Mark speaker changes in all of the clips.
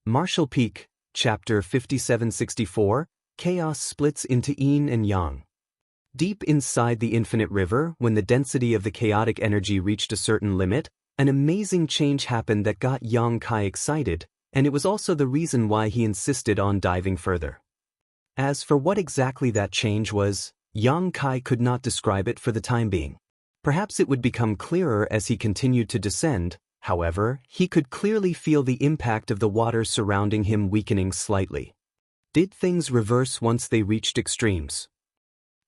Speaker 1: Martial Peak, Chapter 5764, Chaos splits into Yin and Yang. Deep inside the infinite river, when the density of the chaotic energy reached a certain limit, an amazing change happened that got Yang Kai excited, and it was also the reason why he insisted on diving further. As for what exactly that change was, Yang Kai could not describe it for the time being. Perhaps it would become clearer as he continued to descend. However, he could clearly feel the impact of the water surrounding him weakening slightly. Did things reverse once they reached extremes?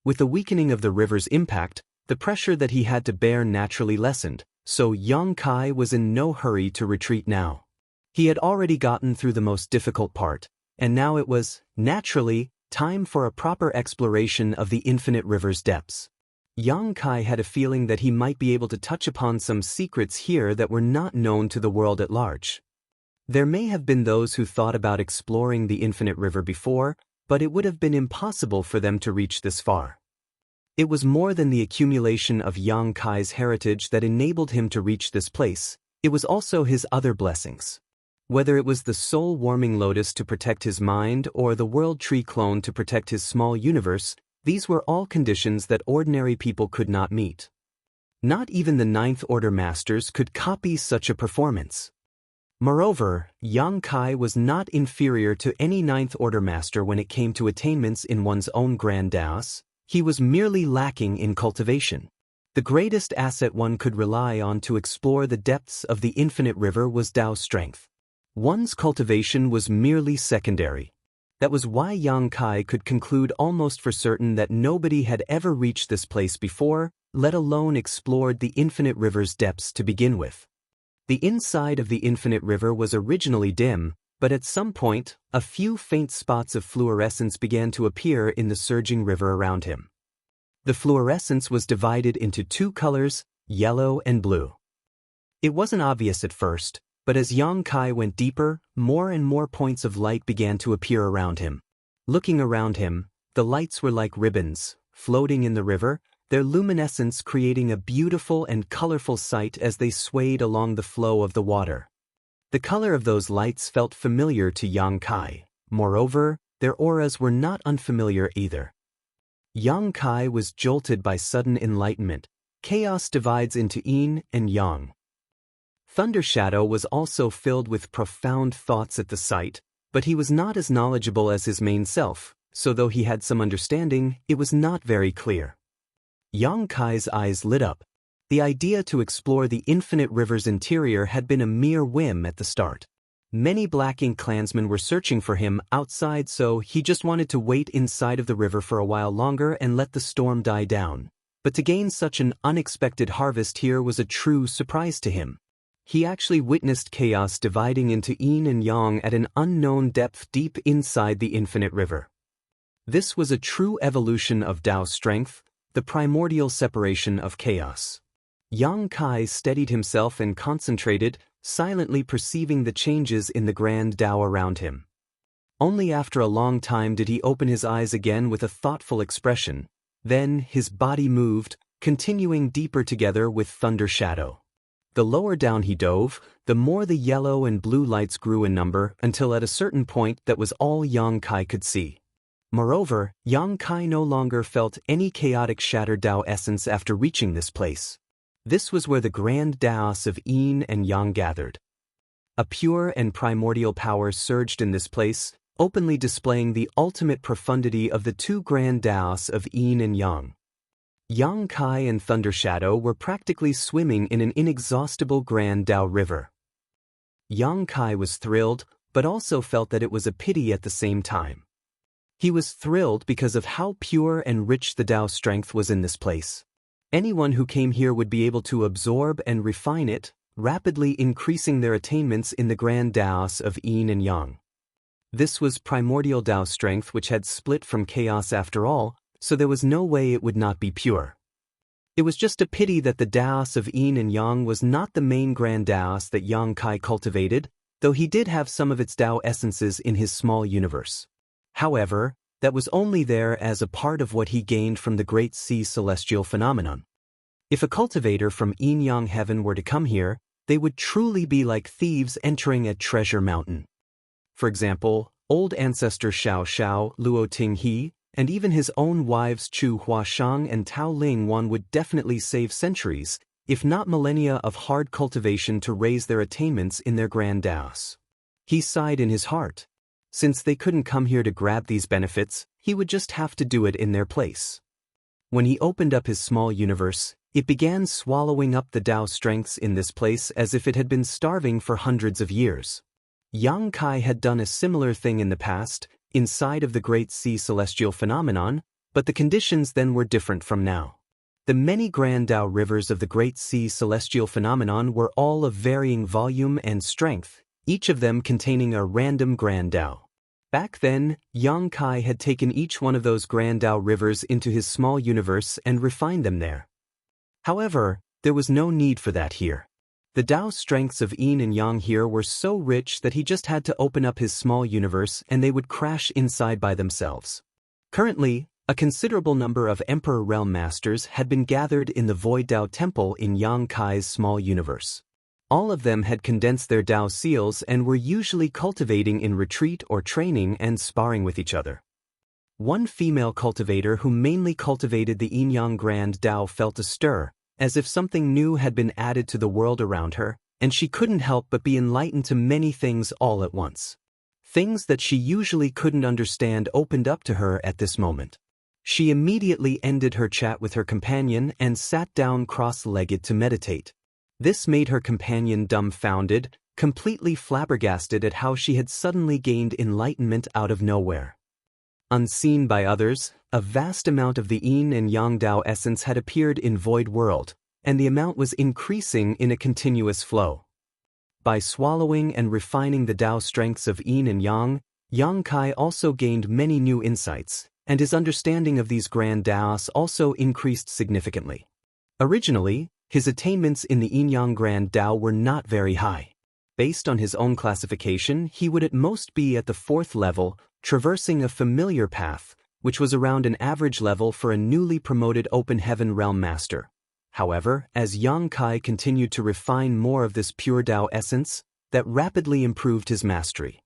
Speaker 1: With the weakening of the river's impact, the pressure that he had to bear naturally lessened, so Yang Kai was in no hurry to retreat now. He had already gotten through the most difficult part, and now it was, naturally, time for a proper exploration of the infinite river's depths. Yang Kai had a feeling that he might be able to touch upon some secrets here that were not known to the world at large. There may have been those who thought about exploring the infinite river before, but it would have been impossible for them to reach this far. It was more than the accumulation of Yang Kai's heritage that enabled him to reach this place, it was also his other blessings. Whether it was the soul-warming lotus to protect his mind or the world tree clone to protect his small universe, these were all conditions that ordinary people could not meet. Not even the Ninth Order Masters could copy such a performance. Moreover, Yang Kai was not inferior to any Ninth Order Master when it came to attainments in one's own grand Daos. He was merely lacking in cultivation. The greatest asset one could rely on to explore the depths of the infinite river was Dao strength. One's cultivation was merely secondary. That was why Yang Kai could conclude almost for certain that nobody had ever reached this place before, let alone explored the infinite river's depths to begin with. The inside of the infinite river was originally dim, but at some point, a few faint spots of fluorescence began to appear in the surging river around him. The fluorescence was divided into two colors, yellow and blue. It wasn't obvious at first, but as Yang Kai went deeper, more and more points of light began to appear around him. Looking around him, the lights were like ribbons, floating in the river, their luminescence creating a beautiful and colorful sight as they swayed along the flow of the water. The color of those lights felt familiar to Yang Kai. Moreover, their auras were not unfamiliar either. Yang Kai was jolted by sudden enlightenment. Chaos divides into Yin and Yang. Thunder Shadow was also filled with profound thoughts at the sight, but he was not as knowledgeable as his main self, so though he had some understanding, it was not very clear. Yang Kai's eyes lit up. The idea to explore the infinite river's interior had been a mere whim at the start. Many Black Ink clansmen were searching for him outside, so he just wanted to wait inside of the river for a while longer and let the storm die down. But to gain such an unexpected harvest here was a true surprise to him. He actually witnessed chaos dividing into Yin and Yang at an unknown depth deep inside the infinite river. This was a true evolution of Dao strength, the primordial separation of chaos. Yang Kai steadied himself and concentrated, silently perceiving the changes in the grand Dao around him. Only after a long time did he open his eyes again with a thoughtful expression. Then his body moved, continuing deeper together with Thunder Shadow. The lower down he dove, the more the yellow and blue lights grew in number until at a certain point that was all Yang Kai could see. Moreover, Yang Kai no longer felt any chaotic shattered Dao essence after reaching this place. This was where the grand Daos of Yin and Yang gathered. A pure and primordial power surged in this place, openly displaying the ultimate profundity of the two grand Daos of Yin and Yang. Yang Kai and Thunder Shadow were practically swimming in an inexhaustible grand Dao river. Yang Kai was thrilled, but also felt that it was a pity at the same time. He was thrilled because of how pure and rich the Dao strength was in this place. Anyone who came here would be able to absorb and refine it, rapidly increasing their attainments in the grand Daos of Yin and Yang. This was primordial Dao strength which had split from chaos after all, so there was no way it would not be pure. It was just a pity that the Daos of Yin and Yang was not the main grand Daos that Yang Kai cultivated, though he did have some of its Dao essences in his small universe. However, that was only there as a part of what he gained from the Great Sea celestial phenomenon. If a cultivator from Yin-Yang heaven were to come here, they would truly be like thieves entering a treasure mountain. For example, old ancestor Xiao Xiao, Luo Tinghe, and even his own wives Chu Huashang and Tao Ling Wan would definitely save centuries, if not millennia of hard cultivation to raise their attainments in their grand daos. He sighed in his heart. Since they couldn't come here to grab these benefits, he would just have to do it in their place. When he opened up his small universe, it began swallowing up the Dao strengths in this place as if it had been starving for hundreds of years. Yang Kai had done a similar thing in the past, inside of the Great Sea Celestial Phenomenon, but the conditions then were different from now. The many grand Dao rivers of the Great Sea Celestial Phenomenon were all of varying volume and strength, each of them containing a random grand Dao. Back then, Yang Kai had taken each one of those grand Dao rivers into his small universe and refined them there. However, there was no need for that here. The Dao strengths of Yin and Yang here were so rich that he just had to open up his small universe and they would crash inside by themselves. Currently, a considerable number of Emperor Realm Masters had been gathered in the Void Dao Temple in Yang Kai's small universe. All of them had condensed their Dao seals and were usually cultivating in retreat or training and sparring with each other. One female cultivator who mainly cultivated the Yin-Yang Grand Dao felt a stir, as if something new had been added to the world around her, and she couldn't help but be enlightened to many things all at once. Things that she usually couldn't understand opened up to her at this moment. She immediately ended her chat with her companion and sat down cross-legged to meditate. This made her companion dumbfounded, completely flabbergasted at how she had suddenly gained enlightenment out of nowhere. Unseen by others, a vast amount of the Yin and Yang Dao essence had appeared in Void World, and the amount was increasing in a continuous flow. By swallowing and refining the Dao strengths of Yin and Yang, Yang Kai also gained many new insights, and his understanding of these grand Daos also increased significantly. Originally, his attainments in the Yin-Yang Grand Dao were not very high. Based on his own classification, he would at most be at the 4th level, traversing a familiar path, which was around an average level for a newly promoted Open Heaven Realm Master. However, as Yang Kai continued to refine more of this pure Dao essence, that rapidly improved his mastery.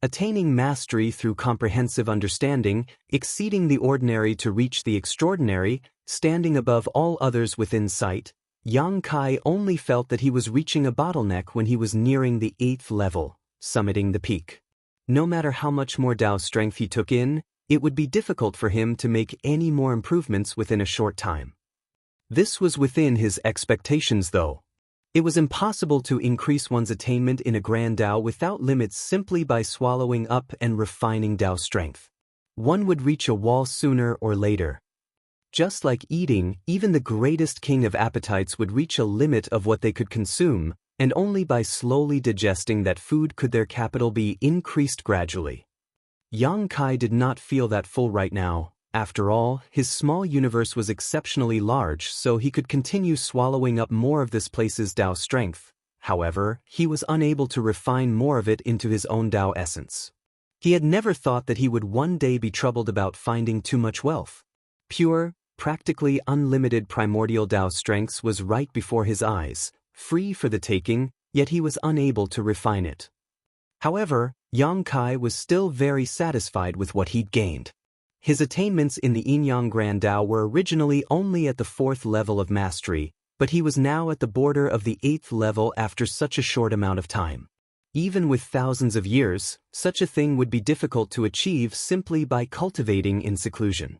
Speaker 1: Attaining mastery through comprehensive understanding, exceeding the ordinary to reach the extraordinary, standing above all others within sight, Yang Kai only felt that he was reaching a bottleneck when he was nearing the 8th level, summiting the peak. No matter how much more Dao strength he took in, it would be difficult for him to make any more improvements within a short time. This was within his expectations though. It was impossible to increase one's attainment in a grand Dao without limits simply by swallowing up and refining Dao strength. One would reach a wall sooner or later. Just like eating, even the greatest king of appetites would reach a limit of what they could consume, and only by slowly digesting that food could their capital be increased gradually. Yang Kai did not feel that full right now. After all, his small universe was exceptionally large, so he could continue swallowing up more of this place's Dao strength. However, he was unable to refine more of it into his own Dao essence. He had never thought that he would one day be troubled about finding too much wealth. Pure, practically unlimited primordial Dao strengths was right before his eyes, free for the taking, yet he was unable to refine it. However, Yang Kai was still very satisfied with what he'd gained. His attainments in the Yin-Yang Grand Dao were originally only at the 4th level of mastery, but he was now at the border of the 8th level after such a short amount of time. Even with thousands of years, such a thing would be difficult to achieve simply by cultivating in seclusion.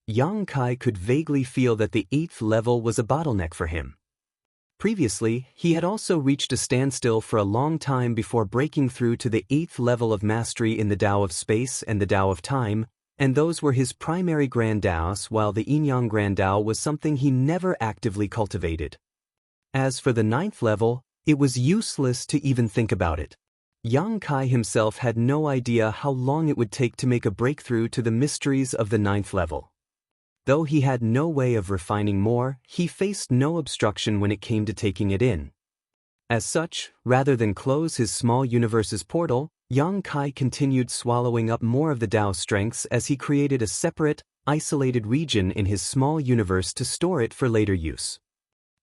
Speaker 1: Yang Kai could vaguely feel that the 8th level was a bottleneck for him. Previously, he had also reached a standstill for a long time before breaking through to the 8th level of mastery in the Dao of Space and the Dao of Time, and those were his primary Grand Daos, while the Yin-Yang Grand Dao was something he never actively cultivated. As for the 9th level, it was useless to even think about it. Yang Kai himself had no idea how long it would take to make a breakthrough to the mysteries of the 9th level. Though he had no way of refining more, he faced no obstruction when it came to taking it in. As such, rather than close his small universe's portal, Yang Kai continued swallowing up more of the Dao strengths as he created a separate, isolated region in his small universe to store it for later use.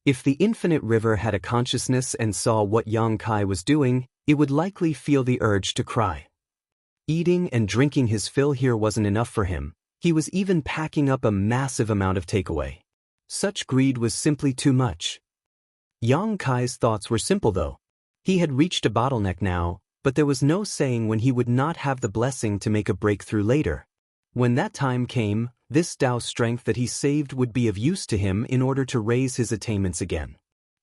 Speaker 1: If the infinite river had a consciousness and saw what Yang Kai was doing, it would likely feel the urge to cry. Eating and drinking his fill here wasn't enough for him. He was even packing up a massive amount of takeaway. Such greed was simply too much. Yang Kai's thoughts were simple though. He had reached a bottleneck now, but there was no saying when he would not have the blessing to make a breakthrough later. When that time came, this Tao strength that he saved would be of use to him in order to raise his attainments again.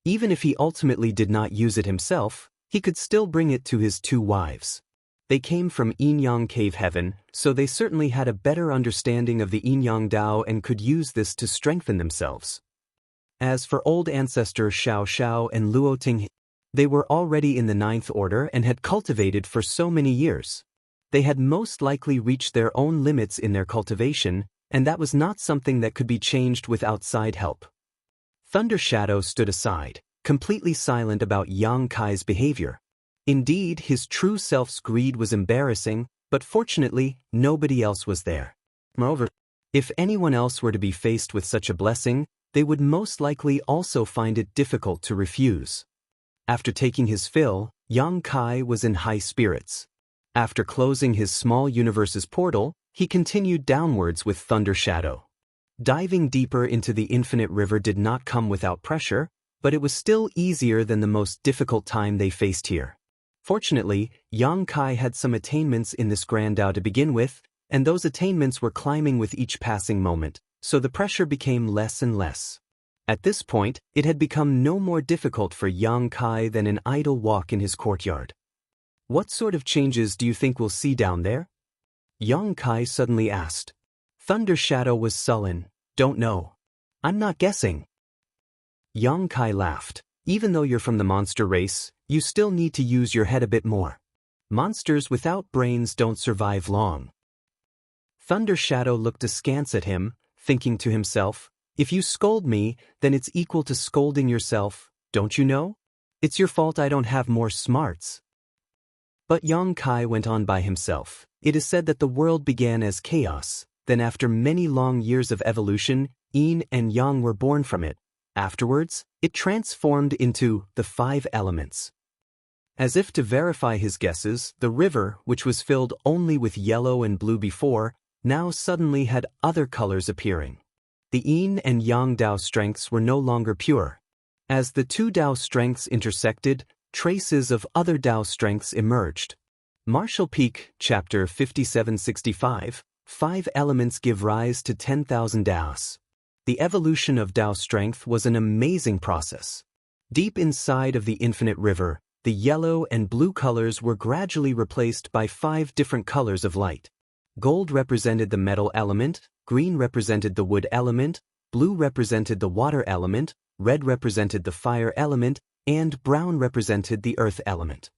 Speaker 1: Even if he ultimately did not use it himself, he could still bring it to his two wives. They came from Yin-Yang Cave Heaven, so they certainly had a better understanding of the Yin-Yang Tao and could use this to strengthen themselves. As for old ancestors Xiao Xiao and Luo Ting, they were already in the 9th order and had cultivated for so many years. They had most likely reached their own limits in their cultivation, and that was not something that could be changed with outside help. Thunder Shadow stood aside, completely silent about Yang Kai's behavior. Indeed, his true self's greed was embarrassing, but fortunately, nobody else was there. Moreover, if anyone else were to be faced with such a blessing, they would most likely also find it difficult to refuse. After taking his fill, Yang Kai was in high spirits. After closing his small universe's portal, he continued downwards with Thunder Shadow. Diving deeper into the infinite river did not come without pressure, but it was still easier than the most difficult time they faced here. Fortunately, Yang Kai had some attainments in this Grand Tao to begin with, and those attainments were climbing with each passing moment, so the pressure became less and less. At this point, it had become no more difficult for Yang Kai than an idle walk in his courtyard. What sort of changes do you think we'll see down there? Yang Kai suddenly asked. Thunder Shadow was sullen. Don't know. I'm not guessing. Yang Kai laughed. Even though you're from the monster race, you still need to use your head a bit more. Monsters without brains don't survive long. Thunder Shadow looked askance at him, thinking to himself, if you scold me, then it's equal to scolding yourself, don't you know? It's your fault I don't have more smarts. But Yang Kai went on by himself. It is said that the world began as chaos, then after many long years of evolution, Yin and Yang were born from it. Afterwards, it transformed into the 5 elements. As if to verify his guesses, the river, which was filled only with yellow and blue before, now suddenly had other colors appearing. The Yin and Yang Tao strengths were no longer pure. As the two Tao strengths intersected, traces of other Tao strengths emerged. Martial Peak, Chapter 5765, 5 elements give rise to 10,000 Taos. The evolution of Tao strength was an amazing process. Deep inside of the infinite river, the yellow and blue colors were gradually replaced by 5 different colors of light. Gold represented the metal element, green represented the wood element, blue represented the water element, red represented the fire element, and brown represented the earth element.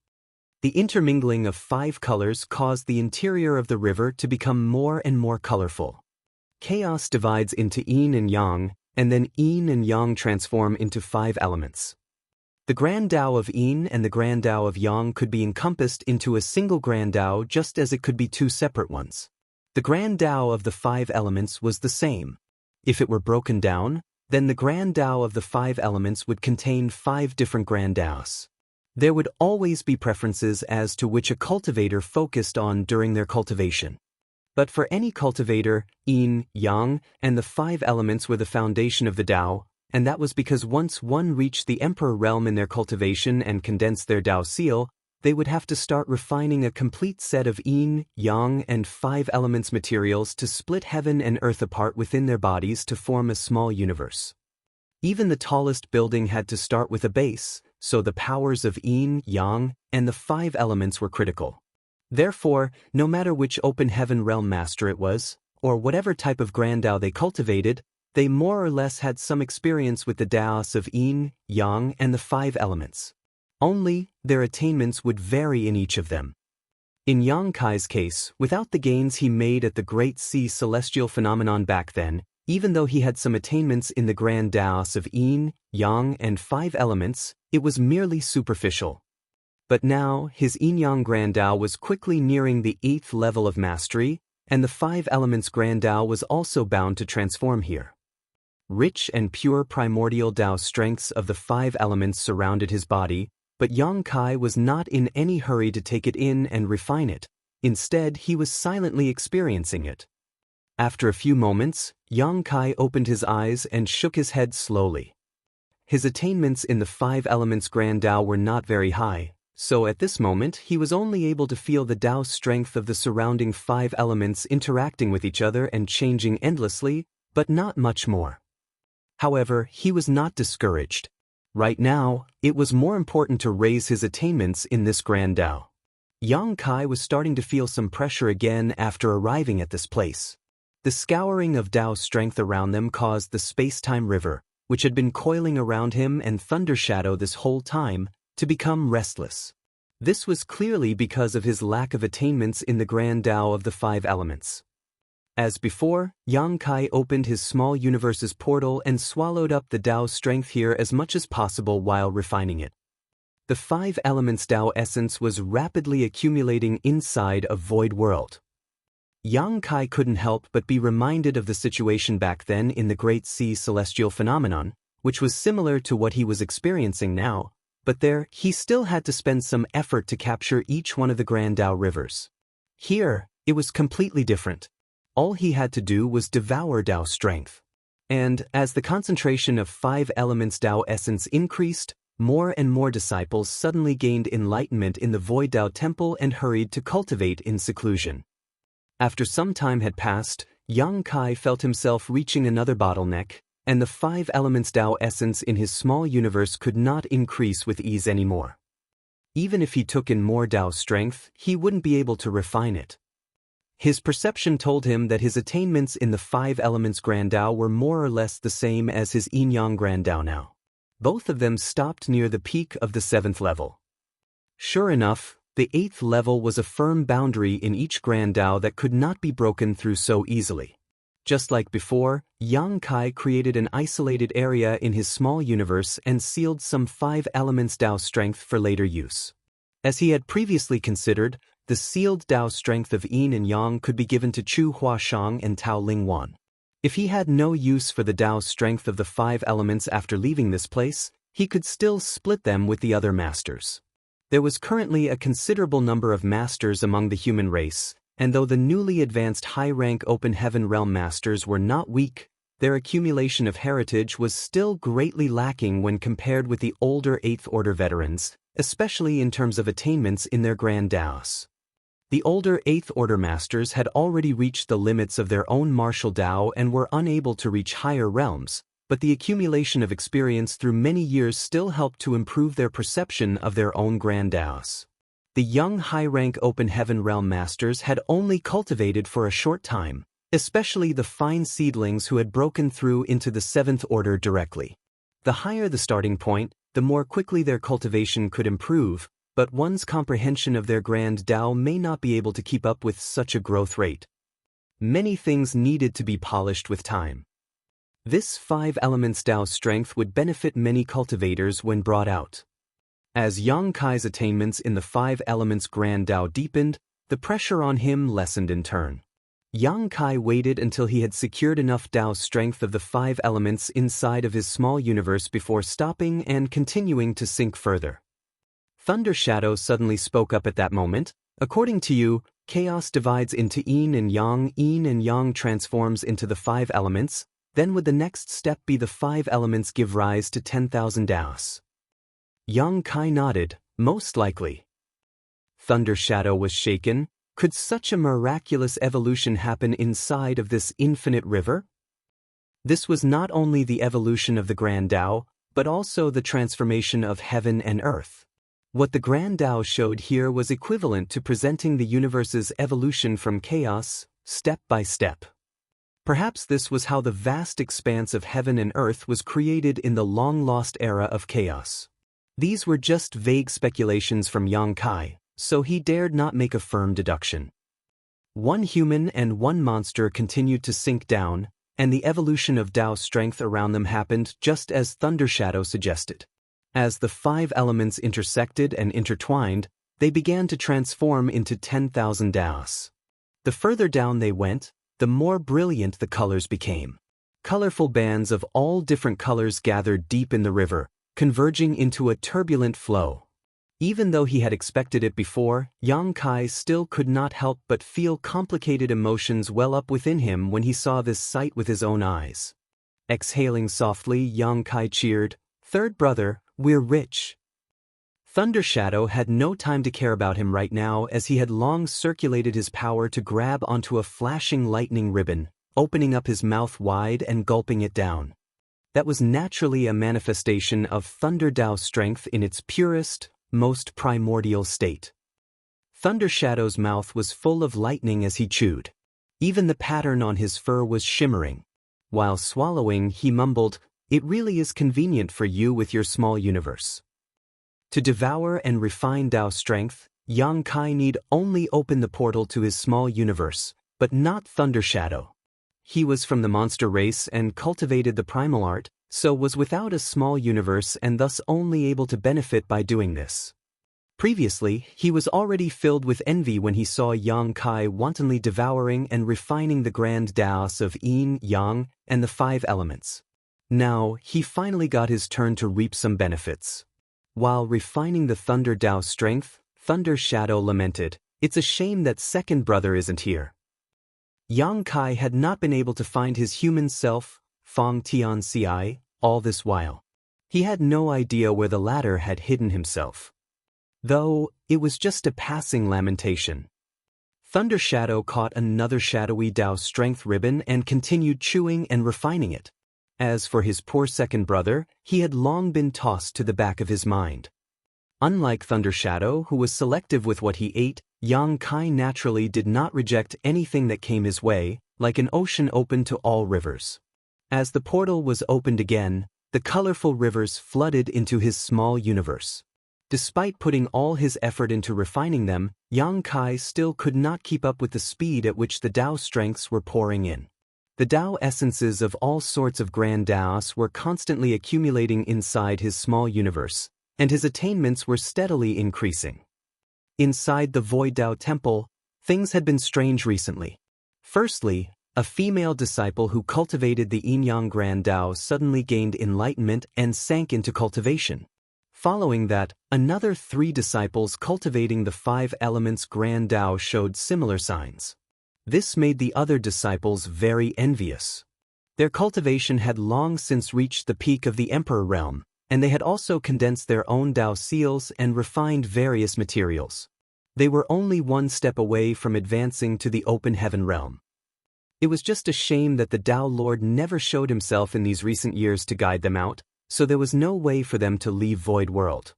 Speaker 1: The intermingling of 5 colors caused the interior of the river to become more and more colorful. Chaos divides into Yin and Yang, and then Yin and Yang transform into 5 elements. The Grand Tao of Yin and the Grand Tao of Yang could be encompassed into a single Grand Tao just as it could be 2 separate ones. The Grand Tao of the 5 elements was the same. If it were broken down, then the Grand Tao of the 5 elements would contain 5 different Grand Taos. There would always be preferences as to which a cultivator focused on during their cultivation. But for any cultivator, Yin, Yang, and the 5 elements were the foundation of the Tao, and that was because once one reached the Emperor realm in their cultivation and condensed their Tao seal, they would have to start refining a complete set of Yin, Yang, and 5 elements materials to split heaven and earth apart within their bodies to form a small universe. Even the tallest building had to start with a base, so the powers of Yin, Yang, and the 5 elements were critical. Therefore, no matter which open heaven realm master it was, or whatever type of Grand Tao they cultivated, they more or less had some experience with the Taos of Yin, Yang, and the 5 elements. Only, their attainments would vary in each of them. In Yang Kai's case, without the gains he made at the Great Sea Celestial Phenomenon back then, even though he had some attainments in the Grand Taos of Yin, Yang, and 5 elements, it was merely superficial. But now, his Yin-Yang Grand Tao was quickly nearing the 8th level of mastery, and the 5 elements Grand Tao was also bound to transform here. Rich and pure primordial Tao strengths of the 5 elements surrounded his body, but Yang Kai was not in any hurry to take it in and refine it. Instead, he was silently experiencing it. After a few moments, Yang Kai opened his eyes and shook his head slowly. His attainments in the 5 elements Grand Tao were not very high, so at this moment he was only able to feel the Tao strength of the surrounding 5 elements interacting with each other and changing endlessly, but not much more. However, he was not discouraged. Right now, it was more important to raise his attainments in this Grand Tao. Yang Kai was starting to feel some pressure again after arriving at this place. The scouring of Tao strength around them caused the space-time river, which had been coiling around him and Thunder Shadow this whole time, to become restless. This was clearly because of his lack of attainments in the Grand Tao of the 5 elements. As before, Yang Kai opened his small universe's portal and swallowed up the Tao strength here as much as possible while refining it. The 5 elements Tao essence was rapidly accumulating inside a void world. Yang Kai couldn't help but be reminded of the situation back then in the Great Sea celestial phenomenon, which was similar to what he was experiencing now, but there he still had to spend some effort to capture each one of the Grand Tao rivers. Here, it was completely different. All he had to do was devour Tao strength. And, as the concentration of 5 elements Tao essence increased, more and more disciples suddenly gained enlightenment in the Void Tao Temple and hurried to cultivate in seclusion. After some time had passed, Yang Kai felt himself reaching another bottleneck, and the 5 elements Tao essence in his small universe could not increase with ease anymore. Even if he took in more Tao strength, he wouldn't be able to refine it. His perception told him that his attainments in the 5 elements Grand Tao were more or less the same as his Yin-Yang Grand Tao now. Both of them stopped near the peak of the 7th level. Sure enough, the 8th level was a firm boundary in each Grand Tao that could not be broken through so easily. Just like before, Yang Kai created an isolated area in his small universe and sealed some 5 elements Tao strength for later use. As he had previously considered, the sealed Tao strength of Yin and Yang could be given to Chu Huashang and Tao Lingwan. If he had no use for the Tao strength of the 5 elements after leaving this place, he could still split them with the other masters. There was currently a considerable number of masters among the human race, and though the newly advanced high-rank Open Heaven Realm masters were not weak, their accumulation of heritage was still greatly lacking when compared with the older 8th Order veterans, especially in terms of attainments in their Grand Taos. The older 8th Order masters had already reached the limits of their own martial Tao and were unable to reach higher realms, but the accumulation of experience through many years still helped to improve their perception of their own Grand Taos. The young high-rank Open Heaven Realm masters had only cultivated for a short time, especially the fine seedlings who had broken through into the 7th Order directly. The higher the starting point, the more quickly their cultivation could improve, but one's comprehension of their Grand Tao may not be able to keep up with such a growth rate. Many things needed to be polished with time. This 5 elements Tao strength would benefit many cultivators when brought out. As Yang Kai's attainments in the 5 elements Grand Tao deepened, the pressure on him lessened in turn. Yang Kai waited until he had secured enough Tao strength of the 5 elements inside of his small universe before stopping and continuing to sink further. Thunder Shadow suddenly spoke up at that moment. According to you, chaos divides into Yin and Yang transforms into the 5 elements, then would the next step be the 5 elements give rise to 10,000 Taos? Yang Kai nodded, most likely. Thunder Shadow was shaken. Could such a miraculous evolution happen inside of this infinite river? This was not only the evolution of the Grand Tao, but also the transformation of heaven and earth. What the Grand Tao showed here was equivalent to presenting the universe's evolution from chaos, step by step. Perhaps this was how the vast expanse of heaven and earth was created in the long-lost era of chaos. These were just vague speculations from Yang Kai, so he dared not make a firm deduction. One human and one monster continued to sink down, and the evolution of Tao strength around them happened just as Thunder Shadow suggested. As the 5 elements intersected and intertwined, they began to transform into 10,000 Taos. The further down they went, the more brilliant the colors became. Colorful bands of all different colors gathered deep in the river, converging into a turbulent flow. Even though he had expected it before, Yang Kai still could not help but feel complicated emotions well up within him when he saw this sight with his own eyes. Exhaling softly, Yang Kai cheered, "Third brother, we're rich." Thunder Shadow had no time to care about him right now, as he had long circulated his power to grab onto a flashing lightning ribbon, opening up his mouth wide and gulping it down. That was naturally a manifestation of Thunder Dao strength in its purest, most primordial state. Thunder Shadow's mouth was full of lightning as he chewed. Even the pattern on his fur was shimmering. While swallowing, he mumbled, "It really is convenient for you with your small universe." To devour and refine Dao strength, Yang Kai need only open the portal to his small universe, but not Thunder Shadow. He was from the monster race and cultivated the primal art, so was without a small universe and thus only able to benefit by doing this. Previously, he was already filled with envy when he saw Yang Kai wantonly devouring and refining the grand Daos of Yin, Yang, and the 5 elements. Now, he finally got his turn to reap some benefits. While refining the Thunder Dao strength, Thunder Shadow lamented, "It's a shame that second brother isn't here." Yang Kai had not been able to find his human self, Fong Tian Ci, all this while. He had no idea where the latter had hidden himself. Though, it was just a passing lamentation. Thunder Shadow caught another shadowy Dao strength ribbon and continued chewing and refining it. As for his poor second brother, he had long been tossed to the back of his mind. Unlike Thunder Shadow, who was selective with what he ate, Yang Kai naturally did not reject anything that came his way, like an ocean open to all rivers. As the portal was opened again, the colorful rivers flooded into his small universe. Despite putting all his effort into refining them, Yang Kai still could not keep up with the speed at which the Dao strengths were pouring in. The Dao essences of all sorts of grand Daos were constantly accumulating inside his small universe, and his attainments were steadily increasing. Inside the Void Dao Temple, things had been strange recently. Firstly, a female disciple who cultivated the Yin-Yang Grand Dao suddenly gained enlightenment and sank into cultivation. Following that, another 3 disciples cultivating the 5 elements Grand Dao showed similar signs. This made the other disciples very envious. Their cultivation had long since reached the peak of the Emperor realm, and they had also condensed their own Dao seals and refined various materials. They were only one step away from advancing to the open heaven realm. It was just a shame that the Dao Lord never showed himself in these recent years to guide them out, so there was no way for them to leave Void World.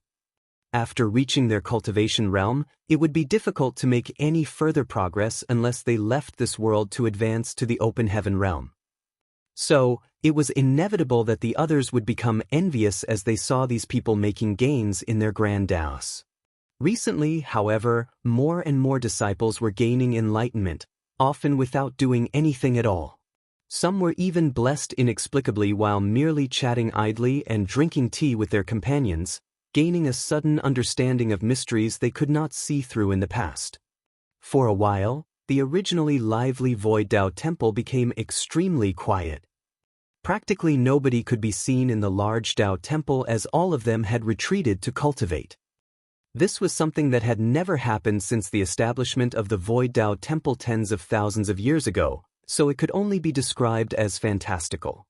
Speaker 1: After reaching their cultivation realm, it would be difficult to make any further progress unless they left this world to advance to the open heaven realm. So, it was inevitable that the others would become envious as they saw these people making gains in their grand Daos. Recently, however, more and more disciples were gaining enlightenment, often without doing anything at all. Some were even blessed inexplicably while merely chatting idly and drinking tea with their companions, gaining a sudden understanding of mysteries they could not see through in the past. For a while, the originally lively Void Dao Temple became extremely quiet. Practically nobody could be seen in the large Dao Temple as all of them had retreated to cultivate. This was something that had never happened since the establishment of the Void Dao Temple tens of thousands of years ago, so it could only be described as fantastical.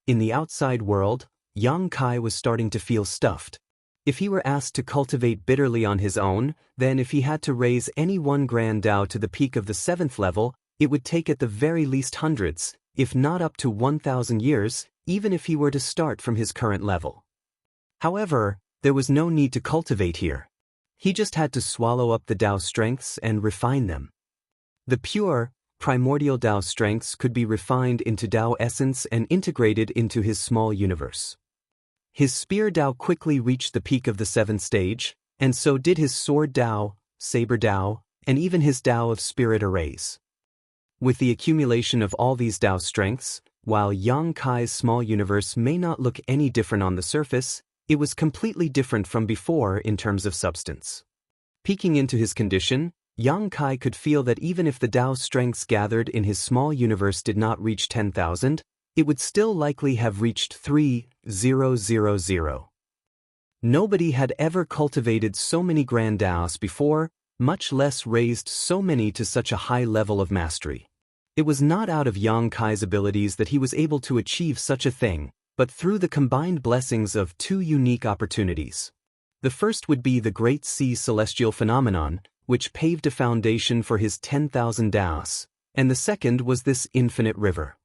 Speaker 1: In the outside world, Yang Kai was starting to feel stuffed. If he were asked to cultivate bitterly on his own, then if he had to raise any one Grand Dao to the peak of the 7th level, it would take at the very least hundreds, if not up to 1,000 years, even if he were to start from his current level. However, there was no need to cultivate here. He just had to swallow up the Dao strengths and refine them. The pure, primordial Dao strengths could be refined into Dao essence and integrated into his small universe. His spear Dao quickly reached the peak of the 7th stage, and so did his sword Dao, saber Dao, and even his Dao of spirit arrays. With the accumulation of all these Dao strengths, while Yang Kai's small universe may not look any different on the surface, it was completely different from before in terms of substance. Peeking into his condition, Yang Kai could feel that even if the Dao strengths gathered in his small universe did not reach 10,000, it would still likely have reached 3,000. Nobody had ever cultivated so many grand Daos before, much less raised so many to such a high level of mastery. It was not out of Yang Kai's abilities that he was able to achieve such a thing, but through the combined blessings of two unique opportunities. The first would be the Great Sea Celestial Phenomenon, which paved a foundation for his 10,000 Daos, and the second was this infinite river.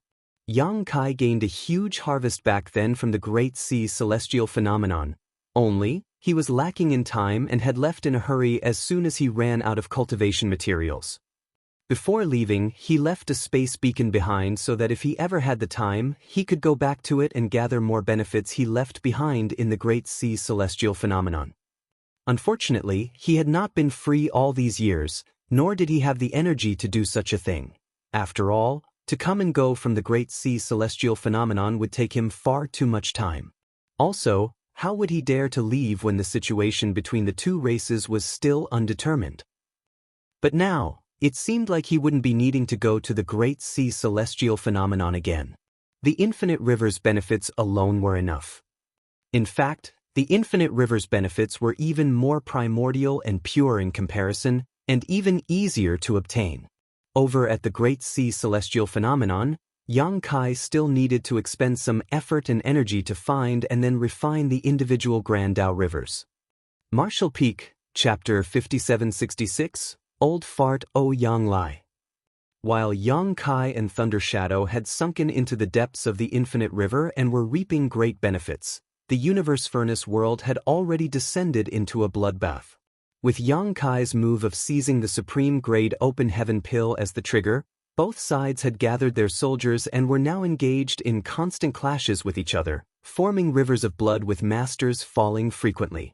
Speaker 1: Yang Kai gained a huge harvest back then from the Great Sea Celestial Phenomenon, only, he was lacking in time and had left in a hurry as soon as he ran out of cultivation materials. Before leaving, he left a space beacon behind so that if he ever had the time, he could go back to it and gather more benefits he left behind in the Great Sea Celestial Phenomenon. Unfortunately, he had not been free all these years, nor did he have the energy to do such a thing. After all, to come and go from the Great Sea Celestial Phenomenon would take him far too much time. Also, how would he dare to leave when the situation between the two races was still undetermined? But now, it seemed like he wouldn't be needing to go to the Great Sea Celestial Phenomenon again. The Infinite River's benefits alone were enough. In fact, the Infinite River's benefits were even more primordial and pure in comparison, and even easier to obtain. Over at the Great Sea Celestial Phenomenon, Yang Kai still needed to expend some effort and energy to find and then refine the individual Grand Dao rivers. Martial Peak, Chapter 5766, Old Fart O Yang Lai. While Yang Kai and Thunder Shadow had sunken into the depths of the Infinite River and were reaping great benefits, the Universe Furnace world had already descended into a bloodbath. With Yang Kai's move of seizing the Supreme Grade Open Heaven Pill as the trigger, both sides had gathered their soldiers and were now engaged in constant clashes with each other, forming rivers of blood with masters falling frequently.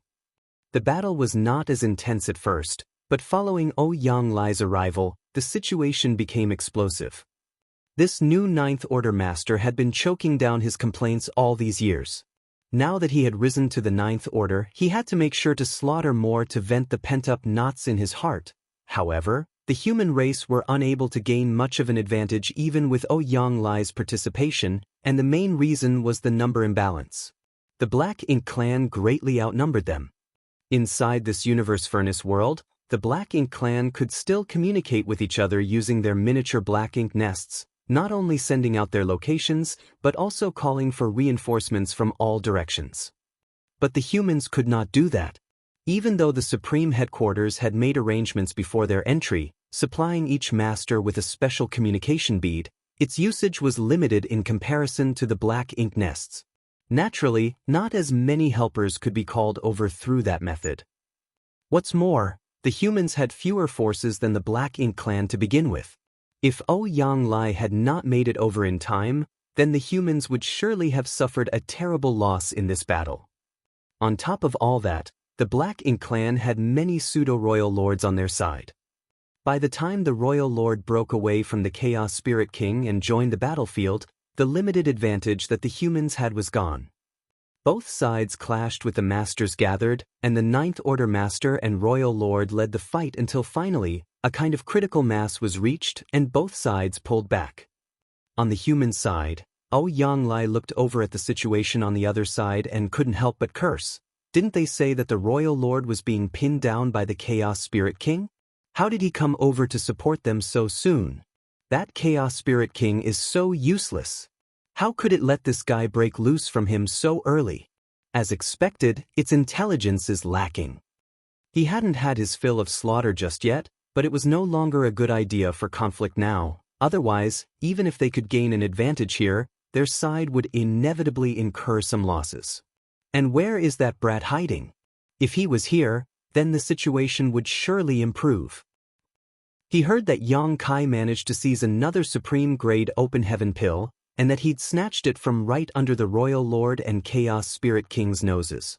Speaker 1: The battle was not as intense at first, but following Yang Lai's arrival, the situation became explosive. This new Ninth Order master had been choking down his complaints all these years. Now that he had risen to the Ninth Order, he had to make sure to slaughter more to vent the pent-up knots in his heart. However, the human race were unable to gain much of an advantage even with Yang Lai's participation, and the main reason was the number imbalance. The Black Ink clan greatly outnumbered them. Inside this Universe Furnace world, the Black Ink clan could still communicate with each other using their miniature Black Ink nests, not only sending out their locations, but also calling for reinforcements from all directions. But the humans could not do that. Even though the Supreme Headquarters had made arrangements before their entry, supplying each master with a special communication bead, its usage was limited in comparison to the Black Ink nests. Naturally, not as many helpers could be called over through that method. What's more, the humans had fewer forces than the Black Ink clan to begin with. If Yang Lai had not made it over in time, then the humans would surely have suffered a terrible loss in this battle. On top of all that, the Black Ink clan had many pseudo-royal lords on their side. By the time the royal lord broke away from the Chaos Spirit King and joined the battlefield, the limited advantage that the humans had was gone. Both sides clashed with the masters gathered, and the Ninth Order master and royal lord led the fight until finally, a kind of critical mass was reached and both sides pulled back. On the human side, Yang Lai looked over at the situation on the other side and couldn't help but curse. Didn't they say that the royal lord was being pinned down by the Chaos Spirit King? How did he come over to support them so soon? That Chaos Spirit King is so useless. How could it let this guy break loose from him so early? As expected, its intelligence is lacking. He hadn't had his fill of slaughter just yet, but it was no longer a good idea for conflict now. Otherwise, even if they could gain an advantage here, their side would inevitably incur some losses. And where is that brat hiding? If he was here, then the situation would surely improve. He heard that Yang Kai managed to seize another Supreme Grade Open Heaven Pill, and that he'd snatched it from right under the Royal Lord and Chaos Spirit King's noses.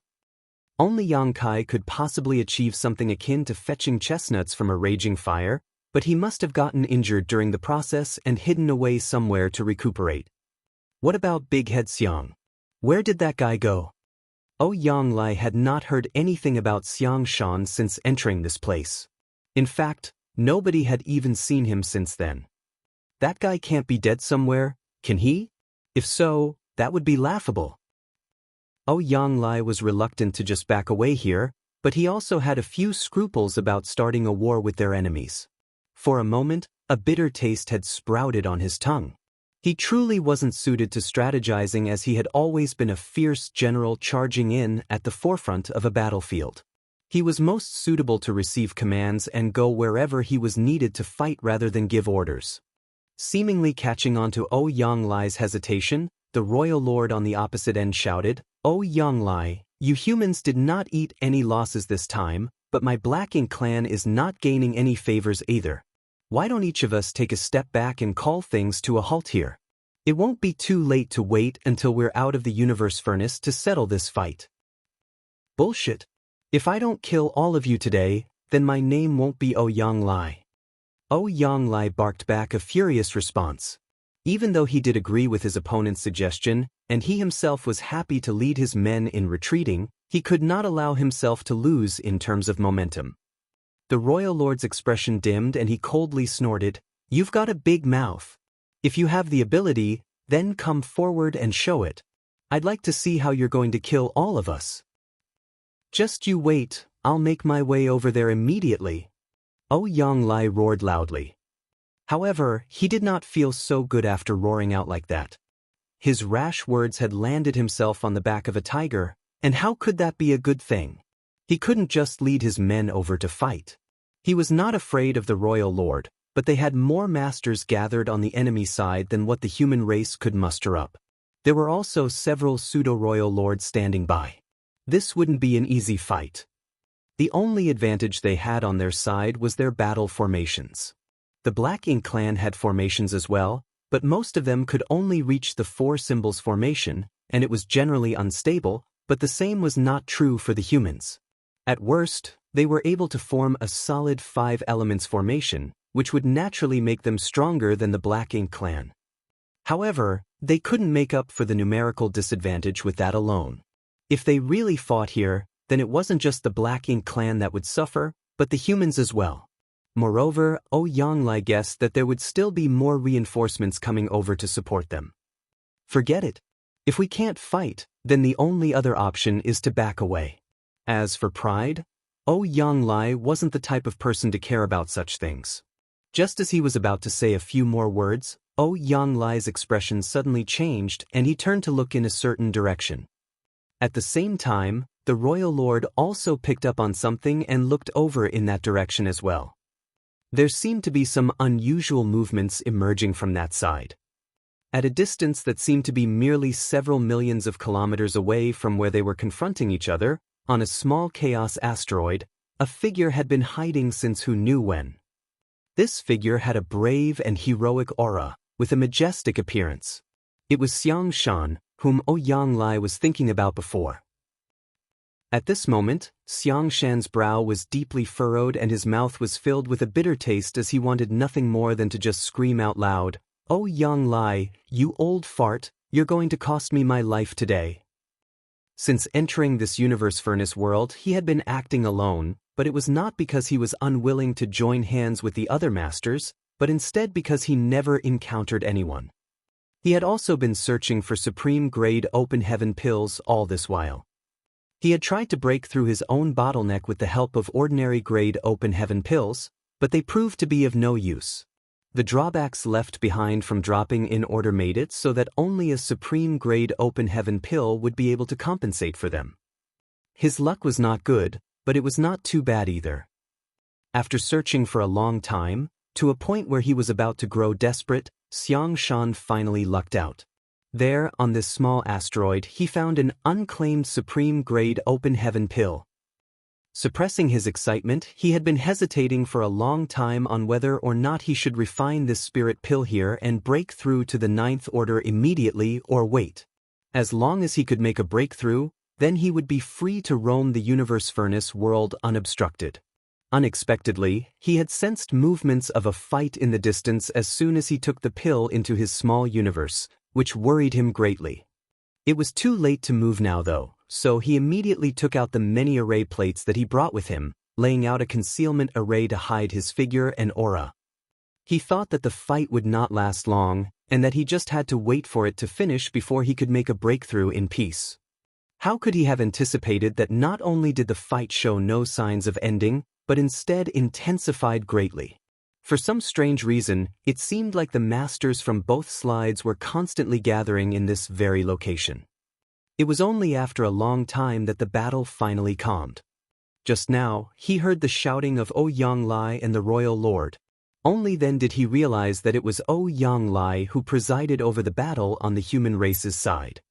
Speaker 1: Only Yang Kai could possibly achieve something akin to fetching chestnuts from a raging fire, but he must have gotten injured during the process and hidden away somewhere to recuperate. What about Big Head Xiang? Where did that guy go? Yang Lai had not heard anything about Xiang Shan since entering this place. In fact, nobody had even seen him since then. That guy can't be dead somewhere, can he? If so, that would be laughable. Yanglai was reluctant to just back away here, but he also had a few scruples about starting a war with their enemies. For a moment, a bitter taste had sprouted on his tongue. He truly wasn't suited to strategizing, as he had always been a fierce general charging in at the forefront of a battlefield. He was most suitable to receive commands and go wherever he was needed to fight rather than give orders. Seemingly catching on to Yanglai's hesitation, the royal lord on the opposite end shouted, Yanglai, you humans did not eat any losses this time, but my Black Ink clan is not gaining any favors either. Why don't each of us take a step back and call things to a halt here? It won't be too late to wait until we're out of the universe furnace to settle this fight. Bullshit. If I don't kill all of you today, then my name won't be Yanglai. Yanglai barked back a furious response. Even though he did agree with his opponent's suggestion, and he himself was happy to lead his men in retreating, he could not allow himself to lose in terms of momentum. The royal lord's expression dimmed and he coldly snorted, "You've got a big mouth. If you have the ability, then come forward and show it. I'd like to see how you're going to kill all of us." "Just you wait, I'll make my way over there immediately." Yanglai roared loudly. However, he did not feel so good after roaring out like that. His rash words had landed himself on the back of a tiger, and how could that be a good thing? He couldn't just lead his men over to fight. He was not afraid of the royal lord, but they had more masters gathered on the enemy side than what the human race could muster up. There were also several pseudo-royal lords standing by. This wouldn't be an easy fight. The only advantage they had on their side was their battle formations. The Black Ink clan had formations as well, but most of them could only reach the 4 symbols formation, and it was generally unstable, but the same was not true for the humans. At worst, they were able to form a solid 5 elements formation, which would naturally make them stronger than the Black Ink clan. However, they couldn't make up for the numerical disadvantage with that alone. If they really fought here, then it wasn't just the Black Ink clan that would suffer, but the humans as well. Moreover, Yanglai guessed that there would still be more reinforcements coming over to support them. Forget it. If we can't fight, then the only other option is to back away. As for pride, Yanglai wasn't the type of person to care about such things. Just as he was about to say a few more words, Yanglai's expression suddenly changed and he turned to look in a certain direction. At the same time, the royal lord also picked up on something and looked over in that direction as well. There seemed to be some unusual movements emerging from that side. At a distance that seemed to be merely several millions of kilometers away from where they were confronting each other, on a small chaos asteroid, a figure had been hiding since who knew when. This figure had a brave and heroic aura, with a majestic appearance. It was Xiangshan, whom Yanglai was thinking about before. At this moment, Xiangshan's brow was deeply furrowed and his mouth was filled with a bitter taste as he wanted nothing more than to just scream out loud, Yanglai, you old fart, you're going to cost me my life today. Since entering this universe furnace world, he had been acting alone, but it was not because he was unwilling to join hands with the other masters, but instead because he never encountered anyone. He had also been searching for supreme-grade open heaven pills all this while. He had tried to break through his own bottleneck with the help of ordinary-grade open heaven pills, but they proved to be of no use. The drawbacks left behind from dropping in order made it so that only a supreme-grade open heaven pill would be able to compensate for them. His luck was not good, but it was not too bad either. After searching for a long time, to a point where he was about to grow desperate, Xiangshan finally lucked out. There, on this small asteroid, he found an unclaimed supreme-grade open heaven pill. Suppressing his excitement, he had been hesitating for a long time on whether or not he should refine this spirit pill here and break through to the 9th order immediately or wait. As long as he could make a breakthrough, then he would be free to roam the universe furnace world unobstructed. Unexpectedly, he had sensed movements of a fight in the distance as soon as he took the pill into his small universe, which worried him greatly. It was too late to move now though, so he immediately took out the many array plates that he brought with him, laying out a concealment array to hide his figure and aura. He thought that the fight would not last long, and that he just had to wait for it to finish before he could make a breakthrough in peace. How could he have anticipated that not only did the fight show no signs of ending, but instead intensified greatly? For some strange reason, it seemed like the masters from both sides were constantly gathering in this very location. It was only after a long time that the battle finally calmed. Just now, he heard the shouting of Yang Lai and the royal lord. Only then did he realize that it was Yang Lai who presided over the battle on the human race's side.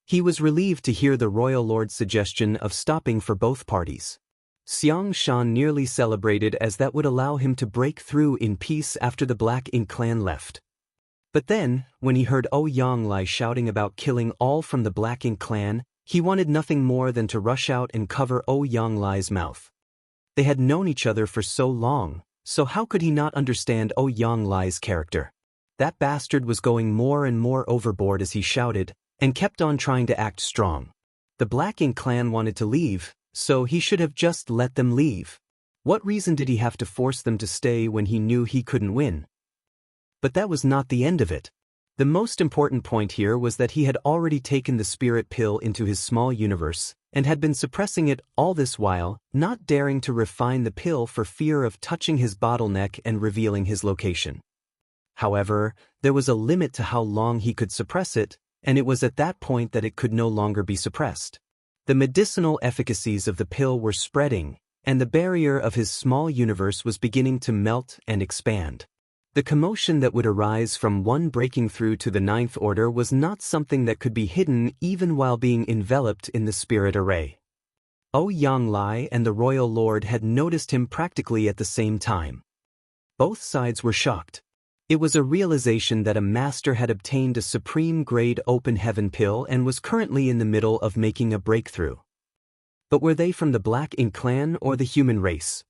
Speaker 1: He was relieved to hear the royal lord's suggestion of stopping for both parties. Xiang Shan nearly celebrated, as that would allow him to break through in peace after the Black Ink clan left. But then, when he heard Yang Lai shouting about killing all from the Black Ink clan, he wanted nothing more than to rush out and cover Yang Lai's mouth. They had known each other for so long, so how could he not understand Yang Lai's character? That bastard was going more and more overboard as he shouted, and kept on trying to act strong. The Black Ink clan wanted to leave, so he should have just let them leave. What reason did he have to force them to stay when he knew he couldn't win? But that was not the end of it. The most important point here was that he had already taken the spirit pill into his small universe, and had been suppressing it all this while, not daring to refine the pill for fear of touching his bottleneck and revealing his location. However, there was a limit to how long he could suppress it, and it was at that point that it could no longer be suppressed. The medicinal efficacies of the pill were spreading, and the barrier of his small universe was beginning to melt and expand. The commotion that would arise from one breaking through to the Ninth Order was not something that could be hidden even while being enveloped in the spirit array. Yang Lai and the royal lord had noticed him practically at the same time. Both sides were shocked. It was a realization that a master had obtained a supreme-grade open heaven pill and was currently in the middle of making a breakthrough. But were they from the Black Ink clan or the human race?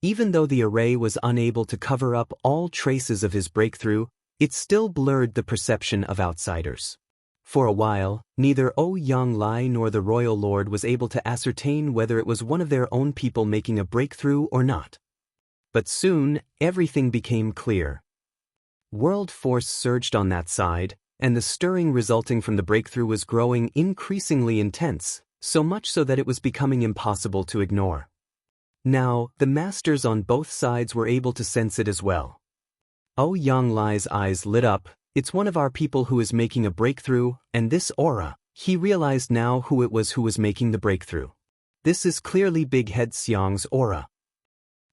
Speaker 1: Even though the array was unable to cover up all traces of his breakthrough, it still blurred the perception of outsiders. For a while, neither Yang Lai nor the royal lord was able to ascertain whether it was one of their own people making a breakthrough or not. But soon, everything became clear. World force surged on that side, and the stirring resulting from the breakthrough was growing increasingly intense, so much so that it was becoming impossible to ignore. Now, the masters on both sides were able to sense it as well. Yang Lai's eyes lit up. It's one of our people who is making a breakthrough, and this aura, he realized now who it was who was making the breakthrough. This is clearly Big Head Xiang's aura.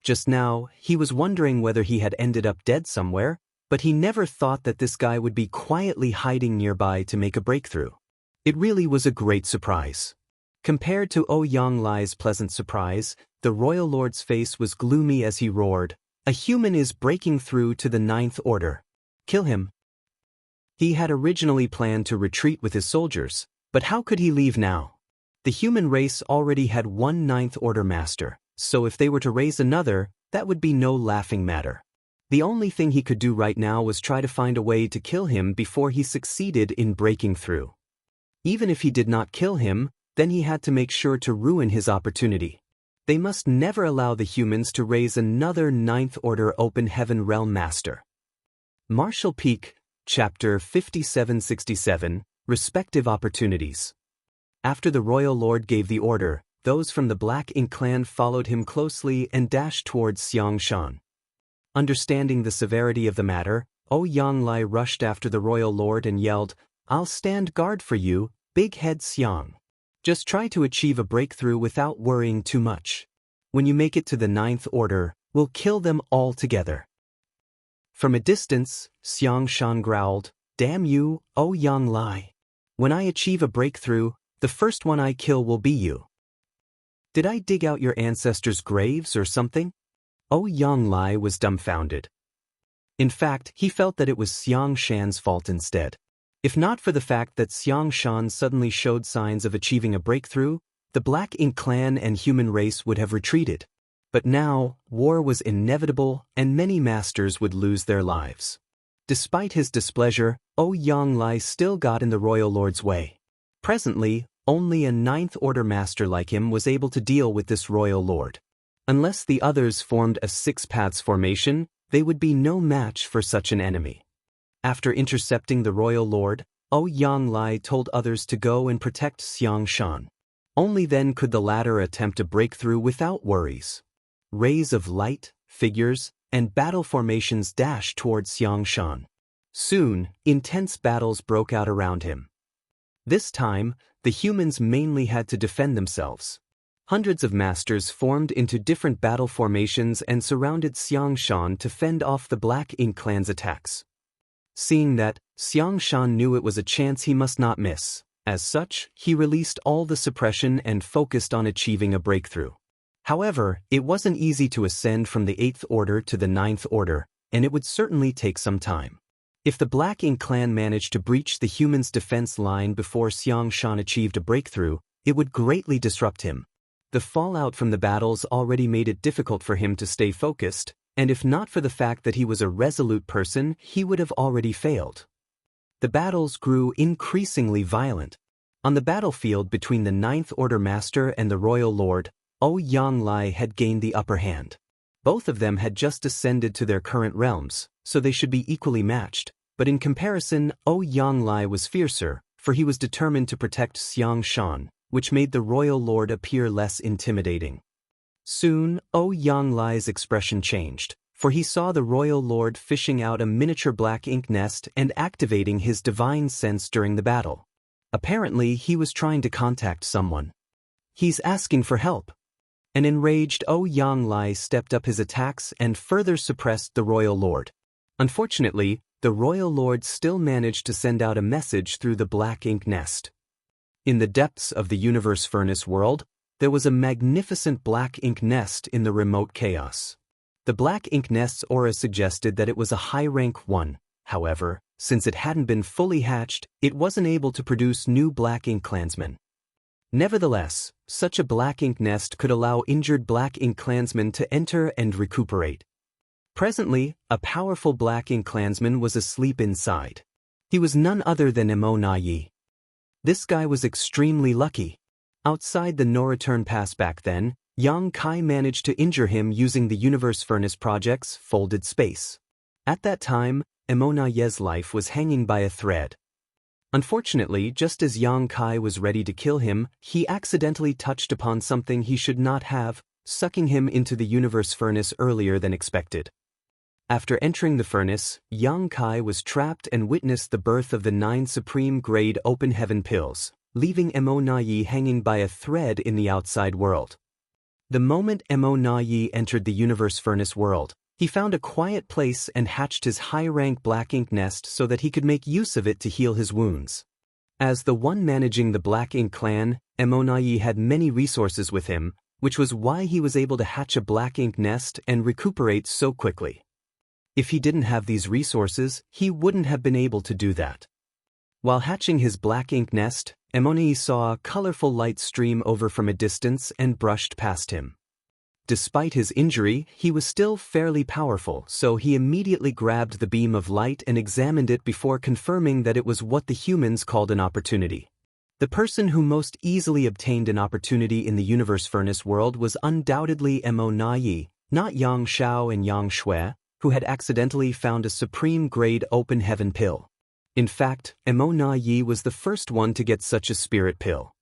Speaker 1: Just now, he was wondering whether he had ended up dead somewhere, but he never thought that this guy would be quietly hiding nearby to make a breakthrough. It really was a great surprise. Compared to Yang Lai's pleasant surprise, the royal lord's face was gloomy as he roared, "A human is breaking through to the Ninth Order. Kill him." He had originally planned to retreat with his soldiers, but how could he leave now? The human race already had one Ninth Order master, so if they were to raise another, that would be no laughing matter. The only thing he could do right now was try to find a way to kill him before he succeeded in breaking through. Even if he did not kill him, then he had to make sure to ruin his opportunity. They must never allow the humans to raise another Ninth Order Open Heaven Realm Master. Marshall Peak, Chapter 5767, Respective Opportunities. After the Royal Lord gave the order, those from the Black Ink clan followed him closely and dashed towards Xiang Shan. Understanding the severity of the matter, Yang Lai rushed after the royal lord and yelled, "I'll stand guard for you, Big Head Xiang. Just try to achieve a breakthrough without worrying too much. When you make it to the Ninth Order, we'll kill them all together." From a distance, Xiang Shan growled, "Damn you, Yang Lai. When I achieve a breakthrough, the first one I kill will be you. Did I dig out your ancestors' graves or something?" Yang Lai was dumbfounded. In fact, he felt that it was Xiang Shan's fault instead. If not for the fact that Xiang Shan suddenly showed signs of achieving a breakthrough, the Black Ink clan and human race would have retreated. But now, war was inevitable and many masters would lose their lives. Despite his displeasure, Yang Lai still got in the royal lord's way. Presently, only a Ninth Order master like him was able to deal with this royal lord. Unless the others formed a Six Paths formation, they would be no match for such an enemy. After intercepting the royal lord, Yang told others to go and protect Xiang Shan. Only then could the latter attempt a breakthrough without worries. Rays of light, figures, and battle formations dashed toward Xiang Shan. Soon, intense battles broke out around him. This time, the humans mainly had to defend themselves. Hundreds of masters formed into different battle formations and surrounded Xiang Shan to fend off the Black Ink clan's attacks. Seeing that, Xiang Shan knew it was a chance he must not miss. As such, he released all the suppression and focused on achieving a breakthrough. However, it wasn't easy to ascend from the 8th Order to the 9th Order, and it would certainly take some time. If the Black Ink clan managed to breach the humans' defense line before Xiang Shan achieved a breakthrough, it would greatly disrupt him. The fallout from the battles already made it difficult for him to stay focused, and if not for the fact that he was a resolute person, he would have already failed. The battles grew increasingly violent. On the battlefield between the 9th Order Master and the Royal Lord, Yang had gained the upper hand. Both of them had just ascended to their current realms, so they should be equally matched, but in comparison, Yang was fiercer, for he was determined to protect Xiang Shan, which made the Royal Lord appear less intimidating. Soon, Yang expression changed, for he saw the Royal Lord fishing out a miniature black ink nest and activating his divine sense during the battle. Apparently, he was trying to contact someone. He's asking for help. An enraged Yang stepped up his attacks and further suppressed the Royal Lord. Unfortunately, the Royal Lord still managed to send out a message through the black ink nest. In the depths of the universe furnace world, there was a magnificent black ink nest in the remote chaos. The black ink nest's aura suggested that it was a high-rank one. However, since it hadn't been fully hatched, it wasn't able to produce new black ink clansmen. Nevertheless, such a black ink nest could allow injured black ink clansmen to enter and recuperate. Presently, a powerful black ink clansman was asleep inside. He was none other than Immortal. This guy was extremely lucky. Outside the no-return pass back then, Yang Kai managed to injure him using the Universe Furnace Project's folded space. At that time, Immortal's life was hanging by a thread. Unfortunately, just as Yang Kai was ready to kill him, he accidentally touched upon something he should not have, sucking him into the Universe Furnace earlier than expected. After entering the furnace, Yang Kai was trapped and witnessed the birth of the 9 supreme-grade open heaven pills, leaving Immortal hanging by a thread in the outside world. The moment Immortal entered the Universe Furnace world, he found a quiet place and hatched his high-rank black ink nest so that he could make use of it to heal his wounds. As the one managing the Black Ink clan, Immortal had many resources with him, which was why he was able to hatch a black ink nest and recuperate so quickly. If he didn't have these resources, he wouldn't have been able to do that. While hatching his black ink nest, Immortal saw a colorful light stream over from a distance and brushed past him. Despite his injury, he was still fairly powerful, so he immediately grabbed the beam of light and examined it before confirming that it was what the humans called an opportunity. The person who most easily obtained an opportunity in the Universe Furnace world was undoubtedly Immortal, not Yang Shao and Yang Shui, who had accidentally found a supreme-grade open heaven pill. In fact, Immortal was the first one to get such a spirit pill.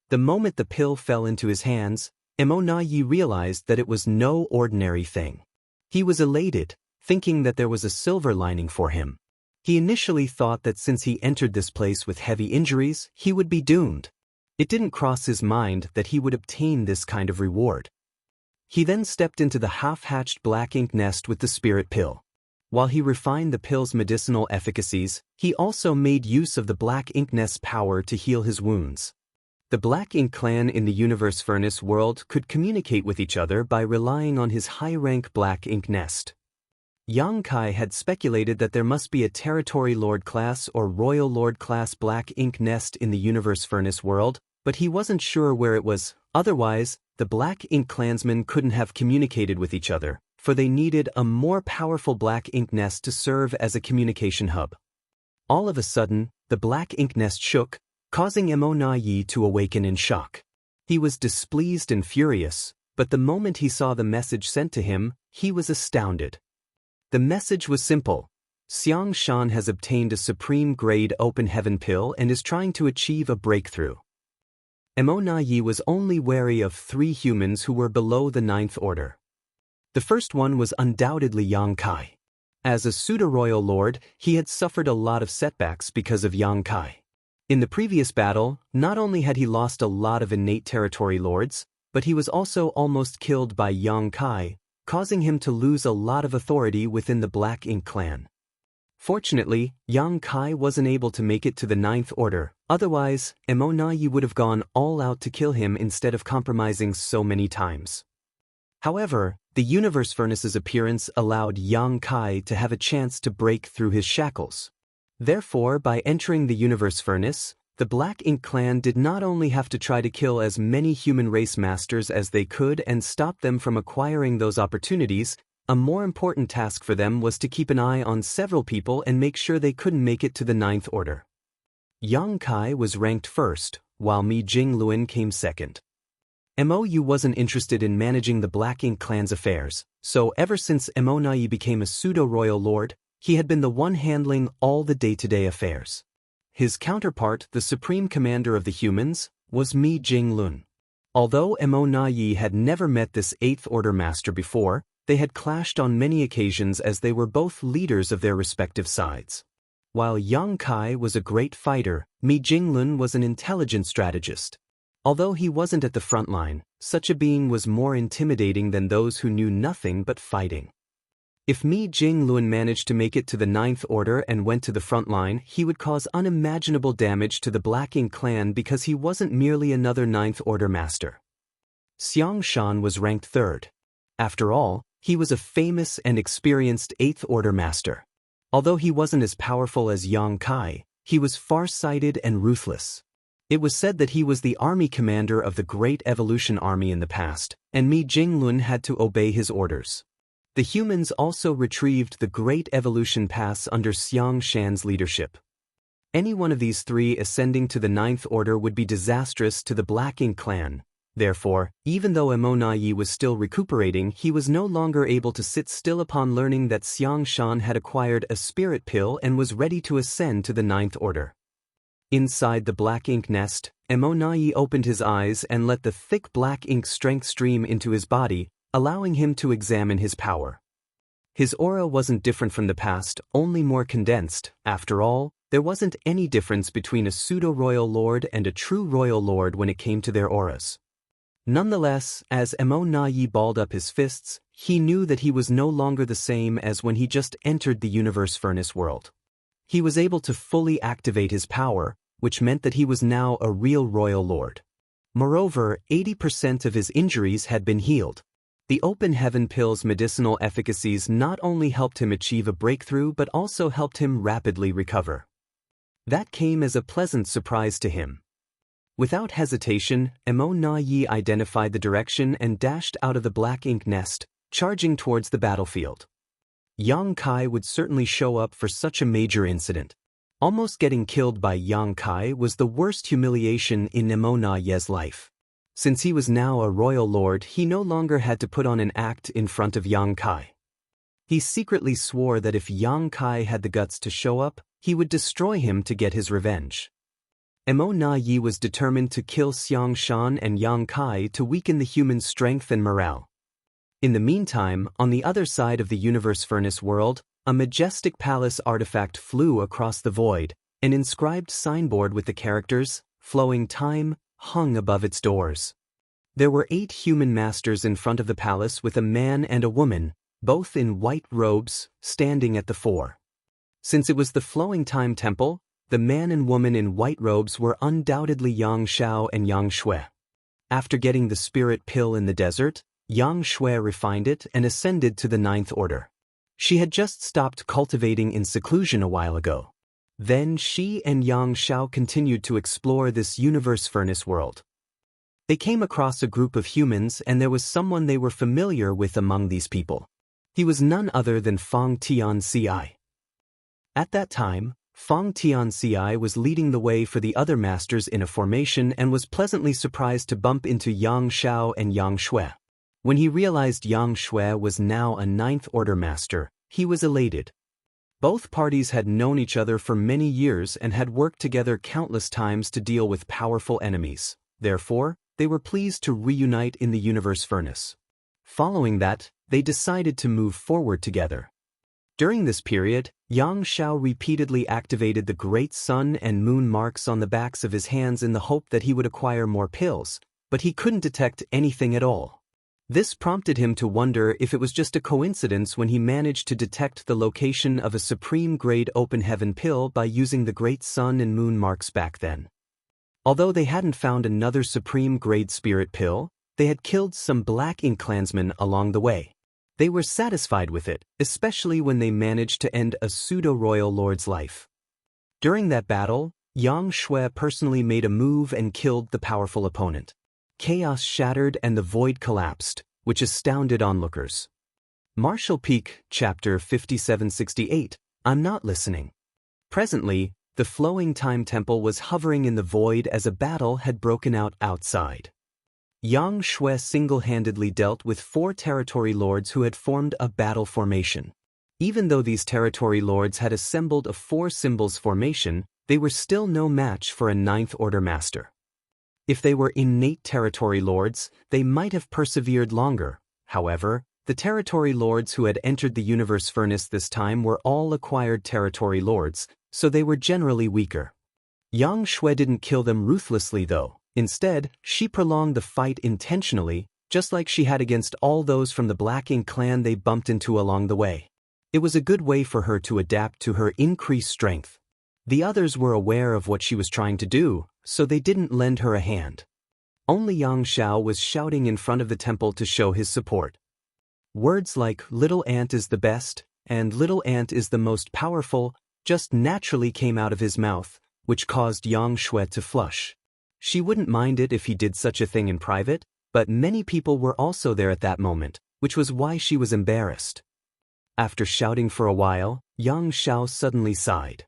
Speaker 1: The moment the pill fell into his hands, Immortal realized that it was no ordinary thing. He was elated, thinking that there was a silver lining for him. He initially thought that since he entered this place with heavy injuries, he would be doomed. It didn't cross his mind that he would obtain this kind of reward. He then stepped into the half-hatched black ink nest with the spirit pill. While he refined the pill's medicinal efficacies, he also made use of the black ink nest's power to heal his wounds. The Black Ink clan in the Universe Furnace world could communicate with each other by relying on his high-rank black ink nest. Yang Kai had speculated that there must be a Territory Lord class or Royal Lord class black ink nest in the Universe Furnace world, but he wasn't sure where it was. Otherwise, the Black Ink clansmen couldn't have communicated with each other, for they needed a more powerful black ink nest to serve as a communication hub. All of a sudden, the black ink nest shook, causing Immortal to awaken in shock. He was displeased and furious, but the moment he saw the message sent to him, he was astounded. The message was simple: Xiang Shan has obtained a supreme-grade open heaven pill and is trying to achieve a breakthrough. Mo Na Yi was only wary of 3 humans who were below the 9th order. The first one was undoubtedly Yang Kai. As a pseudo-royal lord, he had suffered a lot of setbacks because of Yang Kai. In the previous battle, not only had he lost a lot of innate territory lords, but he was also almost killed by Yang Kai, causing him to lose a lot of authority within the Black Ink clan. Fortunately, Yang Kai wasn't able to make it to the 9th order, otherwise, Mo Na Yi would have gone all out to kill him instead of compromising so many times. However, the Universe Furnace's appearance allowed Yang Kai to have a chance to break through his shackles. Therefore, by entering the Universe Furnace, the Black Ink clan did not only have to try to kill as many human race masters as they could and stop them from acquiring those opportunities, a more important task for them was to keep an eye on several people and make sure they couldn't make it to the 9th order. Yang Kai was ranked first, while Mi Jingluan came second. Mou wasn't interested in managing the Black Ink clan's affairs, so ever since Mo Na Yi became a pseudo-royal lord, he had been the one handling all the day-to-day affairs. His counterpart, the supreme commander of the humans, was Mi Jinglun. Although Mo Na Yi had never met this 8th order master before, they had clashed on many occasions as they were both leaders of their respective sides. While Yang Kai was a great fighter, Mi Jinglun was an intelligent strategist. Although he wasn't at the front line, such a being was more intimidating than those who knew nothing but fighting. If Mi Jinglun managed to make it to the 9th order and went to the front line, he would cause unimaginable damage to the Black Ink clan because he wasn't merely another 9th order master. Xiang Shan was ranked 3rd. After all, he was a famous and experienced 8th order master. Although he wasn't as powerful as Yang Kai, he was far-sighted and ruthless. It was said that he was the army commander of the Great Evolution Army in the past, and Mi Jinglun had to obey his orders. The humans also retrieved the Great Evolution Pass under Xiang Shan's leadership. Any one of these 3 ascending to the 9th order would be disastrous to the Black Ink clan. Therefore, even though Mo Na Yi was still recuperating, he was no longer able to sit still upon learning that Xiang Shan had acquired a spirit pill and was ready to ascend to the 9th order. Inside the Black Ink nest, Mo Na Yi opened his eyes and let the thick black ink strength stream into his body, allowing him to examine his power. His aura wasn't different from the past, only more condensed. After all, there wasn't any difference between a pseudo-royal lord and a true royal lord when it came to their auras. Nonetheless, as Mo Na Yi balled up his fists, he knew that he was no longer the same as when he just entered the Universe Furnace world. He was able to fully activate his power, which meant that he was now a real royal lord. Moreover, 80% of his injuries had been healed. The Open Heaven Pill's medicinal efficacies not only helped him achieve a breakthrough but also helped him rapidly recover. That came as a pleasant surprise to him. Without hesitation, Mo Na Yi identified the direction and dashed out of the Black Ink nest, charging towards the battlefield. Yang Kai would certainly show up for such a major incident. Almost getting killed by Yang Kai was the worst humiliation in Mo Na Yi's life. Since he was now a royal lord, he no longer had to put on an act in front of Yang Kai. He secretly swore that if Yang Kai had the guts to show up, he would destroy him to get his revenge. Mo Na Yi was determined to kill Xiang Shan and Yang Kai to weaken the human strength and morale. In the meantime, on the other side of the Universe Furnace world, a majestic palace artifact flew across the void. An inscribed signboard with the characters, "Flowing Time," hung above its doors. There were 8 human masters in front of the palace with a man and a woman, both in white robes, standing at the fore. Since it was the Flowing Time Temple, the man and woman in white robes were undoubtedly Yang Shao and Yang Shui. After getting the spirit pill in the desert, Yang Shui refined it and ascended to the 9th order. She had just stopped cultivating in seclusion a while ago. Then she and Yang Shao continued to explore this Universe Furnace world. They came across a group of humans and there was someone they were familiar with among these people. He was none other than Fang Tianci. At that time, Fang Tianci was leading the way for the other masters in a formation and was pleasantly surprised to bump into Yang Shao and Yang Shui. When he realized Yang Shui was now a 9th order master, he was elated. Both parties had known each other for many years and had worked together countless times to deal with powerful enemies. Therefore, they were pleased to reunite in the universe furnace. Following that, they decided to move forward together. During this period, Yang Xiao repeatedly activated the great sun and moon marks on the backs of his hands in the hope that he would acquire more pills, but he couldn't detect anything at all. This prompted him to wonder if it was just a coincidence when he managed to detect the location of a supreme-grade open heaven pill by using the great sun and moon marks back then. Although they hadn't found another supreme-grade spirit pill, they had killed some Black Ink clansmen along the way. They were satisfied with it, especially when they managed to end a pseudo-royal lord's life. During that battle, Yang Shui personally made a move and killed the powerful opponent. Chaos shattered and the void collapsed, which astounded onlookers. Martial Peak, Chapter 5768, I'm Not Listening. Presently, the flowing time temple was hovering in the void as a battle had broken out outside. Yang Shui single-handedly dealt with 4 territory lords who had formed a battle formation. Even though these territory lords had assembled a 4 symbols formation, they were still no match for a 9th Order master. If they were innate territory lords, they might have persevered longer. However, the territory lords who had entered the universe furnace this time were all acquired territory lords, so they were generally weaker. Yang Shui didn't kill them ruthlessly though. Instead, she prolonged the fight intentionally, just like she had against all those from the Black Ink clan they bumped into along the way. It was a good way for her to adapt to her increased strength. The others were aware of what she was trying to do, so they didn't lend her a hand. Only Yang Xiao was shouting in front of the temple to show his support. Words like "little ant is the best" and "little ant is the most powerful" just naturally came out of his mouth, which caused Yang Shui to flush. She wouldn't mind it if he did such a thing in private, but many people were also there at that moment, which was why she was embarrassed. After shouting for a while, Yang Xiao suddenly sighed.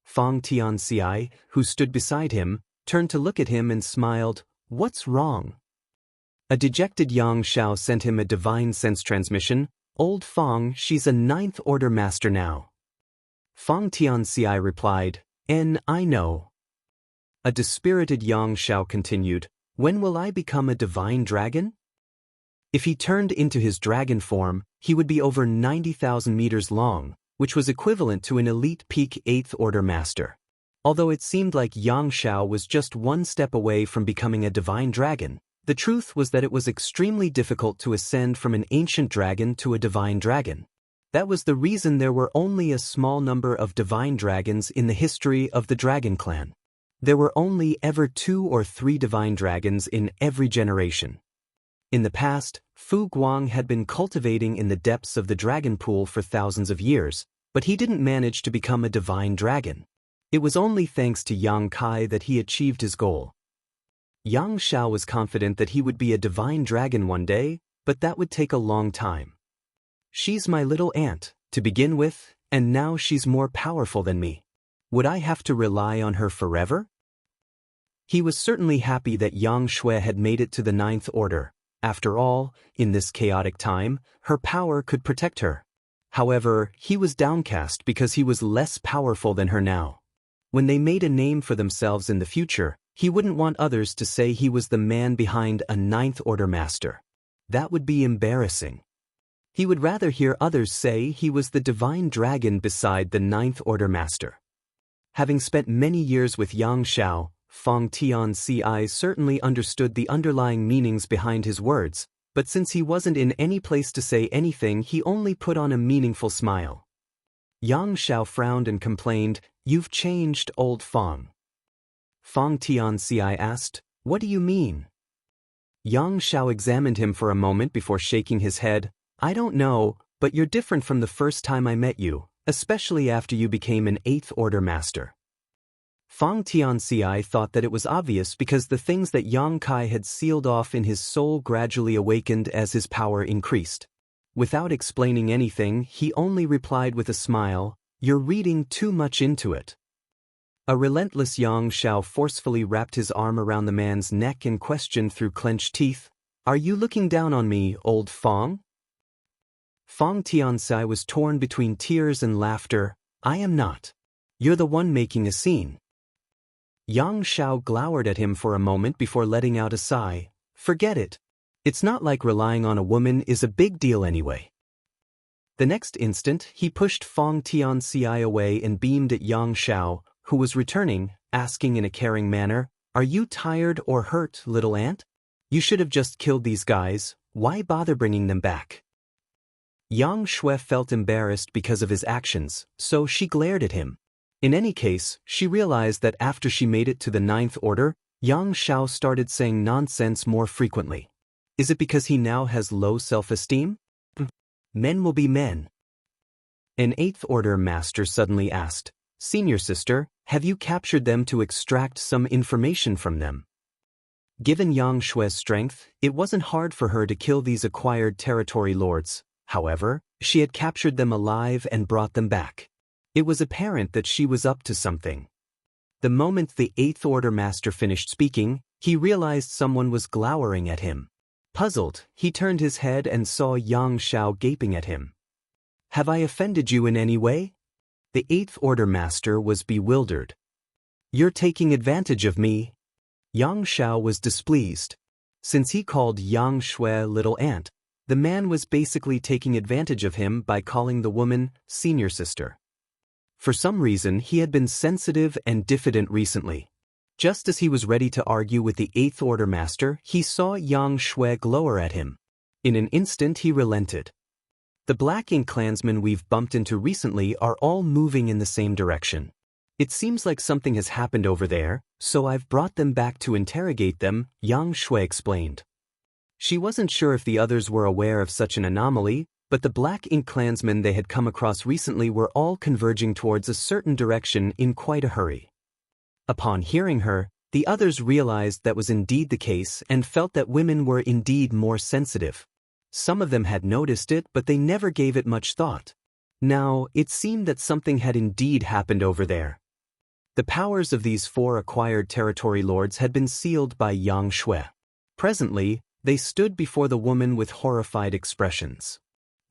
Speaker 1: Fang Tianxi, who stood beside him, turned to look at him and smiled. "What's wrong?" A dejected Yang Xiao sent him a divine sense transmission. "Old Fang, she's a 9th Order master now." Fang Tianxi replied, I know." A dispirited Yang Xiao continued, "When will I become a divine dragon?" If he turned into his dragon form, he would be over 90,000 meters long, which was equivalent to an elite peak 8th Order master. Although it seemed like Yang Xiao was just one step away from becoming a divine dragon, the truth was that it was extremely difficult to ascend from an ancient dragon to a divine dragon. That was the reason there were only a small number of divine dragons in the history of the Dragon Clan. There were only ever 2 or 3 divine dragons in every generation. In the past, Fu Guang had been cultivating in the depths of the dragon pool for thousands of years, but he didn't manage to become a divine dragon. It was only thanks to Yang Kai that he achieved his goal. Yang Xiao was confident that he would be a divine dragon one day, but that would take a long time. "She's my little ant, to begin with, and now she's more powerful than me. Would I have to rely on her forever?" He was certainly happy that Yang Shui had made it to the 9th Order. After all, in this chaotic time, her power could protect her. However, he was downcast because he was less powerful than her now. When they made a name for themselves in the future, he wouldn't want others to say he was the man behind a 9th Order master. That would be embarrassing. He would rather hear others say he was the divine dragon beside the 9th Order master. Having spent many years with Yang Xiao, Fang Tianxi certainly understood the underlying meanings behind his words, but since he wasn't in any place to say anything, he only put on a meaningful smile. Yang Xiao frowned and complained, "You've changed, old Fang." Fang Tianxi asked, "What do you mean?" Yang Xiao examined him for a moment before shaking his head. "I don't know, but you're different from the first time I met you, especially after you became an 8th Order master." Fang Tianxi thought that it was obvious because the things that Yang Kai had sealed off in his soul gradually awakened as his power increased. Without explaining anything, he only replied with a smile, "You're reading too much into it." A relentless Yang Xiao forcefully wrapped his arm around the man's neck and questioned through clenched teeth, "Are you looking down on me, old Fang?" Fong Tianxi was torn between tears and laughter. I am not. You're the one making a scene. Yang Xiao glowered at him for a moment before letting out a sigh. Forget it. It's not like relying on a woman is a big deal anyway. The next instant, he pushed Fong Tianxi away and beamed at Yang Xiao, who was returning, asking in a caring manner, "Are you tired or hurt, little ant? You should have just killed these guys. Why bother bringing them back?" Yang Shui felt embarrassed because of his actions, so she glared at him. In any case, she realized that after she made it to the Ninth Order, Yang Xiao started saying nonsense more frequently. Is it because he now has low self-esteem? Men will be men. An Eighth Order master suddenly asked, "Senior sister, have you captured them to extract some information from them?" Given Yang Shui's strength, it wasn't hard for her to kill these acquired territory lords. However, she had captured them alive and brought them back. It was apparent that she was up to something. The moment the Eighth Order master finished speaking, he realized someone was glowering at him. Puzzled, he turned his head and saw Yang Xiao gaping at him. "Have I offended you in any way?" The Eighth Order master was bewildered. "You're taking advantage of me." Yang Xiao was displeased. Since he called Yang Shui little ant, the man was basically taking advantage of him by calling the woman senior sister. For some reason, he had been sensitive and diffident recently. Just as he was ready to argue with the Eighth Order master, he saw Yang Shui glower at him. In an instant he relented. The Black Ink clansmen we've bumped into recently are all moving in the same direction. It seems like something has happened over there, so I've brought them back to interrogate them, Yang Shui explained. She wasn't sure if the others were aware of such an anomaly, but the Black Ink clansmen they had come across recently were all converging towards a certain direction in quite a hurry. Upon hearing her, the others realized that was indeed the case and felt that women were indeed more sensitive. Some of them had noticed it, but they never gave it much thought. Now, it seemed that something had indeed happened over there. The powers of these 4 acquired territory lords had been sealed by Yang Shui. Presently, they stood before the woman with horrified expressions.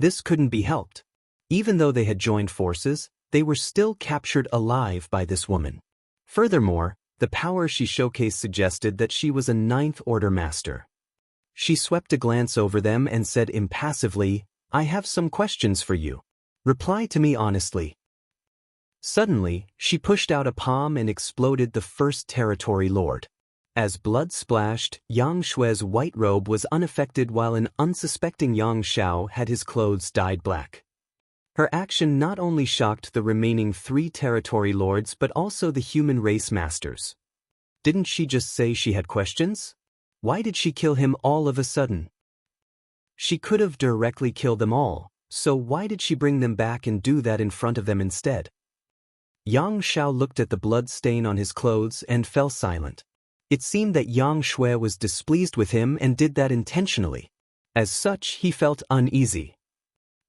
Speaker 1: This couldn't be helped. Even though they had joined forces, they were still captured alive by this woman. Furthermore, the power she showcased suggested that she was a Ninth Order master. She swept a glance over them and said impassively, "I have some questions for you. Reply to me honestly." Suddenly, she pushed out a palm and exploded the first territory lord. As blood splashed, Yang Shui's white robe was unaffected while an unsuspecting Yang Xiao had his clothes dyed black. Her action not only shocked the remaining 3 territory lords but also the human race masters. Didn't she just say she had questions? Why did she kill him all of a sudden? She could have directly killed them all, so why did she bring them back and do that in front of them instead? Yang Xiao looked at the blood stain on his clothes and fell silent. It seemed that Yang Shui was displeased with him and did that intentionally. As such, he felt uneasy.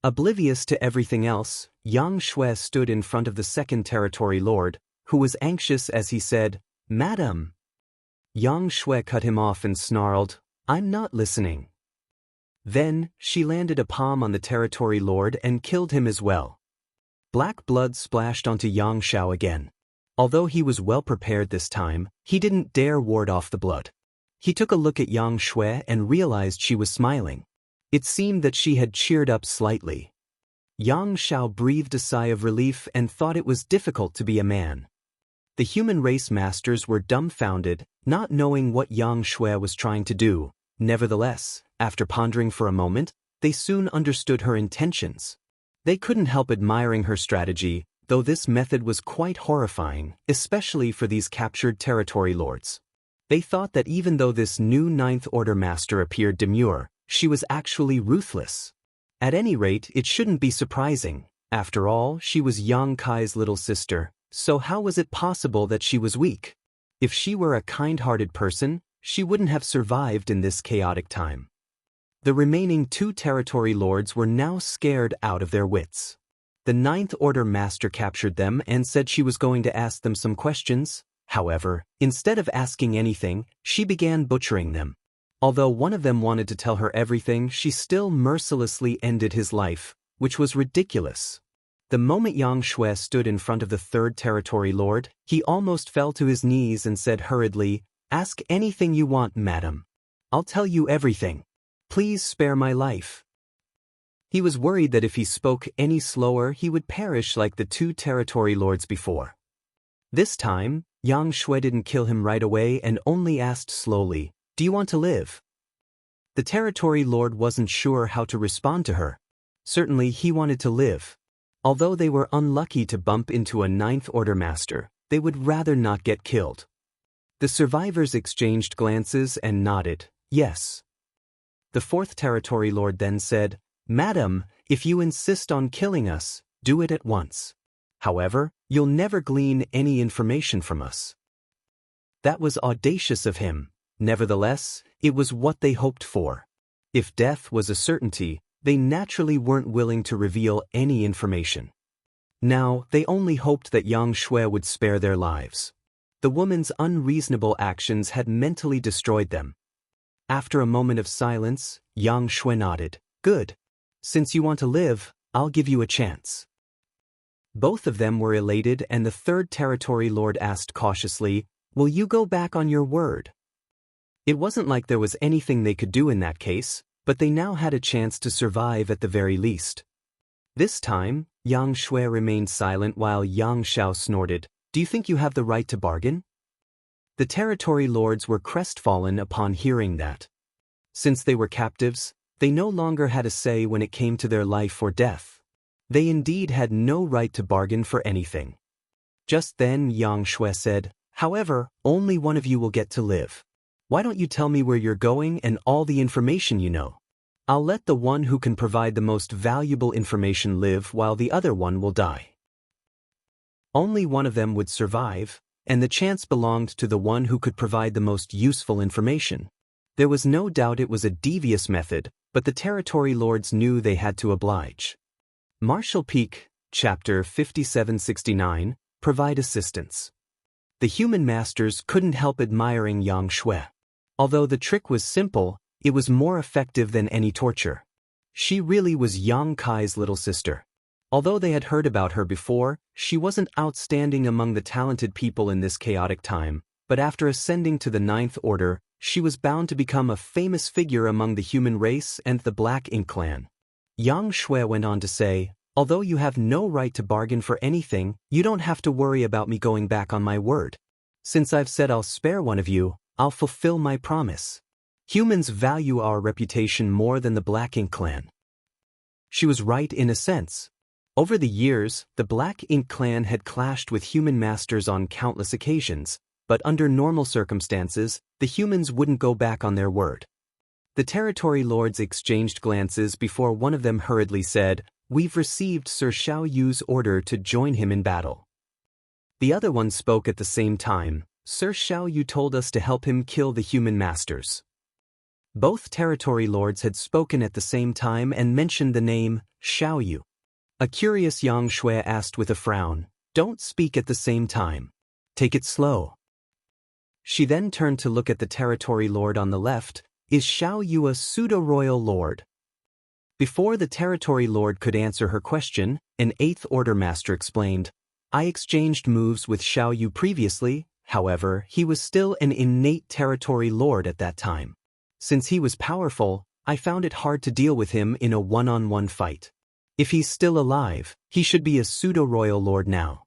Speaker 1: Oblivious to everything else, Yang Shui stood in front of the second territory lord, who was anxious as he said, "Madam." Yang Shui cut him off and snarled, "I'm not listening." Then, she landed a palm on the territory lord and killed him as well. Black blood splashed onto Yang Xiao again. Although he was well prepared this time, he didn't dare ward off the blood. He took a look at Yang Shui and realized she was smiling. It seemed that she had cheered up slightly. Yang Xiao breathed a sigh of relief and thought it was difficult to be a man. The human race masters were dumbfounded, not knowing what Yang Shui was trying to do. Nevertheless, after pondering for a moment, they soon understood her intentions. They couldn't help admiring her strategy, though this method was quite horrifying, especially for these captured territory lords. They thought that even though this new Ninth Order master appeared demure, she was actually ruthless. At any rate, it shouldn't be surprising. After all, she was Yang Kai's little sister, so how was it possible that she was weak? If she were a kind-hearted person, she wouldn't have survived in this chaotic time. The remaining 2 territory lords were now scared out of their wits. The Ninth Order master captured them and said she was going to ask them some questions. However, instead of asking anything, she began butchering them. Although one of them wanted to tell her everything, she still mercilessly ended his life, which was ridiculous. The moment Yang Shui stood in front of the third territory lord, he almost fell to his knees and said hurriedly, "Ask anything you want, madam. I'll tell you everything. Please spare my life." He was worried that if he spoke any slower he would perish like the two territory lords before. This time, Yang Shui didn't kill him right away and only asked slowly, "Do you want to live?" The territory lord wasn't sure how to respond to her. Certainly he wanted to live. Although they were unlucky to bump into a ninth order master, they would rather not get killed. The survivors exchanged glances and nodded, yes. The fourth territory lord then said, "Madam, if you insist on killing us, do it at once. However, you'll never glean any information from us." That was audacious of him. Nevertheless, it was what they hoped for. If death was a certainty, they naturally weren't willing to reveal any information. Now, they only hoped that Yang Shui would spare their lives. The woman's unreasonable actions had mentally destroyed them. After a moment of silence, Yang Shui nodded. "Good. Since you want to live, I'll give you a chance." Both of them were elated, and the third territory lord asked cautiously, "Will you go back on your word?" It wasn't like there was anything they could do in that case, but they now had a chance to survive at the very least. This time, Yang Shui remained silent while Yang Xiao snorted, "Do you think you have the right to bargain?" The territory lords were crestfallen upon hearing that. Since they were captives, they no longer had a say when it came to their life or death. They indeed had no right to bargain for anything. Just then Yang Shui said, "However, only one of you will get to live. Why don't you tell me where you're going and all the information you know? I'll let the one who can provide the most valuable information live while the other one will die." Only one of them would survive, and the chance belonged to the one who could provide the most useful information. There was no doubt it was a devious method, but the territory lords knew they had to oblige. Marshall Peak, Chapter 5769, Provide Assistance. The human masters couldn't help admiring Yang Shui. Although the trick was simple, it was more effective than any torture. She really was Yang Kai's little sister. Although they had heard about her before, she wasn't outstanding among the talented people in this chaotic time, but after ascending to the ninth order, she was bound to become a famous figure among the human race and the Black Ink clan. Yang Shui went on to say, "Although you have no right to bargain for anything, you don't have to worry about me going back on my word. Since I've said I'll spare one of you, I'll fulfill my promise. Humans value our reputation more than the Black Ink clan." She was right in a sense. Over the years, the Black Ink clan had clashed with human masters on countless occasions, but under normal circumstances, the humans wouldn't go back on their word. The territory lords exchanged glances before one of them hurriedly said, "We've received Sir Xiao Yu's order to join him in battle." The other one spoke at the same time, "Sir Xiao Yu told us to help him kill the human masters." Both territory lords had spoken at the same time and mentioned the name, Xiao Yu. A curious Yang Shui asked with a frown, "Don't speak at the same time. Take it slow." She then turned to look at the territory lord on the left. "Is Xiao Yu a pseudo-royal lord?" Before the territory lord could answer her question, an 8th order master explained, "I exchanged moves with Xiao Yu previously, however, he was still an innate territory lord at that time. Since he was powerful, I found it hard to deal with him in a one-on-one fight. If he's still alive, he should be a pseudo-royal lord now."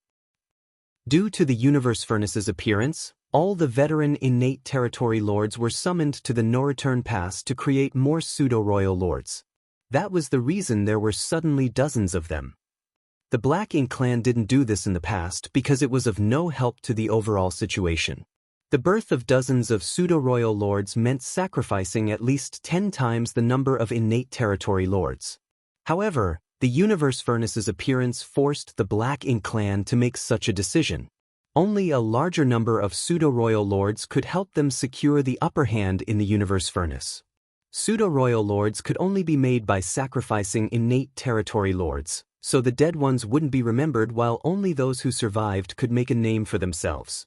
Speaker 1: Due to the universe furnace's appearance, all the veteran innate territory lords were summoned to the no-return pass to create more pseudo-royal lords. That was the reason there were suddenly dozens of them. The Black Ink clan didn't do this in the past because it was of no help to the overall situation. The birth of dozens of pseudo-royal lords meant sacrificing at least 10 times the number of innate territory lords. However, the universe furnace's appearance forced the Black Ink clan to make such a decision. Only a larger number of pseudo-royal lords could help them secure the upper hand in the universe furnace. Pseudo-royal lords could only be made by sacrificing innate territory lords, so the dead ones wouldn't be remembered while only those who survived could make a name for themselves.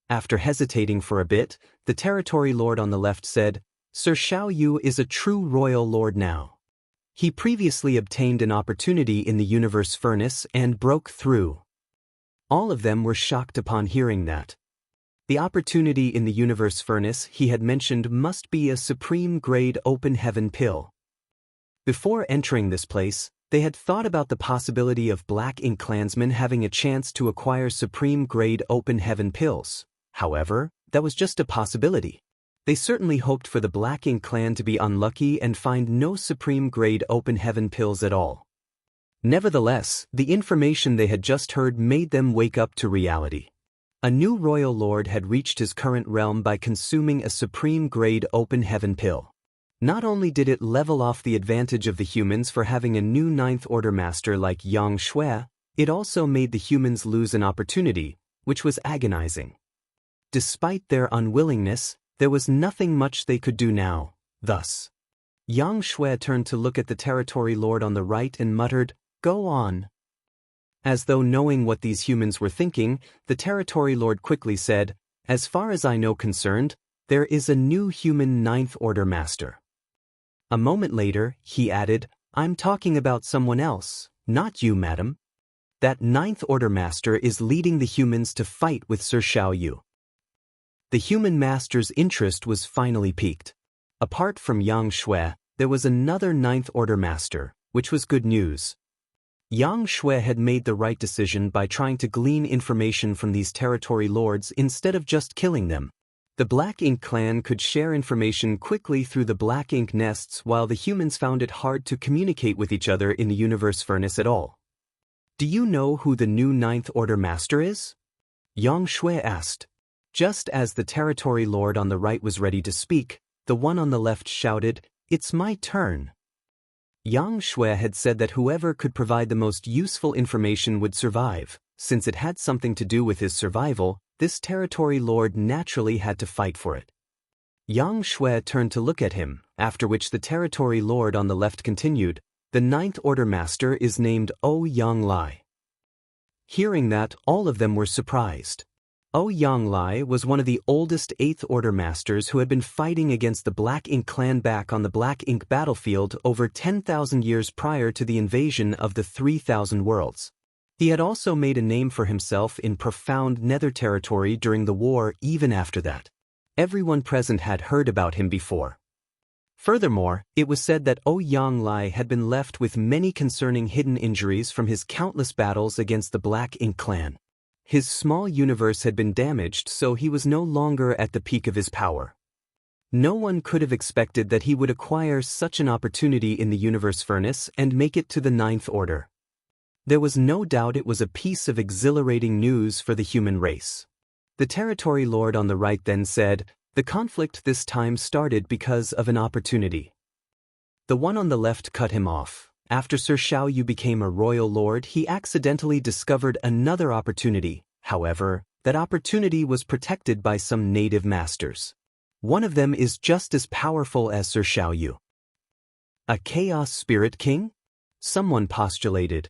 Speaker 1: After hesitating for a bit, the territory lord on the left said, "Sir Xiao Yu is a true royal lord now." He previously obtained an opportunity in the universe furnace and broke through. All of them were shocked upon hearing that. The opportunity in the universe furnace he had mentioned must be a supreme-grade open heaven pill. Before entering this place, they had thought about the possibility of Black Ink clansmen having a chance to acquire supreme-grade open heaven pills. However, that was just a possibility. They certainly hoped for the Black Ink clan to be unlucky and find no supreme-grade open heaven pills at all. Nevertheless, the information they had just heard made them wake up to reality. A new royal lord had reached his current realm by consuming a supreme-grade open heaven pill. Not only did it level off the advantage of the humans for having a new Ninth Order master like Yang Shui, it also made the humans lose an opportunity, which was agonizing. Despite their unwillingness, there was nothing much they could do now. Thus, Yang Shui turned to look at the territory lord on the right and muttered, "Go on." As though knowing what these humans were thinking, the territory lord quickly said, "As far as I know concerned, there is a new human Ninth Order master." A moment later, he added, "I'm talking about someone else, not you, madam. That Ninth Order master is leading the humans to fight with Sir Xiaoyu." The human master's interest was finally piqued. Apart from Yang Shui, there was another Ninth Order master, which was good news. Yang Shui had made the right decision by trying to glean information from these territory lords instead of just killing them. The Black Ink clan could share information quickly through the Black Ink nests while the humans found it hard to communicate with each other in the universe furnace at all. "Do you know who the new Ninth Order master is?" Yang Shui asked. Just as the territory lord on the right was ready to speak, the one on the left shouted, "It's my turn." Yang Shui had said that whoever could provide the most useful information would survive. Since it had something to do with his survival, this territory lord naturally had to fight for it. Yang Shui turned to look at him, after which the territory lord on the left continued, "The Ninth Order master is named Yang Lai." Hearing that, all of them were surprised. Yang Lai was one of the oldest Eighth Order masters who had been fighting against the Black Ink clan back on the Black Ink battlefield over 10,000 years prior to the invasion of the 3,000 worlds. He had also made a name for himself in profound nether territory during the war even after that. Everyone present had heard about him before. Furthermore, it was said that Yang Lai had been left with many concerning hidden injuries from his countless battles against the Black Ink clan. His small universe had been damaged, so he was no longer at the peak of his power. No one could have expected that he would acquire such an opportunity in the universe furnace and make it to the Ninth Order. There was no doubt it was a piece of exhilarating news for the human race. The territory lord on the right then said, "The conflict this time started because of an opportunity." The one on the left cut him off. After Sir Xiaoyu became a royal lord, he accidentally discovered another opportunity. However, that opportunity was protected by some native masters. One of them is just as powerful as Sir Xiaoyu. A Chaos Spirit King? Someone postulated.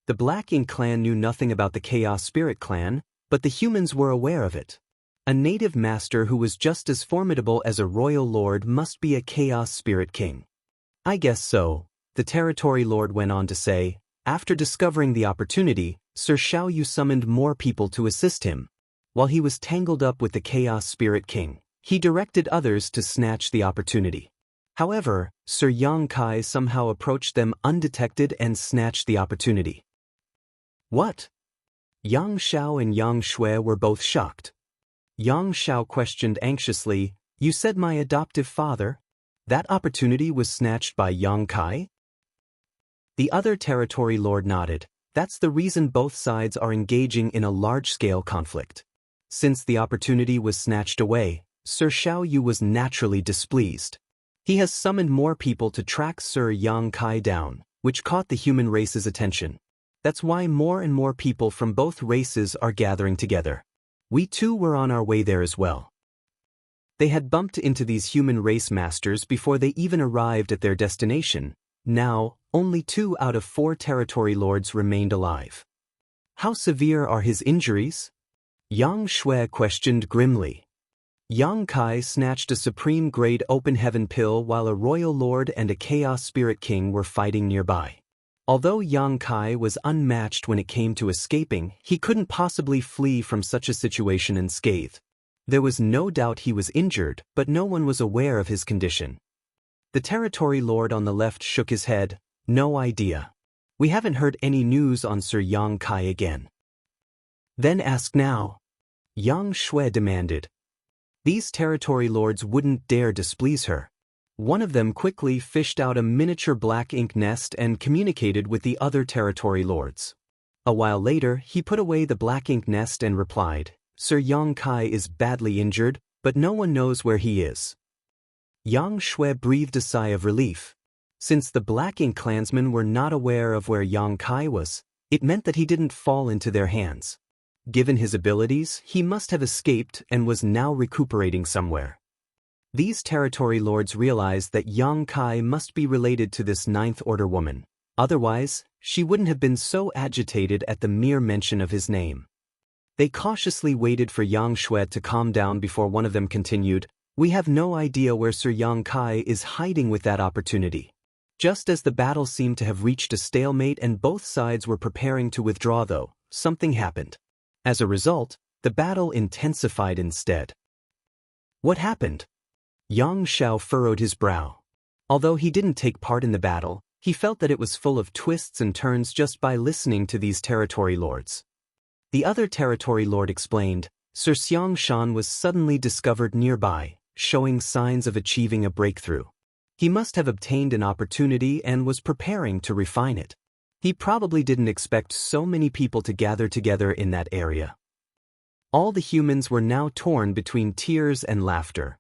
Speaker 1: The Black Ink clan knew nothing about the Chaos Spirit clan, but the humans were aware of it. A native master who was just as formidable as a royal lord must be a Chaos Spirit King. "I guess so," the territory lord went on to say. After discovering the opportunity, Sir Xiaoyu summoned more people to assist him. While he was tangled up with the Chaos Spirit King, he directed others to snatch the opportunity. However, Sir Yang Kai somehow approached them undetected and snatched the opportunity. "What?" Yang Xiao and Yang Shui were both shocked. Yang Xiao questioned anxiously, "You said my adoptive father? That opportunity was snatched by Yang Kai?" The other territory lord nodded. "That's the reason both sides are engaging in a large-scale conflict. Since the opportunity was snatched away, Sir Xiaoyu was naturally displeased. He has summoned more people to track Sir Yang Kai down, which caught the human race's attention. That's why more and more people from both races are gathering together. We too were on our way there as well." They had bumped into these human race masters before they even arrived at their destination. Now, only 2 out of 4 territory lords remained alive. "How severe are his injuries?" Yang Shui questioned grimly. Yang Kai snatched a supreme-grade open heaven pill while a royal lord and a chaos spirit king were fighting nearby. Although Yang Kai was unmatched when it came to escaping, he couldn't possibly flee from such a situation unscathed. There was no doubt he was injured, but no one was aware of his condition. The territory lord on the left shook his head. No idea. We haven't heard any news on Sir Yang Kai again. Then ask now. Yang Shui demanded. These territory lords wouldn't dare displease her. One of them quickly fished out a miniature black ink nest and communicated with the other territory lords. A while later, he put away the black ink nest and replied, Sir Yang Kai is badly injured, but no one knows where he is. Yang Shui breathed a sigh of relief. Since the black ink clansmen were not aware of where Yang Kai was, it meant that he didn't fall into their hands. Given his abilities, he must have escaped and was now recuperating somewhere. These territory lords realized that Yang Kai must be related to this Ninth Order woman. Otherwise, she wouldn't have been so agitated at the mere mention of his name. They cautiously waited for Yang Shui to calm down before one of them continued, We have no idea where Sir Yang Kai is hiding with that opportunity. Just as the battle seemed to have reached a stalemate and both sides were preparing to withdraw though, something happened. As a result, the battle intensified instead. What happened? Yang Xiao furrowed his brow. Although he didn't take part in the battle, he felt that it was full of twists and turns just by listening to these territory lords. The other territory lord explained, Sir Xiang Shan was suddenly discovered nearby, showing signs of achieving a breakthrough. He must have obtained an opportunity and was preparing to refine it. He probably didn't expect so many people to gather together in that area. All the humans were now torn between tears and laughter.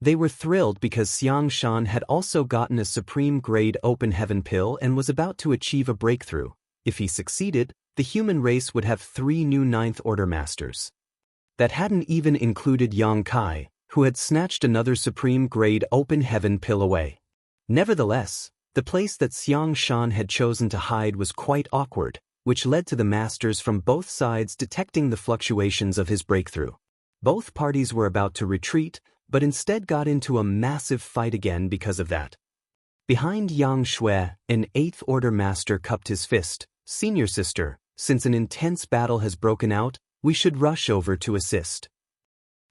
Speaker 1: They were thrilled because Xiang Shan had also gotten a supreme-grade open heaven pill and was about to achieve a breakthrough. If he succeeded, the human race would have 3 new Ninth Order masters. That hadn't even included Yang Kai, who had snatched another supreme-grade open heaven pill away. Nevertheless, the place that Xiang Shan had chosen to hide was quite awkward, which led to the masters from both sides detecting the fluctuations of his breakthrough. Both parties were about to retreat, but instead got into a massive fight again because of that. Behind Yang Shui, an 8th Order master cupped his fist. Senior sister, since an intense battle has broken out, we should rush over to assist.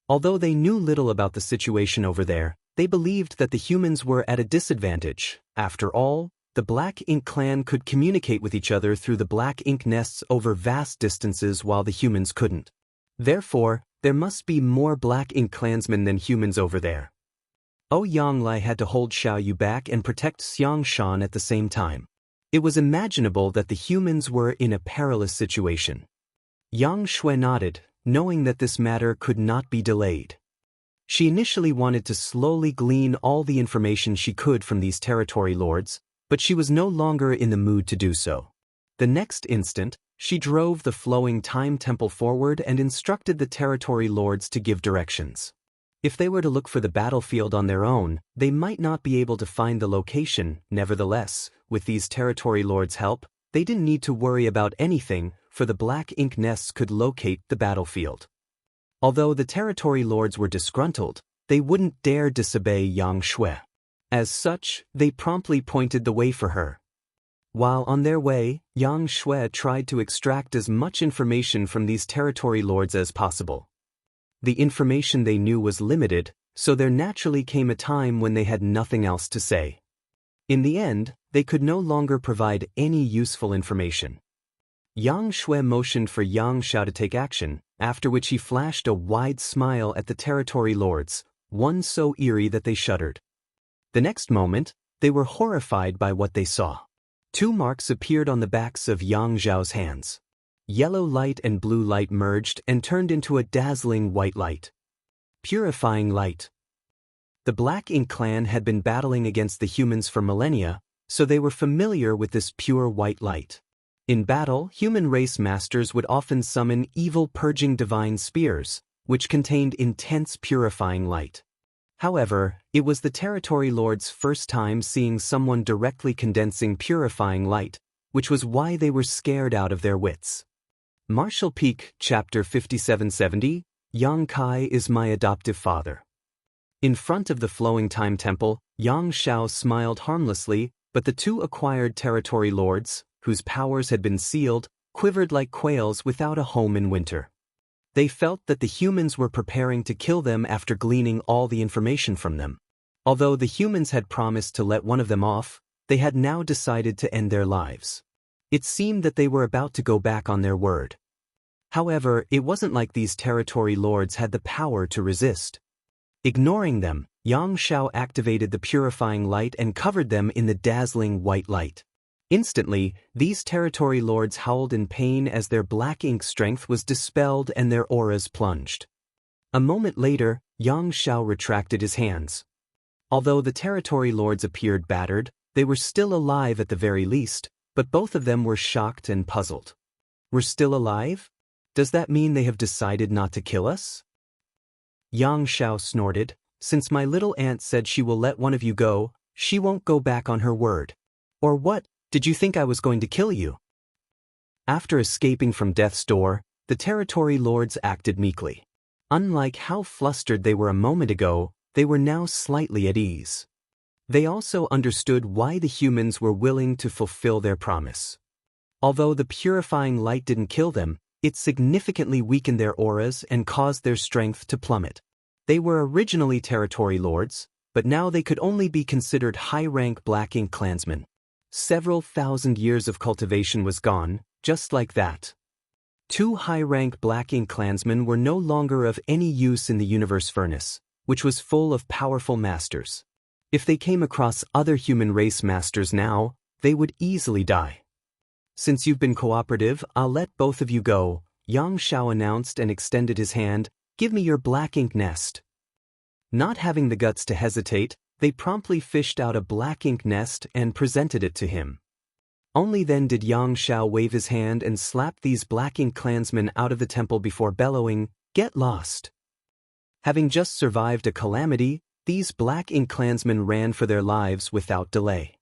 Speaker 1: Although they knew little about the situation over there, they believed that the humans were at a disadvantage. After all, the Black Ink clan could communicate with each other through the black ink nests over vast distances while the humans couldn't. Therefore, there must be more Black Ink clansmen than humans over there. Yang Lai had to hold Xiao Yu back and protect Xiang Shan at the same time. It was imaginable that the humans were in a perilous situation. Yang Shui nodded, knowing that this matter could not be delayed. She initially wanted to slowly glean all the information she could from these territory lords, but she was no longer in the mood to do so. The next instant, she drove the flowing time temple forward and instructed the territory lords to give directions. If they were to look for the battlefield on their own, they might not be able to find the location. Nevertheless, with these territory lords' help, they didn't need to worry about anything, for the black ink nests could locate the battlefield. Although the territory lords were disgruntled, they wouldn't dare disobey Yang Shui. As such, they promptly pointed the way for her. While on their way, Yang Shui tried to extract as much information from these territory lords as possible. The information they knew was limited, so there naturally came a time when they had nothing else to say. In the end, they could no longer provide any useful information. Yang Shui motioned for Yang Xiao to take action, after which he flashed a wide smile at the territory lords, one so eerie that they shuddered. The next moment, they were horrified by what they saw. 2 marks appeared on the backs of Yang Xiao's hands. Yellow light and blue light merged and turned into a dazzling white light. Purifying light. The Black Ink clan had been battling against the humans for millennia, so they were familiar with this pure white light. In battle, human race masters would often summon evil purging divine spears, which contained intense purifying light. However, it was the territory lord's first time seeing someone directly condensing purifying light, which was why they were scared out of their wits. Martial Peak, Chapter 5770, Yang Kai is my adoptive father. In front of the flowing time temple, Yang Shao smiled harmlessly, but the two acquired territory lords, whose powers had been sealed, quivered like quails without a home in winter. They felt that the humans were preparing to kill them after gleaning all the information from them. Although the humans had promised to let one of them off, they had now decided to end their lives. It seemed that they were about to go back on their word. However, it wasn't like these territory lords had the power to resist. Ignoring them, Yang Shao activated the purifying light and covered them in the dazzling white light. Instantly, these territory lords howled in pain as their black ink strength was dispelled and their auras plunged. A moment later, Yang Shao retracted his hands. Although the territory lords appeared battered, they were still alive at the very least, but both of them were shocked and puzzled. We're still alive? Does that mean they have decided not to kill us? Yang Shao snorted. Since my little aunt said she will let one of you go, she won't go back on her word. Or what, did you think I was going to kill you? After escaping from death's door, the territory lords acted meekly. Unlike how flustered they were a moment ago, they were now slightly at ease. They also understood why the humans were willing to fulfill their promise. Although the purifying light didn't kill them, it significantly weakened their auras and caused their strength to plummet. They were originally territory lords, but now they could only be considered high-rank Black Ink clansmen. Several thousand years of cultivation was gone, just like that. Two high-rank Black Ink clansmen were no longer of any use in the universe furnace, which was full of powerful masters. If they came across other human race masters now, they would easily die. Since you've been cooperative, I'll let both of you go, Yang Shao announced and extended his hand. Give me your black ink nest. Not having the guts to hesitate, they promptly fished out a black ink nest and presented it to him. Only then did Yang Shao wave his hand and slap these black ink clansmen out of the temple before bellowing, "Get lost!" Having just survived a calamity, these black ink clansmen ran for their lives without delay.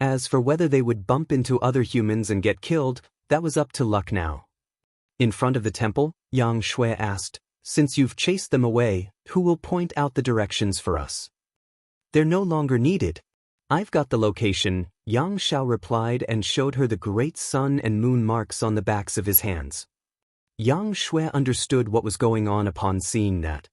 Speaker 1: As for whether they would bump into other humans and get killed, that was up to luck now. In front of the temple, Yang Shui asked, "Since you've chased them away, who will point out the directions for us?" "They're no longer needed. I've got the location," Yang Shao replied and showed her the great sun and moon marks on the backs of his hands. Yang Shui understood what was going on upon seeing that.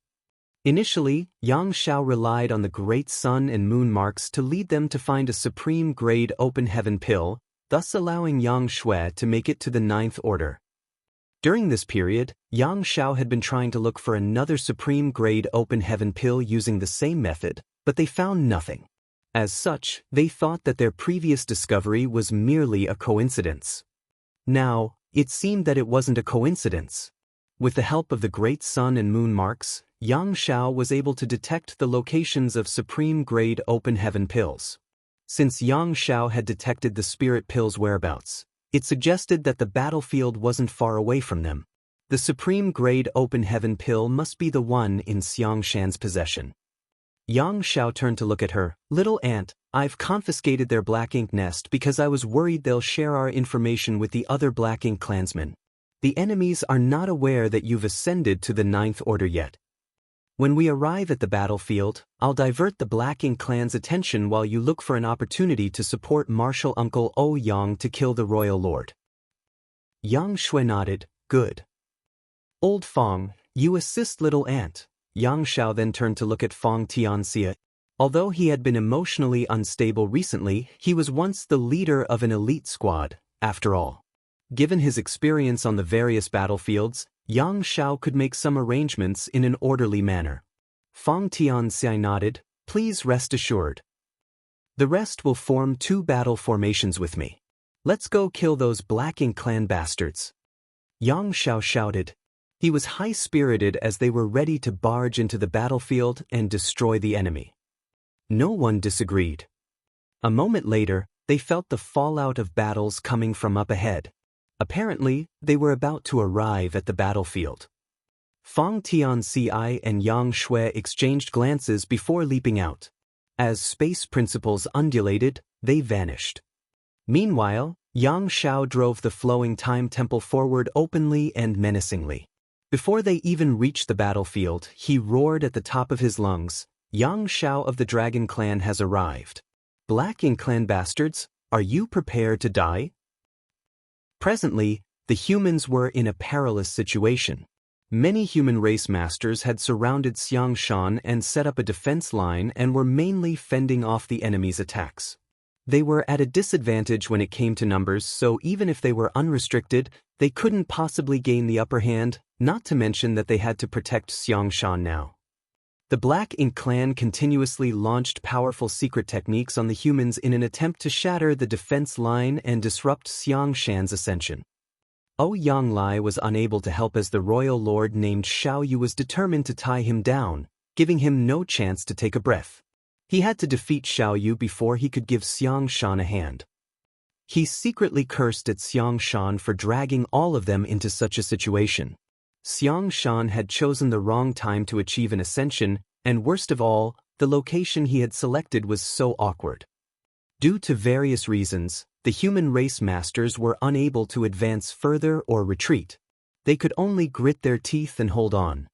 Speaker 1: Initially, Yang Shao relied on the great sun and moon marks to lead them to find a supreme-grade open heaven pill, thus allowing Yang Shui to make it to the 9th order. During this period, Yang Shao had been trying to look for another supreme-grade open heaven pill using the same method, but they found nothing. As such, they thought that their previous discovery was merely a coincidence. Now, it seemed that it wasn't a coincidence. With the help of the great sun and moon marks, Yang Shao was able to detect the locations of supreme-grade open heaven pills. Since Yang Shao had detected the spirit pill's whereabouts, it suggested that the battlefield wasn't far away from them. The supreme-grade open heaven pill must be the one in Xiang Shan's possession. Yang Shao turned to look at her. "Little aunt, I've confiscated their black ink nest because I was worried they'll share our information with the other black ink clansmen. The enemies are not aware that you've ascended to the 9th order yet. When we arrive at the battlefield, I'll divert the Black Ink clan's attention while you look for an opportunity to support Martial Uncle Yang to kill the Royal Lord." Yang Shui nodded. "Good. Old Fong, you assist little aunt." Yang Shao then turned to look at Fong Tianxia. Although he had been emotionally unstable recently, he was once the leader of an elite squad, after all. Given his experience on the various battlefields, Yang Shao could make some arrangements in an orderly manner. Fong Tianxia nodded. "Please rest assured. The rest will form 2 battle formations with me. Let's go kill those Black Ink clan bastards." Yang Shao shouted. He was high-spirited as they were ready to barge into the battlefield and destroy the enemy. No one disagreed. A moment later, they felt the fallout of battles coming from up ahead. Apparently, they were about to arrive at the battlefield. Fong Tianxia and Yang Shui exchanged glances before leaping out. As space principles undulated, they vanished. Meanwhile, Yang Shao drove the flowing time temple forward openly and menacingly. Before they even reached the battlefield, he roared at the top of his lungs, "Yang Shao of the Dragon Clan has arrived. Black Ink Clan bastards, are you prepared to die?" Presently, the humans were in a perilous situation. Many human race masters had surrounded Xiangshan and set up a defense line and were mainly fending off the enemy's attacks. They were at a disadvantage when it came to numbers, so even if they were unrestricted, they couldn't possibly gain the upper hand, not to mention that they had to protect Xiangshan now. The Black Ink Clan continuously launched powerful secret techniques on the humans in an attempt to shatter the defense line and disrupt Xiangshan's ascension. Yang Lai was unable to help as the royal lord named Xiao Yu was determined to tie him down, giving him no chance to take a breath. He had to defeat Xiao Yu before he could give Xiangshan a hand. He secretly cursed at Xiangshan for dragging all of them into such a situation. Xiangshan had chosen the wrong time to achieve an ascension, and worst of all, the location he had selected was so awkward. Due to various reasons, the human race masters were unable to advance further or retreat. They could only grit their teeth and hold on.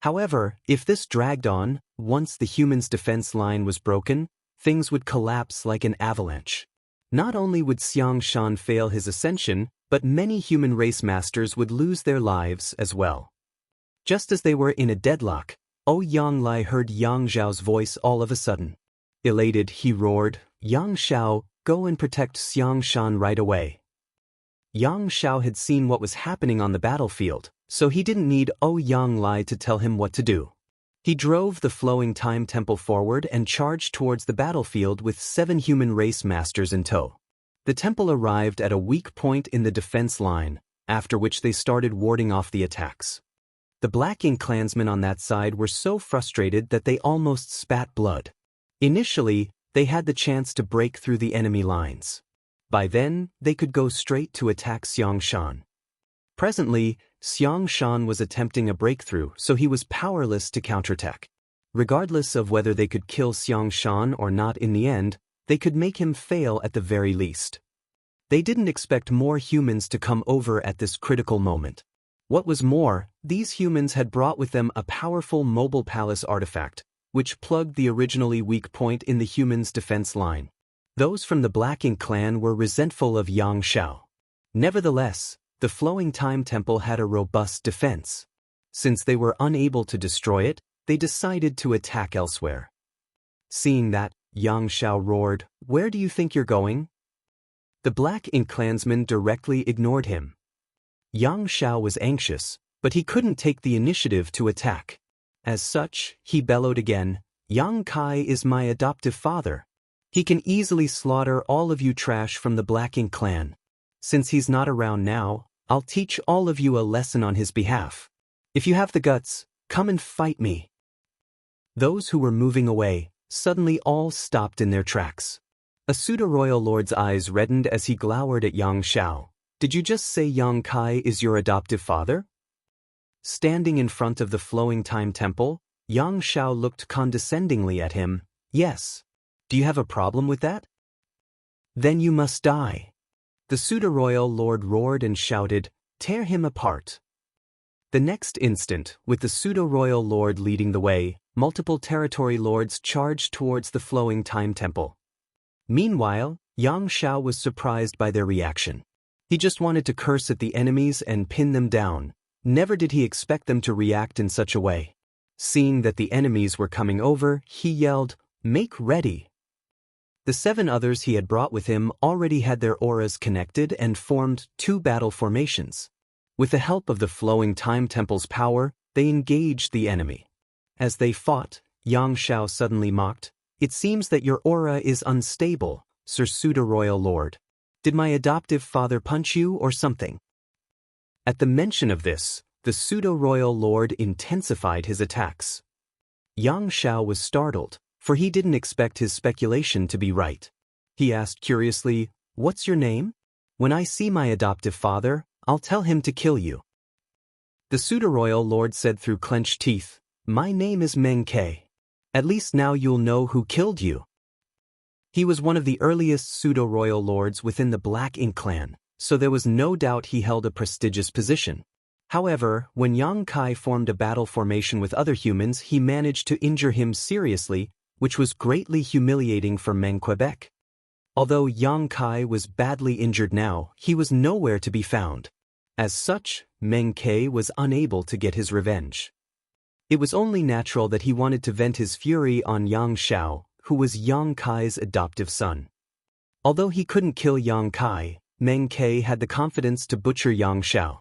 Speaker 1: However, if this dragged on, once the humans' defense line was broken, things would collapse like an avalanche. Not only would Xiangshan fail his ascension, but many human race masters would lose their lives as well. Just as they were in a deadlock, Yang Lai heard Yang Zhao's voice all of a sudden. Elated, he roared, "Yang Xiao, go and protect Xiangshan right away." Yang Xiao had seen what was happening on the battlefield, so he didn't need Yang Lai to tell him what to do. He drove the flowing time temple forward and charged towards the battlefield with 7 human race masters in tow. The temple arrived at a weak point in the defense line, after which they started warding off the attacks. The Black Ink clansmen on that side were so frustrated that they almost spat blood. Initially, they had the chance to break through the enemy lines. By then, they could go straight to attack Xiangshan. Presently, Xiangshan was attempting a breakthrough, so he was powerless to counterattack. Regardless of whether they could kill Xiangshan or not in the end, they could make him fail at the very least. They didn't expect more humans to come over at this critical moment. What was more, these humans had brought with them a powerful mobile palace artifact, which plugged the originally weak point in the humans' defense line. Those from the Black Ink clan were resentful of Yang Xiao. Nevertheless, the Flowing Time Temple had a robust defense. Since they were unable to destroy it, they decided to attack elsewhere. Seeing that, Yang Xiao roared, "Where do you think you're going?" The Black Ink clansman directly ignored him. Yang Xiao was anxious, but he couldn't take the initiative to attack. As such, he bellowed again, "Yang Kai is my adoptive father. He can easily slaughter all of you trash from the Black Ink clan. Since he's not around now, I'll teach all of you a lesson on his behalf. If you have the guts, come and fight me." Those who were moving away suddenly all stopped in their tracks. A pseudo-royal lord's eyes reddened as he glowered at Yang Xiao. "Did you just say Yang Kai is your adoptive father?" Standing in front of the Flowing Time Temple, Yang Xiao looked condescendingly at him. "Yes. Do you have a problem with that? Then you must die." The pseudo-royal lord roared and shouted, "Tear him apart." The next instant, with the pseudo-royal lord leading the way, multiple territory lords charged towards the Flowing Time Temple. Meanwhile, Yang Xiao was surprised by their reaction. He just wanted to curse at the enemies and pin them down. Never did he expect them to react in such a way. Seeing that the enemies were coming over, he yelled, "Make ready." The 7 others he had brought with him already had their auras connected and formed 2 battle formations. With the help of the Flowing Time Temple's power, they engaged the enemy. As they fought, Yang Xiao suddenly mocked, "It seems that your aura is unstable, Sir Pseudo-Royal Lord. Did my adoptive father punch you or something?" At the mention of this, the Pseudo-Royal Lord intensified his attacks. Yang Xiao was startled, for he didn't expect his speculation to be right. He asked curiously, "What's your name? When I see my adoptive father, I'll tell him to kill you." The Pseudo-Royal Lord said through clenched teeth, "My name is Meng Ke. At least now you'll know who killed you." He was one of the earliest Pseudo-Royal Lords within the Black Ink clan, so there was no doubt he held a prestigious position. However, when Yang Kai formed a battle formation with other humans, he managed to injure him seriously, which was greatly humiliating for Meng Quebec. Although Yang Kai was badly injured now, he was nowhere to be found. As such, Meng Kai was unable to get his revenge. It was only natural that he wanted to vent his fury on Yang Xiao, who was Yang Kai's adoptive son. Although he couldn't kill Yang Kai, Meng Kai had the confidence to butcher Yang Xiao.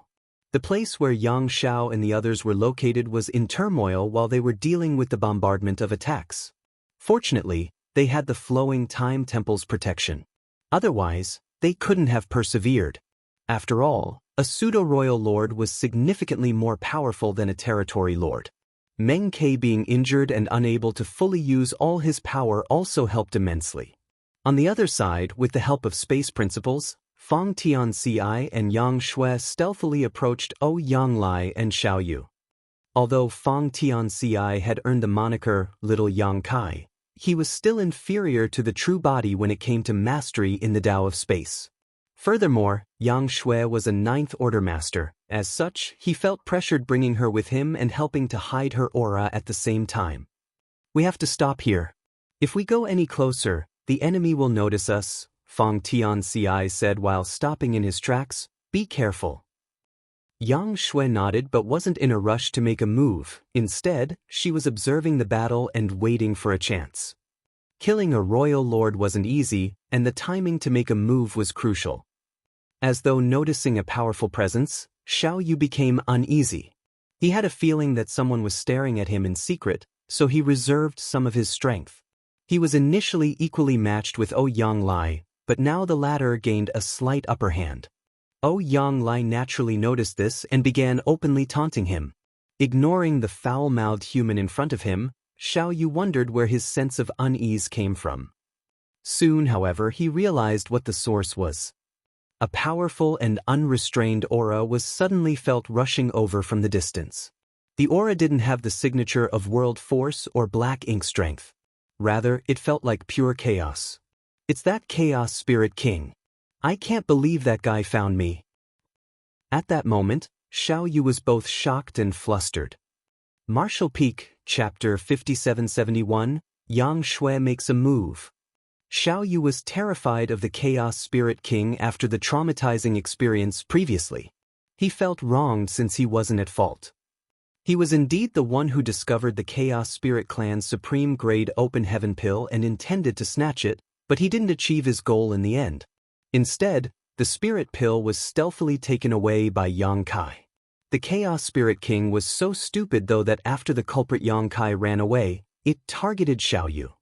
Speaker 1: The place where Yang Xiao and the others were located was in turmoil while they were dealing with the bombardment of attacks. Fortunately, they had the flowing time temple's protection. Otherwise, they couldn't have persevered. After all, a pseudo-royal lord was significantly more powerful than a territory lord. Meng Kai being injured and unable to fully use all his power also helped immensely. On the other side, with the help of space principles, Fang Tianci and Yang Shui stealthily approached Yang Lai and Xiao Yu. Although Fang Tianci had earned the moniker Little Yang Kai, he was still inferior to the true body when it came to mastery in the Tao of space. Furthermore, Yang Shui was a ninth order master. As such, he felt pressured bringing her with him and helping to hide her aura at the same time. "We have to stop here. If we go any closer, the enemy will notice us," Fang Tianci said while stopping in his tracks. "Be careful." Yang Shui nodded but wasn't in a rush to make a move. Instead, she was observing the battle and waiting for a chance. Killing a royal lord wasn't easy, and the timing to make a move was crucial. As though noticing a powerful presence, Xiao Yu became uneasy. He had a feeling that someone was staring at him in secret, so he reserved some of his strength. He was initially equally matched with Yang Lai, but now the latter gained a slight upper hand. Yang Lai naturally noticed this and began openly taunting him. Ignoring the foul-mouthed human in front of him, Xiao Yu wondered where his sense of unease came from. Soon, however, he realized what the source was. A powerful and unrestrained aura was suddenly felt rushing over from the distance. The aura didn't have the signature of world force or black ink strength. Rather, it felt like pure chaos. "It's that chaos spirit king. I can't believe that guy found me." At that moment, Xiao Yu was both shocked and flustered. Martial Peak, Chapter 5771, Yang Shui makes a move. Xiao Yu was terrified of the Chaos Spirit King after the traumatizing experience previously. He felt wronged since he wasn't at fault. He was indeed the one who discovered the Chaos Spirit Clan's supreme grade open heaven pill and intended to snatch it, but he didn't achieve his goal in the end. Instead, the spirit pill was stealthily taken away by Yang Kai. The Chaos Spirit King was so stupid though that after the culprit Yang Kai ran away, it targeted Xiao Yu.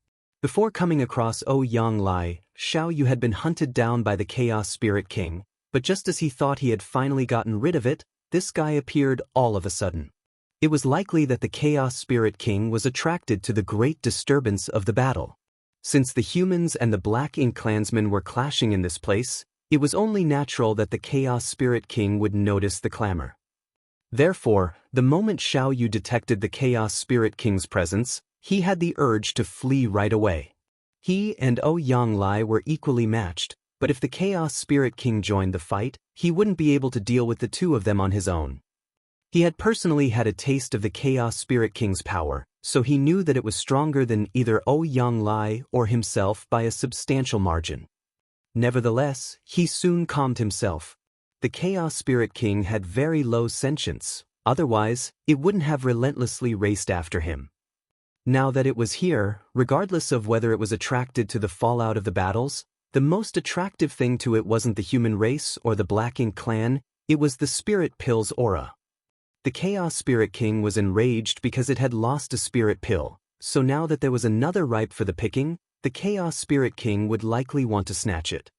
Speaker 1: Before coming across Yang Lai, Xiao Yu had been hunted down by the Chaos Spirit King, but just as he thought he had finally gotten rid of it, this guy appeared all of a sudden. It was likely that the Chaos Spirit King was attracted to the great disturbance of the battle. Since the humans and the Black Ink clansmen were clashing in this place, it was only natural that the Chaos Spirit King would notice the clamor. Therefore, the moment Xiao Yu detected the Chaos Spirit King's presence, he had the urge to flee right away. He and Yang Lai were equally matched, but if the Chaos Spirit King joined the fight, he wouldn't be able to deal with the two of them on his own. He had personally had a taste of the Chaos Spirit King's power, so he knew that it was stronger than either Yang Lai or himself by a substantial margin. Nevertheless, he soon calmed himself. The Chaos Spirit King had very low sentience, otherwise, it wouldn't have relentlessly raced after him. Now that it was here, regardless of whether it was attracted to the fallout of the battles, the most attractive thing to it wasn't the human race or the Black Ink clan, it was the spirit pill's aura. The Chaos Spirit King was enraged because it had lost a spirit pill, so now that there was another ripe for the picking, the Chaos Spirit King would likely want to snatch it.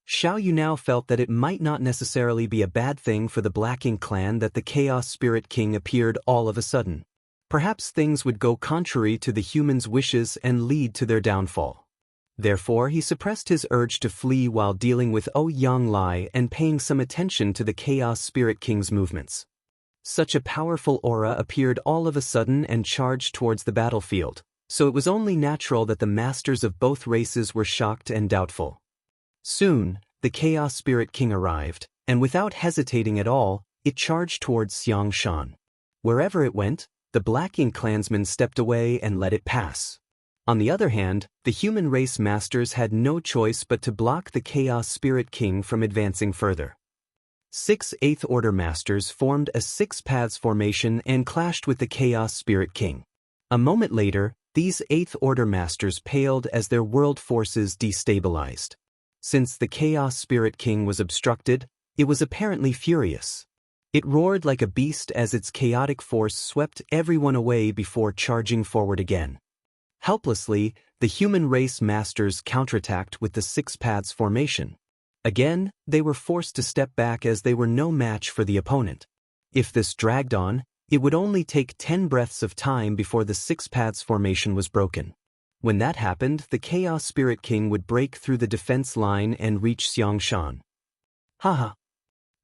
Speaker 1: Xiao Yu now felt that it might not necessarily be a bad thing for the Black Ink clan that the Chaos Spirit King appeared all of a sudden. Perhaps things would go contrary to the humans' wishes and lead to their downfall. Therefore, he suppressed his urge to flee while dealing with Yang Lai and paying some attention to the Chaos Spirit King's movements. Such a powerful aura appeared all of a sudden and charged towards the battlefield, so it was only natural that the masters of both races were shocked and doubtful. Soon, the Chaos Spirit King arrived, and without hesitating at all, it charged towards Xiangshan. Wherever it went, the Black Ink clansmen stepped away and let it pass. On the other hand, the human race masters had no choice but to block the Chaos Spirit King from advancing further. 6 Eighth Order masters formed a 6 paths formation and clashed with the Chaos Spirit King. A moment later, these 8th Order masters paled as their world forces destabilized. Since the Chaos Spirit King was obstructed, it was apparently furious. It roared like a beast as its chaotic force swept everyone away before charging forward again. Helplessly, the human race masters counterattacked with the 6 paths formation. Again, they were forced to step back as they were no match for the opponent. If this dragged on, it would only take 10 breaths of time before the 6 paths formation was broken. When that happened, the Chaos Spirit King would break through the defense line and reach Xiangshan. Haha.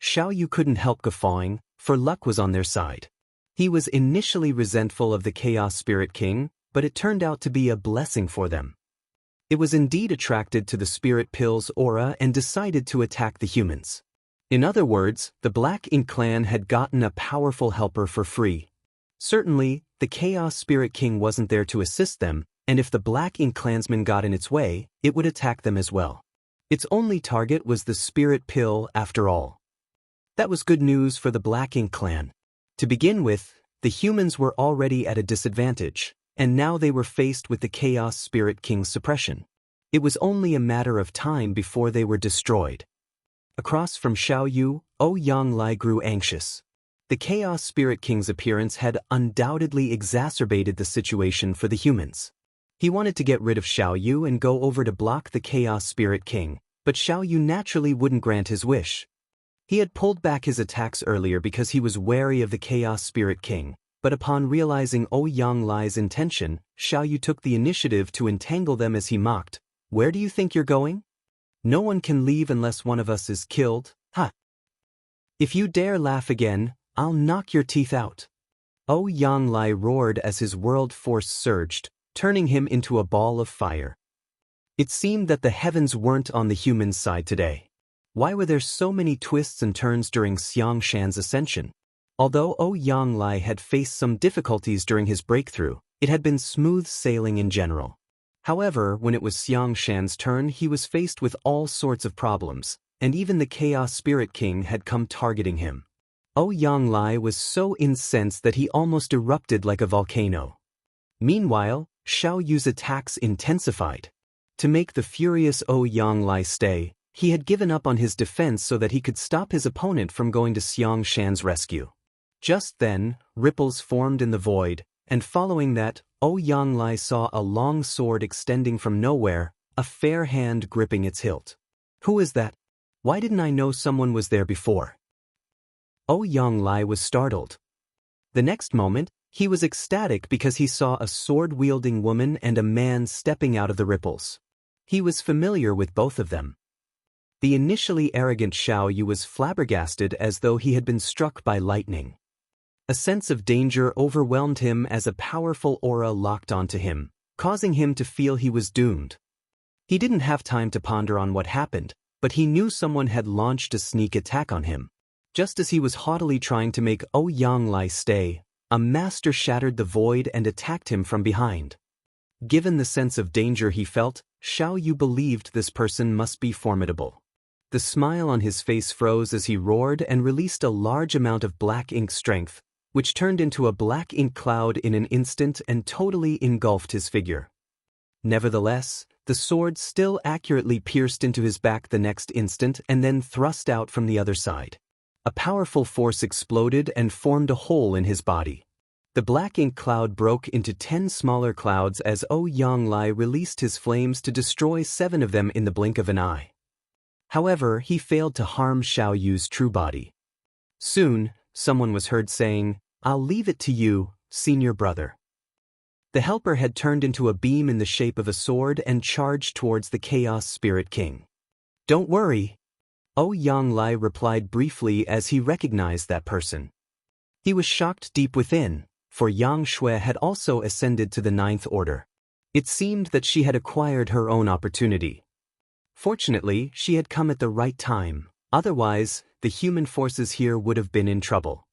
Speaker 1: Xiao Yu couldn't help guffawing, for luck was on their side. He was initially resentful of the Chaos Spirit King, but it turned out to be a blessing for them. It was indeed attracted to the Spirit Pill's aura and decided to attack the humans. In other words, the Black Ink clan had gotten a powerful helper for free. Certainly, the Chaos Spirit King wasn't there to assist them, and if the Black Ink clansmen got in its way, it would attack them as well. Its only target was the Spirit Pill after all. That was good news for the Black Ink clan. To begin with, the humans were already at a disadvantage, and now they were faced with the Chaos Spirit King's suppression. It was only a matter of time before they were destroyed. Across from Xiao Yu, Yang Lai grew anxious. The Chaos Spirit King's appearance had undoubtedly exacerbated the situation for the humans. He wanted to get rid of Xiao Yu and go over to block the Chaos Spirit King, but Xiao Yu naturally wouldn't grant his wish. He had pulled back his attacks earlier because he was wary of the Chaos Spirit King, but upon realizing Yang Lai's intention, Xiao Yu took the initiative to entangle them as he mocked. "Where do you think you're going? No one can leave unless one of us is killed, ha! If you dare laugh again, I'll knock your teeth out." Yang Lai roared as his world force surged, turning him into a ball of fire. It seemed that the heavens weren't on the human side today. Why were there so many twists and turns during Xiangshan's ascension? Although Yang Lai had faced some difficulties during his breakthrough, it had been smooth sailing in general. However, when it was Xiangshan's turn, he was faced with all sorts of problems, and even the Chaos Spirit King had come targeting him. Yang Lai was so incensed that he almost erupted like a volcano. Meanwhile, Xiao Yu's attacks intensified. To make the furious Yang Lai stay, he had given up on his defense so that he could stop his opponent from going to Xiangshan's rescue. Just then, ripples formed in the void, and following that, Yang Lai saw a long sword extending from nowhere, a fair hand gripping its hilt. "Who is that? Why didn't I know someone was there before?" Yang Lai was startled. The next moment, he was ecstatic because he saw a sword-wielding woman and a man stepping out of the ripples. He was familiar with both of them. The initially arrogant Xiao Yu was flabbergasted as though he had been struck by lightning. A sense of danger overwhelmed him as a powerful aura locked onto him, causing him to feel he was doomed. He didn't have time to ponder on what happened, but he knew someone had launched a sneak attack on him. Just as he was haughtily trying to make Yang Lai stay, a master shattered the void and attacked him from behind. Given the sense of danger he felt, Xiao Yu believed this person must be formidable. The smile on his face froze as he roared and released a large amount of black ink strength, which turned into a black ink cloud in an instant and totally engulfed his figure. Nevertheless, the sword still accurately pierced into his back the next instant and then thrust out from the other side. A powerful force exploded and formed a hole in his body. The black ink cloud broke into 10 smaller clouds as Yang Lai released his flames to destroy 7 of them in the blink of an eye. However, he failed to harm Xiao Yu's true body. Soon, someone was heard saying, "I'll leave it to you, senior brother." The helper had turned into a beam in the shape of a sword and charged towards the Chaos Spirit King. "Don't worry," Yang Lai replied briefly as he recognized that person. He was shocked deep within, for Yang Shui had also ascended to the 9th Order. It seemed that she had acquired her own opportunity. Fortunately, she had come at the right time, otherwise, the human forces here would have been in trouble.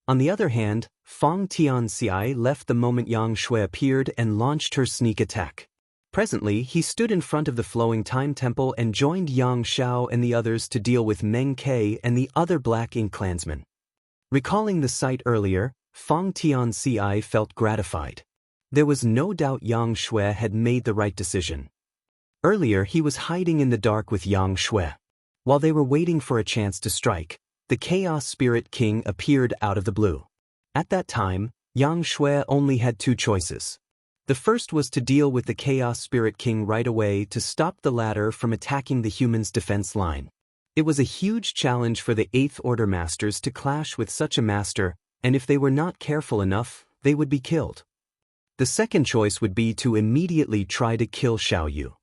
Speaker 1: On the other hand, Fang Tianxi left the moment Yang Shui appeared and launched her sneak attack. Presently, he stood in front of the flowing time temple and joined Yang Xiao and the others to deal with Meng Ke and the other Black Ink clansmen. Recalling the sight earlier, Fang Tianxi felt gratified. There was no doubt Yang Shui had made the right decision. Earlier he was hiding in the dark with Yang Shui. While they were waiting for a chance to strike, the Chaos Spirit King appeared out of the blue. At that time, Yang Shui only had two choices. The first was to deal with the Chaos Spirit King right away to stop the latter from attacking the humans' defense line. It was a huge challenge for the Eighth Order Masters to clash with such a master, and if they were not careful enough, they would be killed. The second choice would be to immediately try to kill Xiao Yu.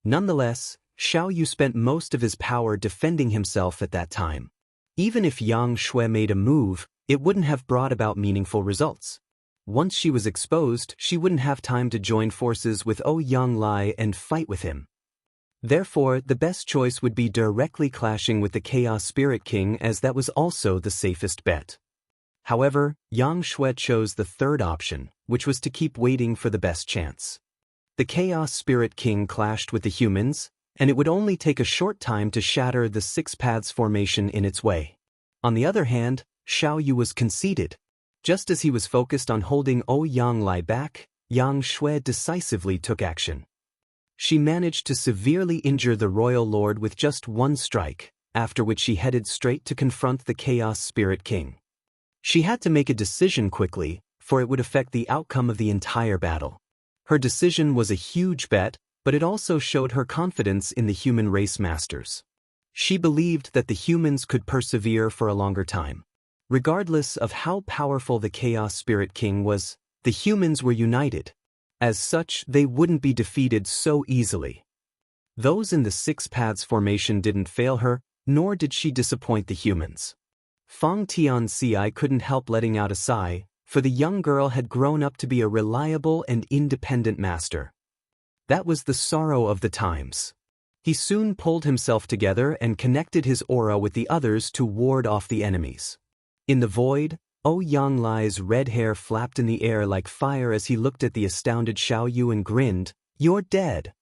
Speaker 1: Nonetheless, Xiao Yu spent most of his power defending himself at that time. Even if Yang Shui made a move, it wouldn't have brought about meaningful results. Once she was exposed, she wouldn't have time to join forces with Yang Lai and fight with him. Therefore, the best choice would be directly clashing with the Chaos Spirit King, as that was also the safest bet. However, Yang Shui chose the third option, which was to keep waiting for the best chance. The Chaos Spirit King clashed with the humans, and it would only take a short time to shatter the Six Paths formation in its way. On the other hand, Xiao Yu was conceited. Just as he was focused on holding Yang Lai back, Yang Shui decisively took action. She managed to severely injure the Royal Lord with just one strike, after which she headed straight to confront the Chaos Spirit King. She had to make a decision quickly, for it would affect the outcome of the entire battle. Her decision was a huge bet, but it also showed her confidence in the human race masters. She believed that the humans could persevere for a longer time. Regardless of how powerful the Chaos Spirit King was, the humans were united. As such, they wouldn't be defeated so easily. Those in the Six Paths formation didn't fail her, nor did she disappoint the humans. Fang Tianxi couldn't help letting out a sigh, for the young girl had grown up to be a reliable and independent master. That was the sorrow of the times. He soon pulled himself together and connected his aura with the others to ward off the enemies. In the void, Yang Lai's red hair flapped in the air like fire as he looked at the astounded Xiao Yu and grinned, "You're dead."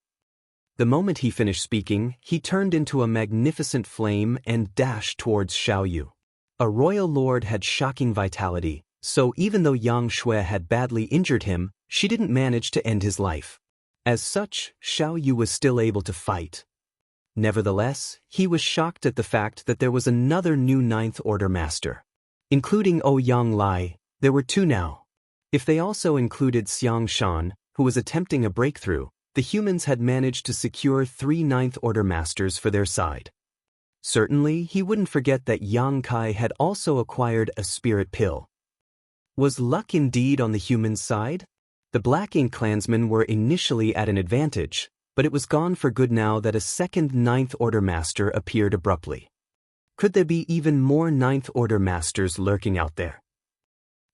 Speaker 1: The moment he finished speaking, he turned into a magnificent flame and dashed towards Xiao Yu. A royal lord had shocking vitality, so even though Yang Shui had badly injured him, she didn't manage to end his life. As such, Xiao Yu was still able to fight. Nevertheless, he was shocked at the fact that there was another new Ninth Order Master. Including Yang Lai, there were two now. If they also included Xiang Shan, who was attempting a breakthrough, the humans had managed to secure 3 Ninth Order Masters for their side. Certainly, he wouldn't forget that Yang Kai had also acquired a spirit pill. Was luck indeed on the human side? The Black Ink clansmen were initially at an advantage, but it was gone for good now that a second Ninth Order Master appeared abruptly. Could there be even more Ninth Order Masters lurking out there?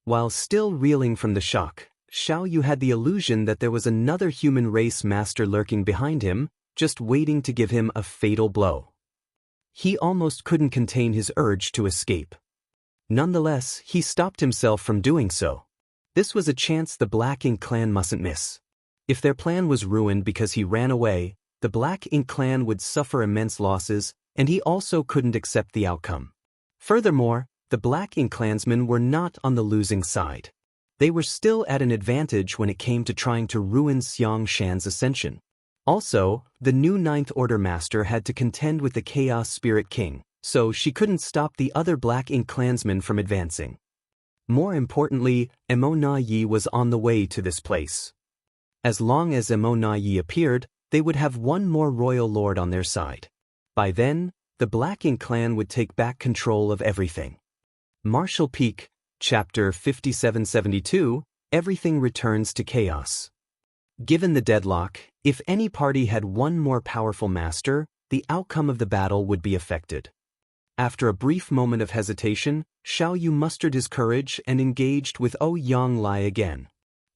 Speaker 1: While still reeling from the shock, Xiao Yu had the illusion that there was another human race master lurking behind him, just waiting to give him a fatal blow. He almost couldn't contain his urge to escape. Nonetheless, he stopped himself from doing so. This was a chance the Black Ink clan mustn't miss. If their plan was ruined because he ran away, the Black Ink clan would suffer immense losses, and he also couldn't accept the outcome. Furthermore, the Black Ink clansmen were not on the losing side. They were still at an advantage when it came to trying to ruin Xiang Shan's ascension. Also, the new Ninth Order Master had to contend with the Chaos Spirit King, so she couldn't stop the other Black Ink clansmen from advancing. More importantly, Immortal was on the way to this place. As long as Immortal appeared, they would have one more royal lord on their side. By then, the Black Ink clan would take back control of everything. Martial Peak, Chapter 5772, Everything Returns to Chaos. Given the deadlock, if any party had one more powerful master, the outcome of the battle would be affected. After a brief moment of hesitation, Xiao Yu mustered his courage and engaged with Yang Lai again.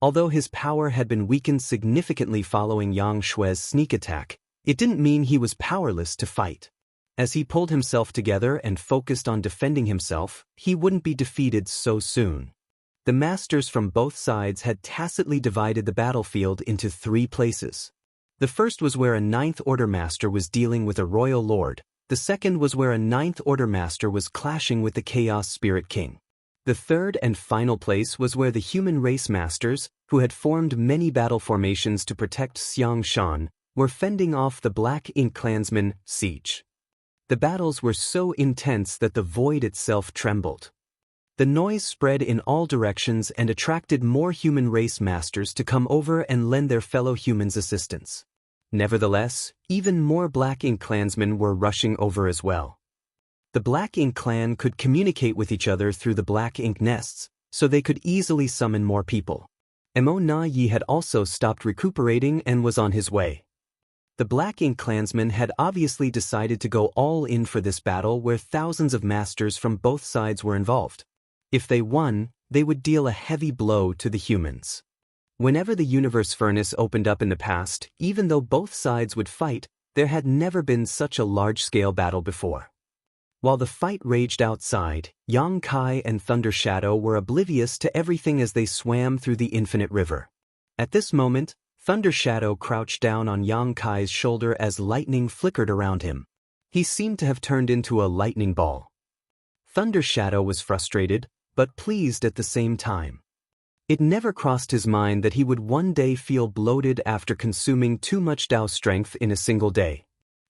Speaker 1: Although his power had been weakened significantly following Yang Shui's sneak attack, it didn't mean he was powerless to fight. As he pulled himself together and focused on defending himself, he wouldn't be defeated so soon. The masters from both sides had tacitly divided the battlefield into 3 places. The first was where a Ninth Order master was dealing with a royal lord. The second was where a Ninth Order master was clashing with the Chaos Spirit King. The third and final place was where the human race masters, who had formed many battle formations to protect Xiangshan, were fending off the Black Ink Clansmen siege. The battles were so intense that the void itself trembled. The noise spread in all directions and attracted more human race masters to come over and lend their fellow humans assistance. Nevertheless, even more Black Ink Clansmen were rushing over as well. The Black Ink Clan could communicate with each other through the Black Ink nests, so they could easily summon more people. Mo Na Yi had also stopped recuperating and was on his way. The Black Ink Clansmen had obviously decided to go all in for this battle where thousands of masters from both sides were involved. If they won, they would deal a heavy blow to the humans. Whenever the universe furnace opened up in the past, even though both sides would fight, there had never been such a large-scale battle before. While the fight raged outside, Yang Kai and Thunder Shadow were oblivious to everything as they swam through the infinite river. At this moment, Thunder Shadow crouched down on Yang Kai's shoulder as lightning flickered around him. He seemed to have turned into a lightning ball. Thunder Shadow was frustrated, but pleased at the same time. It never crossed his mind that he would one day feel bloated after consuming too much Dao strength in a single day.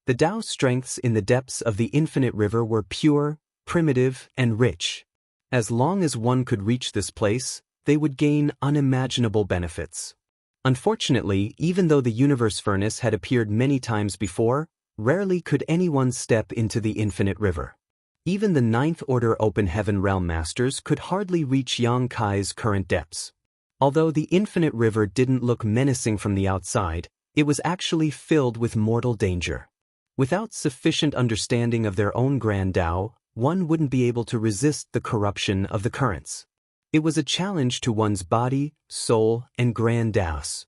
Speaker 1: The Dao strengths in the depths of the infinite river were pure, primitive, and rich. As long as one could reach this place, they would gain unimaginable benefits. Unfortunately, even though the universe furnace had appeared many times before, rarely could anyone step into the infinite river. Even the Ninth Order Open Heaven Realm Masters could hardly reach Yang Kai's current depths. Although the infinite river didn't look menacing from the outside, it was actually filled with mortal danger. Without sufficient understanding of their own Grand Dao, one wouldn't be able to resist the corruption of the currents. It was a challenge to one's body, soul, and Grand Daos.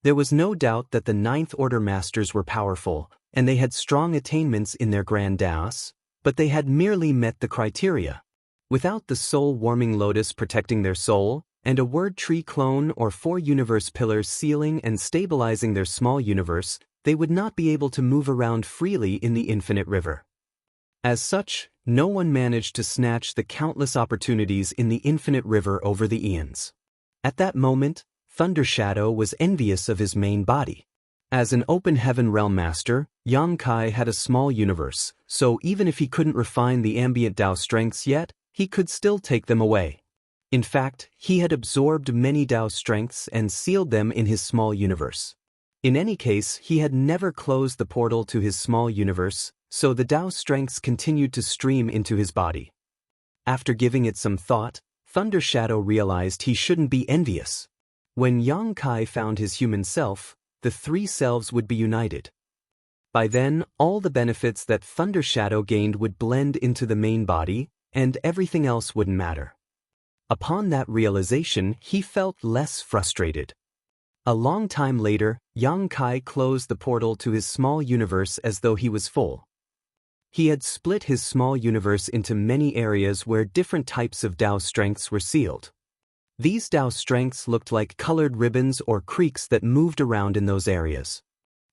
Speaker 1: There was no doubt that the Ninth Order Masters were powerful, and they had strong attainments in their Grand Daos, but they had merely met the criteria. Without the soul-warming lotus protecting their soul, and a word tree clone or 4 universe pillars sealing and stabilizing their small universe, they would not be able to move around freely in the infinite river. As such, no one managed to snatch the countless opportunities in the infinite river over the eons. At that moment, Thunder Shadow was envious of his main body. As an Open Heaven Realm Master, Yang Kai had a small universe, so even if he couldn't refine the ambient Dao strengths yet, he could still take them away. In fact, he had absorbed many Dao strengths and sealed them in his small universe. In any case, he had never closed the portal to his small universe, so the Dao strengths continued to stream into his body. After giving it some thought, Thunder Shadow realized he shouldn't be envious. When Yang Kai found his human self, the 3 selves would be united. By then, all the benefits that Thunder Shadow gained would blend into the main body, and everything else wouldn't matter. Upon that realization, he felt less frustrated. A long time later, Yang Kai closed the portal to his small universe as though he was full. He had split his small universe into many areas where different types of Dao strengths were sealed. These Dao strengths looked like colored ribbons or creeks that moved around in those areas.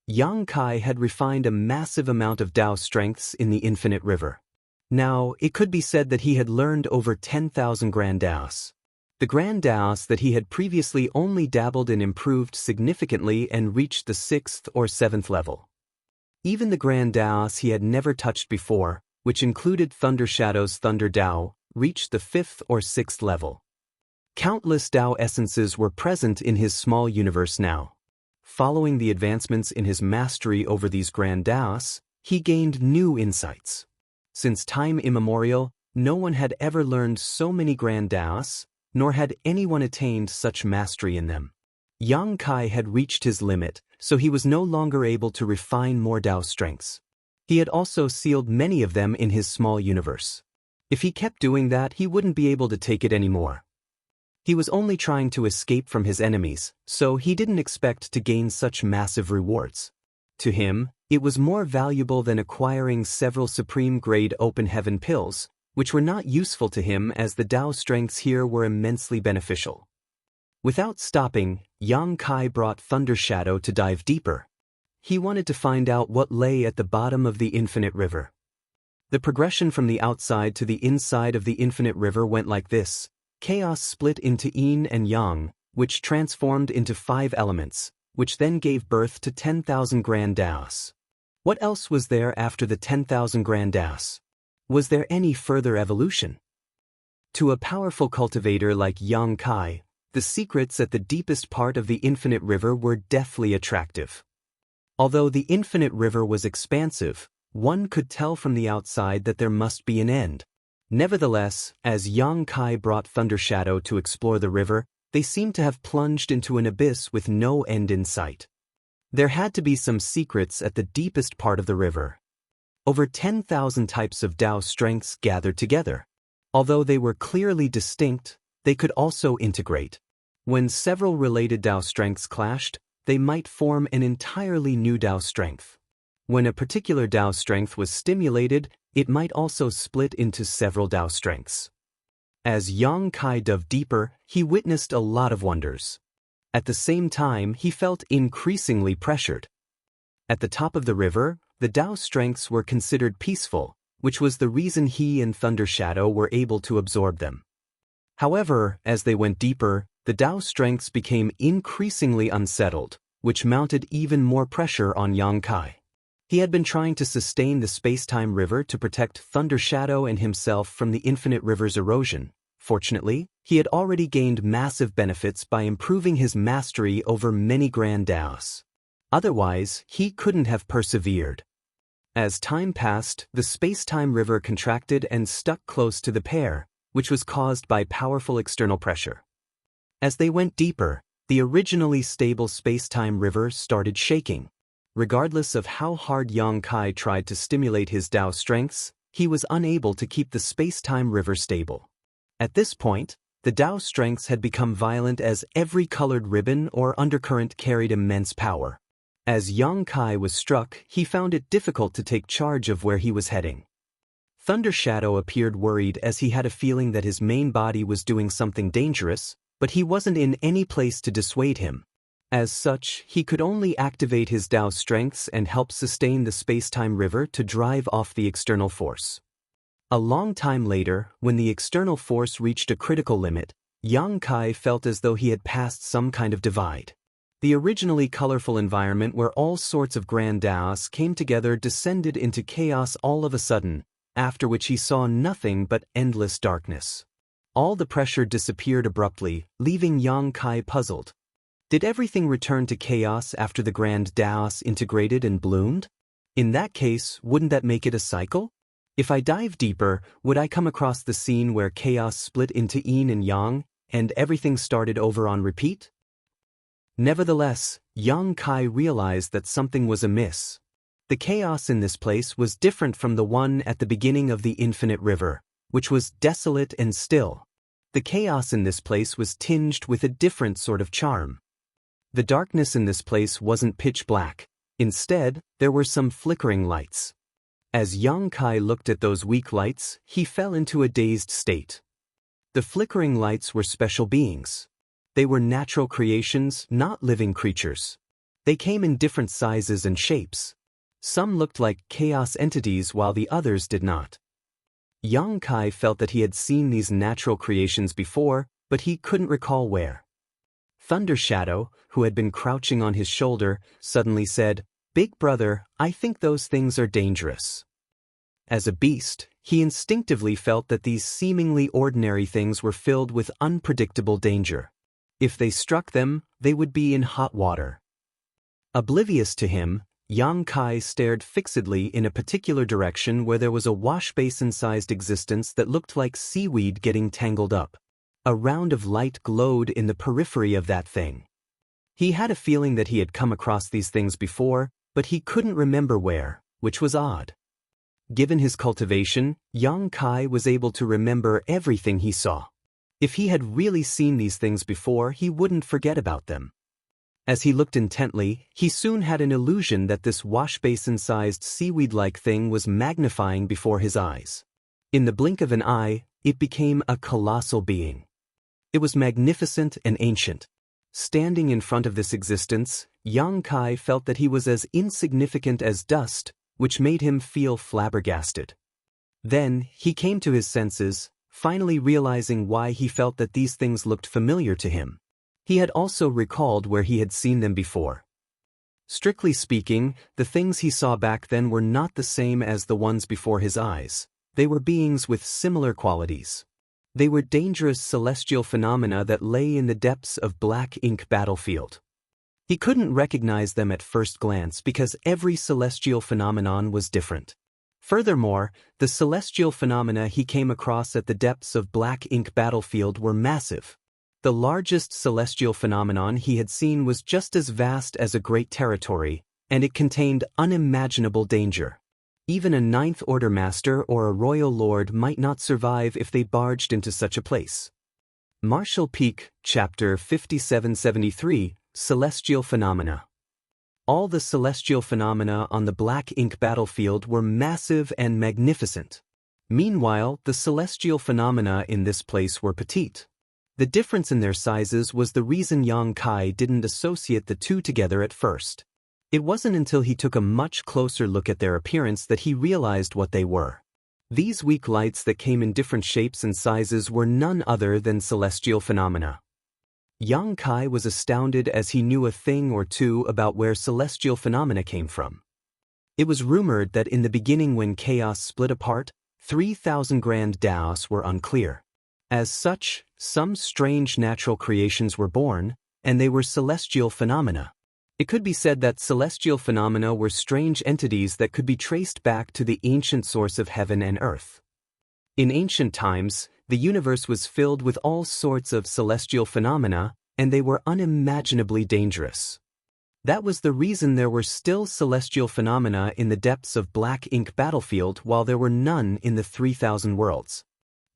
Speaker 1: Yang Kai had refined a massive amount of Dao strengths in the infinite river. Now, it could be said that he had learned over 10,000 Grand Daos. The Grand Daos that he had previously only dabbled in improved significantly and reached the 6th or 7th level. Even the Grand Daos he had never touched before, which included Thunder Shadow's Thunder Dao, reached the 5th or 6th level. Countless Dao essences were present in his small universe now. Following the advancements in his mastery over these Grand Daos, he gained new insights. Since time immemorial, no one had ever learned so many Grand Daos, nor had anyone attained such mastery in them. Yang Kai had reached his limit, so he was no longer able to refine more Dao strengths. He had also sealed many of them in his small universe. If he kept doing that, he wouldn't be able to take it anymore. He was only trying to escape from his enemies, so he didn't expect to gain such massive rewards. To him, It was more valuable than acquiring several supreme-grade open heaven pills, which were not useful to him as the Tao strengths here were immensely beneficial. Without stopping, Yang Kai brought Thunder Shadow to dive deeper. He wanted to find out what lay at the bottom of the infinite river. The progression from the outside to the inside of the infinite river went like this. Chaos split into yin and yang, which transformed into 5 elements, which then gave birth to 10,000 grand Daos. What else was there after the 10,000 grand Daos? Was there any further evolution? To a powerful cultivator like Yang Kai, the secrets at the deepest part of the infinite river were deathly attractive. Although the infinite river was expansive, one could tell from the outside that there must be an end. Nevertheless, as Yang Kai brought Thunder Shadow to explore the river, they seemed to have plunged into an abyss with no end in sight. There had to be some secrets at the deepest part of the river. Over 10,000 types of Tao strengths gathered together. Although they were clearly distinct, they could also integrate. When several related Tao strengths clashed, they might form an entirely new Tao strength. When a particular Tao strength was stimulated, it might also split into several Tao strengths. As Yang Kai dove deeper, he witnessed a lot of wonders. At the same time, he felt increasingly pressured. At the top of the river, the Tao strengths were considered peaceful, which was the reason he and Thunder Shadow were able to absorb them. However, as they went deeper, the Tao strengths became increasingly unsettled, which mounted even more pressure on Yang Kai. He had been trying to sustain the space-time river to protect Thunder Shadow and himself from the infinite river's erosion. Fortunately, he had already gained massive benefits by improving his mastery over many grand Daos. Otherwise, he couldn't have persevered. As time passed, the space-time river contracted and stuck close to the pair, which was caused by powerful external pressure. As they went deeper, the originally stable space-time river started shaking. Regardless of how hard Yang Kai tried to stimulate his Tao strengths, he was unable to keep the space-time river stable. At this point, the Tao strengths had become violent as every colored ribbon or undercurrent carried immense power. As Yang Kai was struck, he found it difficult to take charge of where he was heading. Thunder Shadow appeared worried as he had a feeling that his main body was doing something dangerous, but he wasn't in any place to dissuade him. As such, he could only activate his Tao strengths and help sustain the space-time river to drive off the external force. A long time later, when the external force reached a critical limit, Yang Kai felt as though he had passed some kind of divide. The originally colorful environment where all sorts of grand Daos came together descended into chaos all of a sudden, after which he saw nothing but endless darkness. All the pressure disappeared abruptly, leaving Yang Kai puzzled. Did everything return to chaos after the grand Daos integrated and bloomed? In that case, wouldn't that make it a cycle? If I dive deeper, would I come across the scene where chaos split into yin and yang, and everything started over on repeat? Nevertheless, Yang Kai realized that something was amiss. The chaos in this place was different from the one at the beginning of the infinite river, which was desolate and still. The chaos in this place was tinged with a different sort of charm. The darkness in this place wasn't pitch black. Instead, there were some flickering lights. As Yang Kai looked at those weak lights, he fell into a dazed state. The flickering lights were special beings. They were natural creations, not living creatures. They came in different sizes and shapes. Some looked like chaos entities while the others did not. Yang Kai felt that he had seen these natural creations before, but he couldn't recall where. Thunder Shadow, who had been crouching on his shoulder, suddenly said, "Big brother, I think those things are dangerous." As a beast, he instinctively felt that these seemingly ordinary things were filled with unpredictable danger. If they struck them, they would be in hot water. Oblivious to him, Yang Kai stared fixedly in a particular direction where there was a wash-basin-sized existence that looked like seaweed getting tangled up. A round of light glowed in the periphery of that thing. He had a feeling that he had come across these things before, but he couldn't remember where, which was odd. Given his cultivation, Yang Kai was able to remember everything he saw. If he had really seen these things before, he wouldn't forget about them. As he looked intently, he soon had an illusion that this washbasin-sized seaweed-like thing was magnifying before his eyes. In the blink of an eye, it became a colossal being. It was magnificent and ancient. Standing in front of this existence, Yang Kai felt that he was as insignificant as dust, which made him feel flabbergasted. Then, he came to his senses, finally realizing why he felt that these things looked familiar to him. He had also recalled where he had seen them before. Strictly speaking, the things he saw back then were not the same as the ones before his eyes. They were beings with similar qualities. They were dangerous celestial phenomena that lay in the depths of black ink battlefield. He couldn't recognize them at first glance because every celestial phenomenon was different. Furthermore, the celestial phenomena he came across at the depths of black ink battlefield were massive. The largest celestial phenomenon he had seen was just as vast as a great territory, and it contained unimaginable danger. Even a Ninth Order master or a royal lord might not survive if they barged into such a place. Martial Peak, Chapter 5773, Celestial Phenomena. All the celestial phenomena on the black ink battlefield were massive and magnificent. Meanwhile, the celestial phenomena in this place were petite. The difference in their sizes was the reason Yang Kai didn't associate the two together at first. It wasn't until he took a much closer look at their appearance that he realized what they were. These weak lights that came in different shapes and sizes were none other than celestial phenomena. Yang Kai was astounded as he knew a thing or two about where celestial phenomena came from. It was rumored that in the beginning when chaos split apart, 3,000 grand Daos were unclear. As such, some strange natural creations were born, and they were celestial phenomena. It could be said that celestial phenomena were strange entities that could be traced back to the ancient source of heaven and earth. In ancient times, the universe was filled with all sorts of celestial phenomena, and they were unimaginably dangerous. That was the reason there were still celestial phenomena in the depths of black ink battlefield while there were none in the 3,000 worlds.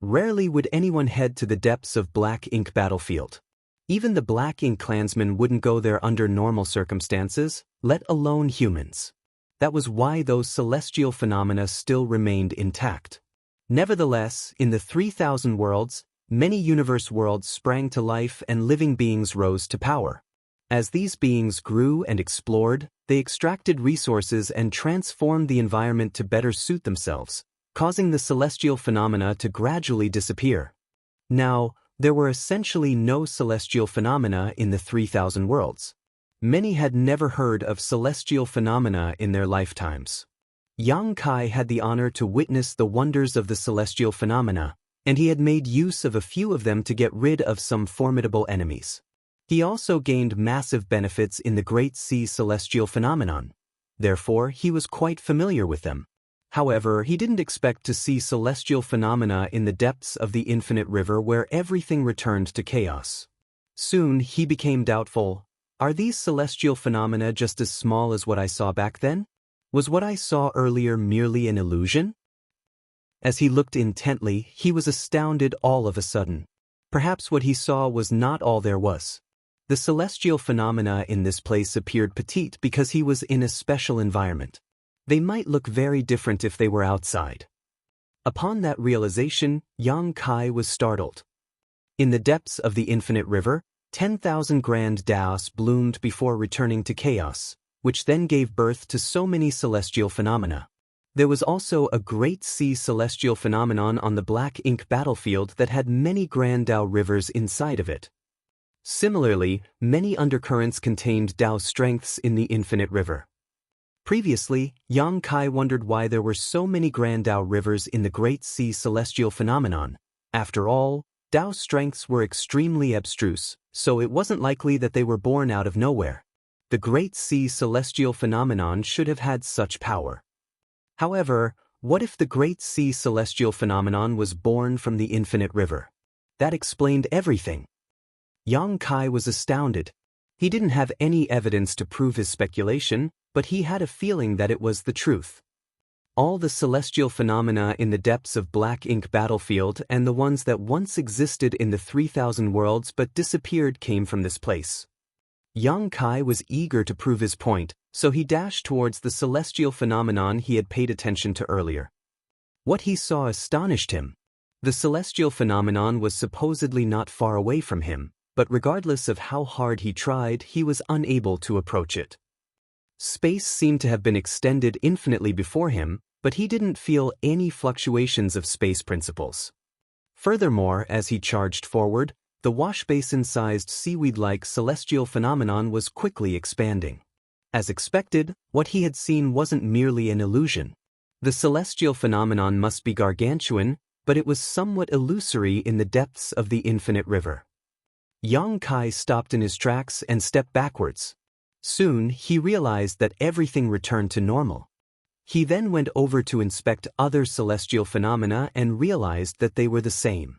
Speaker 1: Rarely would anyone head to the depths of black ink battlefield. Even the black ink clansmen wouldn't go there under normal circumstances, let alone humans. That was why those celestial phenomena still remained intact. Nevertheless, in the 3,000 worlds, many universe worlds sprang to life and living beings rose to power. As these beings grew and explored, they extracted resources and transformed the environment to better suit themselves, causing the celestial phenomena to gradually disappear. Now, there were essentially no celestial phenomena in the 3,000 worlds. Many had never heard of celestial phenomena in their lifetimes. Yang Kai had the honor to witness the wonders of the celestial phenomena, and he had made use of a few of them to get rid of some formidable enemies. He also gained massive benefits in the Great Sea celestial phenomenon. Therefore, he was quite familiar with them. However, he didn't expect to see celestial phenomena in the depths of the infinite river where everything returned to chaos. Soon, he became doubtful. Are these celestial phenomena just as small as what I saw back then? Was what I saw earlier merely an illusion? As he looked intently, he was astounded all of a sudden. Perhaps what he saw was not all there was. The celestial phenomena in this place appeared petite because he was in a special environment. They might look very different if they were outside. Upon that realization, Yang Kai was startled. In the depths of the infinite river, 10,000 grand Daos bloomed before returning to chaos, which then gave birth to so many celestial phenomena. There was also a great sea celestial phenomenon on the black ink battlefield that had many grand Dao rivers inside of it. Similarly, many undercurrents contained Dao strengths in the infinite river. Previously, Yang Kai wondered why there were so many grand Dao rivers in the Great Sea celestial phenomenon. After all, Dao strengths were extremely abstruse, so it wasn't likely that they were born out of nowhere. The Great Sea celestial phenomenon should have had such power. However, what if the Great Sea celestial phenomenon was born from the infinite river? That explained everything. Yang Kai was astounded. He didn't have any evidence to prove his speculation, but he had a feeling that it was the truth. All the celestial phenomena in the depths of black ink battlefield and the ones that once existed in the 3,000 worlds but disappeared came from this place. Yang Kai was eager to prove his point, so he dashed towards the celestial phenomenon he had paid attention to earlier. What he saw astonished him. The celestial phenomenon was supposedly not far away from him, but regardless of how hard he tried, he was unable to approach it. Space seemed to have been extended infinitely before him, but he didn't feel any fluctuations of space principles. Furthermore, as he charged forward, the washbasin-sized seaweed-like celestial phenomenon was quickly expanding. As expected, what he had seen wasn't merely an illusion. The celestial phenomenon must be gargantuan, but it was somewhat illusory in the depths of the infinite river. Yang Kai stopped in his tracks and stepped backwards. Soon, he realized that everything returned to normal. He then went over to inspect other celestial phenomena and realized that they were the same.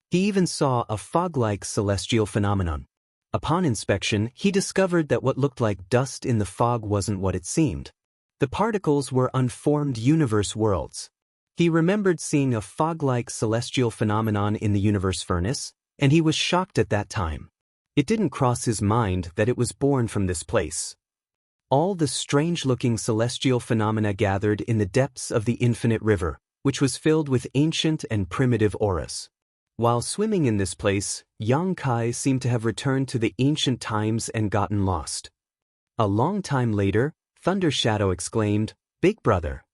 Speaker 1: He even saw a fog-like celestial phenomenon. Upon inspection, he discovered that what looked like dust in the fog wasn't what it seemed. The particles were unformed universe worlds. He remembered seeing a fog-like celestial phenomenon in the universe furnace, and he was shocked at that time. It didn't cross his mind that it was born from this place. All the strange-looking celestial phenomena gathered in the depths of the infinite river, which was filled with ancient and primitive auras. While swimming in this place, Yang Kai seemed to have returned to the ancient times and gotten lost. A long time later, Thunder Shadow exclaimed, "Big brother!"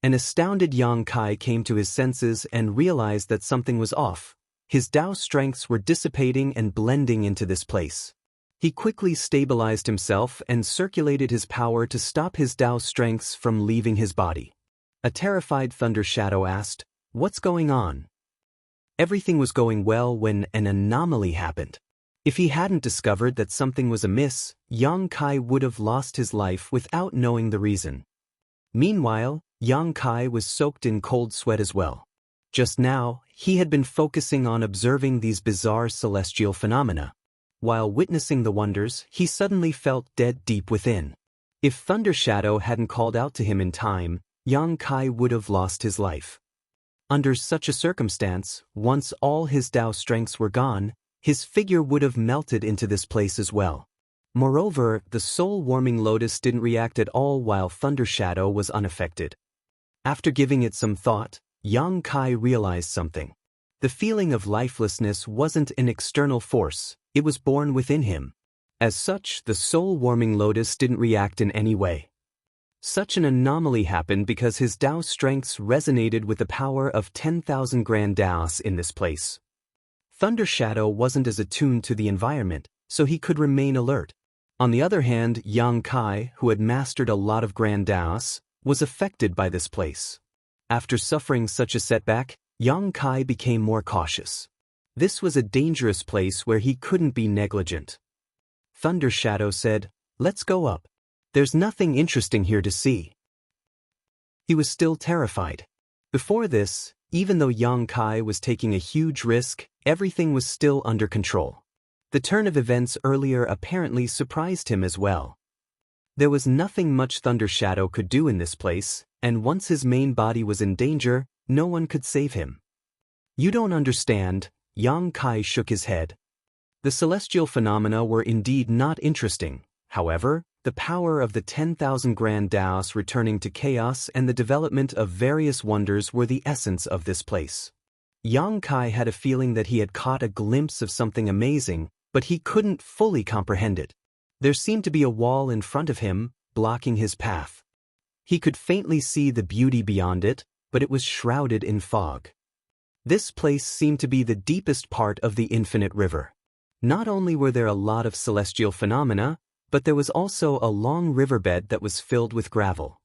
Speaker 1: An astounded Yang Kai came to his senses and realized that something was off. His Tao strengths were dissipating and blending into this place. He quickly stabilized himself and circulated his power to stop his Tao strengths from leaving his body. A terrified Thunder Shadow asked, "What's going on?" Everything was going well when an anomaly happened. If he hadn't discovered that something was amiss, Yang Kai would have lost his life without knowing the reason. Meanwhile, Yang Kai was soaked in cold sweat as well. Just now, he had been focusing on observing these bizarre celestial phenomena. While witnessing the wonders, he suddenly felt dead deep within. If Thunder Shadow hadn't called out to him in time, Yang Kai would have lost his life. Under such a circumstance, once all his Tao strengths were gone, his figure would have melted into this place as well. Moreover, the soul-warming lotus didn't react at all while Thunder Shadow was unaffected. After giving it some thought, Yang Kai realized something. The feeling of lifelessness wasn't an external force, it was born within him. As such, the soul-warming lotus didn't react in any way. Such an anomaly happened because his Tao strengths resonated with the power of 10,000 grand Taos in this place. Thunder Shadow wasn't as attuned to the environment, so he could remain alert. On the other hand, Yang Kai, who had mastered a lot of grand Taos, was affected by this place. After suffering such a setback, Yang Kai became more cautious. This was a dangerous place where he couldn't be negligent. Thunder Shadow said, "Let's go up. There's nothing interesting here to see." He was still terrified. Before this, even though Yang Kai was taking a huge risk, everything was still under control. The turn of events earlier apparently surprised him as well. There was nothing much Thunder Shadow could do in this place, and once his main body was in danger, no one could save him. "You don't understand," Yang Kai shook his head. The celestial phenomena were indeed not interesting. However, the power of the 10,000 grand Taos returning to chaos and the development of various wonders were the essence of this place. Yang Kai had a feeling that he had caught a glimpse of something amazing, but he couldn't fully comprehend it. There seemed to be a wall in front of him, blocking his path. He could faintly see the beauty beyond it, but it was shrouded in fog. This place seemed to be the deepest part of the infinite river. Not only were there a lot of celestial phenomena, but there was also a long riverbed that was filled with gravel.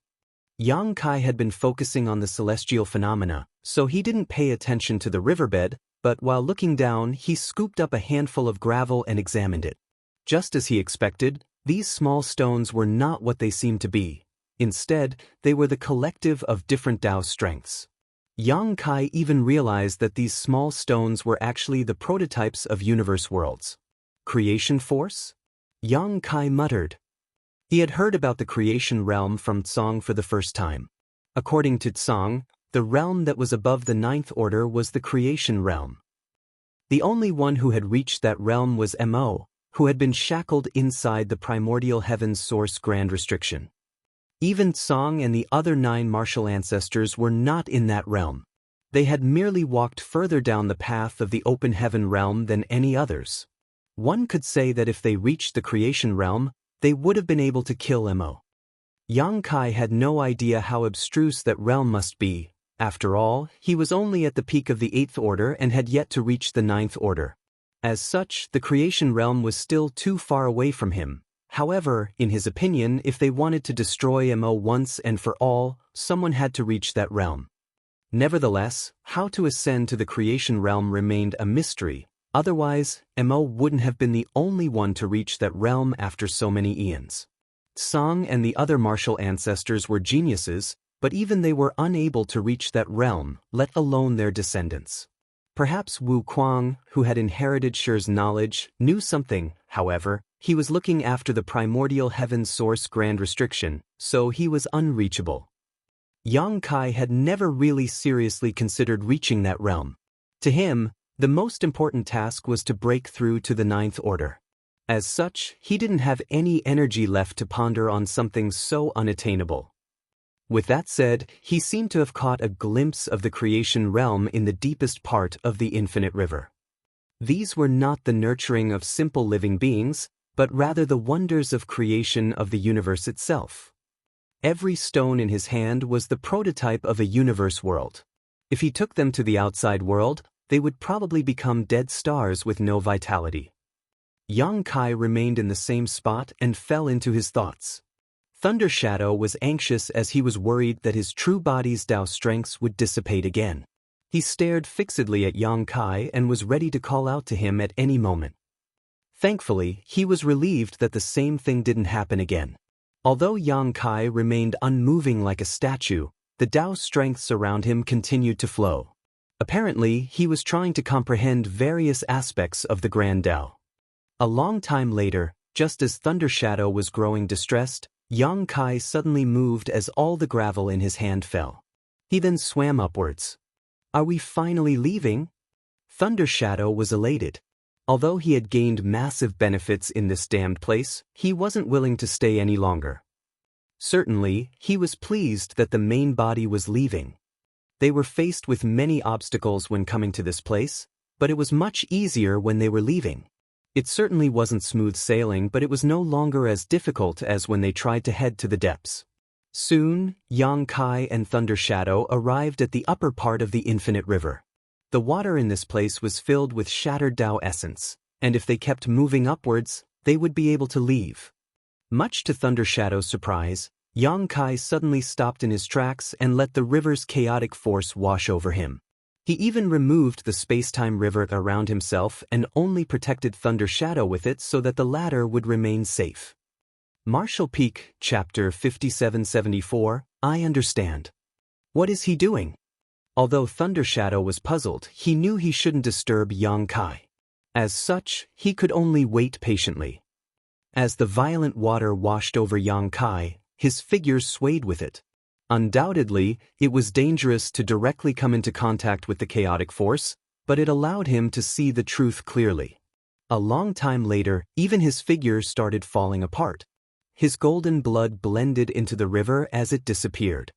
Speaker 1: Yang Kai had been focusing on the celestial phenomena, so he didn't pay attention to the riverbed, but while looking down, he scooped up a handful of gravel and examined it. Just as he expected, these small stones were not what they seemed to be. Instead, they were the collective of different Tao strengths. Yang Kai even realized that these small stones were actually the prototypes of universe worlds. Creation force? Yang Kai muttered. He had heard about the creation realm from Tsang for the first time. According to Tsang, the realm that was above the ninth order was the creation realm. The only one who had reached that realm was Mo, who had been shackled inside the primordial heaven's source grand restriction. Even Song and the other 9 martial ancestors were not in that realm. They had merely walked further down the path of the open heaven realm than any others. One could say that if they reached the creation realm, they would have been able to kill Mo. Yang Kai had no idea how abstruse that realm must be. After all, he was only at the peak of the 8th order and had yet to reach the 9th order. As such, the creation realm was still too far away from him. However, in his opinion, if they wanted to destroy Mo once and for all, someone had to reach that realm. Nevertheless, how to ascend to the creation realm remained a mystery. Otherwise, Mo wouldn't have been the only one to reach that realm after so many eons. Song and the other martial ancestors were geniuses, but even they were unable to reach that realm, let alone their descendants. Perhaps Wu Kuang, who had inherited Shi's knowledge, knew something. However, he was looking after the primordial heaven source grand restriction, so he was unreachable. Yang Kai had never really seriously considered reaching that realm. To him, the most important task was to break through to the 9th order. As such, he didn't have any energy left to ponder on something so unattainable. With that said, he seemed to have caught a glimpse of the creation realm in the deepest part of the infinite river. These were not the nurturing of simple living beings, but rather the wonders of creation of the universe itself. Every stone in his hand was the prototype of a universe world. If he took them to the outside world, they would probably become dead stars with no vitality. Yang Kai remained in the same spot and fell into his thoughts. Thunder Shadow was anxious as he was worried that his true body's Tao strengths would dissipate again. He stared fixedly at Yang Kai and was ready to call out to him at any moment. Thankfully, he was relieved that the same thing didn't happen again. Although Yang Kai remained unmoving like a statue, the Tao strengths around him continued to flow. Apparently, he was trying to comprehend various aspects of the Grand Tao. A long time later, just as Thunder Shadow was growing distressed, Yang Kai suddenly moved as all the gravel in his hand fell. He then swam upwards. "Are we finally leaving?" Thunder Shadow was elated. Although he had gained massive benefits in this damned place, he wasn't willing to stay any longer. Certainly, he was pleased that the main body was leaving. They were faced with many obstacles when coming to this place, but it was much easier when they were leaving. It certainly wasn't smooth sailing, but it was no longer as difficult as when they tried to head to the depths. Soon, Yang Kai and Thunder Shadow arrived at the upper part of the infinite river. The water in this place was filled with shattered Tao essence, and if they kept moving upwards, they would be able to leave. Much to Thunder Shadow's surprise, Yang Kai suddenly stopped in his tracks and let the river's chaotic force wash over him. He even removed the space-time river around himself and only protected Thunder Shadow with it so that the latter would remain safe. Martial Peak, Chapter 5774, I understand. What is he doing? Although Thunder Shadow was puzzled, he knew he shouldn't disturb Yang Kai. As such, he could only wait patiently. As the violent water washed over Yang Kai, his figure swayed with it. Undoubtedly, it was dangerous to directly come into contact with the chaotic force, but it allowed him to see the truth clearly. A long time later, even his figure started falling apart. His golden blood blended into the river as it disappeared.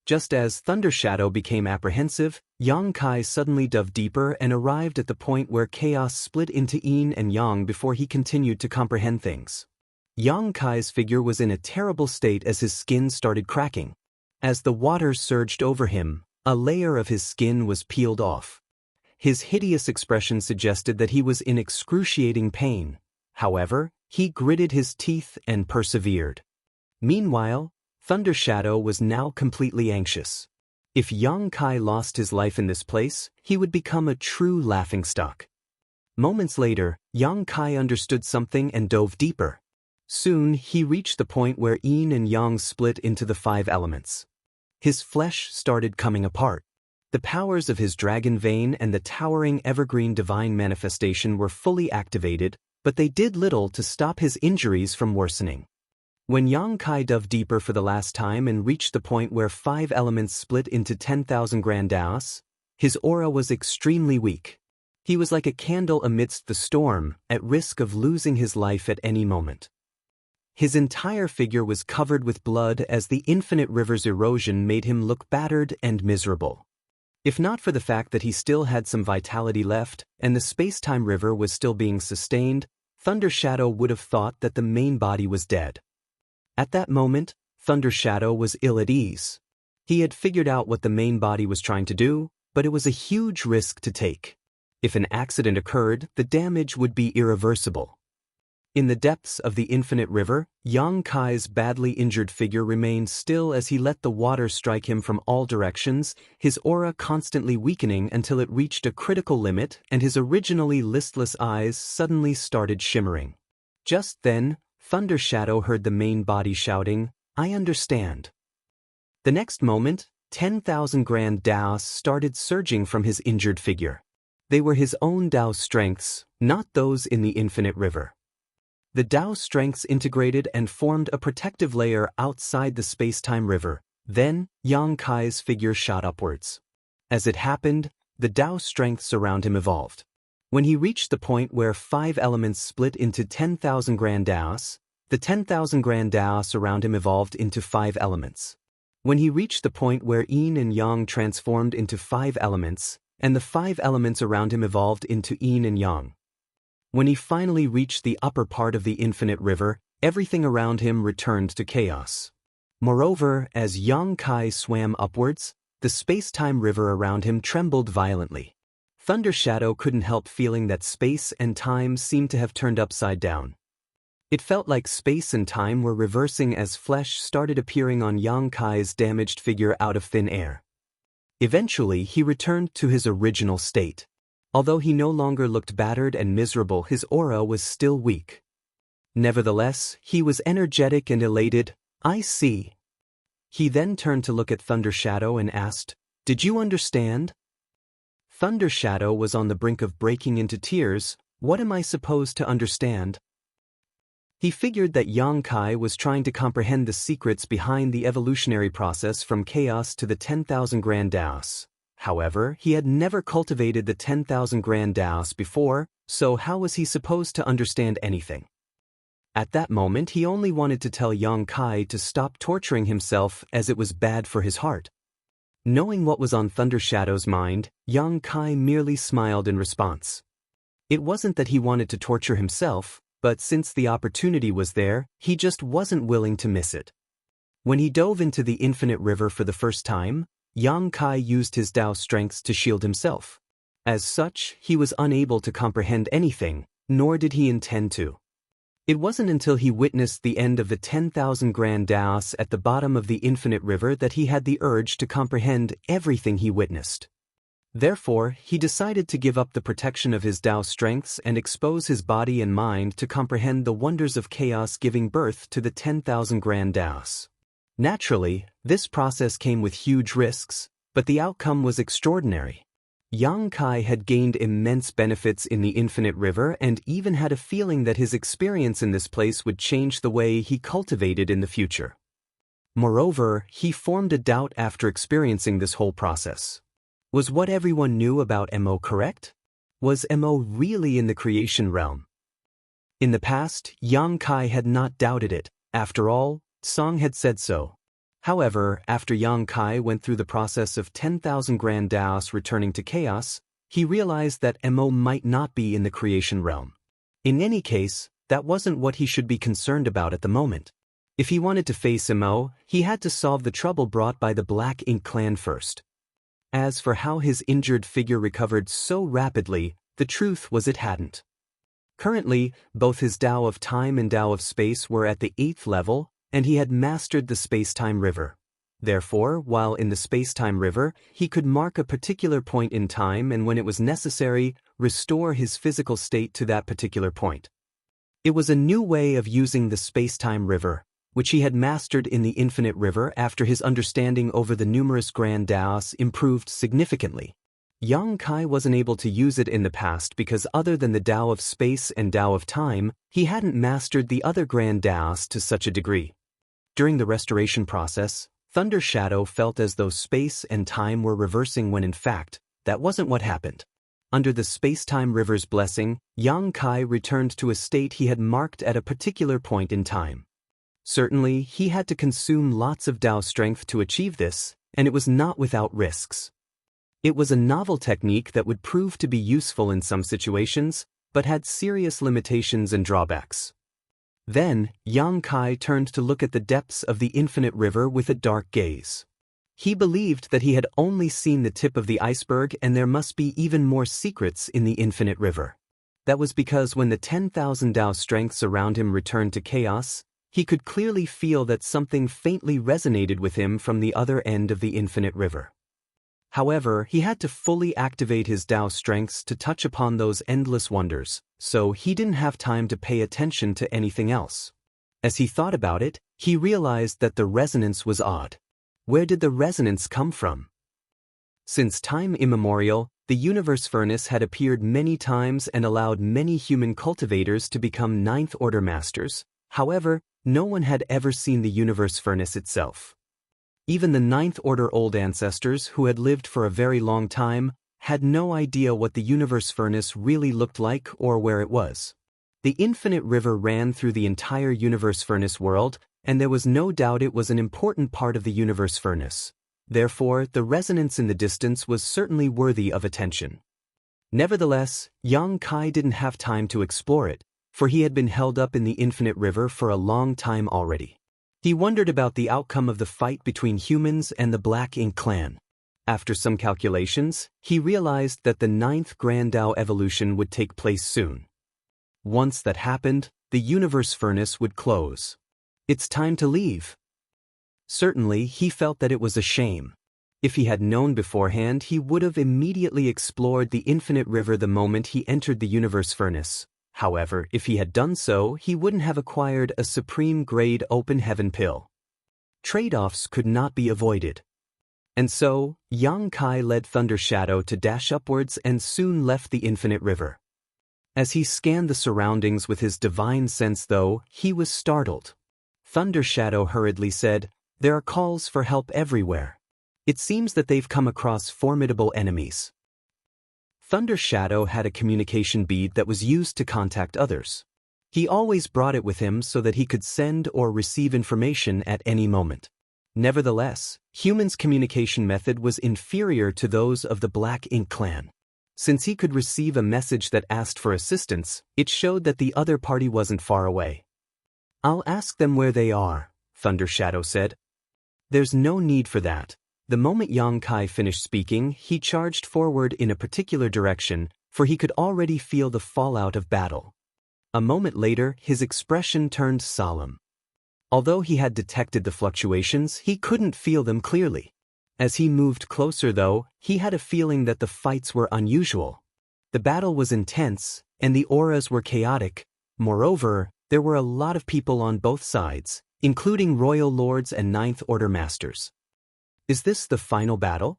Speaker 1: Just as Thunder Shadow became apprehensive, Yang Kai suddenly dove deeper and arrived at the point where chaos split into yin and yang before he continued to comprehend things. Yang Kai's figure was in a terrible state as his skin started cracking. As the water surged over him, a layer of his skin was peeled off. His hideous expression suggested that he was in excruciating pain. However, he gritted his teeth and persevered. Meanwhile, Thunder Shadow was now completely anxious. If Yang Kai lost his life in this place, he would become a true laughingstock. Moments later, Yang Kai understood something and dove deeper. Soon, he reached the point where yin and yang split into the 5 elements. His flesh started coming apart. The powers of his dragon vein and the towering evergreen divine manifestation were fully activated, but they did little to stop his injuries from worsening. When Yang Kai dove deeper for the last time and reached the point where 5 elements split into 10,000 grand Taos, his aura was extremely weak. He was like a candle amidst the storm, at risk of losing his life at any moment. His entire figure was covered with blood as the infinite river's erosion made him look battered and miserable. If not for the fact that he still had some vitality left, and the space-time river was still being sustained, Thunder Shadow would have thought that the main body was dead. At that moment, Thunder Shadow was ill at ease. He had figured out what the main body was trying to do, but it was a huge risk to take. If an accident occurred, the damage would be irreversible. In the depths of the infinite river, Yang Kai's badly injured figure remained still as he let the water strike him from all directions, his aura constantly weakening until it reached a critical limit and his originally listless eyes suddenly started shimmering. Just then, Thunder Shadow heard the main body shouting, "I understand." The next moment, 10,000 grand Daos started surging from his injured figure. They were his own Dao strengths, not those in the infinite river. The Dao strengths integrated and formed a protective layer outside the space-time river. Then, Yang Kai's figure shot upwards. As it happened, the Dao strengths around him evolved. When he reached the point where 5 elements split into 10,000 grand Daos, the 10,000 grand Daos around him evolved into 5 elements. When he reached the point where Yin and Yang transformed into 5 elements, and the 5 elements around him evolved into Yin and Yang. When he finally reached the upper part of the infinite river, everything around him returned to chaos. Moreover, as Yang Kai swam upwards, the space-time river around him trembled violently. Thunder Shadow couldn't help feeling that space and time seemed to have turned upside down. It felt like space and time were reversing as flesh started appearing on Yang Kai's damaged figure out of thin air. Eventually, he returned to his original state. Although he no longer looked battered and miserable, his aura was still weak. Nevertheless, he was energetic and elated. "I see." He then turned to look at Thunder Shadow and asked, "Did you understand?" Thunder Shadow was on the brink of breaking into tears. "What am I supposed to understand?" He figured that Yang Kai was trying to comprehend the secrets behind the evolutionary process from chaos to the 10,000 grand Daos. However, he had never cultivated the 10,000 grand Daos before, so how was he supposed to understand anything? At that moment, he only wanted to tell Yang Kai to stop torturing himself as it was bad for his heart. Knowing what was on Thunder Shadow's mind, Yang Kai merely smiled in response. It wasn't that he wanted to torture himself, but since the opportunity was there, he just wasn't willing to miss it. When he dove into the infinite river for the first time, Yang Kai used his Dao strengths to shield himself. As such, he was unable to comprehend anything, nor did he intend to. It wasn't until he witnessed the end of the 10,000 grand Daos at the bottom of the infinite river that he had the urge to comprehend everything he witnessed. Therefore, he decided to give up the protection of his Dao strengths and expose his body and mind to comprehend the wonders of chaos giving birth to the 10,000 grand Daos. Naturally, this process came with huge risks, but the outcome was extraordinary. Yang Kai had gained immense benefits in the infinite river and even had a feeling that his experience in this place would change the way he cultivated in the future. Moreover, he formed a doubt after experiencing this whole process. Was what everyone knew about Mo correct? Was Mo really in the creation realm? In the past, Yang Kai had not doubted it. After all, Song had said so. However, after Yang Kai went through the process of 10,000 grand Daos returning to chaos, he realized that Mo might not be in the creation realm. In any case, that wasn't what he should be concerned about at the moment. If he wanted to face Mo, he had to solve the trouble brought by the Black Ink clan first. As for how his injured figure recovered so rapidly, the truth was it hadn't. Currently, both his Dao of Time and Dao of Space were at the 8th level, and he had mastered the space-time river. Therefore, while in the space-time river, he could mark a particular point in time and when it was necessary, restore his physical state to that particular point. It was a new way of using the space-time river, which he had mastered in the infinite river after his understanding over the numerous grand Daos improved significantly. Yang Kai wasn't able to use it in the past because other than the Dao of Space and Dao of Time, he hadn't mastered the other grand Daos to such a degree. During the restoration process, Thunder Shadow felt as though space and time were reversing when in fact, that wasn't what happened. Under the space-time river's blessing, Yang Kai returned to a state he had marked at a particular point in time. Certainly, he had to consume lots of Dao strength to achieve this, and it was not without risks. It was a novel technique that would prove to be useful in some situations, but had serious limitations and drawbacks. Then, Yang Kai turned to look at the depths of the infinite river with a dark gaze. He believed that he had only seen the tip of the iceberg and there must be even more secrets in the infinite river. That was because when the 10,000 Dao strengths around him returned to chaos, he could clearly feel that something faintly resonated with him from the other end of the infinite river. However, he had to fully activate his Dao strengths to touch upon those endless wonders, so he didn't have time to pay attention to anything else. As he thought about it, he realized that the resonance was odd. Where did the resonance come from? Since time immemorial, the universe furnace had appeared many times and allowed many human cultivators to become ninth-order masters. However, no one had ever seen the universe furnace itself. Even the ninth-order old ancestors who had lived for a very long time had no idea what the universe furnace really looked like or where it was. The infinite river ran through the entire universe furnace world, and there was no doubt it was an important part of the universe furnace. Therefore, the resonance in the distance was certainly worthy of attention. Nevertheless, Yang Kai didn't have time to explore it, for he had been held up in the infinite river for a long time already. He wondered about the outcome of the fight between humans and the Black Ink clan. After some calculations, he realized that the 9th Grand Dao evolution would take place soon. Once that happened, the universe furnace would close. It's time to leave. Certainly, he felt that it was a shame. If he had known beforehand, he would have immediately explored the infinite river the moment he entered the universe furnace. However, if he had done so, he wouldn't have acquired a supreme-grade open heaven pill. Trade-offs could not be avoided. And so, Yang Kai led Thunder Shadow to dash upwards and soon left the infinite river. As he scanned the surroundings with his divine sense though, he was startled. Thunder Shadow hurriedly said, "There are calls for help everywhere. It seems that they've come across formidable enemies." Thunder Shadow had a communication bead that was used to contact others. He always brought it with him so that he could send or receive information at any moment. Nevertheless, humans' communication method was inferior to those of the Black Ink clan. Since he could receive a message that asked for assistance, it showed that the other party wasn't far away. "I'll ask them where they are," Thunder Shadow said. "There's no need for that." The moment Yang Kai finished speaking, he charged forward in a particular direction, for he could already feel the fallout of battle. A moment later, his expression turned solemn. Although he had detected the fluctuations, he couldn't feel them clearly. As he moved closer though, he had a feeling that the fights were unusual. The battle was intense, and the auras were chaotic. Moreover, there were a lot of people on both sides, including royal lords and Ninth Order masters. Is this the final battle?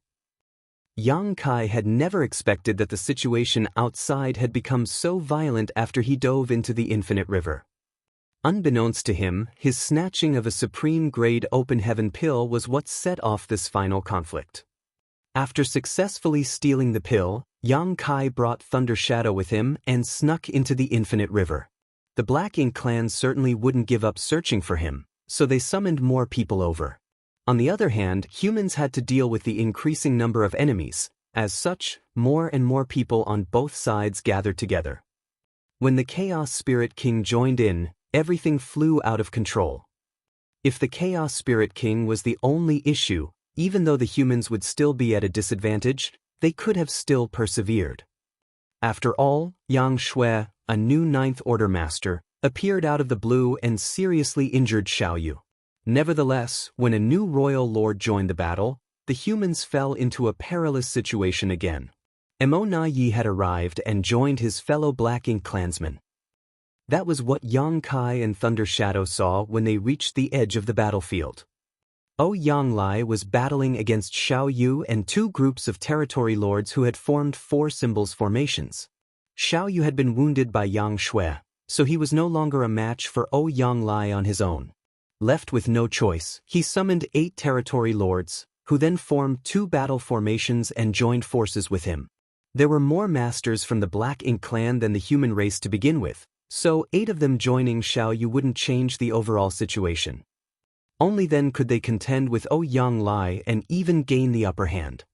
Speaker 1: Yang Kai had never expected that the situation outside had become so violent after he dove into the infinite river. Unbeknownst to him, his snatching of a supreme-grade open heaven pill was what set off this final conflict. After successfully stealing the pill, Yang Kai brought Thunder Shadow with him and snuck into the infinite river. The Black Ink clan certainly wouldn't give up searching for him, so they summoned more people over. On the other hand, humans had to deal with the increasing number of enemies. As such, more and more people on both sides gathered together. When the Chaos Spirit King joined in, everything flew out of control. If the Chaos Spirit King was the only issue, even though the humans would still be at a disadvantage, they could have still persevered. After all, Yang Shui, a new Ninth Order master, appeared out of the blue and seriously injured Xiaoyu. Nevertheless, when a new royal lord joined the battle, the humans fell into a perilous situation again. Mo Na Yi had arrived and joined his fellow Black Ink clansmen. That was what Yang Kai and Thunder Shadow saw when they reached the edge of the battlefield. Yang Lai was battling against Xiaoyu and two groups of territory lords who had formed four symbols formations. Xiaoyu had been wounded by Yang Shui, so he was no longer a match for Yang Lai on his own. Left with no choice, he summoned 8 territory lords, who then formed 2 battle formations and joined forces with him. There were more masters from the Black Ink clan than the human race to begin with, so 8 of them joining Xiao Yu wouldn't change the overall situation. Only then could they contend with Yang Lai and even gain the upper hand.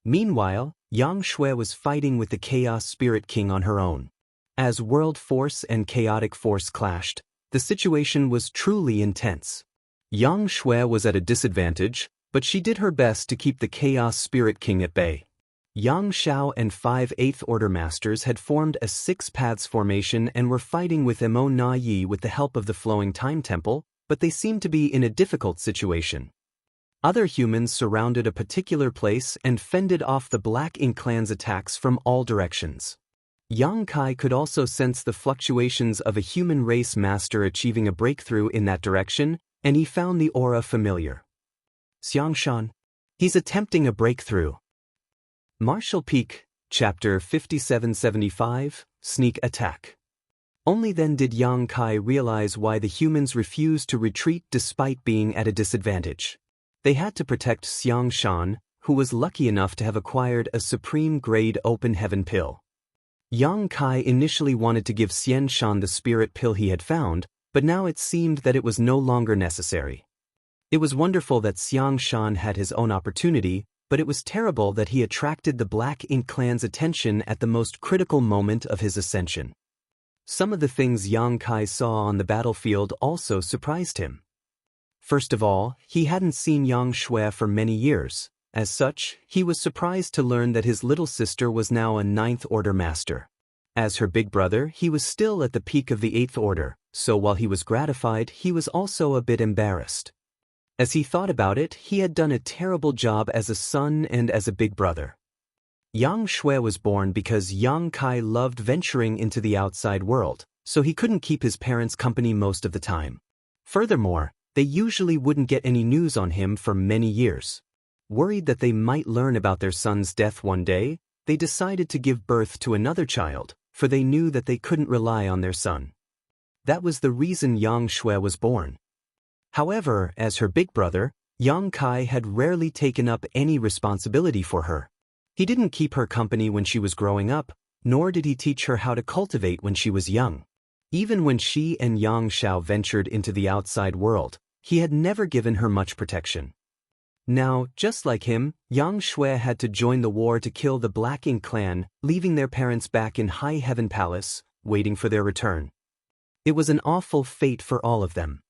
Speaker 1: Meanwhile, Yang Shui was fighting with the Chaos Spirit King on her own. As world force and chaotic force clashed, the situation was truly intense. Yang Shui was at a disadvantage, but she did her best to keep the Chaos Spirit King at bay. Yang Xiao and 5 8th Order Masters had formed a 6 paths formation and were fighting with Emo Na Yi with the help of the Flowing Time Temple, but they seemed to be in a difficult situation. Other humans surrounded a particular place and fended off the Black Ink clan's attacks from all directions. Yang Kai could also sense the fluctuations of a human race master achieving a breakthrough in that direction, and he found the aura familiar. Xiangshan. He's attempting a breakthrough. Martial Peak, Chapter 5775, Sneak Attack. Only then did Yang Kai realize why the humans refused to retreat despite being at a disadvantage. They had to protect Xiangshan, who was lucky enough to have acquired a supreme-grade open heaven pill. Yang Kai initially wanted to give Xiangshan the spirit pill he had found, but now it seemed that it was no longer necessary. It was wonderful that Xiangshan had his own opportunity, but it was terrible that he attracted the Black Ink clan's attention at the most critical moment of his ascension. Some of the things Yang Kai saw on the battlefield also surprised him. First of all, he hadn't seen Yang Shui for many years. As such, he was surprised to learn that his little sister was now a 9th Order Master. As her big brother, he was still at the peak of the 8th Order, so while he was gratified, he was also a bit embarrassed. As he thought about it, he had done a terrible job as a son and as a big brother. Yang Shui was born because Yang Kai loved venturing into the outside world, so he couldn't keep his parents company most of the time. Furthermore, they usually wouldn't get any news on him for many years. Worried that they might learn about their son's death one day, they decided to give birth to another child, for they knew that they couldn't rely on their son. That was the reason Yang Shui was born. However, as her big brother, Yang Kai had rarely taken up any responsibility for her. He didn't keep her company when she was growing up, nor did he teach her how to cultivate when she was young. Even when she and Yang Xiao ventured into the outside world, he had never given her much protection. Now, just like him, Yang Shui had to join the war to kill the Black Ink clan, leaving their parents back in High Heaven Palace, waiting for their return. It was an awful fate for all of them.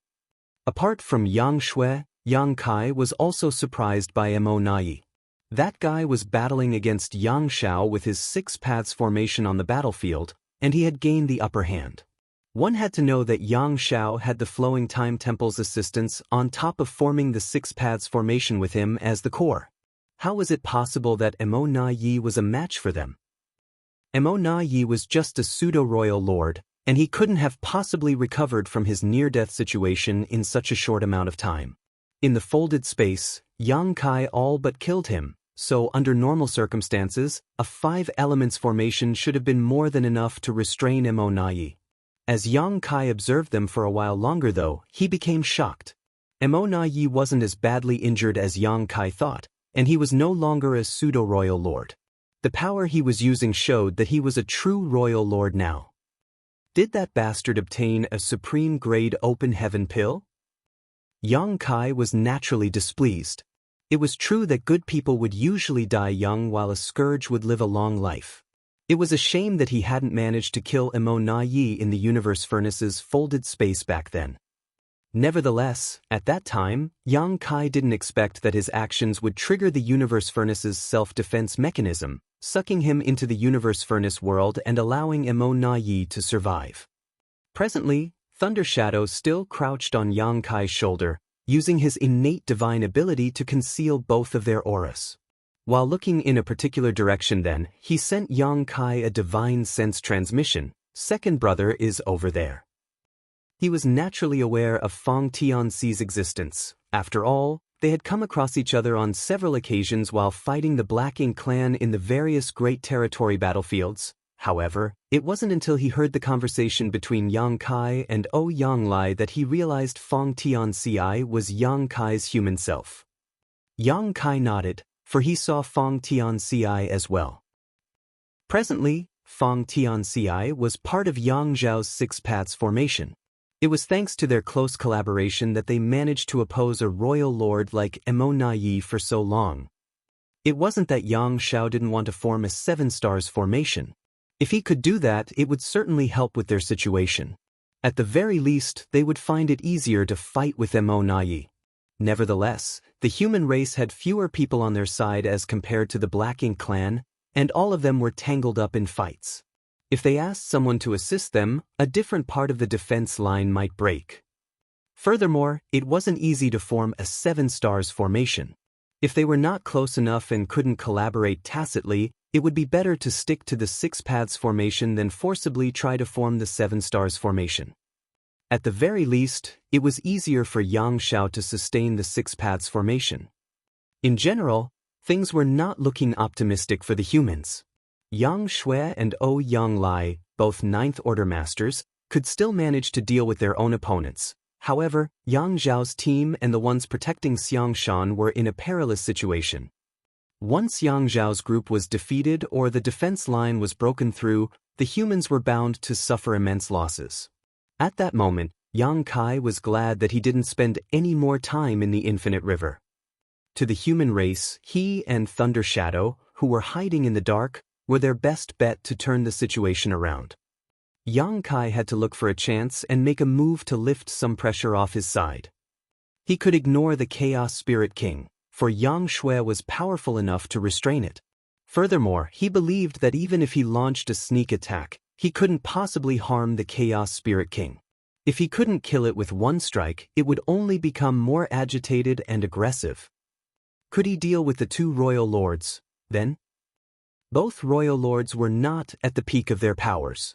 Speaker 1: Apart from Yang Shui, Yang Kai was also surprised by Emo Na Yi. That guy was battling against Yang Xiao with his 6 paths formation on the battlefield, and he had gained the upper hand. One had to know that Yang Xiao had the Flowing Time Temple's assistance on top of forming the 6 paths formation with him as the core. How was it possible that Emo Na Yi was a match for them? Emo Na Yi was just a pseudo-royal lord, and he couldn't have possibly recovered from his near-death situation in such a short amount of time. In the folded space, Yang Kai all but killed him, so under normal circumstances, a 5 elements formation should have been more than enough to restrain Emo Na Yi. As Yang Kai observed them for a while longer though, he became shocked. Emo Na Yi wasn't as badly injured as Yang Kai thought, and he was no longer a pseudo-royal lord. The power he was using showed that he was a true royal lord now. Did that bastard obtain a supreme-grade open heaven pill? Yang Kai was naturally displeased. It was true that good people would usually die young while a scourge would live a long life. It was a shame that he hadn't managed to kill Emo Na Yi in the Universe Furnace's folded space back then. Nevertheless, at that time, Yang Kai didn't expect that his actions would trigger the Universe Furnace's self-defense mechanism, sucking him into the Universe Furnace world and allowing Emo Na Yi to survive. Presently, Thunder Shadow still crouched on Yang Kai's shoulder, using his innate divine ability to conceal both of their auras. While looking in a particular direction then, he sent Yang Kai a divine sense transmission. Second brother is over there. He was naturally aware of Fang Tianxi's existence. After all, they had come across each other on several occasions while fighting the Black Ink clan in the various Great Territory battlefields. However, it wasn't until he heard the conversation between Yang Kai and Yang Lai that he realized Fang Tianxi was Yang Kai's human self. Yang Kai nodded, for he saw Fang Tianxi as well. Presently, Fang Tianxi was part of Yang Zhao's Six Paths formation. It was thanks to their close collaboration that they managed to oppose a royal lord like Yi for so long. It wasn't that Yang Zhao didn't want to form a Seven Stars formation. If he could do that, it would certainly help with their situation. At the very least, they would find it easier to fight with Yi. Nevertheless, the human race had fewer people on their side as compared to the Black Ink clan, and all of them were tangled up in fights. If they asked someone to assist them, a different part of the defense line might break. Furthermore, it wasn't easy to form a Seven Stars formation. If they were not close enough and couldn't collaborate tacitly, it would be better to stick to the Six Paths formation than forcibly try to form the Seven Stars formation. At the very least, it was easier for Yang Zhao to sustain the Six Paths formation. In general, things were not looking optimistic for the humans. Yang Shui and Yang Lai, both Ninth Order Masters, could still manage to deal with their own opponents. However, Yang Zhao's team and the ones protecting Xiang Shan were in a perilous situation. Once Yang Zhao's group was defeated or the defense line was broken through, the humans were bound to suffer immense losses. At that moment, Yang Kai was glad that he didn't spend any more time in the Infinite River. To the human race, he and Thunder Shadow, who were hiding in the dark, were their best bet to turn the situation around. Yang Kai had to look for a chance and make a move to lift some pressure off his side. He could ignore the Chaos Spirit King, for Yang Shui was powerful enough to restrain it. Furthermore, he believed that even if he launched a sneak attack, he couldn't possibly harm the Chaos Spirit King. If he couldn't kill it with one strike, it would only become more agitated and aggressive. Could he deal with the two royal lords, then? Both royal lords were not at the peak of their powers.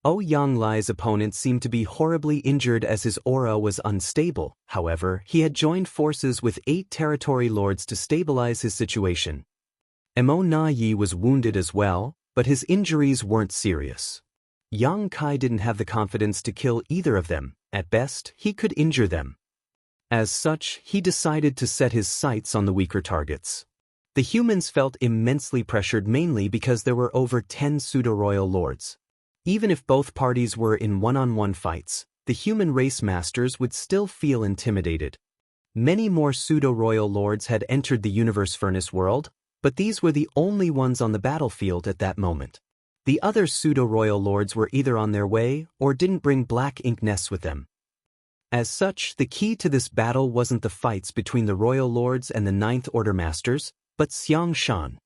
Speaker 1: Yang Lai's opponent seemed to be horribly injured as his aura was unstable. However, he had joined forces with 8 territory lords to stabilize his situation. Yi was wounded as well, but his injuries weren't serious. Yang Kai didn't have the confidence to kill either of them. At best, he could injure them. As such, he decided to set his sights on the weaker targets. The humans felt immensely pressured mainly because there were over 10 pseudo-royal lords. Even if both parties were in one-on-one fights, the human race masters would still feel intimidated. Many more pseudo-royal lords had entered the universe furnace world, but these were the only ones on the battlefield at that moment. The other pseudo-royal lords were either on their way or didn't bring black ink nests with them. As such, the key to this battle wasn't the fights between the royal lords and the Ninth Order Masters, but Xiang Shan.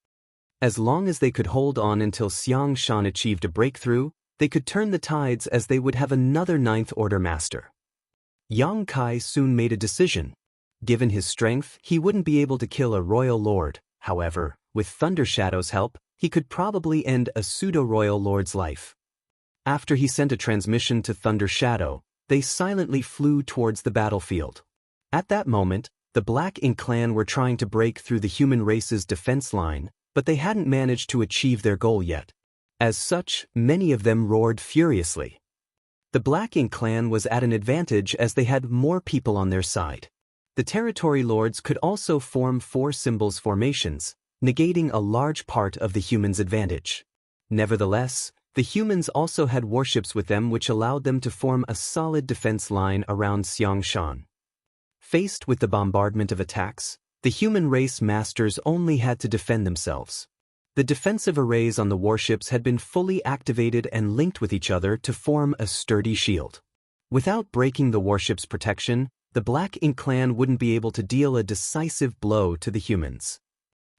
Speaker 1: As long as they could hold on until Xiang Shan achieved a breakthrough, they could turn the tides as they would have another Ninth Order Master. Yang Kai soon made a decision. Given his strength, he wouldn't be able to kill a royal lord. However, with Thunder Shadow's help, he could probably end a pseudo-royal lord's life. After he sent a transmission to Thunder Shadow, they silently flew towards the battlefield. At that moment, the Black Ink clan were trying to break through the human race's defense line, but they hadn't managed to achieve their goal yet. As such, many of them roared furiously. The Black Ink clan was at an advantage as they had more people on their side. The territory lords could also form 4 symbols formations, negating a large part of the humans' advantage. Nevertheless, the humans also had warships with them which allowed them to form a solid defense line around Xiang Shan. Faced with the bombardment of attacks, the human race masters only had to defend themselves. The defensive arrays on the warships had been fully activated and linked with each other to form a sturdy shield. Without breaking the warship's protection, the Black Ink clan wouldn't be able to deal a decisive blow to the humans.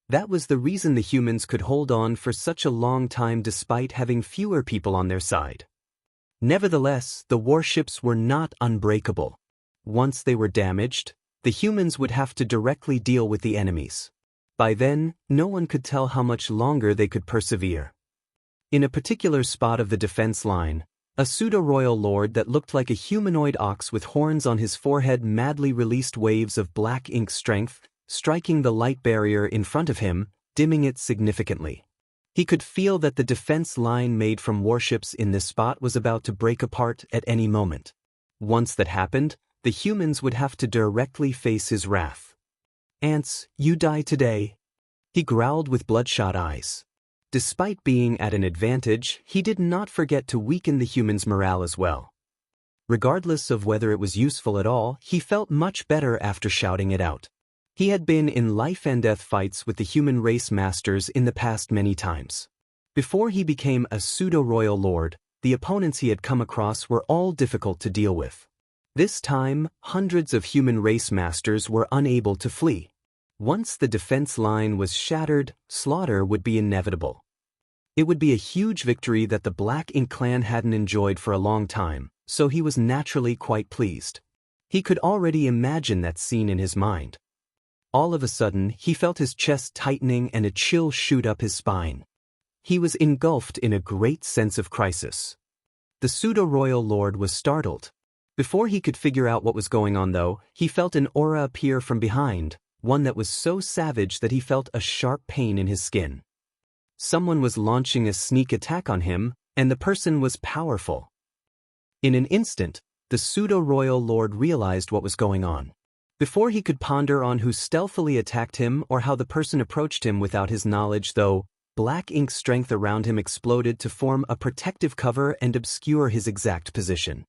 Speaker 1: That was the reason the humans could hold on for such a long time despite having fewer people on their side. Nevertheless, the warships were not unbreakable. Once they were damaged, the humans would have to directly deal with the enemies. By then, no one could tell how much longer they could persevere. In a particular spot of the defense line, a pseudo-royal lord that looked like a humanoid ox with horns on his forehead madly released waves of black ink strength, striking the light barrier in front of him, dimming it significantly. He could feel that the defense line made from warships in this spot was about to break apart at any moment. Once that happened, the humans would have to directly face his wrath. "Ants, you die today," he growled with bloodshot eyes. Despite being at an advantage, he did not forget to weaken the humans' morale as well. Regardless of whether it was useful at all, he felt much better after shouting it out. He had been in life-and-death fights with the human race masters in the past many times. Before he became a pseudo-royal lord, the opponents he had come across were all difficult to deal with. This time, hundreds of human race masters were unable to flee. Once the defense line was shattered, slaughter would be inevitable. It would be a huge victory that the Black Ink clan hadn't enjoyed for a long time, so he was naturally quite pleased. He could already imagine that scene in his mind. All of a sudden, he felt his chest tightening and a chill shoot up his spine. He was engulfed in a great sense of crisis. The pseudo-royal lord was startled. Before he could figure out what was going on though, he felt an aura appear from behind, one that was so savage that he felt a sharp pain in his skin. Someone was launching a sneak attack on him, and the person was powerful. In an instant, the pseudo-royal lord realized what was going on. Before he could ponder on who stealthily attacked him or how the person approached him without his knowledge though, black ink strength around him exploded to form a protective cover and obscure his exact position.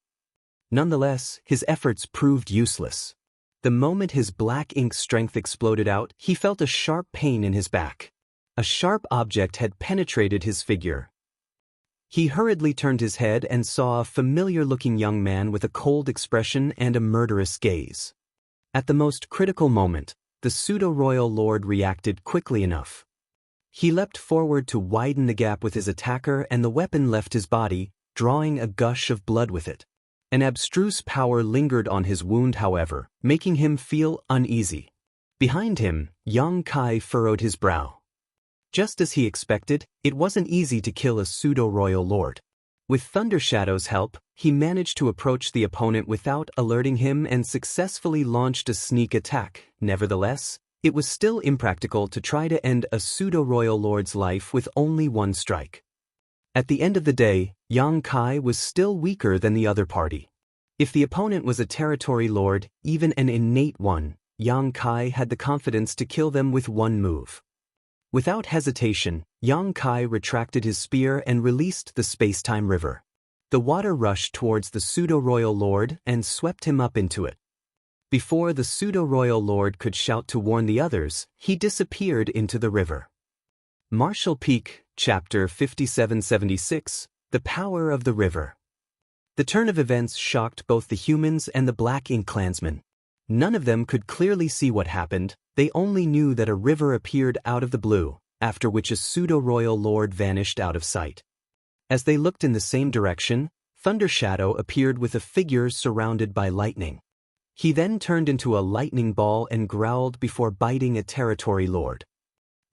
Speaker 1: Nonetheless, his efforts proved useless. The moment his black ink strength exploded out, he felt a sharp pain in his back. A sharp object had penetrated his figure. He hurriedly turned his head and saw a familiar-looking young man with a cold expression and a murderous gaze. At the most critical moment, the pseudo-royal lord reacted quickly enough. He leapt forward to widen the gap with his attacker and the weapon left his body, drawing a gush of blood with it. An abstruse power lingered on his wound however, making him feel uneasy. Behind him, Yang Kai furrowed his brow. Just as he expected, it wasn't easy to kill a pseudo-royal lord. With Thunder Shadow's help, he managed to approach the opponent without alerting him and successfully launched a sneak attack. Nevertheless, it was still impractical to try to end a pseudo-royal lord's life with only one strike. At the end of the day, Yang Kai was still weaker than the other party. If the opponent was a territory lord, even an innate one, Yang Kai had the confidence to kill them with one move. Without hesitation, Yang Kai retracted his spear and released the space-time river. The water rushed towards the pseudo-royal lord and swept him up into it. Before the pseudo-royal lord could shout to warn the others, he disappeared into the river. Martial Peak, Chapter 5776, The Power of the River. The turn of events shocked both the humans and the Black Ink clansmen. None of them could clearly see what happened, they only knew that a river appeared out of the blue, after which a pseudo-royal lord vanished out of sight. As they looked in the same direction, Thunder Shadow appeared with a figure surrounded by lightning. He then turned into a lightning ball and growled before biting a territory lord.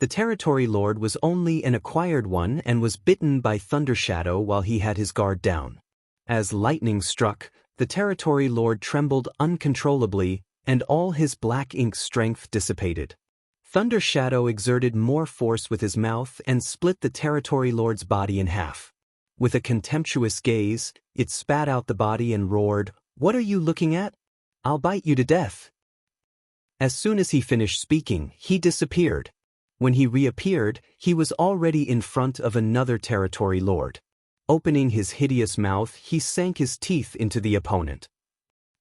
Speaker 1: The territory lord was only an acquired one and was bitten by Thunder Shadow while he had his guard down. As lightning struck, the territory lord trembled uncontrollably, and all his black ink strength dissipated. Thunder Shadow exerted more force with his mouth and split the territory lord's body in half. With a contemptuous gaze, it spat out the body and roared, "What are you looking at? I'll bite you to death." As soon as he finished speaking, he disappeared. When he reappeared, he was already in front of another territory lord. Opening his hideous mouth, he sank his teeth into the opponent.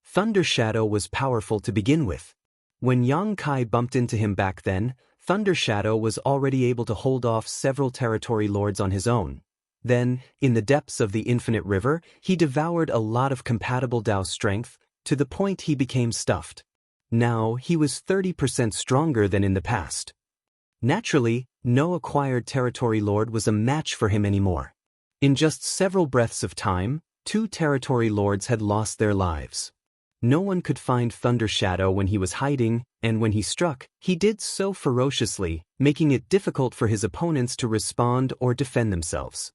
Speaker 1: Thunder Shadow was powerful to begin with. When Yang Kai bumped into him back then, Thunder Shadow was already able to hold off several territory lords on his own. Then, in the depths of the infinite river, he devoured a lot of compatible Dao strength, to the point he became stuffed. Now, he was 30% stronger than in the past. Naturally, no acquired territory lord was a match for him anymore. In just several breaths of time, 2 territory lords had lost their lives. No one could find Thunder Shadow when he was hiding, and when he struck, he did so ferociously, making it difficult for his opponents to respond or defend themselves.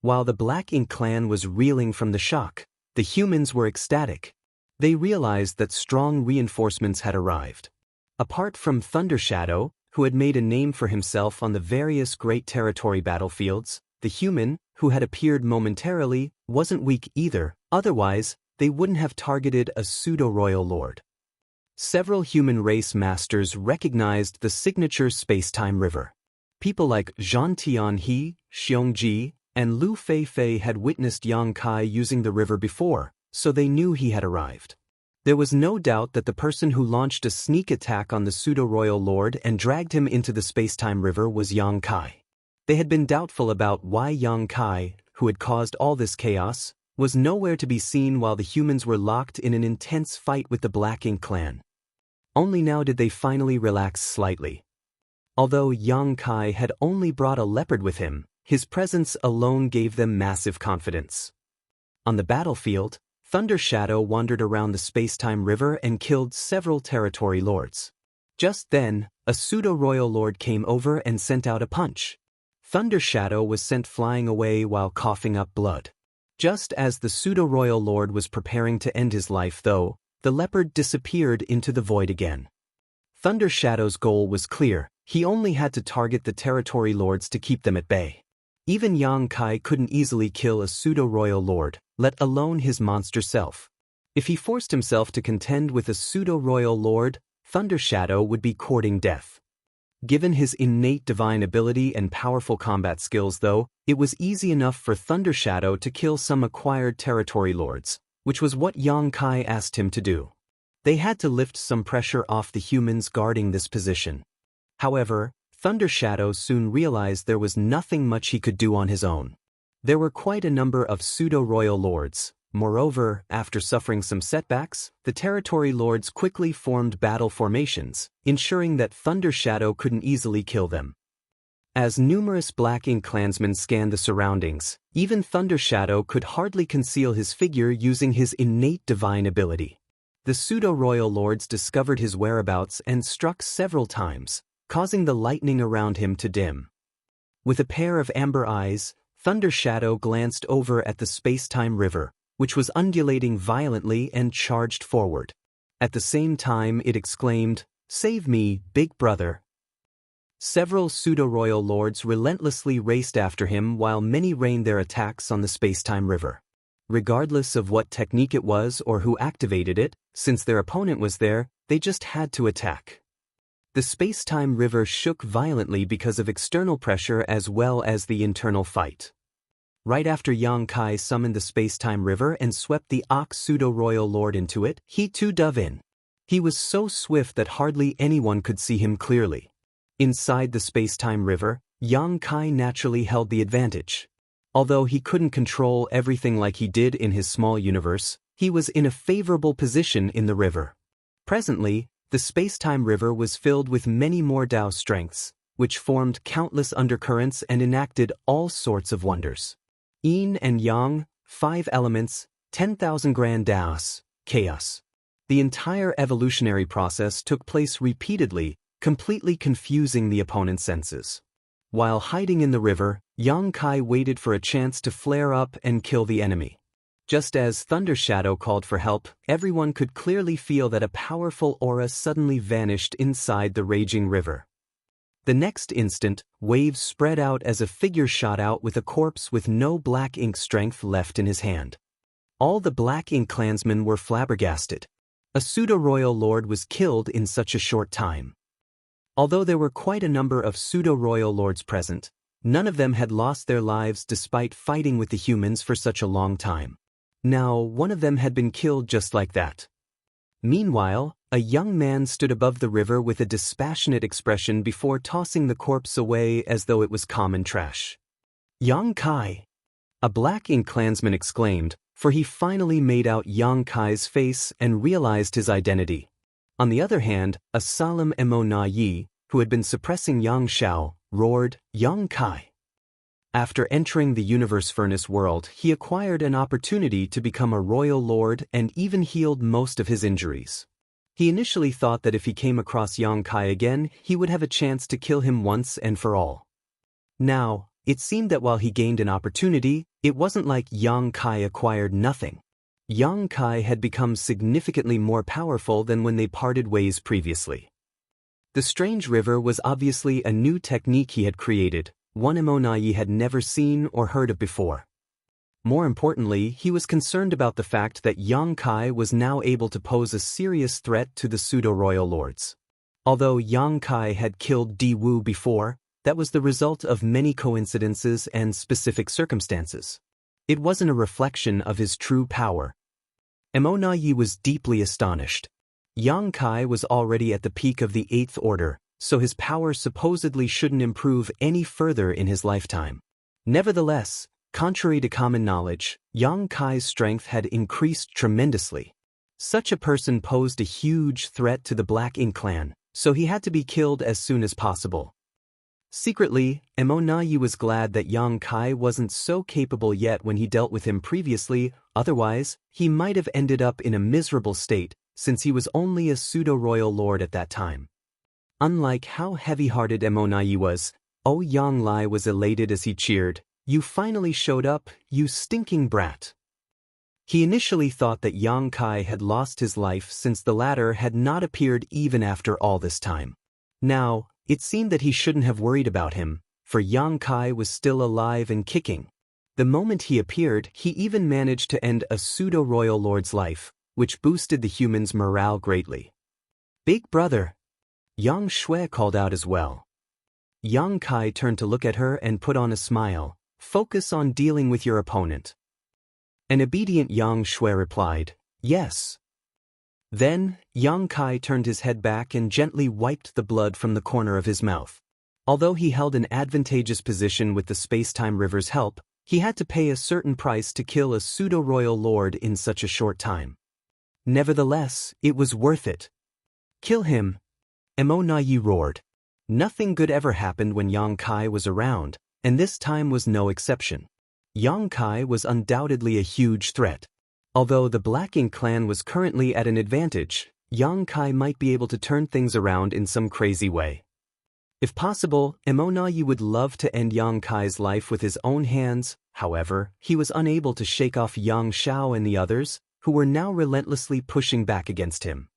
Speaker 1: While the Black Ink clan was reeling from the shock, the humans were ecstatic. They realized that strong reinforcements had arrived. Apart from Thunder Shadow, who had made a name for himself on the various great territory battlefields, the human, who had appeared momentarily, wasn't weak either, otherwise, they wouldn't have targeted a pseudo-royal lord. Several human race masters recognized the signature space-time river. People like Zhan Tianhe, Xiongji, and Lu Feifei had witnessed Yang Kai using the river before, so they knew he had arrived. There was no doubt that the person who launched a sneak attack on the pseudo-royal lord and dragged him into the space-time river was Yang Kai. They had been doubtful about why Yang Kai, who had caused all this chaos, was nowhere to be seen while the humans were locked in an intense fight with the Black Ink clan. Only now did they finally relax slightly. Although Yang Kai had only brought a leopard with him, his presence alone gave them massive confidence. On the battlefield, Thunder Shadow wandered around the space-time river and killed several territory lords. Just then, a pseudo-royal lord came over and sent out a punch. Thunder Shadow was sent flying away while coughing up blood. Just as the pseudo-royal lord was preparing to end his life though, the leopard disappeared into the void again. Thunder Shadow's goal was clear, he only had to target the territory lords to keep them at bay. Even Yang Kai couldn't easily kill a pseudo-royal lord, let alone his monster self. If he forced himself to contend with a pseudo-royal lord, Thunder Shadow would be courting death. Given his innate divine ability and powerful combat skills though, it was easy enough for Thunder Shadow to kill some acquired territory lords, which was what Yang Kai asked him to do. They had to lift some pressure off the humans guarding this position. However, Thunder Shadow soon realized there was nothing much he could do on his own. There were quite a number of pseudo-royal lords. Moreover, after suffering some setbacks, the territory lords quickly formed battle formations, ensuring that Thunder Shadow couldn't easily kill them. As numerous Black Ink clansmen scanned the surroundings, even Thunder Shadow could hardly conceal his figure using his innate divine ability. The pseudo-royal lords discovered his whereabouts and struck several times, causing the lightning around him to dim. With a pair of amber eyes, Thunder Shadow glanced over at the space-time river, which was undulating violently and charged forward. At the same time it exclaimed, "Save me, big brother." Several pseudo-royal lords relentlessly raced after him while many rained their attacks on the space-time river. Regardless of what technique it was or who activated it, since their opponent was there, they just had to attack. The space-time river shook violently because of external pressure as well as the internal fight. Right after Yang Kai summoned the space-time river and swept the Ox pseudo-royal lord into it, he too dove in. He was so swift that hardly anyone could see him clearly. Inside the space-time river, Yang Kai naturally held the advantage. Although he couldn't control everything like he did in his small universe, he was in a favorable position in the river. Presently, the space-time river was filled with many more Tao strengths, which formed countless undercurrents and enacted all sorts of wonders. Yin and Yang, 5 elements, 10,000 grand Taos, chaos. The entire evolutionary process took place repeatedly, completely confusing the opponent's senses. While hiding in the river, Yang Kai waited for a chance to flare up and kill the enemy. Just as Thunder Shadow called for help, everyone could clearly feel that a powerful aura suddenly vanished inside the raging river. The next instant, waves spread out as a figure shot out with a corpse with no Black Ink strength left in his hand. All the Black Ink clansmen were flabbergasted. A pseudo-royal lord was killed in such a short time. Although there were quite a number of pseudo-royal lords present, none of them had lost their lives despite fighting with the humans for such a long time. Now, one of them had been killed just like that. Meanwhile, a young man stood above the river with a dispassionate expression before tossing the corpse away as though it was common trash. "Yang Kai!" a Black Ink clansman exclaimed, for he finally made out Yang Kai's face and realized his identity. On the other hand, a solemn Mo Na Yi, who had been suppressing Yang Xiao, roared, "Yang Kai!" After entering the Universe Furnace world, he acquired an opportunity to become a royal lord and even healed most of his injuries. He initially thought that if he came across Yang Kai again, he would have a chance to kill him once and for all. Now, it seemed that while he gained an opportunity, it wasn't like Yang Kai acquired nothing. Yang Kai had become significantly more powerful than when they parted ways previously. The strange river was obviously a new technique he had created, one Emonayi had never seen or heard of before. More importantly, he was concerned about the fact that Yang Kai was now able to pose a serious threat to the pseudo-royal lords. Although Yang Kai had killed Di Wu before, that was the result of many coincidences and specific circumstances. It wasn't a reflection of his true power. Yi was deeply astonished. Yang Kai was already at the peak of the 8th order, so his power supposedly shouldn't improve any further in his lifetime. Nevertheless, contrary to common knowledge, Yang Kai's strength had increased tremendously. Such a person posed a huge threat to the Black Ink clan, so he had to be killed as soon as possible. Secretly, Yi was glad that Yang Kai wasn't so capable yet when he dealt with him previously, otherwise, he might have ended up in a miserable state, since he was only a pseudo-royal lord at that time. Unlike how heavy-hearted Yi was, Yang Lai was elated as he cheered, "You finally showed up, you stinking brat." He initially thought that Yang Kai had lost his life since the latter had not appeared even after all this time. Now, it seemed that he shouldn't have worried about him, for Yang Kai was still alive and kicking. The moment he appeared, he even managed to end a pseudo-royal lord's life, which boosted the humans' morale greatly. "Big brother!" Yang Shui called out as well. Yang Kai turned to look at her and put on a smile. "Focus on dealing with your opponent." An obedient Yang Shui replied, "Yes." Then, Yang Kai turned his head back and gently wiped the blood from the corner of his mouth. Although he held an advantageous position with the space-time river's help, he had to pay a certain price to kill a pseudo-royal lord in such a short time. Nevertheless, it was worth it. "Kill him!" Yi roared. Nothing good ever happened when Yang Kai was around, and this time was no exception. Yang Kai was undoubtedly a huge threat. Although the Black Ink clan was currently at an advantage, Yang Kai might be able to turn things around in some crazy way. If possible, Yi would love to end Yang Kai's life with his own hands. However, he was unable to shake off Yang Shao and the others, who were now relentlessly pushing back against him.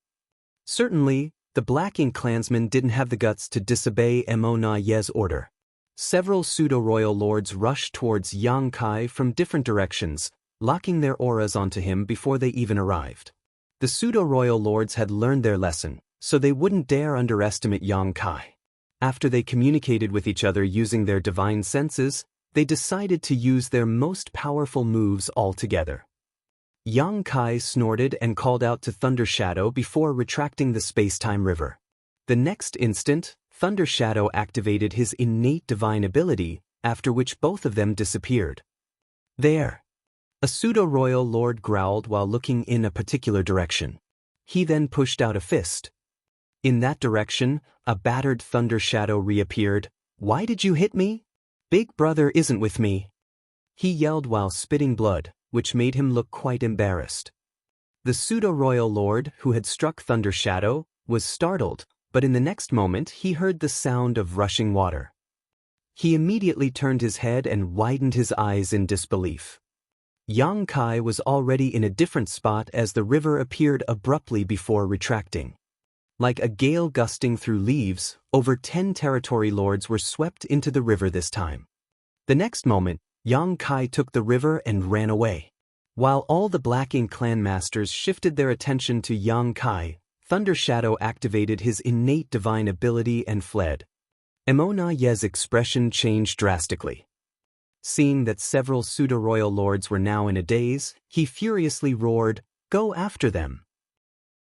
Speaker 1: Certainly, the Black Ink clansmen didn't have the guts to disobey Yi's order. Several pseudo-royal lords rushed towards Yang Kai from different directions, locking their auras onto him before they even arrived. The pseudo-royal lords had learned their lesson, so they wouldn't dare underestimate Yang Kai. After they communicated with each other using their divine senses, they decided to use their most powerful moves altogether. Yang Kai snorted and called out to Thunder Shadow before retracting the space-time river. The next instant, Thunder Shadow activated his innate divine ability, after which both of them disappeared. "There!" A pseudo-royal lord growled while looking in a particular direction. He then pushed out a fist. In that direction, a battered Thunder Shadow reappeared. "Why did you hit me? Big brother isn't with me!" He yelled while spitting blood, which made him look quite embarrassed. The pseudo-royal lord, who had struck Thunder Shadow, was startled, but in the next moment he heard the sound of rushing water. He immediately turned his head and widened his eyes in disbelief. Yang Kai was already in a different spot as the river appeared abruptly before retracting. Like a gale gusting through leaves, over 10 territory lords were swept into the river this time. The next moment, Yang Kai took the river and ran away. While all the Black Ink clan masters shifted their attention to Yang Kai, Thunder Shadow activated his innate divine ability and fled. Yi's expression changed drastically. Seeing that several pseudo-royal lords were now in a daze, he furiously roared, "Go after them!"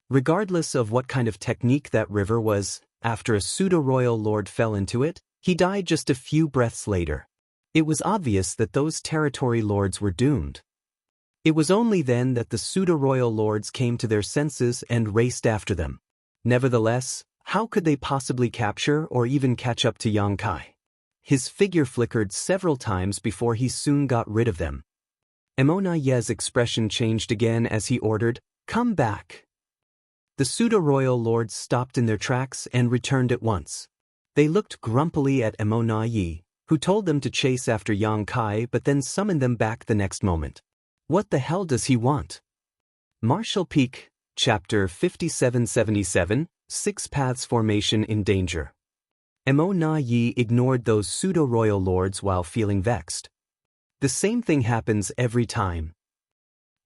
Speaker 1: Regardless of what kind of technique that river was, after a pseudo-royal lord fell into it, he died just a few breaths later. It was obvious that those territory lords were doomed. It was only then that the pseudo-royal lords came to their senses and raced after them. Nevertheless, how could they possibly capture or even catch up to Yang Kai? His figure flickered several times before he soon got rid of them. Yi's expression changed again as he ordered, "Come back!" The pseudo-royal lords stopped in their tracks and returned at once. They looked grumpily at Yi, who told them to chase after Yang Kai but then summoned them back the next moment. What the hell does he want? Martial Peak, Chapter 5777, Six Paths Formation in Danger. Yi ignored those pseudo-royal lords while feeling vexed. The same thing happens every time.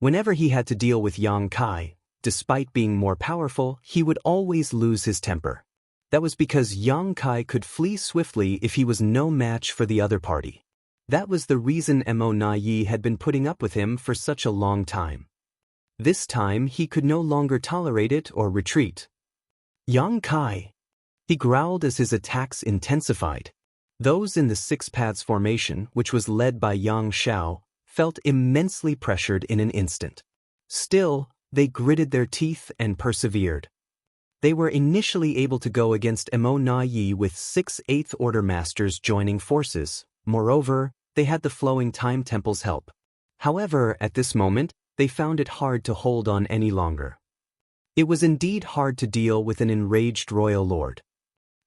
Speaker 1: Whenever he had to deal with Yang Kai, despite being more powerful, he would always lose his temper. That was because Yang Kai could flee swiftly if he was no match for the other party. That was the reason Mo Na Yi had been putting up with him for such a long time. This time he could no longer tolerate it or retreat. Yang Kai! He growled as his attacks intensified. Those in the Six Paths formation, which was led by Yang Xiao, felt immensely pressured in an instant. Still, they gritted their teeth and persevered. They were initially able to go against Mo Na Yi with 6 8th Order Masters joining forces. Moreover, they had the Flowing Time Temple's help. However, at this moment, they found it hard to hold on any longer. It was indeed hard to deal with an enraged royal lord.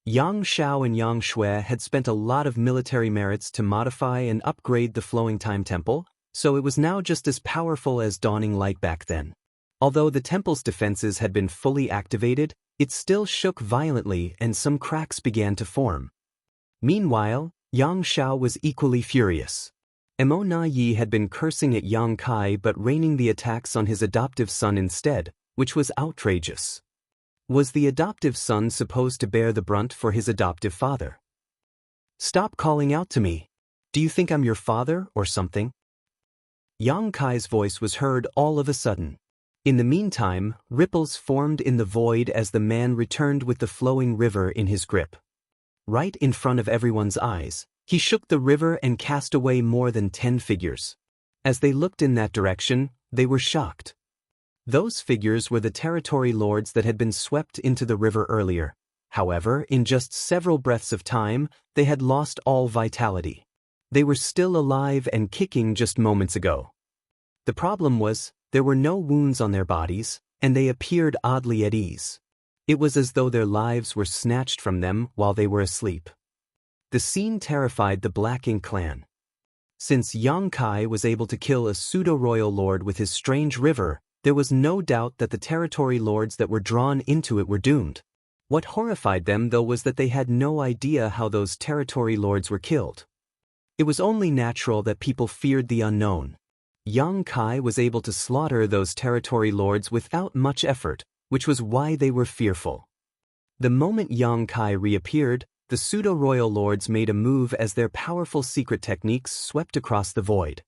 Speaker 1: Yang Xiao and Yang Shui had spent a lot of military merits to modify and upgrade the Flowing Time Temple, so it was now just as powerful as Dawning Light back then. Although the temple's defenses had been fully activated, it still shook violently and some cracks began to form. Meanwhile, Yang Xiao was equally furious. Mo Na Yi had been cursing at Yang Kai but raining the attacks on his adoptive son instead, which was outrageous. Was the adoptive son supposed to bear the brunt for his adoptive father? Stop calling out to me. Do you think I'm your father or something? Yang Kai's voice was heard all of a sudden. In the meantime, ripples formed in the void as the man returned with the flowing river in his grip. Right in front of everyone's eyes, he shook the river and cast away more than 10 figures. As they looked in that direction, they were shocked. Those figures were the territory lords that had been swept into the river earlier. However, in just several breaths of time, they had lost all vitality. They were still alive and kicking just moments ago. The problem was, there were no wounds on their bodies, and they appeared oddly at ease. It was as though their lives were snatched from them while they were asleep. The scene terrified the Black Ink clan. Since Yang Kai was able to kill a pseudo-royal lord with his strange river, there was no doubt that the territory lords that were drawn into it were doomed. What horrified them, though, was that they had no idea how those territory lords were killed. It was only natural that people feared the unknown. Yang Kai was able to slaughter those territory lords without much effort, which was why they were fearful. The moment Yang Kai reappeared, the pseudo-royal lords made a move as their powerful secret techniques swept across the void.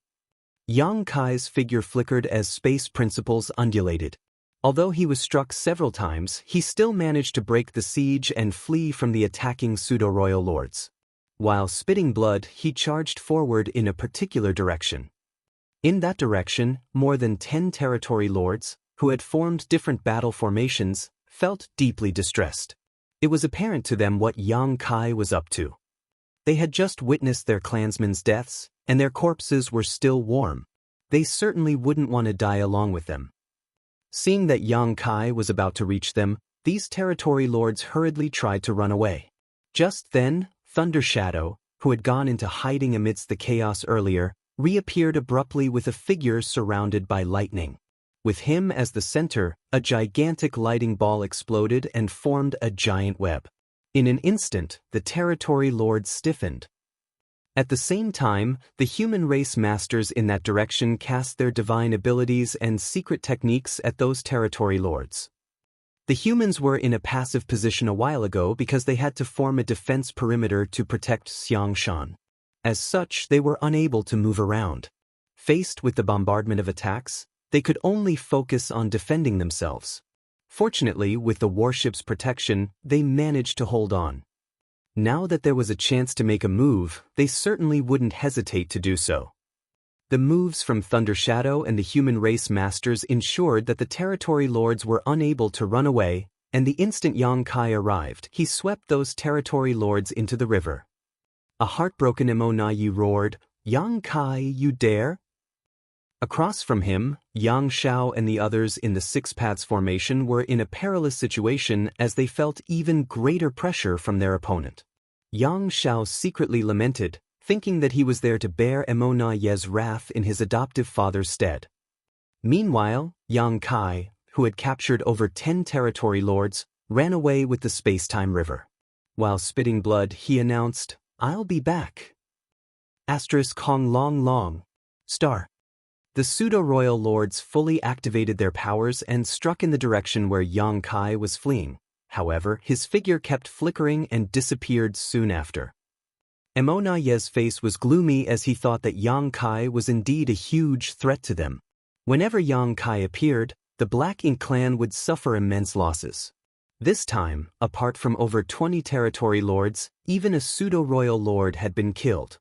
Speaker 1: Yang Kai's figure flickered as space principles undulated. Although he was struck several times, he still managed to break the siege and flee from the attacking pseudo-royal lords. While spitting blood, he charged forward in a particular direction. In that direction, more than 10 territory lords, who had formed different battle formations, felt deeply distressed. It was apparent to them what Yang Kai was up to. They had just witnessed their clansmen's deaths, and their corpses were still warm. They certainly wouldn't want to die along with them. Seeing that Yang Kai was about to reach them, these territory lords hurriedly tried to run away. Just then, Thunder Shadow, who had gone into hiding amidst the chaos earlier, reappeared abruptly with a figure surrounded by lightning. With him as the center, a gigantic lighting ball exploded and formed a giant web. In an instant, the territory lords stiffened. At the same time, the human race masters in that direction cast their divine abilities and secret techniques at those territory lords. The humans were in a passive position a while ago because they had to form a defense perimeter to protect Xiangshan. As such, they were unable to move around. Faced with the bombardment of attacks, they could only focus on defending themselves. Fortunately, with the warship's protection, they managed to hold on. Now that there was a chance to make a move, they certainly wouldn't hesitate to do so. The moves from Thunder Shadow and the human race masters ensured that the territory lords were unable to run away, and the instant Yang Kai arrived, he swept those territory lords into the river. A heartbroken Mo Na Yi roared, "Yang Kai, you dare?" Across from him, Yang Xiao and the others in the Six Paths formation were in a perilous situation as they felt even greater pressure from their opponent. Yang Xiao secretly lamented, thinking that he was there to bear Mo Na Yi's wrath in his adoptive father's stead. Meanwhile, Yang Kai, who had captured over 10 territory lords, ran away with the space-time river. While spitting blood, he announced, "I'll be back." Kong long long. Star. The pseudo-royal lords fully activated their powers and struck in the direction where Yang Kai was fleeing. However, his figure kept flickering and disappeared soon after. Emonaye's face was gloomy as he thought that Yang Kai was indeed a huge threat to them. Whenever Yang Kai appeared, the Black Ink clan would suffer immense losses. This time, apart from over 20 territory lords, even a pseudo-royal lord had been killed.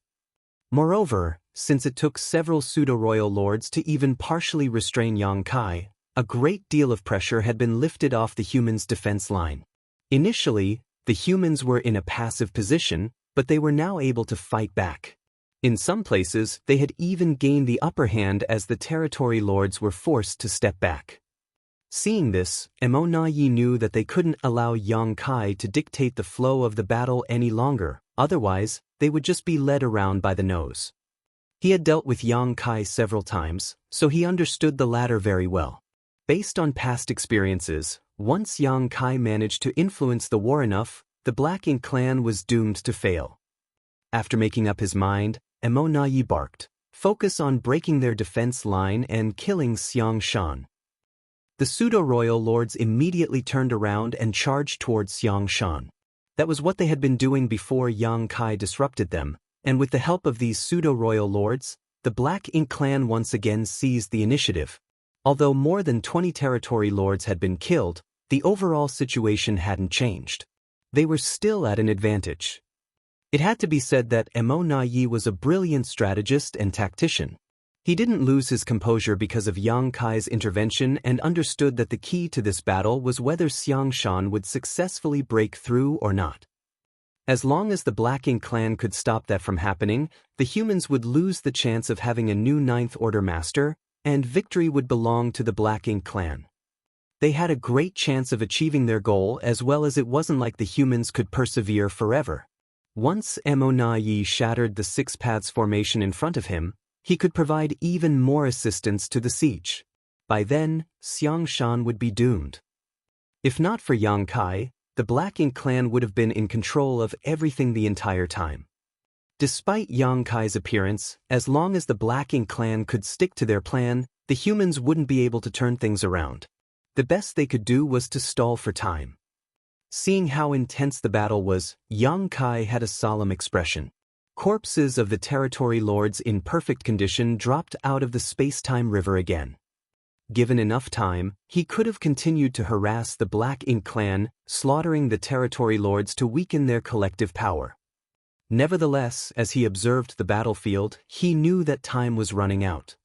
Speaker 1: Moreover, since it took several pseudo-royal lords to even partially restrain Yang Kai, a great deal of pressure had been lifted off the humans' defense line. Initially, the humans were in a passive position, but they were now able to fight back. In some places, they had even gained the upper hand as the territory lords were forced to step back. Seeing this, Emonaye knew that they couldn't allow Yang Kai to dictate the flow of the battle any longer, otherwise, they would just be led around by the nose. He had dealt with Yang Kai several times, so he understood the latter very well. Based on past experiences, once Yang Kai managed to influence the war enough, the Black Ink clan was doomed to fail. After making up his mind, Emonaye barked, "Focus on breaking their defense line and killing Xiang Shan." The pseudo-royal lords immediately turned around and charged towards Xiang Shan. That was what they had been doing before Yang Kai disrupted them, and with the help of these pseudo-royal lords, the Black Ink clan once again seized the initiative. Although more than 20 territory lords had been killed, the overall situation hadn't changed. They were still at an advantage. It had to be said that Emonaye was a brilliant strategist and tactician. He didn't lose his composure because of Yang Kai's intervention and understood that the key to this battle was whether Xiang Shan would successfully break through or not. As long as the Black Ink clan could stop that from happening, the humans would lose the chance of having a new Ninth Order master, and victory would belong to the Black Ink clan. They had a great chance of achieving their goal, as well as it wasn't like the humans could persevere forever. Once Emonaye shattered the Six Paths formation in front of him, he could provide even more assistance to the siege. By then, Xiang Shan would be doomed. If not for Yang Kai, the Black Ink clan would have been in control of everything the entire time. Despite Yang Kai's appearance, as long as the Black Ink clan could stick to their plan, the humans wouldn't be able to turn things around. The best they could do was to stall for time. Seeing how intense the battle was, Yang Kai had a solemn expression. Corpses of the territory lords in perfect condition dropped out of the space-time river again. Given enough time, he could have continued to harass the Black Ink clan, slaughtering the territory lords to weaken their collective power. Nevertheless, as he observed the battlefield, he knew that time was running out.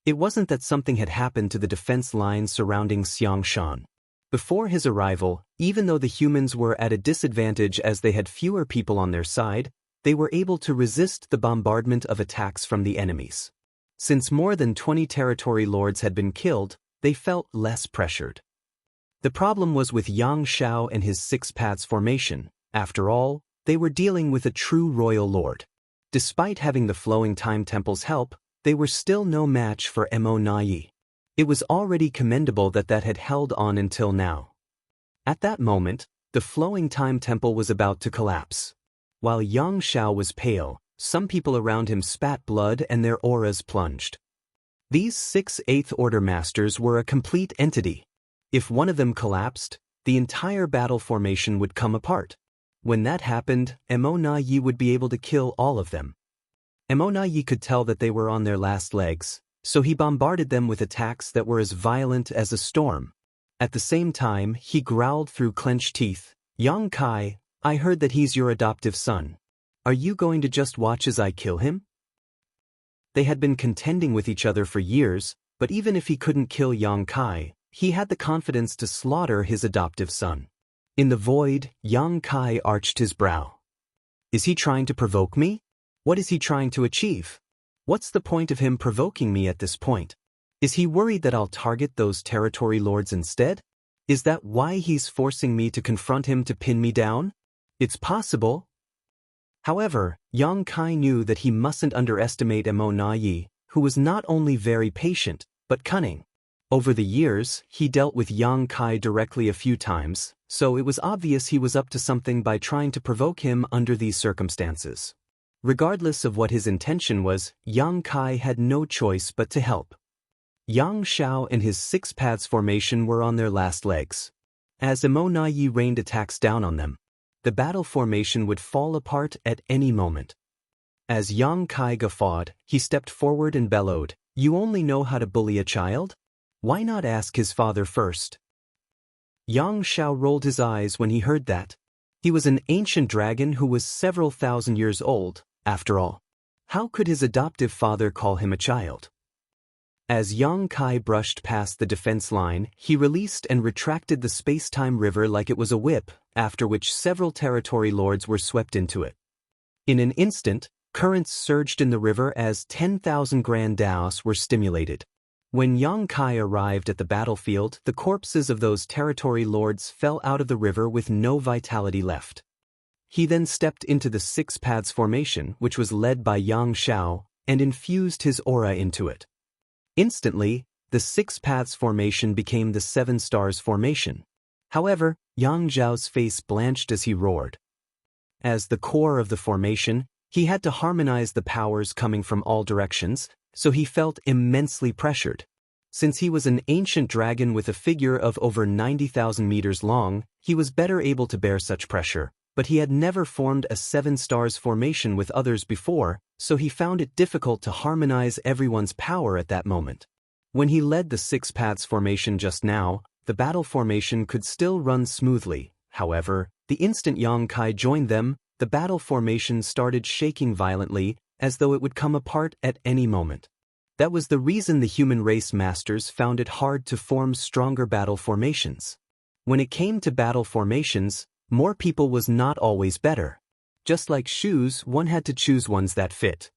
Speaker 1: It wasn't that something had happened to the defense lines surrounding Xiang Shan. Before his arrival, even though the humans were at a disadvantage as they had fewer people on their side, they were able to resist the bombardment of attacks from the enemies. Since more than 20 territory lords had been killed, they felt less pressured. The problem was with Yang Shao and his Six Paths formation. After all, they were dealing with a true royal lord. Despite having the Flowing Time Temple's help, they were still no match for Emonaye. It was already commendable that had held on until now. At that moment, the Flowing Time Temple was about to collapse. While Yang Shao was pale, some people around him spat blood and their auras plunged. These 6 Eighth Order masters were a complete entity. If one of them collapsed, the entire battle formation would come apart. When that happened, Emonaye would be able to kill all of them. Emonaye could tell that they were on their last legs, so he bombarded them with attacks that were as violent as a storm. At the same time, he growled through clenched teeth, "Yang Kai, I heard that he's your adoptive son. Are you going to just watch as I kill him?" They had been contending with each other for years, but even if he couldn't kill Yang Kai, he had the confidence to slaughter his adoptive son. In the void, Yang Kai arched his brow. Is he trying to provoke me? What is he trying to achieve? What's the point of him provoking me at this point? Is he worried that I'll target those territory lords instead? Is that why he's forcing me to confront him to pin me down? It's possible. However, Yang Kai knew that he mustn't underestimate Emonaye, who was not only very patient, but cunning. Over the years, he dealt with Yang Kai directly a few times, so it was obvious he was up to something by trying to provoke him under these circumstances. Regardless of what his intention was, Yang Kai had no choice but to help. Yang Shao and his Six Paths formation were on their last legs. As Imo rained attacks down on them, the battle formation would fall apart at any moment. As Yang Kai guffawed, he stepped forward and bellowed, "You only know how to bully a child? Why not ask his father first?" Yang Shao rolled his eyes when he heard that. He was an ancient dragon who was several thousand years old, after all. How could his adoptive father call him a child? As Yang Kai brushed past the defense line, he released and retracted the space-time river like it was a whip, after which several territory lords were swept into it. In an instant, currents surged in the river as 10,000 grand daos were stimulated. When Yang Kai arrived at the battlefield, the corpses of those territory lords fell out of the river with no vitality left. He then stepped into the Six Paths formation, which was led by Yang Shao, and infused his aura into it. Instantly, the Six Paths formation became the Seven Stars formation. However, Yang Zhao's face blanched as he roared. As the core of the formation, he had to harmonize the powers coming from all directions, so he felt immensely pressured. Since he was an ancient dragon with a figure of over 90,000 meters long, he was better able to bear such pressure, but he had never formed a Seven Stars formation with others before, so he found it difficult to harmonize everyone's power at that moment. When he led the Six Paths formation just now, the battle formation could still run smoothly. However, the instant Yang Kai joined them, the battle formation started shaking violently, as though it would come apart at any moment. That was the reason the human race masters found it hard to form stronger battle formations. When it came to battle formations, more people was not always better. Just like shoes, one had to choose ones that fit.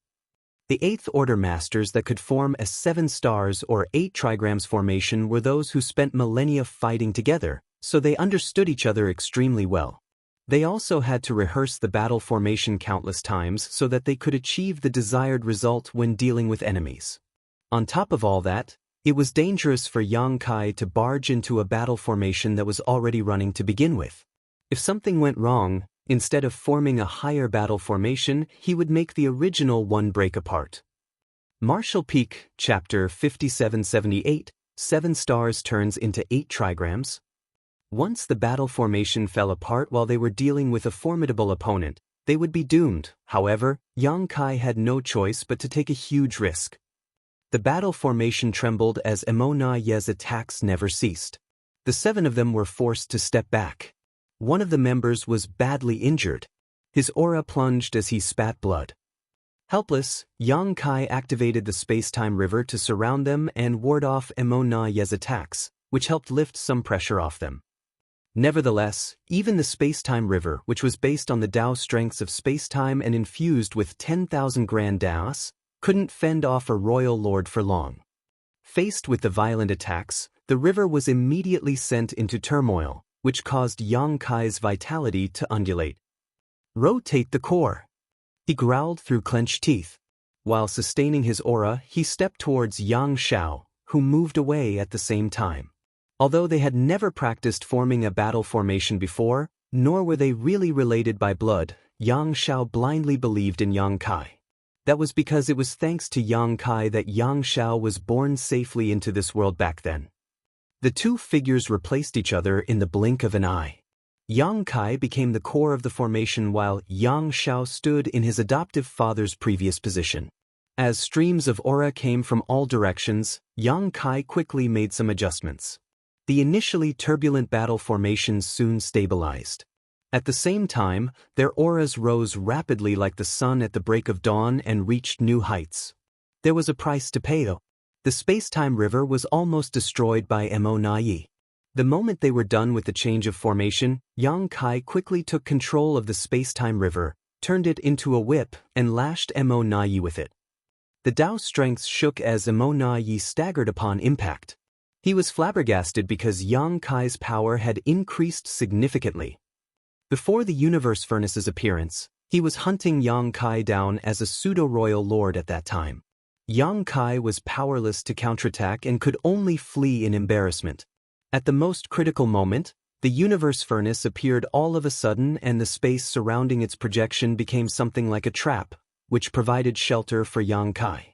Speaker 1: The Eighth Order masters that could form a 7 stars or 8 trigrams formation were those who spent millennia fighting together, so they understood each other extremely well. They also had to rehearse the battle formation countless times so that they could achieve the desired result when dealing with enemies. On top of all that, it was dangerous for Yang Kai to barge into a battle formation that was already running to begin with. If something went wrong, instead of forming a higher battle formation, he would make the original one break apart. Martial Peak, Chapter 5778, 7 stars turns into 8 trigrams. Once the battle formation fell apart while they were dealing with a formidable opponent, they would be doomed. However, Yang Kai had no choice but to take a huge risk. The battle formation trembled as Imo-Na-Ye's attacks never ceased. The 7 of them were forced to step back. One of the members was badly injured. His aura plunged as he spat blood. Helpless, Yang Kai activated the space-time river to surround them and ward off Imo-Na-Ye's attacks, which helped lift some pressure off them. Nevertheless, even the space-time river, which was based on the Dao strengths of space-time and infused with 10,000 grand Daos, couldn't fend off a royal lord for long. Faced with the violent attacks, the river was immediately sent into turmoil, which caused Yang Kai's vitality to undulate. "Rotate the core," he growled through clenched teeth. While sustaining his aura, he stepped towards Yang Shao, who moved away at the same time. Although they had never practiced forming a battle formation before, nor were they really related by blood, Yang Shao blindly believed in Yang Kai. That was because it was thanks to Yang Kai that Yang Shao was born safely into this world back then. The two figures replaced each other in the blink of an eye. Yang Kai became the core of the formation while Yang Shao stood in his adoptive father's previous position. As streams of aura came from all directions, Yang Kai quickly made some adjustments. The initially turbulent battle formations soon stabilized. At the same time, their auras rose rapidly like the sun at the break of dawn and reached new heights. There was a price to pay though. The space-time river was almost destroyed by Imo-Na-Ye. The moment they were done with the change of formation, Yang Kai quickly took control of the space-time river, turned it into a whip, and lashed Imo-Na-Ye with it. The Dao strengths shook as Imo-Na-Ye staggered upon impact. He was flabbergasted because Yang Kai's power had increased significantly. Before the Universe Furnace's appearance, he was hunting Yang Kai down as a pseudo-royal lord at that time. Yang Kai was powerless to counterattack and could only flee in embarrassment. At the most critical moment, the Universe Furnace appeared all of a sudden and the space surrounding its projection became something like a trap, which provided shelter for Yang Kai.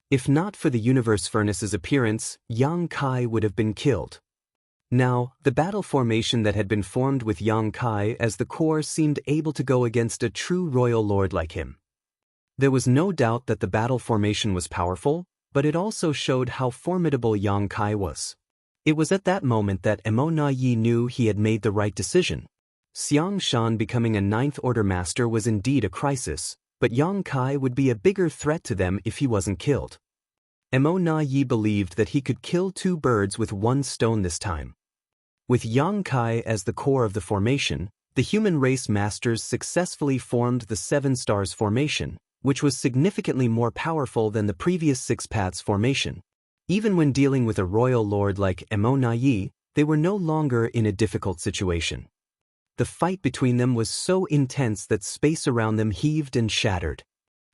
Speaker 1: If not for the Universe Furnace's appearance, Yang Kai would have been killed. Now, the battle formation that had been formed with Yang Kai as the core seemed able to go against a true royal lord like him. There was no doubt that the battle formation was powerful, but it also showed how formidable Yang Kai was. It was at that moment that Immortal knew he had made the right decision. Xiang Shan becoming a Ninth Order Master was indeed a crisis, but Yang Kai would be a bigger threat to them if he wasn't killed. Immortal believed that he could kill two birds with one stone this time. With Yang Kai as the core of the formation, the human race masters successfully formed the Seven Stars formation, which was significantly more powerful than the previous Six Paths formation. Even when dealing with a royal lord like Immortal, they were no longer in a difficult situation. The fight between them was so intense that space around them heaved and shattered.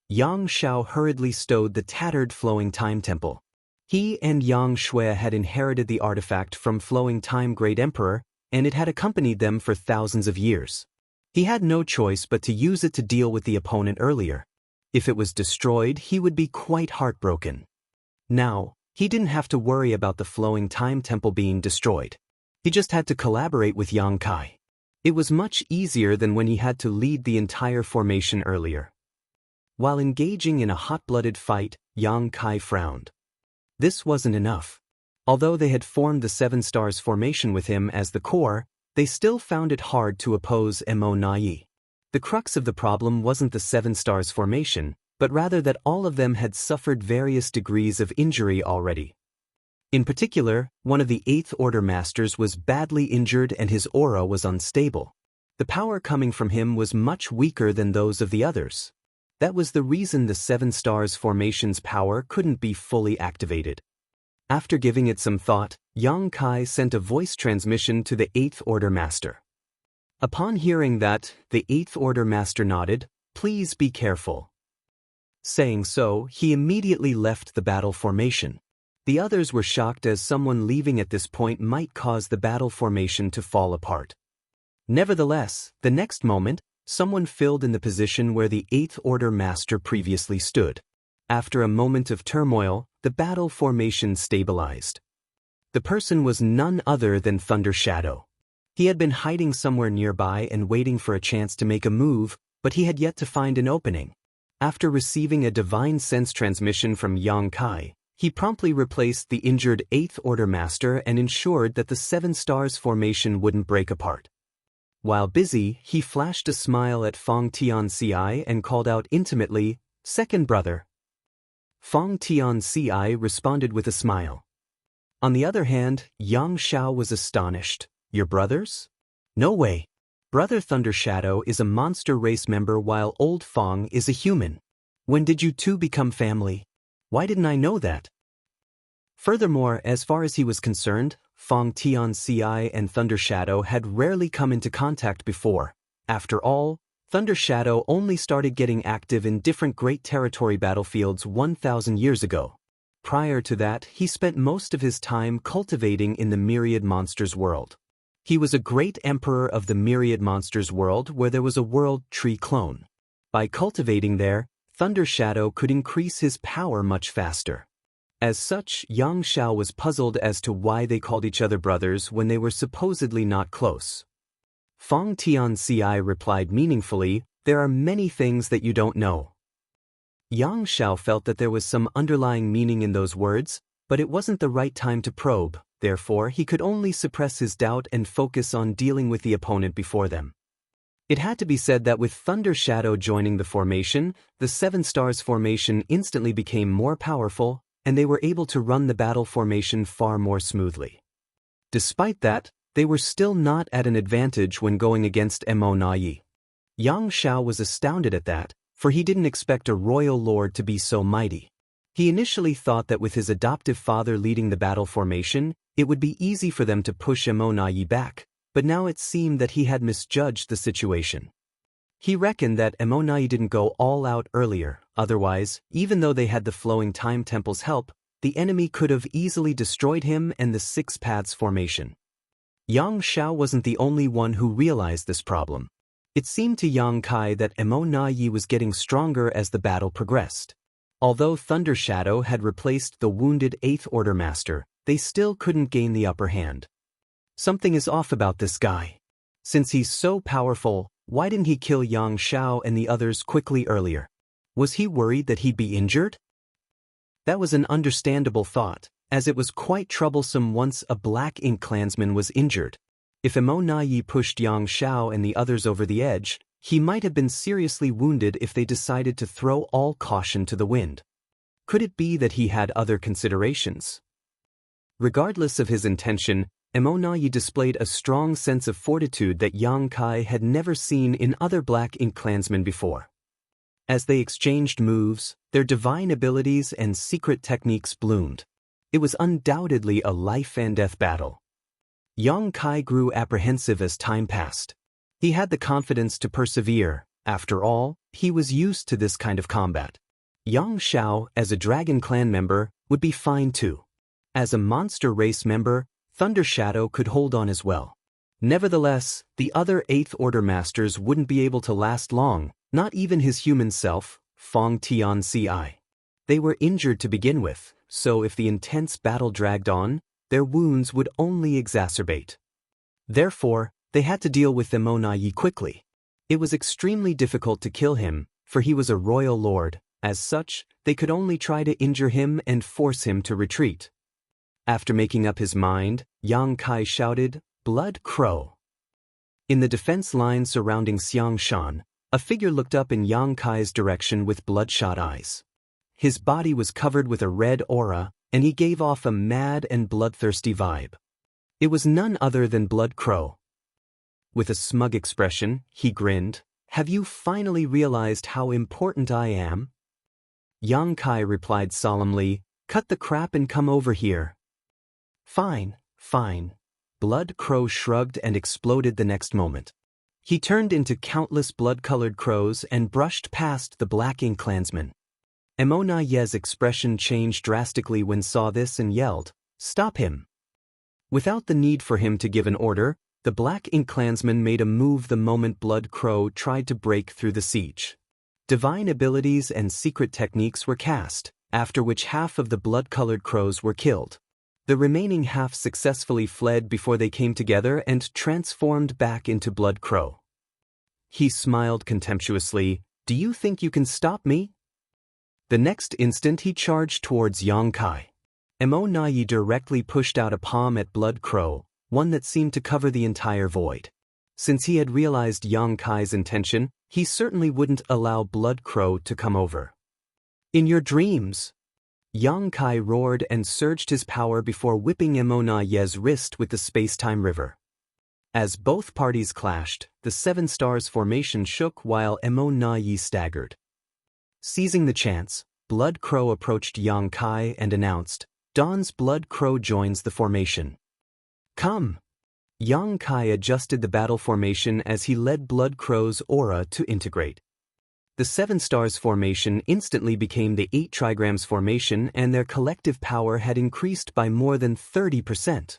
Speaker 1: Yang Shao hurriedly stowed the tattered Flowing Time Temple. He and Yang Shui had inherited the artifact from Flowing Time Great Emperor, and it had accompanied them for thousands of years. He had no choice but to use it to deal with the opponent earlier. If it was destroyed, he would be quite heartbroken. Now, he didn't have to worry about the Flowing Time Temple being destroyed. He just had to collaborate with Yang Kai. It was much easier than when he had to lead the entire formation earlier. While engaging in a hot-blooded fight, Yang Kai frowned. This wasn't enough. Although they had formed the Seven Stars formation with him as the core, they still found it hard to oppose Immortal. The crux of the problem wasn't the Seven Stars formation, but rather that all of them had suffered various degrees of injury already. In particular, one of the Eighth Order Masters was badly injured and his aura was unstable. The power coming from him was much weaker than those of the others. That was the reason the Seven Stars formation's power couldn't be fully activated. After giving it some thought, Yang Kai sent a voice transmission to the Eighth Order Master. Upon hearing that, the Eighth Order Master nodded, "Please be careful." Saying so, he immediately left the battle formation. The others were shocked as someone leaving at this point might cause the battle formation to fall apart. Nevertheless, the next moment, someone filled in the position where the Eighth Order Master previously stood. After a moment of turmoil, the battle formation stabilized. The person was none other than Thunder Shadow. He had been hiding somewhere nearby and waiting for a chance to make a move, but he had yet to find an opening. After receiving a divine sense transmission from Yang Kai, he promptly replaced the injured Eighth Order Master and ensured that the Seven Stars formation wouldn't break apart. While busy, he flashed a smile at Fong Tianci and called out intimately, "Second brother." Fong Tianci responded with a smile. On the other hand, Yang Shao was astonished. "Your brothers? No way. Brother Thunder Shadow is a monster race member while Old Fong is a human. When did you two become family? Why didn't I know that?" Furthermore, as far as he was concerned, Fong Tianci and Thunder Shadow had rarely come into contact before. After all, Thunder Shadow only started getting active in different Great Territory battlefields 1,000 years ago. Prior to that, he spent most of his time cultivating in the Myriad Monsters world. He was a great emperor of the Myriad Monsters world where there was a world tree clone. By cultivating there, Thunder Shadow could increase his power much faster. As such, Yang Shao was puzzled as to why they called each other brothers when they were supposedly not close. Fong Tianci replied meaningfully, "There are many things that you don't know." Yang Shao felt that there was some underlying meaning in those words, but it wasn't the right time to probe, therefore he could only suppress his doubt and focus on dealing with the opponent before them. It had to be said that with Thunder Shadow joining the formation, the Seven Stars formation instantly became more powerful, and they were able to run the battle formation far more smoothly. Despite that, they were still not at an advantage when going against Immortal. Yang Shao was astounded at that, for he didn't expect a royal lord to be so mighty. He initially thought that with his adoptive father leading the battle formation, it would be easy for them to push Immortal back, but now it seemed that he had misjudged the situation. He reckoned that Immortal didn't go all out earlier, otherwise, even though they had the Flowing Time Temple's help, the enemy could have easily destroyed him and the Six Paths formation. Yang Shao wasn't the only one who realized this problem. It seemed to Yang Kai that Immortal was getting stronger as the battle progressed. Although Thunder Shadow had replaced the wounded Eighth Order Master, they still couldn't gain the upper hand. Something is off about this guy. Since he's so powerful, why didn't he kill Yang Xiao and the others quickly earlier? Was he worried that he'd be injured? That was an understandable thought, as it was quite troublesome once a Black Ink clansman was injured. If Immortal pushed Yang Xiao and the others over the edge, he might have been seriously wounded if they decided to throw all caution to the wind. Could it be that he had other considerations? Regardless of his intention, Immortal displayed a strong sense of fortitude that Yang Kai had never seen in other Black Ink clansmen before. As they exchanged moves, their divine abilities and secret techniques bloomed. It was undoubtedly a life-and-death battle. Yang Kai grew apprehensive as time passed. He had the confidence to persevere. After all, he was used to this kind of combat. Yang Xiao, as a Dragon Clan member, would be fine too. As a Monster Race member, Thunder Shadow could hold on as well. Nevertheless, the other 8th Order Masters wouldn't be able to last long, not even his human self, Fong Tianci. They were injured to begin with, so if the intense battle dragged on, their wounds would only exacerbate. Therefore, they had to deal with Immortal quickly. It was extremely difficult to kill him, for he was a royal lord. As such, they could only try to injure him and force him to retreat. After making up his mind, Yang Kai shouted, "Blood Crow!" In the defense line surrounding Xiangshan, a figure looked up in Yang Kai's direction with bloodshot eyes. His body was covered with a red aura, and he gave off a mad and bloodthirsty vibe. It was none other than Blood Crow. With a smug expression, he grinned, "Have you finally realized how important I am?" Yang Kai replied solemnly, "Cut the crap and come over here." "Fine, fine." Blood Crow shrugged and exploded the next moment. He turned into countless blood-colored crows and brushed past the Black Ink clansmen. Immortal's expression changed drastically when saw this and yelled, "Stop him!" Without the need for him to give an order, the Black Ink clansman made a move the moment Blood Crow tried to break through the siege. Divine abilities and secret techniques were cast, after which half of the blood-colored crows were killed. The remaining half successfully fled before they came together and transformed back into Blood Crow. He smiled contemptuously, "Do you think you can stop me?" The next instant he charged towards Yang Kai. Immortal directly pushed out a palm at Blood Crow, one that seemed to cover the entire void. Since he had realized Yang Kai's intention, he certainly wouldn't allow Blood Crow to come over. "In your dreams!" Yang Kai roared and surged his power before whipping Immortal's wrist with the space-time river. As both parties clashed, the Seven Stars formation shook while Immortal staggered. Seizing the chance, Blood Crow approached Yang Kai and announced, "Dawn's Blood Crow joins the formation." "Come!" Yang Kai adjusted the battle formation as he led Blood Crow's aura to integrate. The Seven Stars formation instantly became the 8 Trigrams formation, and their collective power had increased by more than 30%.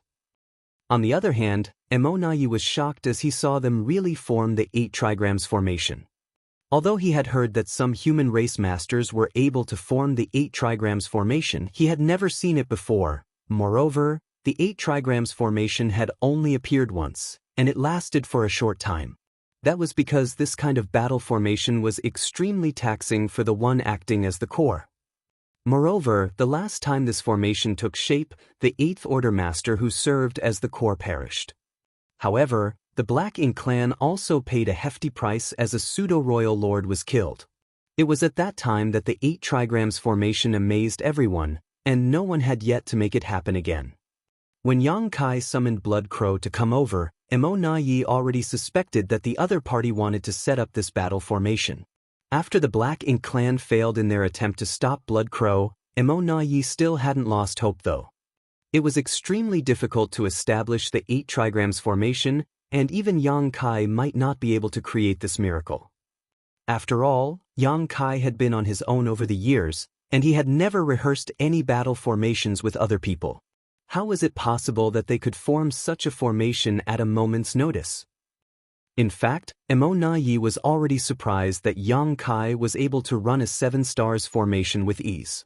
Speaker 1: On the other hand, Immortal was shocked as he saw them really form the 8 Trigrams formation. Although he had heard that some human race masters were able to form the 8 Trigrams formation, he had never seen it before. Moreover, the 8 Trigrams formation had only appeared once, and it lasted for a short time. That was because this kind of battle formation was extremely taxing for the one acting as the core. Moreover, the last time this formation took shape, the 8th Order Master who served as the core perished. However, the Black Ink clan also paid a hefty price as a pseudo-royal lord was killed. It was at that time that the 8 Trigrams formation amazed everyone, and no one had yet to make it happen again. When Yang Kai summoned Blood Crow to come over, Immortal already suspected that the other party wanted to set up this battle formation. After the Black Ink clan failed in their attempt to stop Blood Crow, Immortal still hadn't lost hope though. It was extremely difficult to establish the 8 Trigrams formation, and even Yang Kai might not be able to create this miracle. After all, Yang Kai had been on his own over the years, and he had never rehearsed any battle formations with other people. How was it possible that they could form such a formation at a moment's notice? In fact, Immortal was already surprised that Yang Kai was able to run a 7 Stars formation with ease.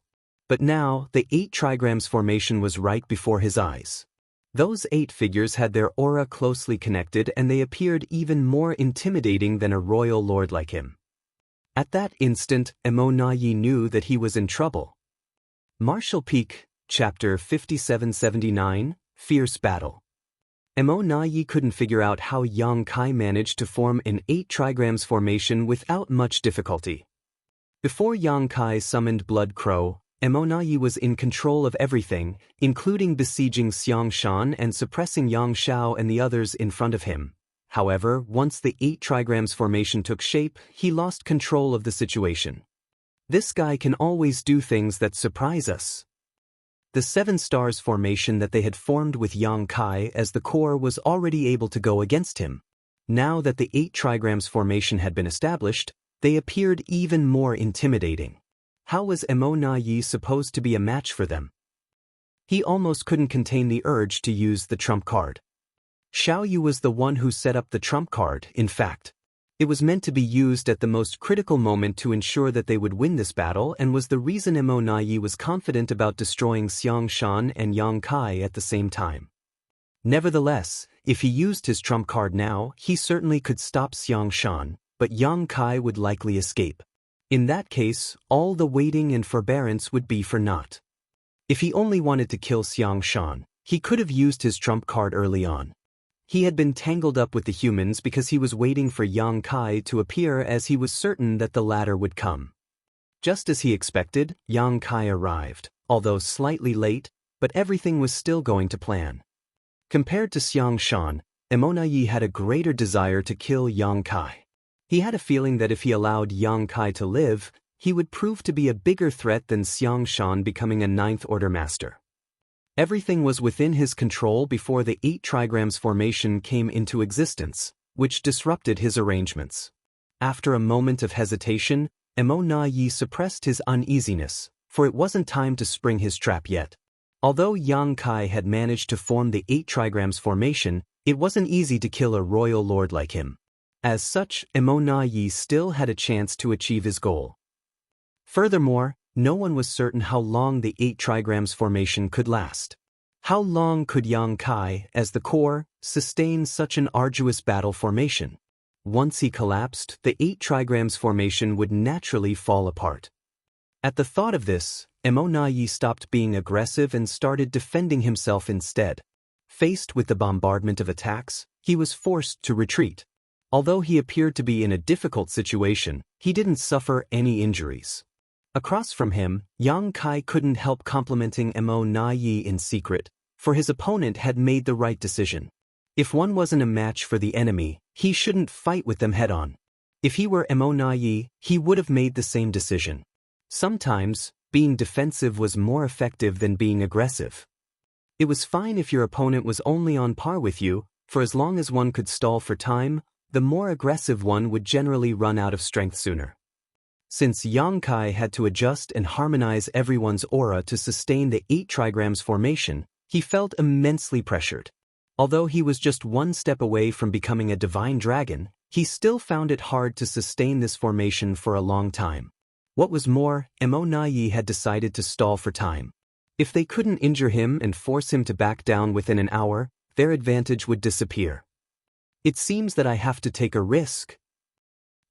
Speaker 1: But now, the 8 Trigrams formation was right before his eyes. Those 8 figures had their aura closely connected and they appeared even more intimidating than a royal lord like him. At that instant, Emonayi knew that he was in trouble. Martial Peak, Chapter 5779, Fierce Battle. Emonayi couldn't figure out how Yang Kai managed to form an 8 trigrams formation without much difficulty. Before Yang Kai summoned Blood Crow, Emonayi was in control of everything, including besieging Xiang Shan and suppressing Yang Shao and the others in front of him. However, once the 8 trigrams formation took shape, he lost control of the situation. This guy can always do things that surprise us. The 7 stars formation that they had formed with Yang Kai as the core was already able to go against him. Now that the 8 trigrams formation had been established, they appeared even more intimidating. How was Emonayi supposed to be a match for them? He almost couldn't contain the urge to use the trump card. Xiaoyu was the one who set up the trump card, in fact. It was meant to be used at the most critical moment to ensure that they would win this battle and was the reason Emonayi was confident about destroying Xiang Shan and Yang Kai at the same time. Nevertheless, if he used his trump card now, he certainly could stop Xiang Shan, but Yang Kai would likely escape. In that case, all the waiting and forbearance would be for naught. If he only wanted to kill Xiang Shan, he could have used his trump card early on. He had been tangled up with the humans because he was waiting for Yang Kai to appear as he was certain that the latter would come. Just as he expected, Yang Kai arrived, although slightly late, but everything was still going to plan. Compared to Xiang Shan, Emonayi had a greater desire to kill Yang Kai. He had a feeling that if he allowed Yang Kai to live, he would prove to be a bigger threat than Xiang Shan becoming a 9th Order master. Everything was within his control before the 8 trigrams formation came into existence, which disrupted his arrangements. After a moment of hesitation, Emonayi suppressed his uneasiness, for it wasn't time to spring his trap yet. Although Yang Kai had managed to form the 8 trigrams formation, it wasn't easy to kill a royal lord like him. As such, Emonayi still had a chance to achieve his goal. Furthermore, no one was certain how long the 8 trigrams formation could last. How long could Yang Kai, as the core, sustain such an arduous battle formation? Once he collapsed, the 8 trigrams formation would naturally fall apart. At the thought of this, Emonayi stopped being aggressive and started defending himself instead. Faced with the bombardment of attacks, he was forced to retreat. Although he appeared to be in a difficult situation, he didn't suffer any injuries. Across from him, Yang Kai couldn't help complimenting Emonayi in secret, for his opponent had made the right decision. If one wasn't a match for the enemy, he shouldn't fight with them head-on. If he were Emonayi, he would have made the same decision. Sometimes, being defensive was more effective than being aggressive. It was fine if your opponent was only on par with you, for as long as one could stall for time, the more aggressive one would generally run out of strength sooner. Since Yang Kai had to adjust and harmonize everyone's aura to sustain the 8 trigrams formation, he felt immensely pressured. Although he was just one step away from becoming a divine dragon, he still found it hard to sustain this formation for a long time. What was more, Emonayi had decided to stall for time. If they couldn't injure him and force him to back down within an hour, their advantage would disappear. It seems that I have to take a risk.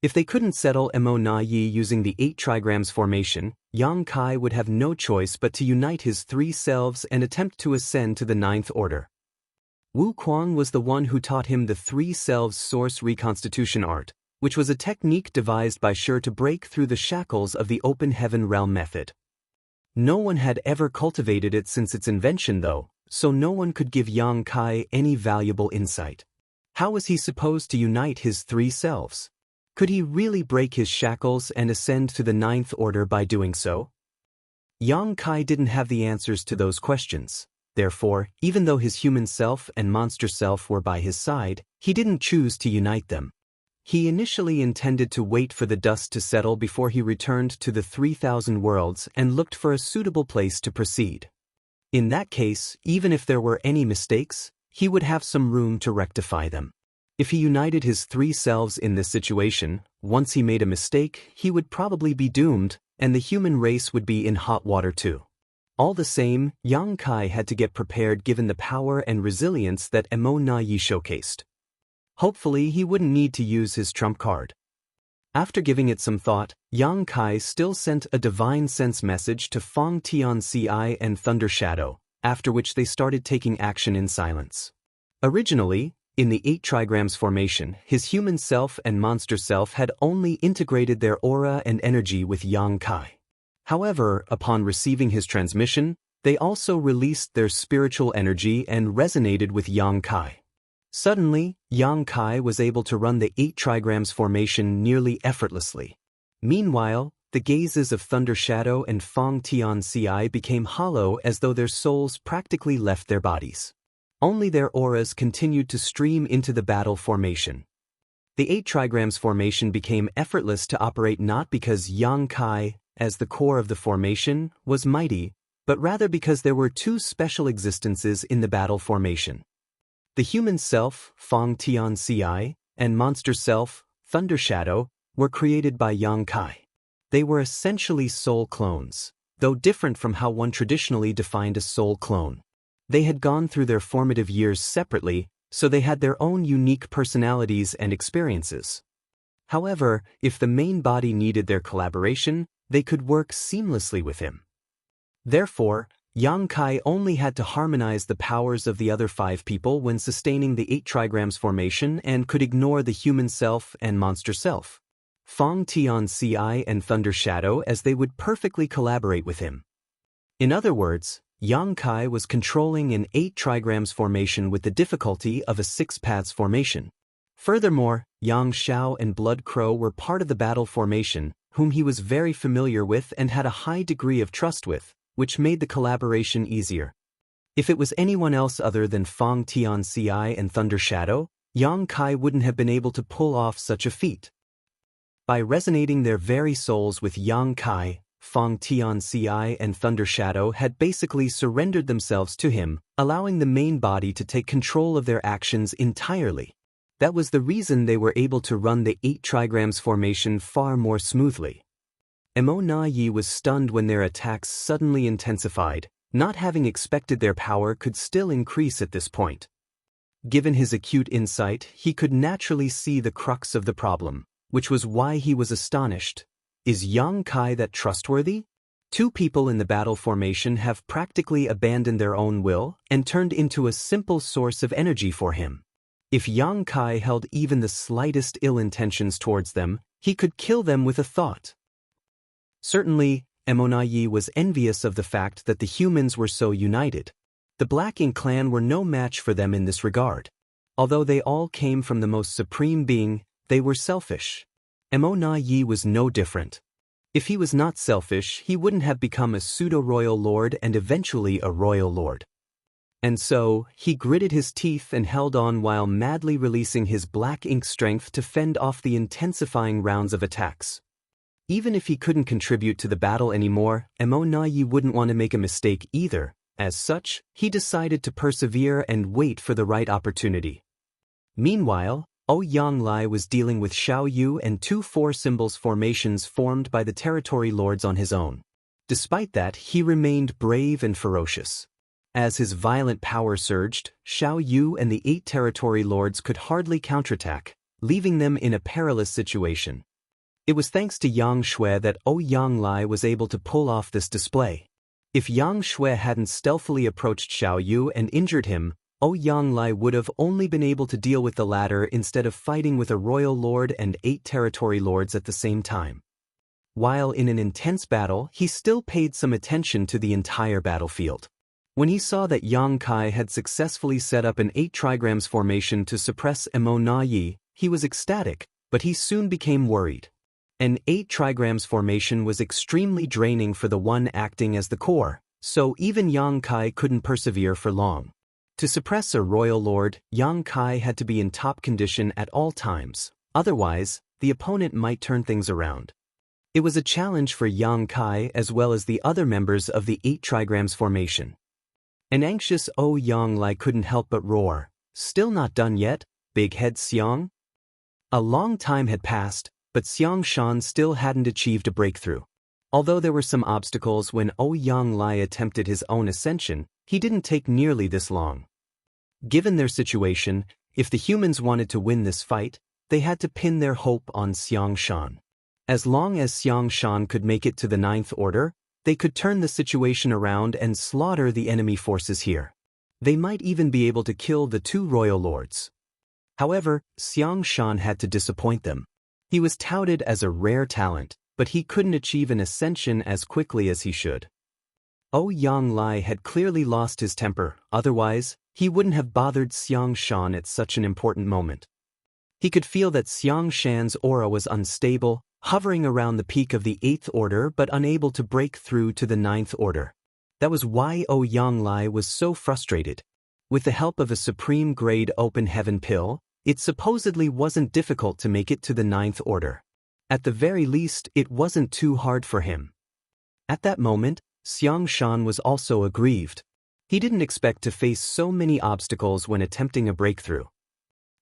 Speaker 1: If they couldn't settle Emonayi using the 8 trigrams formation, Yang Kai would have no choice but to unite his 3 selves and attempt to ascend to the 9th Order. Wu Kuang was the one who taught him the 3 selves source reconstitution art, which was a technique devised by Shi to break through the shackles of the open heaven realm method. No one had ever cultivated it since its invention though, so no one could give Yang Kai any valuable insight. How was he supposed to unite his 3 selves? Could he really break his shackles and ascend to the 9th Order by doing so? Yang Kai didn't have the answers to those questions. Therefore, even though his human self and monster self were by his side, he didn't choose to unite them. He initially intended to wait for the dust to settle before he returned to the 3,000 worlds and looked for a suitable place to proceed. In that case, even if there were any mistakes, he would have some room to rectify them. If he united his 3 selves in this situation, once he made a mistake, he would probably be doomed, and the human race would be in hot water too. All the same, Yang Kai had to get prepared given the power and resilience that Emo Na Yi showcased. Hopefully he wouldn't need to use his trump card. After giving it some thought, Yang Kai still sent a divine sense message to Fong Tianci and Thunder Shadow, after which they started taking action in silence. Originally, in the 8 trigrams formation, his human self and monster self had only integrated their aura and energy with Yang Kai. However, upon receiving his transmission, they also released their spiritual energy and resonated with Yang Kai. Suddenly, Yang Kai was able to run the 8 trigrams formation nearly effortlessly. Meanwhile, the gazes of Thunder Shadow and Fong Tianci became hollow as though their souls practically left their bodies. Only their auras continued to stream into the battle formation. The 8 trigrams formation became effortless to operate not because Yang Kai, as the core of the formation, was mighty, but rather because there were 2 special existences in the battle formation. The human self, Fong Tianci, and monster self, Thunder Shadow, were created by Yang Kai. They were essentially soul clones, though different from how one traditionally defined a soul clone. They had gone through their formative years separately, so they had their own unique personalities and experiences. However, if the main body needed their collaboration, they could work seamlessly with him. Therefore, Yang Kai only had to harmonize the powers of the other 5 people when sustaining the 8 trigrams formation and could ignore the human self and monster self, Fong Tianci and Thunder Shadow, as they would perfectly collaborate with him. In other words, Yang Kai was controlling an 8 trigrams formation with the difficulty of a 6 paths formation. Furthermore, Yang Xiao and Blood Crow were part of the battle formation, whom he was very familiar with and had a high degree of trust with, which made the collaboration easier. If it was anyone else other than Fong Tianci and Thunder Shadow, Yang Kai wouldn't have been able to pull off such a feat. By resonating their very souls with Yang Kai, Fong Tianci and Thunder Shadow had basically surrendered themselves to him, allowing the main body to take control of their actions entirely. That was the reason they were able to run the 8 trigrams formation far more smoothly. Emo Na Yi was stunned when their attacks suddenly intensified, not having expected their power could still increase at this point. Given his acute insight, he could naturally see the crux of the problem, which was why he was astonished. Is Yang Kai that trustworthy? 2 people in the battle formation have practically abandoned their own will and turned into a simple source of energy for him. If Yang Kai held even the slightest ill intentions towards them, he could kill them with a thought. Certainly, Emo Na Yi was envious of the fact that the humans were so united. The Black Ink clan were no match for them in this regard. Although they all came from the most supreme being, they were selfish. Emo Na Yi was no different. If he was not selfish, he wouldn't have become a pseudo-royal lord and eventually a royal lord. And so, he gritted his teeth and held on while madly releasing his Black Ink strength to fend off the intensifying rounds of attacks. Even if he couldn't contribute to the battle anymore, Emo Na Yi wouldn't want to make a mistake either. As such, he decided to persevere and wait for the right opportunity. Meanwhile, Ouyang Lai was dealing with Xiao Yu and 2 4 symbols formations formed by the territory lords on his own. Despite that, he remained brave and ferocious. As his violent power surged, Xiao Yu and the 8 territory lords could hardly counterattack, leaving them in a perilous situation. It was thanks to Yang Shui that Ouyang Lai was able to pull off this display. If Yang Shui hadn't stealthily approached Xiao Yu and injured him, Ouyang Lai would have only been able to deal with the latter instead of fighting with a royal lord and 8 territory lords at the same time. While in an intense battle, he still paid some attention to the entire battlefield. When he saw that Yang Kai had successfully set up an 8 trigrams formation to suppress Emo Na Yi, he was ecstatic, but he soon became worried. An 8 trigrams formation was extremely draining for the one acting as the core, so even Yang Kai couldn't persevere for long. To suppress a royal lord, Yang Kai had to be in top condition at all times, otherwise, the opponent might turn things around. It was a challenge for Yang Kai as well as the other members of the 8 trigrams formation. An anxious Ouyang Lai couldn't help but roar, "Still not done yet, big head Xiang?" A long time had passed, but Xiang Shan still hadn't achieved a breakthrough. Although there were some obstacles when Yang attempted his own ascension, he didn't take nearly this long. Given their situation, if the humans wanted to win this fight, they had to pin their hope on Xiang Shan. As long as Xiang Shan could make it to the Ninth Order, they could turn the situation around and slaughter the enemy forces here. They might even be able to kill the two royal lords. However, Xiang Shan had to disappoint them. He was touted as a rare talent, but he couldn't achieve an ascension as quickly as he should. Yang had clearly lost his temper, otherwise, he wouldn't have bothered Xiang Shan at such an important moment. He could feel that Xiang Shan's aura was unstable, hovering around the peak of the 8th Order but unable to break through to the 9th Order. That was why Yang was so frustrated. With the help of a supreme-grade open heaven pill, it supposedly wasn't difficult to make it to the 9th Order. At the very least, it wasn't too hard for him. At that moment, Xiang Shan was also aggrieved. He didn't expect to face so many obstacles when attempting a breakthrough.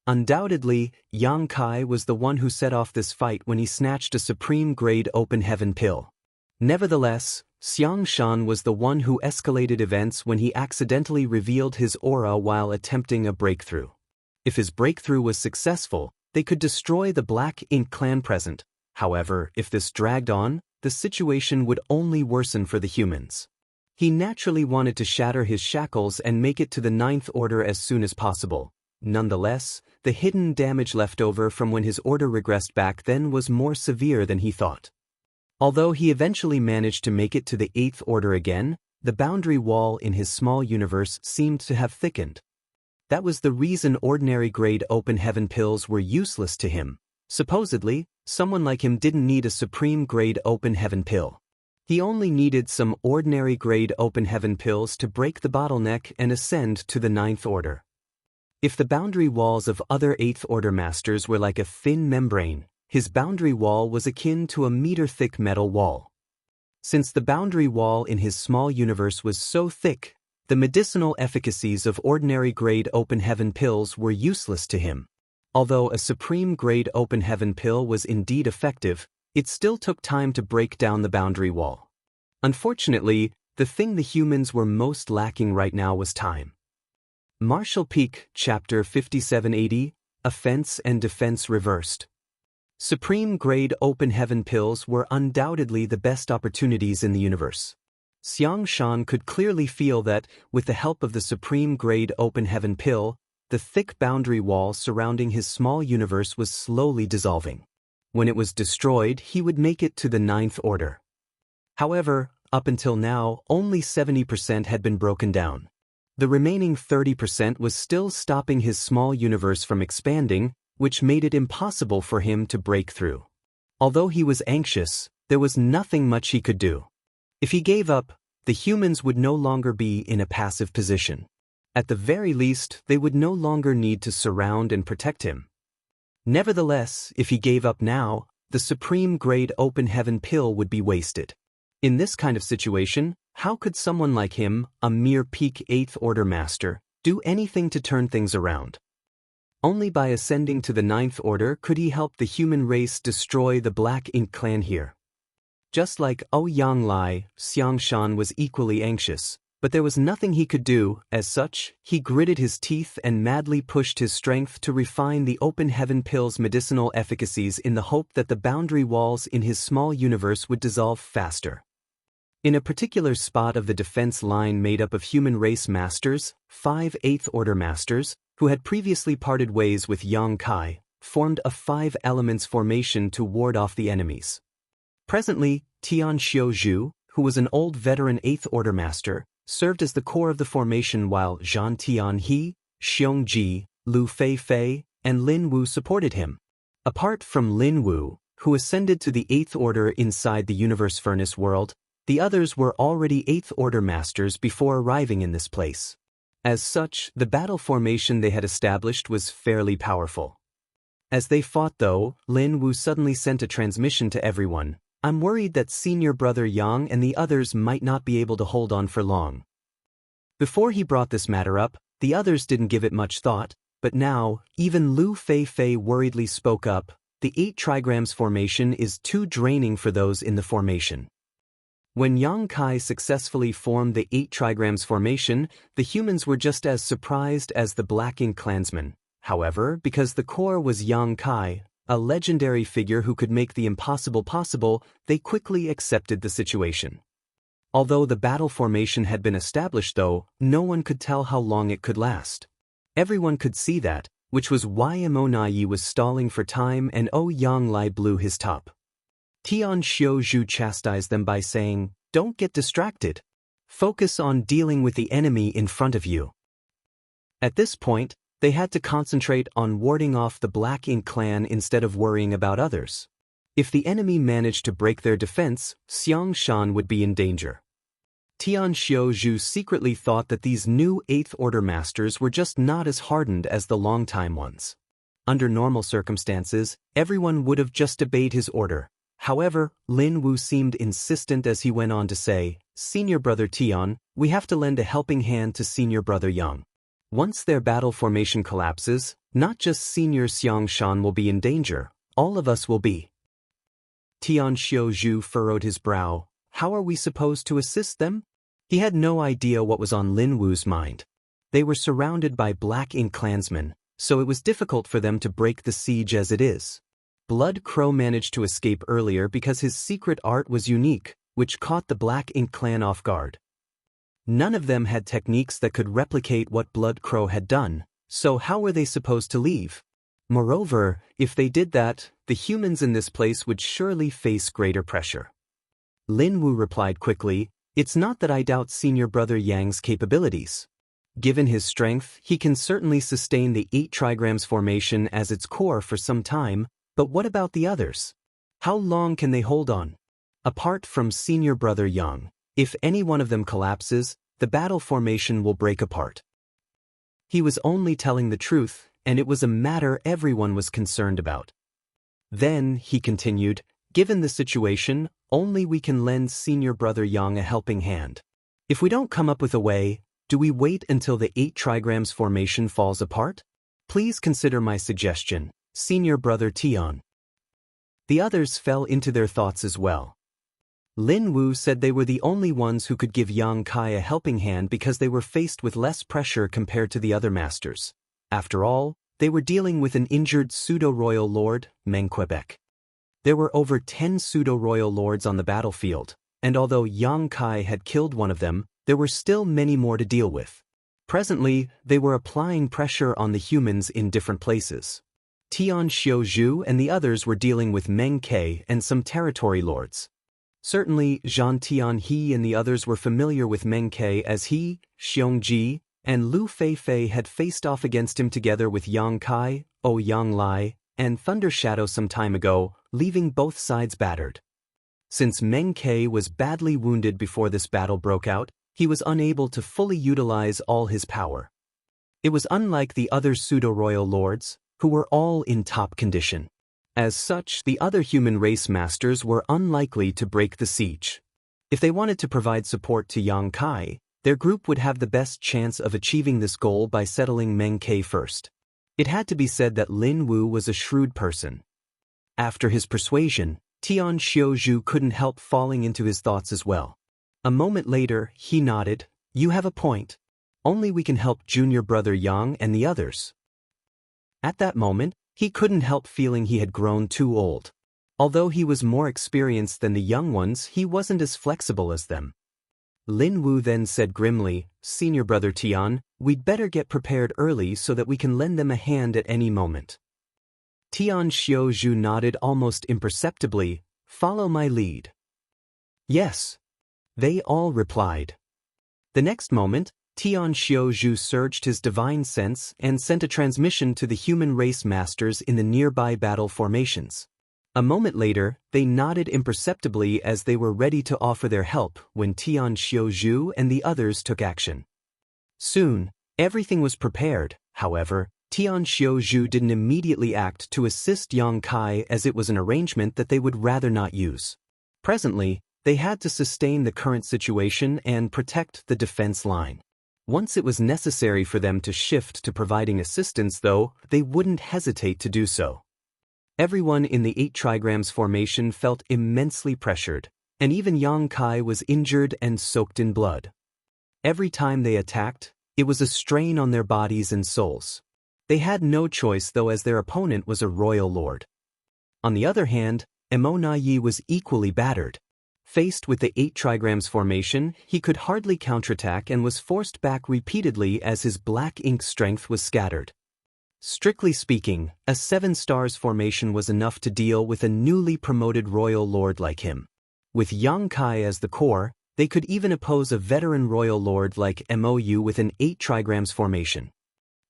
Speaker 1: Undoubtedly, Yang Kai was the one who set off this fight when he snatched a supreme-grade open heaven pill. Nevertheless, Xiang Shan was the one who escalated events when he accidentally revealed his aura while attempting a breakthrough. If his breakthrough was successful, they could destroy the Black Ink clan present. However, if this dragged on, the situation would only worsen for the humans. He naturally wanted to shatter his shackles and make it to the 9th Order as soon as possible. Nonetheless, the hidden damage left over from when his order regressed back then was more severe than he thought. Although he eventually managed to make it to the 8th Order again, the boundary wall in his small universe seemed to have thickened. That was the reason ordinary-grade open heaven pills were useless to him. Supposedly, someone like him didn't need a supreme-grade open heaven pill. He only needed some ordinary-grade open heaven pills to break the bottleneck and ascend to the 9th Order. If the boundary walls of other 8th Order masters were like a thin membrane, his boundary wall was akin to a meter-thick metal wall. Since the boundary wall in his small universe was so thick, the medicinal efficacies of ordinary-grade open heaven pills were useless to him. Although a supreme-grade open heaven pill was indeed effective, it still took time to break down the boundary wall. Unfortunately, the thing the humans were most lacking right now was time. Martial Peak, Chapter 5780, Offense and Defense Reversed. Supreme-grade open heaven pills were undoubtedly the best opportunities in the universe. Xiang Shan could clearly feel that, with the help of the supreme-grade open heaven pill, the thick boundary wall surrounding his small universe was slowly dissolving. When it was destroyed, he would make it to the 9th Order. However, up until now, only 70% had been broken down. The remaining 30% was still stopping his small universe from expanding, which made it impossible for him to break through. Although he was anxious, there was nothing much he could do. If he gave up, the humans would no longer be in a passive position. At the very least, they would no longer need to surround and protect him. Nevertheless, if he gave up now, the supreme-grade open heaven pill would be wasted. In this kind of situation, how could someone like him, a mere peak 8th Order master, do anything to turn things around? Only by ascending to the 9th Order could he help the human race destroy the Black Ink clan here. Just like Yang, Xiang Shan was equally anxious, but there was nothing he could do. As such, he gritted his teeth and madly pushed his strength to refine the open heaven pill's medicinal efficacies in the hope that the boundary walls in his small universe would dissolve faster. In a particular spot of the defense line made up of human race masters, 5 8th Order masters, who had previously parted ways with Yang Kai, formed a 5 elements formation to ward off the enemies. Presently, Tian Xiuzhu, who was an old veteran 8th Order master, served as the core of the formation while Zhan Tianhe, Xiong Ji, Lu Fei, and Lin Wu supported him. Apart from Lin Wu, who ascended to the 8th Order inside the Universe Furnace world, the others were already 8th Order masters before arriving in this place. As such, the battle formation they had established was fairly powerful. As they fought though, Lin Wu suddenly sent a transmission to everyone. "I'm worried that senior brother Yang and the others might not be able to hold on for long." Before he brought this matter up, the others didn't give it much thought, but now, even Lu Fei worriedly spoke up, "The 8 trigrams formation is too draining for those in the formation. When Yang Kai successfully formed the 8 trigrams formation, the humans were just as surprised as the Black Ink clansmen. However, because the core was Yang Kai, a legendary figure who could make the impossible possible, they quickly accepted the situation. Although the battle formation had been established though, no one could tell how long it could last. Everyone could see that, which was why Imonayi was stalling for time and Yang Lai blew his top. Tian Xiuzhu chastised them by saying, "Don't get distracted. Focus on dealing with the enemy in front of you." At this point, they had to concentrate on warding off the Black Ink clan instead of worrying about others. If the enemy managed to break their defense, Xiang Shan would be in danger. Tian Xiuzhu secretly thought that these new 8th Order masters were just not as hardened as the long-time ones. Under normal circumstances, everyone would have just obeyed his order. However, Lin Wu seemed insistent as he went on to say, "Senior brother Tian, we have to lend a helping hand to senior brother Yang. Once their battle formation collapses, not just senior Xiang Shan will be in danger, all of us will be." Tian Xiuzhu furrowed his brow. How are we supposed to assist them? He had no idea what was on Lin Wu's mind. They were surrounded by Black Ink clansmen, so it was difficult for them to break the siege as it is. Blood Crow managed to escape earlier because his secret art was unique, which caught the Black Ink clan off guard. None of them had techniques that could replicate what Blood Crow had done, so how were they supposed to leave? Moreover, if they did that, the humans in this place would surely face greater pressure. Lin Wu replied quickly, "It's not that I doubt senior brother Yang's capabilities. Given his strength, he can certainly sustain the 8 trigrams formation as its core for some time, but what about the others? How long can they hold on? Apart from senior brother Yang, if any one of them collapses, the battle formation will break apart." He was only telling the truth, and it was a matter everyone was concerned about. Then, he continued, "Given the situation, only we can lend senior brother Yang a helping hand. If we don't come up with a way, do we wait until the 8 trigrams formation falls apart? Please consider my suggestion, senior brother Tian." The others fell into their thoughts as well. Lin Wu said they were the only ones who could give Yang Kai a helping hand because they were faced with less pressure compared to the other masters. After all, they were dealing with an injured pseudo-royal lord, Meng Quebec. There were over 10 pseudo-royal lords on the battlefield, and although Yang Kai had killed one of them, there were still many more to deal with. Presently, they were applying pressure on the humans in different places. Tian Xiuzhu and the others were dealing with Meng Ke and some territory lords. Certainly, Zhan Tianhe and the others were familiar with Meng Ke as he, Xiongji, and Lu Feifei had faced off against him together with Yang Kai, Yang Lai, and Thunder Shadow some time ago, leaving both sides battered. Since Meng Ke was badly wounded before this battle broke out, he was unable to fully utilize all his power. It was unlike the other pseudo-royal lords, who were all in top condition. As such, the other human race masters were unlikely to break the siege. If they wanted to provide support to Yang Kai, their group would have the best chance of achieving this goal by settling Meng Ke first. It had to be said that Lin Wu was a shrewd person. After his persuasion, Tian Xiuzhu couldn't help falling into his thoughts as well. A moment later, he nodded, "You have a point. Only we can help junior brother Yang and the others." At that moment, he couldn't help feeling he had grown too old. Although he was more experienced than the young ones, he wasn't as flexible as them. Lin Wu then said grimly, "Senior brother Tian, we'd better get prepared early so that we can lend them a hand at any moment." Tian Xiuzhu nodded almost imperceptibly, "Follow my lead." "Yes." They all replied. The next moment, Tian Xiuzhu surged his divine sense and sent a transmission to the human race masters in the nearby battle formations. A moment later, they nodded imperceptibly as they were ready to offer their help when Tian Xiuzhu and the others took action. Soon, everything was prepared. However, Tian Xiuzhu didn't immediately act to assist Yang Kai as it was an arrangement that they would rather not use. Presently, they had to sustain the current situation and protect the defense line. Once it was necessary for them to shift to providing assistance, though, they wouldn't hesitate to do so. Everyone in the 8 trigrams formation felt immensely pressured. and even Yang Kai was injured and soaked in blood. Every time they attacked, it was a strain on their bodies and souls. They had no choice though, as their opponent was a royal lord. On the other hand, Mo Na Yi was equally battered. Faced with the 8 trigrams formation, he could hardly counterattack and was forced back repeatedly as his black ink strength was scattered. Strictly speaking, a 7 stars formation was enough to deal with a newly promoted royal lord like him. With Yang Kai as the core, they could even oppose a veteran royal lord like Mou with an 8 trigrams formation.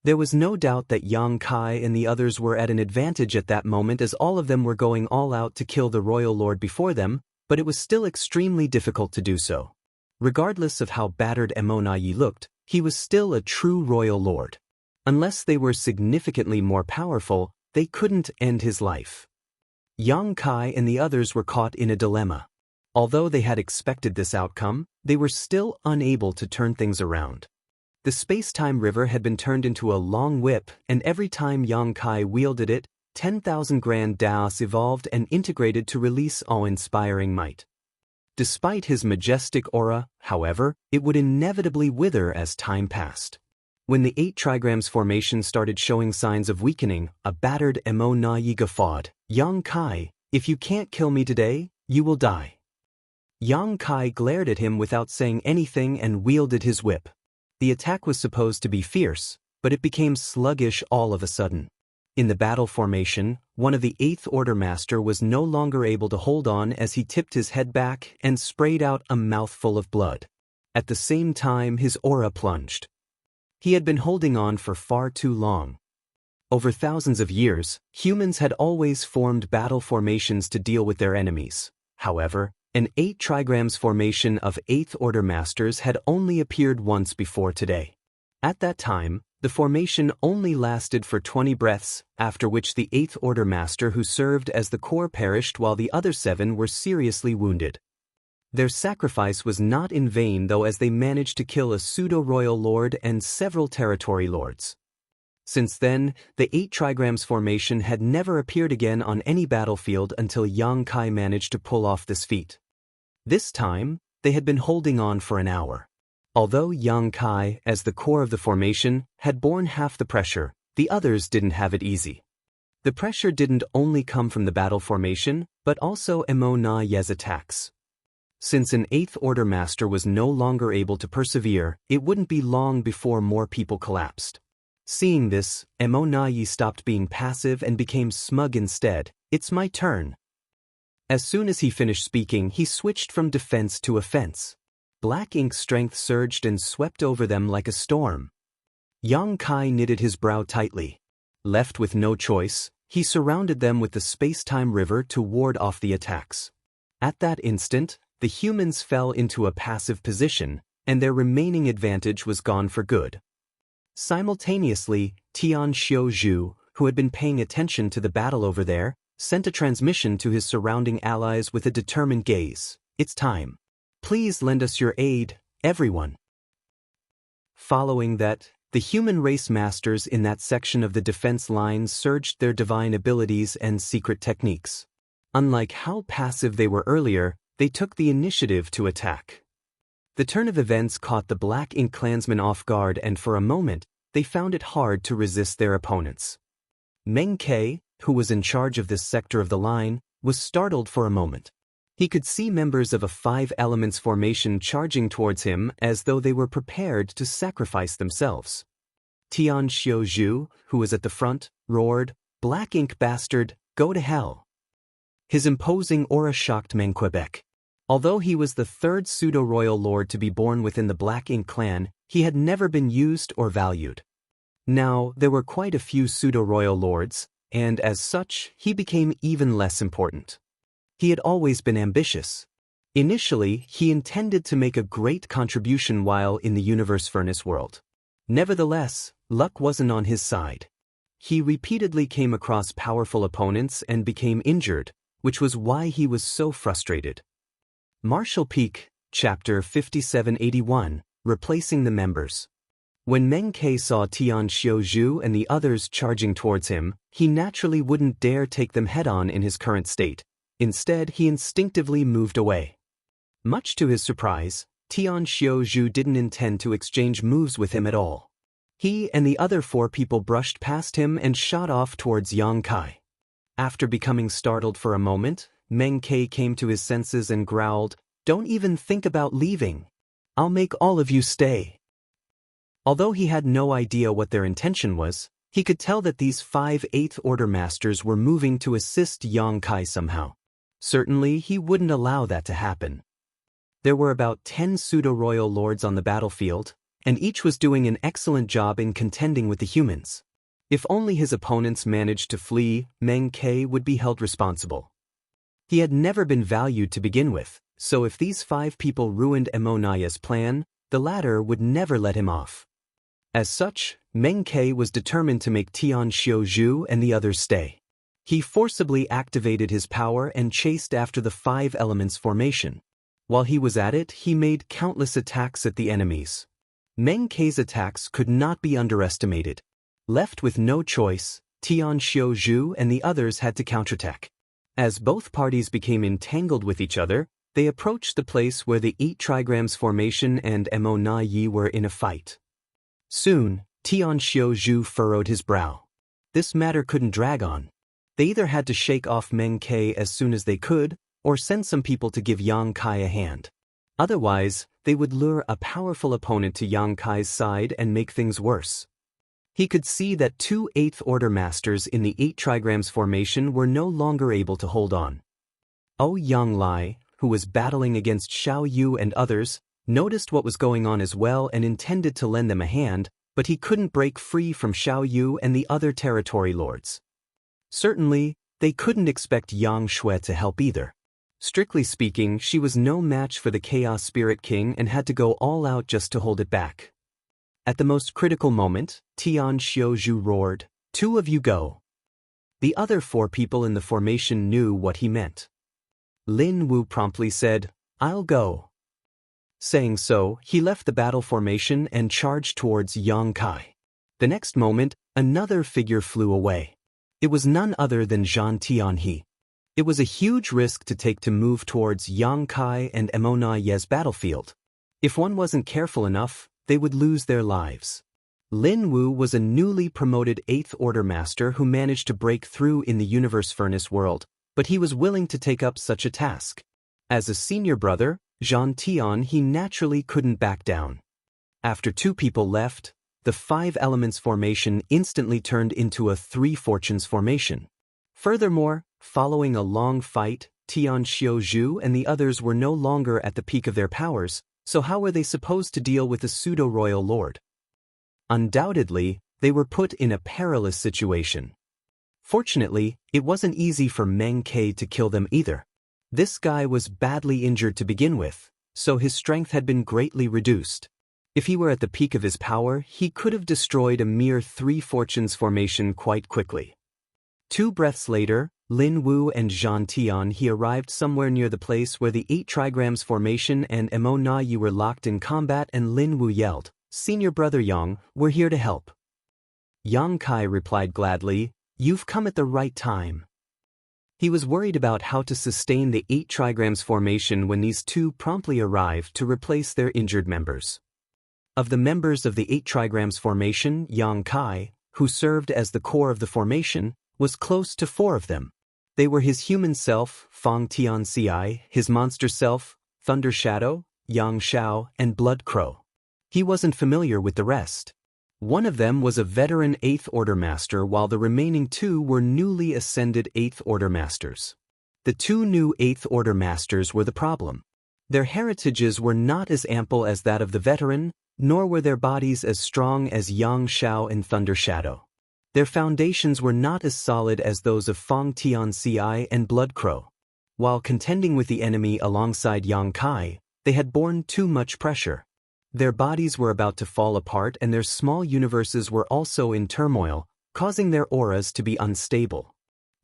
Speaker 1: There was no doubt that Yang Kai and the others were at an advantage at that moment, as all of them were going all out to kill the royal lord before them, but it was still extremely difficult to do so. Regardless of how battered Mo Na Yi looked, he was still a true royal lord. Unless they were significantly more powerful, they couldn't end his life. Yang Kai and the others were caught in a dilemma. Although they had expected this outcome, they were still unable to turn things around. The space-time river had been turned into a long whip, and every time Yang Kai wielded it, 10,000 grand Daos evolved and integrated to release awe-inspiring might. Despite his majestic aura, however, it would inevitably wither as time passed. When the 8 trigrams formation started showing signs of weakening, a battered Mo Na Yi guffawed, "Yang Kai, if you can't kill me today, you will die." Yang Kai glared at him without saying anything and wielded his whip. The attack was supposed to be fierce, but it became sluggish all of a sudden. In the battle formation, one of the 8th Order Master was no longer able to hold on as he tipped his head back and sprayed out a mouthful of blood. At the same time, his aura plunged. He had been holding on for far too long. Over thousands of years, humans had always formed battle formations to deal with their enemies. However, an 8 trigrams formation of 8th Order Masters had only appeared once before today. At that time, the formation only lasted for 20 breaths, after which the 8th Order Master who served as the core perished while the other 7 were seriously wounded. Their sacrifice was not in vain though, as they managed to kill a pseudo-royal lord and several territory lords. Since then, the 8 trigrams formation had never appeared again on any battlefield until Yang Kai managed to pull off this feat. This time, they had been holding on for an hour. Although Yang Kai, as the core of the formation, had borne half the pressure, the others didn't have it easy. The pressure didn't only come from the battle formation, but also Mo Na Yi's attacks. Since an 8th Order Master was no longer able to persevere, it wouldn't be long before more people collapsed. Seeing this, Mo Na Yi stopped being passive and became smug instead. "It's my turn." As soon as he finished speaking, he switched from defense to offense. Black ink strength surged and swept over them like a storm. Yang Kai knitted his brow tightly. Left with no choice, he surrounded them with the space-time river to ward off the attacks. At that instant, the humans fell into a passive position, and their remaining advantage was gone for good. Simultaneously, Tian Xiuzhu, who had been paying attention to the battle over there, sent a transmission to his surrounding allies with a determined gaze. "It's time. Please lend us your aid, everyone." Following that, the human race masters in that section of the defense lines surged their divine abilities and secret techniques. Unlike how passive they were earlier, they took the initiative to attack. The turn of events caught the Black Ink clansmen off guard, and for a moment, they found it hard to resist their opponents. Meng Ke, who was in charge of this sector of the line, was startled for a moment. He could see members of a 5 elements formation charging towards him as though they were prepared to sacrifice themselves. Tian Xiuzhu, who was at the front, roared, "Black Ink bastard, go to hell." His imposing aura shocked Meng Quebec. Although he was the 3rd pseudo-royal lord to be born within the Black Ink clan, he had never been used or valued. Now, there were quite a few pseudo-royal lords, and as such, he became even less important. He had always been ambitious. Initially, he intended to make a great contribution while in the Universe Furnace world. Nevertheless, luck wasn't on his side. He repeatedly came across powerful opponents and became injured, which was why he was so frustrated. Martial Peak, Chapter 5781, Replacing the Members. When Meng Ke saw Tian Xiuzhu and the others charging towards him, he naturally wouldn't dare take them head-on in his current state. Instead, he instinctively moved away. Much to his surprise, Tian Xiaozhu didn't intend to exchange moves with him at all. He and the other 4 people brushed past him and shot off towards Yang Kai. After becoming startled for a moment, Meng Ke came to his senses and growled, "Don't even think about leaving. I'll make all of you stay." Although he had no idea what their intention was, he could tell that these 5 Eighth Order Masters were moving to assist Yang Kai somehow. Certainly, he wouldn't allow that to happen. There were about 10 pseudo-royal lords on the battlefield, and each was doing an excellent job in contending with the humans. If only his opponents managed to flee, Meng Ke would be held responsible. He had never been valued to begin with, so if these 5 people ruined Emonaya's plan, the latter would never let him off. As such, Meng Ke was determined to make Tian Xiaozhu and the others stay. He forcibly activated his power and chased after the 5 elements formation. While he was at it, he made countless attacks at the enemies. Meng Ke's attacks could not be underestimated. Left with no choice, Tian Xiaozhu and the others had to counterattack. As both parties became entangled with each other, they approached the place where the 8 trigrams formation and Emonayi were in a fight. Soon, Tian Xiaozhu furrowed his brow. This matter couldn't drag on. They either had to shake off Meng Ke as soon as they could, or send some people to give Yang Kai a hand. Otherwise, they would lure a powerful opponent to Yang Kai's side and make things worse. He could see that 2 Eighth Order Masters in the 8 trigrams formation were no longer able to hold on. Yang Lai, who was battling against Xiao Yu and others, noticed what was going on as well and intended to lend them a hand, but he couldn't break free from Xiao Yu and the other territory lords. Certainly, they couldn't expect Yang Shui to help either. Strictly speaking, she was no match for the Chaos Spirit King and had to go all out just to hold it back. At the most critical moment, Tian Xiaozhu roared, "2 of you go." The other 4 people in the formation knew what he meant. Lin Wu promptly said, "I'll go." Saying so, he left the battle formation and charged towards Yang Kai. The next moment, another figure flew away. It was none other than Zhan Tianhe. It was a huge risk to take to move towards Yang Kai and Emonaye's battlefield. If one wasn't careful enough, they would lose their lives. Lin Wu was a newly promoted 8th Order Master who managed to break through in the Universe Furnace world, but he was willing to take up such a task. As a senior brother, Zhan Tianhe naturally couldn't back down. After 2 people left, the 5 elements formation instantly turned into a 3 fortunes formation. Furthermore, following a long fight, Tian Xiaozhu and the others were no longer at the peak of their powers, so how were they supposed to deal with a pseudo-royal lord? Undoubtedly, they were put in a perilous situation. Fortunately, it wasn't easy for Meng Ke to kill them either. This guy was badly injured to begin with, so his strength had been greatly reduced. If he were at the peak of his power, he could have destroyed a mere 3 fortunes formation quite quickly. 2 breaths later, Lin Wu and Zhan Tianhe arrived somewhere near the place where the 8 trigrams formation and Emonayi were locked in combat, and Lin Wu yelled, "Senior brother Yang, we're here to help." Yang Kai replied gladly, "You've come at the right time." He was worried about how to sustain the 8 trigrams formation when these 2 promptly arrived to replace their injured members. Of the members of the 8 trigrams formation, Yang Kai, who served as the core of the formation, was close to 4 of them. They were his human self, Fang Tianci, his monster self, Thunder Shadow, Yang Shao, and Blood Crow. He wasn't familiar with the rest. One of them was a veteran 8th Order Master, while the remaining 2 were newly ascended 8th Order Masters. The 2 new 8th Order Masters were the problem. Their heritages were not as ample as that of the veteran, nor were their bodies as strong as Yang Shao and Thunder Shadow. Their foundations were not as solid as those of Fang Tianci and Blood Crow. While contending with the enemy alongside Yang Kai, they had borne too much pressure. Their bodies were about to fall apart, and their small universes were also in turmoil, causing their auras to be unstable.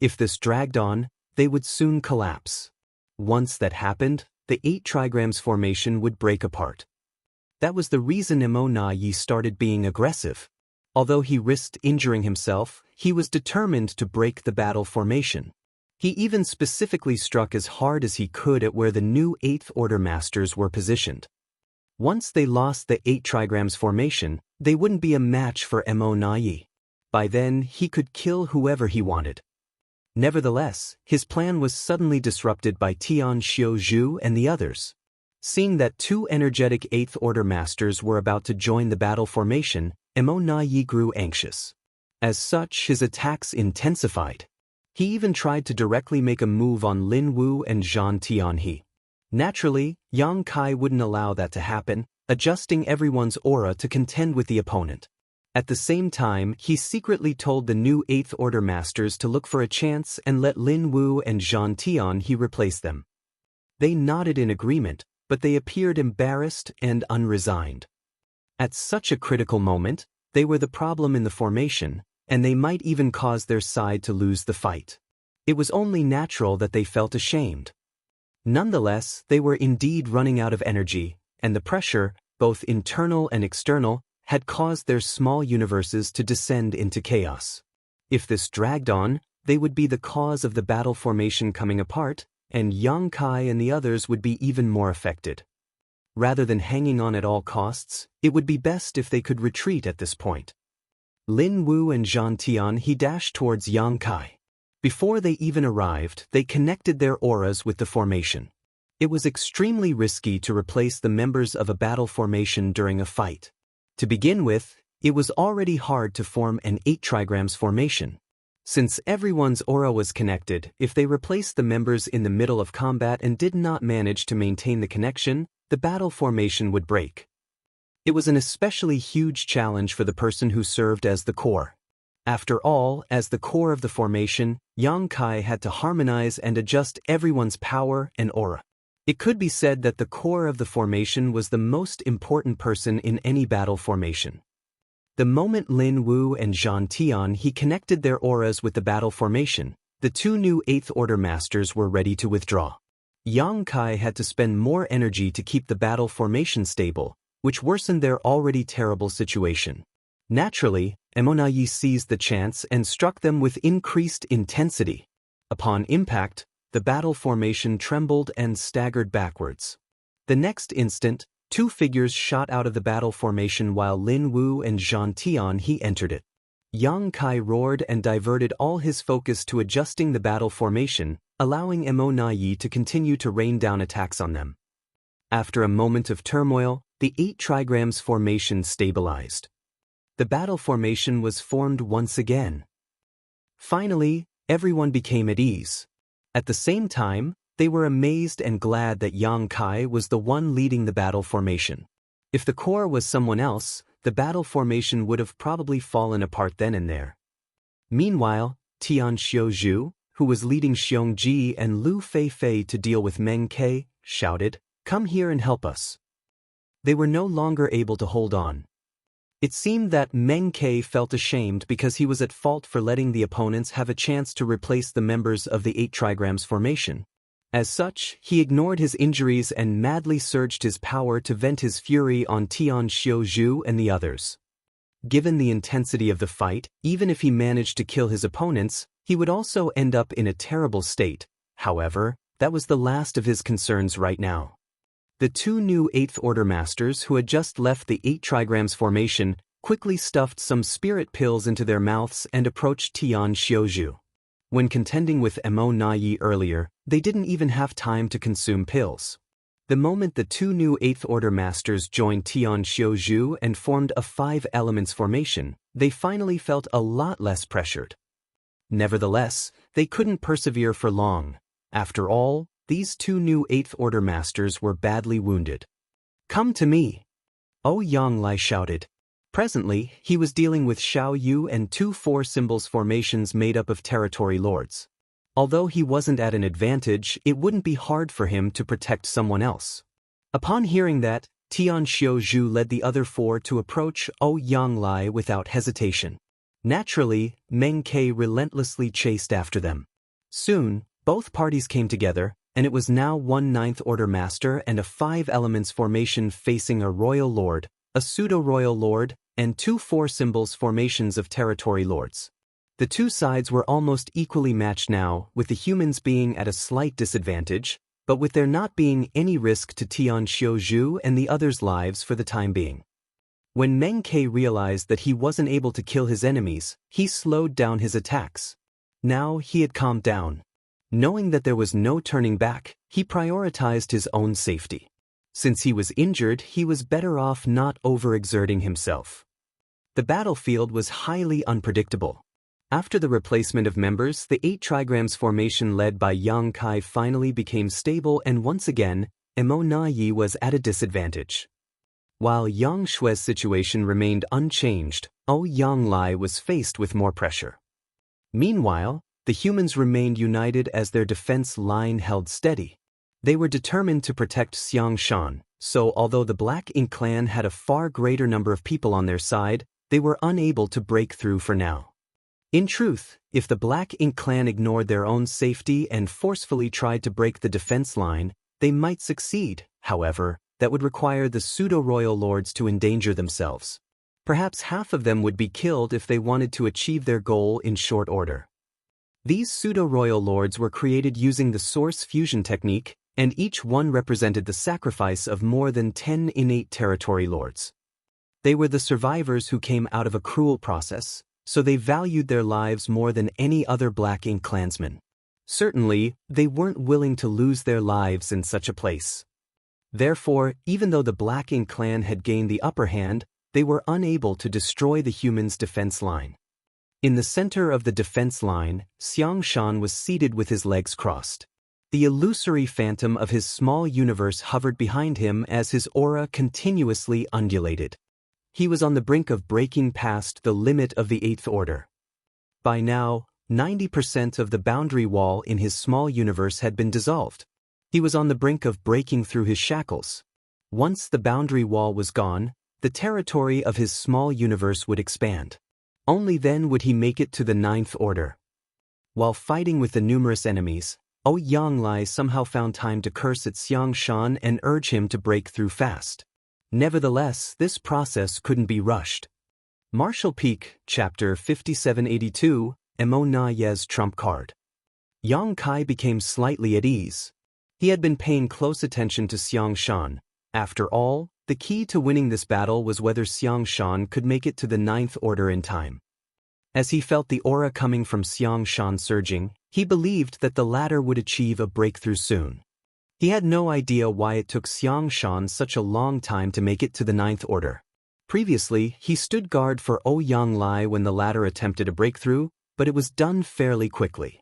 Speaker 1: If this dragged on, they would soon collapse. Once that happened, the 8 trigrams formation would break apart. That was the reason Emonayi started being aggressive. Although he risked injuring himself, he was determined to break the battle formation. He even specifically struck as hard as he could at where the new 8th Order Masters were positioned. Once they lost the 8 trigrams formation, they wouldn't be a match for Mo Nai. By then, he could kill whoever he wanted. Nevertheless, his plan was suddenly disrupted by Tian Xiuzhu and the others. Seeing that 2 energetic 8th Order Masters were about to join the battle formation, Mo Nai grew anxious. As such, his attacks intensified. He even tried to directly make a move on Lin Wu and Zhang Tianhe. Naturally, Yang Kai wouldn't allow that to happen, adjusting everyone's aura to contend with the opponent. At the same time, he secretly told the new 8th Order Masters to look for a chance and let Lin Wu and Zhang Tianhe replace them. They nodded in agreement, but they appeared embarrassed and unresigned. At such a critical moment, they were the problem in the formation, and they might even cause their side to lose the fight. It was only natural that they felt ashamed. Nonetheless, they were indeed running out of energy, and the pressure, both internal and external, had caused their small universes to descend into chaos. If this dragged on, they would be the cause of the battle formation coming apart, and Yang Kai and the others would be even more affected. Rather than hanging on at all costs, it would be best if they could retreat at this point. Lin Wu and Zhang Tianhe dashed towards Yang Kai. Before they even arrived, they connected their auras with the formation. It was extremely risky to replace the members of a battle formation during a fight. To begin with, it was already hard to form an 8 trigrams formation. Since everyone's aura was connected, if they replaced the members in the middle of combat and did not manage to maintain the connection, the battle formation would break. It was an especially huge challenge for the person who served as the core. After all, as the core of the formation, Yang Kai had to harmonize and adjust everyone's power and aura. It could be said that the core of the formation was the most important person in any battle formation. The moment Lin Wu and Zhang Tianhe connected their auras with the battle formation, the 2 new 8th Order Masters were ready to withdraw. Yang Kai had to spend more energy to keep the battle formation stable, which worsened their already terrible situation. Naturally, Mo Nai seized the chance and struck them with increased intensity. Upon impact, the battle formation trembled and staggered backwards. The next instant, 2 figures shot out of the battle formation while Lin Wu and Zhang Tianhe entered it. Yang Kai roared and diverted all his focus to adjusting the battle formation, allowing Mo Nai to continue to rain down attacks on them. After a moment of turmoil, the 8 trigrams formation stabilized. The battle formation was formed once again. Finally, everyone became at ease. At the same time, they were amazed and glad that Yang Kai was the one leading the battle formation. If the core was someone else, the battle formation would have probably fallen apart then and there. Meanwhile, Tian Xiuzhu, who was leading Xiongji and Lu Feifei to deal with Meng Ke, shouted, "Come here and help us." They were no longer able to hold on. It seemed that Meng Ke felt ashamed because he was at fault for letting the opponents have a chance to replace the members of the 8 trigrams formation. As such, he ignored his injuries and madly surged his power to vent his fury on Tian Xiuzhu and the others. Given the intensity of the fight, even if he managed to kill his opponents, he would also end up in a terrible state. However, that was the last of his concerns right now. The 2 new 8th Order Masters who had just left the 8 trigrams formation quickly stuffed some spirit pills into their mouths and approached Tian Xiuzhu. When contending with Mo Nai earlier, they didn't even have time to consume pills. The moment the 2 new 8th Order Masters joined Tian Xiuzhu and formed a 5 elements formation, they finally felt a lot less pressured. Nevertheless, they couldn't persevere for long. After all, these 2 new 8th Order Masters were badly wounded. "Come to me!" Yang Lai shouted. Presently, he was dealing with Xiao Yu and 2 4-symbols formations made up of territory lords. Although he wasn't at an advantage, it wouldn't be hard for him to protect someone else. Upon hearing that, Tian Xiuzhu led the other 4 to approach Yang Lai without hesitation. Naturally, Meng Ke relentlessly chased after them. Soon, both parties came together, and it was now 1 9th Order Master and a 5 elements formation facing a Royal Lord, a Pseudo-Royal Lord, and 2 4-symbols formations of territory lords. The two sides were almost equally matched now, with the humans being at a slight disadvantage, but with there not being any risk to Tian Xiuzhu and the others' lives for the time being. When Meng Ke realized that he wasn't able to kill his enemies, he slowed down his attacks. Now he had calmed down. Knowing that there was no turning back, he prioritized his own safety. Since he was injured, he was better off not overexerting himself. The battlefield was highly unpredictable. After the replacement of members, the 8 trigrams formation led by Yang Kai finally became stable, and once again, Mo Na Yi was at a disadvantage. While Yang Shui's situation remained unchanged, Yang Lai was faced with more pressure. Meanwhile, the humans remained united as their defense line held steady. They were determined to protect Xiang Shan, so although the Black Ink clan had a far greater number of people on their side, they were unable to break through for now. In truth, if the Black Ink clan ignored their own safety and forcefully tried to break the defense line, they might succeed. However, that would require the pseudo-royal lords to endanger themselves. Perhaps half of them would be killed if they wanted to achieve their goal in short order. These pseudo-royal lords were created using the source fusion technique, and each one represented the sacrifice of more than 10 innate territory lords. They were the survivors who came out of a cruel process, so they valued their lives more than any other Black Ink clansman. Certainly, they weren't willing to lose their lives in such a place. Therefore, even though the Black Ink clan had gained the upper hand, they were unable to destroy the humans' defense line. In the center of the defense line, Xiang Shan was seated with his legs crossed. The illusory phantom of his small universe hovered behind him as his aura continuously undulated. He was on the brink of breaking past the limit of the 8th order. By now, 90% of the boundary wall in his small universe had been dissolved. He was on the brink of breaking through his shackles. Once the boundary wall was gone, the territory of his small universe would expand. Only then would he make it to the 9th order. While fighting with the numerous enemies, Yang Lai somehow found time to curse at Xiang Shan and urge him to break through fast. Nevertheless, this process couldn't be rushed. Martial Peak, Chapter 5782, Mo Na Ye's Trump Card. Yang Kai became slightly at ease. He had been paying close attention to Xiang Shan. After all, the key to winning this battle was whether Xiang Shan could make it to the 9th order in time. As he felt the aura coming from Xiang Shan surging, he believed that the latter would achieve a breakthrough soon. He had no idea why it took Xiang Shan such a long time to make it to the 9th order. Previously, he stood guard for Yang Lai when the latter attempted a breakthrough, but it was done fairly quickly.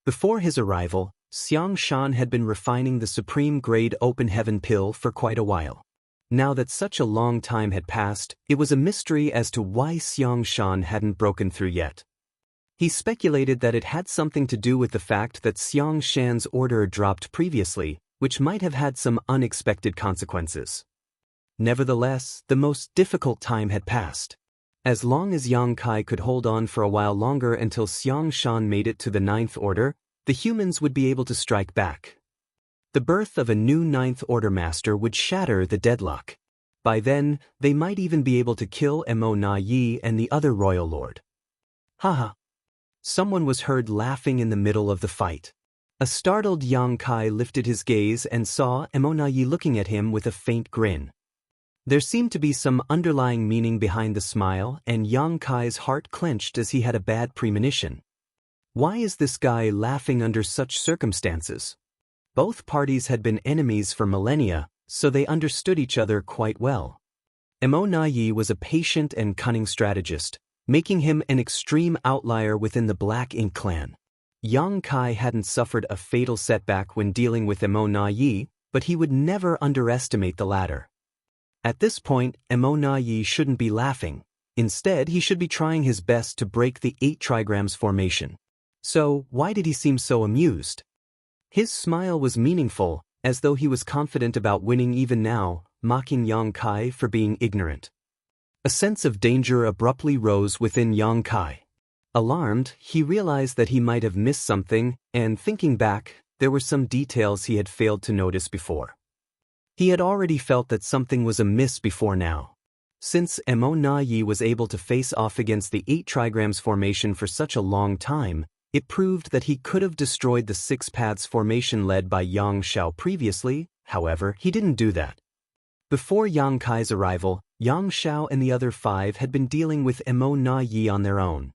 Speaker 1: Before his arrival, Xiang Shan had been refining the supreme-grade open heaven pill for quite a while. Now that such a long time had passed, it was a mystery as to why Xiang Shan hadn't broken through yet. He speculated that it had something to do with the fact that Xiang Shan's order dropped previously, which might have had some unexpected consequences. Nevertheless, the most difficult time had passed. As long as Yang Kai could hold on for a while longer until Xiang Shan made it to the 9th order, the humans would be able to strike back. The birth of a new 9th order master would shatter the deadlock. By then, they might even be able to kill Mo Na Yi and the other royal lord. Haha. Someone was heard laughing in the middle of the fight. A startled Yang Kai lifted his gaze and saw Mo Na Yi looking at him with a faint grin. There seemed to be some underlying meaning behind the smile, and Yang Kai's heart clenched as he had a bad premonition. Why is this guy laughing under such circumstances? Both parties had been enemies for millennia, so they understood each other quite well. Mo Na Yi was a patient and cunning strategist, making him an extreme outlier within the Black Ink clan. Yang Kai hadn't suffered a fatal setback when dealing with Mo Na Yi, but he would never underestimate the latter. At this point, Mo Na Yi shouldn't be laughing. Instead, he should be trying his best to break the 8 trigrams formation. So, why did he seem so amused? His smile was meaningful, as though he was confident about winning even now, mocking Yang Kai for being ignorant. A sense of danger abruptly rose within Yang Kai. Alarmed, he realized that he might have missed something, and thinking back, there were some details he had failed to notice before. He had already felt that something was amiss before now. Since Mo Na Yi was able to face off against the 8 trigrams formation for such a long time, it proved that he could have destroyed the 6 paths formation led by Yang Xiao previously. However, he didn't do that. Before Yang Kai's arrival, Yang Xiao and the other 5 had been dealing with Mo Na Yi on their own.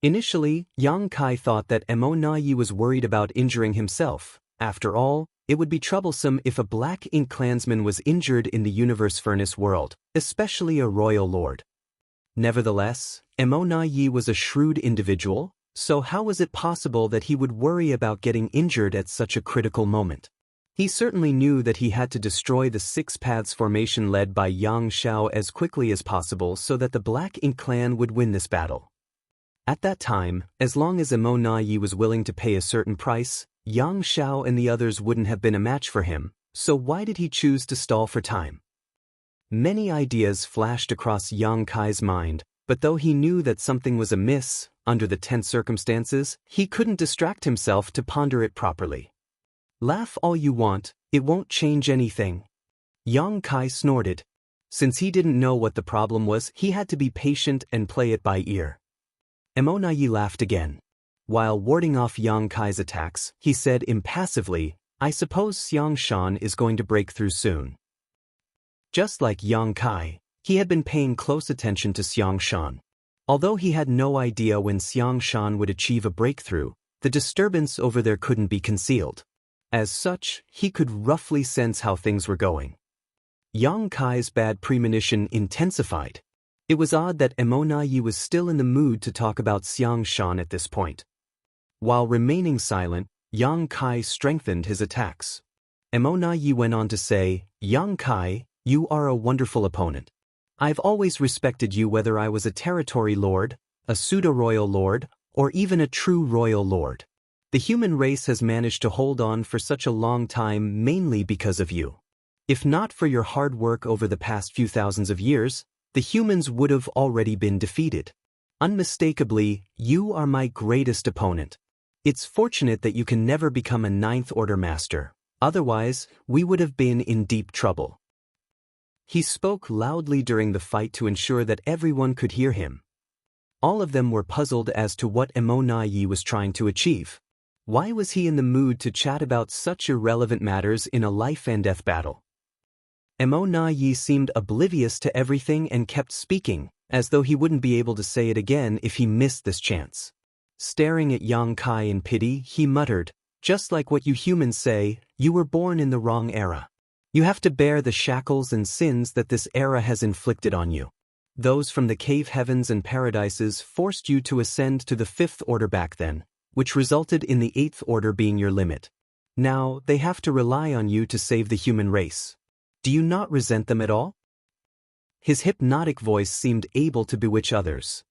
Speaker 1: Initially, Yang Kai thought that Mo Na Yi was worried about injuring himself. After all, it would be troublesome if a Black Ink clansman was injured in the Universe Furnace world, especially a royal lord. Nevertheless, Mo Na Yi was a shrewd individual, so how was it possible that he would worry about getting injured at such a critical moment? He certainly knew that he had to destroy the 6 paths formation led by Yang Xiao as quickly as possible so that the Black Ink clan would win this battle. At that time, as long as Mo Na Yi was willing to pay a certain price, Yang Xiao and the others wouldn't have been a match for him, so why did he choose to stall for time? Many ideas flashed across Yang Kai's mind, but though he knew that something was amiss, under the tense circumstances, he couldn't distract himself to ponder it properly. Laugh all you want, it won't change anything. Yang Kai snorted. Since he didn't know what the problem was, he had to be patient and play it by ear. Mo Na Yi laughed again. While warding off Yang Kai's attacks, he said impassively, I suppose Xiang Shan is going to break through soon. Just like Yang Kai, he had been paying close attention to Xiang Shan. Although he had no idea when Xiang Shan would achieve a breakthrough, the disturbance over there couldn't be concealed. As such, he could roughly sense how things were going. Yang Kai's bad premonition intensified. It was odd that Mo Na Yi was still in the mood to talk about Xiang Shan at this point. While remaining silent, Yang Kai strengthened his attacks. Mo Na Yi went on to say, Yang Kai, you are a wonderful opponent. I've always respected you whether I was a territory lord, a pseudo-royal lord, or even a true royal lord. The human race has managed to hold on for such a long time mainly because of you. If not for your hard work over the past few thousands of years, the humans would have already been defeated. Unmistakably, you are my greatest opponent. It's fortunate that you can never become a 9th Order Master, otherwise, we would have been in deep trouble. He spoke loudly during the fight to ensure that everyone could hear him. All of them were puzzled as to what Mo Na Yi was trying to achieve. Why was he in the mood to chat about such irrelevant matters in a life-and-death battle? Mo Na Yi seemed oblivious to everything and kept speaking, as though he wouldn't be able to say it again if he missed this chance. Staring at Yang Kai in pity, he muttered, just like what you humans say, you were born in the wrong era. You have to bear the shackles and sins that this era has inflicted on you. Those from the cave heavens and paradises forced you to ascend to the 5th Order back then, which resulted in the 8th Order being your limit. Now, they have to rely on you to save the human race. Do you not resent them at all? His hypnotic voice seemed able to bewitch others.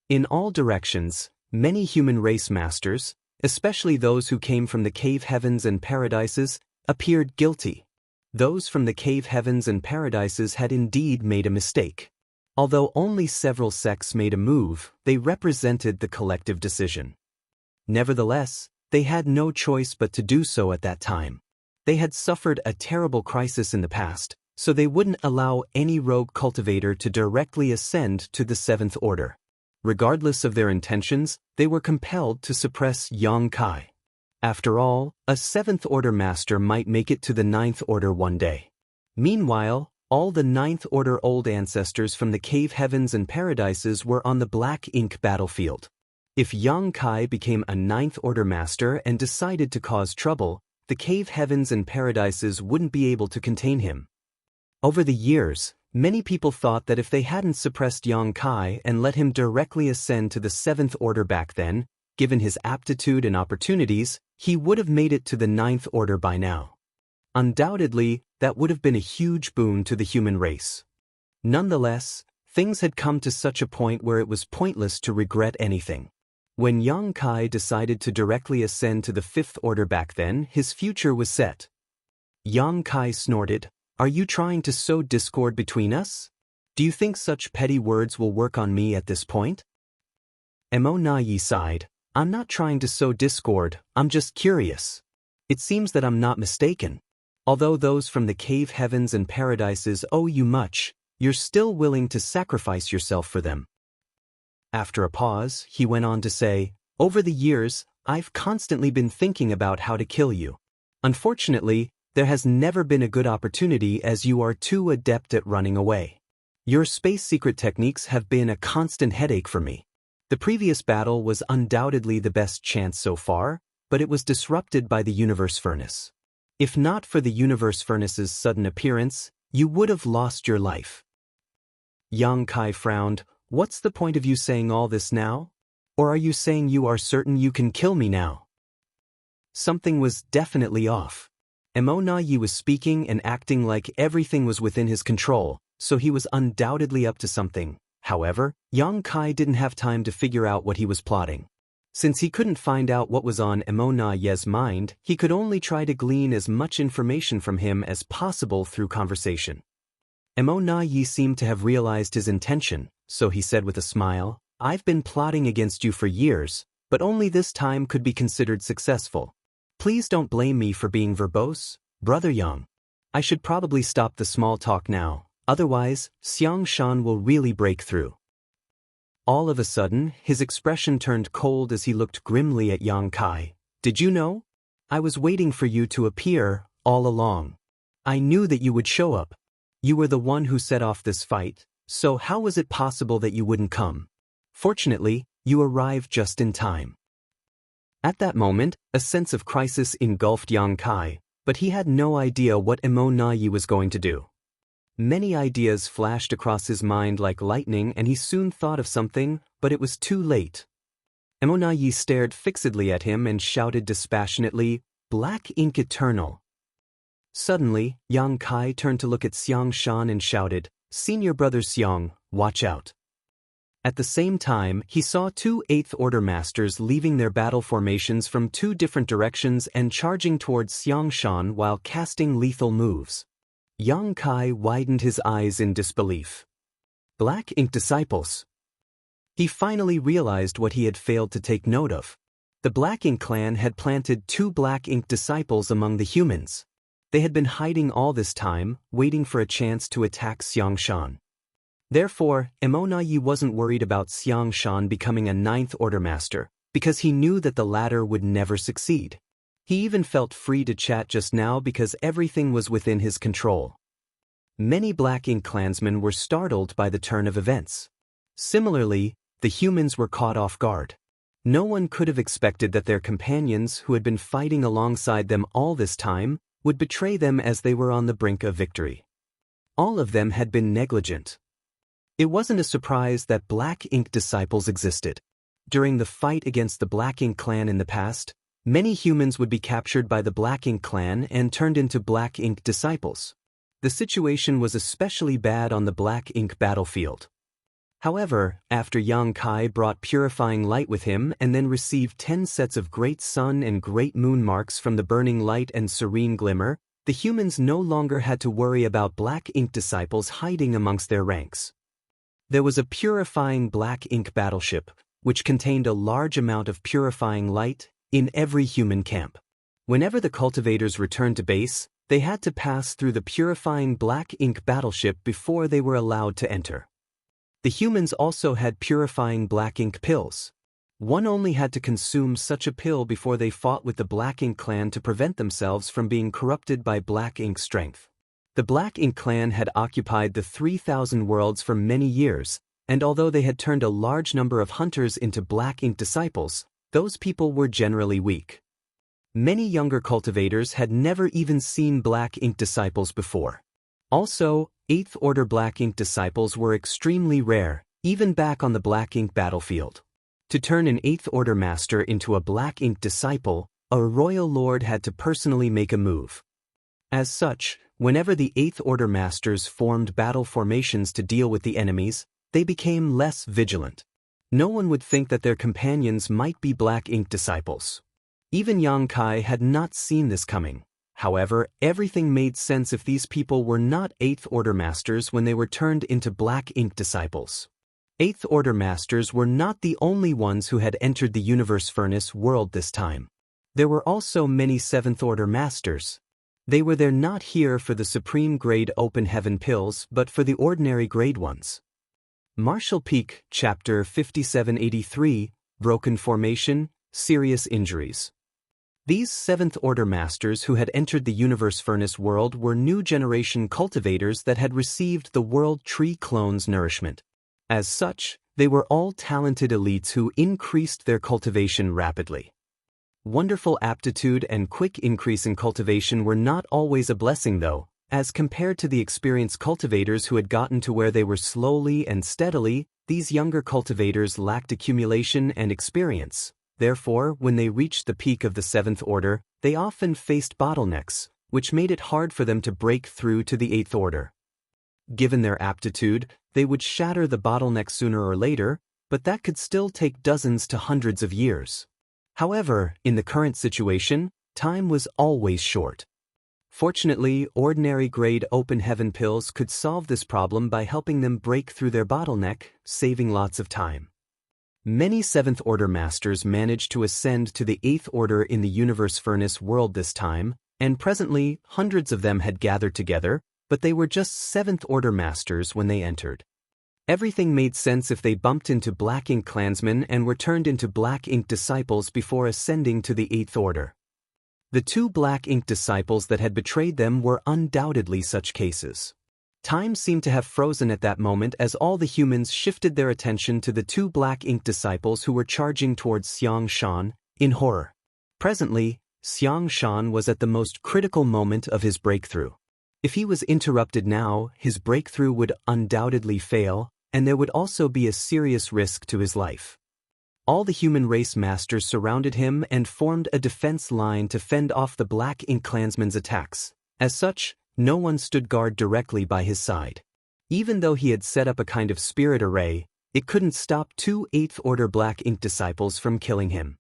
Speaker 1: In all directions, many human race masters, especially those who came from the cave heavens and paradises, appeared guilty. Those from the cave heavens and paradises had indeed made a mistake. Although only several sects made a move, they represented the collective decision. Nevertheless, they had no choice but to do so at that time. They had suffered a terrible crisis in the past, so they wouldn't allow any rogue cultivator to directly ascend to the 7th Order. Regardless of their intentions, they were compelled to suppress Yang Kai. After all, a 7th Order Master might make it to the 9th Order one day. Meanwhile, all the 9th Order old ancestors from the cave heavens and paradises were on the Black Ink battlefield. If Yang Kai became a 9th Order Master and decided to cause trouble, the cave heavens and paradises wouldn't be able to contain him. Over the years, many people thought that if they hadn't suppressed Yang Kai and let him directly ascend to the 7th Order back then, given his aptitude and opportunities, he would have made it to the 9th Order by now. Undoubtedly, that would have been a huge boon to the human race. Nonetheless, things had come to such a point where it was pointless to regret anything. When Yang Kai decided to directly ascend to the 5th Order back then, his future was set. Yang Kai snorted, "Are you trying to sow discord between us? Do you think such petty words will work on me at this point?" Mo Na Yi sighed, "I'm not trying to sow discord, I'm just curious. It seems that I'm not mistaken. Although those from the cave heavens and paradises owe you much, you're still willing to sacrifice yourself for them. After a pause, he went on to say, over the years, I've constantly been thinking about how to kill you. Unfortunately, there has never been a good opportunity as you are too adept at running away. Your space secret techniques have been a constant headache for me. The previous battle was undoubtedly the best chance so far, but it was disrupted by the universe furnace. If not for the universe furnace's sudden appearance, you would have lost your life. Yang Kai frowned. What's the point of you saying all this now? Or are you saying you are certain you can kill me now? Something was definitely off. Yi was speaking and acting like everything was within his control, so he was undoubtedly up to something. However, Yang Kai didn't have time to figure out what he was plotting. Since he couldn't find out what was on Yi's mind, he could only try to glean as much information from him as possible through conversation. Yi seemed to have realized his intention, so he said with a smile, I've been plotting against you for years, but only this time could be considered successful. Please don't blame me for being verbose, Brother Yang. I should probably stop the small talk now, otherwise, Xiang Shan will really break through. All of a sudden, his expression turned cold as he looked grimly at Yang Kai. Did you know? I was waiting for you to appear, all along. I knew that you would show up. You were the one who set off this fight, so how was it possible that you wouldn't come? Fortunately, you arrived just in time. At that moment, a sense of crisis engulfed Yang Kai, but he had no idea what Yi was going to do. Many ideas flashed across his mind like lightning and he soon thought of something, but it was too late. Yi stared fixedly at him and shouted dispassionately, Black Ink Eternal. Suddenly, Yang Kai turned to look at Xiang Shan and shouted, Senior Brother Xiang, watch out. At the same time, he saw two 8th Order Masters leaving their battle formations from two different directions and charging towards Xiang Shan while casting lethal moves. Yang Kai widened his eyes in disbelief. Black Ink Disciples. He finally realized what he had failed to take note of. The Black Ink clan had planted two Black Ink disciples among the humans. They had been hiding all this time, waiting for a chance to attack Xiang Shan. Therefore, Yi wasn't worried about Xiang Shan becoming a 9th Order Master, because he knew that the latter would never succeed. He even felt free to chat just now because everything was within his control. Many Black Ink clansmen were startled by the turn of events. Similarly, the humans were caught off guard. No one could have expected that their companions who had been fighting alongside them all this time would betray them as they were on the brink of victory. All of them had been negligent. It wasn't a surprise that Black Ink disciples existed. During the fight against the Black Ink clan in the past, many humans would be captured by the Black Ink clan and turned into Black Ink disciples. The situation was especially bad on the Black Ink battlefield. However, after Yang Kai brought purifying light with him and then received 10 sets of great sun and great moon marks from the burning light and serene glimmer, the humans no longer had to worry about Black Ink disciples hiding amongst their ranks. There was a purifying Black Ink battleship, which contained a large amount of purifying light, in every human camp. Whenever the cultivators returned to base, they had to pass through the purifying Black Ink battleship before they were allowed to enter. The humans also had purifying Black Ink pills. One only had to consume such a pill before they fought with the Black Ink clan to prevent themselves from being corrupted by Black Ink strength. The Black Ink clan had occupied the 3,000 worlds for many years, and although they had turned a large number of hunters into Black Ink disciples, those people were generally weak. Many younger cultivators had never even seen Black Ink disciples before. Also, 8th Order Black Ink disciples were extremely rare, even back on the Black Ink battlefield. To turn an 8th Order Master into a Black Ink disciple, a royal lord had to personally make a move. As such, whenever the 8th Order Masters formed battle formations to deal with the enemies, they became less vigilant. No one would think that their companions might be Black Ink disciples. Even Yang Kai had not seen this coming. However, everything made sense if these people were not 8th Order Masters when they were turned into Black Ink disciples. 8th Order Masters were not the only ones who had entered the Universe Furnace world this time. There were also many 7th Order Masters. They were there not here for the supreme-grade open heaven pills but for the ordinary grade ones. Martial Peak, Chapter 5783, Broken Formation, Serious Injuries. These seventh-order masters who had entered the universe furnace world were new-generation cultivators that had received the world tree clone's nourishment. As such, they were all talented elites who increased their cultivation rapidly. Wonderful aptitude and quick increase in cultivation were not always a blessing though, as compared to the experienced cultivators who had gotten to where they were slowly and steadily. These younger cultivators lacked accumulation and experience. Therefore, when they reached the peak of the seventh order, they often faced bottlenecks, which made it hard for them to break through to the eighth order. Given their aptitude, they would shatter the bottleneck sooner or later, but that could still take dozens to hundreds of years. However, in the current situation, time was always short. Fortunately, ordinary grade open heaven pills could solve this problem by helping them break through their bottleneck, saving lots of time. Many seventh-order masters managed to ascend to the eighth order in the universe furnace world this time, and presently hundreds of them had gathered together, but they were just seventh-order masters when they entered. Everything made sense if they bumped into Black Ink clansmen and were turned into Black Ink disciples before ascending to the eighth order. The two Black Ink disciples that had betrayed them were undoubtedly such cases. Time seemed to have frozen at that moment as all the humans shifted their attention to the two Black Ink disciples who were charging towards Xiangshan, in horror. Presently, Xiangshan was at the most critical moment of his breakthrough. If he was interrupted now, his breakthrough would undoubtedly fail, and there would also be a serious risk to his life. All the human race masters surrounded him and formed a defense line to fend off the Black Ink clansmen's attacks. As such, no one stood guard directly by his side. Even though he had set up a kind of spirit array, it couldn't stop two eighth-order Black Ink disciples from killing him.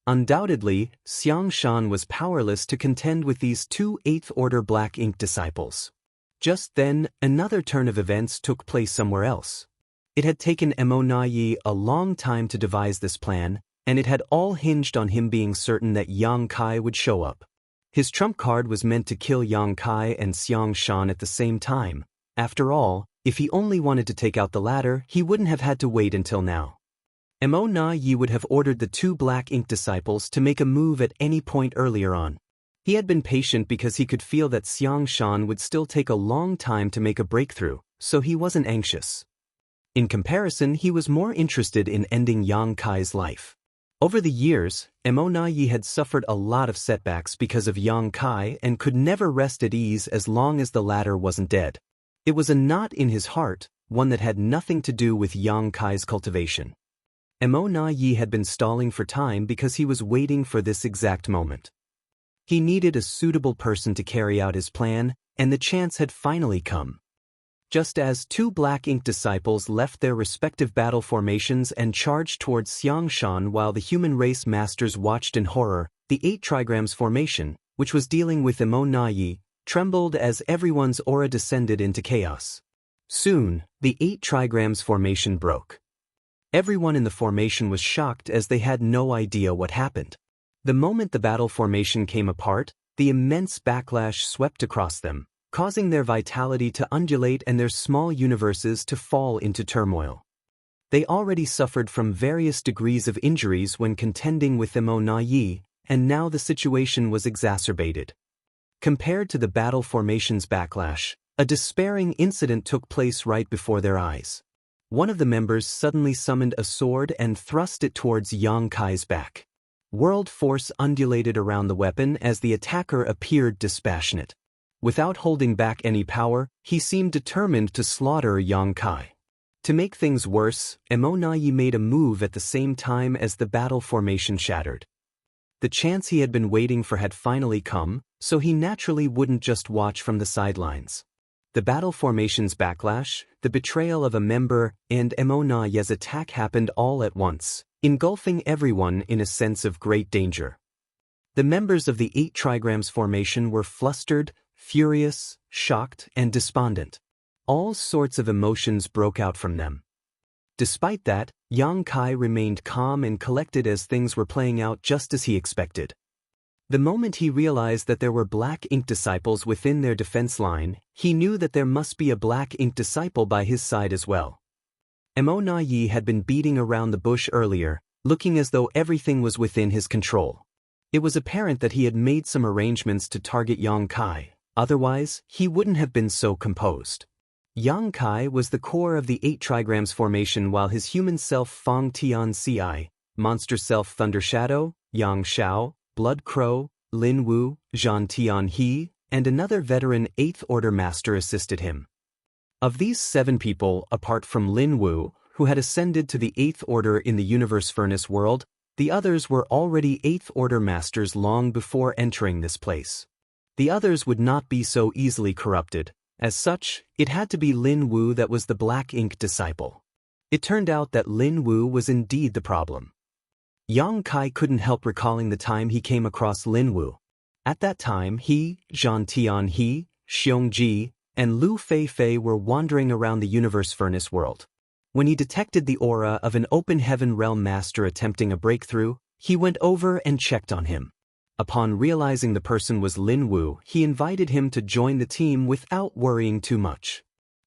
Speaker 1: Undoubtedly, Xiangshan was powerless to contend with these two eighth-order Black Ink disciples. Just then, another turn of events took place somewhere else. It had taken Emonayi a long time to devise this plan, and it had all hinged on him being certain that Yang Kai would show up. His trump card was meant to kill Yang Kai and Xiangshan at the same time. After all, if he only wanted to take out the latter, he wouldn't have had to wait until now. Emonayi would have ordered the two Black Ink disciples to make a move at any point earlier on. He had been patient because he could feel that Xiangshan would still take a long time to make a breakthrough, so he wasn't anxious. In comparison, he was more interested in ending Yang Kai's life. Over the years, Emonayi had suffered a lot of setbacks because of Yang Kai and could never rest at ease as long as the latter wasn't dead. It was a knot in his heart, one that had nothing to do with Yang Kai's cultivation. Emonayi had been stalling for time because he was waiting for this exact moment. He needed a suitable person to carry out his plan, and the chance had finally come. Just as two Black Ink disciples left their respective battle formations and charged towards Xiangshan while the human race masters watched in horror, the 8 trigrams formation, which was dealing with Emonayi, trembled as everyone's aura descended into chaos. Soon, the 8 trigrams formation broke. Everyone in the formation was shocked as they had no idea what happened. The moment the battle formation came apart, the immense backlash swept across them, causing their vitality to undulate and their small universes to fall into turmoil. They already suffered from various degrees of injuries when contending with Emonayi, and now the situation was exacerbated. Compared to the battle formation's backlash, a despairing incident took place right before their eyes. One of the members suddenly summoned a sword and thrust it towards Yang Kai's back. World force undulated around the weapon as the attacker appeared dispassionate. Without holding back any power, he seemed determined to slaughter Yang Kai. To make things worse, Emonayi made a move at the same time as the battle formation shattered. The chance he had been waiting for had finally come, so he naturally wouldn't just watch from the sidelines. The battle formation's backlash, the betrayal of a member, and Emonayi's attack happened all at once, engulfing everyone in a sense of great danger. The members of the 8 trigrams formation were flustered, furious, shocked, and despondent. All sorts of emotions broke out from them. Despite that, Yang Kai remained calm and collected as things were playing out just as he expected. The moment he realized that there were black ink disciples within their defense line, he knew that there must be a black ink disciple by his side as well. Mo Na Yi had been beating around the bush earlier, looking as though everything was within his control. It was apparent that he had made some arrangements to target Yang Kai, otherwise, he wouldn't have been so composed. Yang Kai was the core of the 8 trigrams formation, while his human self Fang Tian Ci, monster self Thunder Shadow, Yang Xiao, Blood Crow, Lin Wu, Zhan Tian He, and another veteran 8th Order Master assisted him. Of these 7 people, apart from Lin Wu, who had ascended to the 8th Order in the Universe Furnace world, the others were already 8th Order Masters long before entering this place. The others would not be so easily corrupted. As such, it had to be Lin Wu that was the Black Ink disciple. It turned out that Lin Wu was indeed the problem. Yang Kai couldn't help recalling the time he came across Lin Wu. At that time he, Zhan Tian He, Xiong Ji, and Lu Fei were wandering around the Universe Furnace world. When he detected the aura of an Open Heaven Realm Master attempting a breakthrough, he went over and checked on him. Upon realizing the person was Lin Wu, he invited him to join the team without worrying too much.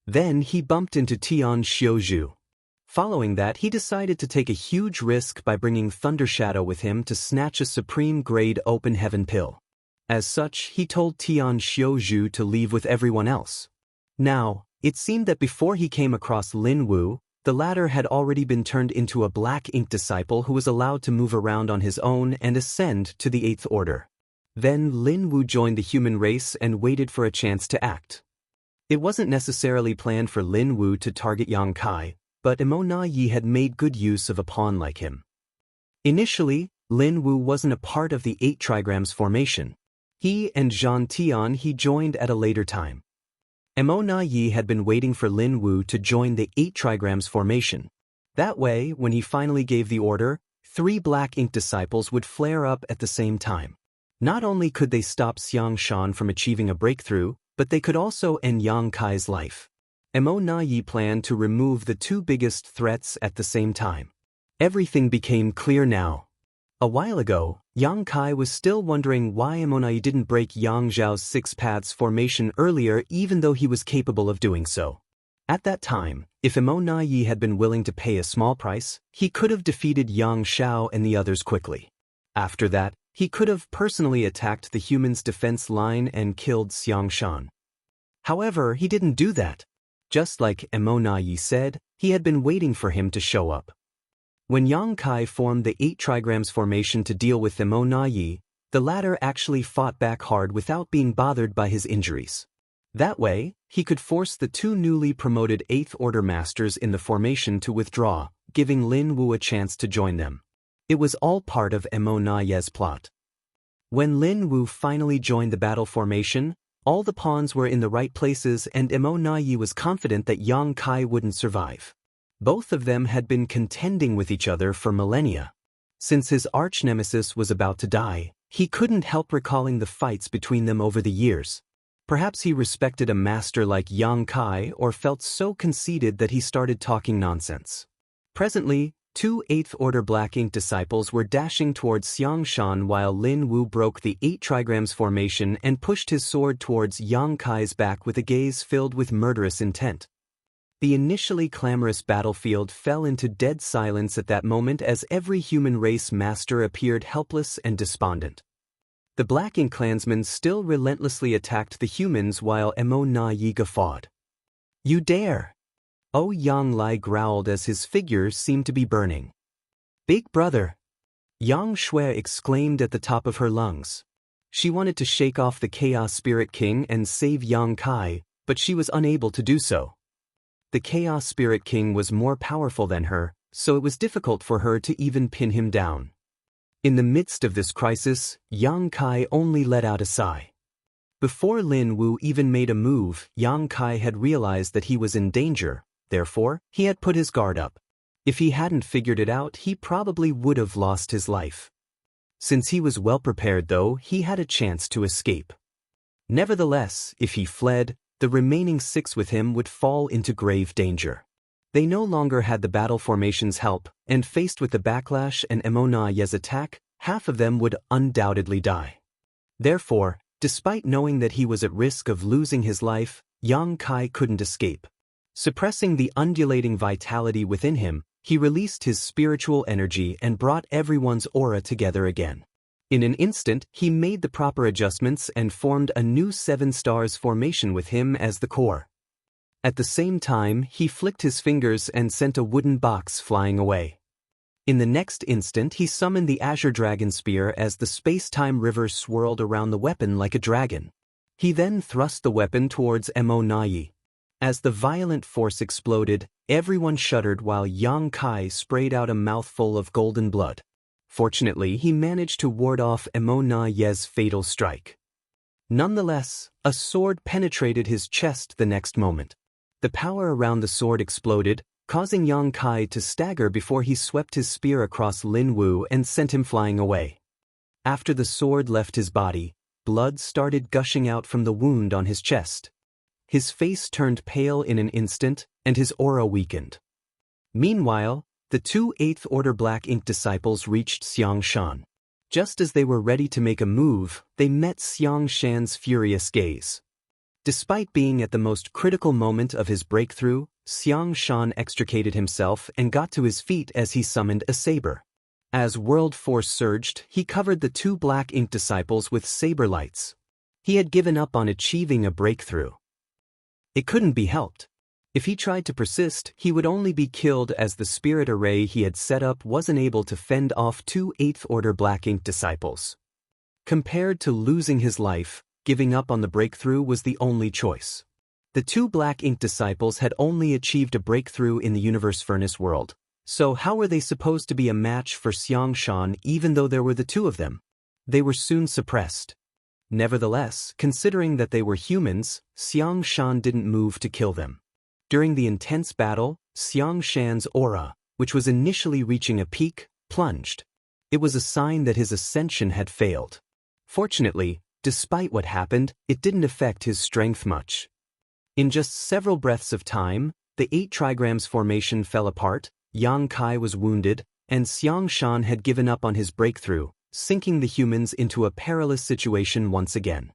Speaker 1: Then he bumped into Tian Xiuzhu. Following that, he decided to take a huge risk by bringing Thunder Shadow with him to snatch a supreme-grade Open Heaven pill. As such, he told Tian Xiuzhu to leave with everyone else. Now, it seemed that before he came across Lin Wu, the latter had already been turned into a Black Ink disciple who was allowed to move around on his own and ascend to the 8th Order. Then Lin Wu joined the human race and waited for a chance to act. It wasn't necessarily planned for Lin Wu to target Yang Kai, but Mo Na Yi had made good use of a pawn like him. Initially, Lin Wu wasn't a part of the 8 trigrams formation. He and Zhan Tian He joined at a later time. Mo Na Yi had been waiting for Lin Wu to join the 8 trigrams formation. That way, when he finally gave the order, 3 Black Ink disciples would flare up at the same time. Not only could they stop Xiang Shan from achieving a breakthrough, but they could also end Yang Kai's life. Mo Na Yi planned to remove the 2 biggest threats at the same time. Everything became clear now. A while ago, Yang Kai was still wondering why Mo Na Yi didn't break Yang Zhao's 6 paths formation earlier, even though he was capable of doing so. At that time, if Mo Na Yi had been willing to pay a small price, he could have defeated Yang Xiao and the others quickly. After that, he could have personally attacked the humans' defense line and killed Xiang Shan. However, he didn't do that. Just like Mo Na Yi said, he had been waiting for him to show up. When Yang Kai formed the 8 trigrams formation to deal with Mo Na Yi, the latter actually fought back hard without being bothered by his injuries. That way, he could force the 2 newly promoted 8th Order Masters in the formation to withdraw, giving Lin Wu a chance to join them. It was all part of Mo Na Yi's plot. When Lin Wu finally joined the battle formation, all the pawns were in the right places and Mo Na Yi was confident that Yang Kai wouldn't survive. Both of them had been contending with each other for millennia. Since his arch-nemesis was about to die, he couldn't help recalling the fights between them over the years. Perhaps he respected a master like Yang Kai or felt so conceited that he started talking nonsense. Presently, 2 8th Order Black Ink disciples were dashing towards Xiang Shan while Lin Wu broke the 8 trigrams formation and pushed his sword towards Yang Kai's back with a gaze filled with murderous intent. The initially clamorous battlefield fell into dead silence at that moment as every human race master appeared helpless and despondent. The Black Ink clansmen still relentlessly attacked the humans while Mo Na Yi guffawed. "You dare!" Yang Lai growled as his figure seemed to be burning. "Big brother!" Yang Shui exclaimed at the top of her lungs. She wanted to shake off the Chaos Spirit King and save Yang Kai, but she was unable to do so. The Chaos Spirit King was more powerful than her, so it was difficult for her to even pin him down. In the midst of this crisis, Yang Kai only let out a sigh. Before Lin Wu even made a move, Yang Kai had realized that he was in danger, therefore, he had put his guard up. If he hadn't figured it out, he probably would have lost his life. Since he was well prepared though, he had a chance to escape. Nevertheless, if he fled, the remaining 6 with him would fall into grave danger. They no longer had the battle formation's help, and faced with the backlash and Mo Na Yi's attack, half of them would undoubtedly die. Therefore, despite knowing that he was at risk of losing his life, Yang Kai couldn't escape. Suppressing the undulating vitality within him, he released his spiritual energy and brought everyone's aura together again. In an instant, he made the proper adjustments and formed a new 7 stars formation with him as the core. At the same time, he flicked his fingers and sent a wooden box flying away. In the next instant, he summoned the Azure Dragon Spear as the space-time river swirled around the weapon like a dragon. He then thrust the weapon towards Mo. As the violent force exploded, everyone shuddered while Yang Kai sprayed out a mouthful of golden blood. Fortunately, he managed to ward off Mo's fatal strike. Nonetheless, a sword penetrated his chest the next moment. The power around the sword exploded, causing Yang Kai to stagger before he swept his spear across Lin Wu and sent him flying away. After the sword left his body, blood started gushing out from the wound on his chest. His face turned pale in an instant, and his aura weakened. Meanwhile, the 2 8th Order Black Ink disciples reached Xiang Shan. Just as they were ready to make a move, they met Xiang Shan's furious gaze. Despite being at the most critical moment of his breakthrough, Xiang Shan extricated himself and got to his feet as he summoned a saber. As world force surged, he covered the 2 Black Ink disciples with saber lights. He had given up on achieving a breakthrough. It couldn't be helped. If he tried to persist, he would only be killed as the spirit array he had set up wasn't able to fend off 2 8th Order Black Ink disciples. Compared to losing his life, giving up on the breakthrough was the only choice. The 2 Black Ink disciples had only achieved a breakthrough in the Universe Furnace world, so how were they supposed to be a match for Xiang Shan even though there were the 2 of them? They were soon suppressed. Nevertheless, considering that they were humans, Xiang Shan didn't move to kill them. During the intense battle, Xiang Shan's aura, which was initially reaching a peak, plunged. It was a sign that his ascension had failed. Fortunately, despite what happened, it didn't affect his strength much. In just several breaths of time, the 8 trigrams formation fell apart, Yang Kai was wounded, and Xiang Shan had given up on his breakthrough, sinking the humans into a perilous situation once again.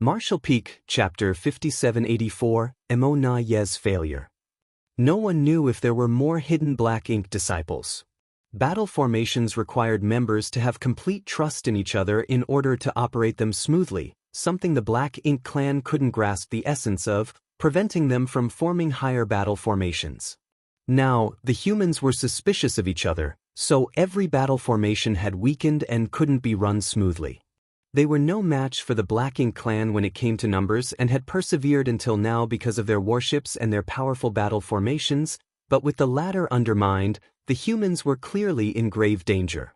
Speaker 1: Martial Peak, Chapter 5784, Mo's Failure. No one knew if there were more hidden Black Ink disciples. Battle formations required members to have complete trust in each other in order to operate them smoothly, something the Black Ink clan couldn't grasp the essence of, preventing them from forming higher battle formations. Now, the humans were suspicious of each other, so every battle formation had weakened and couldn't be run smoothly. They were no match for the Black Ink clan when it came to numbers and had persevered until now because of their warships and their powerful battle formations, but with the latter undermined, the humans were clearly in grave danger.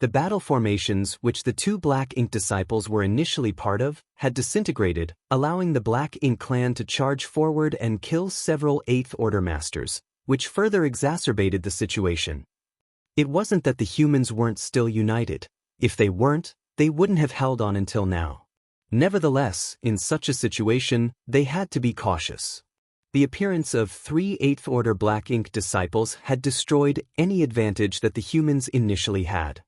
Speaker 1: The battle formations, which the 2 Black Ink disciples were initially part of, had disintegrated, allowing the Black Ink clan to charge forward and kill several 8th Order masters, which further exacerbated the situation. It wasn't that the humans weren't still united. If they weren't, they wouldn't have held on until now. Nevertheless, in such a situation, they had to be cautious. The appearance of 3 8th Order Black Ink disciples had destroyed any advantage that the humans initially had.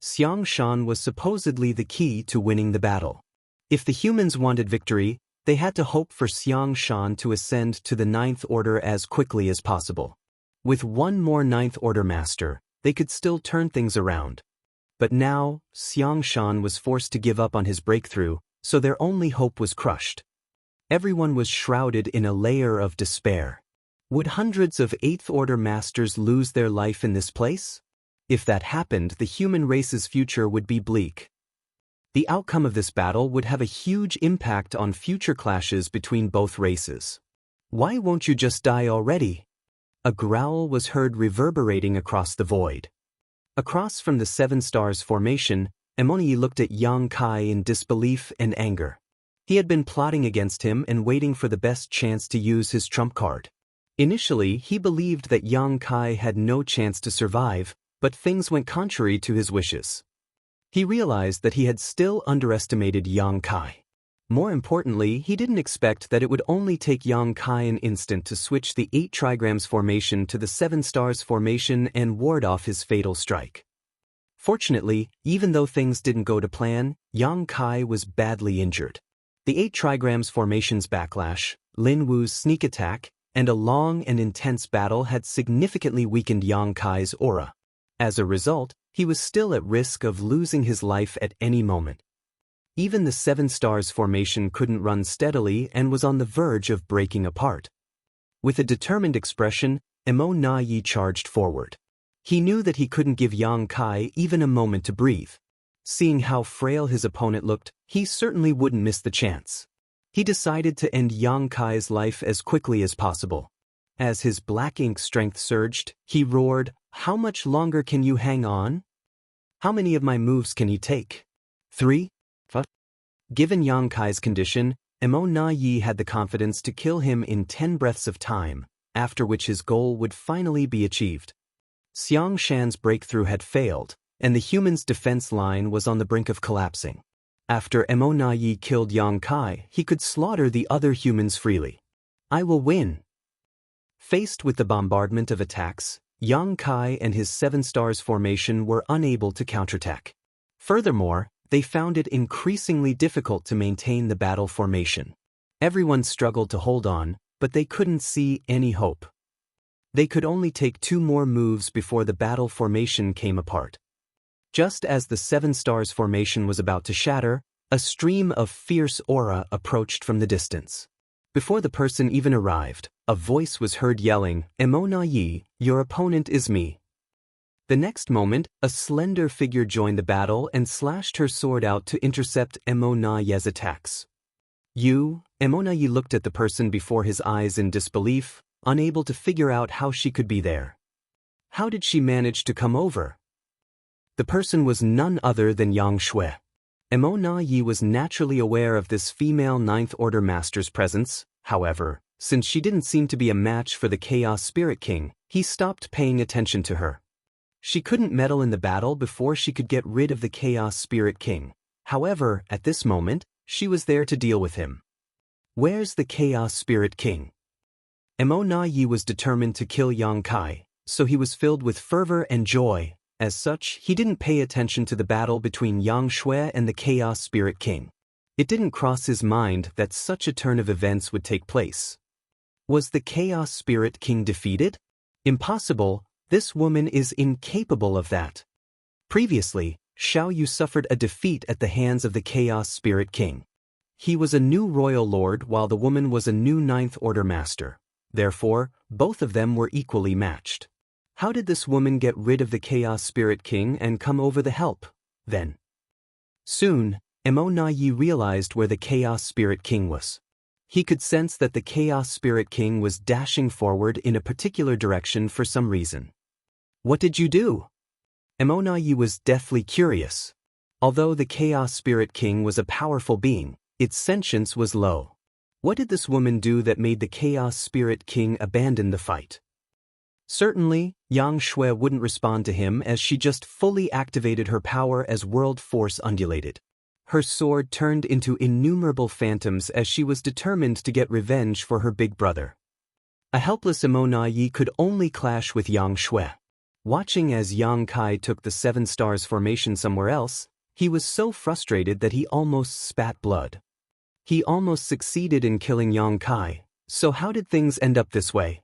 Speaker 1: Xiang Shan was supposedly the key to winning the battle. If the humans wanted victory, they had to hope for Xiang Shan to ascend to the 9th Order as quickly as possible. With one more 9th Order master, they could still turn things around. But now, Xiang Shan was forced to give up on his breakthrough, so their only hope was crushed. Everyone was shrouded in a layer of despair. Would hundreds of 8th Order masters lose their life in this place? If that happened, the human race's future would be bleak. The outcome of this battle would have a huge impact on future clashes between both races. Why won't you just die already? A growl was heard reverberating across the void. Across from the 7 stars formation, Mo looked at Yang Kai in disbelief and anger. He had been plotting against him and waiting for the best chance to use his trump card. Initially, he believed that Yang Kai had no chance to survive, but things went contrary to his wishes. He realized that he had still underestimated Yang Kai. More importantly, he didn't expect that it would only take Yang Kai an instant to switch the 8 trigrams formation to the 7 stars formation and ward off his fatal strike. Fortunately, even though things didn't go to plan, Yang Kai was badly injured. The 8 trigrams formation's backlash, Lin Wu's sneak attack, and a long and intense battle had significantly weakened Yang Kai's aura. As a result, he was still at risk of losing his life at any moment. Even the 7 stars formation couldn't run steadily and was on the verge of breaking apart. With a determined expression, Emo Na Yi charged forward. He knew that he couldn't give Yang Kai even a moment to breathe. Seeing how frail his opponent looked, he certainly wouldn't miss the chance. He decided to end Yang Kai's life as quickly as possible. As his black ink strength surged, he roared, "How much longer can you hang on? How many of my moves can he take? 3? Given Yang Kai's condition, Emo Na Yi had the confidence to kill him in 10 breaths of time, after which his goal would finally be achieved. Xiang Shan's breakthrough had failed, and the human's defense line was on the brink of collapsing. After Emo Na Yi killed Yang Kai, he could slaughter the other humans freely. I will win. Faced with the bombardment of attacks, Yang Kai and his 7 stars formation were unable to counterattack. Furthermore, they found it increasingly difficult to maintain the battle formation. Everyone struggled to hold on, but they couldn't see any hope. They could only take 2 more moves before the battle formation came apart. Just as the 7 stars formation was about to shatter, a stream of fierce aura approached from the distance. Before the person even arrived, a voice was heard yelling, "Emo Na Yi, your opponent is me." The next moment, a slender figure joined the battle and slashed her sword out to intercept Emo Na Yi's attacks. Emo Na Yi looked at the person before his eyes in disbelief, unable to figure out how she could be there. How did she manage to come over? The person was none other than Yang Shui. Emo Na Yi was naturally aware of this female 9th Order Master's presence. However, since she didn't seem to be a match for the Chaos Spirit King, he stopped paying attention to her. She couldn't meddle in the battle before she could get rid of the Chaos Spirit King. However, at this moment, she was there to deal with him. Where's the Chaos Spirit King? Emo Na Yi was determined to kill Yang Kai, so he was filled with fervor and joy. As such, he didn't pay attention to the battle between Yang Shui and the Chaos Spirit King. It didn't cross his mind that such a turn of events would take place. Was the Chaos Spirit King defeated? Impossible. This woman is incapable of that. Previously, Xiao Yu suffered a defeat at the hands of the Chaos Spirit King. He was a new royal lord while the woman was a new 9th Order Master. Therefore, both of them were equally matched. How did this woman get rid of the Chaos Spirit King and come over the help, then? Soon, Emo Na Yi realized where the Chaos Spirit King was. He could sense that the Chaos Spirit King was dashing forward in a particular direction for some reason. What did you do? Emo Na Yi was deathly curious. Although the Chaos Spirit King was a powerful being, its sentience was low. What did this woman do that made the Chaos Spirit King abandon the fight? Certainly, Yang Shui wouldn't respond to him as she just fully activated her power as world force undulated. Her sword turned into innumerable phantoms as she was determined to get revenge for her big brother. A helpless Emo Na Yi could only clash with Yang Shui. Watching as Yang Kai took the 7 stars formation somewhere else, he was so frustrated that he almost spat blood. He almost succeeded in killing Yang Kai, so how did things end up this way?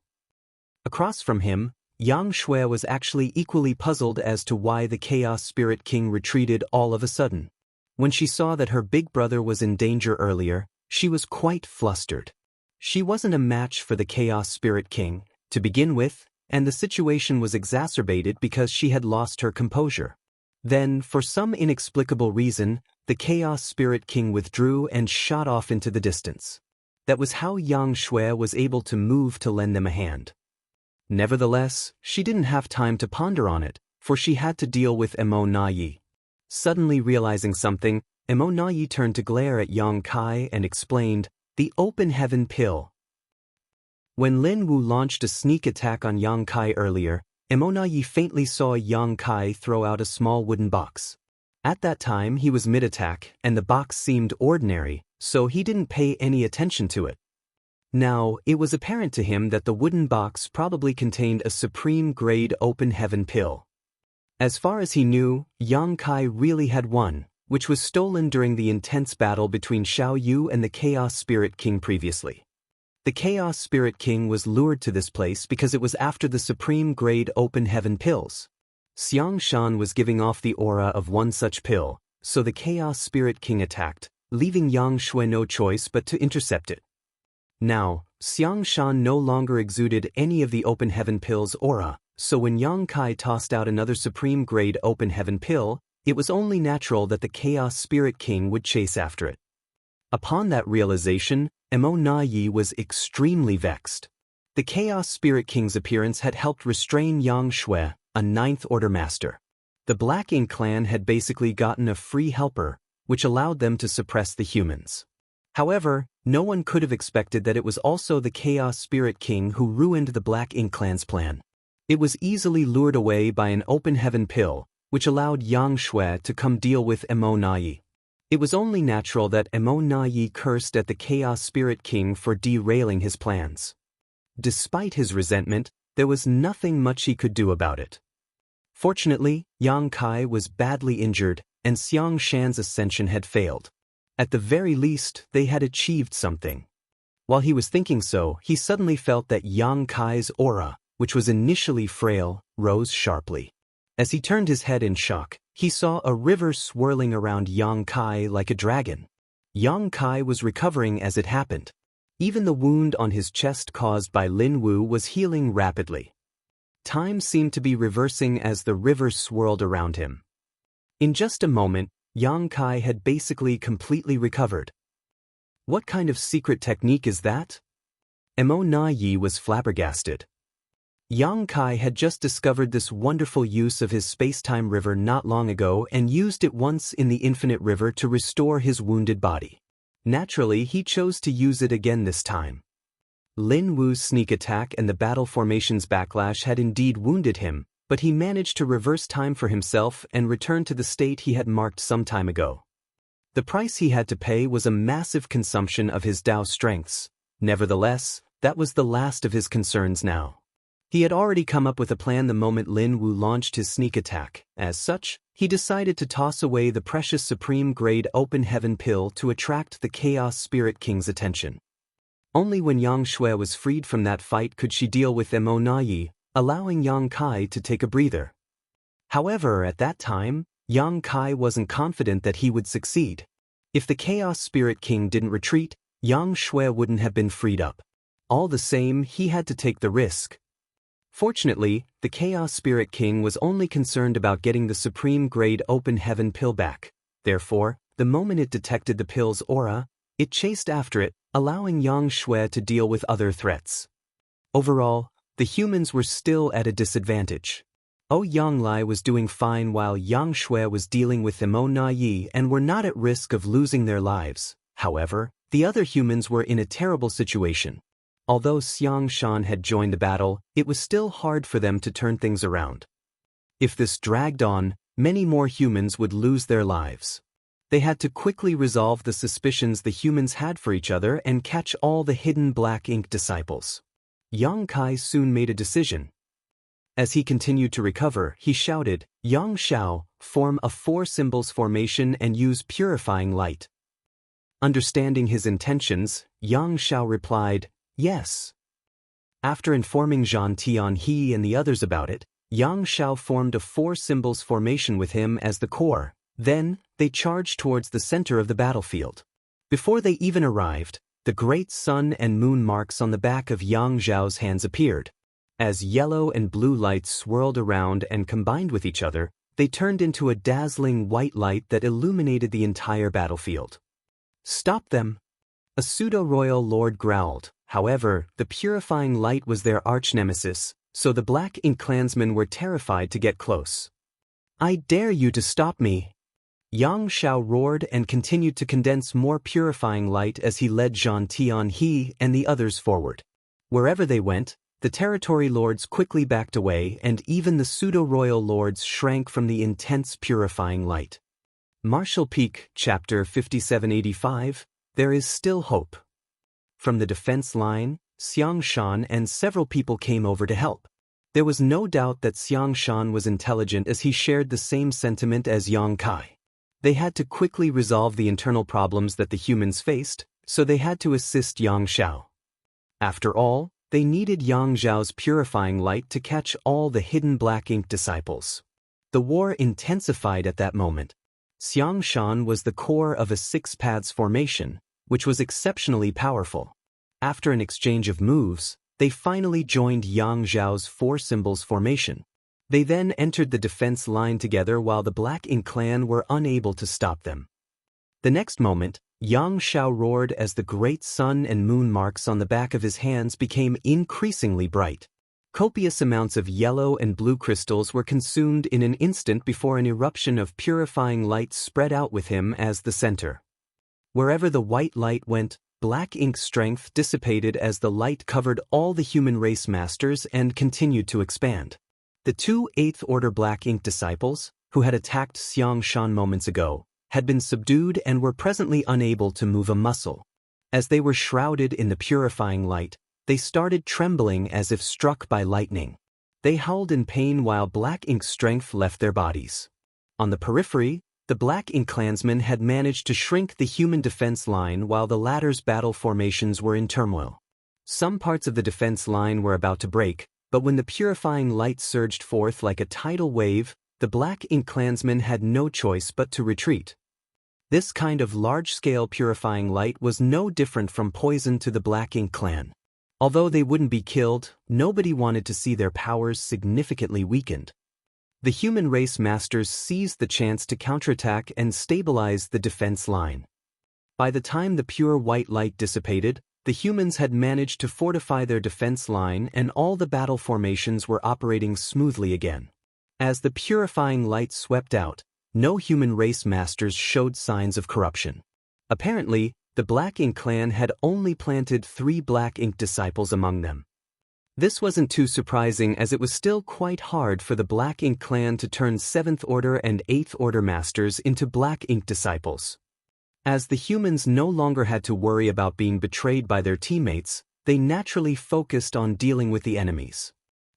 Speaker 1: Across from him, Yang Shui was actually equally puzzled as to why the Chaos Spirit King retreated all of a sudden. When she saw that her big brother was in danger earlier, she was quite flustered. She wasn't a match for the Chaos Spirit King, to begin with, and the situation was exacerbated because she had lost her composure. Then, for some inexplicable reason, the Chaos Spirit King withdrew and shot off into the distance. That was how Yang Shui was able to move to lend them a hand. Nevertheless, she didn't have time to ponder on it, for she had to deal with Emo Na Yi. Suddenly realizing something, Emo Na Yi turned to glare at Yang Kai and explained, "The Open Heaven Pill." When Lin Wu launched a sneak attack on Yang Kai earlier, Emo Na Yi faintly saw Yang Kai throw out a small wooden box. At that time he was mid-attack, and the box seemed ordinary, so he didn't pay any attention to it. Now, it was apparent to him that the wooden box probably contained a supreme-grade open heaven pill. As far as he knew, Yang Kai really had won, which was stolen during the intense battle between Xiao Yu and the Chaos Spirit King previously. The Chaos Spirit King was lured to this place because it was after the supreme-grade open heaven pills. Xiang Shan was giving off the aura of one such pill, so the Chaos Spirit King attacked, leaving Yang Shui no choice but to intercept it. Now, Xiang Shan no longer exuded any of the open heaven pill's aura, so when Yang Kai tossed out another supreme-grade open heaven pill, it was only natural that the Chaos Spirit King would chase after it. Upon that realization, Mo Na Yi was extremely vexed. The Chaos Spirit King's appearance had helped restrain Yang Shui, a Ninth Order master. The Black Ink clan had basically gotten a free helper, which allowed them to suppress the humans. However, no one could have expected that it was also the Chaos Spirit King who ruined the Black Ink clan's plan. It was easily lured away by an open heaven pill, which allowed Yang Shui to come deal with Mo Na Yi. It was only natural that Mo Na Yi cursed at the Chaos Spirit King for derailing his plans. Despite his resentment, there was nothing much he could do about it. Fortunately, Yang Kai was badly injured, and Xiang Shan's ascension had failed. At the very least, they had achieved something. While he was thinking so, he suddenly felt that Yang Kai's aura, which was initially frail, rose sharply. As he turned his head in shock, he saw a river swirling around Yang Kai like a dragon. Yang Kai was recovering as it happened. Even the wound on his chest caused by Lin Wu was healing rapidly. Time seemed to be reversing as the river swirled around him. In just a moment, Yang Kai had basically completely recovered. What kind of secret technique is that? Mo Na Yi was flabbergasted. Yang Kai had just discovered this wonderful use of his space-time river not long ago and used it once in the infinite river to restore his wounded body. Naturally, he chose to use it again this time. Lin Wu's sneak attack and the battle formation's backlash had indeed wounded him, but he managed to reverse time for himself and return to the state he had marked some time ago. The price he had to pay was a massive consumption of his Dao strengths. Nevertheless, that was the last of his concerns now. He had already come up with a plan the moment Lin Wu launched his sneak attack. As such, he decided to toss away the precious supreme-grade open heaven pill to attract the Chaos Spirit King's attention. Only when Yang Shui was freed from that fight could she deal with Mo Na Yi, allowing Yang Kai to take a breather. However, at that time, Yang Kai wasn't confident that he would succeed. If the Chaos Spirit King didn't retreat, Yang Shui wouldn't have been freed up. All the same, he had to take the risk. Fortunately, the Chaos Spirit King was only concerned about getting the supreme-grade open heaven pill back. Therefore, the moment it detected the pill's aura, it chased after it, allowing Yang Shui to deal with other threats. Overall, the humans were still at a disadvantage. Yang Lai was doing fine while Yang Shui was dealing with Mo Na Yi and were not at risk of losing their lives. However, the other humans were in a terrible situation. Although Xiang Shan had joined the battle, it was still hard for them to turn things around. If this dragged on, many more humans would lose their lives. They had to quickly resolve the suspicions the humans had for each other and catch all the hidden Black Ink disciples. Yang Kai soon made a decision. As he continued to recover, he shouted, "Yang Xiao, form a 4 symbols formation and use purifying light." Understanding his intentions, Yang Xiao replied, "Yes." After informing Zhan Tianhe and the others about it, Yang Xiao formed a 4 symbols formation with him as the core. Then, they charged towards the center of the battlefield. Before they even arrived, the great sun and moon marks on the back of Yang Xiao's hands appeared. As yellow and blue lights swirled around and combined with each other, they turned into a dazzling white light that illuminated the entire battlefield. "Stop them!" A pseudo-royal lord growled. However, the purifying light was their arch-nemesis, so the Black Ink clansmen were terrified to get close. "I dare you to stop me!" Yang Xiao roared and continued to condense more purifying light as he led Zhan Tianhe and the others forward. Wherever they went, the territory lords quickly backed away and even the pseudo-royal lords shrank from the intense purifying light. Martial Peak, Chapter 5785, There is Still Hope. From the defense line, Xiang Shan and several people came over to help. There was no doubt that Xiang Shan was intelligent, as he shared the same sentiment as Yang Kai. They had to quickly resolve the internal problems that the humans faced, so they had to assist Yang Xiao. After all, they needed Yang Zhao's purifying light to catch all the hidden black ink disciples. The war intensified at that moment. Xiang Shan was the core of a 6 paths formation, which was exceptionally powerful. After an exchange of moves, they finally joined Yang Zhao's 4 symbols formation. They then entered the defense line together while the Black Ink clan were unable to stop them. The next moment, Yang Xiao roared as the great sun and moon marks on the back of his hands became increasingly bright. Copious amounts of yellow and blue crystals were consumed in an instant before an eruption of purifying light spread out with him as the center. Wherever the white light went, Black Ink's strength dissipated as the light covered all the human race masters and continued to expand. The 2 8th Order Black Ink disciples, who had attacked Xiang Shan moments ago, had been subdued and were presently unable to move a muscle. As they were shrouded in the purifying light, they started trembling as if struck by lightning. They howled in pain while Black Ink's strength left their bodies. On the periphery, the Black Ink clansmen had managed to shrink the human defense line while the latter's battle formations were in turmoil. Some parts of the defense line were about to break, but when the purifying light surged forth like a tidal wave, the Black Ink clansmen had no choice but to retreat. This kind of large-scale purifying light was no different from poison to the Black Ink clan. Although they wouldn't be killed, nobody wanted to see their powers significantly weakened. The human race masters seized the chance to counterattack and stabilize the defense line. By the time the pure white light dissipated, the humans had managed to fortify their defense line and all the battle formations were operating smoothly again. As the purifying light swept out, no human race masters showed signs of corruption. Apparently, the Black Ink clan had only planted 3 Black Ink disciples among them. This wasn't too surprising, as it was still quite hard for the Black Ink clan to turn 7th Order and 8th Order masters into Black Ink disciples. As the humans no longer had to worry about being betrayed by their teammates, they naturally focused on dealing with the enemies.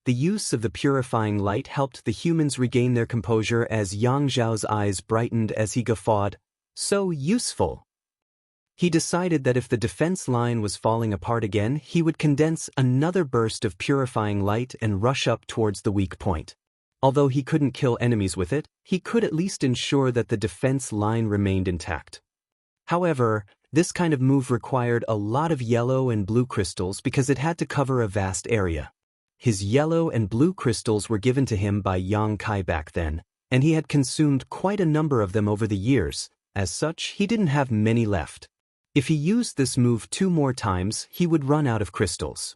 Speaker 1: The use of the purifying light helped the humans regain their composure as Yang Zhao's eyes brightened as he guffawed. So useful! He decided that if the defense line was falling apart again, he would condense another burst of purifying light and rush up towards the weak point. Although he couldn't kill enemies with it, he could at least ensure that the defense line remained intact. However, this kind of move required a lot of yellow and blue crystals because it had to cover a vast area. His yellow and blue crystals were given to him by Yang Kai back then, and he had consumed quite a number of them over the years. As such, he didn't have many left. If he used this move 2 more times, he would run out of crystals.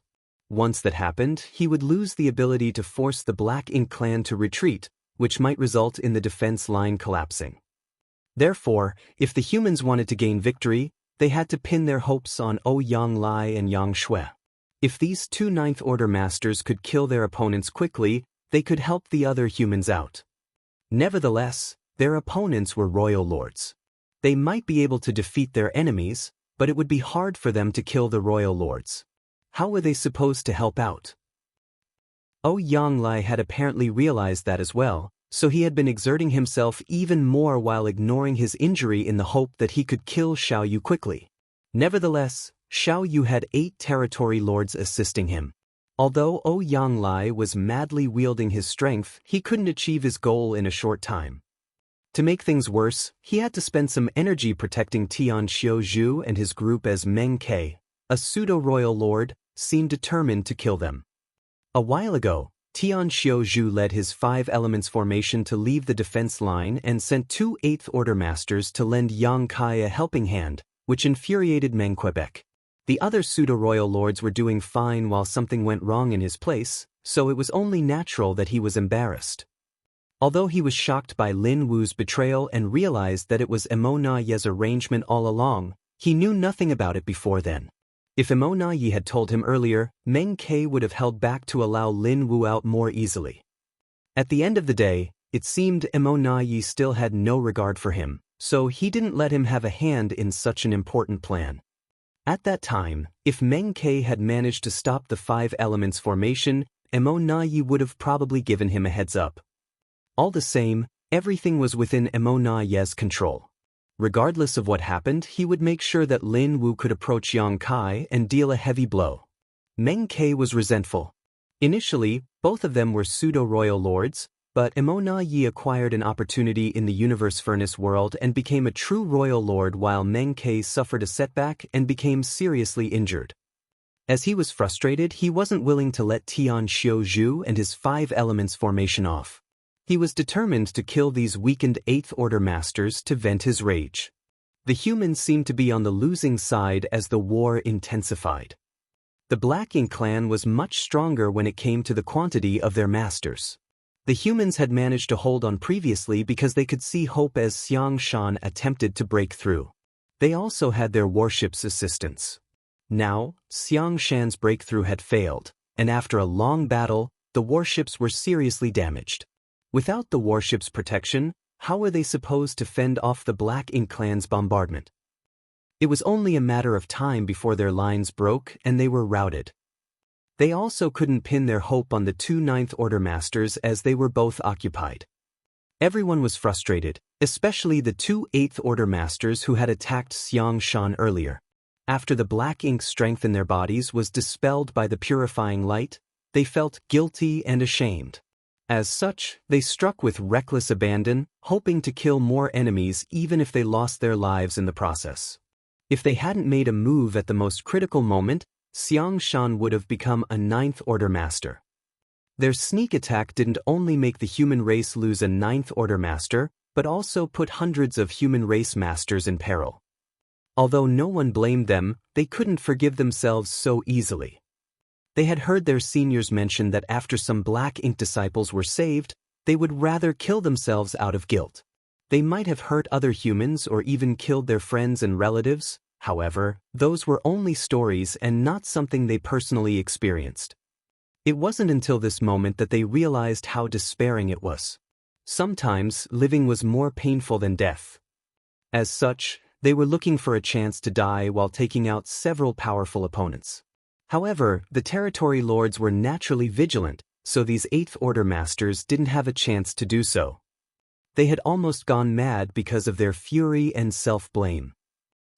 Speaker 1: Once that happened, he would lose the ability to force the Black Ink clan to retreat, which might result in the defense line collapsing. Therefore, if the humans wanted to gain victory, they had to pin their hopes on Yang Lai and Yang Shui. If these 2 9th Order masters could kill their opponents quickly, they could help the other humans out. Nevertheless, their opponents were royal lords. They might be able to defeat their enemies, but it would be hard for them to kill the royal lords. How were they supposed to help out? Yang Lai had apparently realized that as well, so he had been exerting himself even more while ignoring his injury in the hope that he could kill Xiao Yu quickly. Nevertheless, Xiao Yu had 8 territory lords assisting him. Although Yang Lai was madly wielding his strength, he couldn't achieve his goal in a short time. To make things worse, he had to spend some energy protecting Tian Xiuzhu and his group as Meng Ke, a pseudo-royal lord, seemed determined to kill them. A while ago, Tian Xiuzhu led his 5 elements formation to leave the defense line and sent 2 8th Order masters to lend Yang Kai a helping hand, which infuriated Meng Quebec. The other pseudo-royal lords were doing fine while something went wrong in his place, so it was only natural that he was embarrassed. Although he was shocked by Lin Wu's betrayal and realized that it was Emo Na Ye's arrangement all along, he knew nothing about it before then. If Emo Na Ye had told him earlier, Meng Ke would have held back to allow Lin Wu out more easily. At the end of the day, it seemed Emo Na Ye still had no regard for him, so he didn't let him have a hand in such an important plan. At that time, if Meng Ke had managed to stop the 5 elements formation, Emo Na Yi would have probably given him a heads up. All the same, everything was within Emo Na Ye's control. Regardless of what happened, he would make sure that Lin Wu could approach Yang Kai and deal a heavy blow. Meng Ke was resentful. Initially, both of them were pseudo-royal lords, but Emo Na Yi acquired an opportunity in the Universe Furnace world and became a true royal lord, while Meng Ke suffered a setback and became seriously injured. As he was frustrated, he wasn't willing to let Tian Xiuzhu and his 5 elements formation off. He was determined to kill these weakened 8th Order Masters to vent his rage. The humans seemed to be on the losing side as the war intensified. The Black Ink clan was much stronger when it came to the quantity of their masters. The humans had managed to hold on previously because they could see hope as Xiang Shan attempted to break through. They also had their warship's assistance. Now, Xiang Shan's breakthrough had failed, and after a long battle, the warships were seriously damaged. Without the warship's protection, how were they supposed to fend off the Black Ink clan's bombardment? It was only a matter of time before their lines broke and they were routed. They also couldn't pin their hope on the 2 9th Order Masters as they were both occupied. Everyone was frustrated, especially the 2 8th Order Masters who had attacked Xiang Shan earlier. After the Black Ink strength in their bodies was dispelled by the purifying light, they felt guilty and ashamed. As such, they struck with reckless abandon, hoping to kill more enemies even if they lost their lives in the process. If they hadn't made a move at the most critical moment, Xiang Shan would have become a 9th Order Master. Their sneak attack didn't only make the human race lose a 9th Order Master, but also put hundreds of human race masters in peril. Although no one blamed them, they couldn't forgive themselves so easily. They had heard their seniors mention that after some Black Ink disciples were saved, they would rather kill themselves out of guilt. They might have hurt other humans or even killed their friends and relatives. However, those were only stories and not something they personally experienced. It wasn't until this moment that they realized how despairing it was. Sometimes, living was more painful than death. As such, they were looking for a chance to die while taking out several powerful opponents. However, the territory lords were naturally vigilant, so these 8th Order Masters didn't have a chance to do so. They had almost gone mad because of their fury and self-blame.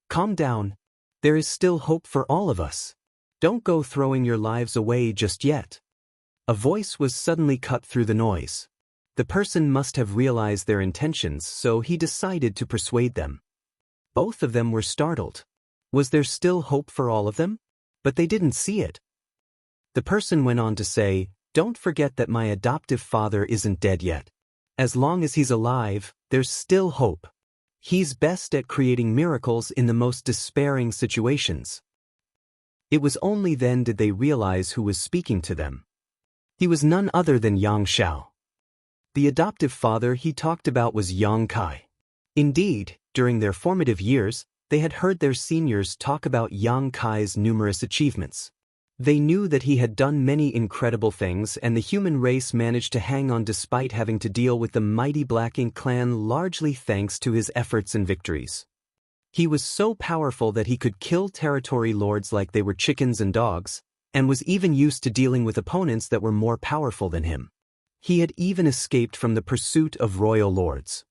Speaker 1: Calm down. There is still hope for all of us. Don't go throwing your lives away just yet. A voice was suddenly cut through the noise. The person must have realized their intentions, so he decided to persuade them. Both of them were startled. Was there still hope for all of them? But they didn't see it. The person went on to say, "Don't forget that my adoptive father isn't dead yet. As long as he's alive, there's still hope. He's best at creating miracles in the most despairing situations." It was only then did they realize who was speaking to them. He was none other than Yang Xiao. The adoptive father he talked about was Yang Kai. Indeed, during their formative years, they had heard their seniors talk about Yang Kai's numerous achievements. They knew that he had done many incredible things, and the human race managed to hang on despite having to deal with the mighty Black Ink clan, largely thanks to his efforts and victories. He was so powerful that he could kill territory lords like they were chickens and dogs, and was even used to dealing with opponents that were more powerful than him. He had even escaped from the pursuit of royal lords.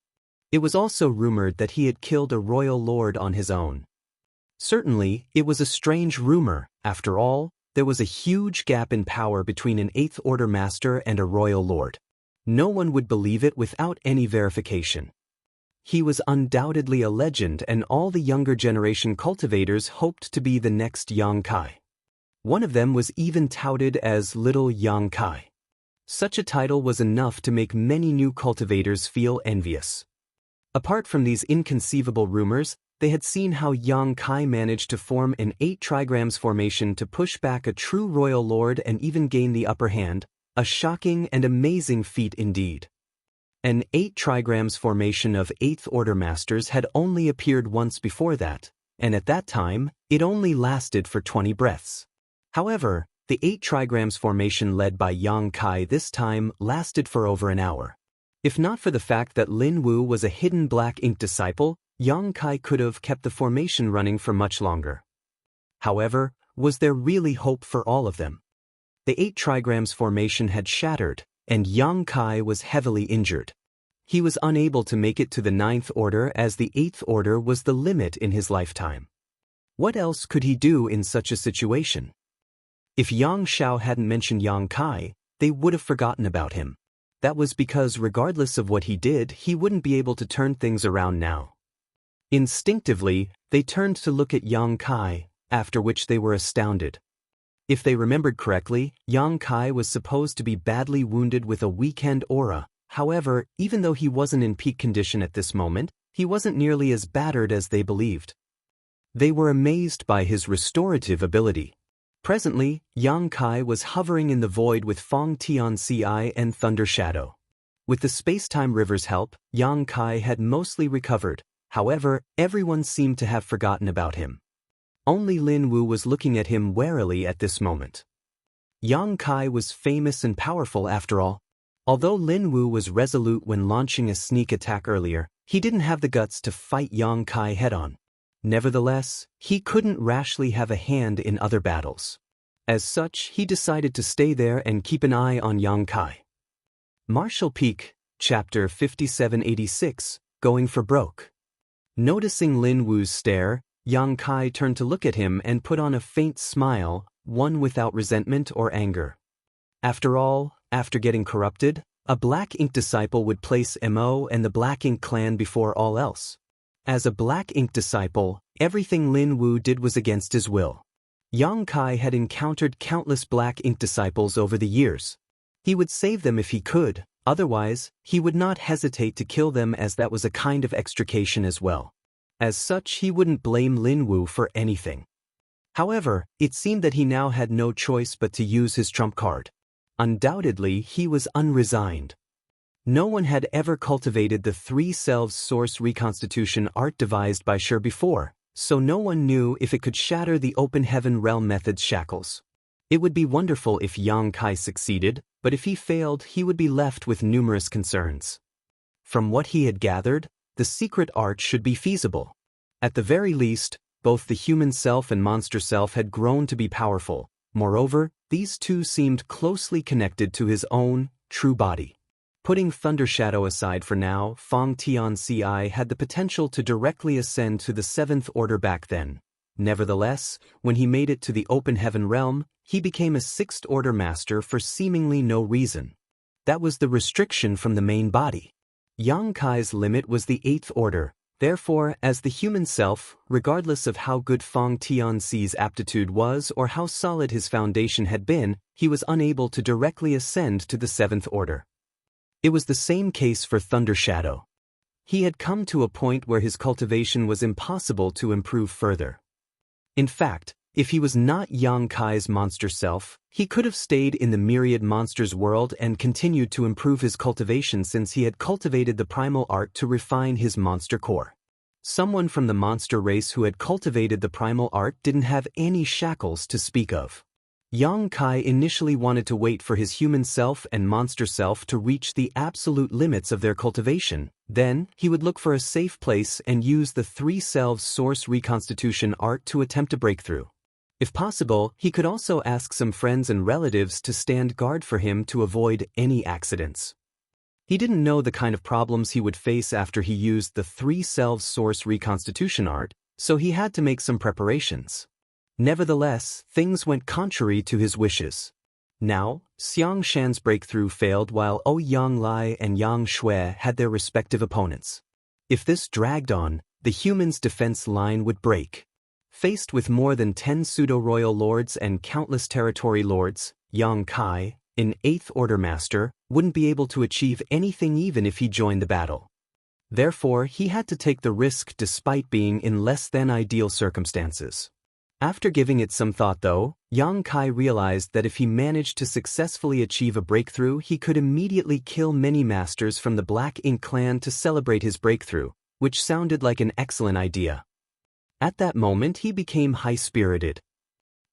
Speaker 1: It was also rumored that he had killed a royal lord on his own. Certainly, it was a strange rumor. After all, there was a huge gap in power between an 8th Order Master and a royal lord. No one would believe it without any verification. He was undoubtedly a legend, and all the younger generation cultivators hoped to be the next Yang Kai. One of them was even touted as Little Yang Kai. Such a title was enough to make many new cultivators feel envious. Apart from these inconceivable rumors, they had seen how Yang Kai managed to form an 8 trigrams formation to push back a true royal lord and even gain the upper hand, a shocking and amazing feat indeed. An 8 trigrams formation of 8th Order Masters had only appeared once before that, and at that time, it only lasted for 20 breaths. However, the 8 trigrams formation led by Yang Kai this time lasted for over an hour. If not for the fact that Lin Wu was a hidden Black Ink disciple, Yang Kai could have kept the formation running for much longer. However, was there really hope for all of them? The 8 trigrams formation had shattered, and Yang Kai was heavily injured. He was unable to make it to the 9th order as the 8th order was the limit in his lifetime. What else could he do in such a situation? If Yang Xiao hadn't mentioned Yang Kai, they would have forgotten about him. That was because regardless of what he did, he wouldn't be able to turn things around now. Instinctively, they turned to look at Yang Kai, after which they were astounded. If they remembered correctly, Yang Kai was supposed to be badly wounded with a weekend aura. However, even though he wasn't in peak condition at this moment, he wasn't nearly as battered as they believed. They were amazed by his restorative ability. Presently, Yang Kai was hovering in the void with Fong Tianci and Thunder Shadow. With the space-time river's help, Yang Kai had mostly recovered. However, everyone seemed to have forgotten about him. Only Lin Wu was looking at him warily at this moment. Yang Kai was famous and powerful after all. Although Lin Wu was resolute when launching a sneak attack earlier, he didn't have the guts to fight Yang Kai head-on. Nevertheless, he couldn't rashly have a hand in other battles. As such, he decided to stay there and keep an eye on Yang Kai. Martial Peak, Chapter 5786, Going for Broke. Noticing Lin Wu's stare, Yang Kai turned to look at him and put on a faint smile, one without resentment or anger. After all, after getting corrupted, a Black Ink disciple would place Mo and the Black Ink clan before all else. As a Black Ink disciple, everything Lin Wu did was against his will. Yang Kai had encountered countless Black Ink disciples over the years. He would save them if he could, otherwise, he would not hesitate to kill them as that was a kind of extrication as well. As such, he wouldn't blame Lin Wu for anything. However, it seemed that he now had no choice but to use his trump card. Undoubtedly, he was unresigned. No one had ever cultivated the 3 selves source reconstitution art devised by Shi before, so no one knew if it could shatter the open heaven realm method's shackles. It would be wonderful if Yang Kai succeeded, but if he failed, he would be left with numerous concerns. From what he had gathered, the secret art should be feasible. At the very least, both the human self and monster self had grown to be powerful. Moreover, these two seemed closely connected to his own, true body. Putting Thunder Shadow aside for now, Fong Tianci had the potential to directly ascend to the 7th order back then. Nevertheless, when he made it to the open heaven realm, he became a 6th order master for seemingly no reason. That was the restriction from the main body. Yang Kai's limit was the 8th order, therefore, as the human self, regardless of how good Fong Tianci's aptitude was or how solid his foundation had been, he was unable to directly ascend to the 7th order. It was the same case for Thunder Shadow. He had come to a point where his cultivation was impossible to improve further. In fact, if he was not Yang Kai's monster self, he could have stayed in the myriad monsters world and continued to improve his cultivation since he had cultivated the primal art to refine his monster core. Someone from the monster race who had cultivated the primal art didn't have any shackles to speak of. Yang Kai initially wanted to wait for his human self and monster self to reach the absolute limits of their cultivation. Then, he would look for a safe place and use the 3 selves source reconstitution art to attempt a breakthrough. If possible, he could also ask some friends and relatives to stand guard for him to avoid any accidents. He didn't know the kind of problems he would face after he used the 3 selves source reconstitution art, so he had to make some preparations. Nevertheless, things went contrary to his wishes. Now, Xiang Shan's breakthrough failed while Ouyang Lai and Yang Shui had their respective opponents. If this dragged on, the humans' defense line would break. Faced with more than 10 pseudo-royal lords and countless territory lords, Yang Kai, an 8th order master, wouldn't be able to achieve anything even if he joined the battle. Therefore, he had to take the risk despite being in less than ideal circumstances. After giving it some thought though, Yang Kai realized that if he managed to successfully achieve a breakthrough, he could immediately kill many masters from the Black Ink clan to celebrate his breakthrough, which sounded like an excellent idea. At that moment he became high-spirited.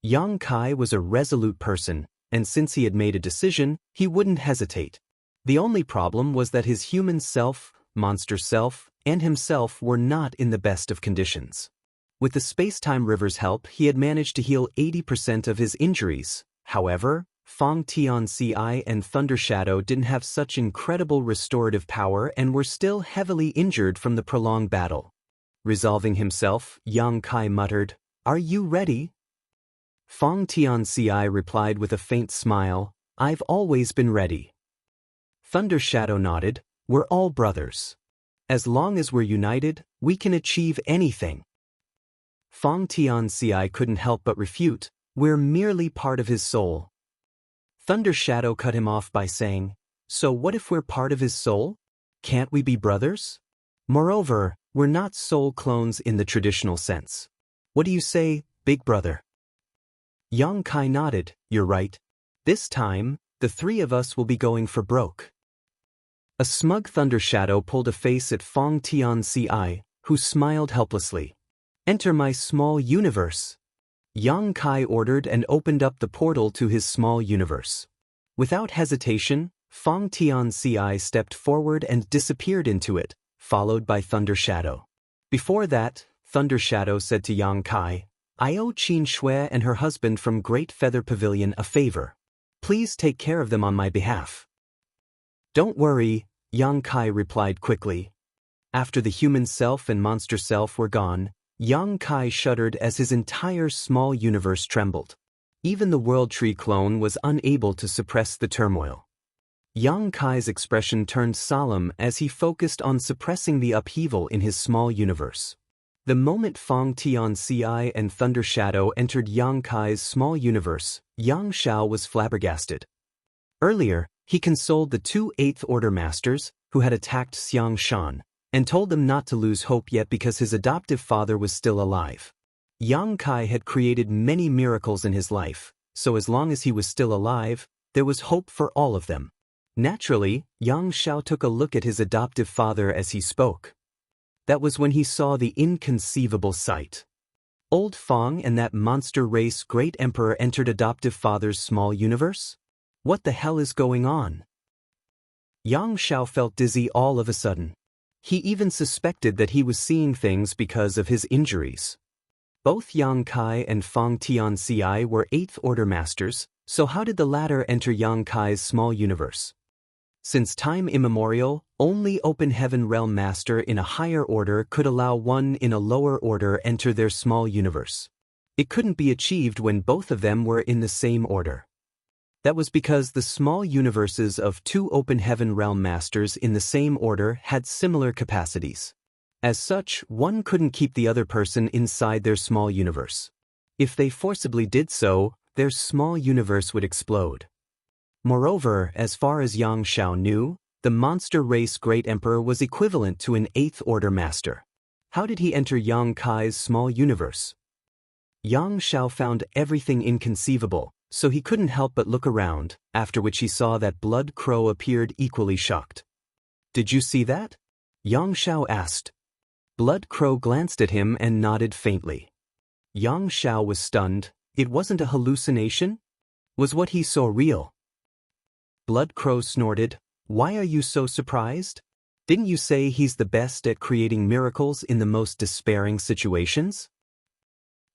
Speaker 1: Yang Kai was a resolute person, and since he had made a decision, he wouldn't hesitate. The only problem was that his human self, monster self, and himself were not in the best of conditions. With the space-time river's help, he had managed to heal 80% of his injuries. However, Fong Tianci and Thunder Shadow didn't have such incredible restorative power and were still heavily injured from the prolonged battle. Resolving himself, Yang Kai muttered, "Are you ready?" Fong Tianci replied with a faint smile, "I've always been ready." Thunder Shadow nodded, "We're all brothers. As long as we're united, we can achieve anything." Fong Tianci couldn't help but refute, "We're merely part of his soul." Thunder Shadow cut him off by saying, "So what if we're part of his soul? Can't we be brothers? Moreover, we're not soul clones in the traditional sense. What do you say, big brother?" Yang Kai nodded, "You're right. This time, the three of us will be going for broke." A smug Thunder Shadow pulled a face at Fong Tianci, who smiled helplessly. "Enter my small universe." Yang Kai ordered and opened up the portal to his small universe. Without hesitation, Fong Tianci stepped forward and disappeared into it, followed by Thunder Shadow. Before that, Thunder Shadow said to Yang Kai, "I owe Qin Shui and her husband from Great Feather Pavilion a favor. Please take care of them on my behalf." "Don't worry," Yang Kai replied quickly. After the human self and monster self were gone, Yang Kai shuddered as his entire small universe trembled. Even the World Tree clone was unable to suppress the turmoil. Yang Kai's expression turned solemn as he focused on suppressing the upheaval in his small universe. The moment Fong Tianci and Thunder Shadow entered Yang Kai's small universe, Yang Xiao was flabbergasted. Earlier, he consoled the two Eighth Order Masters, who had attacked Xiang Shan, and told them not to lose hope yet because his adoptive father was still alive. Yang Kai had created many miracles in his life, so as long as he was still alive, there was hope for all of them. Naturally, Yang Xiao took a look at his adoptive father as he spoke. That was when he saw the inconceivable sight. Old Fong and that monster race Great Emperor entered adoptive father's small universe? What the hell is going on? Yang Xiao felt dizzy all of a sudden. He even suspected that he was seeing things because of his injuries. Both Yang Kai and Fong Tianci were Eighth Order Masters, so how did the latter enter Yang Kai's small universe? Since time immemorial, only Open Heaven Realm Master in a higher order could allow one in a lower order enter their small universe. It couldn't be achieved when both of them were in the same order. That was because the small universes of two Open Heaven Realm Masters in the same order had similar capacities. As such, one couldn't keep the other person inside their small universe. If they forcibly did so, their small universe would explode. Moreover, as far as Yang Xiao knew, the monster race Great Emperor was equivalent to an Eighth Order Master. How did he enter Yang Kai's small universe? Yang Xiao found everything inconceivable, so he couldn't help but look around, after which he saw that Blood Crow appeared equally shocked. "Did you see that?" Yang Xiao asked. Blood Crow glanced at him and nodded faintly. Yang Xiao was stunned. It wasn't a hallucination? Was what he saw real? Blood Crow snorted, "Why are you so surprised? Didn't you say he's the best at creating miracles in the most despairing situations?"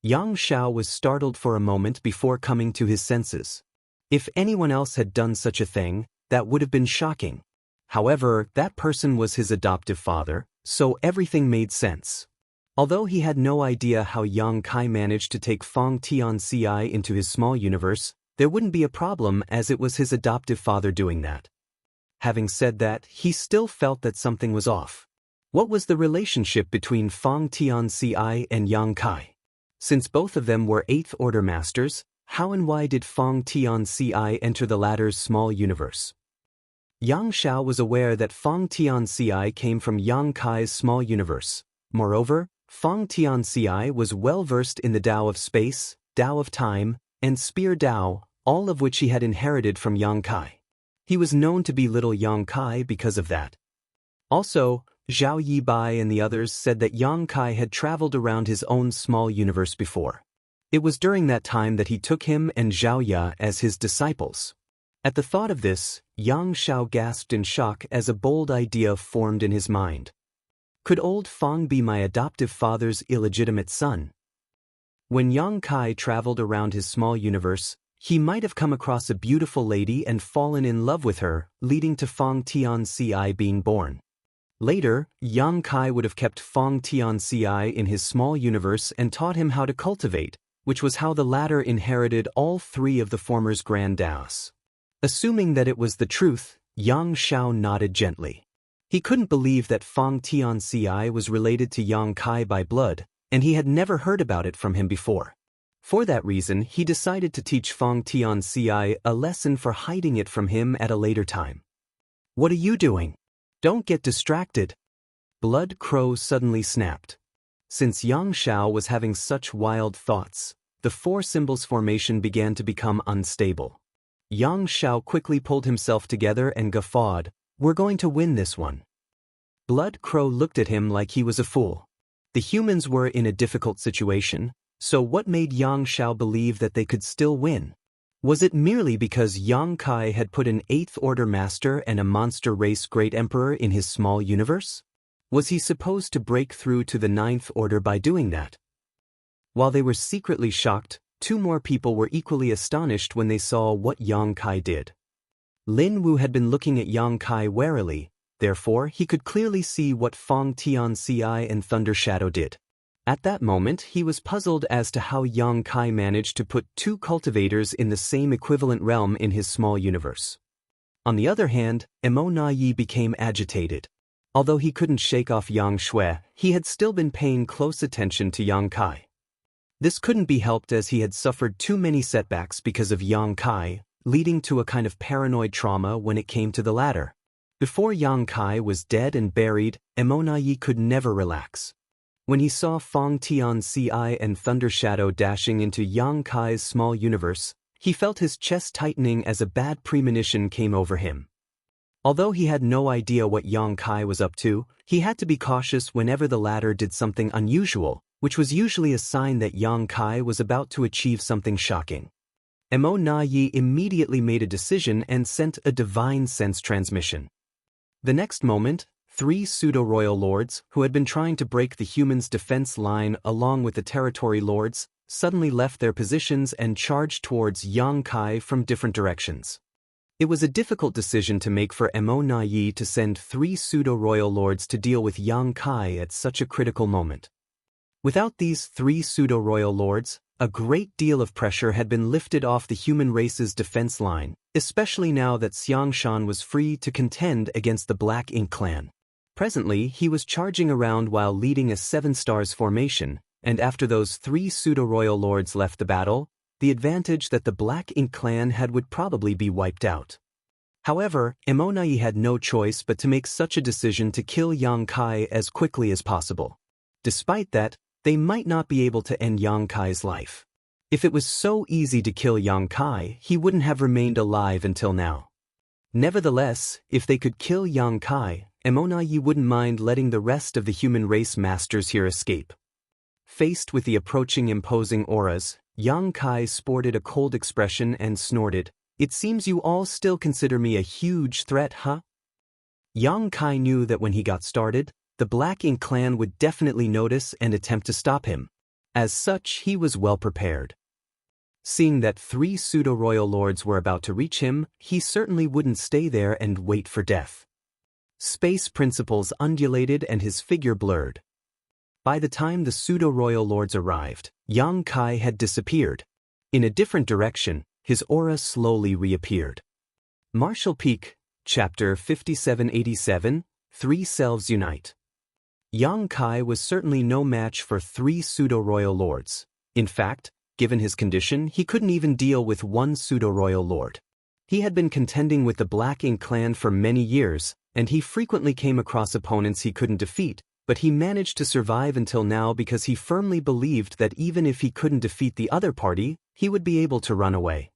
Speaker 1: Yang Xiao was startled for a moment before coming to his senses. If anyone else had done such a thing, that would have been shocking. However, that person was his adoptive father, so everything made sense. Although he had no idea how Yang Kai managed to take Fong Tianci into his small universe, there wouldn't be a problem as it was his adoptive father doing that. Having said that, he still felt that something was off. What was the relationship between Fong Tianci and Yang Kai? Since both of them were Eighth Order Masters, how and why did Fong Tianci enter the latter's small universe? Yang Xiao was aware that Fong Tianci came from Yang Kai's small universe. Moreover, Fong Tianci was well versed in the Tao of Space, Tao of Time, and Spear Tao, all of which he had inherited from Yang Kai. He was known to be little Yang Kai because of that. Also, Zhao Yibai and the others said that Yang Kai had traveled around his own small universe before. It was during that time that he took him and Zhao Ya as his disciples. At the thought of this, Yang Xiao gasped in shock as a bold idea formed in his mind. Could old Fong be my adoptive father's illegitimate son? When Yang Kai traveled around his small universe, He might have come across a beautiful lady and fallen in love with her, leading to Feng Tianci being born. Later, Yang Kai would have kept Feng Tianci in his small universe and taught him how to cultivate, which was how the latter inherited all three of the former's grand daos. Assuming that it was the truth, Yang Xiao nodded gently. He couldn't believe that Feng Tianci was related to Yang Kai by blood, and he had never heard about it from him before. For that reason, he decided to teach Feng Tianci a lesson for hiding it from him at a later time. "What are you doing? Don't get distracted." Blood Crow suddenly snapped. Since Yang Xiao was having such wild thoughts, the four symbols formation began to become unstable. Yang Xiao quickly pulled himself together and guffawed, "We're going to win this one." Blood Crow looked at him like he was a fool. The humans were in a difficult situation, so what made Yang Xiao believe that they could still win? Was it merely because Yang Kai had put an 8th Order Master and a monster race Great Emperor in his small universe? Was he supposed to break through to the 9th Order by doing that? While they were secretly shocked, two more people were equally astonished when they saw what Yang Kai did. Lin Wu had been looking at Yang Kai warily, therefore he could clearly see what Feng Tianci and Thunder Shadow did. At that moment, he was puzzled as to how Yang Kai managed to put two cultivators in the same equivalent realm in his small universe. On the other hand, Immortal became agitated. Although he couldn't shake off Yang Shui, he had still been paying close attention to Yang Kai. This couldn't be helped as he had suffered too many setbacks because of Yang Kai, leading to a kind of paranoid trauma when it came to the latter. Before Yang Kai was dead and buried, Immortal could never relax. When he saw Feng Tianci and Thunder Shadow dashing into Yang Kai's small universe, he felt his chest tightening as a bad premonition came over him. Although he had no idea what Yang Kai was up to, he had to be cautious whenever the latter did something unusual, which was usually a sign that Yang Kai was about to achieve something shocking. Immortal immediately made a decision and sent a divine sense transmission. The next moment, three pseudo-royal lords, who had been trying to break the humans' defense line along with the territory lords, suddenly left their positions and charged towards Yang Kai from different directions. It was a difficult decision to make for Immortal to send three pseudo-royal lords to deal with Yang Kai at such a critical moment. Without these three pseudo-royal lords, a great deal of pressure had been lifted off the human race's defense line, especially now that Xiangshan was free to contend against the Black Ink clan. Presently, he was charging around while leading a 7 stars formation, and after those three pseudo-royal lords left the battle, the advantage that the Black Ink clan had would probably be wiped out. However, Immortal had no choice but to make such a decision to kill Yang Kai as quickly as possible. Despite that, they might not be able to end Yang Kai's life. If it was so easy to kill Yang Kai, he wouldn't have remained alive until now. Nevertheless, if they could kill Yang Kai, Immortal wouldn't mind letting the rest of the human race masters here escape. Faced with the approaching imposing auras, Yang Kai sported a cold expression and snorted, "It seems you all still consider me a huge threat, huh?" Yang Kai knew that when he got started, the Black Ink clan would definitely notice and attempt to stop him. As such, he was well prepared. Seeing that three pseudo-royal lords were about to reach him, he certainly wouldn't stay there and wait for death. Space principles undulated and his figure blurred. By the time the pseudo-royal lords arrived, Yang Kai had disappeared. In a different direction, his aura slowly reappeared. Martial Peak, Chapter 5787, Three Selves Unite. Yang Kai was certainly no match for three pseudo-royal lords. In fact, given his condition, he couldn't even deal with one pseudo-royal lord. He had been contending with the Black Ink clan for many years, and he frequently came across opponents he couldn't defeat, but he managed to survive until now because he firmly believed that even if he couldn't defeat the other party, he would be able to run away.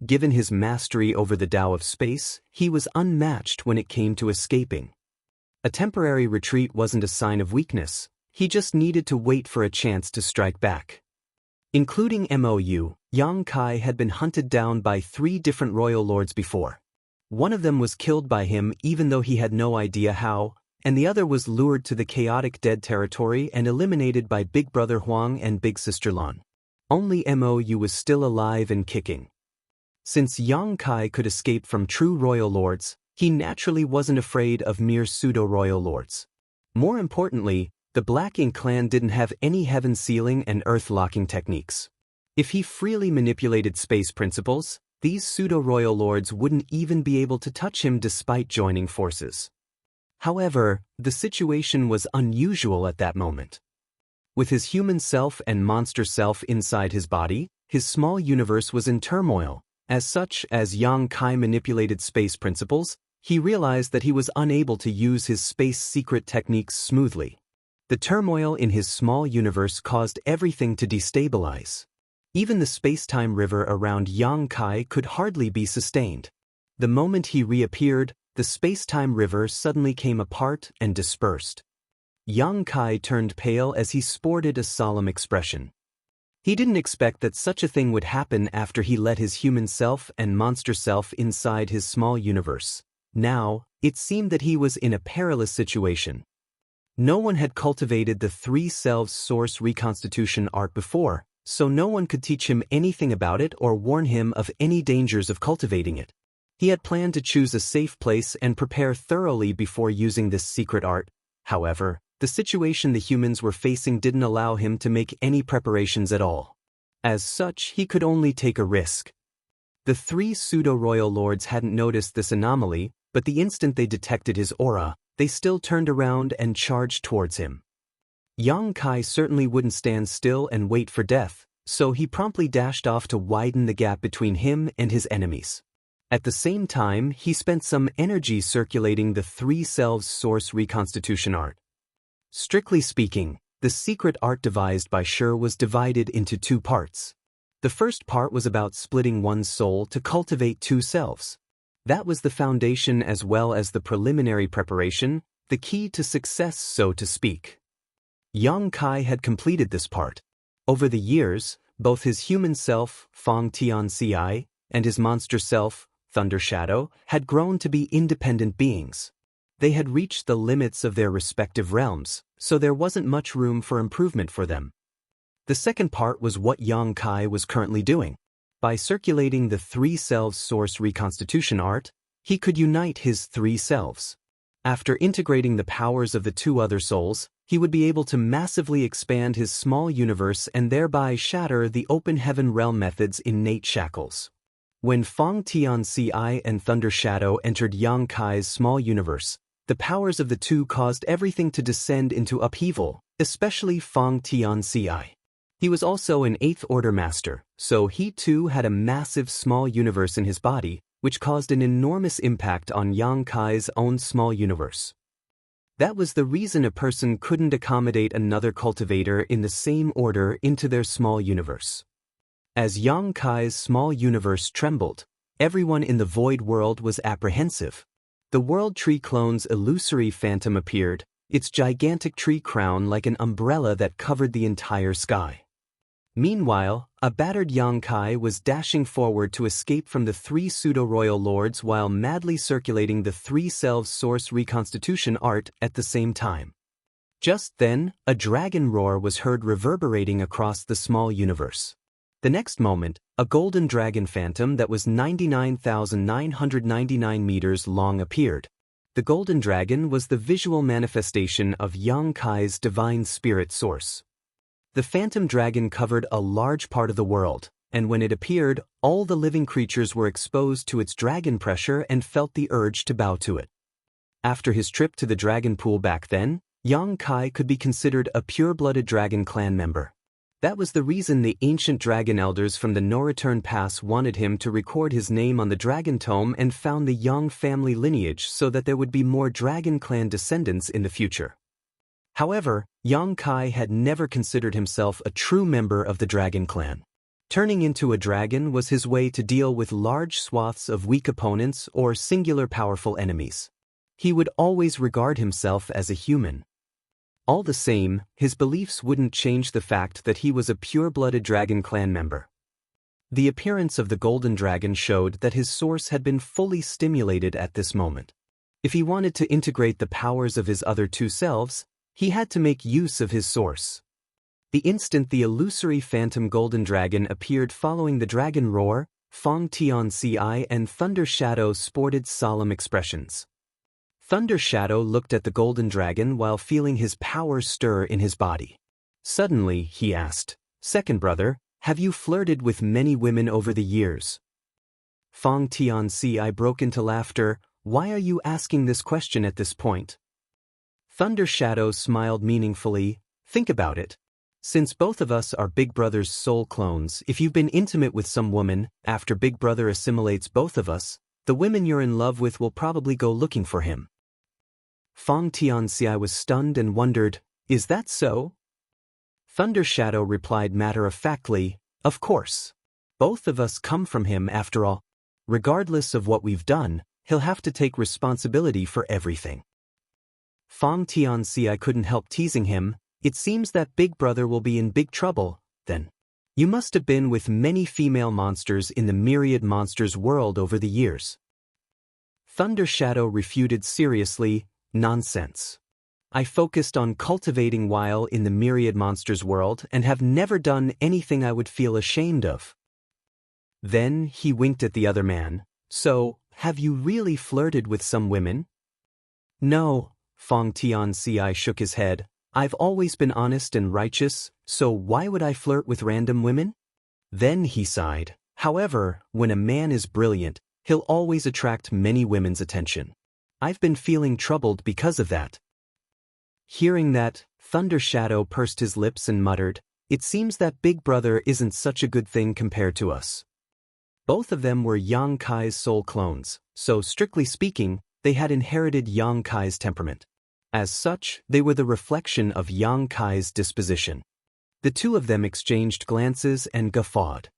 Speaker 1: Given his mastery over the Tao of space, he was unmatched when it came to escaping. A temporary retreat wasn't a sign of weakness, he just needed to wait for a chance to strike back. Including Mou, Yang Kai had been hunted down by three different royal lords before. One of them was killed by him even though he had no idea how, and the other was lured to the chaotic dead territory and eliminated by Big Brother Huang and Big Sister Lan. Only Mou was still alive and kicking. Since Yang Kai could escape from true royal lords, he naturally wasn't afraid of mere pseudo-royal lords. More importantly, the Black Ink clan didn't have any heaven sealing and earth locking techniques. If he freely manipulated space principles, these pseudo-royal lords wouldn't even be able to touch him despite joining forces. However, the situation was unusual at that moment. With his human self and monster self inside his body, his small universe was in turmoil. As such, as Yang Kai manipulated space principles, he realized that he was unable to use his space secret techniques smoothly. The turmoil in his small universe caused everything to destabilize. Even the space-time river around Yang Kai could hardly be sustained. The moment he reappeared, the space-time river suddenly came apart and dispersed. Yang Kai turned pale as he sported a solemn expression. He didn't expect that such a thing would happen after he let his human self and monster self inside his small universe. Now, it seemed that he was in a perilous situation. No one had cultivated the three selves source reconstitution art before, so no one could teach him anything about it or warn him of any dangers of cultivating it. He had planned to choose a safe place and prepare thoroughly before using this secret art. However, the situation the humans were facing didn't allow him to make any preparations at all. As such, he could only take a risk. The three pseudo-royal lords hadn't noticed this anomaly, but the instant they detected his aura, they still turned around and charged towards him. Yang Kai certainly wouldn't stand still and wait for death, so he promptly dashed off to widen the gap between him and his enemies. At the same time, he spent some energy circulating the three selves source reconstitution art. Strictly speaking, the secret art devised by Shi was divided into two parts. The first part was about splitting one's soul to cultivate two selves. That was the foundation as well as the preliminary preparation, the key to success, so to speak. Yang Kai had completed this part. Over the years, both his human self, Feng Tianci, and his monster self, Thunder Shadow, had grown to be independent beings. They had reached the limits of their respective realms, so there wasn't much room for improvement for them. The second part was what Yang Kai was currently doing. By circulating the three selves source reconstitution art, he could unite his three selves. After integrating the powers of the two other souls, he would be able to massively expand his small universe and thereby shatter the open heaven realm method's innate shackles. When Feng Tianci and Thunder Shadow entered Yang Kai's small universe, the powers of the two caused everything to descend into upheaval, especially Feng Tianci. He was also an Eighth Order master, so he too had a massive small universe in his body, which caused an enormous impact on Yang Kai's own small universe. That was the reason a person couldn't accommodate another cultivator in the same order into their small universe. As Yang Kai's small universe trembled, everyone in the void world was apprehensive. The World Tree clone's illusory phantom appeared, its gigantic tree crown like an umbrella that covered the entire sky. Meanwhile, a battered Yang Kai was dashing forward to escape from the three pseudo-royal lords while madly circulating the three selves source reconstitution art at the same time. Just then, a dragon roar was heard reverberating across the small universe. The next moment, a golden dragon phantom that was 99,999 meters long appeared. The golden dragon was the visual manifestation of Yang Kai's divine spirit source. The phantom dragon covered a large part of the world, and when it appeared, all the living creatures were exposed to its dragon pressure and felt the urge to bow to it. After his trip to the dragon pool back then, Yang Kai could be considered a pure-blooded dragon clan member. That was the reason the ancient dragon elders from the No-Return Pass wanted him to record his name on the dragon tome and found the Yang family lineage so that there would be more dragon clan descendants in the future. However, Yang Kai had never considered himself a true member of the dragon clan. Turning into a dragon was his way to deal with large swaths of weak opponents or singular powerful enemies. He would always regard himself as a human. All the same, his beliefs wouldn't change the fact that he was a pure-blooded dragon clan member. The appearance of the golden dragon showed that his source had been fully stimulated at this moment. If he wanted to integrate the powers of his other two selves, he had to make use of his source. The instant the illusory phantom golden dragon appeared following the dragon roar, Fong Tianci and Thunder Shadow sported solemn expressions. Thunder Shadow looked at the golden dragon while feeling his power stir in his body. Suddenly, he asked, "Second brother, have you flirted with many women over the years?" Fong Tianci broke into laughter. "Why are you asking this question at this point?" Thunder Shadow smiled meaningfully. "Think about it. Since both of us are Big Brother's soul clones, if you've been intimate with some woman, after Big Brother assimilates both of us, the women you're in love with will probably go looking for him." Fong Tianci was stunned and wondered, "Is that so?" Thunder Shadow replied matter-of-factly, "Of course. Both of us come from him after all. Regardless of what we've done, he'll have to take responsibility for everything." Fong Tianci couldn't help teasing him. "It seems that Big Brother will be in big trouble, then. You must have been with many female monsters in the myriad monsters world over the years." Thunder Shadow refuted seriously, "Nonsense. I focused on cultivating while in the myriad monsters world and have never done anything I would feel ashamed of." Then he winked at the other man. "So, have you really flirted with some women?" "No," Fong Tianci shook his head. "I've always been honest and righteous, so why would I flirt with random women?" Then he sighed. "However, when a man is brilliant, he'll always attract many women's attention. I've been feeling troubled because of that." Hearing that, Thunder Shadow pursed his lips and muttered, "It seems that Big Brother isn't such a good thing compared to us." Both of them were Yang Kai's soul clones, so strictly speaking, they had inherited Yang Kai's temperament. As such, they were the reflection of Yang Kai's disposition. The two of them exchanged glances and guffawed.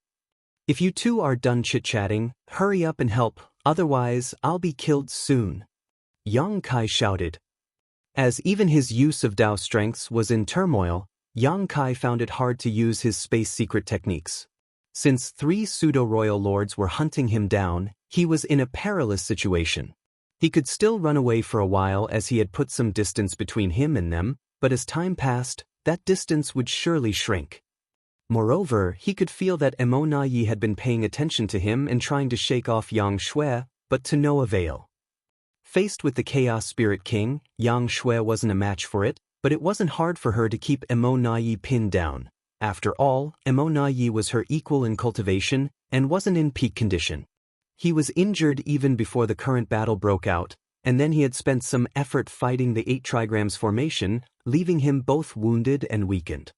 Speaker 1: "If you two are done chit-chatting, hurry up and help, otherwise I'll be killed soon," Yang Kai shouted. As even his use of Dao strengths was in turmoil, Yang Kai found it hard to use his space secret techniques. Since 3 pseudo-royal lords were hunting him down, he was in a perilous situation. He could still run away for a while as he had put some distance between him and them, but as time passed, that distance would surely shrink. Moreover, he could feel that Emonayi had been paying attention to him and trying to shake off Yang Shui, but to no avail. Faced with the Chaos Spirit King, Yang Shui wasn't a match for it, but it wasn't hard for her to keep Emonayi pinned down. After all, Emonayi was her equal in cultivation and wasn't in peak condition. He was injured even before the current battle broke out, and then he had spent some effort fighting the 8 trigrams formation, leaving him both wounded and weakened.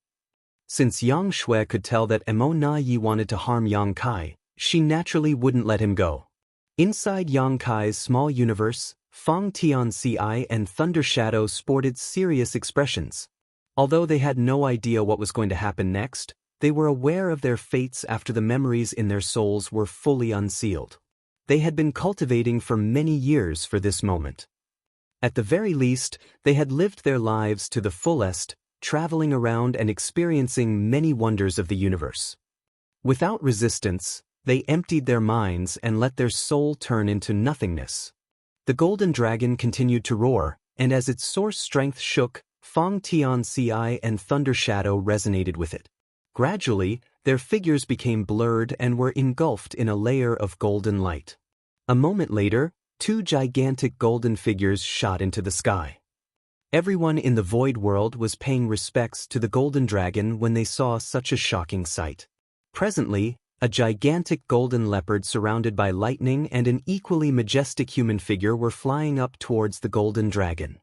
Speaker 1: Since Yang Shui could tell that Emonayi wanted to harm Yang Kai, she naturally wouldn't let him go. Inside Yang Kai's small universe, Fong Tianci and Thunder Shadow sported serious expressions. Although they had no idea what was going to happen next, they were aware of their fates after the memories in their souls were fully unsealed. They had been cultivating for many years for this moment. At the very least, they had lived their lives to the fullest, traveling around and experiencing many wonders of the universe. Without resistance, they emptied their minds and let their soul turn into nothingness. The golden dragon continued to roar, and as its source strength shook, Fong Tianci and Thunder Shadow resonated with it. Gradually, their figures became blurred and were engulfed in a layer of golden light. A moment later, 2 gigantic golden figures shot into the sky. Everyone in the void world was paying respects to the golden dragon when they saw such a shocking sight. Presently, a gigantic golden leopard surrounded by lightning and an equally majestic human figure were flying up towards the golden dragon.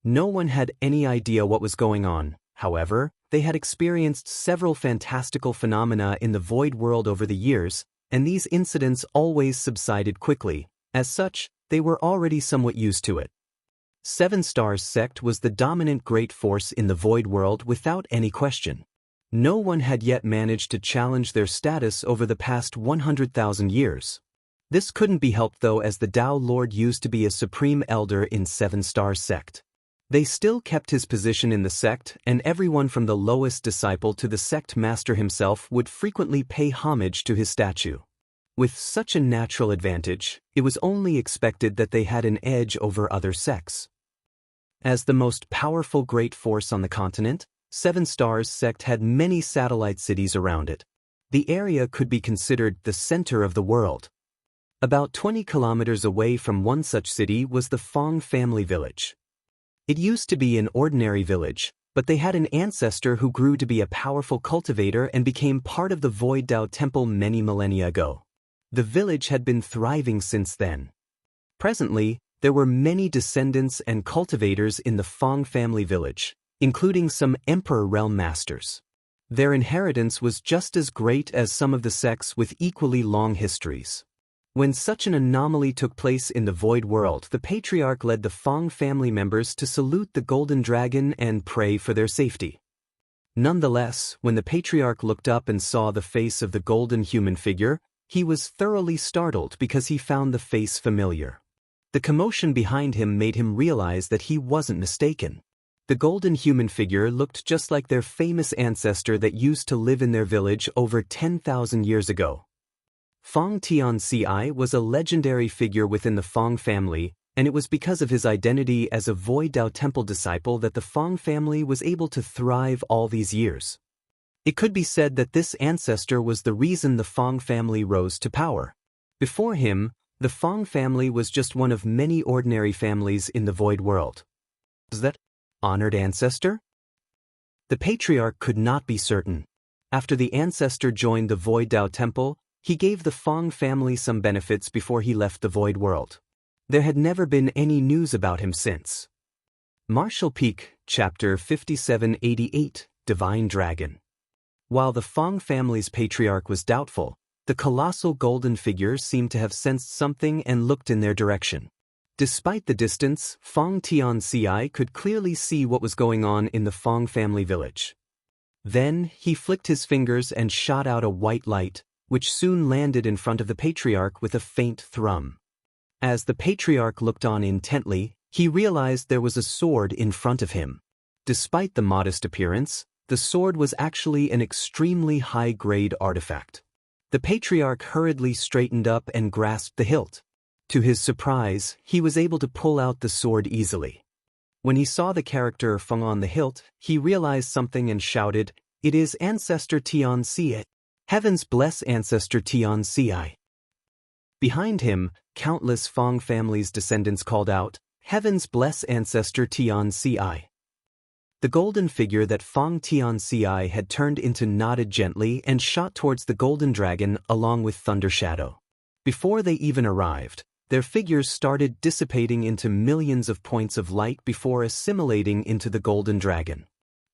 Speaker 1: No one had any idea what was going on, however, they had experienced several fantastical phenomena in the void world over the years, and these incidents always subsided quickly. As such, they were already somewhat used to it. 7 Stars sect was the dominant great force in the void world without any question. No one had yet managed to challenge their status over the past 100,000 years. This couldn't be helped though, as the Tao Lord used to be a supreme elder in 7 Stars sect. They still kept his position in the sect, and everyone from the lowest disciple to the sect master himself would frequently pay homage to his statue. With such a natural advantage, it was only expected that they had an edge over other sects. As the most powerful great force on the continent, 7 Stars sect had many satellite cities around it. The area could be considered the center of the world. About 20 kilometers away from one such city was the Fong family village. It used to be an ordinary village, but they had an ancestor who grew to be a powerful cultivator and became part of the Void Dao Temple many millennia ago. The village had been thriving since then. Presently, there were many descendants and cultivators in the Fong family village, including some Emperor Realm Masters. Their inheritance was just as great as some of the sects with equally long histories. When such an anomaly took place in the Void World, the Patriarch led the Fong family members to salute the Golden Dragon and pray for their safety. Nonetheless, when the Patriarch looked up and saw the face of the golden human figure, he was thoroughly startled because he found the face familiar. The commotion behind him made him realize that he wasn't mistaken. The golden human figure looked just like their famous ancestor that used to live in their village over 10,000 years ago. Fong Tianci was a legendary figure within the Fong family, and it was because of his identity as a Void Dao Temple disciple that the Fong family was able to thrive all these years. It could be said that this ancestor was the reason the Fong family rose to power. Before him, the Fong family was just one of many ordinary families in the Void World. Was that honored ancestor? The Patriarch could not be certain. After the ancestor joined the Void Dao Temple, he gave the Fong family some benefits before he left the Void World. There had never been any news about him since. Martial Peak, Chapter 5788, Divine Dragon. While the Fong family's patriarch was doubtful, the colossal golden figure seemed to have sensed something and looked in their direction. Despite the distance, Fong Tianci could clearly see what was going on in the Fong family village. Then, he flicked his fingers and shot out a white light, which soon landed in front of the Patriarch with a faint thrum. As the Patriarch looked on intently, he realized there was a sword in front of him. Despite the modest appearance, the sword was actually an extremely high-grade artifact. The Patriarch hurriedly straightened up and grasped the hilt. To his surprise, he was able to pull out the sword easily. When he saw the character Feng on the hilt, he realized something and shouted, "It is Ancestor Tianci. Heavens bless Ancestor Tianci." Behind him, countless Fong family's descendants called out, "Heavens bless Ancestor Tianci." The golden figure that Fong Tianci had turned into nodded gently and shot towards the golden dragon along with Thunder Shadow. Before they even arrived, their figures started dissipating into millions of points of light before assimilating into the golden dragon.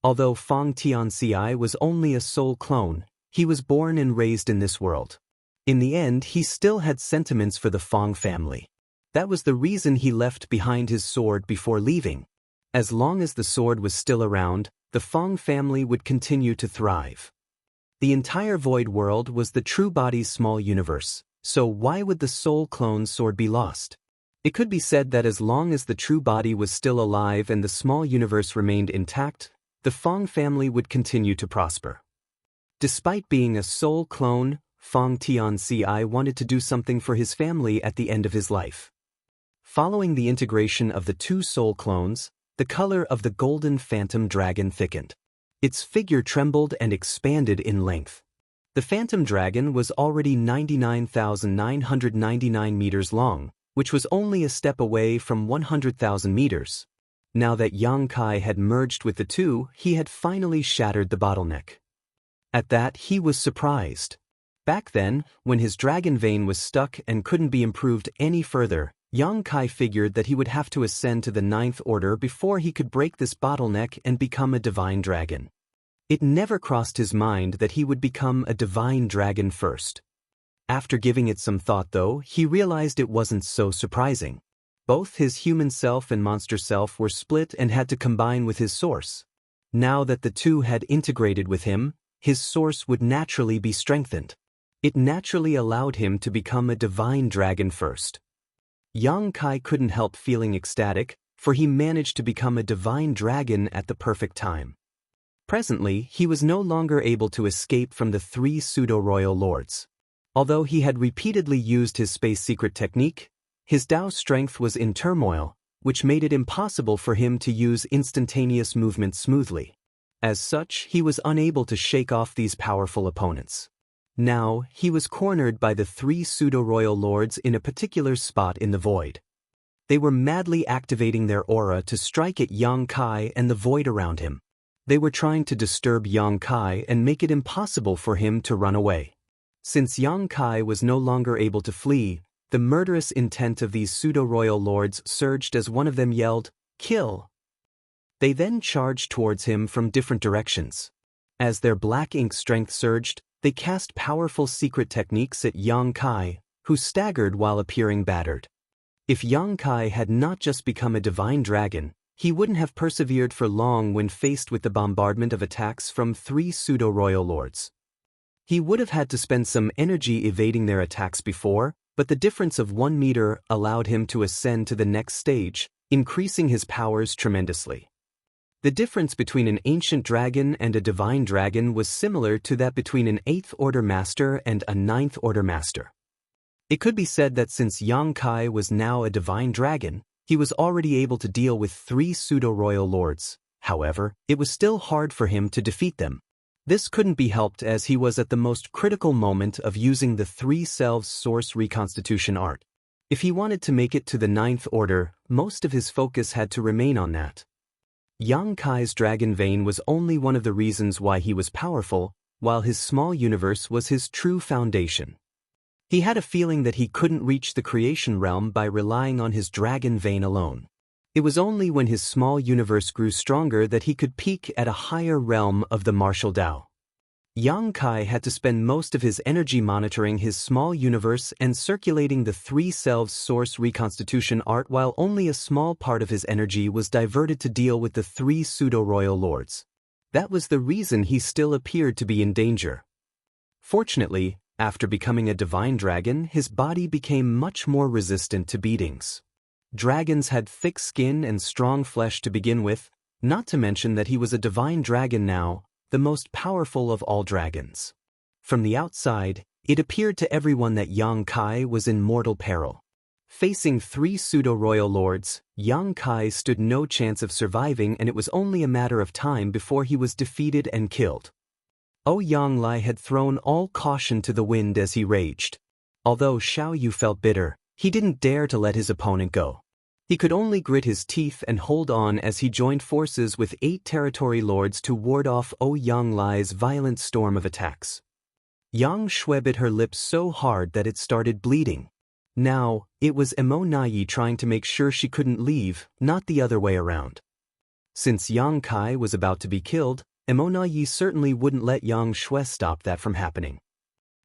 Speaker 1: Although Fong Tianci was only a soul clone, he was born and raised in this world. In the end, he still had sentiments for the Fong family. That was the reason he left behind his sword before leaving. As long as the sword was still around, the Fong family would continue to thrive. The entire Void World was the true body's small universe, so why would the soul clone sword be lost? It could be said that as long as the true body was still alive and the small universe remained intact, the Fong family would continue to prosper. Despite being a soul clone, Fong Tianci wanted to do something for his family at the end of his life. Following the integration of the two soul clones, the color of the golden phantom dragon thickened. Its figure trembled and expanded in length. The phantom dragon was already 99,999 meters long, which was only a step away from 100,000 meters. Now that Yang Kai had merged with the two, he had finally shattered the bottleneck. At that, he was surprised. Back then, when his dragon vein was stuck and couldn't be improved any further, Yang Kai figured that he would have to ascend to the 9th order before he could break this bottleneck and become a divine dragon. It never crossed his mind that he would become a divine dragon first. After giving it some thought though, he realized it wasn't so surprising. Both his human self and monster self were split and had to combine with his source. Now that the two had integrated with him, his source would naturally be strengthened. It naturally allowed him to become a divine dragon first. Yang Kai couldn't help feeling ecstatic, for he managed to become a divine dragon at the perfect time. Presently, he was no longer able to escape from the three pseudo-royal lords. Although he had repeatedly used his space secret technique, his Dao strength was in turmoil, which made it impossible for him to use instantaneous movement smoothly. As such, he was unable to shake off these powerful opponents. Now, he was cornered by the 3 pseudo-royal lords in a particular spot in the void. They were madly activating their aura to strike at Yang Kai and the void around him. They were trying to disturb Yang Kai and make it impossible for him to run away. Since Yang Kai was no longer able to flee, the murderous intent of these pseudo-royal lords surged as one of them yelled, "Kill!" They then charged towards him from different directions. As their black ink strength surged, they cast powerful secret techniques at Yang Kai, who staggered while appearing battered. If Yang Kai had not just become a divine dragon, he wouldn't have persevered for long when faced with the bombardment of attacks from 3 pseudo-royal lords. He would have had to spend some energy evading their attacks before, but the difference of 1 meter allowed him to ascend to the next stage, increasing his powers tremendously. The difference between an ancient dragon and a divine dragon was similar to that between an 8th Order Master and a 9th Order Master. It could be said that since Yang Kai was now a divine dragon, he was already able to deal with 3 pseudo-royal lords. However, it was still hard for him to defeat them. This couldn't be helped as he was at the most critical moment of using the 3 selves source reconstitution art. If he wanted to make it to the 9th Order, most of his focus had to remain on that. Yang Kai's dragon vein was only one of the reasons why he was powerful, while his small universe was his true foundation. He had a feeling that he couldn't reach the creation realm by relying on his dragon vein alone. It was only when his small universe grew stronger that he could peak at a higher realm of the martial Tao. Yang Kai had to spend most of his energy monitoring his small universe and circulating the 3 selves source reconstitution art, while only a small part of his energy was diverted to deal with the 3 pseudo-royal lords. That was the reason he still appeared to be in danger. Fortunately, after becoming a divine dragon, his body became much more resistant to beatings. Dragons had thick skin and strong flesh to begin with, not to mention that he was a divine dragon now, the most powerful of all dragons. From the outside, it appeared to everyone that Yang Kai was in mortal peril. Facing 3 pseudo-royal lords, Yang Kai stood no chance of surviving, and it was only a matter of time before he was defeated and killed. Yang Lai had thrown all caution to the wind as he raged. Although Xiao Yu felt bitter, he didn't dare to let his opponent go. He could only grit his teeth and hold on as he joined forces with 8 territory lords to ward off Yang Lai's violent storm of attacks. Yang Shui bit her lips so hard that it started bleeding. Now, it was Immortal trying to make sure she couldn't leave, not the other way around. Since Yang Kai was about to be killed, Immortal certainly wouldn't let Yang Shui stop that from happening.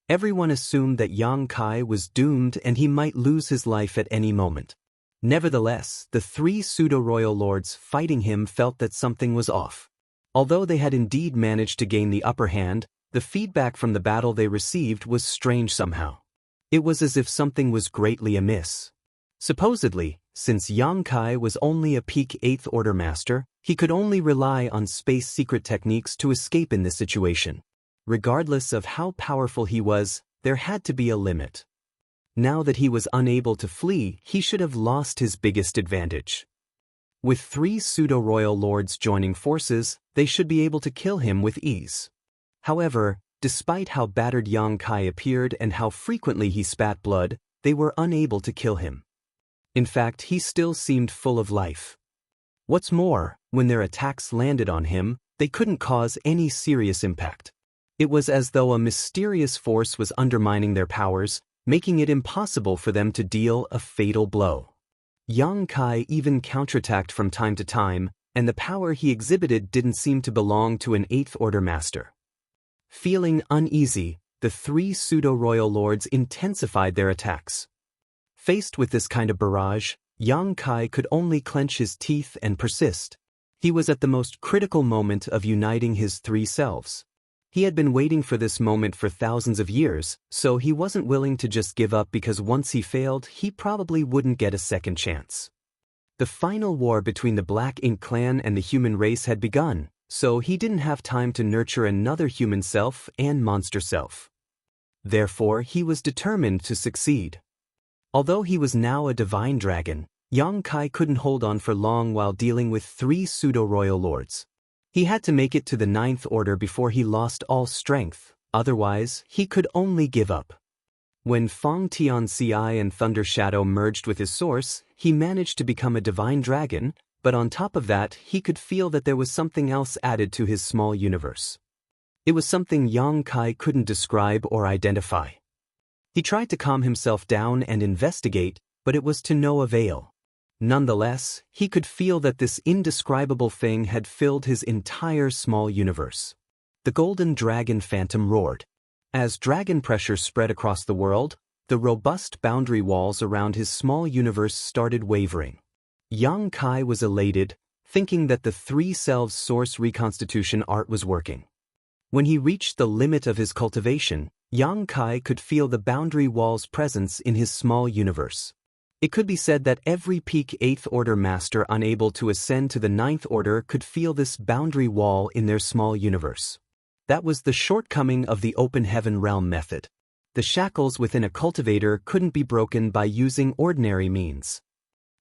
Speaker 1: Everyone assumed that Yang Kai was doomed and he might lose his life at any moment. Nevertheless, the 3 pseudo-royal lords fighting him felt that something was off. Although they had indeed managed to gain the upper hand, the feedback from the battle they received was strange somehow. It was as if something was greatly amiss. Supposedly, since Yang Kai was only a peak 8th Order Master, he could only rely on space secret techniques to escape in this situation. Regardless of how powerful he was, there had to be a limit. Now that he was unable to flee, he should have lost his biggest advantage. With 3 pseudo-royal lords joining forces, they should be able to kill him with ease. However, despite how battered Yang Kai appeared and how frequently he spat blood, they were unable to kill him. In fact, he still seemed full of life. What's more, when their attacks landed on him, they couldn't cause any serious impact. It was as though a mysterious force was undermining their powers, making it impossible for them to deal a fatal blow. Yang Kai even counterattacked from time to time, and the power he exhibited didn't seem to belong to an 8th Order Master. Feeling uneasy, the 3 pseudo-royal lords intensified their attacks. Faced with this kind of barrage, Yang Kai could only clench his teeth and persist. He was at the most critical moment of uniting his 3 selves. He had been waiting for this moment for thousands of years, so he wasn't willing to just give up because once he failed, he probably wouldn't get a second chance. The final war between the Black Ink clan and the human race had begun, so he didn't have time to nurture another human self and monster self. Therefore, he was determined to succeed. Although he was now a divine dragon, Yang Kai couldn't hold on for long while dealing with 3 pseudo-royal lords. He had to make it to the 9th Order before he lost all strength, Otherwise, he could only give up. When Fong Tianci and Thunder Shadow merged with his source, he managed to become a divine dragon, but on top of that, he could feel that there was something else added to his small universe. It was something Yang Kai couldn't describe or identify. He tried to calm himself down and investigate, but it was to no avail. Nonetheless, he could feel that this indescribable thing had filled his entire small universe. The golden dragon phantom roared. As dragon pressure spread across the world, the robust boundary walls around his small universe started wavering. Yang Kai was elated, thinking that the three selves source reconstitution art was working. When he reached the limit of his cultivation, Yang Kai could feel the boundary wall's presence in his small universe. It could be said that every peak 8th order master unable to ascend to the 9th order could feel this boundary wall in their small universe. That was the shortcoming of the open heaven realm method. The shackles within a cultivator couldn't be broken by using ordinary means.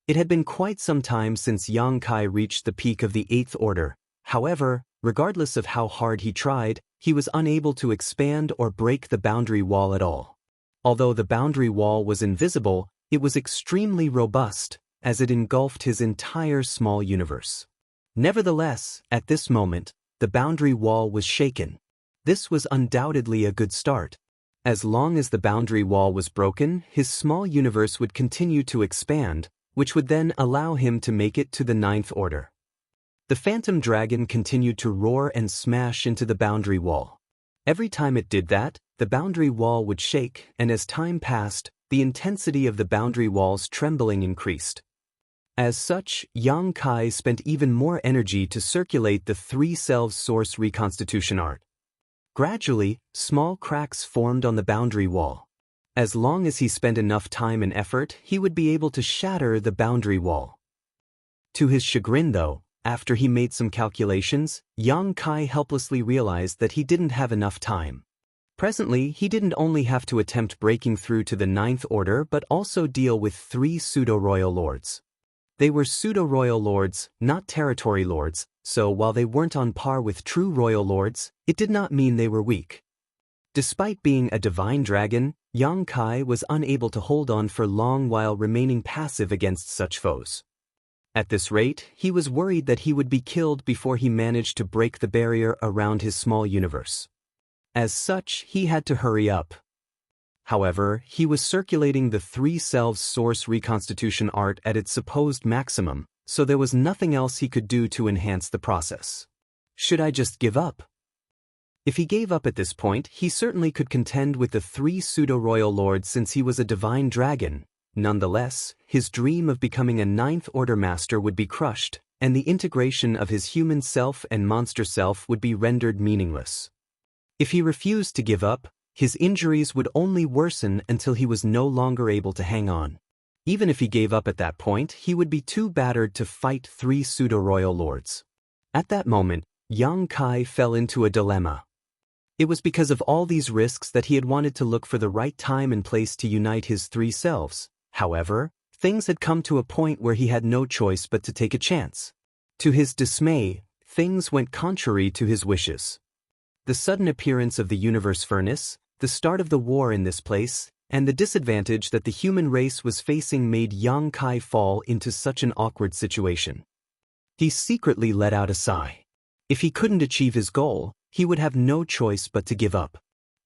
Speaker 1: It had been quite some time since Yang Kai reached the peak of the 8th order. However, regardless of how hard he tried, he was unable to expand or break the boundary wall at all. Although the boundary wall was invisible, it was extremely robust, as it engulfed his entire small universe. Nevertheless, at this moment, the boundary wall was shaken. This was undoubtedly a good start. As long as the boundary wall was broken, his small universe would continue to expand, which would then allow him to make it to the 9th order. The phantom dragon continued to roar and smash into the boundary wall. Every time it did that, the boundary wall would shake, and as time passed, the intensity of the boundary wall's trembling increased. As such, Yang Kai spent even more energy to circulate the three selves source reconstitution art. Gradually, small cracks formed on the boundary wall. As long as he spent enough time and effort, he would be able to shatter the boundary wall. To his chagrin though, after he made some calculations, Yang Kai helplessly realized that he didn't have enough time. Presently, he didn't only have to attempt breaking through to the 9th order but also deal with 3 pseudo-royal lords. They were pseudo-royal lords, not territory lords, so while they weren't on par with true royal lords, it did not mean they were weak. Despite being a divine dragon, Yang Kai was unable to hold on for long while remaining passive against such foes. At this rate, he was worried that he would be killed before he managed to break the barrier around his small universe. As such, he had to hurry up. However, he was circulating the three selves source reconstitution art at its supposed maximum, so there was nothing else he could do to enhance the process. Should I just give up? If he gave up at this point, he certainly could contend with the 3 pseudo-royal lords since he was a divine dragon. Nonetheless, his dream of becoming a 9th order master would be crushed, and the integration of his human self and monster self would be rendered meaningless. If he refused to give up, his injuries would only worsen until he was no longer able to hang on. Even if he gave up at that point, he would be too battered to fight 3 pseudo-royal lords. At that moment, Yang Kai fell into a dilemma. It was because of all these risks that he had wanted to look for the right time and place to unite his 3 selves. However, things had come to a point where he had no choice but to take a chance. To his dismay, things went contrary to his wishes. The sudden appearance of the universe furnace, the start of the war in this place, and the disadvantage that the human race was facing made Yang Kai fall into such an awkward situation. He secretly let out a sigh. If he couldn't achieve his goal, he would have no choice but to give up.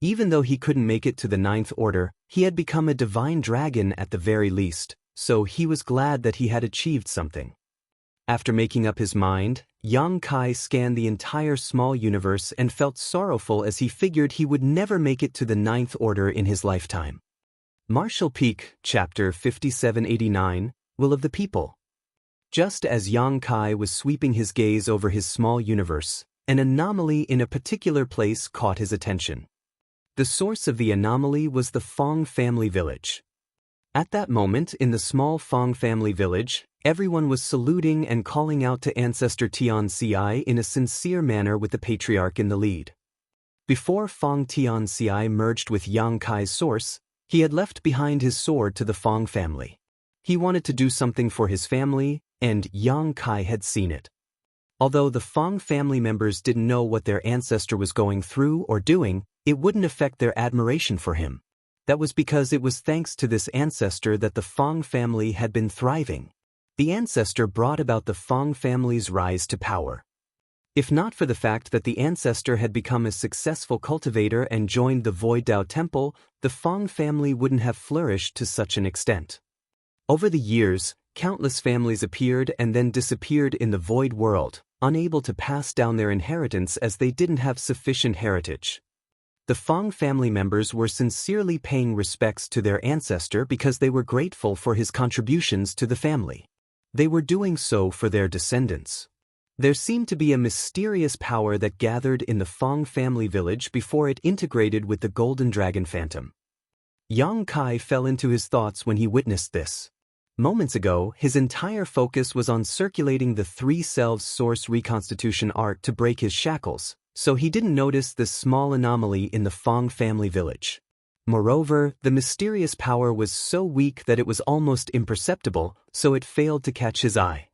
Speaker 1: Even though he couldn't make it to the 9th order, he had become a divine dragon at the very least, so he was glad that he had achieved something. After making up his mind, Yang Kai scanned the entire small universe and felt sorrowful as he figured he would never make it to the 9th order in his lifetime. Martial Peak, Chapter 5789, Will of the People. Just as Yang Kai was sweeping his gaze over his small universe, an anomaly in a particular place caught his attention. The source of the anomaly was the Fong family village. At that moment in the small Fong family village, everyone was saluting and calling out to Ancestor Tianci in a sincere manner with the patriarch in the lead. Before Fong Tianci merged with Yang Kai's source, he had left behind his sword to the Fong family. He wanted to do something for his family, and Yang Kai had seen it. Although the Fong family members didn't know what their ancestor was going through or doing, it wouldn't affect their admiration for him. That was because it was thanks to this ancestor that the Fong family had been thriving. The ancestor brought about the Fong family's rise to power. If not for the fact that the ancestor had become a successful cultivator and joined the Void Dao Temple, the Fong family wouldn't have flourished to such an extent. Over the years, countless families appeared and then disappeared in the void world, unable to pass down their inheritance as they didn't have sufficient heritage. The Fong family members were sincerely paying respects to their ancestor because they were grateful for his contributions to the family. They were doing so for their descendants. There seemed to be a mysterious power that gathered in the Fong family village before it integrated with the Golden Dragon Phantom. Yang Kai fell into his thoughts when he witnessed this. Moments ago, his entire focus was on circulating the Three Selves Source Reconstitution art to break his shackles, so he didn't notice this small anomaly in the Fong family village. Moreover, the mysterious power was so weak that it was almost imperceptible, so it failed to catch his eye.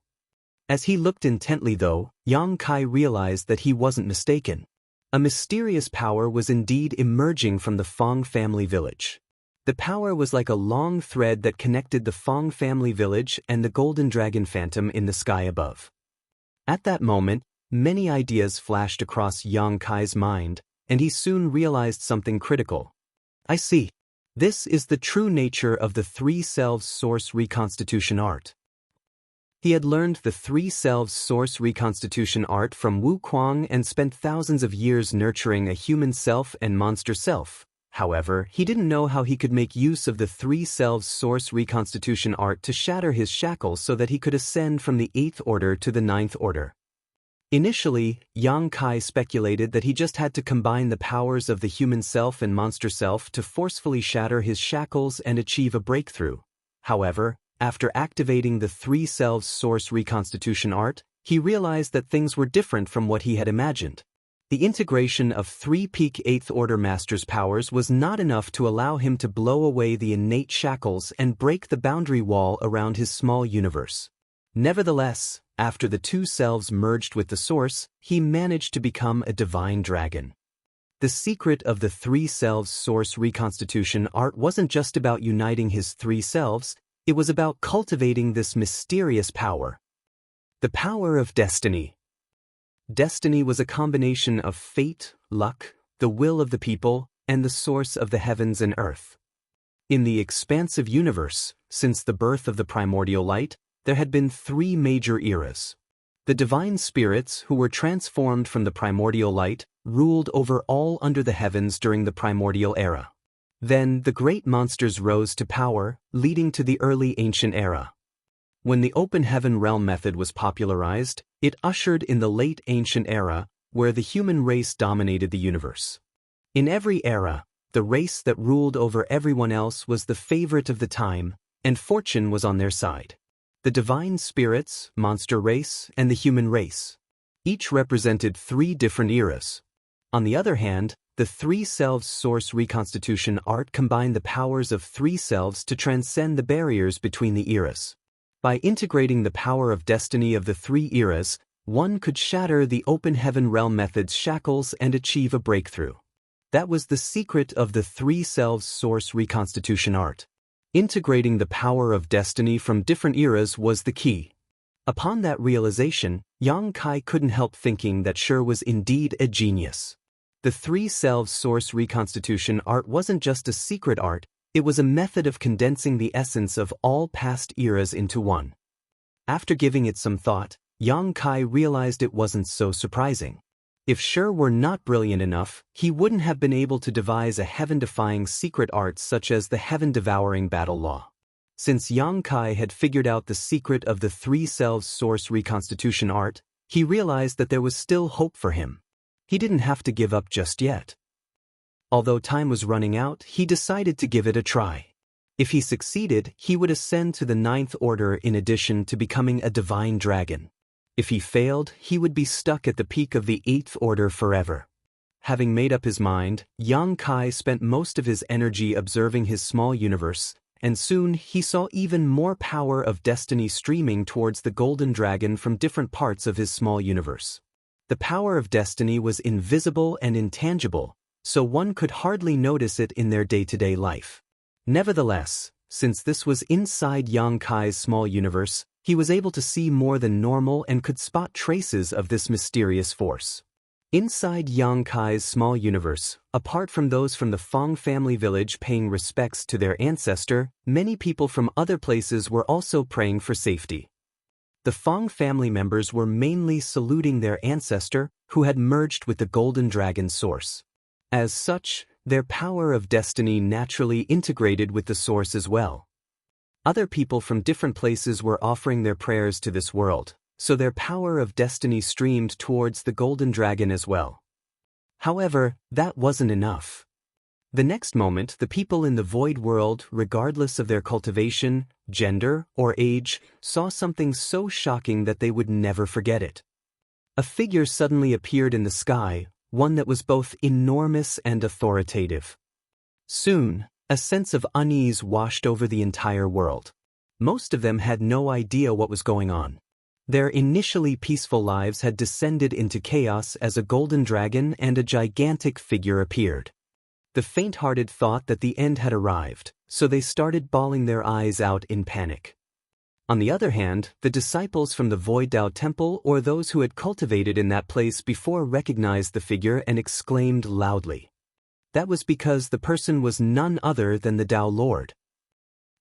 Speaker 1: As he looked intently though, Yang Kai realized that he wasn't mistaken. A mysterious power was indeed emerging from the Fong family village. The power was like a long thread that connected the Fong family village and the Golden Dragon Phantom in the sky above. At that moment, many ideas flashed across Yang Kai's mind, and he soon realized something critical. I see. This is the true nature of the Three Selves Source Reconstitution art. He had learned the Three Selves Source Reconstitution art from Wu Kuang and spent thousands of years nurturing a human self and monster self. However, he didn't know how he could make use of the Three Selves Source Reconstitution art to shatter his shackles so that he could ascend from the 8th order to the 9th order. Initially, Yang Kai speculated that he just had to combine the powers of the human self and monster self to forcefully shatter his shackles and achieve a breakthrough. However, after activating the Three Selves Source Reconstitution art, he realized that things were different from what he had imagined. The integration of 3 peak 8th Order Masters' powers was not enough to allow him to blow away the innate shackles and break the boundary wall around his small universe. Nevertheless, after the two selves merged with the source, he managed to become a divine dragon. The secret of the Three Selves Source Reconstitution art wasn't just about uniting his 3 selves, it was about cultivating this mysterious power. The power of destiny. Destiny was a combination of fate, luck, the will of the people, and the source of the heavens and earth. In the expansive universe, since the birth of the primordial light, there had been 3 major eras. The divine spirits, who were transformed from the primordial light, ruled over all under the heavens during the primordial era. Then the great monsters rose to power, leading to the early ancient era. When the open heaven realm method was popularized, it ushered in the late ancient era, where the human race dominated the universe. In every era, the race that ruled over everyone else was the favorite of the time, and fortune was on their side. The divine spirits, monster race, and the human race. Each represented 3 different eras. On the other hand, the Three Selves Source Reconstitution art combined the powers of 3 selves to transcend the barriers between the eras. By integrating the power of destiny of the 3 eras, one could shatter the open heaven realm method's shackles and achieve a breakthrough. That was the secret of the Three Selves Source Reconstitution art. Integrating the power of destiny from different eras was the key. Upon that realization, Yang Kai couldn't help thinking that Shi was indeed a genius. The Three Selves Source Reconstitution art wasn't just a secret art, it was a method of condensing the essence of all past eras into one. After giving it some thought, Yang Kai realized it wasn't so surprising. If Shi were not brilliant enough, he wouldn't have been able to devise a heaven-defying secret art such as the heaven-devouring battle law. Since Yang Kai had figured out the secret of the Three Selves Source Reconstitution art, he realized that there was still hope for him. He didn't have to give up just yet. Although time was running out, he decided to give it a try. If he succeeded, he would ascend to the 9th order in addition to becoming a divine dragon. If he failed, he would be stuck at the peak of the 8th order forever. Having made up his mind, Yang Kai spent most of his energy observing his small universe, and soon he saw even more power of destiny streaming towards the golden dragon from different parts of his small universe. The power of destiny was invisible and intangible, so one could hardly notice it in their day-to-day life. Nevertheless, since this was inside Yang Kai's small universe, he was able to see more than normal and could spot traces of this mysterious force. Inside Yang Kai's small universe, apart from those from the Fong family village paying respects to their ancestor, many people from other places were also praying for safety. The Fong family members were mainly saluting their ancestor, who had merged with the Golden Dragon source. As such, their power of destiny naturally integrated with the source as well. Other people from different places were offering their prayers to this world, so their power of destiny streamed towards the Golden Dragon as well. However, that wasn't enough. The next moment, the people in the void world, regardless of their cultivation, gender, or age, saw something so shocking that they would never forget it. A figure suddenly appeared in the sky, one that was both enormous and authoritative. Soon, a sense of unease washed over the entire world. Most of them had no idea what was going on. Their initially peaceful lives had descended into chaos as a golden dragon and a gigantic figure appeared. The faint-hearted thought that the end had arrived, so they started bawling their eyes out in panic. On the other hand, the disciples from the Void Dao Temple or those who had cultivated in that place before recognized the figure and exclaimed loudly. That was because the person was none other than the Dao Lord.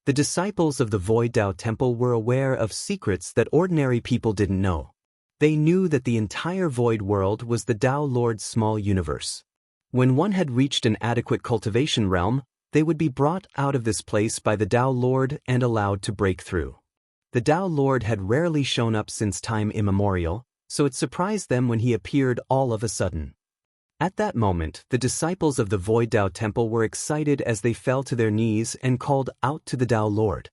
Speaker 1: The disciples of the Void Dao Temple were aware of secrets that ordinary people didn't know. They knew that the entire void world was the Dao Lord's small universe. When one had reached an adequate cultivation realm, they would be brought out of this place by the Dao Lord and allowed to break through. The Dao Lord had rarely shown up since time immemorial, so it surprised them when he appeared all of a sudden. At that moment, the disciples of the Void Dao Temple were excited as they fell to their knees and called out to the Dao Lord.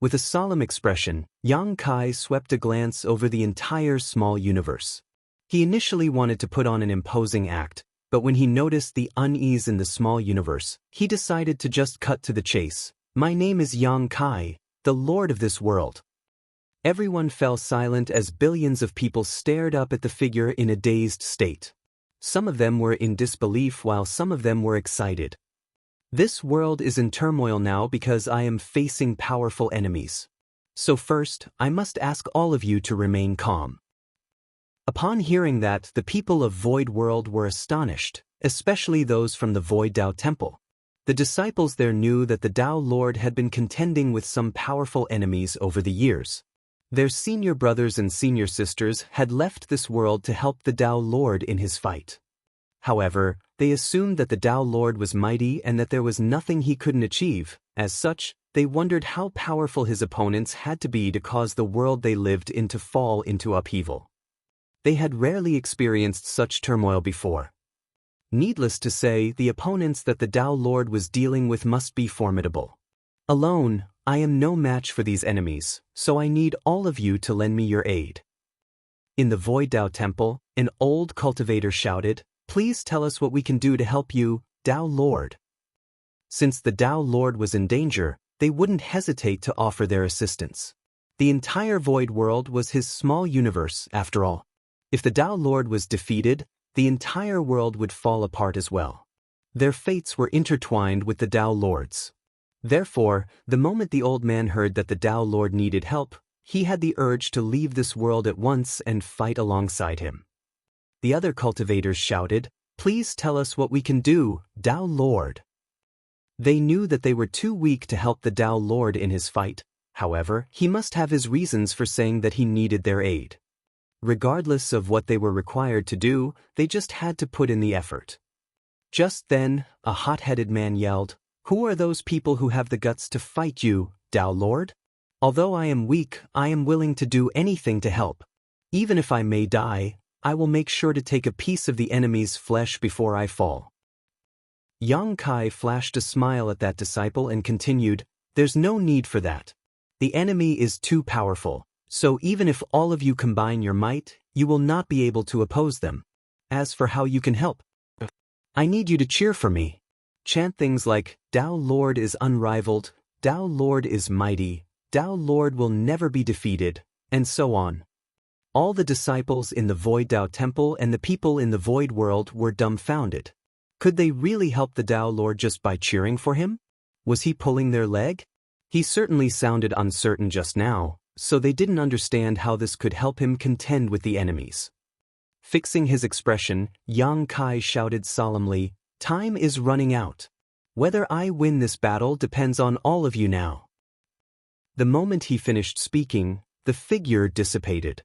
Speaker 1: With a solemn expression, Yang Kai swept a glance over the entire small universe. He initially wanted to put on an imposing act, but when he noticed the unease in the small universe, he decided to just cut to the chase. My name is Yang Kai, the Lord of this world. Everyone fell silent as billions of people stared up at the figure in a dazed state. Some of them were in disbelief while some of them were excited. This world is in turmoil now because I am facing powerful enemies. So first, I must ask all of you to remain calm. Upon hearing that, the people of Void World were astonished, especially those from the Void Dao Temple. The disciples there knew that the Dao Lord had been contending with some powerful enemies over the years. Their senior brothers and senior sisters had left this world to help the Dao Lord in his fight. However, they assumed that the Dao Lord was mighty and that there was nothing he couldn't achieve. As such, they wondered how powerful his opponents had to be to cause the world they lived in to fall into upheaval. They had rarely experienced such turmoil before. Needless to say, the opponents that the Dao Lord was dealing with must be formidable. Alone, I am no match for these enemies, so I need all of you to lend me your aid. In the Void Dao Temple, an old cultivator shouted, "Please tell us what we can do to help you, Dao Lord." Since the Dao Lord was in danger, they wouldn't hesitate to offer their assistance. The entire void world was his small universe, after all. If the Dao Lord was defeated, the entire world would fall apart as well. Their fates were intertwined with the Dao Lord's. Therefore, the moment the old man heard that the Dao Lord needed help, he had the urge to leave this world at once and fight alongside him. The other cultivators shouted, "Please tell us what we can do, Dao Lord." They knew that they were too weak to help the Dao Lord in his fight. However, he must have his reasons for saying that he needed their aid. Regardless of what they were required to do, they just had to put in the effort. Just then, a hot-headed man yelled, "Who are those people who have the guts to fight you, Dao Lord? Although I am weak, I am willing to do anything to help. Even if I may die, I will make sure to take a piece of the enemy's flesh before I fall." Yang Kai flashed a smile at that disciple and continued, "There's no need for that. The enemy is too powerful, so even if all of you combine your might, you will not be able to oppose them. As for how you can help, I need you to cheer for me. Chant things like, 'Dao Lord is unrivaled, Dao Lord is mighty, Dao Lord will never be defeated,' and so on." All the disciples in the Void Dao Temple and the people in the Void World were dumbfounded. Could they really help the Tao Lord just by cheering for him? Was he pulling their leg? He certainly sounded uncertain just now, so they didn't understand how this could help him contend with the enemies. Fixing his expression, Yang Kai shouted solemnly, "Time is running out. Whether I win this battle depends on all of you now." The moment he finished speaking, the figure dissipated.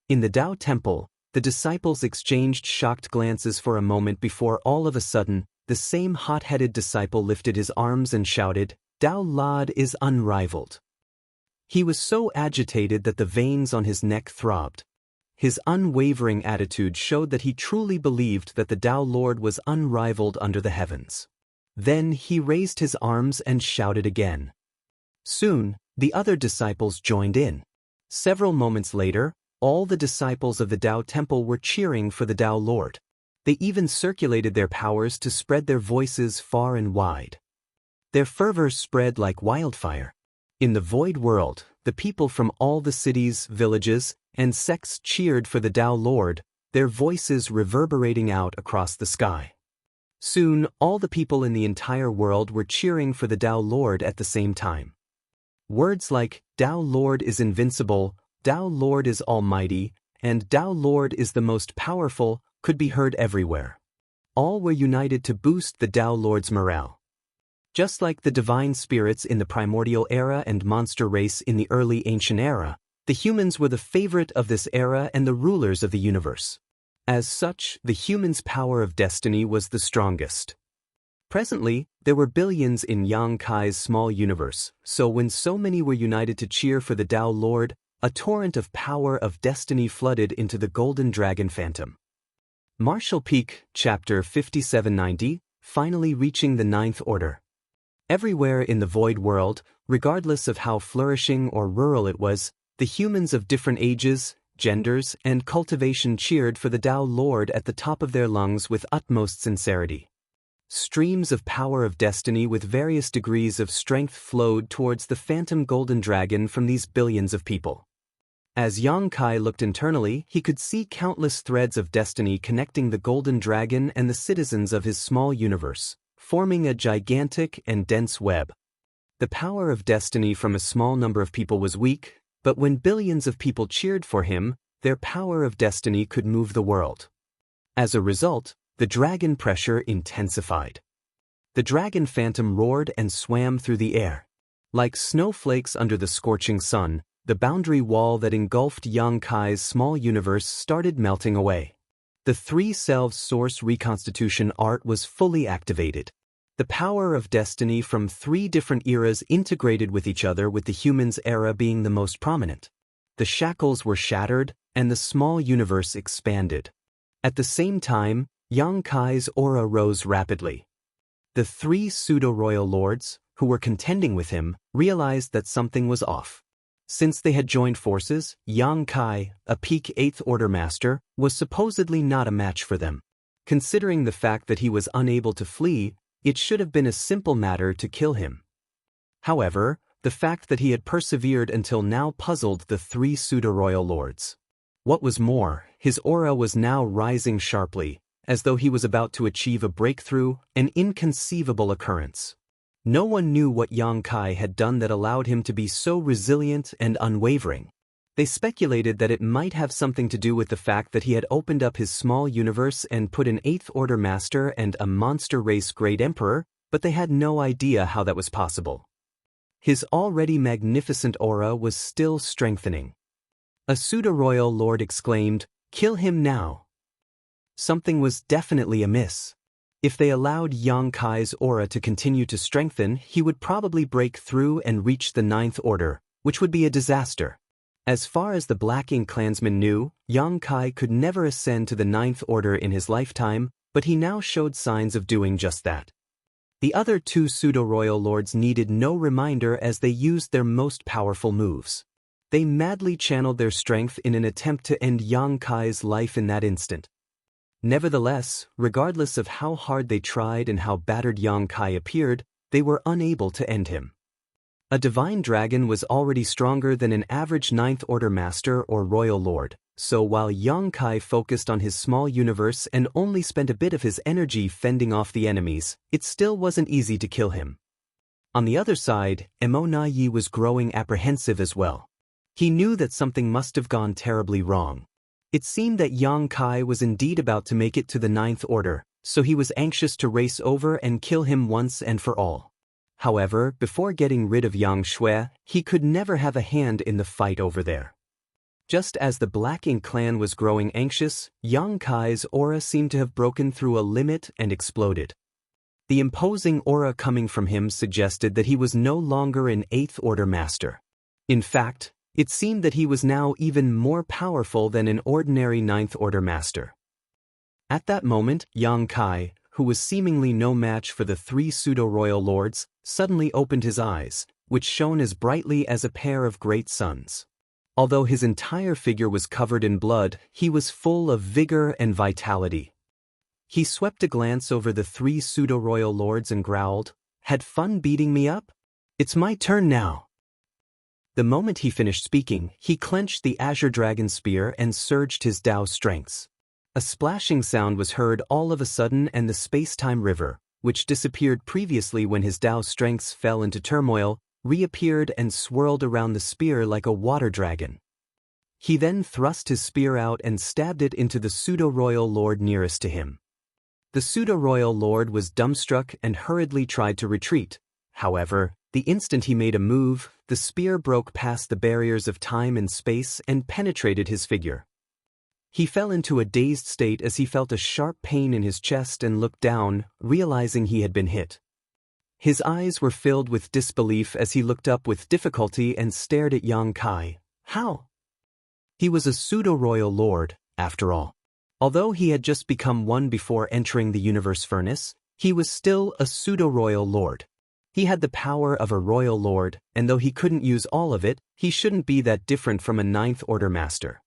Speaker 1: In the Tao Temple, the disciples exchanged shocked glances for a moment before all of a sudden, the same hot-headed disciple lifted his arms and shouted, "Tao Lord is unrivaled." He was so agitated that the veins on his neck throbbed. His unwavering attitude showed that he truly believed that the Tao Lord was unrivaled under the heavens. Then he raised his arms and shouted again. Soon, the other disciples joined in. Several moments later, all the disciples of the Tao Temple were cheering for the Tao Lord. They even circulated their powers to spread their voices far and wide. Their fervor spread like wildfire. In the void world, the people from all the cities, villages, and sects cheered for the Tao Lord, their voices reverberating out across the sky. Soon, all the people in the entire world were cheering for the Tao Lord at the same time. Words like, "Tao Lord is invincible," "Tao Lord is almighty," and "Tao Lord is the most powerful," could be heard everywhere. All were united to boost the Tao Lord's morale. Just like the divine spirits in the primordial era and monster race in the early ancient era, the humans were the favorite of this era and the rulers of the universe. As such, the humans' power of destiny was the strongest. Presently, there were billions in Yang Kai's small universe, so when so many were united to cheer for the Tao Lord, a torrent of power of destiny flooded into the Golden Dragon Phantom. Martial Peak, Chapter 5790, finally reaching the Ninth Order. Everywhere in the void world, regardless of how flourishing or rural it was, the humans of different ages, genders, and cultivation cheered for the Tao Lord at the top of their lungs with utmost sincerity. Streams of power of destiny with various degrees of strength flowed towards the phantom golden dragon from these billions of people. As Yang Kai looked internally, he could see countless threads of destiny connecting the golden dragon and the citizens of his small universe, forming a gigantic and dense web. The power of destiny from a small number of people was weak, but when billions of people cheered for him, their power of destiny could move the world. As a result, the dragon pressure intensified. The dragon phantom roared and swam through the air. Like snowflakes under the scorching sun, the boundary wall that engulfed Yang Kai's small universe started melting away. The three selves source reconstitution art was fully activated. The power of destiny from three different eras integrated with each other, with the humans' era being the most prominent. The shackles were shattered, and the small universe expanded. At the same time, Yang Kai's aura rose rapidly. The three pseudo-royal lords, who were contending with him, realized that something was off. Since they had joined forces, Yang Kai, a peak 8th Order master, was supposedly not a match for them. Considering the fact that he was unable to flee, it should have been a simple matter to kill him. However, the fact that he had persevered until now puzzled the three pseudo-royal lords. What was more, his aura was now rising sharply, as though he was about to achieve a breakthrough, an inconceivable occurrence. No one knew what Yang Kai had done that allowed him to be so resilient and unwavering. They speculated that it might have something to do with the fact that he had opened up his small universe and put an 8th Order master and a monster race Great Emperor, but they had no idea how that was possible. His already magnificent aura was still strengthening. A pseudo-royal lord exclaimed, "Kill him now." Something was definitely amiss. If they allowed Yang Kai's aura to continue to strengthen, he would probably break through and reach the 9th Order, which would be a disaster. As far as the Black Ink clansmen knew, Yang Kai could never ascend to the 9th Order in his lifetime, but he now showed signs of doing just that. The other two pseudo-royal lords needed no reminder as they used their most powerful moves. They madly channeled their strength in an attempt to end Yang Kai's life in that instant. Nevertheless, regardless of how hard they tried and how battered Yang Kai appeared, they were unable to end him. A divine dragon was already stronger than an average 9th Order master or royal lord, so while Yang Kai focused on his small universe and only spent a bit of his energy fending off the enemies, it still wasn't easy to kill him. On the other side, Yi was growing apprehensive as well. He knew that something must have gone terribly wrong. It seemed that Yang Kai was indeed about to make it to the Ninth Order, so he was anxious to race over and kill him once and for all. However, before getting rid of Yang Shui, he could never have a hand in the fight over there. Just as the Black Ink clan was growing anxious, Yang Kai's aura seemed to have broken through a limit and exploded. The imposing aura coming from him suggested that he was no longer an Eighth Order master. In fact, it seemed that he was now even more powerful than an ordinary Ninth Order master. At that moment, Yang Kai, who was seemingly no match for the three pseudo-royal lords, suddenly opened his eyes, which shone as brightly as a pair of great suns. Although his entire figure was covered in blood, he was full of vigor and vitality. He swept a glance over the three pseudo-royal lords and growled, "Had fun beating me up? It's my turn now." The moment he finished speaking, he clenched the Azure Dragon Spear and surged his Dao strengths. A splashing sound was heard all of a sudden, and the space-time river, which disappeared previously when his Dao strengths fell into turmoil, reappeared and swirled around the spear like a water dragon. He then thrust his spear out and stabbed it into the pseudo-royal lord nearest to him. The pseudo-royal lord was dumbstruck and hurriedly tried to retreat. However, the instant he made a move, the spear broke past the barriers of time and space and penetrated his figure. He fell into a dazed state as he felt a sharp pain in his chest and looked down, realizing he had been hit. His eyes were filled with disbelief as he looked up with difficulty and stared at Yang Kai. How? He was a pseudo-royal lord, after all. Although he had just become one before entering the universe furnace, he was still a pseudo-royal lord. He had the power of a royal lord, and though he couldn't use all of it, he shouldn't be that different from a Ninth Order master.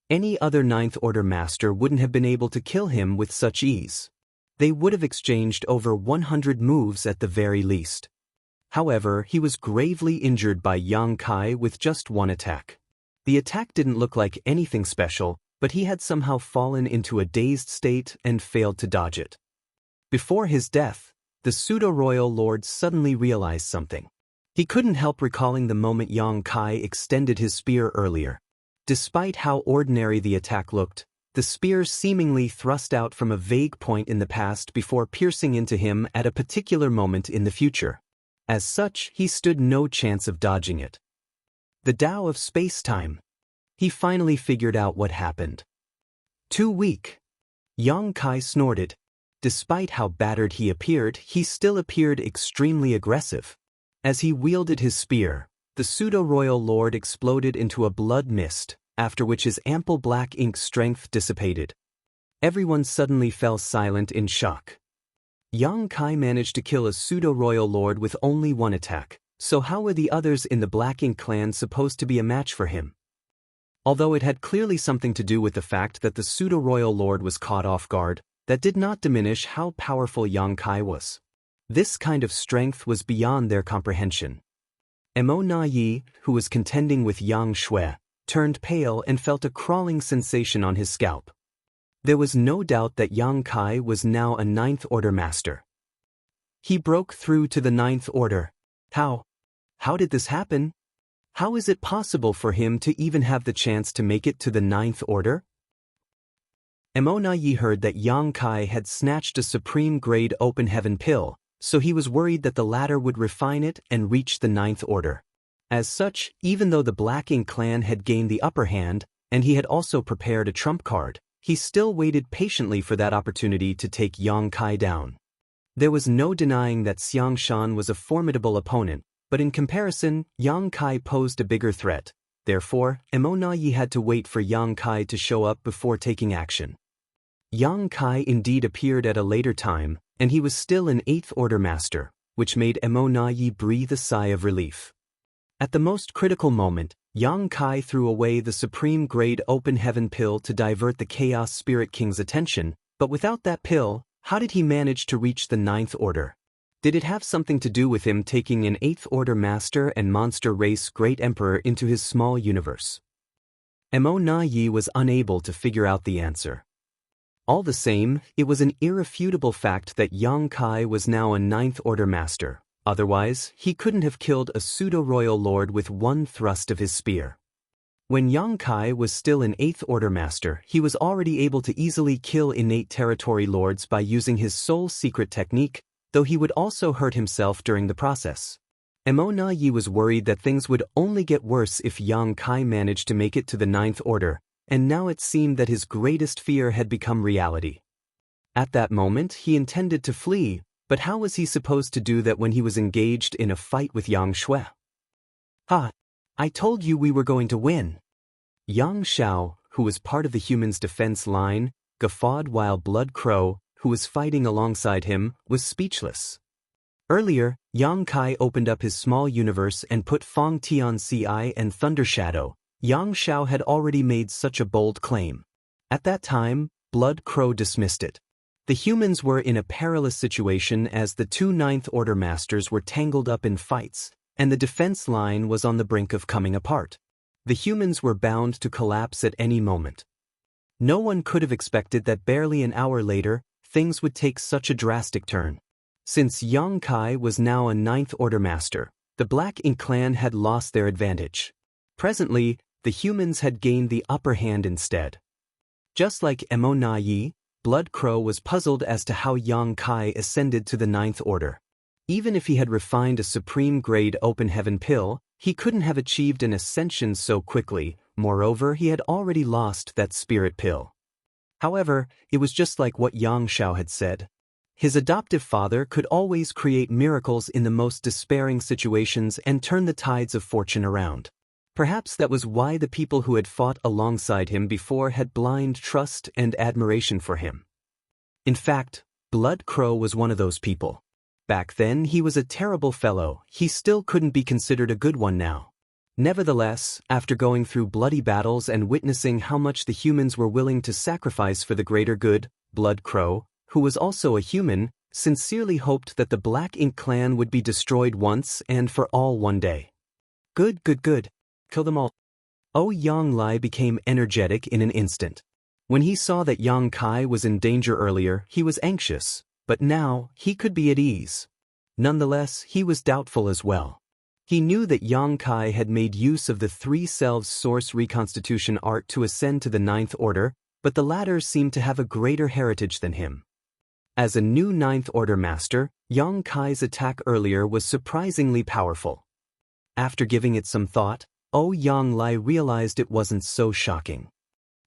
Speaker 1: Any other Ninth Order master wouldn't have been able to kill him with such ease. They would have exchanged over 100 moves at the very least. However, he was gravely injured by Yang Kai with just one attack. The attack didn't look like anything special, but he had somehow fallen into a dazed state and failed to dodge it. Before his death, the pseudo-royal lord suddenly realized something. He couldn't help recalling the moment Yang Kai extended his spear earlier. Despite how ordinary the attack looked, the spear seemingly thrust out from a vague point in the past before piercing into him at a particular moment in the future. As such, he stood no chance of dodging it. The Tao of space-time. He finally figured out what happened. Too weak. Yang Kai snorted. Despite how battered he appeared, he still appeared extremely aggressive. As he wielded his spear, the pseudo-royal lord exploded into a blood mist, after which his ample black ink strength dissipated. Everyone suddenly fell silent in shock. Yang Kai managed to kill a pseudo-royal lord with only one attack, so how were the others in the Black Ink clan supposed to be a match for him? Although it had clearly something to do with the fact that the pseudo-royal lord was caught off guard, that did not diminish how powerful Yang Kai was. This kind of strength was beyond their comprehension. Yi, who was contending with Yang Shui, turned pale and felt a crawling sensation on his scalp. There was no doubt that Yang Kai was now a Ninth Order master. He broke through to the Ninth Order. How? How did this happen? How is it possible for him to even have the chance to make it to the Ninth Order? Yi heard that Yang Kai had snatched a supreme-grade open heaven pill, so he was worried that the latter would refine it and reach the Ninth Order. As such, even though the Black Ink clan had gained the upper hand, and he had also prepared a trump card, he still waited patiently for that opportunity to take Yang Kai down. There was no denying that Xiang Shan was a formidable opponent, but in comparison, Yang Kai posed a bigger threat. Therefore, Yi had to wait for Yang Kai to show up before taking action. Yang Kai indeed appeared at a later time, and he was still an Eighth Order master, which made Yi breathe a sigh of relief. At the most critical moment, Yang Kai threw away the supreme-grade open heaven pill to divert the Chaos Spirit King's attention, but without that pill, how did he manage to reach the Ninth Order? Did it have something to do with him taking an Eighth Order master and monster race Great Emperor into his small universe? Mo Na Yi was unable to figure out the answer. All the same, it was an irrefutable fact that Yang Kai was now a Ninth Order master. Otherwise, he couldn't have killed a pseudo-royal lord with one thrust of his spear. When Yang Kai was still an Eighth Order master, he was already able to easily kill innate territory lords by using his sole secret technique, though he would also hurt himself during the process. Mo Na Yi was worried that things would only get worse if Yang Kai managed to make it to the Ninth Order, and now it seemed that his greatest fear had become reality. At that moment, he intended to flee, but how was he supposed to do that when he was engaged in a fight with Yang Shui? "Ha! I told you we were going to win." Yang Xiao, who was part of the humans' defense line, guffawed while Blood Crow, who was fighting alongside him, was speechless. Earlier, Yang Kai opened up his small universe and put Fang Tianci and Thunder Shadow. Yang Xiao had already made such a bold claim. At that time, Blood Crow dismissed it. The humans were in a perilous situation as the two Ninth Order masters were tangled up in fights, and the defense line was on the brink of coming apart. The humans were bound to collapse at any moment. No one could have expected that barely an hour later, things would take such a drastic turn. Since Yang Kai was now a Ninth Order master, the Black Ink clan had lost their advantage. Presently, the humans had gained the upper hand instead. Just like Mo Na Yi, Blood Crow was puzzled as to how Yang Kai ascended to the Ninth Order. Even if he had refined a supreme-grade open heaven pill, he couldn't have achieved an ascension so quickly. Moreover, he had already lost that spirit pill. However, it was just like what Yang Xiao had said. His adoptive father could always create miracles in the most despairing situations and turn the tides of fortune around. Perhaps that was why the people who had fought alongside him before had blind trust and admiration for him. In fact, Blood Crow was one of those people. Back then he was a terrible fellow, he still couldn't be considered a good one now. Nevertheless, after going through bloody battles and witnessing how much the humans were willing to sacrifice for the greater good, Blood Crow, who was also a human, sincerely hoped that the Black Ink clan would be destroyed once and for all one day. Good. Kill them all. Yang Lai became energetic in an instant. When he saw that Yang Kai was in danger earlier, he was anxious, but now he could be at ease. Nonetheless, he was doubtful as well. He knew that Yang Kai had made use of the Three Selves Source reconstitution art to ascend to the Ninth Order, but the latter seemed to have a greater heritage than him. As a new Ninth Order master, Yang Kai's attack earlier was surprisingly powerful. After giving it some thought, Yang Lai realized it wasn't so shocking.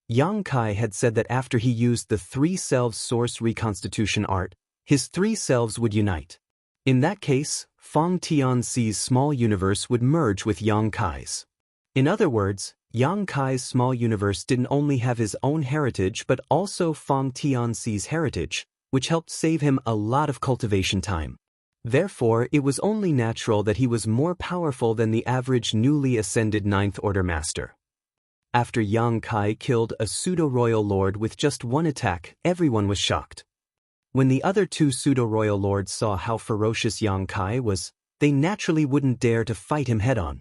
Speaker 1: Yang Kai had said that after he used the Three Selves Source reconstitution art, his three selves would unite. In that case, Fang Tianxi's small universe would merge with Yang Kai's. In other words, Yang Kai's small universe didn't only have his own heritage but also Fang Tianxi's heritage, which helped save him a lot of cultivation time. Therefore, it was only natural that he was more powerful than the average newly ascended Ninth Order master. After Yang Kai killed a pseudo-royal lord with just one attack, everyone was shocked. When the other two pseudo-royal lords saw how ferocious Yang Kai was, they naturally wouldn't dare to fight him head-on.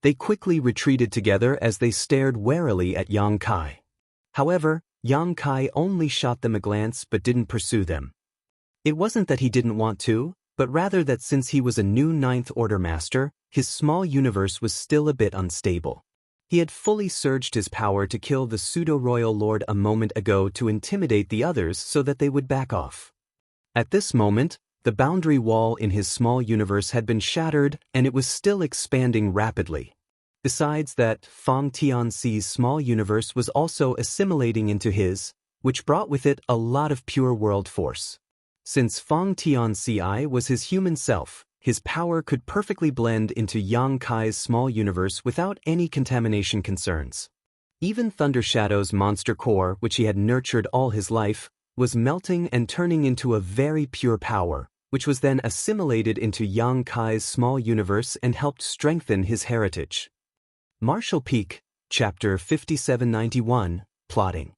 Speaker 1: They quickly retreated together as they stared warily at Yang Kai. However, Yang Kai only shot them a glance but didn't pursue them. It wasn't that he didn't want to, but rather that since he was a new Ninth Order master, his small universe was still a bit unstable. He had fully surged his power to kill the pseudo-royal lord a moment ago to intimidate the others so that they would back off. At this moment, the boundary wall in his small universe had been shattered and it was still expanding rapidly. Besides that, Fang Tianxi's small universe was also assimilating into his, which brought with it a lot of pure world force. Since Fang Tianci was his human self, his power could perfectly blend into Yang Kai's small universe without any contamination concerns. Even Thunder Shadow's monster core, which he had nurtured all his life, was melting and turning into a very pure power, which was then assimilated into Yang Kai's small universe and helped strengthen his heritage. Martial Peak, Chapter 5791, Plotting.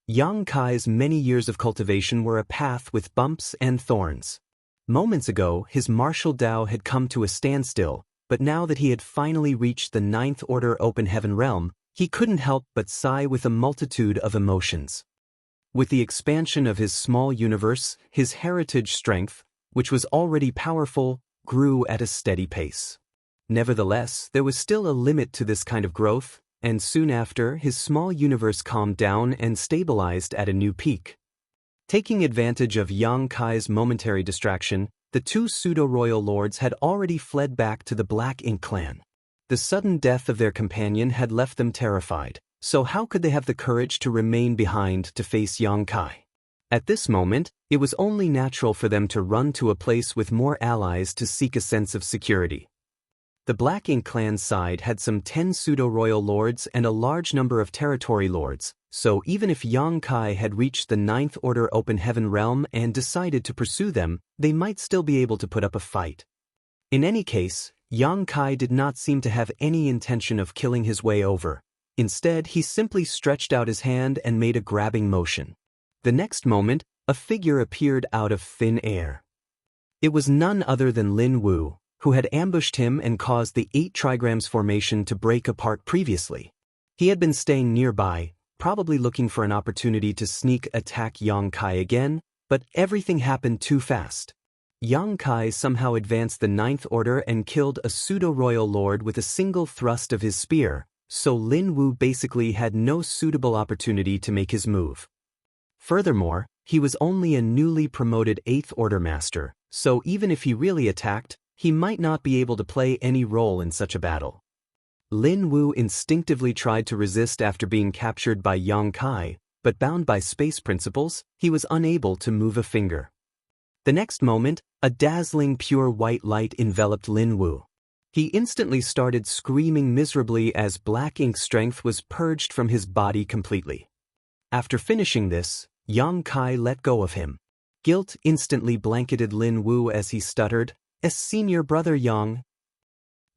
Speaker 1: Yang Kai's many years of cultivation were a path with bumps and thorns. Moments ago, his martial Tao had come to a standstill, but now that he had finally reached the Ninth Order Open Heaven realm, he couldn't help but sigh with a multitude of emotions. With the expansion of his small universe, his heritage strength, which was already powerful, grew at a steady pace. Nevertheless, there was still a limit to this kind of growth, and soon after, his small universe calmed down and stabilized at a new peak. Taking advantage of Yang Kai's momentary distraction, the two pseudo-royal lords had already fled back to the Black Ink clan. The sudden death of their companion had left them terrified, so how could they have the courage to remain behind to face Yang Kai? At this moment, it was only natural for them to run to a place with more allies to seek a sense of security. The Black Ink clan's side had some 10 pseudo-royal lords and a large number of territory lords, so even if Yang Kai had reached the Ninth Order Open Heaven realm and decided to pursue them, they might still be able to put up a fight. In any case, Yang Kai did not seem to have any intention of killing his way over. Instead, he simply stretched out his hand and made a grabbing motion. The next moment, a figure appeared out of thin air. It was none other than Lin Wu, who had ambushed him and caused the 8 trigrams formation to break apart previously. He had been staying nearby, probably looking for an opportunity to sneak attack Yang Kai again, but everything happened too fast. Yang Kai somehow advanced the Ninth Order and killed a pseudo-royal lord with a single thrust of his spear, so Lin Wu basically had no suitable opportunity to make his move. Furthermore, he was only a newly promoted 8th Order Master, so even if he really attacked, he might not be able to play any role in such a battle. Lin Wu instinctively tried to resist after being captured by Yang Kai, but bound by space principles, he was unable to move a finger. The next moment, a dazzling pure white light enveloped Lin Wu. He instantly started screaming miserably as black ink strength was purged from his body completely. After finishing this, Yang Kai let go of him. Guilt instantly blanketed Lin Wu as he stuttered, "As senior brother Yang."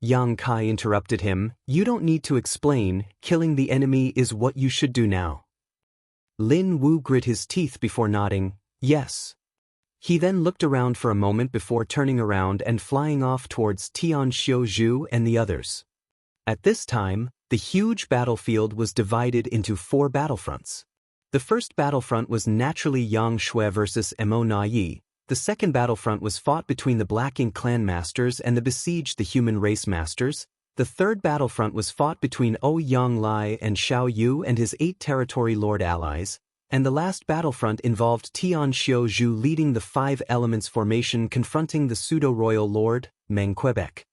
Speaker 1: Yang Kai interrupted him, "You don't need to explain, killing the enemy is what you should do now." Lin Wu grit his teeth before nodding, "Yes." He then looked around for a moment before turning around and flying off towards Tian Xiuzhu and the others. At this time, the huge battlefield was divided into 4 battlefronts. The first battlefront was naturally Yang Shui versus Mo Naiyi. The second battlefront was fought between the Black Ink clan masters and the besieged the human race masters. The third battlefront was fought between Yang Lai and Xiao Yu and his 8 territory lord allies. And the last battlefront involved Tian Xiuzhu leading the 5 Elements formation confronting the pseudo-royal lord, Meng Quebec.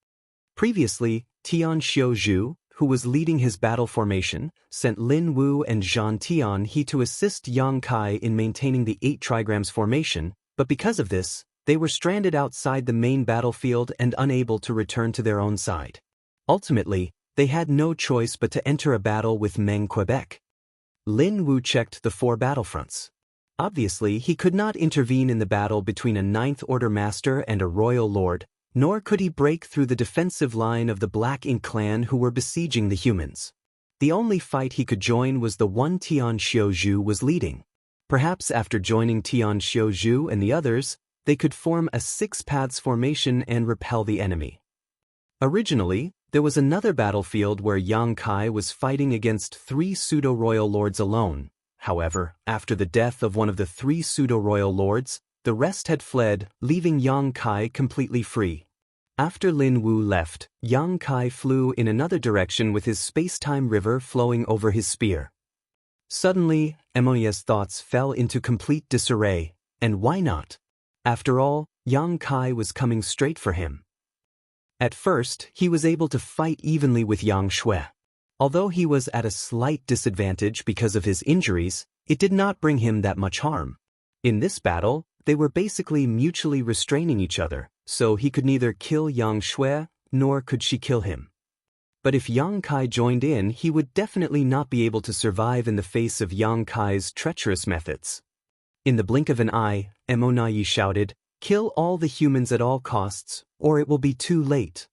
Speaker 1: Previously, Tian Xiuzhu, who was leading his battle formation, sent Lin Wu and Zhan Tianhe to assist Yang Kai in maintaining the 8 trigrams formation, but because of this, they were stranded outside the main battlefield and unable to return to their own side. Ultimately, they had no choice but to enter a battle with Meng Quebec. Lin Wu checked the 4 battlefronts. Obviously, he could not intervene in the battle between a Ninth Order Master and a Royal Lord, nor could he break through the defensive line of the Black Ink clan who were besieging the humans. The only fight he could join was the one Tian Xiuzhu was leading. Perhaps after joining Tian Xiuzhu and the others, they could form a 6 paths formation and repel the enemy. Originally, there was another battlefield where Yang Kai was fighting against 3 pseudo-royal lords alone. However, after the death of one of the 3 pseudo-royal lords, the rest had fled, leaving Yang Kai completely free. After Lin Wu left, Yang Kai flew in another direction with his space-time river flowing over his spear. Suddenly, Mo's thoughts fell into complete disarray, and why not? After all, Yang Kai was coming straight for him. At first, he was able to fight evenly with Yang Shui. Although he was at a slight disadvantage because of his injuries, it did not bring him that much harm. In this battle, they were basically mutually restraining each other, so he could neither kill Yang Shui, nor could she kill him. But if Yang Kai joined in, he would definitely not be able to survive in the face of Yang Kai's treacherous methods. In the blink of an eye, Mo Naiyi shouted, "Kill all the humans at all costs, or it will be too late."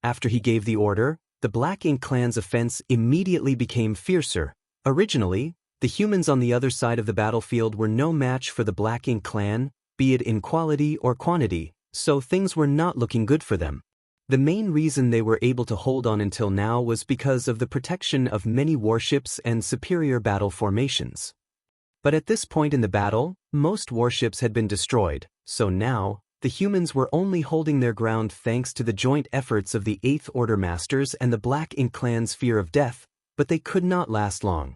Speaker 1: After he gave the order, the Black Ink clan's offense immediately became fiercer. Originally, the humans on the other side of the battlefield were no match for the Black Ink clan, be it in quality or quantity, so things were not looking good for them. The main reason they were able to hold on until now was because of the protection of many warships and superior battle formations. But at this point in the battle, most warships had been destroyed, so now, the humans were only holding their ground thanks to the joint efforts of the Eighth Order Masters and the Black Ink Clan's fear of death, but they could not last long.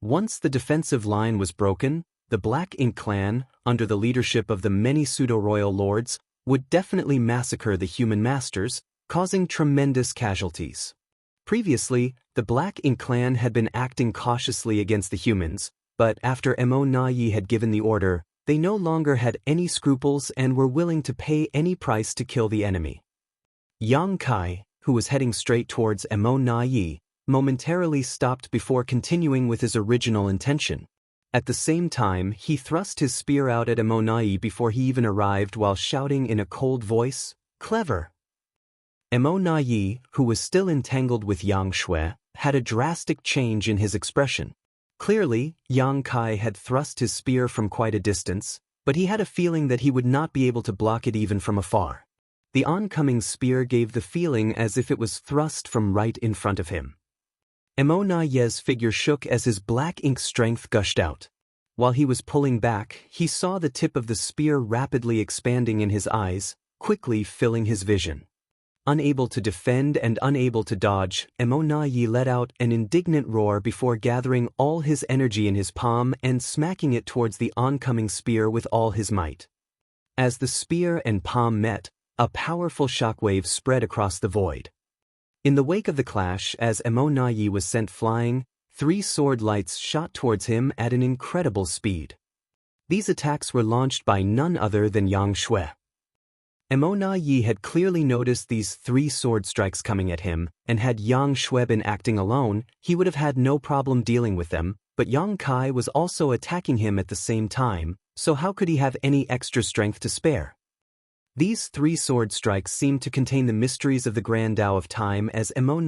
Speaker 1: Once the defensive line was broken, the Black Ink Clan, under the leadership of the many pseudo-royal lords, would definitely massacre the human masters, causing tremendous casualties. Previously, the Black Ink Clan had been acting cautiously against the humans, but after Mo had given the order, they no longer had any scruples and were willing to pay any price to kill the enemy. Yang Kai, who was heading straight towards Mo, momentarily stopped before continuing with his original intention. At the same time, he thrust his spear out at Mo before he even arrived while shouting in a cold voice, "Clever!" Mo, who was still entangled with Yang Shui, had a drastic change in his expression. Clearly, Yang Kai had thrust his spear from quite a distance, but he had a feeling that he would not be able to block it even from afar. The oncoming spear gave the feeling as if it was thrust from right in front of him. Mo's figure shook as his black ink strength gushed out. While he was pulling back, he saw the tip of the spear rapidly expanding in his eyes, quickly filling his vision. Unable to defend and unable to dodge, Mo let out an indignant roar before gathering all his energy in his palm and smacking it towards the oncoming spear with all his might. As the spear and palm met, a powerful shockwave spread across the void. In the wake of the clash, as Mo was sent flying, 3 sword lights shot towards him at an incredible speed. These attacks were launched by none other than Yang Shui. Mo had clearly noticed these 3 sword strikes coming at him, and had Yang Shui been acting alone, he would have had no problem dealing with them, but Yang Kai was also attacking him at the same time, so how could he have any extra strength to spare? These 3 sword strikes seemed to contain the mysteries of the Grand Tao of Time, as Mo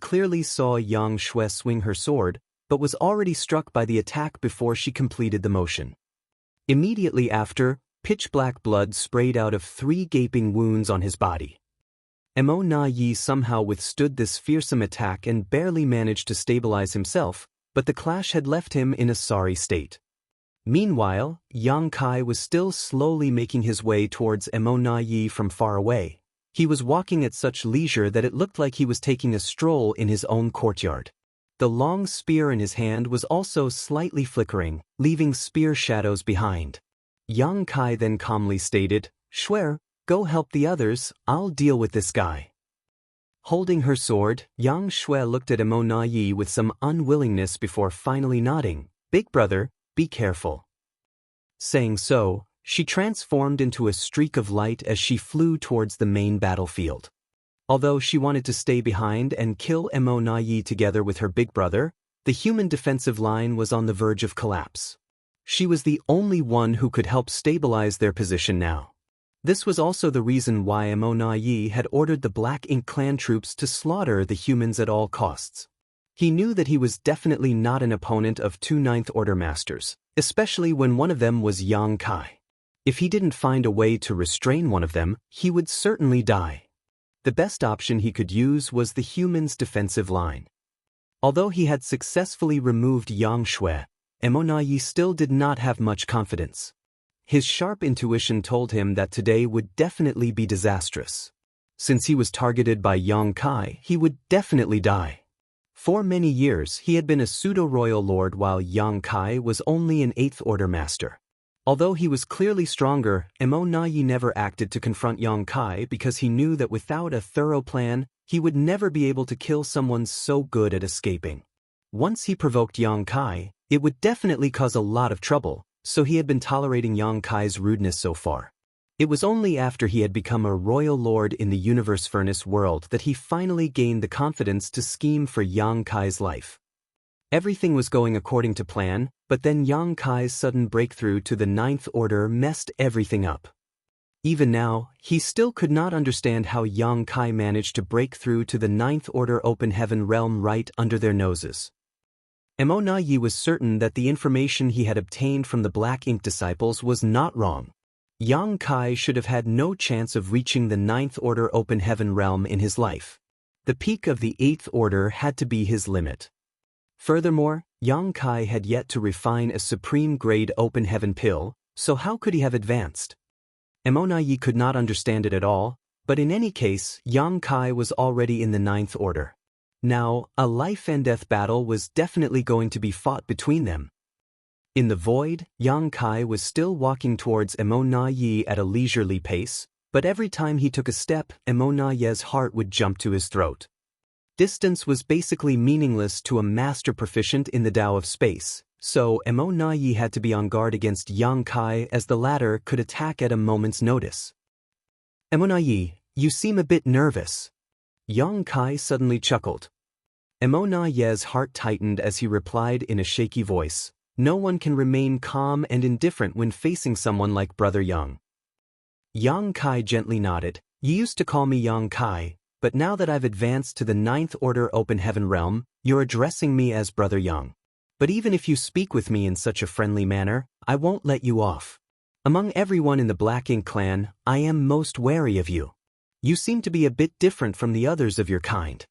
Speaker 1: clearly saw Yang Shui swing her sword, but was already struck by the attack before she completed the motion. Immediately after, pitch-black blood sprayed out of 3 gaping wounds on his body. Mo somehow withstood this fearsome attack and barely managed to stabilize himself, but the clash had left him in a sorry state. Meanwhile, Yang Kai was still slowly making his way towards Mo from far away. He was walking at such leisure that it looked like he was taking a stroll in his own courtyard. The long spear in his hand was also slightly flickering, leaving spear shadows behind. Yang Kai then calmly stated, "Shui, go help the others, I'll deal with this guy." Holding her sword, Yang Shui looked at Mo with some unwillingness before finally nodding, "Big brother, be careful." Saying so, she transformed into a streak of light as she flew towards the main battlefield. Although she wanted to stay behind and kill Mo together with her big brother, the human defensive line was on the verge of collapse. She was the only one who could help stabilize their position now. This was also the reason why Mo had ordered the Black Ink Clan troops to slaughter the humans at all costs. He knew that he was definitely not an opponent of 2 Ninth Order Masters, especially when one of them was Yang Kai. If he didn't find a way to restrain one of them, he would certainly die. The best option he could use was the humans' defensive line. Although he had successfully removed Yang Shui, Mo still did not have much confidence. His sharp intuition told him that today would definitely be disastrous. Since he was targeted by Yang Kai, he would definitely die. For many years, he had been a pseudo-royal lord while Yang Kai was only an 8th Order Master. Although he was clearly stronger, Mo never acted to confront Yang Kai because he knew that without a thorough plan, he would never be able to kill someone so good at escaping. Once he provoked Yang Kai, it would definitely cause a lot of trouble, so he had been tolerating Yang Kai's rudeness so far. It was only after he had become a royal lord in the Universe Furnace world that he finally gained the confidence to scheme for Yang Kai's life. Everything was going according to plan, but then Yang Kai's sudden breakthrough to the 9th Order messed everything up. Even now, he still could not understand how Yang Kai managed to break through to the 9th Order Open Heaven realm right under their noses. Mo was certain that the information he had obtained from the Black Ink disciples was not wrong. Yang Kai should have had no chance of reaching the Ninth Order Open Heaven realm in his life. The peak of the Eighth Order had to be his limit. Furthermore, Yang Kai had yet to refine a supreme-grade Open Heaven pill, so how could he have advanced? Emonayi could not understand it at all, but in any case, Yang Kai was already in the Ninth Order. Now, a life-and-death battle was definitely going to be fought between them. In the void, Yang Kai was still walking towards Emonayi at a leisurely pace, but every time he took a step, Emonayi's heart would jump to his throat. Distance was basically meaningless to a master proficient in the Tao of space, so Emonayi had to be on guard against Yang Kai as the latter could attack at a moment's notice. Emonayi, you seem a bit nervous. Yang Kai suddenly chuckled. Emonayi's heart tightened as he replied in a shaky voice, "No one can remain calm and indifferent when facing someone like Brother Yang." Yang Kai gently nodded. "You used to call me Yang Kai, but now that I've advanced to the Ninth Order Open Heaven realm, you're addressing me as Brother Yang. But even if you speak with me in such a friendly manner, I won't let you off. Among everyone in the Black Ink clan, I am most wary of you. You seem to be a bit different from the others of your kind."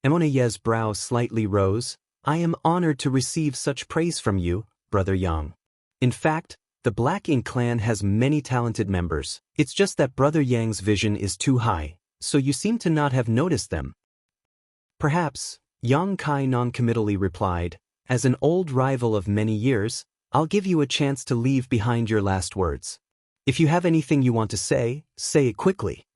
Speaker 1: Emonayi's brow slightly rose. "I am honored to receive such praise from you, Brother Yang. In fact, the Black Ink clan has many talented members. It's just that Brother Yang's vision is too high, so you seem to not have noticed them." "Perhaps," Yang Kai noncommittally replied, "as an old rival of many years, I'll give you a chance to leave behind your last words. If you have anything you want to say it quickly."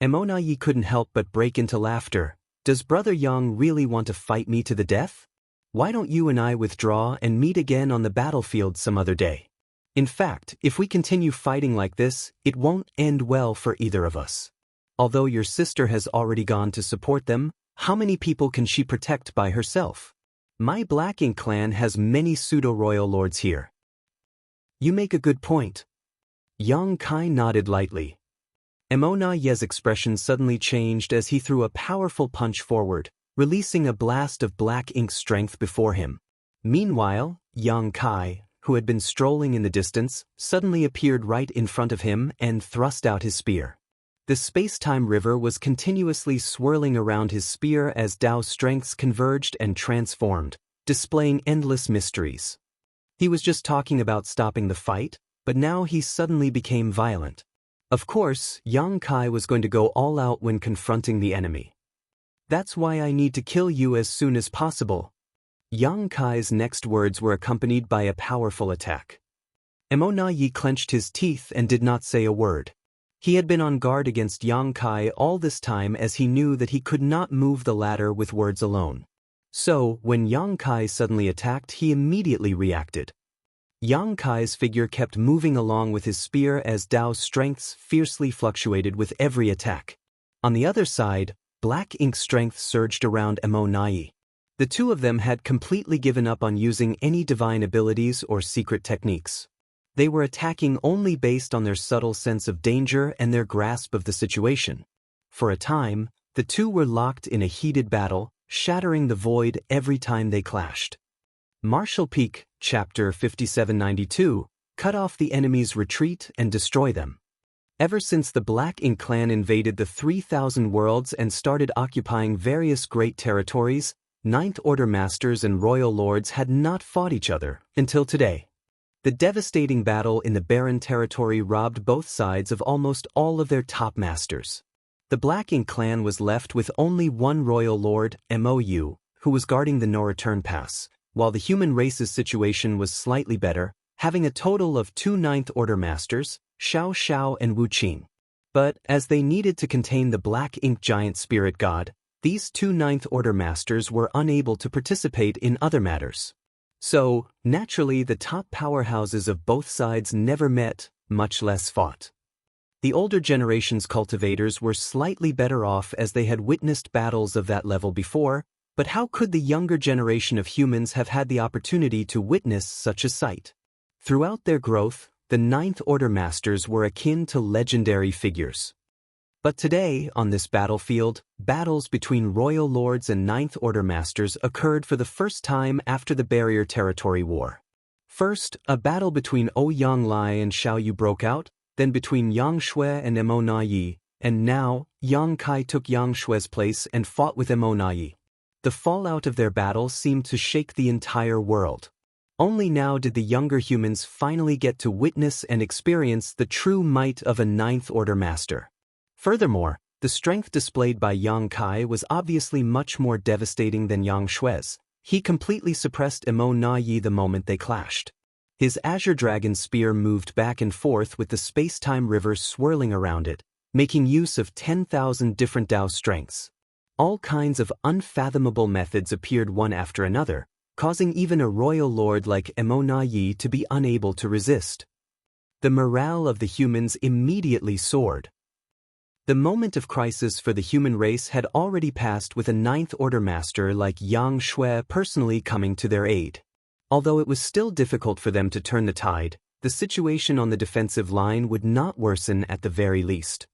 Speaker 1: Emonayi couldn't help but break into laughter. "Does Brother Yang really want to fight me to the death? Why don't you and I withdraw and meet again on the battlefield some other day? In fact, if we continue fighting like this, it won't end well for either of us. Although your sister has already gone to support them, how many people can she protect by herself? My Black Ink clan has many pseudo-royal lords here." "You make a good point." Yang Kai nodded lightly. Emonayi's expression suddenly changed as he threw a powerful punch forward, releasing a blast of black ink strength before him. Meanwhile, Yang Kai, who had been strolling in the distance, suddenly appeared right in front of him and thrust out his spear. The space-time river was continuously swirling around his spear as Tao strengths converged and transformed, displaying endless mysteries. He was just talking about stopping the fight, but now he suddenly became violent. Of course, Yang Kai was going to go all out when confronting the enemy. "That's why I need to kill you as soon as possible." Yang Kai's next words were accompanied by a powerful attack. Emonayi clenched his teeth and did not say a word. He had been on guard against Yang Kai all this time as he knew that he could not move the latter with words alone. So, when Yang Kai suddenly attacked, he immediately reacted. Yang Kai's figure kept moving along with his spear as Dao's strengths fiercely fluctuated with every attack. On the other side, Black Ink's strength surged around Emonayi. The two of them had completely given up on using any divine abilities or secret techniques. They were attacking only based on their subtle sense of danger and their grasp of the situation. For a time, the two were locked in a heated battle, shattering the void every time they clashed. Martial Peak, Chapter 5792, cut off the enemy's retreat and destroy them. Ever since the Black Ink clan invaded the 3,000 worlds and started occupying various great territories, Ninth Order Masters and Royal Lords had not fought each other until today. The devastating battle in the Barren Territory robbed both sides of almost all of their top masters. The Black Ink clan was left with only one Royal Lord, Mou, who was guarding the no-return pass, while the human race's situation was slightly better, having a total of 2 Ninth Order Masters, Xiao Xiao and Wu Qing. But, as they needed to contain the Black Ink giant spirit god, these 2 Ninth Order Masters were unable to participate in other matters. So, naturally the top powerhouses of both sides never met, much less fought. The older generation's cultivators were slightly better off as they had witnessed battles of that level before, but how could the younger generation of humans have had the opportunity to witness such a sight? Throughout their growth, the Ninth Order Masters were akin to legendary figures. But today, on this battlefield, battles between Royal Lords and Ninth Order Masters occurred for the first time after the Barrier Territory War. First, a battle between Ouyang Lai and Xiao Yu broke out, then between Yang Shui and Emo Na Yi, and now, Yang Kai took Yang Shui's place and fought with Emo Na Yi. The fallout of their battle seemed to shake the entire world. Only now did the younger humans finally get to witness and experience the true might of a Ninth Order master. Furthermore, the strength displayed by Yang Kai was obviously much more devastating than Yang Shui's. He completely suppressed Emo Na Yi the moment they clashed. His Azure Dragon spear moved back and forth with the space-time river swirling around it, making use of 10,000 different Dao strengths. All kinds of unfathomable methods appeared one after another, causing even a royal lord like Emo Na Yi to be unable to resist. The morale of the humans immediately soared. The moment of crisis for the human race had already passed with a Ninth Order master like Yang Shui personally coming to their aid. Although it was still difficult for them to turn the tide, the situation on the defensive line would not worsen at the very least.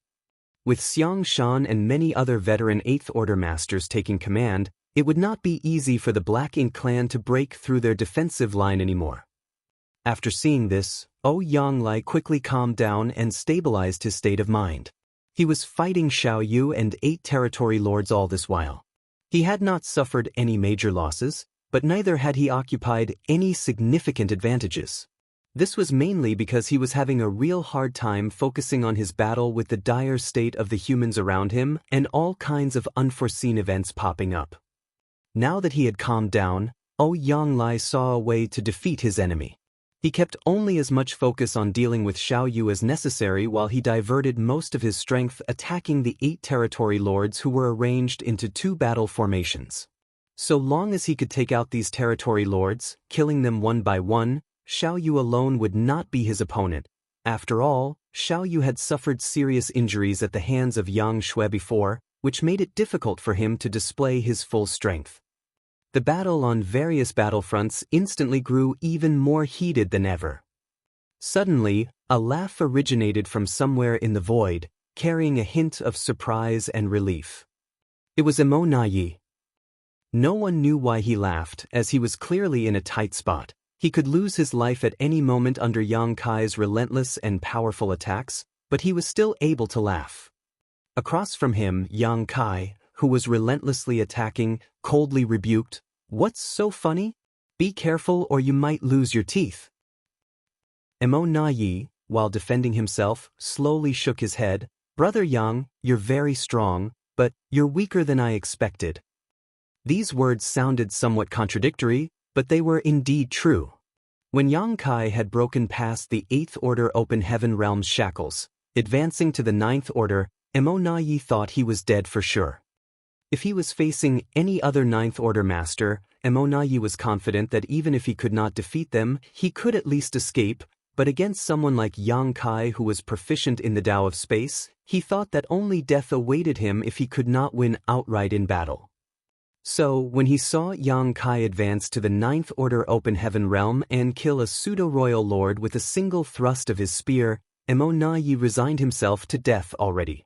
Speaker 1: With Xiang Shan and many other veteran Eighth Order masters taking command, it would not be easy for the Black Ink clan to break through their defensive line anymore. After seeing this, Ouyang Lai quickly calmed down and stabilized his state of mind. He was fighting Xiao Yu and 8 territory lords all this while. He had not suffered any major losses, but neither had he occupied any significant advantages. This was mainly because he was having a real hard time focusing on his battle with the dire state of the humans around him and all kinds of unforeseen events popping up. Now that he had calmed down, Ouyang Lai saw a way to defeat his enemy. He kept only as much focus on dealing with Xiao Yu as necessary while he diverted most of his strength attacking the 8 territory lords who were arranged into 2 battle formations. So long as he could take out these territory lords, killing them one by one, Xiao Yu alone would not be his opponent. After all, Xiao Yu had suffered serious injuries at the hands of Yang Shui before, which made it difficult for him to display his full strength. The battle on various battlefronts instantly grew even more heated than ever. Suddenly, a laugh originated from somewhere in the void, carrying a hint of surprise and relief. It was Emo Na Yi. No one knew why he laughed, as he was clearly in a tight spot. He could lose his life at any moment under Yang Kai's relentless and powerful attacks, but he was still able to laugh. Across from him, Yang Kai, who was relentlessly attacking, coldly rebuked, "What's so funny? Be careful or you might lose your teeth." Emo Na Yi, while defending himself, slowly shook his head. "Brother Yang, you're very strong, but you're weaker than I expected." These words sounded somewhat contradictory, but they were indeed true. When Yang Kai had broken past the 8th Order Open Heaven Realm's shackles, advancing to the 9th Order, Emo Na Yi thought he was dead for sure. If he was facing any other 9th Order master, Emo Na Yi was confident that even if he could not defeat them, he could at least escape, but against someone like Yang Kai who was proficient in the Tao of space, he thought that only death awaited him if he could not win outright in battle. So, when he saw Yang Kai advance to the 9th Order Open Heaven Realm and kill a pseudo-royal lord with a single thrust of his spear, Emo Na Yi resigned himself to death already.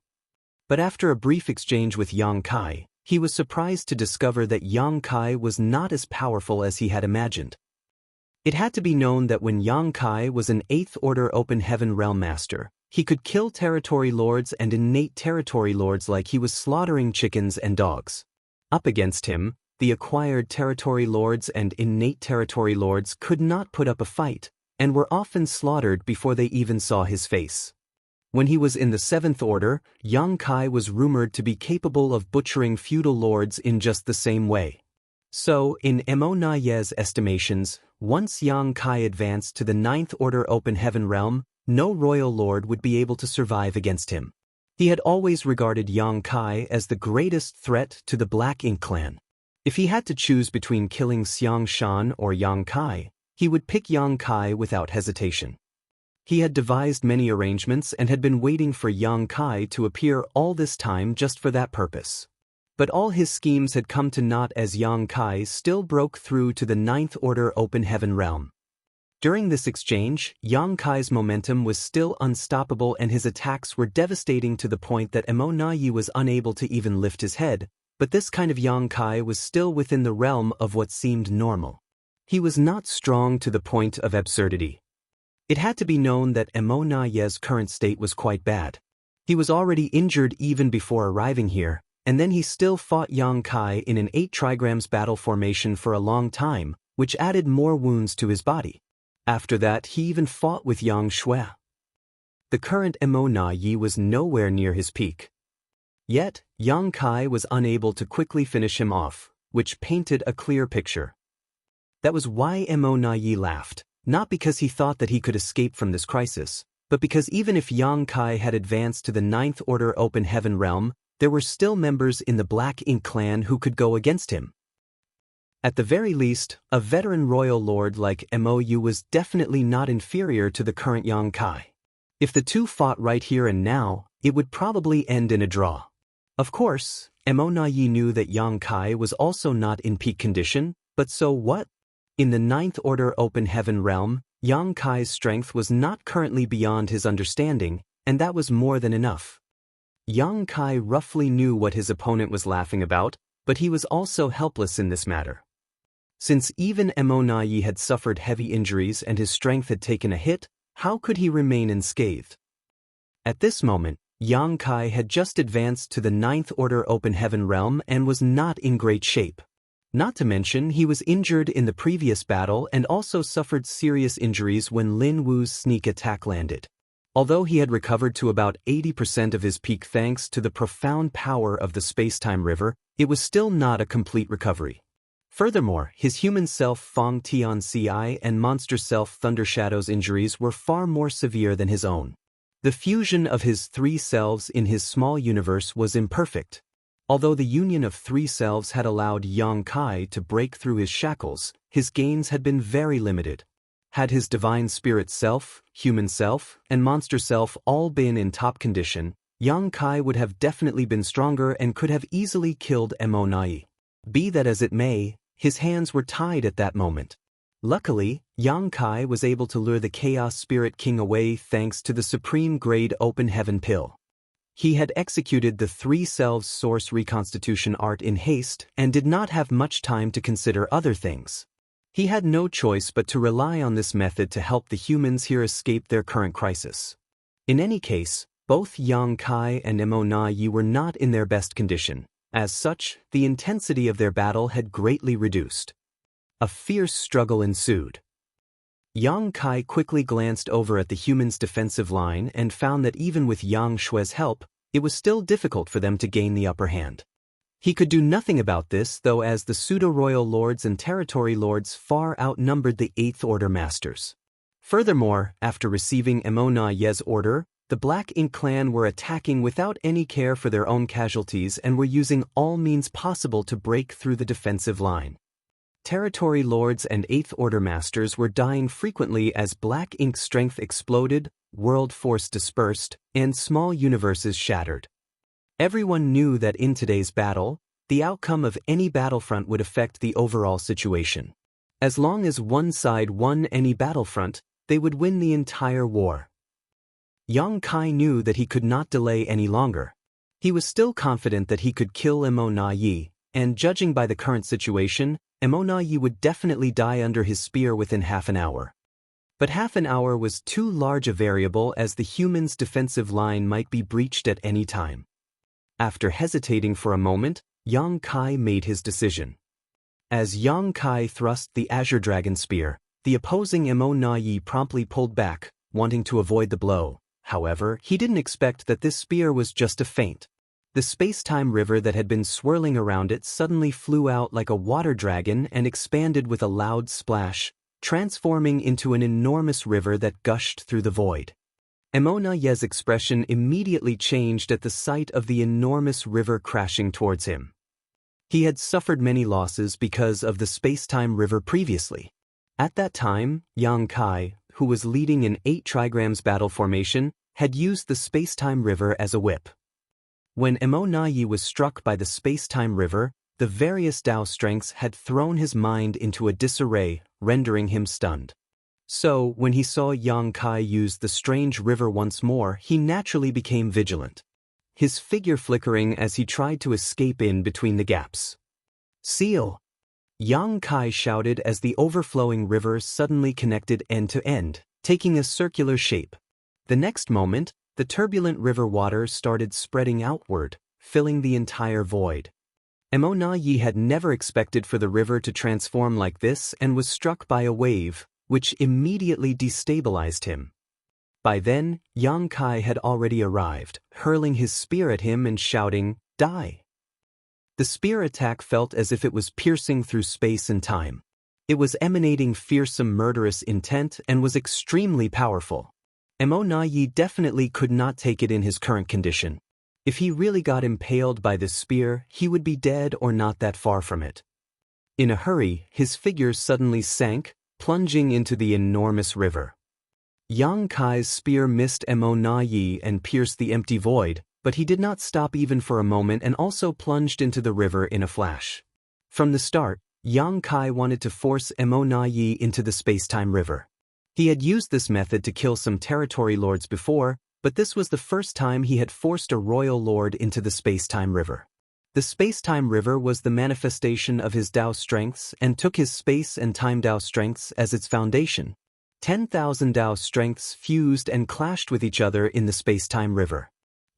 Speaker 1: But after a brief exchange with Yang Kai, he was surprised to discover that Yang Kai was not as powerful as he had imagined. It had to be known that when Yang Kai was an 8th Order Open Heaven Realm Master, he could kill territory lords and innate territory lords like he was slaughtering chickens and dogs. Up against him, the acquired territory lords and innate territory lords could not put up a fight, and were often slaughtered before they even saw his face. When he was in the 7th Order, Yang Kai was rumored to be capable of butchering feudal lords in just the same way. So, in Emo Na Yi's estimations, once Yang Kai advanced to the 9th Order Open Heaven Realm, no royal lord would be able to survive against him. He had always regarded Yang Kai as the greatest threat to the Black Ink clan. If he had to choose between killing Xiang Shan or Yang Kai, he would pick Yang Kai without hesitation. He had devised many arrangements and had been waiting for Yang Kai to appear all this time just for that purpose. But all his schemes had come to naught as Yang Kai still broke through to the 9th Order Open Heaven Realm. During this exchange, Yang Kai's momentum was still unstoppable and his attacks were devastating to the point that Emo Na Yi was unable to even lift his head, but this kind of Yang Kai was still within the realm of what seemed normal. He was not strong to the point of absurdity. It had to be known that Emo Ye's current state was quite bad. He was already injured even before arriving here, and then he still fought Yang Kai in an 8 trigrams battle formation for a long time, which added more wounds to his body. After that, he even fought with Yang Shui. The current Emo Yi was nowhere near his peak. Yet, Yang Kai was unable to quickly finish him off, which painted a clear picture. That was why Emo Yi laughed, not because he thought that he could escape from this crisis, but because even if Yang Kai had advanced to the 9th Order Open Heaven realm, there were still members in the Black Ink clan who could go against him. At the very least, a veteran royal lord like Mou was definitely not inferior to the current Yang Kai. If the two fought right here and now, it would probably end in a draw. Of course, Emo Yi knew that Yang Kai was also not in peak condition, but so what? In the 9th Order Open Heaven realm, Yang Kai's strength was not currently beyond his understanding, and that was more than enough. Yang Kai roughly knew what his opponent was laughing about, but he was also helpless in this matter. Since even Emo Yi had suffered heavy injuries and his strength had taken a hit, how could he remain unscathed? At this moment, Yang Kai had just advanced to the 9th Order Open Heaven realm and was not in great shape. Not to mention, he was injured in the previous battle and also suffered serious injuries when Lin Wu's sneak attack landed. Although he had recovered to about 80% of his peak thanks to the profound power of the space-time river, it was still not a complete recovery. Furthermore, his human self Fong Tian Ci and monster self Thunder Shadow's injuries were far more severe than his own. The fusion of his 3 selves in his small universe was imperfect. Although the union of 3 selves had allowed Yang Kai to break through his shackles, his gains had been very limited. Had his divine spirit self, human self, and monster self all been in top condition, Yang Kai would have definitely been stronger and could have easily killed Emo Yi. Be that as it may, his hands were tied at that moment. Luckily, Yang Kai was able to lure the Chaos Spirit King away thanks to the Supreme Grade Open Heaven Pill. He had executed the 3 selves source reconstitution art in haste and did not have much time to consider other things. He had no choice but to rely on this method to help the humans here escape their current crisis. In any case, both Yang Kai and Emo Yi were not in their best condition. As such, the intensity of their battle had greatly reduced. A fierce struggle ensued. Yang Kai quickly glanced over at the humans' defensive line and found that even with Yang Shui's help, it was still difficult for them to gain the upper hand. He could do nothing about this, though, as the pseudo-royal lords and territory lords far outnumbered the 8th Order masters. Furthermore, after receiving Emo Ye's order, the Black Ink clan were attacking without any care for their own casualties and were using all means possible to break through the defensive line. Territory lords and 8th Order masters were dying frequently as Black Ink's strength exploded, world force dispersed, and small universes shattered. Everyone knew that in today's battle, the outcome of any battlefront would affect the overall situation. As long as one side won any battlefront, they would win the entire war. Yang Kai knew that he could not delay any longer. He was still confident that he could kill Emo Yi, and judging by the current situation, Emo Yi would definitely die under his spear within half an hour. But half an hour was too large a variable, as the humans' defensive line might be breached at any time. After hesitating for a moment, Yang Kai made his decision. As Yang Kai thrust the Azure Dragon Spear, the opposing Emo Yi promptly pulled back, wanting to avoid the blow. However, he didn't expect that this spear was just a feint. The space-time river that had been swirling around it suddenly flew out like a water dragon and expanded with a loud splash, transforming into an enormous river that gushed through the void. Emo Ye's expression immediately changed at the sight of the enormous river crashing towards him. He had suffered many losses because of the space-time river previously. At that time, Yang Kai, who was leading an 8 trigrams battle formation, had used the space-time river as a whip. When Emo Yi was struck by the space-time river, the various Tao strengths had thrown his mind into a disarray, rendering him stunned. So, when he saw Yang Kai use the strange river once more, he naturally became vigilant, his figure flickering as he tried to escape in between the gaps. Seal! Yang Kai shouted as the overflowing river suddenly connected end to end, taking a circular shape. The next moment, the turbulent river water started spreading outward, filling the entire void. Mo Yi had never expected for the river to transform like this and was struck by a wave, which immediately destabilized him. By then, Yang Kai had already arrived, hurling his spear at him and shouting, "Die!" The spear attack felt as if it was piercing through space and time. It was emanating fearsome murderous intent and was extremely powerful. Mo Yi definitely could not take it in his current condition. If he really got impaled by this spear, he would be dead or not that far from it. In a hurry, his figure suddenly sank, plunging into the enormous river. Yang Kai's spear missed Mo Yi and pierced the empty void, but he did not stop even for a moment and also plunged into the river in a flash. From the start, Yang Kai wanted to force Mo Yi into the space-time river. He had used this method to kill some territory lords before, but this was the first time he had forced a royal lord into the space-time river. The space-time river was the manifestation of his Dao strengths and took his space and time Dao strengths as its foundation. 10,000 Dao strengths fused and clashed with each other in the space-time river.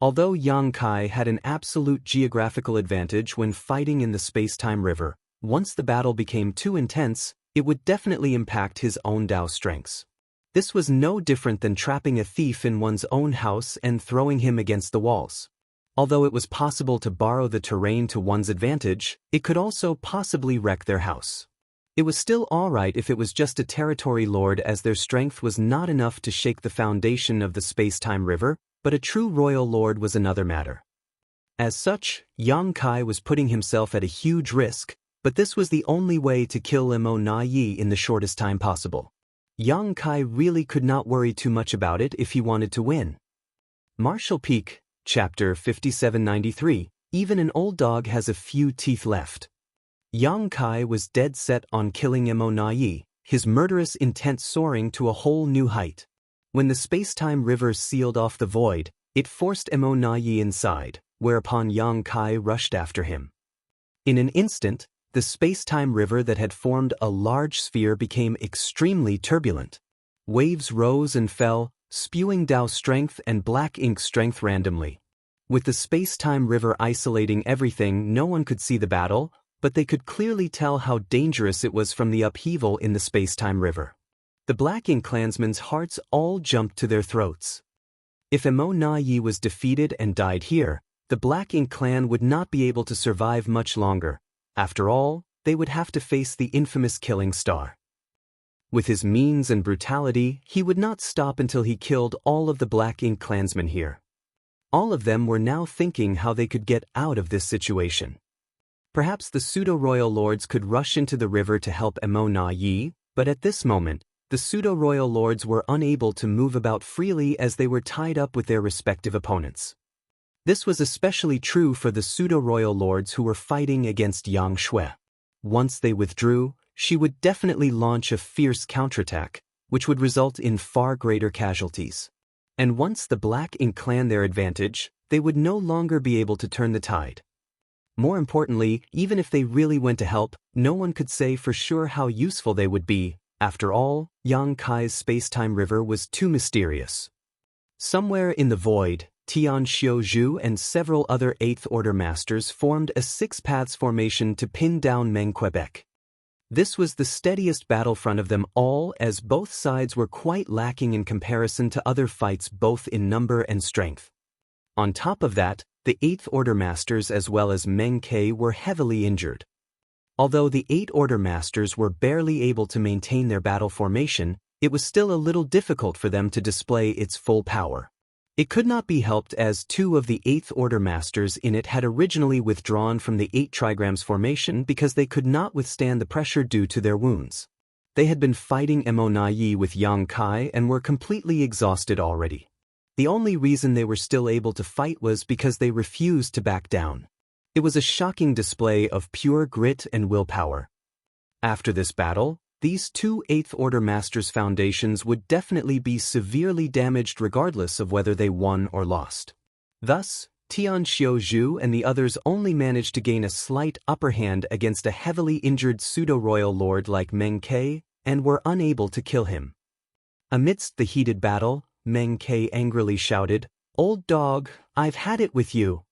Speaker 1: Although Yang Kai had an absolute geographical advantage when fighting in the space-time river, once the battle became too intense, it would definitely impact his own Dao strengths. This was no different than trapping a thief in one's own house and throwing him against the walls. Although it was possible to borrow the terrain to one's advantage, it could also possibly wreck their house. It was still alright if it was just a territory lord, as their strength was not enough to shake the foundation of the space-time river, but a true royal lord was another matter. As such, Yang Kai was putting himself at a huge risk, but this was the only way to kill Mo Yi in the shortest time possible. Yang Kai really could not worry too much about it if he wanted to win. Martial Peak, Chapter 5793, Even an old dog has a few teeth left. Yang Kai was dead set on killing Mo Yi, his murderous intent soaring to a whole new height. When the space-time river sealed off the void, it forced Mo Yi inside, whereupon Yang Kai rushed after him. In an instant, the space-time river that had formed a large sphere became extremely turbulent. Waves rose and fell, spewing Dao strength and black ink strength randomly. With the space-time river isolating everything, no one could see the battle, but they could clearly tell how dangerous it was from the upheaval in the space-time river. The black ink clansmen's hearts all jumped to their throats. If Mo Yi was defeated and died here, the black ink clan would not be able to survive much longer. After all, they would have to face the infamous Killing Star. With his means and brutality, he would not stop until he killed all of the Black Ink clansmen here. All of them were now thinking how they could get out of this situation. Perhaps the pseudo-royal lords could rush into the river to help Mo Yi, but at this moment, the pseudo-royal lords were unable to move about freely as they were tied up with their respective opponents. This was especially true for the pseudo-royal lords who were fighting against Yang Shui. Once they withdrew, she would definitely launch a fierce counterattack, which would result in far greater casualties. And once the Black Ink clan their advantage, they would no longer be able to turn the tide. More importantly, even if they really went to help, no one could say for sure how useful they would be. After all, Yang Kai's space-time river was too mysterious. Somewhere in the void, Tian Xiuzhu and several other 8th Order masters formed a 6-paths formation to pin down Meng Quebec. This was the steadiest battlefront of them all, as both sides were quite lacking in comparison to other fights both in number and strength. On top of that, the 8th Order masters as well as Meng Ke were heavily injured. Although the 8th Order masters were barely able to maintain their battle formation, it was still a little difficult for them to display its full power. It could not be helped as 2 of the 8th Order masters in it had originally withdrawn from the 8 trigrams formation because they could not withstand the pressure due to their wounds. They had been fighting Mo Yi with Yang Kai and were completely exhausted already. The only reason they were still able to fight was because they refused to back down. It was a shocking display of pure grit and willpower. After this battle, these 2 8th Order Masters' foundations would definitely be severely damaged regardless of whether they won or lost. Thus, Tian Xiuzhu and the others only managed to gain a slight upper hand against a heavily injured pseudo-royal lord like Meng Ke, and were unable to kill him. Amidst the heated battle, Meng Ke angrily shouted, "Old dog, I've had it with you."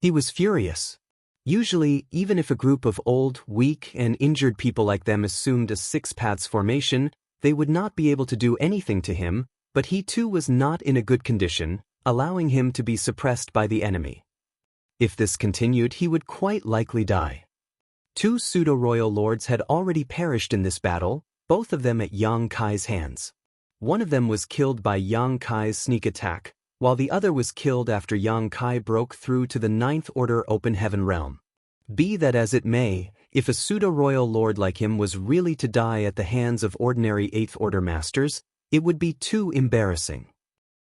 Speaker 1: He was furious. Usually, even if a group of old, weak, and injured people like them assumed a six-paths formation, they would not be able to do anything to him, but he too was not in a good condition, allowing him to be suppressed by the enemy. If this continued, he would quite likely die. Two pseudo-royal lords had already perished in this battle, both of them at Yang Kai's hands. One of them was killed by Yang Kai's sneak attack, while the other was killed after Yang Kai broke through to the Ninth Order Open Heaven realm. Be that as it may, if a pseudo-royal lord like him was really to die at the hands of ordinary Eighth Order masters, it would be too embarrassing.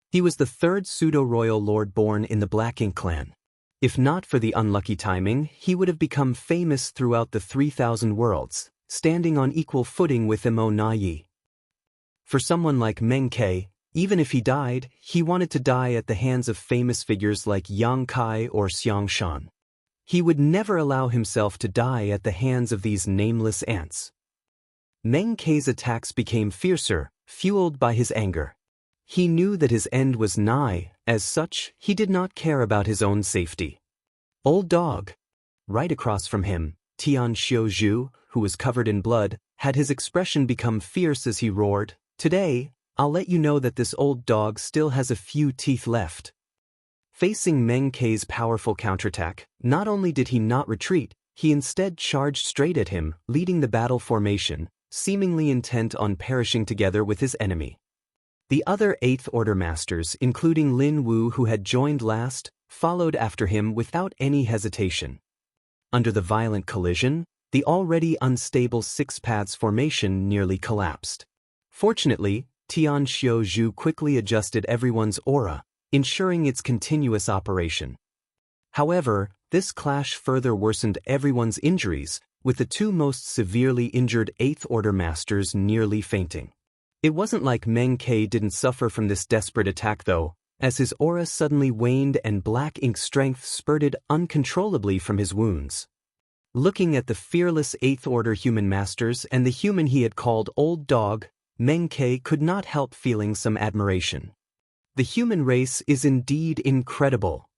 Speaker 1: He was the third pseudo-royal lord born in the Black Ink clan. If not for the unlucky timing, he would have become famous throughout the 3,000 worlds, standing on equal footing with Immortal. For someone like Meng Ke, even if he died, he wanted to die at the hands of famous figures like Yang Kai or Xiang Shan. He would never allow himself to die at the hands of these nameless ants. Meng Ke's attacks became fiercer, fueled by his anger. He knew that his end was nigh, as such, he did not care about his own safety. "Old dog." Right across from him, Tian Xiuzhu, who was covered in blood, had his expression become fierce as he roared, "Today, I'll let you know that this old dog still has a few teeth left." Facing Meng Ke's powerful counterattack, not only did he not retreat, he instead charged straight at him, leading the battle formation, seemingly intent on perishing together with his enemy. The other Eighth Order masters, including Lin Wu who had joined last, followed after him without any hesitation. Under the violent collision, the already unstable Six Paths formation nearly collapsed. Fortunately, Tian Xiuzhu quickly adjusted everyone's aura, ensuring its continuous operation. However, this clash further worsened everyone's injuries, with the two most severely injured Eighth Order masters nearly fainting. It wasn't like Meng Ke didn't suffer from this desperate attack though, as his aura suddenly waned and black ink strength spurted uncontrollably from his wounds. Looking at the fearless Eighth Order human masters and the human he had called Old Dog, Meng Ke could not help feeling some admiration. The human race is indeed incredible.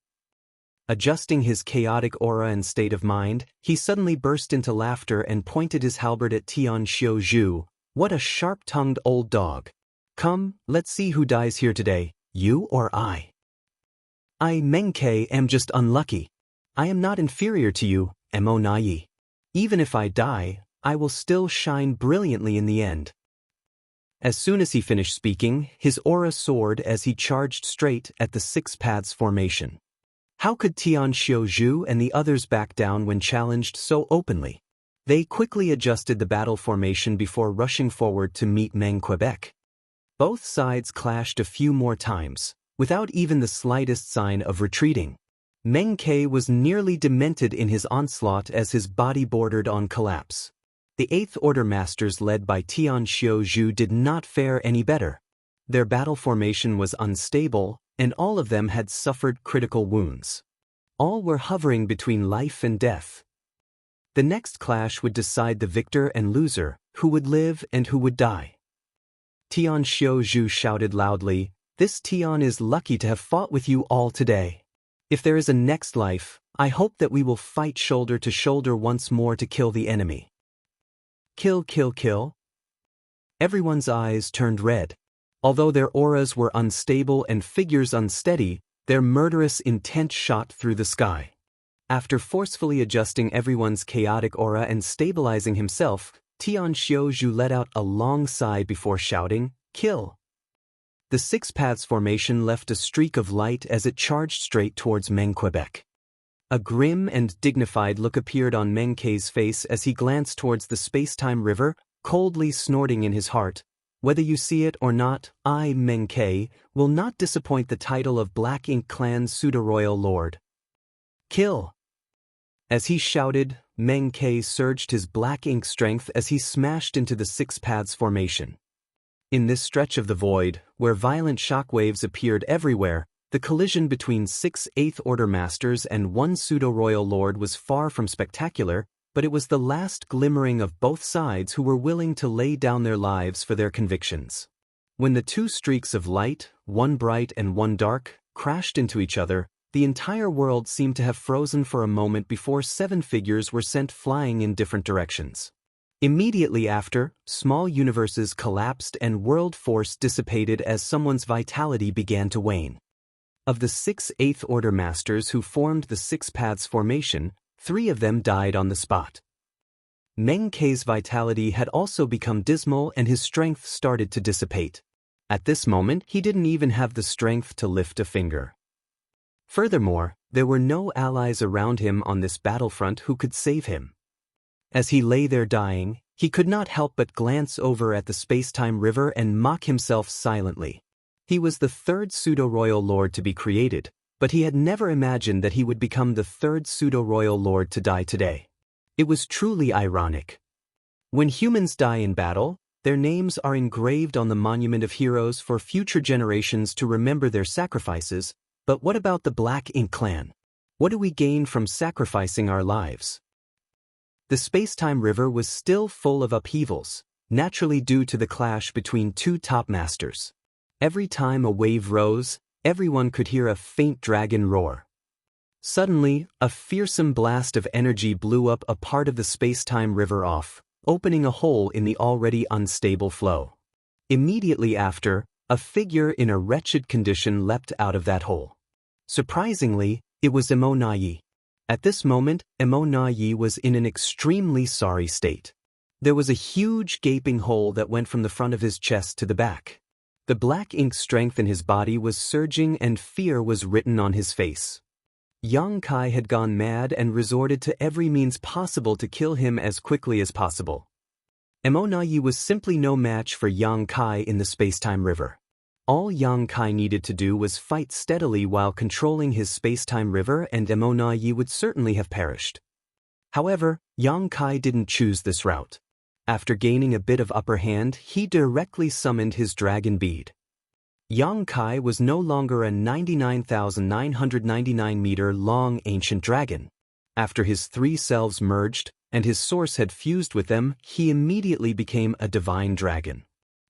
Speaker 1: Adjusting his chaotic aura and state of mind, he suddenly burst into laughter and pointed his halberd at Tian Xiuzhu. "What a sharp-tongued old dog. Come, let's see who dies here today, you or I." "I, Meng Ke, am just unlucky. I am not inferior to you, Immortal. Even if I die, I will still shine brilliantly in the end." As soon as he finished speaking, his aura soared as he charged straight at the Six Paths formation. How could Tian Xiuzhu and the others back down when challenged so openly? They quickly adjusted the battle formation before rushing forward to meet Meng Quebec. Both sides clashed a few more times, without even the slightest sign of retreating. Meng Ke was nearly demented in his onslaught as his body bordered on collapse. The Eighth Order masters led by Tian Xiuzhu did not fare any better. Their battle formation was unstable, and all of them had suffered critical wounds. All were hovering between life and death. The next clash would decide the victor and loser, who would live and who would die. Tian Xiuzhu shouted loudly, "This Tian is lucky to have fought with you all today. If there is a next life, I hope that we will fight shoulder to shoulder once more to kill the enemy." Kill, kill, kill. Everyone's eyes turned red. Although their auras were unstable and figures unsteady, their murderous intent shot through the sky. After forcefully adjusting everyone's chaotic aura and stabilizing himself, Tian Xiuzhu let out a long sigh before shouting, "Kill." The Six Paths formation left a streak of light as it charged straight towards Meng Quebec. A grim and dignified look appeared on Meng Ke's face as he glanced towards the space-time river, coldly snorting in his heart, "Whether you see it or not, I, Meng Ke, will not disappoint the title of Black Ink Clan's pseudo-royal lord. Kill." As he shouted, Meng Ke surged his black ink strength as he smashed into the Six Paths formation. In this stretch of the void, where violent shockwaves appeared everywhere, The collision between 6 Eighth Order Masters and one pseudo-royal lord was far from spectacular, but it was the last glimmering of both sides who were willing to lay down their lives for their convictions. When the two streaks of light, one bright and one dark, crashed into each other, the entire world seemed to have frozen for a moment before 7 figures were sent flying in different directions. Immediately after, small universes collapsed and world force dissipated as someone's vitality began to wane. Of the 6 Eighth Order Masters who formed the Six Paths formation, 3 of them died on the spot. Meng Ke's vitality had also become dismal and his strength started to dissipate. At this moment, he didn't even have the strength to lift a finger. Furthermore, there were no allies around him on this battlefront who could save him. As he lay there dying, he could not help but glance over at the space-time river and mock himself silently. He was the 3rd pseudo-royal lord to be created, but he had never imagined that he would become the 3rd pseudo-royal lord to die today. It was truly ironic. When humans die in battle, their names are engraved on the monument of heroes for future generations to remember their sacrifices, but what about the Black Ink clan? What do we gain from sacrificing our lives? The space-time river was still full of upheavals, naturally due to the clash between 2 top masters. Every time a wave rose, everyone could hear a faint dragon roar. Suddenly, a fearsome blast of energy blew up a part of the space-time river off, opening a hole in the already unstable flow. Immediately after, a figure in a wretched condition leapt out of that hole. Surprisingly, it was Immortal. At this moment, Immortal was in an extremely sorry state. There was a huge gaping hole that went from the front of his chest to the back. The black ink strength in his body was surging and fear was written on his face. Yang Kai had gone mad and resorted to every means possible to kill him as quickly as possible. Immortal was simply no match for Yang Kai in the space-time river. All Yang Kai needed to do was fight steadily while controlling his space-time river, and Immortal would certainly have perished. However, Yang Kai didn't choose this route. After gaining a bit of upper hand, he directly summoned his dragon bead. Yang Kai was no longer a 99,999-meter-long ancient dragon. After his 3 selves merged, and his source had fused with them, he immediately became a divine dragon.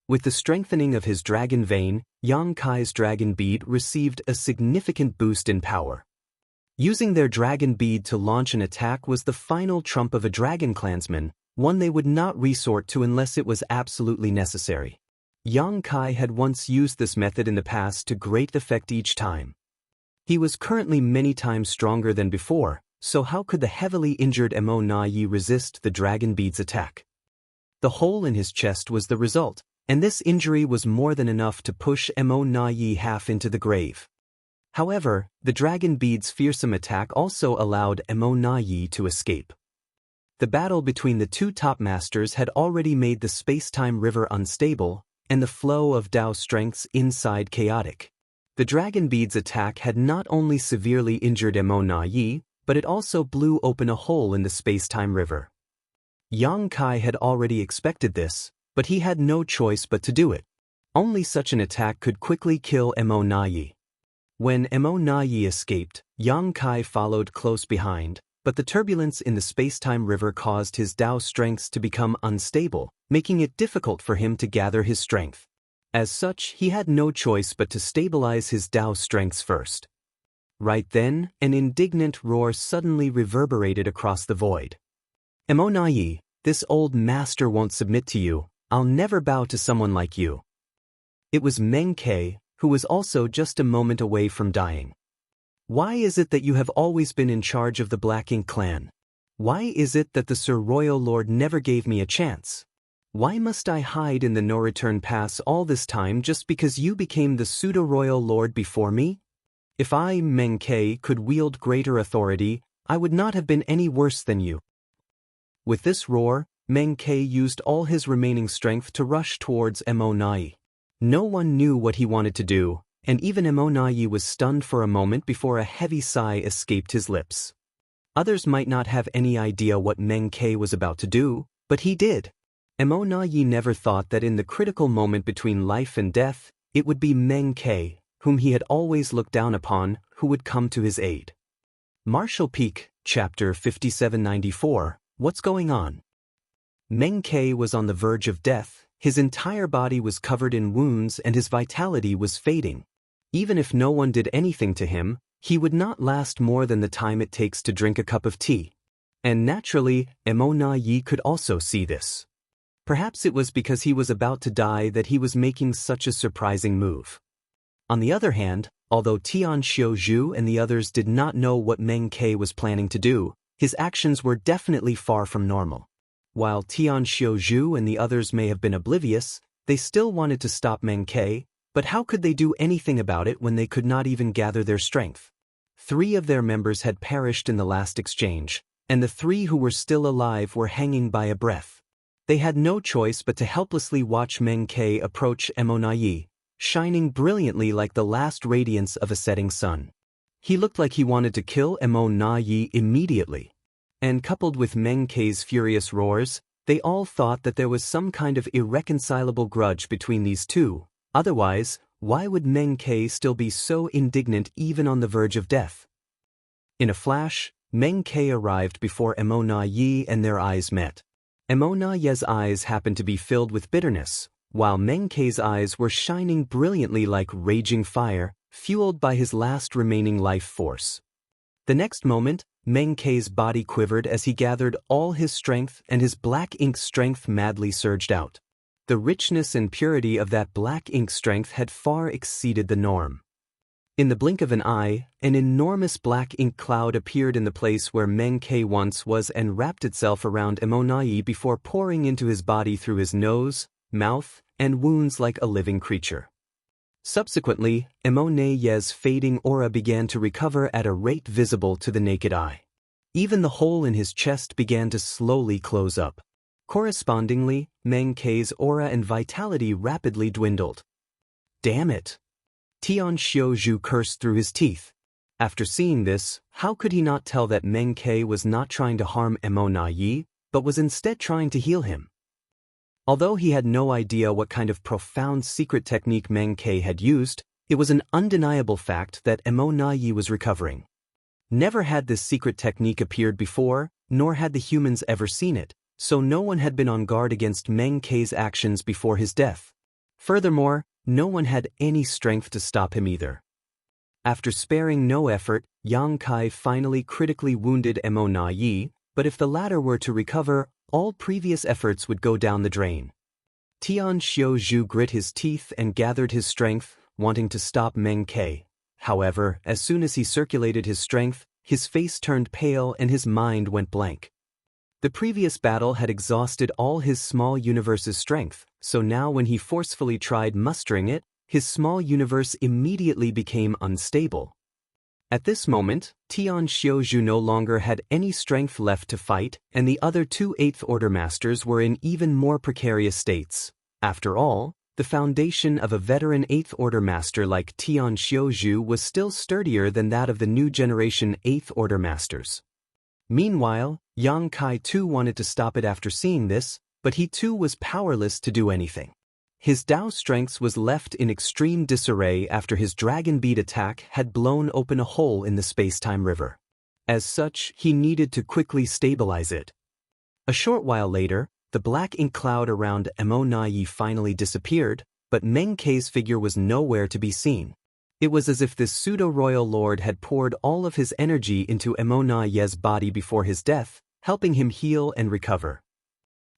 Speaker 1: With the strengthening of his dragon vein, Yang Kai's dragon bead received a significant boost in power. Using their dragon bead to launch an attack was the final trump of a dragon clansman, one they would not resort to unless it was absolutely necessary. Yang Kai had once used this method in the past to great effect each time. He was currently many times stronger than before, so how could the heavily injured Immortal resist the dragon bead's attack? The hole in his chest was the result, and this injury was more than enough to push Immortal half into the grave. However, the dragon bead's fearsome attack also allowed Immortal to escape. The battle between the 2 top masters had already made the space-time river unstable, and the flow of Tao strengths inside chaotic. The dragon bead's attack had not only severely injured Immortal, but it also blew open a hole in the space-time river. Yang Kai had already expected this, but he had no choice but to do it. Only such an attack could quickly kill Immortal. When Immortal escaped, Yang Kai followed close behind, but the turbulence in the space-time river caused his Tao strengths to become unstable, making it difficult for him to gather his strength. As such, he had no choice but to stabilize his Tao strengths first. Right then, an indignant roar suddenly reverberated across the void. Immortal, this old master won't submit to you. I'll never bow to someone like you. It was Meng Ke, who was also just a moment away from dying. Why is it that you have always been in charge of the Black Ink clan? Why is it that the Sir Royal Lord never gave me a chance? Why must I hide in the no-return pass all this time just because you became the pseudo-royal lord before me? If I, Meng Ke, could wield greater authority, I would not have been any worse than you. With this roar, Meng Ke used all his remaining strength to rush towards Immortal. No one knew what he wanted to do, and even Immortal was stunned for a moment before a heavy sigh escaped his lips. Others might not have any idea what Meng Ke was about to do, but he did. Immortal never thought that in the critical moment between life and death, it would be Meng Ke whom he had always looked down upon, who would come to his aid. Martial Peak, Chapter 5794, What's Going On? Meng Ke was on the verge of death, his entire body was covered in wounds and his vitality was fading. Even if no one did anything to him, he would not last more than the time it takes to drink a cup of tea. And naturally, Yi could also see this. Perhaps it was because he was about to die that he was making such a surprising move. On the other hand, although Tian Xiuzhu and the others did not know what Meng Ke was planning to do, his actions were definitely far from normal. While Tian Xiuzhu and the others may have been oblivious, they still wanted to stop Meng Ke, but how could they do anything about it when they could not even gather their strength? 3 of their members had perished in the last exchange, and the 3 who were still alive were hanging by a breath. They had no choice but to helplessly watch Meng Ke approach Yi, shining brilliantly like the last radiance of a setting sun. He looked like he wanted to kill Yi immediately. And coupled with Meng Ke's furious roars, they all thought that there was some kind of irreconcilable grudge between these two. Otherwise, why would Meng Ke still be so indignant even on the verge of death? In a flash, Meng Ke arrived before Yi and their eyes met. Yi's eyes happened to be filled with bitterness, while Meng Ke's eyes were shining brilliantly like raging fire, fueled by his last remaining life force. The next moment, Meng Ke's body quivered as he gathered all his strength and his black ink strength madly surged out. The richness and purity of that black ink strength had far exceeded the norm. In the blink of an eye, an enormous black ink cloud appeared in the place where Meng Ke once was and wrapped itself around Yi before pouring into his body through his nose, mouth, and wounds like a living creature. Subsequently, Yi's fading aura began to recover at a rate visible to the naked eye. Even the hole in his chest began to slowly close up. Correspondingly, Meng Ke's aura and vitality rapidly dwindled. Damn it! Tian Xiuzhu cursed through his teeth. After seeing this, how could he not tell that Meng Ke was not trying to harm Yi, but was instead trying to heal him? Although he had no idea what kind of profound secret technique Meng Ke had used, it was an undeniable fact that Yi was recovering. Never had this secret technique appeared before, nor had the humans ever seen it, so no one had been on guard against Meng Ke's actions before his death. Furthermore, no one had any strength to stop him either. After sparing no effort, Yang Kai finally critically wounded Yi, but if the latter were to recover, all previous efforts would go down the drain. Tian Xiuzhu grit his teeth and gathered his strength, wanting to stop Meng Ke. However, as soon as he circulated his strength, his face turned pale and his mind went blank. The previous battle had exhausted all his small universe's strength, so now when he forcefully tried mustering it, his small universe immediately became unstable. At this moment, Tian Xiuzhu no longer had any strength left to fight, and the other 2 8th-order masters were in even more precarious states. After all, the foundation of a veteran 8th-order master like Tian Xiuzhu was still sturdier than that of the new generation 8th-order masters. Meanwhile, Yang Kai too wanted to stop it after seeing this, but he too was powerless to do anything. His Dao strength was left in extreme disarray after his dragon bead attack had blown open a hole in the space-time river. As such, he needed to quickly stabilize it. A short while later, the black ink cloud around Yi finally disappeared, but Meng Ke's figure was nowhere to be seen. It was as if this pseudo-royal lord had poured all of his energy into Yi's body before his death, helping him heal and recover.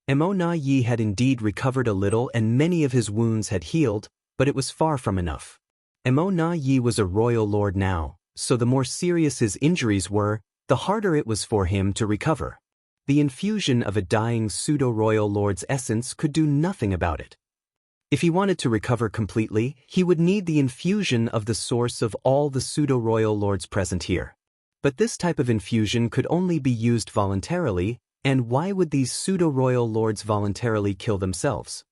Speaker 1: Yi had indeed recovered a little and many of his wounds had healed, but it was far from enough. Yi was a royal lord now, so the more serious his injuries were, the harder it was for him to recover. The infusion of a dying pseudo-royal lord's essence could do nothing about it. If he wanted to recover completely, he would need the infusion of the source of all the pseudo-royal lords present here. But this type of infusion could only be used voluntarily, and why would these pseudo-royal lords voluntarily kill themselves?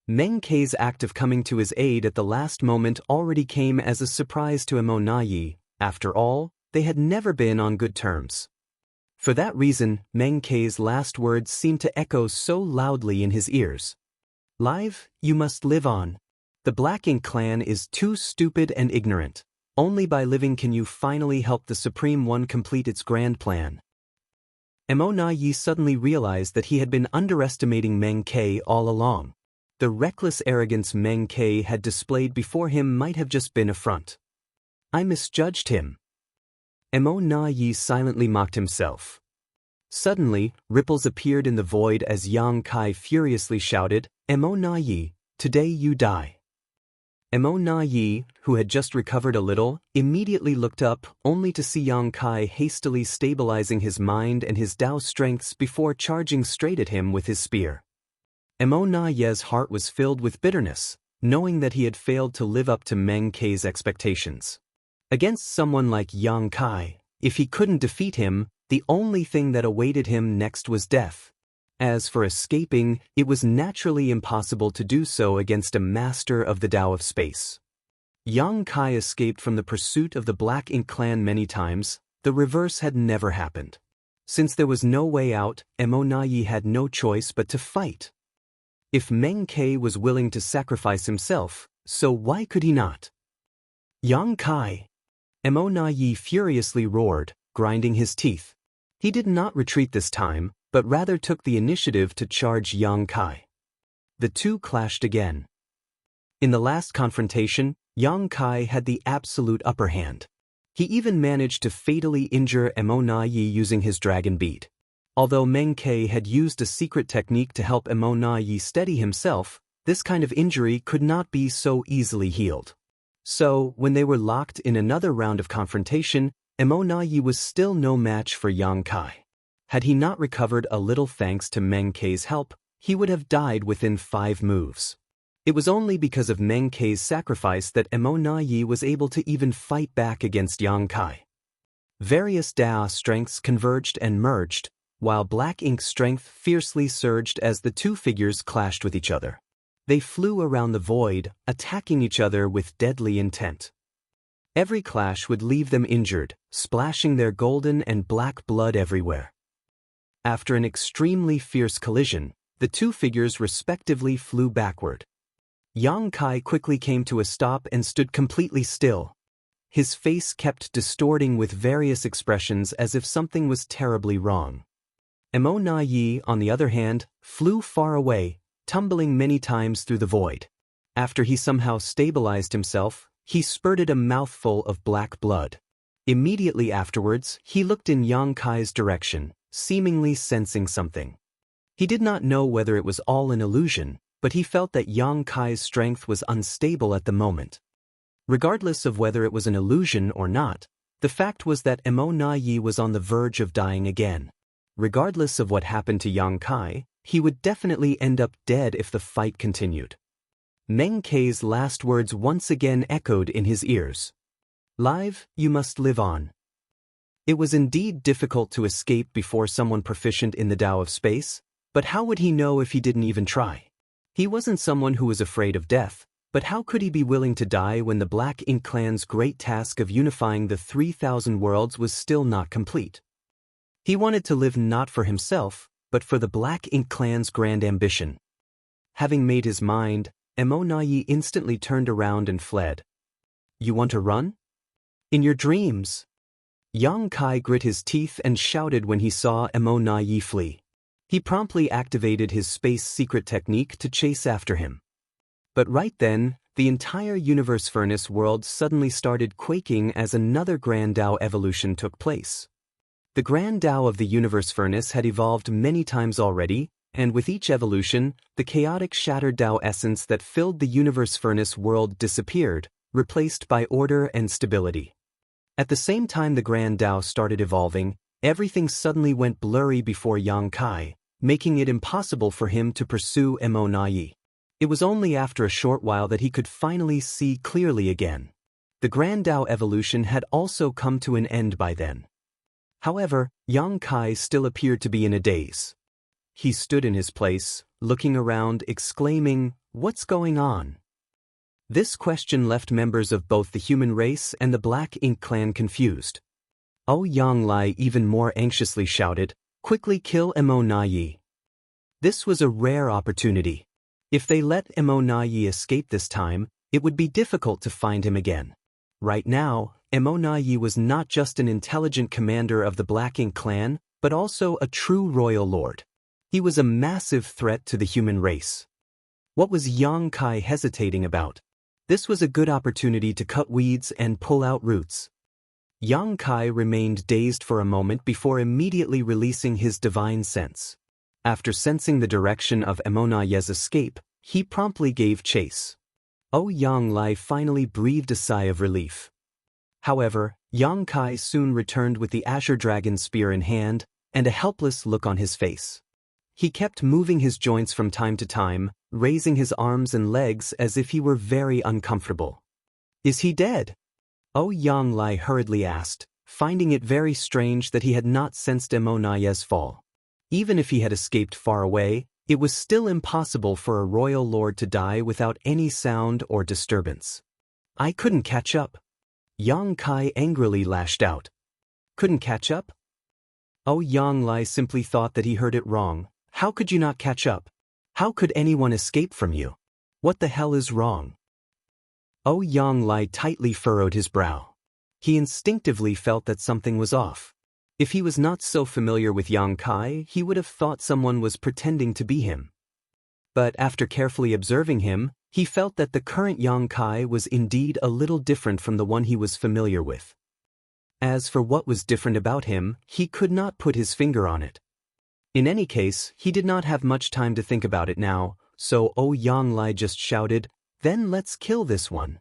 Speaker 1: Meng Ke's act of coming to his aid at the last moment already came as a surprise to Yi. After all, they had never been on good terms. For that reason, Meng Ke's last words seemed to echo so loudly in his ears. "Live, you must live on. The Black Ink clan is too stupid and ignorant. Only by living can you finally help the Supreme One complete its grand plan. Mo Na Yi suddenly realized that he had been underestimating Meng Ke all along. The reckless arrogance Meng Ke had displayed before him might have just been a front. I misjudged him. Mo Na Yi silently mocked himself. Suddenly, ripples appeared in the void as Yang Kai furiously shouted, Mo Na Yi, today you die. Mo Na Yi, who had just recovered a little, immediately looked up, only to see Yang Kai hastily stabilizing his mind and his Dao strengths before charging straight at him with his spear. Mo Na Yi's heart was filled with bitterness, knowing that he had failed to live up to Meng Ke's expectations. Against someone like Yang Kai, if he couldn't defeat him, the only thing that awaited him next was death. As for escaping, it was naturally impossible to do so against a master of the Tao of space. Yang Kai escaped from the pursuit of the Black Ink clan many times. The reverse had never happened. Since there was no way out, Mo Na Yi had no choice but to fight. If Meng Ke was willing to sacrifice himself, so why could he not? Yang Kai! Mo Na Yi furiously roared, grinding his teeth. He did not retreat this time, but rather took the initiative to charge Yang Kai. The two clashed again. In the last confrontation, Yang Kai had the absolute upper hand. He even managed to fatally injure Mo Na Yi using his dragon bead. Although Meng Ke had used a secret technique to help Mo Na Yi steady himself, this kind of injury could not be so easily healed. So, when they were locked in another round of confrontation, Mo Na Yi was still no match for Yang Kai. Had he not recovered a little thanks to Meng Ke's help, he would have died within 5 moves. It was only because of Meng Ke's sacrifice that Mo Na Yi was able to even fight back against Yang Kai. Various Dao strengths converged and merged, while Black Ink's strength fiercely surged as the two figures clashed with each other. They flew around the void, attacking each other with deadly intent. Every clash would leave them injured, splashing their golden and black blood everywhere. After an extremely fierce collision, the two figures respectively flew backward. Yang Kai quickly came to a stop and stood completely still. His face kept distorting with various expressions as if something was terribly wrong. Mo Na Yi, on the other hand, flew far away, tumbling many times through the void. After he somehow stabilized himself, he spurted a mouthful of black blood. Immediately afterwards, he looked in Yang Kai's direction, seemingly sensing something. He did not know whether it was all an illusion, but he felt that Yang Kai's strength was unstable at the moment. Regardless of whether it was an illusion or not, the fact was that Mo Na Yi was on the verge of dying again. Regardless of what happened to Yang Kai, he would definitely end up dead if the fight continued. Meng Ke's last words once again echoed in his ears. Live, you must live on. It was indeed difficult to escape before someone proficient in the Tao of space, but how would he know if he didn't even try? He wasn't someone who was afraid of death, but how could he be willing to die when the Black Ink clan's great task of unifying the 3,000 worlds was still not complete? He wanted to live not for himself, but for the Black Ink clan's grand ambition. Having made his mind, Mo Na Yi instantly turned around and fled. You want to run? In your dreams! Yang Kai grit his teeth and shouted when he saw Mo Na Yi flee. He promptly activated his space secret technique to chase after him. But right then, the entire universe furnace world suddenly started quaking as another Grand Tao evolution took place. The Grand Tao of the universe furnace had evolved many times already, and with each evolution, the chaotic shattered Tao essence that filled the universe furnace world disappeared, replaced by order and stability. At the same time the Grand Tao started evolving, everything suddenly went blurry before Yang Kai, making it impossible for him to pursue Mo Na Yi. It was only after a short while that he could finally see clearly again. The Grand Tao evolution had also come to an end by then. However, Yang Kai still appeared to be in a daze. He stood in his place, looking around, exclaiming, "What's going on?" This question left members of both the human race and the Black Ink clan confused. Yang Lai even more anxiously shouted, "Quickly kill Mo Na Yi." This was a rare opportunity. If they let Emonayi escape this time, it would be difficult to find him again. Right now, Emonayi was not just an intelligent commander of the Black Ink clan, but also a true royal lord. He was a massive threat to the human race. What was Yang Kai hesitating about? This was a good opportunity to cut weeds and pull out roots. Yang Kai remained dazed for a moment before immediately releasing his divine sense. After sensing the direction of Emonayi's escape, he promptly gave chase. Yang Lai finally breathed a sigh of relief. However, Yang Kai soon returned with the Azure Dragon spear in hand and a helpless look on his face. He kept moving his joints from time to time, raising his arms and legs as if he were very uncomfortable. "Is he dead?" Yang Lai hurriedly asked, finding it very strange that he had not sensed Emonayi's fall. Even if he had escaped far away, it was still impossible for a royal lord to die without any sound or disturbance. "I couldn't catch up." Yang Kai angrily lashed out. "Couldn't catch up?" Yang Lai simply thought that he heard it wrong. "How could you not catch up? How could anyone escape from you? What the hell is wrong?" Yang Lai tightly furrowed his brow. He instinctively felt that something was off. If he was not so familiar with Yang Kai, he would have thought someone was pretending to be him. But after carefully observing him, he felt that the current Yang Kai was indeed a little different from the one he was familiar with. As for what was different about him, he could not put his finger on it. In any case, he did not have much time to think about it now, so Yang Lai just shouted, "Then let's kill this one."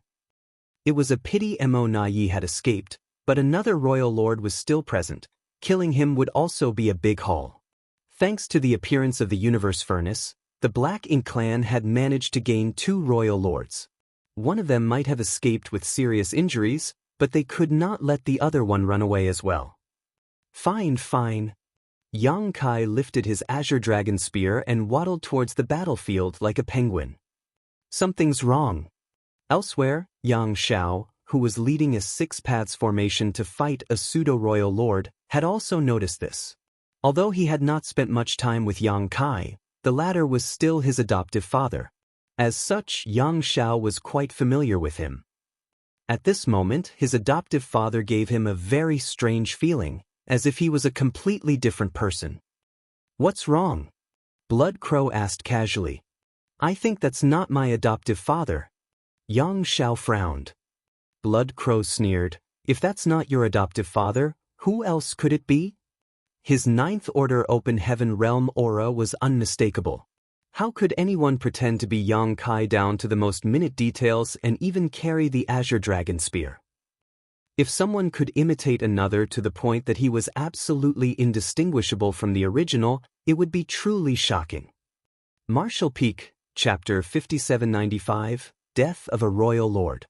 Speaker 1: It was a pity Emonayi had escaped, but another royal lord was still present. Killing him would also be a big haul. Thanks to the appearance of the universe furnace, the Black Ink clan had managed to gain 2 royal lords. One of them might have escaped with serious injuries, but they could not let the other one run away as well. Fine. Yang Kai lifted his Azure Dragon spear and waddled towards the battlefield like a penguin. Something's wrong. Elsewhere, Yang Xiao, who was leading a 6 paths formation to fight a pseudo-royal lord, had also noticed this. Although he had not spent much time with Yang Kai, the latter was still his adoptive father. As such, Yang Xiao was quite familiar with him. At this moment, his adoptive father gave him a very strange feeling, as if he was a completely different person. "What's wrong?" Blood Crow asked casually. "I think that's not my adoptive father." Yang Xiao frowned. Blood Crow sneered, "If that's not your adoptive father, who else could it be?" His 9th Order Open Heaven Realm aura was unmistakable. How could anyone pretend to be Yang Kai down to the most minute details and even carry the Azure Dragon spear? If someone could imitate another to the point that he was absolutely indistinguishable from the original, it would be truly shocking. Martial Peak, Chapter 5795, Death of a Royal Lord.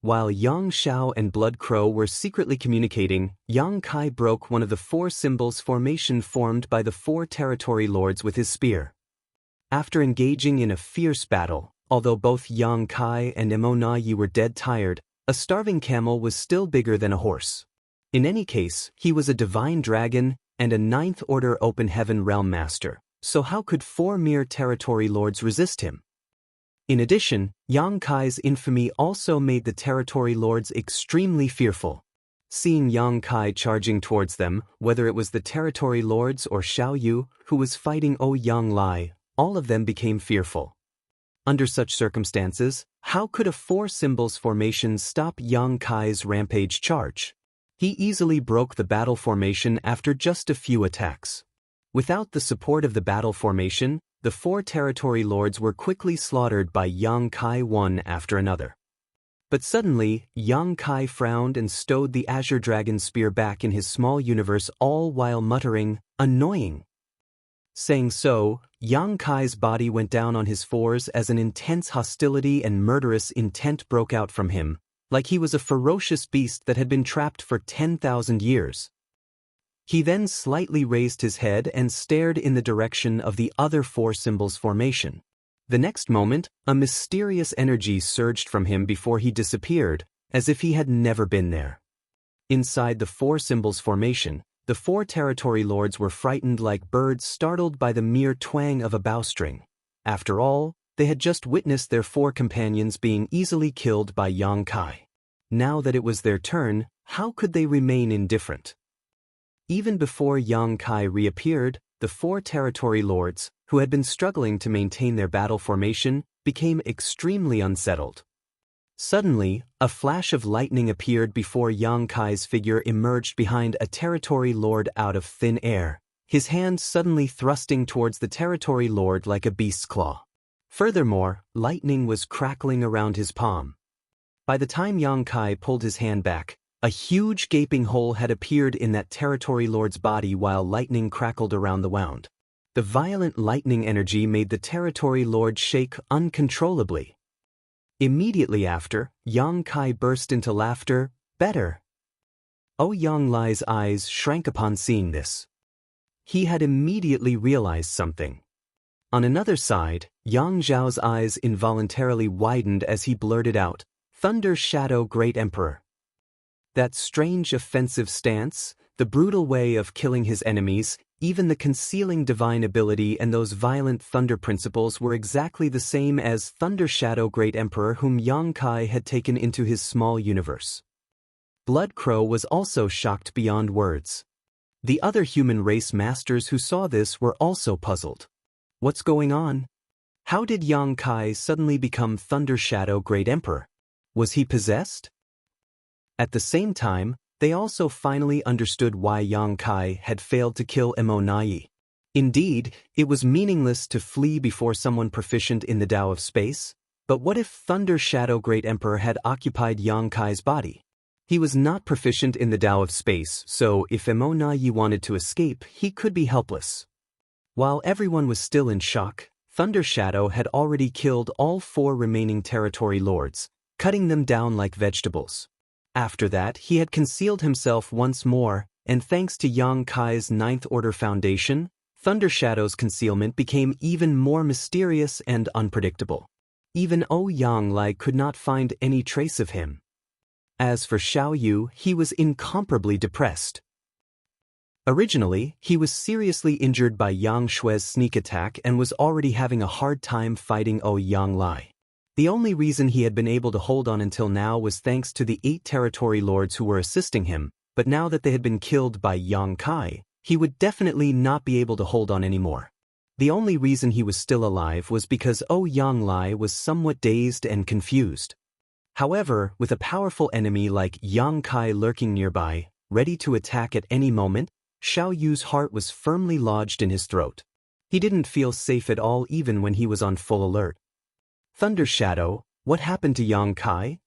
Speaker 1: While Yang Xiao and Blood Crow were secretly communicating, Yang Kai broke one of the 4 symbols formation formed by the 4 territory lords with his spear. After engaging in a fierce battle, although both Yang Kai and Emonayi were dead tired, a starving camel was still bigger than a horse. In any case, he was a divine dragon and a 9th Order Open Heaven Realm Master, so how could 4 mere territory lords resist him? In addition, Yang Kai's infamy also made the territory lords extremely fearful. Seeing Yang Kai charging towards them, whether it was the territory lords or Xiao Yu, who was fighting Yang Lai, all of them became fearful. Under such circumstances, how could a 4 symbols formation stop Yang Kai's rampage charge? He easily broke the battle formation after just a few attacks. Without the support of the battle formation, the 4 territory lords were quickly slaughtered by Yang Kai one after another. But suddenly, Yang Kai frowned and stowed the Azure Dragon spear back in his small universe, all while muttering, "Annoying." Saying so, Yang Kai's body went down on his 4s as an intense hostility and murderous intent broke out from him, like he was a ferocious beast that had been trapped for 10,000 years. He then slightly raised his head and stared in the direction of the other 4 symbols formation. The next moment, a mysterious energy surged from him before he disappeared, as if he had never been there. Inside the 4 symbols formation, the 4 territory lords were frightened like birds startled by the mere twang of a bowstring. After all, They had just witnessed their 4 companions being easily killed by Yang Kai. Now that it was their turn, how could they remain indifferent? Even before Yang Kai reappeared, the 4 territory lords, who had been struggling to maintain their battle formation, became extremely unsettled. Suddenly, a flash of lightning appeared before Yang Kai's figure emerged behind a territory lord out of thin air, his hand suddenly thrusting towards the territory lord like a beast's claw. Furthermore, lightning was crackling around his palm. By the time Yang Kai pulled his hand back, a huge gaping hole had appeared in that territory lord's body while lightning crackled around the wound. The violent lightning energy made the territory lord shake uncontrollably. Immediately after, Yang Kai burst into laughter. Better. Yang Lai's eyes shrank upon seeing this. He had immediately realized something. On another side, Yang Zhao's eyes involuntarily widened as he blurted out, "Thunder Shadow Great Emperor." That strange offensive stance, the brutal way of killing his enemies, even the concealing divine ability and those violent thunder principles were exactly the same as Thunder Shadow Great Emperor whom Yang Kai had taken into his small universe. Blood Crow was also shocked beyond words. The other human race masters who saw this were also puzzled. What's going on? How did Yang Kai suddenly become Thunder Shadow Great Emperor? Was he possessed? At the same time, they also finally understood why Yang Kai had failed to kill Immortal. Indeed, it was meaningless to flee before someone proficient in the Tao of space, but what if Thunder Shadow Great Emperor had occupied Yang Kai's body? He was not proficient in the Tao of space, so if Immortal wanted to escape, he could be helpless. While everyone was still in shock, Thunder Shadow had already killed all 4 remaining territory lords, cutting them down like vegetables. After that, he had concealed himself once more, and thanks to Yang Kai's 9th Order Foundation, Thunder Shadow's concealment became even more mysterious and unpredictable. Even Yang Lai could not find any trace of him. As for Xiao Yu, he was incomparably depressed. Originally, he was seriously injured by Yang Shui's sneak attack and was already having a hard time fighting Yang Lai. The only reason he had been able to hold on until now was thanks to the 8 territory lords who were assisting him, but now that they had been killed by Yang Kai, he would definitely not be able to hold on anymore. The only reason he was still alive was because Yang Lai was somewhat dazed and confused. However, with a powerful enemy like Yang Kai lurking nearby, ready to attack at any moment, Xiao Yu's heart was firmly lodged in his throat. He didn't feel safe at all even when he was on full alert. Thunder Shadow, what happened to Yang Kai?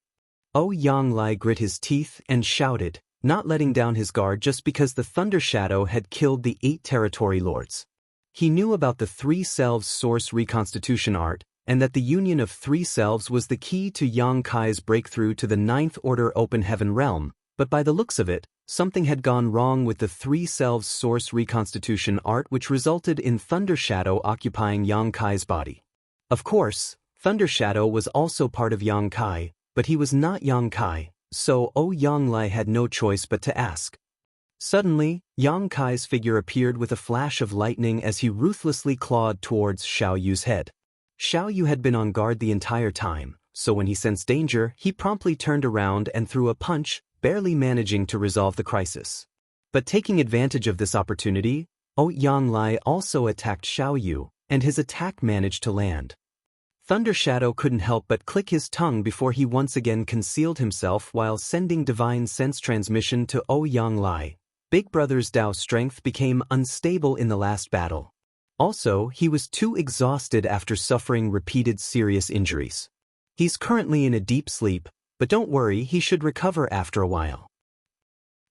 Speaker 1: Yang Lai grit his teeth and shouted, not letting down his guard just because the Thunder Shadow had killed the 8 territory lords. He knew about the 3 selves source reconstitution art, and that the union of 3 selves was the key to Yang Kai's breakthrough to the 9th Order Open Heaven realm, but by the looks of it, something had gone wrong with the 3 selves source reconstitution art which resulted in Thunder Shadow occupying Yang Kai's body. Of course, Thunder Shadow was also part of Yang Kai, but he was not Yang Kai, so Yang Lai had no choice but to ask. Suddenly, Yang Kai's figure appeared with a flash of lightning as he ruthlessly clawed towards Xiao Yu's head. Xiao Yu had been on guard the entire time, so when he sensed danger, he promptly turned around and threw a punch, barely managing to resolve the crisis. But taking advantage of this opportunity, Yang Lai also attacked Xiao Yu, and his attack managed to land. Thunder Shadow couldn't help but click his tongue before he once again concealed himself while sending divine sense transmission to Yang Lai. Big Brother's Tao strength became unstable in the last battle. Also, he was too exhausted after suffering repeated serious injuries. He's currently in a deep sleep, but don't worry, he should recover after a while.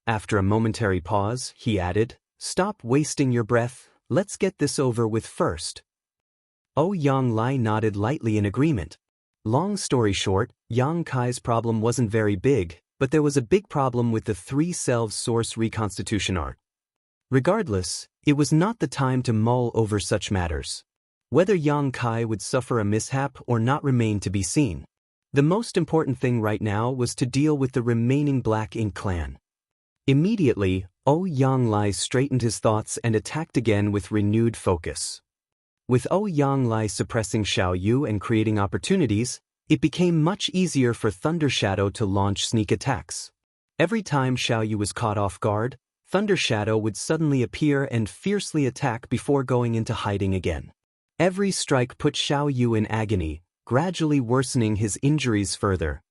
Speaker 1: After a momentary pause, he added, "Stop wasting your breath, let's get this over with first." Yang Lai nodded lightly in agreement. Long story short, Yang Kai's problem wasn't very big, but there was a big problem with the 3 selves source reconstitution art. Regardless, it was not the time to mull over such matters. Whether Yang Kai would suffer a mishap or not remained to be seen. The most important thing right now was to deal with the remaining Black Ink clan. Immediately, Yang Lai straightened his thoughts and attacked again with renewed focus. With Ouyang Lai suppressing Xiao Yu and creating opportunities, it became much easier for Thunder Shadow to launch sneak attacks. Every time Xiao Yu was caught off guard, Thunder Shadow would suddenly appear and fiercely attack before going into hiding again. Every strike put Xiao Yu in agony, gradually worsening his injuries further.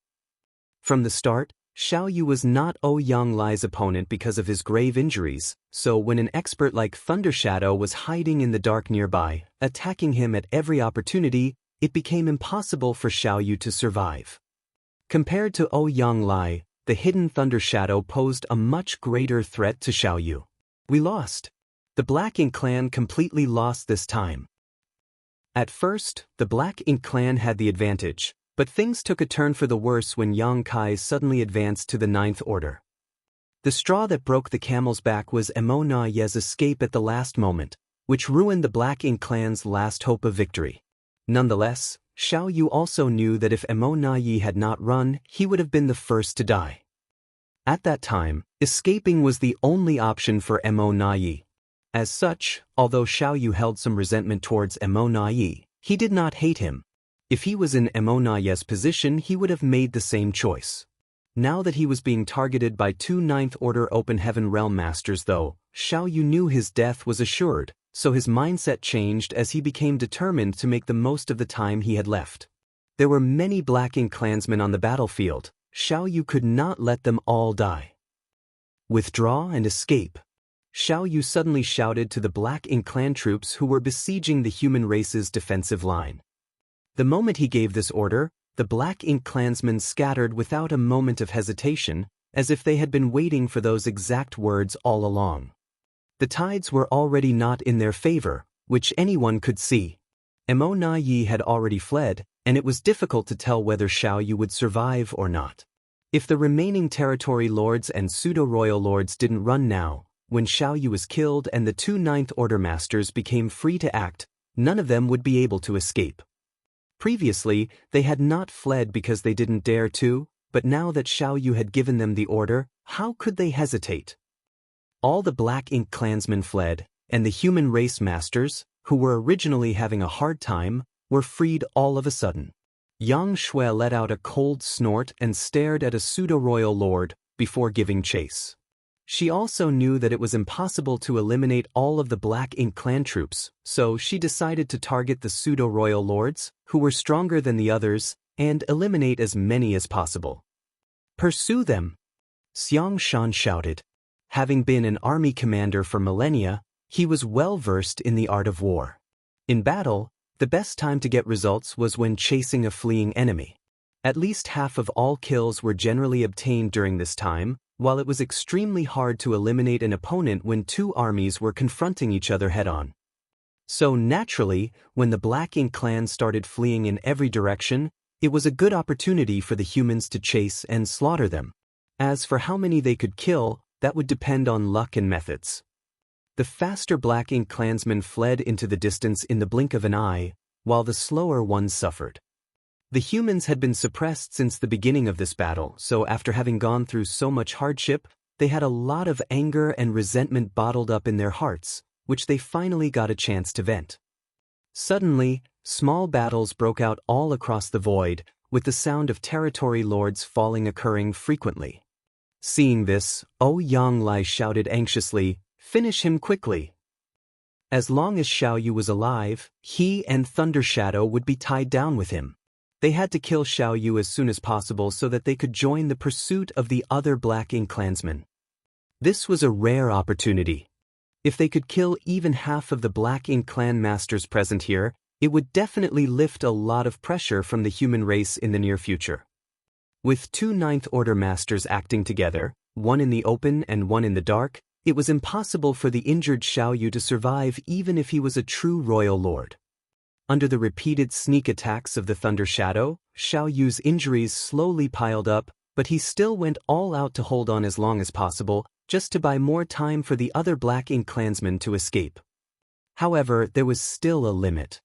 Speaker 1: From the start, Xiao Yu was not Ouyang Lai's opponent because of his grave injuries, so when an expert like Thunder Shadow was hiding in the dark nearby, attacking him at every opportunity, it became impossible for Xiao Yu to survive. Compared to Ouyang Lai, the hidden Thunder Shadow posed a much greater threat to Xiao Yu. We lost. The Black Ink clan completely lost this time. At first, the Black Ink clan had the advantage, but things took a turn for the worse when Yang Kai suddenly advanced to the Ninth Order. The straw that broke the camel's back was Emo Na Ye's escape at the last moment, which ruined the Black Ink clan's last hope of victory. Nonetheless, Xiao Yu also knew that if Emo Na Ye had not run, he would have been the first to die. At that time, escaping was the only option for Emo Na Ye. As such, although Xiao Yu held some resentment towards Emo Na Ye, he did not hate him. If he was in Emo Na Ye's position, he would have made the same choice. Now that he was being targeted by two Ninth Order Open Heaven Realm Masters though, Xiao Yu knew his death was assured, so his mindset changed as he became determined to make the most of the time he had left. There were many Black Ink clansmen on the battlefield. Xiao Yu could not let them all die. Withdraw and escape. Xiao Yu suddenly shouted to the Black Ink clan troops who were besieging the human race's defensive line. The moment he gave this order, the Black Ink clansmen scattered without a moment of hesitation, as if they had been waiting for those exact words all along. The tides were already not in their favor, which anyone could see. Emo Na Ye had already fled, and it was difficult to tell whether Xiao Yu would survive or not. If the remaining territory lords and pseudo-royal lords didn't run now, when Xiao Yu was killed and the two Ninth Order Masters became free to act, none of them would be able to escape. Previously, they had not fled because they didn't dare to, but now that Xiao Yu had given them the order, how could they hesitate? All the Black Ink clansmen fled, and the human race masters, who were originally having a hard time, were freed all of a sudden. Yang Shui let out a cold snort and stared at a pseudo-royal lord before giving chase. She also knew that it was impossible to eliminate all of the Black Ink clan troops, so she decided to target the pseudo-royal lords, who were stronger than the others, and eliminate as many as possible. Pursue them! Xiang Shan shouted. Having been an army commander for millennia, he was well versed in the art of war. In battle, the best time to get results was when chasing a fleeing enemy. At least half of all kills were generally obtained during this time, while it was extremely hard to eliminate an opponent when two armies were confronting each other head-on. So naturally, when the Black Ink clan started fleeing in every direction, it was a good opportunity for the humans to chase and slaughter them. As for how many they could kill, that would depend on luck and methods. The faster Black Ink clansmen fled into the distance in the blink of an eye, while the slower ones suffered. The humans had been suppressed since the beginning of this battle, so after having gone through so much hardship, they had a lot of anger and resentment bottled up in their hearts, which they finally got a chance to vent. Suddenly, small battles broke out all across the void, with the sound of territory lords falling occurring frequently. Seeing this, Ouyang Lai shouted anxiously, "Finish him quickly!" As long as Xiao Yu was alive, he and Thunder Shadow would be tied down with him. They had to kill Xiao Yu as soon as possible so that they could join the pursuit of the other Black Ink clansmen. This was a rare opportunity. If they could kill even half of the Black Ink clan masters present here, it would definitely lift a lot of pressure from the human race in the near future. With two Ninth Order Masters acting together, one in the open and one in the dark, it was impossible for the injured Xiao Yu to survive even if he was a true royal lord. Under the repeated sneak attacks of the Thunder Shadow, Xiao Yu's injuries slowly piled up, but he still went all out to hold on as long as possible, just to buy more time for the other Black Ink clansmen to escape. However, there was still a limit.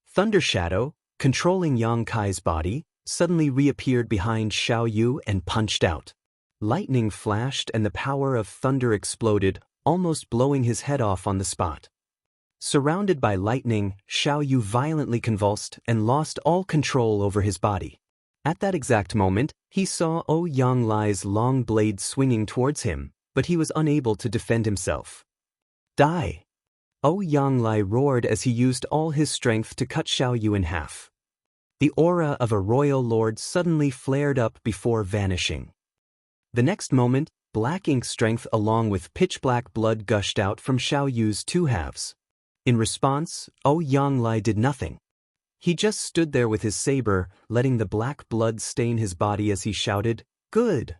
Speaker 1: Thunder Shadow, controlling Yang Kai's body, suddenly reappeared behind Xiao Yu and punched out. Lightning flashed and the power of thunder exploded, almost blowing his head off on the spot. Surrounded by lightning, Xiao Yu violently convulsed and lost all control over his body. At that exact moment, he saw Yang Lai's long blade swinging towards him, but he was unable to defend himself. Die! Yang Lai roared as he used all his strength to cut Xiao Yu in half. The aura of a royal lord suddenly flared up before vanishing. The next moment, black ink strength along with pitch-black blood gushed out from Xiao Yu's two halves. In response, Yang Lai did nothing. He just stood there with his saber, letting the black blood stain his body as he shouted, "Good!"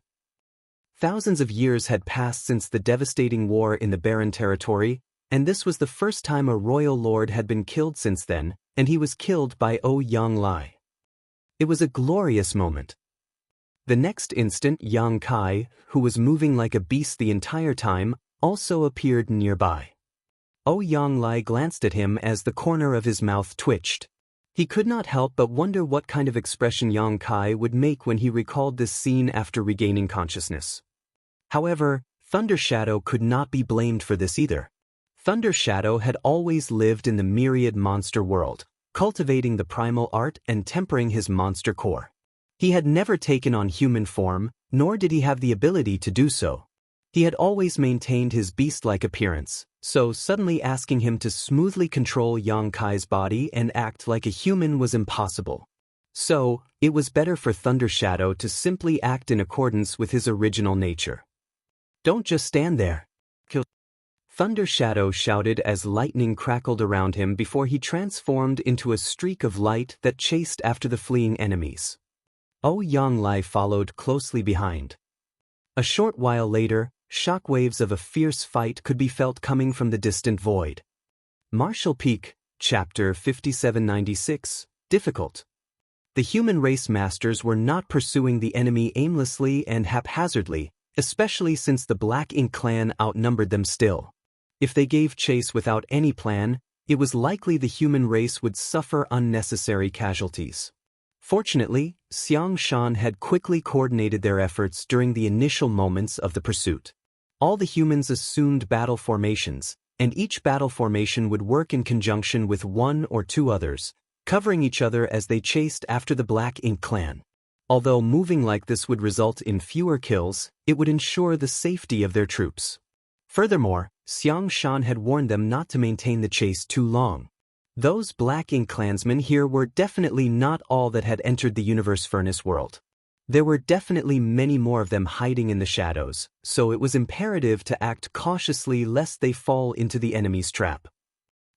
Speaker 1: Thousands of years had passed since the devastating war in the Barren Territory, and this was the first time a royal lord had been killed since then, and he was killed by Yang Lai. It was a glorious moment. The next instant, Yang Kai, who was moving like a beast the entire time, also appeared nearby. Yang Lai glanced at him as the corner of his mouth twitched. He could not help but wonder what kind of expression Yang Kai would make when he recalled this scene after regaining consciousness. However, Thunder Shadow could not be blamed for this either. Thunder Shadow had always lived in the myriad monster world, cultivating the primal art and tempering his monster core. He had never taken on human form, nor did he have the ability to do so. He had always maintained his beast-like appearance, so suddenly asking him to smoothly control Yang Kai's body and act like a human was impossible. So, it was better for Thunder Shadow to simply act in accordance with his original nature. "Don't just stand there. Kill!" Thunder Shadow shouted as lightning crackled around him before he transformed into a streak of light that chased after the fleeing enemies. Yang Lai followed closely behind. A short while later, shockwaves of a fierce fight could be felt coming from the distant void. Martial Peak, Chapter 5796, Difficult. The human race masters were not pursuing the enemy aimlessly and haphazardly, especially since the Black Ink clan outnumbered them still. If they gave chase without any plan, it was likely the human race would suffer unnecessary casualties. Fortunately, Xiang Shan had quickly coordinated their efforts during the initial moments of the pursuit. All the humans assumed battle formations, and each battle formation would work in conjunction with one or two others, covering each other as they chased after the Black Ink clan. Although moving like this would result in fewer kills, it would ensure the safety of their troops. Furthermore, Xiang Shan had warned them not to maintain the chase too long. Those Black Ink clansmen here were definitely not all that had entered the universe furnace world. There were definitely many more of them hiding in the shadows, so it was imperative to act cautiously lest they fall into the enemy's trap.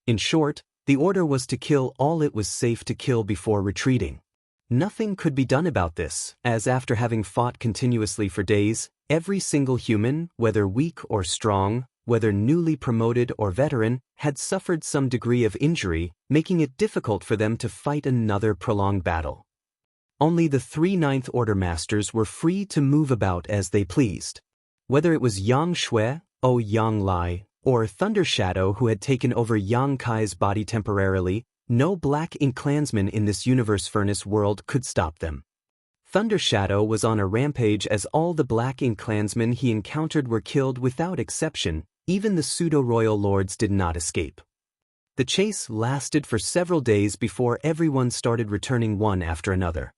Speaker 1: In short, the order was to kill all it was safe to kill before retreating. Nothing could be done about this, as after having fought continuously for days, every single human, whether weak or strong, whether newly promoted or veteran, had suffered some degree of injury, making it difficult for them to fight another prolonged battle. Only the 3 Ninth Order Masters were free to move about as they pleased. Whether it was Yang Shui, Yang Lai, or Thunder Shadow who had taken over Yang Kai's body temporarily, no Black Ink clansman in this universe furnace world could stop them. Thunder Shadow was on a rampage as all the Black Ink clansmen he encountered were killed without exception. Even the pseudo-royal lords did not escape. The chase lasted for several days before everyone started returning one after another.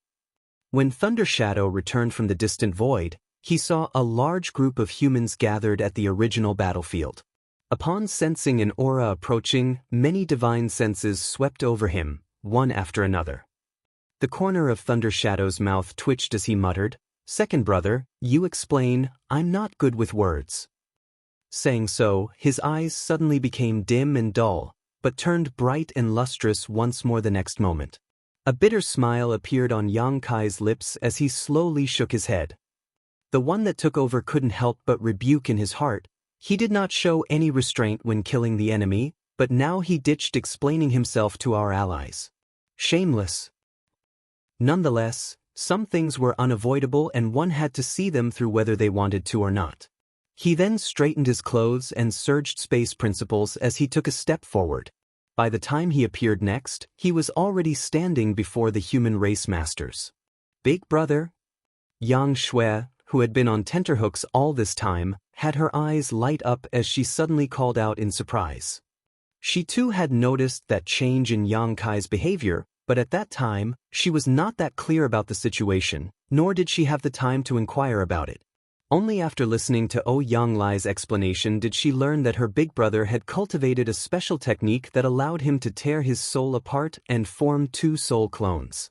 Speaker 1: When Thunder Shadow returned from the distant void, he saw a large group of humans gathered at the original battlefield. Upon sensing an aura approaching, many divine senses swept over him, one after another. The corner of Thunder Shadow's mouth twitched as he muttered, "Second brother, you explain, I'm not good with words." Saying so, his eyes suddenly became dim and dull, but turned bright and lustrous once more the next moment. A bitter smile appeared on Yang Kai's lips as he slowly shook his head. The one that took over couldn't help but rebuke in his heart. He did not show any restraint when killing the enemy, but now he ditched explaining himself to our allies. Shameless. Nonetheless, some things were unavoidable and one had to see them through whether they wanted to or not. He then straightened his clothes and surged space principles as he took a step forward. By the time he appeared next, he was already standing before the human race masters. "Big brother?" Yang Shui, who had been on tenterhooks all this time, had her eyes light up as she suddenly called out in surprise. She too had noticed that change in Yang Kai's behavior, but at that time, she was not that clear about the situation, nor did she have the time to inquire about it. Only after listening to Yang Lai's explanation did she learn that her big brother had cultivated a special technique that allowed him to tear his soul apart and form two soul clones.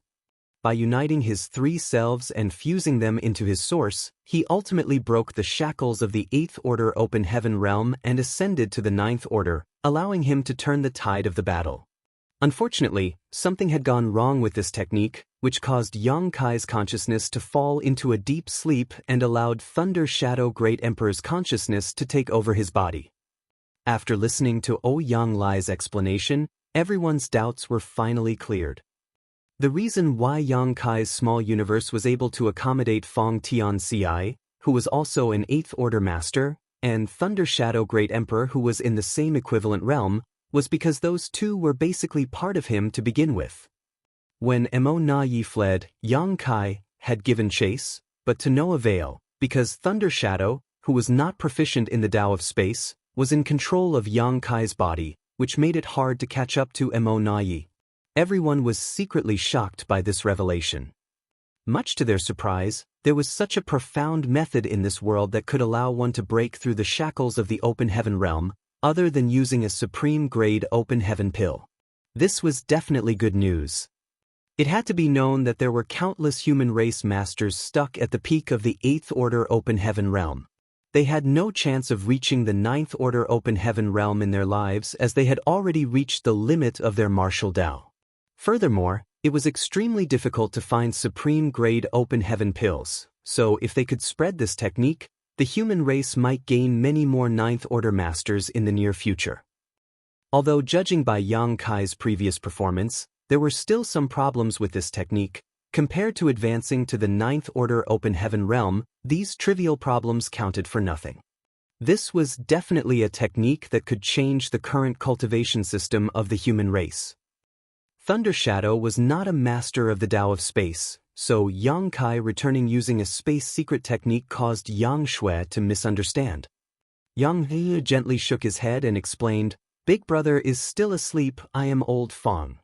Speaker 1: By uniting his three selves and fusing them into his source, he ultimately broke the shackles of the 8th Order Open Heaven realm and ascended to the 9th Order, allowing him to turn the tide of the battle. Unfortunately, something had gone wrong with this technique, which caused Yang Kai's consciousness to fall into a deep sleep and allowed Thunder Shadow Great Emperor's consciousness to take over his body. After listening to Yang Lai's explanation, everyone's doubts were finally cleared. The reason why Yang Kai's small universe was able to accommodate Fong Tianci, who was also an 8th Order Master, and Thunder Shadow Great Emperor who was in the same equivalent realm, was because those two were basically part of him to begin with. When Mo Na Yi fled, Yang Kai had given chase, but to no avail, because Thunder Shadow, who was not proficient in the Tao of Space, was in control of Yang Kai's body, which made it hard to catch up to Mo Na Yi. Everyone was secretly shocked by this revelation. Much to their surprise, there was such a profound method in this world that could allow one to break through the shackles of the Open Heaven realm, other than using a supreme-grade Open Heaven pill. This was definitely good news. It had to be known that there were countless human race masters stuck at the peak of the 8th Order Open Heaven realm. They had no chance of reaching the 9th Order Open Heaven realm in their lives as they had already reached the limit of their martial Tao. Furthermore, it was extremely difficult to find supreme-grade Open Heaven pills, so if they could spread this technique, the human race might gain many more 9th Order Masters in the near future. Although judging by Yang Kai's previous performance, there were still some problems with this technique. Compared to advancing to the 9th Order Open Heaven realm, these trivial problems counted for nothing. This was definitely a technique that could change the current cultivation system of the human race. Thunder Shadow was not a master of the Tao of Space, so Yang Kai returning using a space secret technique caused Yang Shui to misunderstand. Yang He gently shook his head and explained, "Big brother is still asleep, I am old Fong."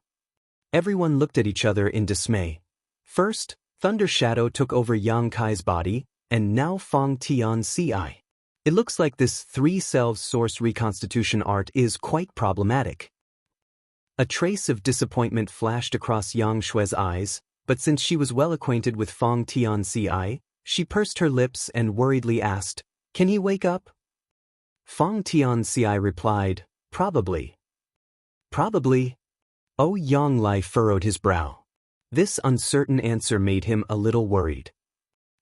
Speaker 1: Everyone looked at each other in dismay. First, Thunder Shadow took over Yang Kai's body, and now Fong Tianci. It looks like this three-self source reconstitution art is quite problematic. A trace of disappointment flashed across Yang Shui's eyes, but since she was well acquainted with Fong Tianci, she pursed her lips and worriedly asked, "Can he wake up?" Fong Tianci replied, "Probably." "Probably?" Yang Lai furrowed his brow. This uncertain answer made him a little worried.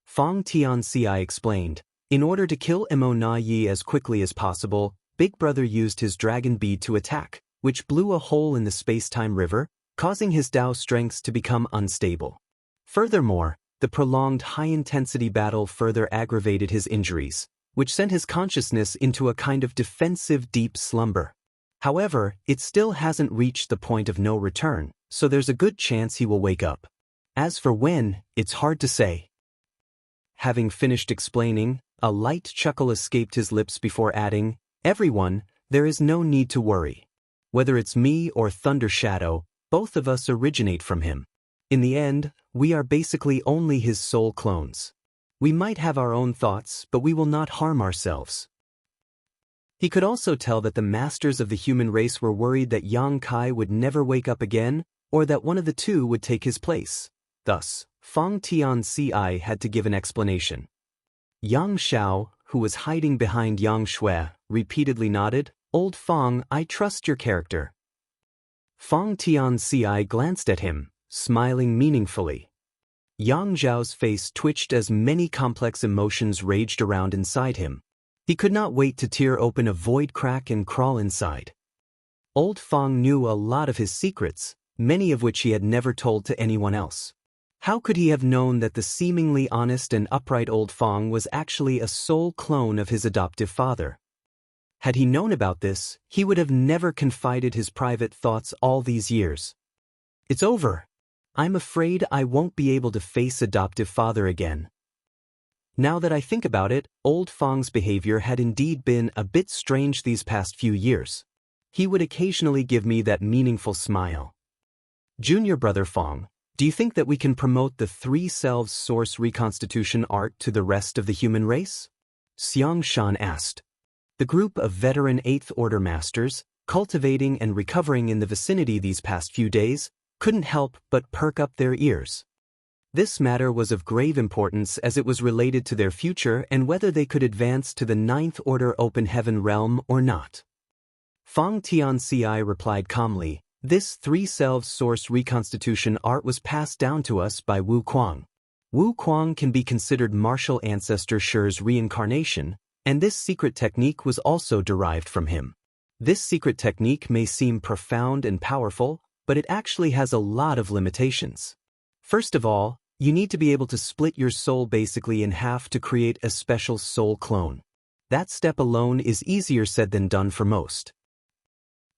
Speaker 1: Fong Tianci explained, "In order to kill Mo Na Yi as quickly as possible, Big Brother used his dragon bead to attack, which blew a hole in the space-time river, causing his Tao strengths to become unstable. Furthermore, the prolonged high-intensity battle further aggravated his injuries, which sent his consciousness into a kind of defensive deep slumber. However, it still hasn't reached the point of no return, so there's a good chance he will wake up. As for when, it's hard to say." Having finished explaining, a light chuckle escaped his lips before adding, "Everyone, there is no need to worry. Whether it's me or Thunder Shadow, both of us originate from him. In the end, we are basically only his soul clones. We might have our own thoughts, but we will not harm ourselves." He could also tell that the masters of the human race were worried that Yang Kai would never wake up again, or that one of the two would take his place. Thus, Fong Tianci had to give an explanation. Yang Xiao, who was hiding behind Yang Shui, repeatedly nodded, "Old Fong, I trust your character." Fong Tianci glanced at him, smiling meaningfully. Yang Zhao's face twitched as many complex emotions raged around inside him. He could not wait to tear open a void crack and crawl inside. Old Fong knew a lot of his secrets, many of which he had never told to anyone else. How could he have known that the seemingly honest and upright Old Fong was actually a soul clone of his adoptive father? Had he known about this, he would have never confided his private thoughts all these years. "It's over. I'm afraid I won't be able to face adoptive father again." Now that I think about it, Old Fong's behavior had indeed been a bit strange these past few years. He would occasionally give me that meaningful smile. Junior brother Fong, do you think that we can promote the three selves source reconstitution art to the rest of the human race? Xiang Shan asked. The group of veteran 8th Order masters, cultivating and recovering in the vicinity these past few days, couldn't help but perk up their ears. This matter was of grave importance as it was related to their future and whether they could advance to the 9th Order Open Heaven realm or not. Fong Tianci replied calmly, "This three selves source reconstitution art was passed down to us by Wu Kuang. Wu Kuang can be considered martial ancestor Shi's reincarnation, and this secret technique was also derived from him. This secret technique may seem profound and powerful, but it actually has a lot of limitations. First of all, you need to be able to split your soul basically in half to create a special soul clone. That step alone is easier said than done for most."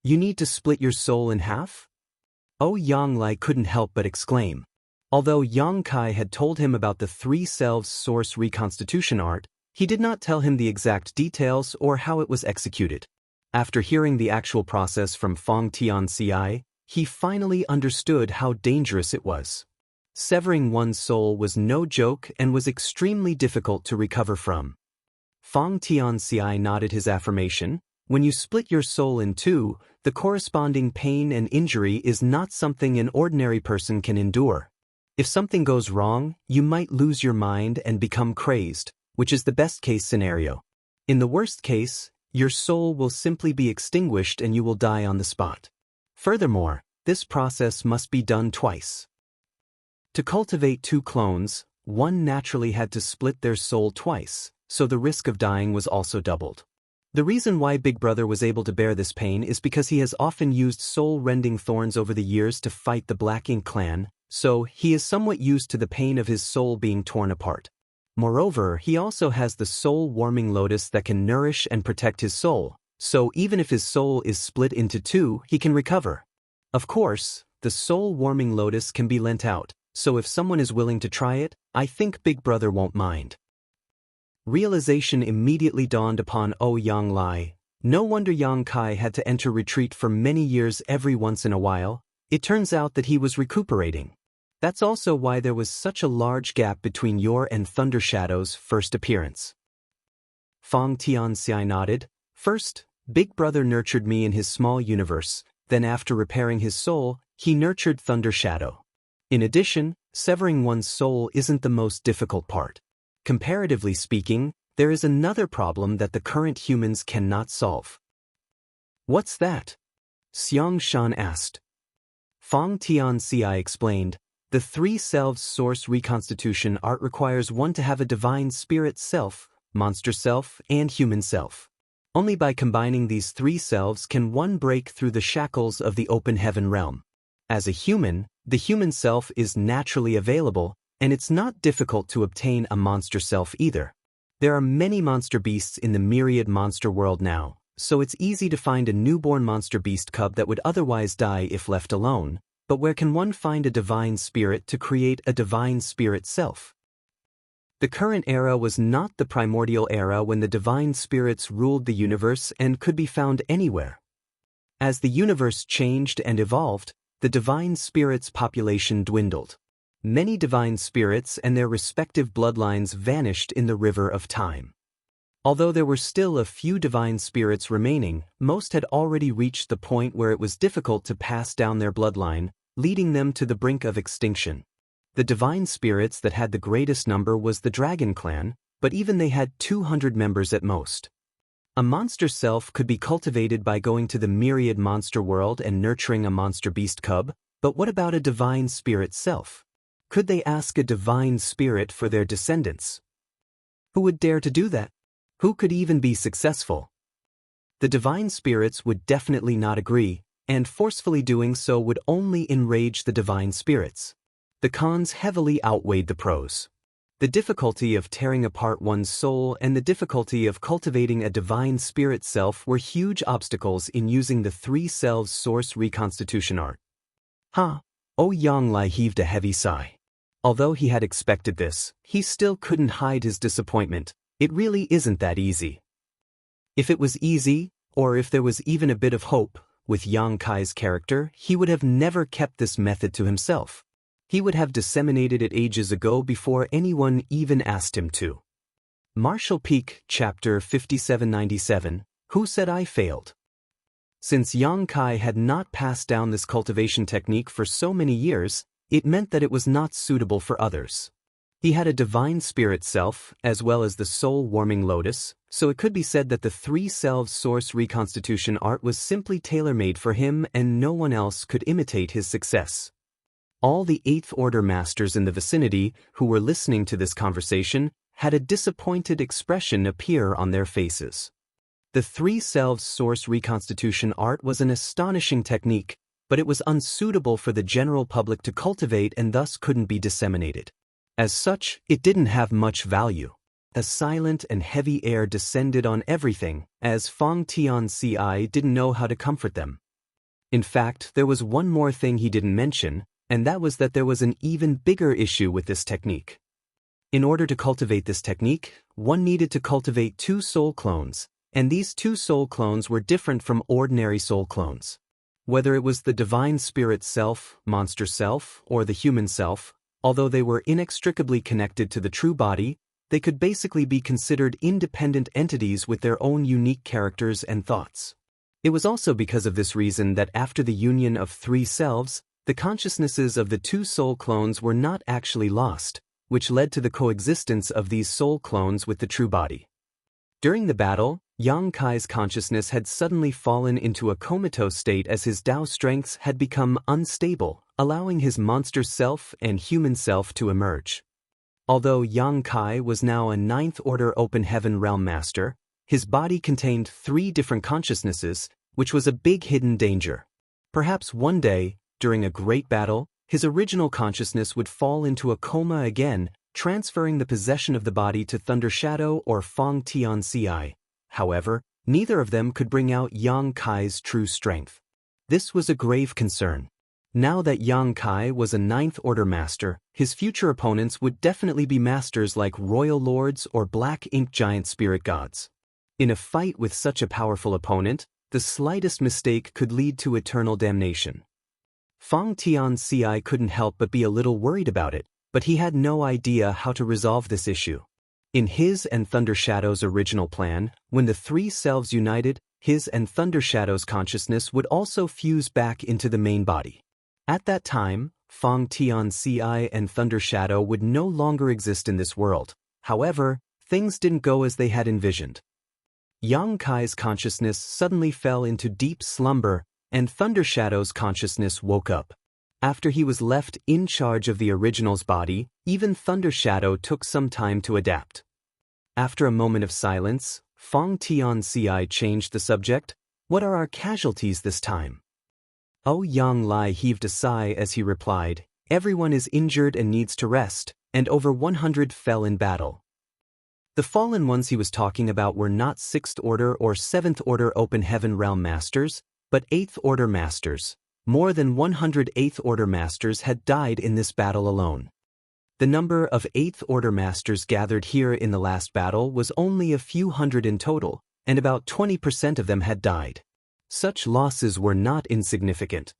Speaker 1: You need to split your soul in half? Yang Lai couldn't help but exclaim. Although Yang Kai had told him about the three selves source reconstitution art, he did not tell him the exact details or how it was executed. After hearing the actual process from Fong Tianci, he finally understood how dangerous it was. Severing one's soul was no joke and was extremely difficult to recover from. Fong Tianci nodded his affirmation. When you split your soul in two, the corresponding pain and injury is not something an ordinary person can endure. If something goes wrong, you might lose your mind and become crazed, which is the best-case scenario. In the worst case, your soul will simply be extinguished and you will die on the spot. Furthermore, this process must be done twice. To cultivate two clones, one naturally had to split their soul twice, so the risk of dying was also doubled. The reason why Big Brother was able to bear this pain is because he has often used soul-rending thorns over the years to fight the Black Ink clan, so he is somewhat used to the pain of his soul being torn apart. Moreover, he also has the soul-warming lotus that can nourish and protect his soul, so even if his soul is split into two, he can recover. Of course, the soul-warming lotus can be lent out, so if someone is willing to try it, I think Big Brother won't mind. Realization immediately dawned upon Yang Lai. No wonder Yang Kai had to enter retreat for many years every once in a while. It turns out that he was recuperating. That's also why there was such a large gap between your and Thunder Shadow's first appearance. Fong Tianci nodded. First, Big Brother nurtured me in his small universe, then after repairing his soul, he nurtured Thunder Shadow. In addition, severing one's soul isn't the most difficult part. Comparatively speaking, there is another problem that the current humans cannot solve. What's that? Xiang Shan asked. Fong Tianci explained, the three selves source reconstitution art requires one to have a divine spirit self, monster self, and human self. Only by combining these three selves can one break through the shackles of the open heaven realm. As a human, the human self is naturally available, and it's not difficult to obtain a monster self either. There are many monster beasts in the myriad monster world now, so it's easy to find a newborn monster beast cub that would otherwise die if left alone, but where can one find a divine spirit to create a divine spirit self? The current era was not the primordial era when the divine spirits ruled the universe and could be found anywhere. As the universe changed and evolved, the divine spirits' population dwindled. Many divine spirits and their respective bloodlines vanished in the river of time. Although there were still a few divine spirits remaining, most had already reached the point where it was difficult to pass down their bloodline, leading them to the brink of extinction. The divine spirits that had the greatest number was the Dragon Clan, but even they had 200 members at most. A monster self could be cultivated by going to the myriad monster world and nurturing a monster beast cub, but what about a divine spirit self? Could they ask a divine spirit for their descendants? Who would dare to do that? Who could even be successful? The divine spirits would definitely not agree, and forcefully doing so would only enrage the divine spirits. The cons heavily outweighed the pros. The difficulty of tearing apart one's soul and the difficulty of cultivating a divine spirit self were huge obstacles in using the three selves source reconstitution art. Yang Lai heaved a heavy sigh. Although he had expected this, he still couldn't hide his disappointment. It really isn't that easy. If it was easy, or if there was even a bit of hope, with Yang Kai's character, he would have never kept this method to himself. He would have disseminated it ages ago before anyone even asked him to. Martial Peak, Chapter 5797, Who Said I Failed? Since Yang Kai had not passed down this cultivation technique for so many years, it meant that it was not suitable for others. He had a divine spirit self, as well as the soul-warming lotus, so it could be said that the three selves source reconstitution art was simply tailor-made for him and no one else could imitate his success. All the 8th Order masters in the vicinity who were listening to this conversation had a disappointed expression appear on their faces. The three selves source reconstitution art was an astonishing technique, but it was unsuitable for the general public to cultivate and thus couldn't be disseminated. As such, it didn't have much value. A silent and heavy air descended on everything, as Fong Tianci didn't know how to comfort them. In fact, there was one more thing he didn't mention, and that was that there was an even bigger issue with this technique. In order to cultivate this technique, one needed to cultivate 2 soul clones, and these 2 soul clones were different from ordinary soul clones. Whether it was the divine spirit self, monster self, or the human self, although they were inextricably connected to the true body, they could basically be considered independent entities with their own unique characters and thoughts. It was also because of this reason that after the union of 3 selves, the consciousnesses of the 2 soul clones were not actually lost, which led to the coexistence of these soul clones with the true body. During the battle, Yang Kai's consciousness had suddenly fallen into a comatose state as his Tao strengths had become unstable, allowing his monster self and human self to emerge. Although Yang Kai was now a 9th Order Open Heaven Realm Master, his body contained 3 different consciousnesses, which was a big hidden danger. Perhaps one day, during a great battle, his original consciousness would fall into a coma again, transferring the possession of the body to Thunder Shadow or Fong Tianci. However, neither of them could bring out Yang Kai's true strength. This was a grave concern. Now that Yang Kai was a 9th Order Master, his future opponents would definitely be masters like Royal Lords or Black Ink Giant Spirit Gods. In a fight with such a powerful opponent, the slightest mistake could lead to eternal damnation. Fong Tianci couldn't help but be a little worried about it, but he had no idea how to resolve this issue. In his and Thunder Shadow's original plan, when the 3 selves united, his and Thunder Shadow's consciousness would also fuse back into the main body. At that time, Fong Tianci and Thunder Shadow would no longer exist in this world. However, things didn't go as they had envisioned. Yang Kai's consciousness suddenly fell into deep slumber, and Thunder Shadow's consciousness woke up. After he was left in charge of the original's body, even Thunder Shadow took some time to adapt. After a moment of silence, Fong Tianci changed the subject. What are our casualties this time? Oh, Yang Lai heaved a sigh as he replied, everyone is injured and needs to rest, and over 100 fell in battle. The fallen ones he was talking about were not 6th Order or 7th Order Open Heaven Realm Masters, but 8th Order Masters. More than 100 8th Order Masters had died in this battle alone. The number of 8th Order Masters gathered here in the last battle was only a few hundred in total, and about 20% of them had died. Such losses were not insignificant.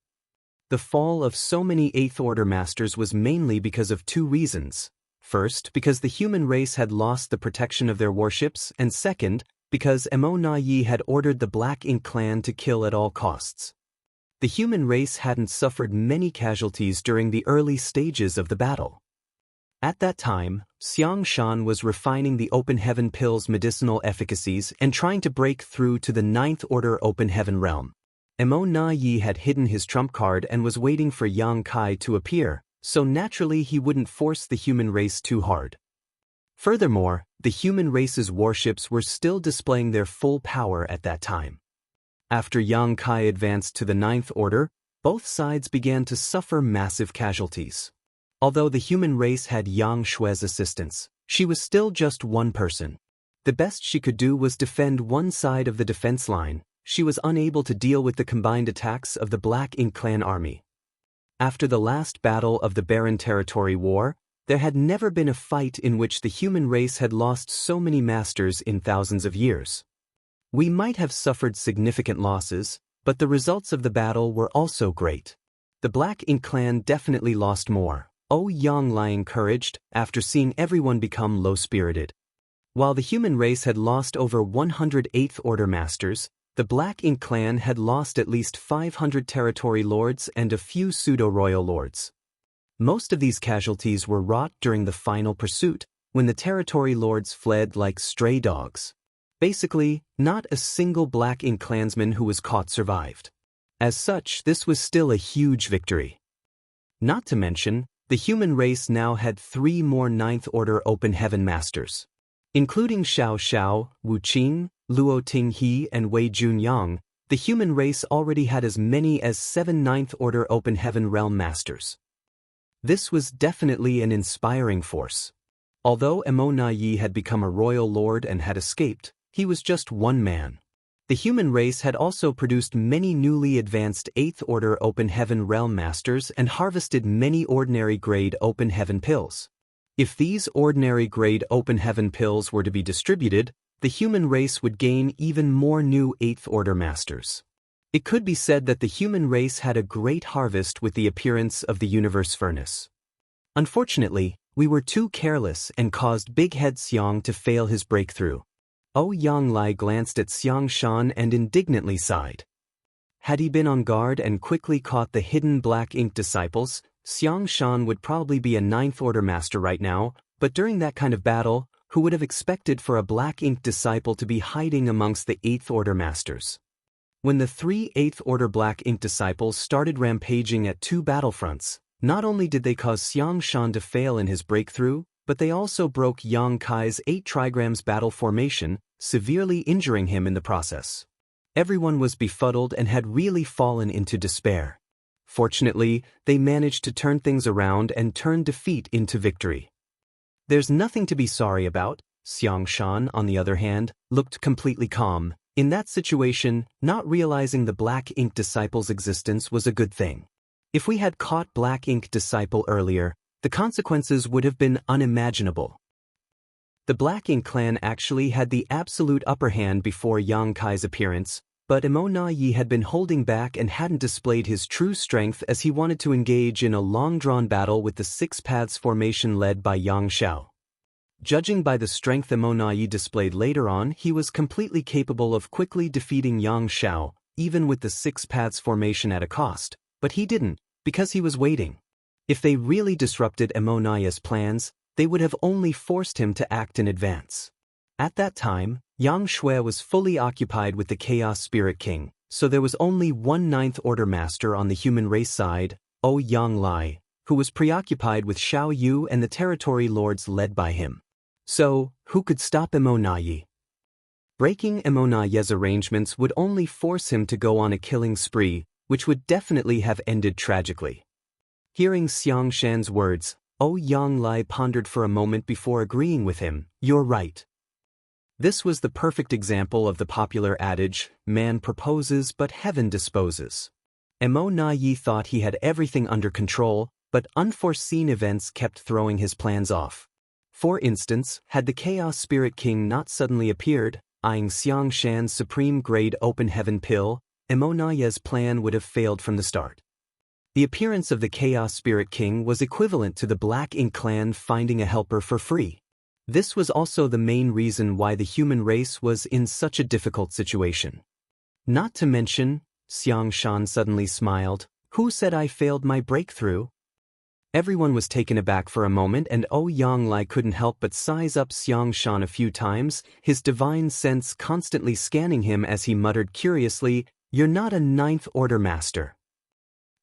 Speaker 1: The fall of so many 8th Order Masters was mainly because of 2 reasons. First, because the human race had lost the protection of their warships, and second, because Mo Na Yi had ordered the Black Ink clan to kill at all costs. The human race hadn't suffered many casualties during the early stages of the battle. At that time, Xiang Shan was refining the Open Heaven pill's medicinal efficacies and trying to break through to the 9th Order Open Heaven realm. Mo Na Yi had hidden his trump card and was waiting for Yang Kai to appear, so naturally he wouldn't force the human race too hard. Furthermore, the human race's warships were still displaying their full power at that time. After Yang Kai advanced to the 9th Order, both sides began to suffer massive casualties. Although the human race had Yang Shue's assistance, she was still just one person. The best she could do was defend one side of the defense line. She was unable to deal with the combined attacks of the Black Ink clan army. After the last battle of the Barren Territory War, there had never been a fight in which the human race had lost so many masters in thousands of years. We might have suffered significant losses, but the results of the battle were also great. The Black Ink clan definitely lost more, Yang encouraged, after seeing everyone become low-spirited. While the human race had lost over 100 8th Order Masters, the Black Ink clan had lost at least 500 territory lords and a few pseudo-royal lords. Most of these casualties were wrought during the final pursuit, when the territory lords fled like stray dogs. Basically, not a single Black Ink clansman who was caught survived. As such, this was still a huge victory. Not to mention, the human race now had 3 more 9th Order Open Heaven Masters. Including Xiao Xiao, Wu Qing, Luo Tinghe and Wei Junyang, the human race already had as many as 7 9th Order Open Heaven Realm Masters. This was definitely an inspiring force. Although Yi had become a royal lord and had escaped, he was just one man. The human race had also produced many newly advanced 8th Order Open Heaven Realm Masters and harvested many ordinary grade Open Heaven pills. If these ordinary grade Open Heaven pills were to be distributed, the human race would gain even more new 8th Order Masters. It could be said that the human race had a great harvest with the appearance of the Universe Furnace. Unfortunately, we were too careless and caused Big Head Xiang to fail his breakthrough. Yang glanced at Xiang Shan and indignantly sighed. Had he been on guard and quickly caught the hidden Black Ink disciples, Xiang Shan would probably be a 9th Order Master right now, but during that kind of battle, who would have expected for a Black Ink disciple to be hiding amongst the 8th Order Masters? When the 3 8th Order Black Ink disciples started rampaging at 2 battlefronts, not only did they cause Xiang Shan to fail in his breakthrough, but they also broke Yang Kai's 8 trigrams battle formation, severely injuring him in the process. Everyone was befuddled and had really fallen into despair. Fortunately, they managed to turn things around and turn defeat into victory. There's nothing to be sorry about. Xiang Shan, on the other hand, looked completely calm. In that situation, not realizing the Black Ink disciple's existence was a good thing. If we had caught Black Ink disciple earlier, the consequences would have been unimaginable. The Black Ink clan actually had the absolute upper hand before Yang Kai's appearance, but Yi had been holding back and hadn't displayed his true strength as he wanted to engage in a long-drawn battle with the 6 Paths formation led by Yang Xiao. Judging by the strength Yi displayed later on, he was completely capable of quickly defeating Yang Xiao, even with the 6 Paths formation at a cost, but he didn't, because he was waiting. If they really disrupted Yi's plans, they would have only forced him to act in advance. At that time, Yang Shui was fully occupied with the Chaos Spirit King, so there was only one 9th Order Master on the human race side, Yang Lai, who was preoccupied with Xiao Yu and the territory lords led by him. So, who could stop Yi? Breaking Yi's arrangements would only force him to go on a killing spree, which would definitely have ended tragically. Hearing Xiang Shan's words, Yang Lai pondered for a moment before agreeing with him. You're right. This was the perfect example of the popular adage, man proposes but heaven disposes. Yi thought he had everything under control, but unforeseen events kept throwing his plans off. For instance, had the Chaos Spirit King not suddenly appeared, eyeing Xiang Shan's supreme grade open heaven pill, Yi's plan would have failed from the start. The appearance of the Chaos Spirit King was equivalent to the Black Ink clan finding a helper for free. This was also the main reason why the human race was in such a difficult situation. Not to mention, Xiang Shan suddenly smiled, who said I failed my breakthrough? Everyone was taken aback for a moment and Yang Lai couldn't help but size up Xiang Shan a few times, his divine sense constantly scanning him as he muttered curiously, "You're not a 9th Order Master."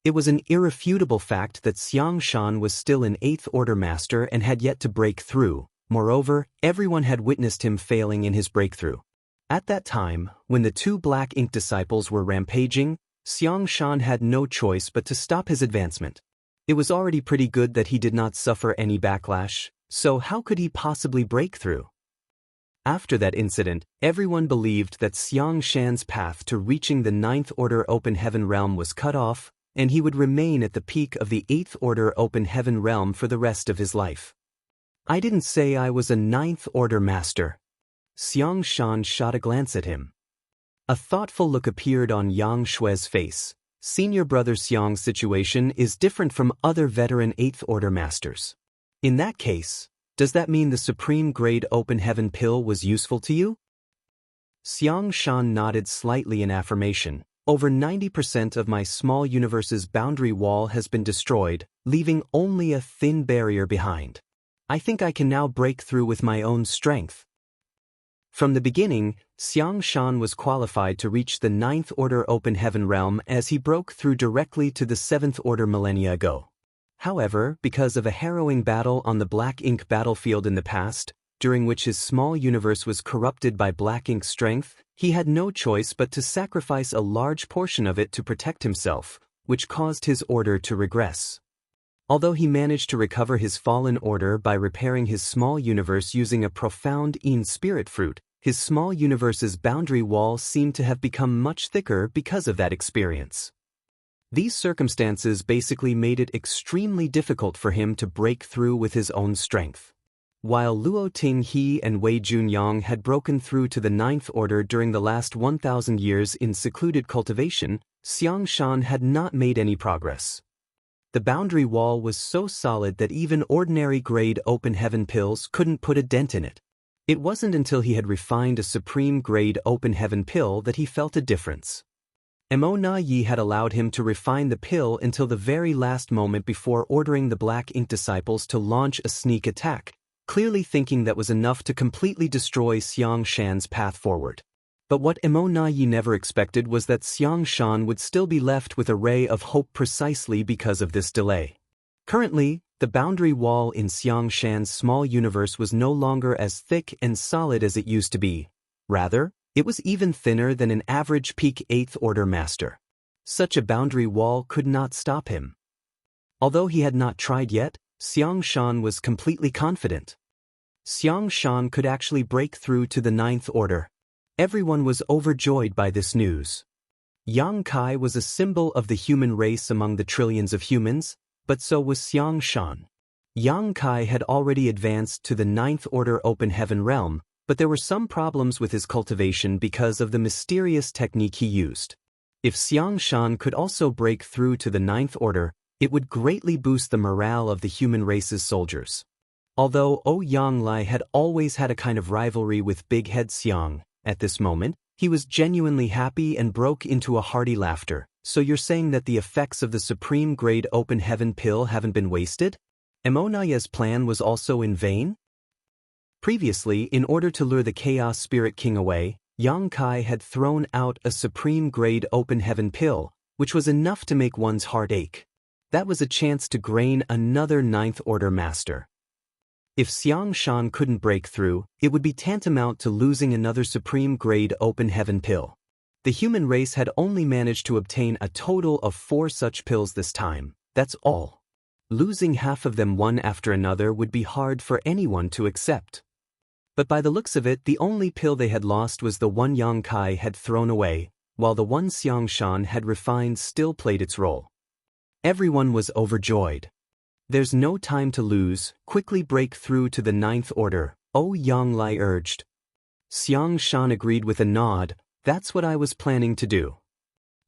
Speaker 1: It was an irrefutable fact that Xiang Shan was still an 8th Order Master and had yet to break through. Moreover, everyone had witnessed him failing in his breakthrough. At that time, when the 2 Black Ink disciples were rampaging, Xiang Shan had no choice but to stop his advancement. It was already pretty good that he did not suffer any backlash, so how could he possibly break through? After that incident, everyone believed that Xiang Shan's path to reaching the 9th Order Open Heaven Realm was cut off, and he would remain at the peak of the 8th Order Open Heaven Realm for the rest of his life. I didn't say I was a 9th Order Master. Xiang Shan shot a glance at him. A thoughtful look appeared on Yang Shue's face. Senior brother Xiang's situation is different from other veteran 8th Order masters. In that case, does that mean the Supreme Grade Open Heaven pill was useful to you? Xiang Shan nodded slightly in affirmation. Over 90% of my small universe's boundary wall has been destroyed, leaving only a thin barrier behind. I think I can now break through with my own strength. From the beginning, Xiang Shan was qualified to reach the 9th Order Open Heaven realm as he broke through directly to the 7th Order millennia ago. However, because of a harrowing battle on the Black Ink battlefield in the past, during which his small universe was corrupted by Black Ink's strength, he had no choice but to sacrifice a large portion of it to protect himself, which caused his order to regress. Although he managed to recover his fallen order by repairing his small universe using a profound Yin spirit fruit, his small universe's boundary wall seemed to have become much thicker because of that experience. These circumstances basically made it extremely difficult for him to break through with his own strength. While Luo Tinghe and Wei Junyang had broken through to the 9th Order during the last 1,000 years in secluded cultivation, Xiang Shan had not made any progress. The boundary wall was so solid that even ordinary grade open heaven pills couldn't put a dent in it. It wasn't until he had refined a supreme grade open heaven pill that he felt a difference. Mo Na Yi had allowed him to refine the pill until the very last moment before ordering the Black Ink disciples to launch a sneak attack, clearly thinking that was enough to completely destroy Xiang Shan's path forward. But what Mo Na Yi never expected was that Xiang Shan would still be left with a ray of hope precisely because of this delay. Currently, the boundary wall in Xiang Shan's small universe was no longer as thick and solid as it used to be. Rather, it was even thinner than an average peak 8th Order master. Such a boundary wall could not stop him. Although he had not tried yet, Xiang Shan was completely confident. Xiang Shan could actually break through to the 9th Order. Everyone was overjoyed by this news. Yang Kai was a symbol of the human race among the trillions of humans, but so was Xiang Shan. Yang Kai had already advanced to the 9th Order Open Heaven realm, but there were some problems with his cultivation because of the mysterious technique he used. If Xiang Shan could also break through to the 9th Order, it would greatly boost the morale of the human race's soldiers. Although Ouyang Lai had always had a kind of rivalry with Big Head Xiang, at this moment, he was genuinely happy and broke into a hearty laughter. So you're saying that the effects of the Supreme Grade Open Heaven pill haven't been wasted? Mo Na Yi's plan was also in vain? Previously, in order to lure the Chaos Spirit King away, Yang Kai had thrown out a Supreme Grade Open Heaven pill, which was enough to make one's heart ache. That was a chance to grain another 9th Order master. If Xiang Shan couldn't break through, it would be tantamount to losing another Supreme Grade Open Heaven pill. The human race had only managed to obtain a total of 4 such pills this time, that's all. Losing half of them one after another would be hard for anyone to accept. But by the looks of it, the only pill they had lost was the one Yang Kai had thrown away, while the one Xiang Shan had refined still played its role. Everyone was overjoyed. There's no time to lose, quickly break through to the 9th Order, Ouyang Lai urged. Xiang Shan agreed with a nod. That's what I was planning to do.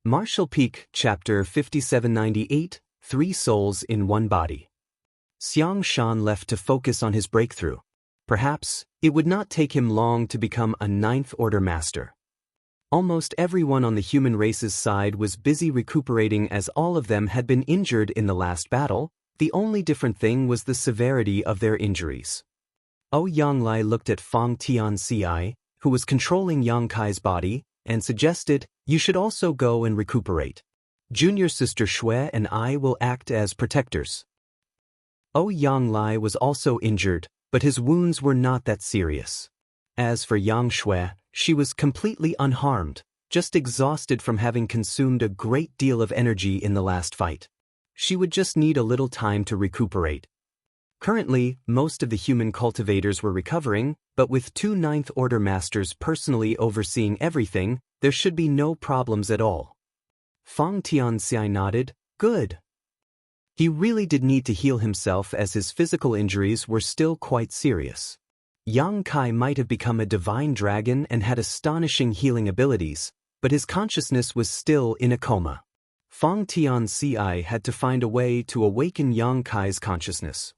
Speaker 1: Martial Peak, Chapter 5798, 3 Souls in One Body. Xiang Shan left to focus on his breakthrough. Perhaps, it would not take him long to become a 9th Order master. Almost everyone on the human race's side was busy recuperating as all of them had been injured in the last battle. The only different thing was the severity of their injuries. Ouyang Lai looked at Fang Tianci, who was controlling Yang Kai's body, and suggested, "You should also go and recuperate. Junior sister Shui and I will act as protectors." Ouyang Lai was also injured, but his wounds were not that serious. As for Yang Shui, she was completely unharmed, just exhausted from having consumed a great deal of energy in the last fight. She would just need a little time to recuperate. Currently, most of the human cultivators were recovering, but with 2 9th Order masters personally overseeing everything, there should be no problems at all. Fang Tianci nodded, "Good." He really did need to heal himself as his physical injuries were still quite serious. Yang Kai might have become a divine dragon and had astonishing healing abilities, but his consciousness was still in a coma. Fang Tianci had to find a way to awaken Yang Kai's consciousness.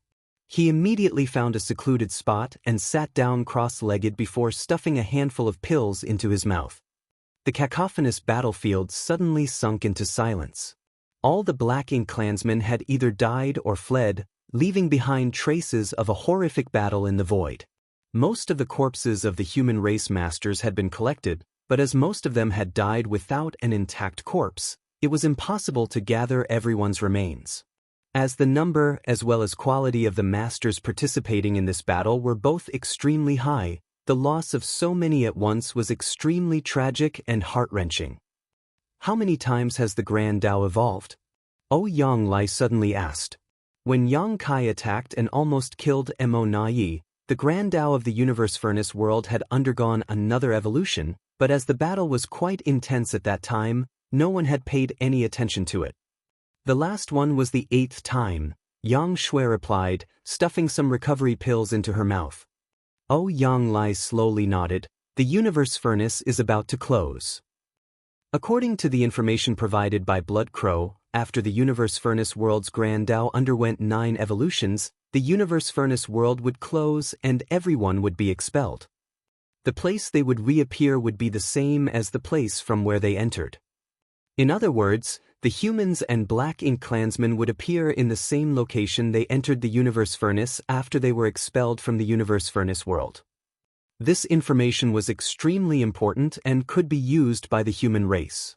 Speaker 1: He immediately found a secluded spot and sat down cross-legged before stuffing a handful of pills into his mouth. The cacophonous battlefield suddenly sunk into silence. All the Black Ink clansmen had either died or fled, leaving behind traces of a horrific battle in the void. Most of the corpses of the human race masters had been collected, but as most of them had died without an intact corpse, it was impossible to gather everyone's remains. As the number as well as quality of the masters participating in this battle were both extremely high, the loss of so many at once was extremely tragic and heart-wrenching. How many times has the Grand Tao evolved? Yang Lai suddenly asked. When Yang Kai attacked and almost killed Mo Na, the Grand Tao of the Universe Furnace world had undergone another evolution, but as the battle was quite intense at that time, no one had paid any attention to it. The last one was the 8th time, Yang Shui replied, stuffing some recovery pills into her mouth. Yang Lai slowly nodded. The Universe Furnace is about to close. According to the information provided by Blood Crow, after the Universe Furnace world's Grand Tao underwent 9 evolutions, the Universe Furnace world would close and everyone would be expelled. The place they would reappear would be the same as the place from where they entered. In other words, the humans and Black Ink clansmen would appear in the same location they entered the Universe Furnace after they were expelled from the Universe Furnace world. This information was extremely important and could be used by the human race.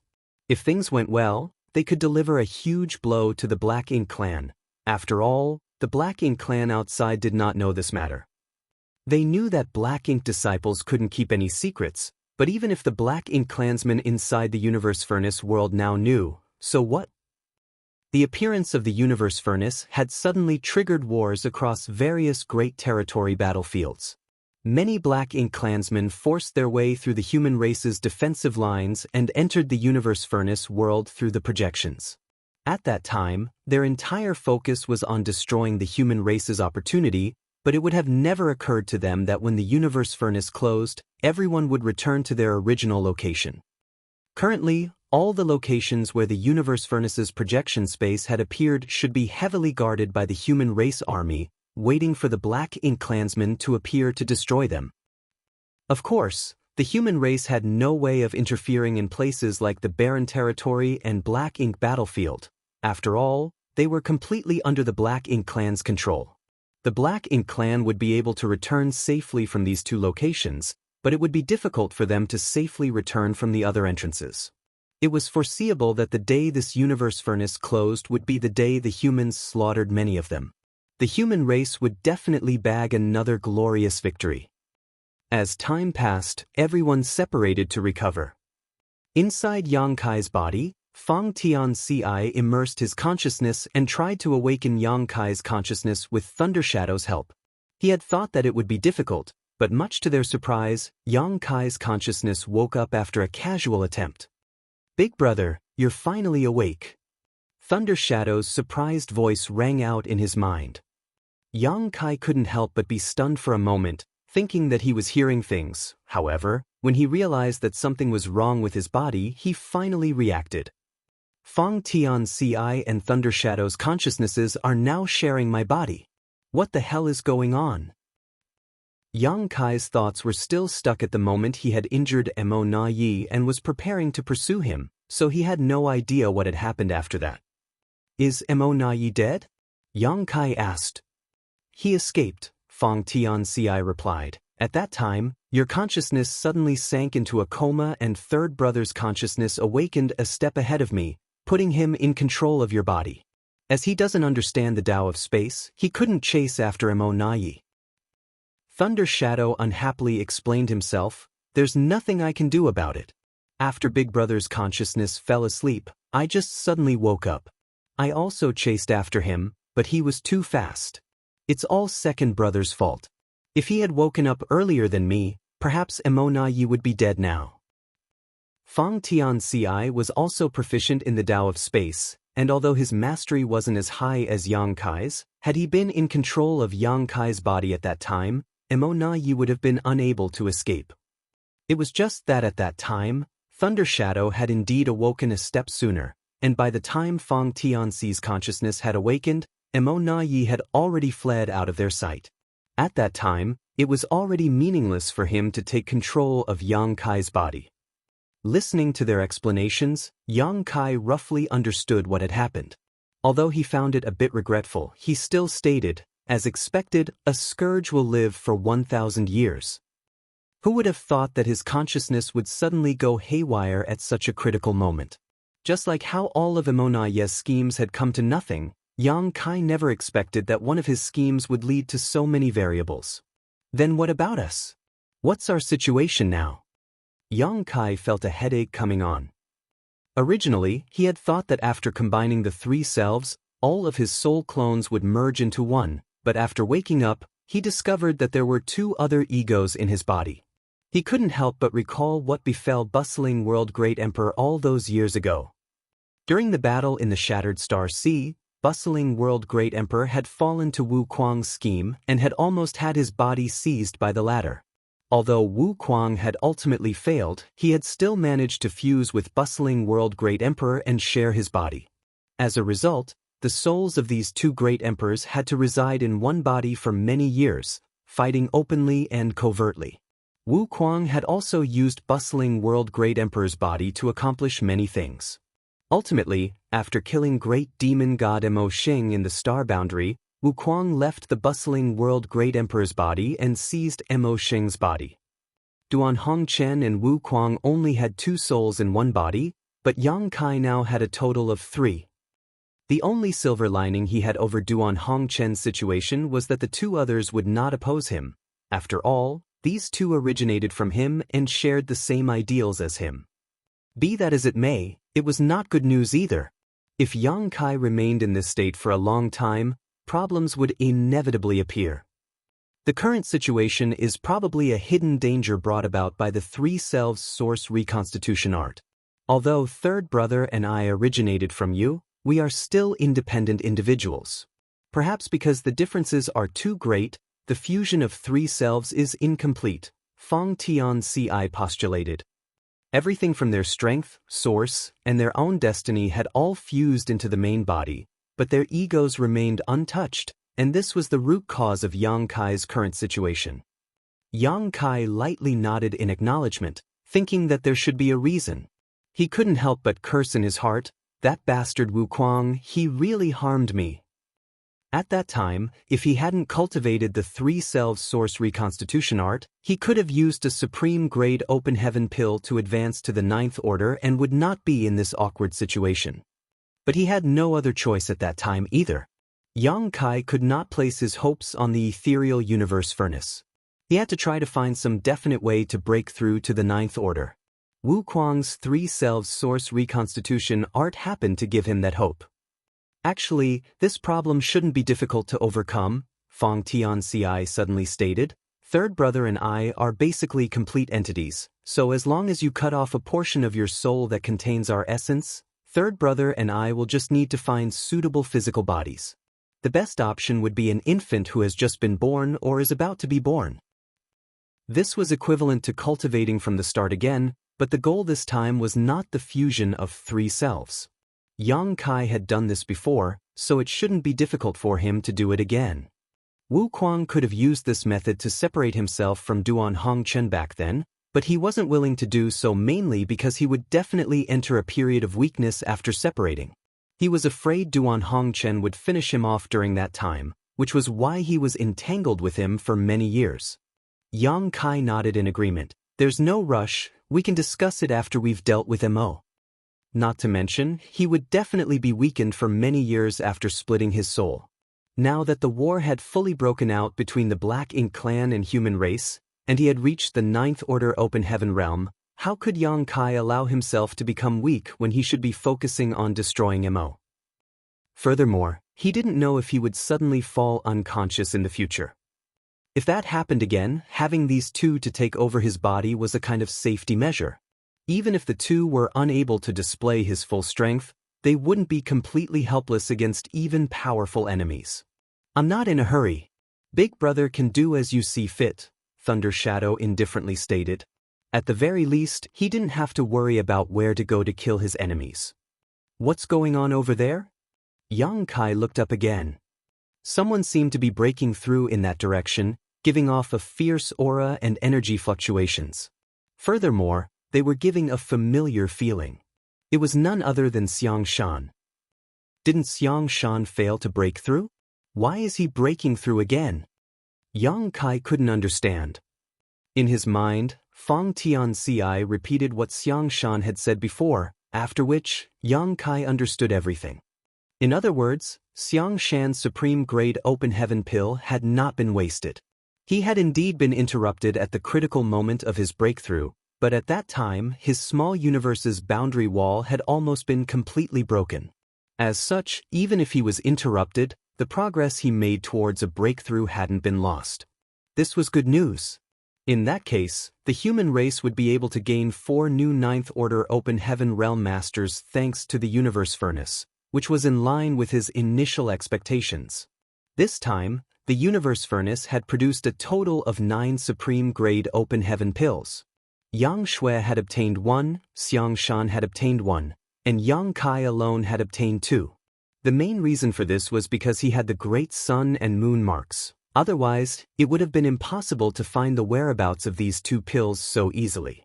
Speaker 1: If things went well, they could deliver a huge blow to the Black Ink clan. After all, the Black Ink clan outside did not know this matter. They knew that Black Ink disciples couldn't keep any secrets, but even if the Black Ink clansmen inside the Universe Furnace world now knew, so what? The appearance of the Universe Furnace had suddenly triggered wars across various great territory battlefields. Many Black Ink clansmen forced their way through the human race's defensive lines and entered the Universe Furnace world through the projections. At that time, their entire focus was on destroying the human race's opportunity, but it would have never occurred to them that when the Universe Furnace closed, everyone would return to their original location. Currently, all the locations where the Universe Furnace's projection space had appeared should be heavily guarded by the human race army, waiting for the Black Ink clansmen to appear to destroy them. Of course, the human race had no way of interfering in places like the Barren Territory and Black Ink battlefield. After all, they were completely under the Black Ink clan's control. The Black Ink clan would be able to return safely from these 2 locations, but it would be difficult for them to safely return from the other entrances. It was foreseeable that the day this Universe Furnace closed would be the day the humans slaughtered many of them. The human race would definitely bag another glorious victory. As time passed, everyone separated to recover. Inside Yang Kai's body, Fang Tianci immersed his consciousness and tried to awaken Yang Kai's consciousness with Thunder Shadow's help. He had thought that it would be difficult, but much to their surprise, Yang Kai's consciousness woke up after a casual attempt. "Big brother, you're finally awake." Thunder Shadow's surprised voice rang out in his mind. Yang Kai couldn't help but be stunned for a moment, thinking that he was hearing things. However, when he realized that something was wrong with his body, he finally reacted. "Fang Tianci and Thunder Shadow's consciousnesses are now sharing my body. What the hell is going on?" Yang Kai's thoughts were still stuck at the moment he had injured Mo Na and was preparing to pursue him, so he had no idea what had happened after that. "Is Mo Na dead?" Yang Kai asked. "He escaped," Fang Tianci replied. "At that time, your consciousness suddenly sank into a coma and third brother's consciousness awakened a step ahead of me, putting him in control of your body. As he doesn't understand the Tao of space, he couldn't chase after Mo Na." Thunder Shadow unhappily explained himself, "There's nothing I can do about it. After Big Brother's consciousness fell asleep, I just suddenly woke up. I also chased after him, but he was too fast. It's all second brother's fault. If he had woken up earlier than me, perhaps Mo Na would be dead now." Fang Tianci was also proficient in the Tao of space, and although his mastery wasn't as high as Yang Kai's, had he been in control of Yang Kai's body at that time, Mo Na would have been unable to escape. It was just that at that time, Thunder Shadow had indeed awoken a step sooner, and by the time Fang Tianxi's consciousness had awakened, Mo Na Yi had already fled out of their sight. At that time, it was already meaningless for him to take control of Yang Kai's body. Listening to their explanations, Yang Kai roughly understood what had happened. Although he found it a bit regretful, he still stated, as expected, a scourge will live for 1,000 years. Who would have thought that his consciousness would suddenly go haywire at such a critical moment? Just like how all of Mo Na Yi's schemes had come to nothing, Yang Kai never expected that one of his schemes would lead to so many variables. Then what about us? What's our situation now? Yang Kai felt a headache coming on. Originally, he had thought that after combining the three selves, all of his soul clones would merge into one, but after waking up, he discovered that there were two other egos in his body. He couldn't help but recall what befell Bustling World Great Emperor all those years ago. During the battle in the Shattered Star Sea, Bustling World Great Emperor had fallen to Wu Kuang's scheme and had almost had his body seized by the latter. Although Wu Kuang had ultimately failed, he had still managed to fuse with Bustling World Great Emperor and share his body. As a result, the souls of these two great emperors had to reside in one body for many years, fighting openly and covertly. Wu Kuang had also used Bustling World Great Emperor's body to accomplish many things. Ultimately, after killing great demon god Mo Xing in the Star Boundary, Wu Kuang left the Bustling World Great Emperor's body and seized Mo Xing's body. Duan Hongchen and Wu Kuang only had two souls in one body, but Yang Kai now had a total of three. The only silver lining he had over Duan Hongchen's situation was that the two others would not oppose him. After all, these two originated from him and shared the same ideals as him. Be that as it may, it was not good news either. If Yang Kai remained in this state for a long time, problems would inevitably appear. The current situation is probably a hidden danger brought about by the three selves source reconstitution art. Although third brother and I originated from you, we are still independent individuals. Perhaps because the differences are too great, the fusion of three selves is incomplete, Fang Tianxi postulated. Everything from their strength, source, and their own destiny had all fused into the main body, but their egos remained untouched, and this was the root cause of Yang Kai's current situation. Yang Kai lightly nodded in acknowledgement, thinking that there should be a reason. He couldn't help but curse in his heart, "That bastard Wu Kuang, he really harmed me." At that time, if he hadn't cultivated the three selves source reconstitution art, he could have used a supreme grade open heaven pill to advance to the ninth order and would not be in this awkward situation. But he had no other choice at that time either. Yang Kai could not place his hopes on the ethereal universe furnace. He had to try to find some definite way to break through to the ninth order. Wu Kuang's three selves source reconstitution art happened to give him that hope. Actually, this problem shouldn't be difficult to overcome, Fang Tianxi suddenly stated. Third brother and I are basically complete entities, so as long as you cut off a portion of your soul that contains our essence, third brother and I will just need to find suitable physical bodies. The best option would be an infant who has just been born or is about to be born. This was equivalent to cultivating from the start again, but the goal this time was not the fusion of three selves. Yang Kai had done this before, so it shouldn't be difficult for him to do it again. Wu Kuang could have used this method to separate himself from Duan Hongchen back then, but he wasn't willing to do so mainly because he would definitely enter a period of weakness after separating. He was afraid Duan Hongchen would finish him off during that time, which was why he was entangled with him for many years. Yang Kai nodded in agreement. There's no rush, we can discuss it after we've dealt with Mo. Not to mention, he would definitely be weakened for many years after splitting his soul. Now that the war had fully broken out between the Black Ink clan and human race, and he had reached the ninth order open heaven realm, how could Yang Kai allow himself to become weak when he should be focusing on destroying Mo? Furthermore, he didn't know if he would suddenly fall unconscious in the future. If that happened again, having these two to take over his body was a kind of safety measure. Even if the two were unable to display his full strength, they wouldn't be completely helpless against even powerful enemies. I'm not in a hurry. Big brother can do as you see fit, Thunder Shadow indifferently stated. At the very least, he didn't have to worry about where to go to kill his enemies. What's going on over there? Yang Kai looked up again. Someone seemed to be breaking through in that direction, giving off a fierce aura and energy fluctuations. Furthermore, they were giving a familiar feeling. It was none other than Xiang Shan. Didn't Xiang Shan fail to break through? Why is he breaking through again? Yang Kai couldn't understand. In his mind, Fang Tianci repeated what Xiang Shan had said before, after which, Yang Kai understood everything. In other words, Xiang Shan's supreme-grade open heaven pill had not been wasted. He had indeed been interrupted at the critical moment of his breakthrough, but at that time his small universe's boundary wall had almost been completely broken. As such, even if he was interrupted, the progress he made towards a breakthrough hadn't been lost. This was good news. In that case, the human race would be able to gain 4 new 9th Order Open Heaven Realm Masters thanks to the Universe Furnace, which was in line with his initial expectations. This time, the Universe Furnace had produced a total of 9 supreme-grade Open Heaven pills. Yang Shui had obtained 1, Xiang Shan had obtained 1, and Yang Kai alone had obtained 2. The main reason for this was because he had the Great Sun and Moon marks. Otherwise, it would have been impossible to find the whereabouts of these 2 pills so easily.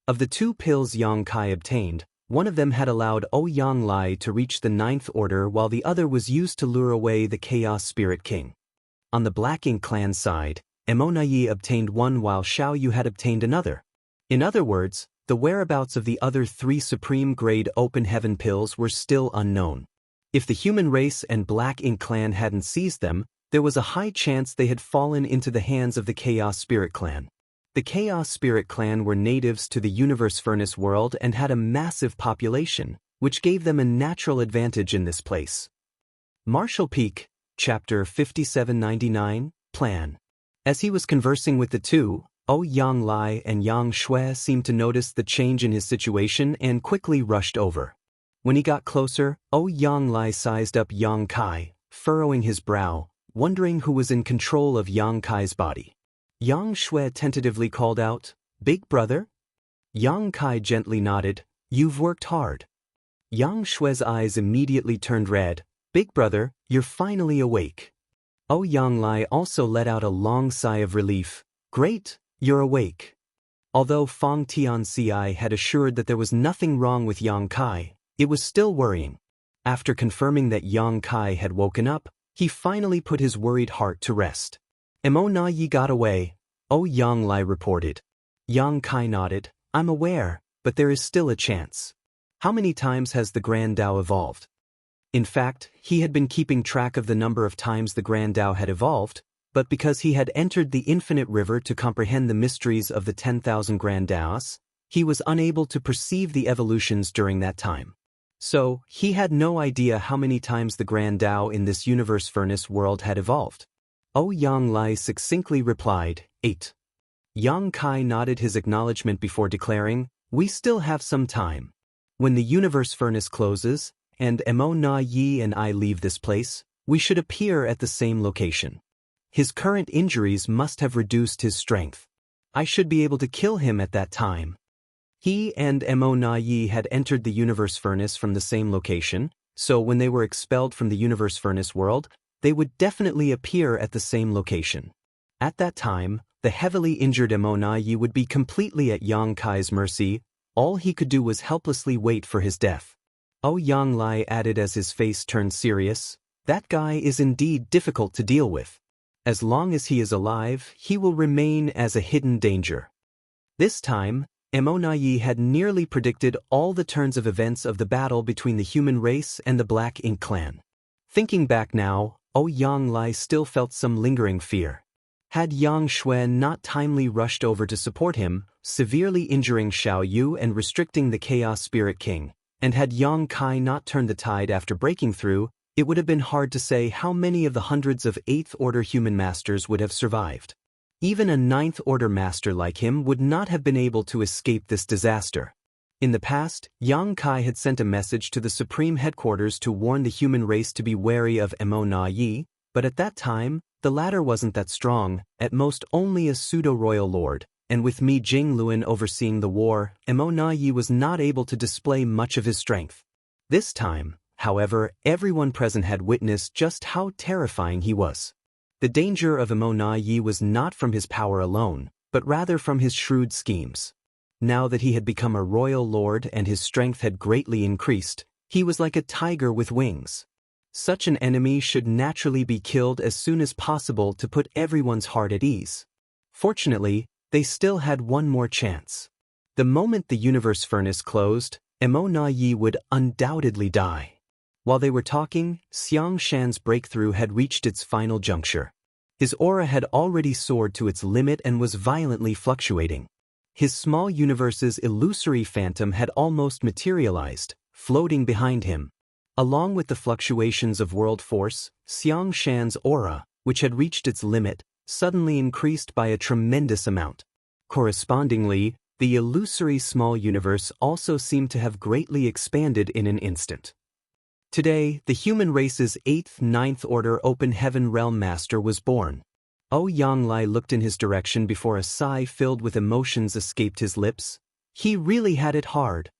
Speaker 1: Of the 2 pills Yang Kai obtained, one of them had allowed Ouyang Lai to reach the 9th Order while the other was used to lure away the Chaos Spirit King. On the Black Ink clan side, Emonayi obtained 1 while Xiao Yu had obtained another. In other words, the whereabouts of the other 3 supreme-grade Open Heaven pills were still unknown. If the human race and Black Ink clan hadn't seized them, there was a high chance they had fallen into the hands of the Chaos Spirit clan. The Chaos Spirit clan were natives to the Universe Furnace world and had a massive population, which gave them a natural advantage in this place. Marshall Peak, Chapter 5799, Plan. As he was conversing with the two, Ouyang Lai and Yang Shui seemed to notice the change in his situation and quickly rushed over. When he got closer, Ouyang Lai sized up Yang Kai, furrowing his brow, wondering who was in control of Yang Kai's body. Yang Shui tentatively called out, "Big brother?" Yang Kai gently nodded, "You've worked hard." Yang Shui's eyes immediately turned red. "Big brother, you're finally awake." Ouyang Lai also let out a long sigh of relief. "Great, you're awake." Although Fang Tianci had assured that there was nothing wrong with Yang Kai, it was still worrying. After confirming that Yang Kai had woken up, he finally put his worried heart to rest. "Emo Yi got away," Ouyang Lai reported. Yang Kai nodded. "I'm aware, but there is still a chance." How many times has the Grand Tao evolved? In fact, he had been keeping track of the number of times the Grand Tao had evolved, but because he had entered the infinite river to comprehend the mysteries of the 10,000 Grand Taos, he was unable to perceive the evolutions during that time. So, he had no idea how many times the Grand Tao in this Universe Furnace world had evolved. Ouyang Lai succinctly replied, 8. Yang Kai nodded his acknowledgement before declaring, "We still have some time. When the Universe Furnace closes, and Emo Yi and I leave this place, we should appear at the same location. His current injuries must have reduced his strength. I should be able to kill him at that time." He and Emo Yi had entered the Universe Furnace from the same location, so when they were expelled from the Universe Furnace world, they would definitely appear at the same location. At that time, the heavily injured Emo Yi would be completely at Yang Kai's mercy. All he could do was helplessly wait for his death. Ouyang Lai added as his face turned serious, "That guy is indeed difficult to deal with. As long as he is alive, he will remain as a hidden danger." This time, Emo Yi had nearly predicted all the turns of events of the battle between the human race and the Black Ink clan. Thinking back now, Ouyang Lai still felt some lingering fear. Had Yang Shui not timely rushed over to support him, severely injuring Xiao Yu and restricting the Chaos Spirit King, and had Yang Kai not turned the tide after breaking through, it would have been hard to say how many of the hundreds of 8th Order human masters would have survived. Even a 9th Order master like him would not have been able to escape this disaster. In the past, Yang Kai had sent a message to the Supreme Headquarters to warn the human race to be wary of Emo Yi, but at that time, the latter wasn't that strong, at most only a pseudo-royal lord, and with Mi Jingluan overseeing the war, Mo Na-yi was not able to display much of his strength. This time, however, everyone present had witnessed just how terrifying he was. The danger of Mo Na-yi was not from his power alone, but rather from his shrewd schemes. Now that he had become a royal lord and his strength had greatly increased, he was like a tiger with wings. Such an enemy should naturally be killed as soon as possible to put everyone's heart at ease. Fortunately, they still had one more chance. The moment the universe furnace closed, Mo Na-yi would undoubtedly die. While they were talking, Xiang Shan's breakthrough had reached its final juncture. His aura had already soared to its limit and was violently fluctuating. His small universe's illusory phantom had almost materialized, floating behind him. Along with the fluctuations of world force, Xiang Shan's aura, which had reached its limit, suddenly increased by a tremendous amount. Correspondingly, the illusory small universe also seemed to have greatly expanded in an instant. Today, the human race's 8th Ninth Order Open Heaven Realm Master was born. Yanglai looked in his direction before a sigh filled with emotions escaped his lips. He really had it hard.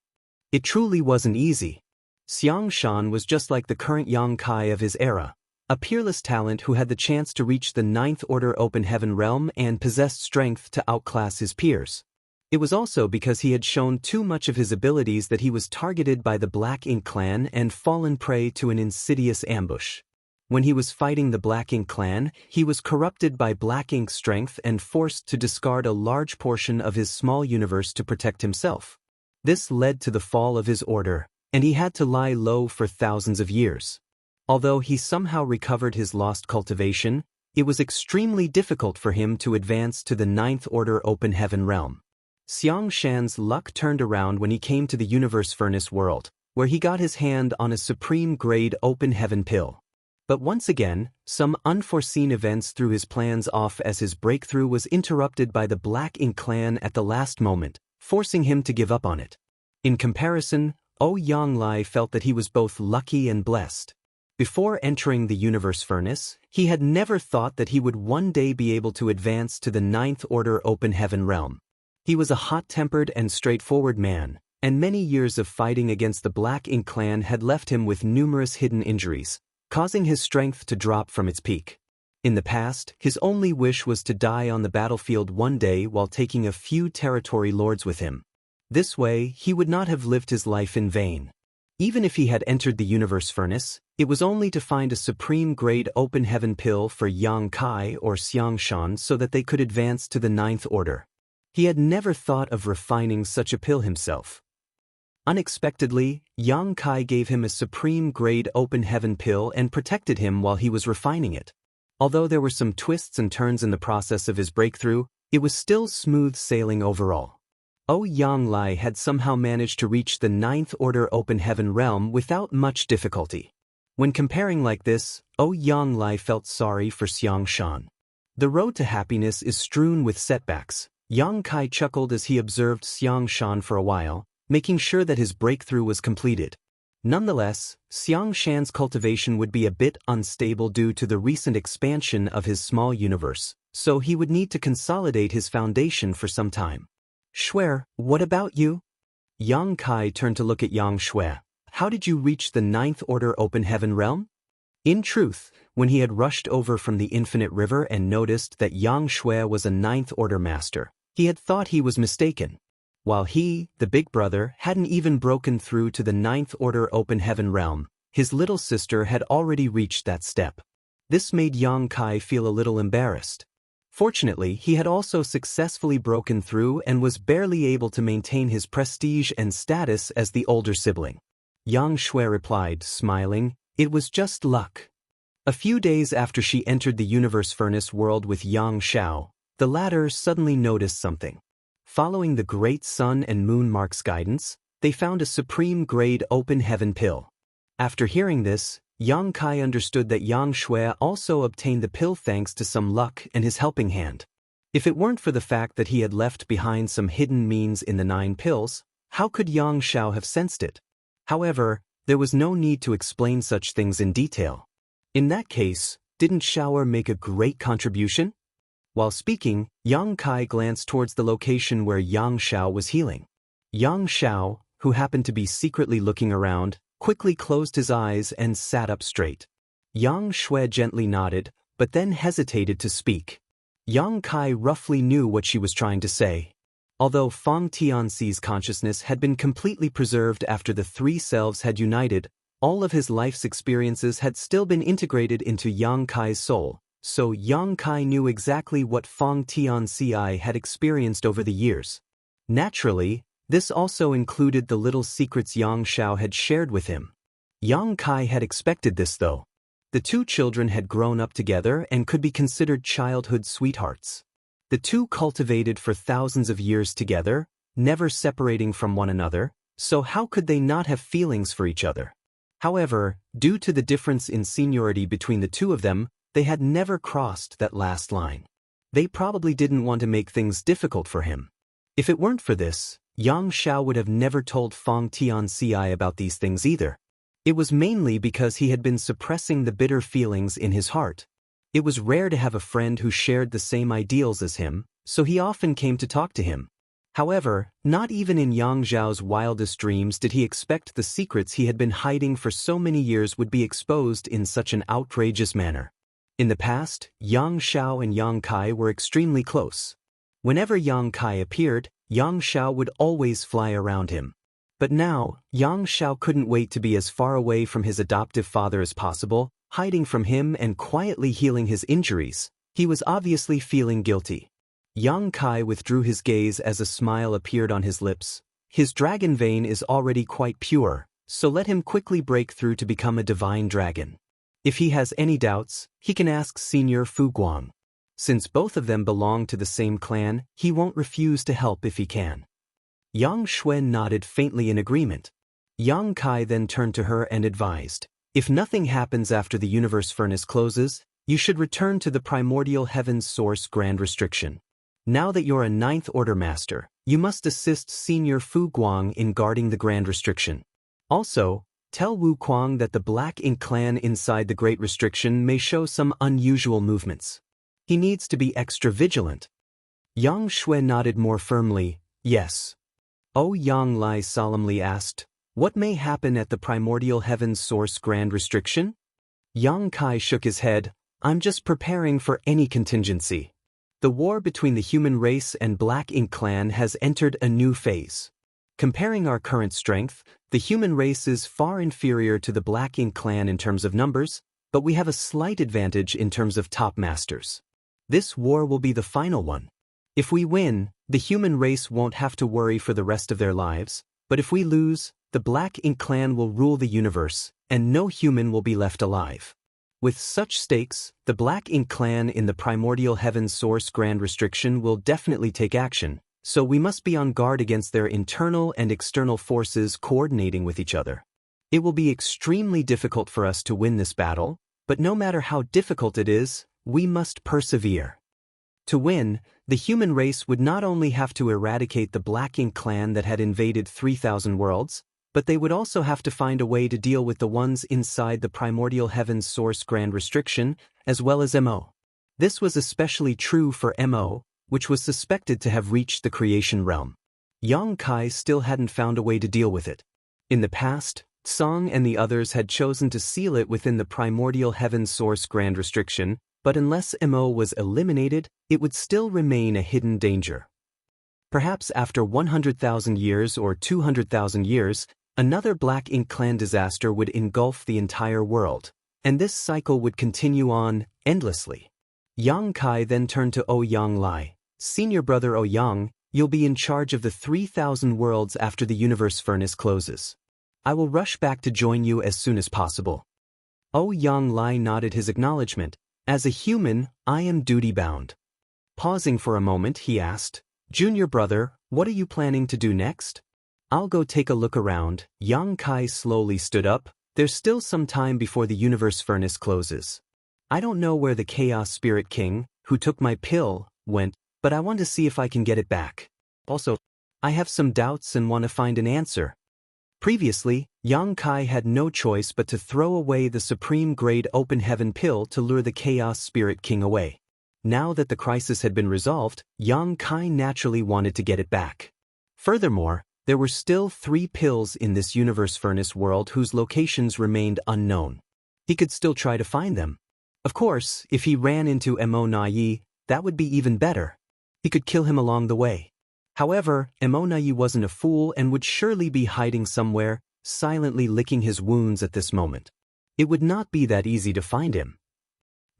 Speaker 1: It truly wasn't easy. Xiang Shan was just like the current Yang Kai of his era, a peerless talent who had the chance to reach the Ninth Order Open Heaven Realm and possessed strength to outclass his peers. It was also because he had shown too much of his abilities that he was targeted by the Black Ink clan and fallen prey to an insidious ambush. When he was fighting the Black Ink clan, he was corrupted by Black Ink's strength and forced to discard a large portion of his small universe to protect himself. This led to the fall of his order, and he had to lie low for thousands of years. Although he somehow recovered his lost cultivation, it was extremely difficult for him to advance to the Ninth Order Open Heaven Realm. Xiang Shan's luck turned around when he came to the Universe Furnace world, where he got his hand on a supreme-grade Open Heaven pill. But once again, some unforeseen events threw his plans off as his breakthrough was interrupted by the Black Ink clan at the last moment, forcing him to give up on it. In comparison, Yanglai felt that he was both lucky and blessed. Before entering the Universe Furnace, he had never thought that he would one day be able to advance to the Ninth Order Open Heaven Realm. He was a hot-tempered and straightforward man, and many years of fighting against the Black Ink clan had left him with numerous hidden injuries, causing his strength to drop from its peak. In the past, his only wish was to die on the battlefield one day while taking a few territory lords with him. This way, he would not have lived his life in vain. Even if he had entered the Universe Furnace, it was only to find a supreme-grade Open Heaven pill for Yang Kai or Xiang Shan so that they could advance to the Ninth Order. He had never thought of refining such a pill himself. Unexpectedly, Yang Kai gave him a supreme-grade Open Heaven pill and protected him while he was refining it. Although there were some twists and turns in the process of his breakthrough, it was still smooth sailing overall. Yanglai had somehow managed to reach the Ninth Order Open Heaven Realm without much difficulty. When comparing like this, Yanglai felt sorry for Xiang Shan. The road to happiness is strewn with setbacks. Yang Kai chuckled as he observed Xiang Shan for a while, making sure that his breakthrough was completed. Nonetheless, Xiang Shan's cultivation would be a bit unstable due to the recent expansion of his small universe, so he would need to consolidate his foundation for some time. Shui, what about you? Yang Kai turned to look at Yang Shui. How did you reach the Ninth Order Open Heaven Realm? In truth, when he had rushed over from the Infinite River and noticed that Yang Shui was a Ninth Order Master, he had thought he was mistaken. While he, the big brother, hadn't even broken through to the Ninth Order Open Heaven Realm, his little sister had already reached that step. This made Yang Kai feel a little embarrassed. Fortunately, he had also successfully broken through and was barely able to maintain his prestige and status as the older sibling. Yang Shui replied, smiling, "It was just luck." A few days after she entered the Universe Furnace world with Yang Xiao, the latter suddenly noticed something. Following the Great Sun and Moon Mark's guidance, they found a supreme-grade Open Heaven pill. After hearing this, Yang Kai understood that Yang Shui also obtained the pill thanks to some luck and his helping hand. If it weren't for the fact that he had left behind some hidden means in the 9 pills, how could Yang Xiao have sensed it? However, there was no need to explain such things in detail. In that case, didn't Xiao make a great contribution? While speaking, Yang Kai glanced towards the location where Yang Xiao was healing. Yang Xiao, who happened to be secretly looking around, quickly closed his eyes and sat up straight. Yang Shui gently nodded, but then hesitated to speak. Yang Kai roughly knew what she was trying to say. Although Feng Tianxi's consciousness had been completely preserved after the three selves had united, all of his life's experiences had still been integrated into Yang Kai's soul, so Yang Kai knew exactly what Feng Tianxi had experienced over the years. Naturally, this also included the little secrets Yang Xiao had shared with him. Yang Kai had expected this though. The two children had grown up together and could be considered childhood sweethearts. The two cultivated for thousands of years together, never separating from one another, so how could they not have feelings for each other? However, due to the difference in seniority between the two of them, they had never crossed that last line. They probably didn't want to make things difficult for him. If it weren't for this, Yang Xiao would have never told Feng Tianxi about these things either. It was mainly because he had been suppressing the bitter feelings in his heart. It was rare to have a friend who shared the same ideals as him, so he often came to talk to him. However, not even in Yang Xiao's wildest dreams did he expect the secrets he had been hiding for so many years would be exposed in such an outrageous manner. In the past, Yang Xiao and Yang Kai were extremely close. Whenever Yang Kai appeared, Yang Xiao would always fly around him. But now, Yang Xiao couldn't wait to be as far away from his adoptive father as possible, hiding from him and quietly healing his injuries. He was obviously feeling guilty. Yang Kai withdrew his gaze as a smile appeared on his lips. His dragon vein is already quite pure, so let him quickly break through to become a divine dragon. If he has any doubts, he can ask Senior Fu Guang. Since both of them belong to the same clan, he won't refuse to help if he can. Yang Shui nodded faintly in agreement. Yang Kai then turned to her and advised, if nothing happens after the universe furnace closes, you should return to the primordial heaven's source grand restriction. Now that you're a ninth order master, you must assist Senior Fu Guang in guarding the grand restriction. Also, tell Wu Kuang that the Black Ink clan inside the Great Restriction may show some unusual movements. He needs to be extra vigilant. Yang Shui nodded more firmly, yes. Yang Lai solemnly asked, what may happen at the primordial heaven's source grand restriction? Yang Kai shook his head, I'm just preparing for any contingency. The war between the human race and Black Ink clan has entered a new phase. Comparing our current strength, the human race is far inferior to the Black Ink clan in terms of numbers, but we have a slight advantage in terms of top masters. This war will be the final one. If we win, the human race won't have to worry for the rest of their lives, but if we lose, the Black Ink clan will rule the universe, and no human will be left alive. With such stakes, the Black Ink clan in the primordial heaven's source grand restriction will definitely take action, so we must be on guard against their internal and external forces coordinating with each other. It will be extremely difficult for us to win this battle, but no matter how difficult it is, we must persevere. To win, the human race would not only have to eradicate the Black Ink clan that had invaded 3,000 worlds, but they would also have to find a way to deal with the ones inside the primordial heaven's source grand restriction, as well as Mo. This was especially true for Mo, which was suspected to have reached the creation realm. Yang Kai still hadn't found a way to deal with it. In the past, Song and the others had chosen to seal it within the primordial heaven's source grand restriction, but unless Mo was eliminated, it would still remain a hidden danger. Perhaps after 100,000 years or 200,000 years, another Black Ink clan disaster would engulf the entire world, and this cycle would continue on endlessly. Yang Kai then turned to Yang Lai. Senior brother Yang, you'll be in charge of the 3,000 worlds after the universe furnace closes. I will rush back to join you as soon as possible. Yang Lai nodded his acknowledgement. As a human, I am duty-bound. Pausing for a moment, he asked, Junior brother, what are you planning to do next? I'll go take a look around. Yang Kai slowly stood up. There's still some time before the universe furnace closes. I don't know where the Chaos Spirit King, who took my pill, went, but I want to see if I can get it back. Also, I have some doubts and want to find an answer. Previously, Yang Kai had no choice but to throw away the Supreme Grade Open Heaven pill to lure the Chaos Spirit King away. Now that the crisis had been resolved, Yang Kai naturally wanted to get it back. Furthermore, there were still 3 pills in this universe furnace world whose locations remained unknown. He could still try to find them. Of course, if he ran into Mo Nai, that would be even better. He could kill him along the way. However, Mo Nai wasn't a fool and would surely be hiding somewhere, silently licking his wounds at this moment. It would not be that easy to find him.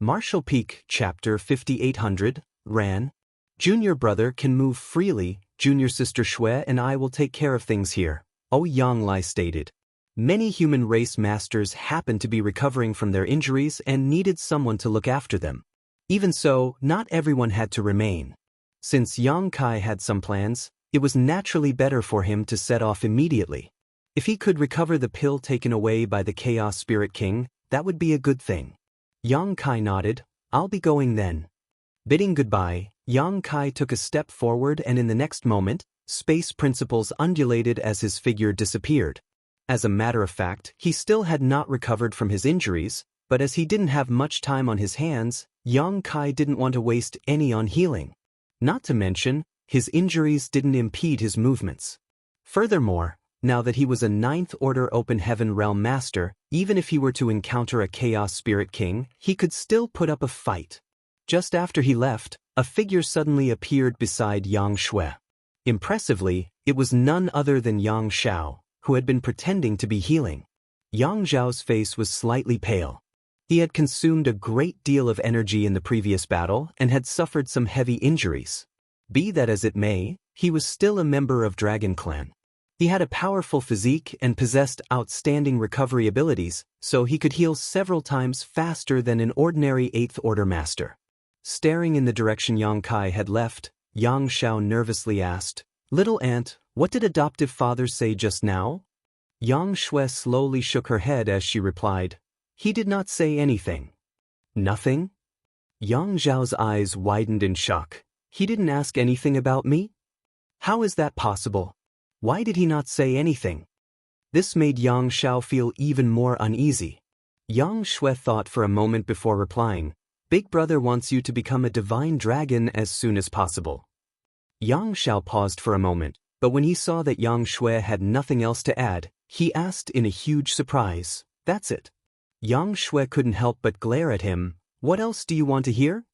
Speaker 1: Martial Peak, Chapter 5800, ran. Junior brother can move freely, junior sister Shui and I will take care of things here, Yang Lai stated. Many human race masters happened to be recovering from their injuries and needed someone to look after them. Even so, not everyone had to remain. Since Yang Kai had some plans, it was naturally better for him to set off immediately. If he could recover the pill taken away by the Chaos Spirit King, that would be a good thing. Yang Kai nodded. I'll be going then. Bidding goodbye, Yang Kai took a step forward and in the next moment, space principles undulated as his figure disappeared. As a matter of fact, he still had not recovered from his injuries, but as he didn't have much time on his hands, Yang Kai didn't want to waste any on healing. Not to mention, his injuries didn't impede his movements. Furthermore, now that he was a 9th Order Open Heaven Realm Master, even if he were to encounter a Chaos Spirit King, he could still put up a fight. Just after he left, a figure suddenly appeared beside Yang Shui. Impressively, it was none other than Yang Xiao, who had been pretending to be healing. Yang Zhao's face was slightly pale. He had consumed a great deal of energy in the previous battle and had suffered some heavy injuries. Be that as it may, he was still a member of Dragon Clan. He had a powerful physique and possessed outstanding recovery abilities, so he could heal several times faster than an ordinary 8th Order Master. Staring in the direction Yang Kai had left, Yang Xiao nervously asked, "Little aunt, what did adoptive father say just now?" Yang Shui slowly shook her head as she replied, "He did not say anything." "Nothing?" Yang Zhao's eyes widened in shock. "He didn't ask anything about me? How is that possible? Why did he not say anything?" This made Yang Xiao feel even more uneasy. Yang Shui thought for a moment before replying, "Big brother wants you to become a divine dragon as soon as possible." Yang Xiao paused for a moment, but when he saw that Yang Shui had nothing else to add, he asked in a huge surprise, "That's it?" Yang Shui couldn't help but glare at him. "What else do you want to hear?"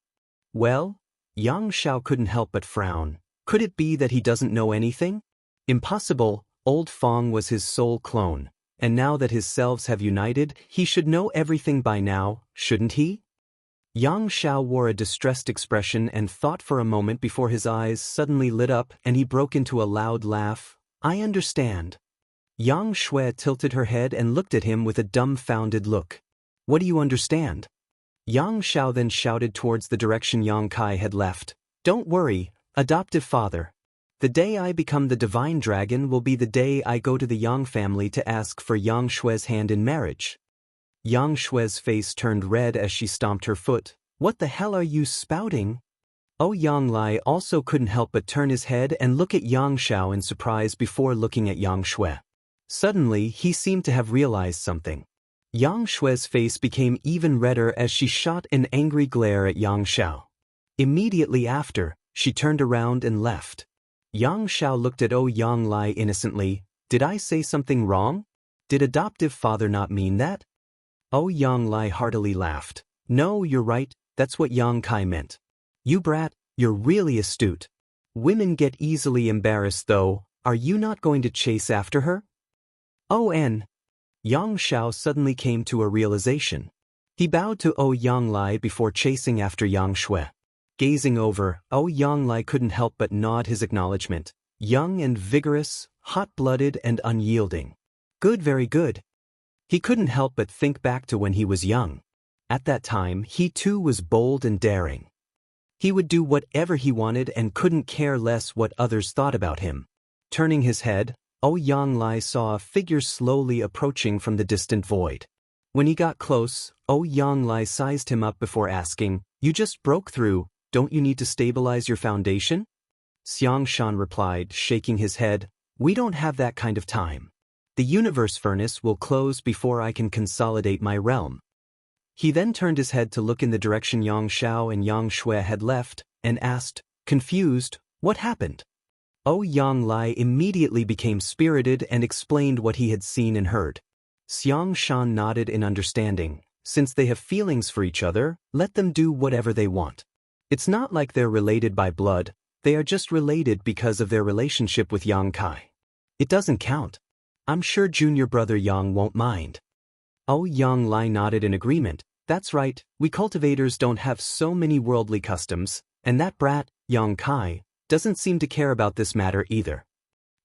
Speaker 1: "Well?" Yang Xiao couldn't help but frown. Could it be that he doesn't know anything? Impossible. Old Fong was his sole clone, and now that his selves have united, he should know everything by now, shouldn't he? Yang Xiao wore a distressed expression and thought for a moment before his eyes suddenly lit up and he broke into a loud laugh. "I understand." Yang Shui tilted her head and looked at him with a dumbfounded look. "What do you understand?" Yang Xiao then shouted towards the direction Yang Kai had left. "Don't worry, adoptive father. The day I become the divine dragon will be the day I go to the Yang family to ask for Yang Shui's hand in marriage." Yang Shui's face turned red as she stomped her foot. "What the hell are you spouting?" Yang Lai also couldn't help but turn his head and look at Yang Xiao in surprise before looking at Yang Shui. Suddenly, he seemed to have realized something. Yang Shui's face became even redder as she shot an angry glare at Yang Xiao. Immediately after, she turned around and left. Yang Xiao looked at Yang Lai innocently. "Did I say something wrong? Did adoptive father not mean that?" Yang Lai heartily laughed. "No, you're right, that's what Yang Kai meant. You brat, you're really astute. Women get easily embarrassed though, are you not going to chase after her?" Yang Xiao suddenly came to a realization. He bowed to Yang Lai before chasing after Yang Shui. Gazing over, Yang Lai couldn't help but nod his acknowledgement. Young and vigorous, hot-blooded and unyielding. Good, very good. He couldn't help but think back to when he was young. At that time, he too was bold and daring. He would do whatever he wanted and couldn't care less what others thought about him. Turning his head, Yang Lai saw a figure slowly approaching from the distant void. When he got close, Yang Lai sized him up before asking, "You just broke through, don't you need to stabilize your foundation?" Xiang Shan replied, shaking his head, "We don't have that kind of time. The universe furnace will close before I can consolidate my realm." He then turned his head to look in the direction Yang Xiao and Yang Shui had left, and asked, confused, what happened? Yang Lai immediately became spirited and explained what he had seen and heard. Xiang Shan nodded in understanding. Since they have feelings for each other, let them do whatever they want. It's not like they're related by blood, they are just related because of their relationship with Yang Kai. It doesn't count. I'm sure junior brother Yang won't mind. Yang Lai nodded in agreement. That's right, we cultivators don't have so many worldly customs, and that brat, Yang Kai, doesn't seem to care about this matter either.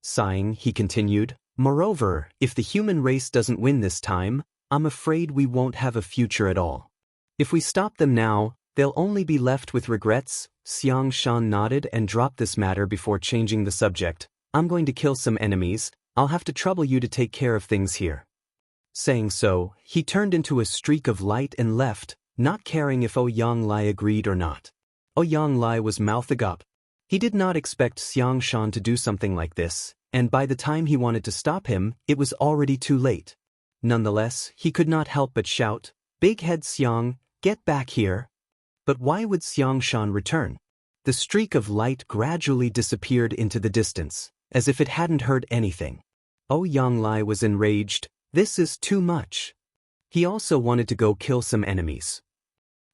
Speaker 1: Sighing, he continued, moreover, if the human race doesn't win this time, I'm afraid we won't have a future at all. If we stop them now, they'll only be left with regrets. Xiang Shan nodded and dropped this matter before changing the subject. I'm going to kill some enemies, I'll have to trouble you to take care of things here. Saying so, he turned into a streak of light and left, not caring if Yang Lai agreed or not. Yang Lai was mouth agape. He did not expect Xiang Shan to do something like this, and by the time he wanted to stop him, it was already too late. Nonetheless, he could not help but shout, Big Head Xiang, get back here. But why would Xiang Shan return? The streak of light gradually disappeared into the distance, as if it hadn't heard anything. Yang Lai was enraged. This is too much. He also wanted to go kill some enemies.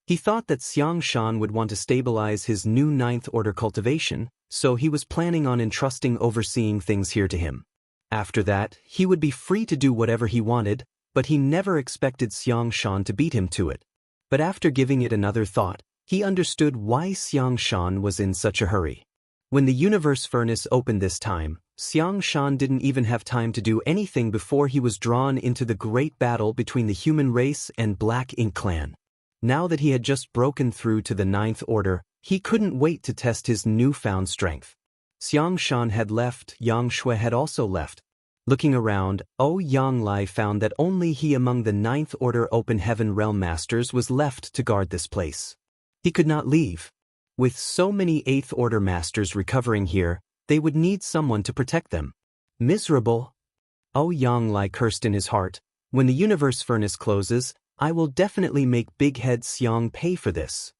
Speaker 1: He thought that Xiang Shan would want to stabilize his new 9th order cultivation, so he was planning on entrusting overseeing things here to him. After that, he would be free to do whatever he wanted, but he never expected Xiang Shan to beat him to it. But after giving it another thought, he understood why Xiang Shan was in such a hurry. When the universe furnace opened this time, Xiang Shan didn't even have time to do anything before he was drawn into the great battle between the human race and Black Ink Clan. Now that he had just broken through to the 9th order, he couldn't wait to test his newfound strength. Xiang Shan had left, Yang Shui had also left. Looking around, Yang Lai found that only he among the 9th order Open Heaven Realm Masters was left to guard this place. He could not leave. With so many 8th order masters recovering here, they would need someone to protect them. Miserable. Yang Lai cursed in his heart. When the universe furnace closes, I will definitely make Big Head Xiang pay for this.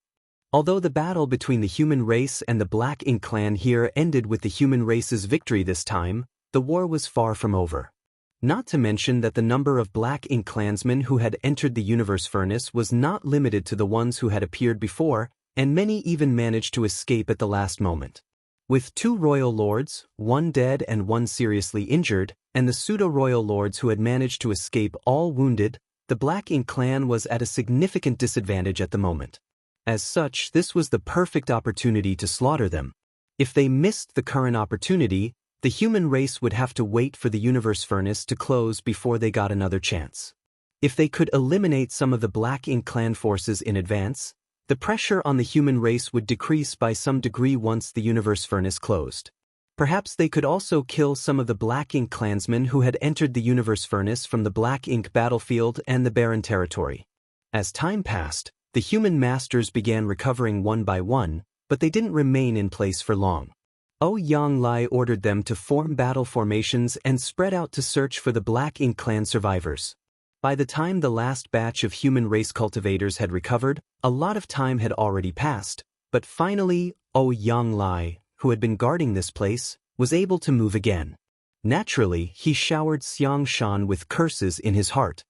Speaker 1: Although the battle between the human race and the Black Ink Clan here ended with the human race's victory this time, the war was far from over. Not to mention that the number of Black Ink clansmen who had entered the universe furnace was not limited to the ones who had appeared before, and many even managed to escape at the last moment. With 2 royal lords, 1 dead and 1 seriously injured, and the pseudo-royal lords who had managed to escape all wounded, the Black Ink clan was at a significant disadvantage at the moment. As such, this was the perfect opportunity to slaughter them. If they missed the current opportunity, the human race would have to wait for the universe furnace to close before they got another chance. If they could eliminate some of the Black Ink clan forces in advance, the pressure on the human race would decrease by some degree once the universe furnace closed. Perhaps they could also kill some of the Black Ink clansmen who had entered the universe furnace from the Black Ink battlefield and the Barren territory. As time passed, the human masters began recovering one by one, but they didn't remain in place for long. Yang Lai ordered them to form battle formations and spread out to search for the Black Ink clan survivors. By the time the last batch of human race cultivators had recovered, a lot of time had already passed, but finally, Yang Lai, who had been guarding this place, was able to move again. Naturally, he showered Xiang Shan with curses in his heart.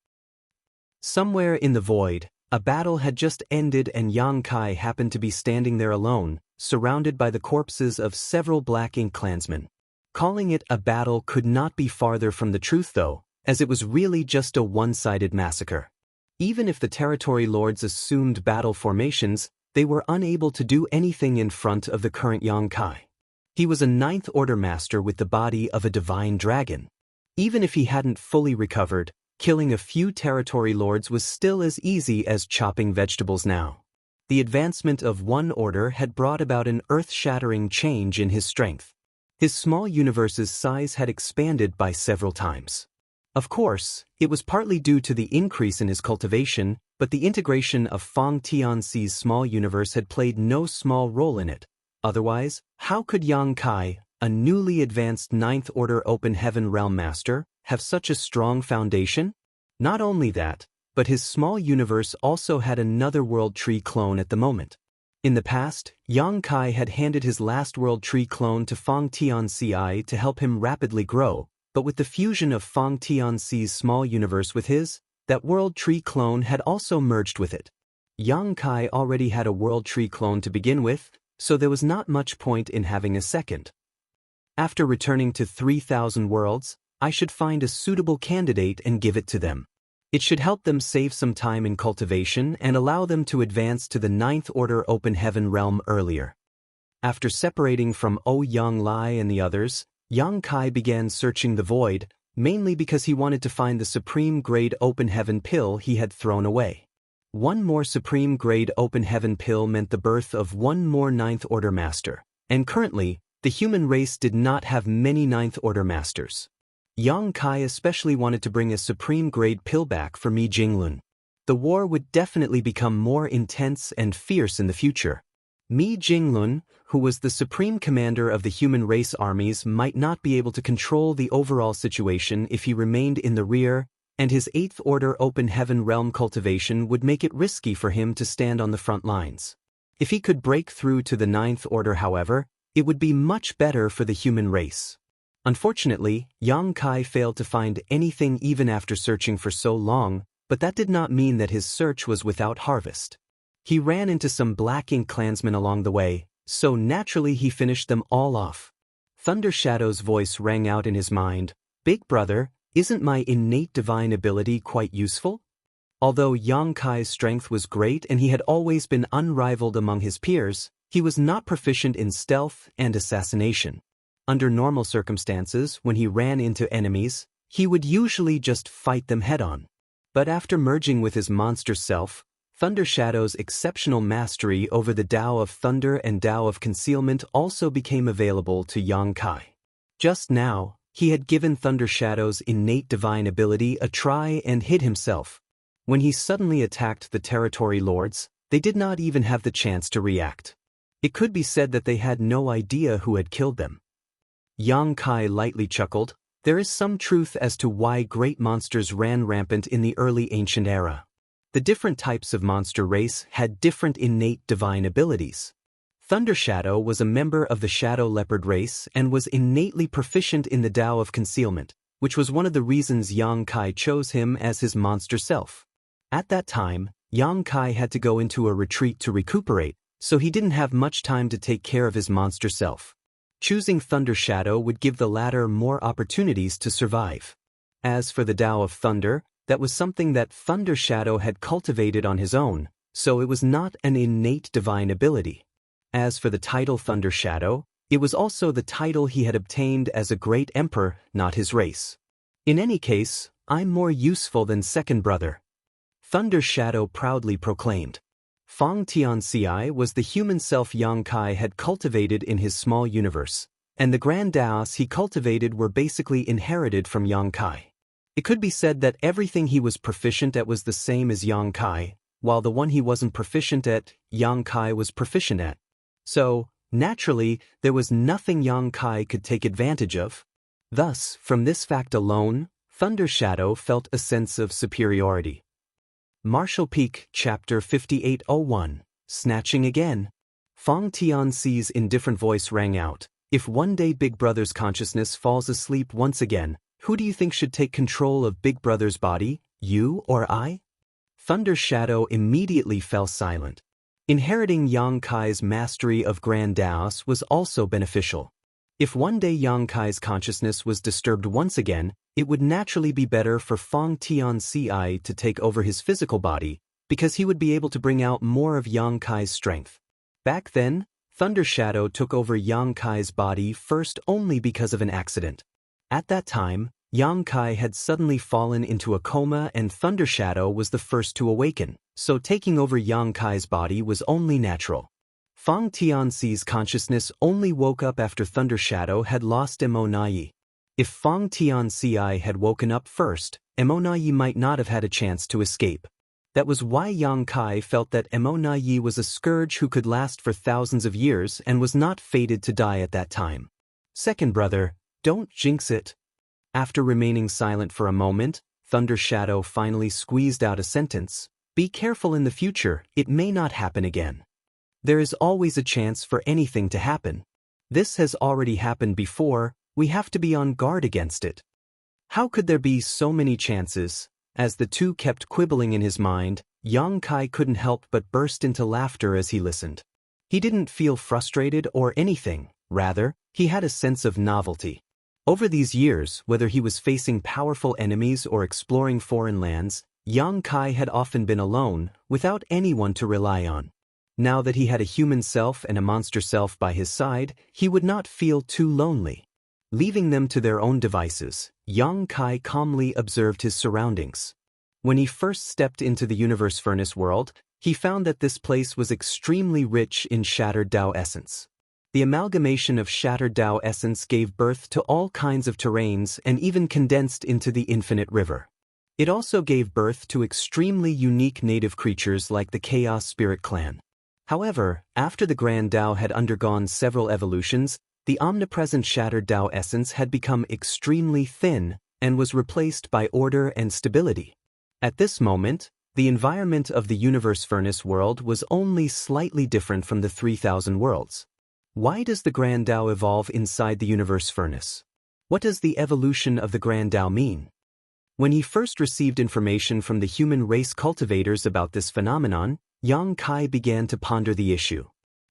Speaker 1: Somewhere in the void, a battle had just ended and Yang Kai happened to be standing there alone, surrounded by the corpses of several Black Ink clansmen. Calling it a battle could not be farther from the truth though, as it was really just a one-sided massacre. Even if the territory lords assumed battle formations, they were unable to do anything in front of the current Yang Kai. He was a 9th order master with the body of a divine dragon. Even if he hadn't fully recovered, killing a few territory lords was still as easy as chopping vegetables now. The advancement of one order had brought about an earth-shattering change in his strength. His small universe's size had expanded by several times. Of course, it was partly due to the increase in his cultivation, but the integration of Fang Tianxi's small universe had played no small role in it. Otherwise, how could Yang Kai, a newly advanced 9th order Open Heaven Realm Master, have such a strong foundation? Not only that, but his small universe also had another World Tree clone at the moment. In the past, Yang Kai had handed his last World Tree clone to Fang Tianci to help him rapidly grow, but with the fusion of Fang Tianci's small universe with his, that World Tree clone had also merged with it. Yang Kai already had a World Tree clone to begin with, so there was not much point in having a second. After returning to 3,000 worlds, I should find a suitable candidate and give it to them. It should help them save some time in cultivation and allow them to advance to the 9th Order Open Heaven realm earlier. After separating from Yang Lai and the others, Yang Kai began searching the void, mainly because he wanted to find the Supreme Grade Open Heaven pill he had thrown away. One more Supreme Grade Open Heaven pill meant the birth of one more 9th Order Master, and currently, the human race did not have many 9th Order Masters. Yang Kai especially wanted to bring a Supreme Grade pill back for Mi Jinglun. The war would definitely become more intense and fierce in the future. Mi Jinglun, who was the supreme commander of the human race armies, might not be able to control the overall situation if he remained in the rear, and his 8th Order Open Heaven realm cultivation would make it risky for him to stand on the front lines. If he could break through to the 9th Order, however, it would be much better for the human race. Unfortunately, Yang Kai failed to find anything even after searching for so long, but that did not mean that his search was without harvest. He ran into some Black Ink clansmen along the way, so naturally he finished them all off. Thunder Shadow's voice rang out in his mind, "Big brother, isn't my innate divine ability quite useful?" Although Yang Kai's strength was great and he had always been unrivaled among his peers, he was not proficient in stealth and assassination. Under normal circumstances, when he ran into enemies, he would usually just fight them head-on. But after merging with his monster self, Thunder Shadow's exceptional mastery over the Tao of Thunder and Tao of Concealment also became available to Yang Kai. Just now, he had given Thunder Shadow's innate divine ability a try and hid himself. When he suddenly attacked the Territory Lords, they did not even have the chance to react. It could be said that they had no idea who had killed them. Yang Kai lightly chuckled. There is some truth as to why great monsters ran rampant in the early ancient era. The different types of monster race had different innate divine abilities. Thunder Shadow was a member of the Shadow Leopard race and was innately proficient in the Tao of Concealment, which was one of the reasons Yang Kai chose him as his monster self. At that time, Yang Kai had to go into a retreat to recuperate, so he didn't have much time to take care of his monster self. Choosing Thunder Shadow would give the latter more opportunities to survive. As for the Tao of Thunder, that was something that Thunder Shadow had cultivated on his own, so it was not an innate divine ability. As for the title Thunder Shadow, it was also the title he had obtained as a great emperor, not his race. In any case, I'm more useful than second brother. Thunder Shadow proudly proclaimed. Fang Tianci was the human self Yang Kai had cultivated in his small universe, and the grand Taos he cultivated were basically inherited from Yang Kai. It could be said that everything he was proficient at was the same as Yang Kai, while the one he wasn't proficient at, Yang Kai was proficient at. So, naturally, there was nothing Yang Kai could take advantage of. Thus, from this fact alone, Thunder Shadow felt a sense of superiority. Martial Peak, Chapter 5801, Snatching Again. Fang Tianci's indifferent voice rang out. If one day Big Brother's consciousness falls asleep once again, who do you think should take control of Big Brother's body, you or I? Thunder Shadow immediately fell silent. Inheriting Yang Kai's mastery of Grand Taos was also beneficial. If one day Yang Kai's consciousness was disturbed once again, it would naturally be better for Fang Tianci to take over his physical body, because he would be able to bring out more of Yang Kai's strength. Back then, Thunder Shadow took over Yang Kai's body first only because of an accident. At that time, Yang Kai had suddenly fallen into a coma and Thunder Shadow was the first to awaken, so taking over Yang Kai's body was only natural. Fang Tianci's consciousness only woke up after Thunder Shadow had lost Emonayi. If Fang Tianci had woken up first, Emonayi might not have had a chance to escape. That was why Yang Kai felt that Emonayi was a scourge who could last for thousands of years and was not fated to die at that time. Second brother, don't jinx it. After remaining silent for a moment, Thunder Shadow finally squeezed out a sentence. Be careful in the future, it may not happen again. There is always a chance for anything to happen. This has already happened before, we have to be on guard against it. How could there be so many chances? As the two kept quibbling in his mind, Yang Kai couldn't help but burst into laughter as he listened. He didn't feel frustrated or anything, rather, he had a sense of novelty. Over these years, whether he was facing powerful enemies or exploring foreign lands, Yang Kai had often been alone, without anyone to rely on. Now that he had a human self and a monster self by his side, he would not feel too lonely. Leaving them to their own devices, Yang Kai calmly observed his surroundings. When he first stepped into the Universe Furnace world, he found that this place was extremely rich in shattered Tao essence. The amalgamation of shattered Tao essence gave birth to all kinds of terrains and even condensed into the infinite river. It also gave birth to extremely unique native creatures like the Chaos Spirit Clan. However, after the Grand Tao had undergone several evolutions, the omnipresent shattered Tao essence had become extremely thin and was replaced by order and stability. At this moment, the environment of the Universe Furnace world was only slightly different from the 3000 worlds. Why does the Grand Tao evolve inside the Universe Furnace? What does the evolution of the Grand Tao mean? When he first received information from the human race cultivators about this phenomenon, Yang Kai began to ponder the issue.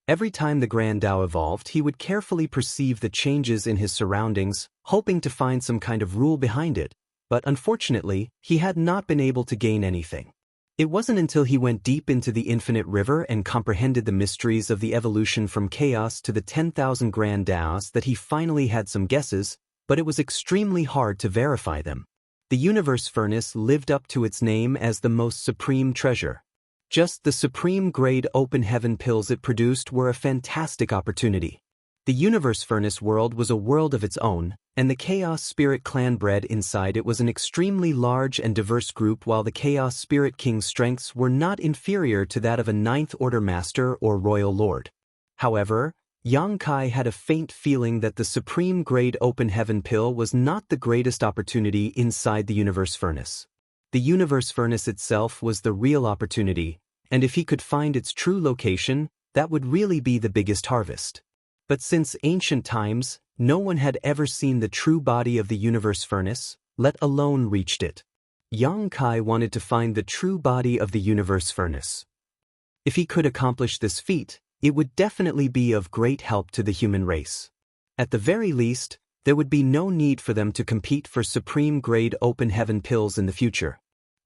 Speaker 1: Every time the Grand Tao evolved, he would carefully perceive the changes in his surroundings, hoping to find some kind of rule behind it, but unfortunately, he had not been able to gain anything. It wasn't until he went deep into the infinite river and comprehended the mysteries of the evolution from chaos to the 10,000 Grand Taos that he finally had some guesses, but it was extremely hard to verify them. The Universe Furnace lived up to its name as the most supreme treasure. Just the supreme-grade open heaven pills it produced were a fantastic opportunity. The Universe Furnace world was a world of its own, and the Chaos Spirit Clan bred inside it was an extremely large and diverse group, while the Chaos Spirit King's strengths were not inferior to that of a Ninth Order Master or Royal Lord. However, Yang Kai had a faint feeling that the supreme-grade open heaven pill was not the greatest opportunity inside the Universe Furnace. The Universe Furnace itself was the real opportunity, and if he could find its true location, that would really be the biggest harvest. But since ancient times, no one had ever seen the true body of the Universe Furnace, let alone reached it. Yang Kai wanted to find the true body of the Universe Furnace. If he could accomplish this feat, it would definitely be of great help to the human race. At the very least, there would be no need for them to compete for supreme-grade open heaven pills in the future.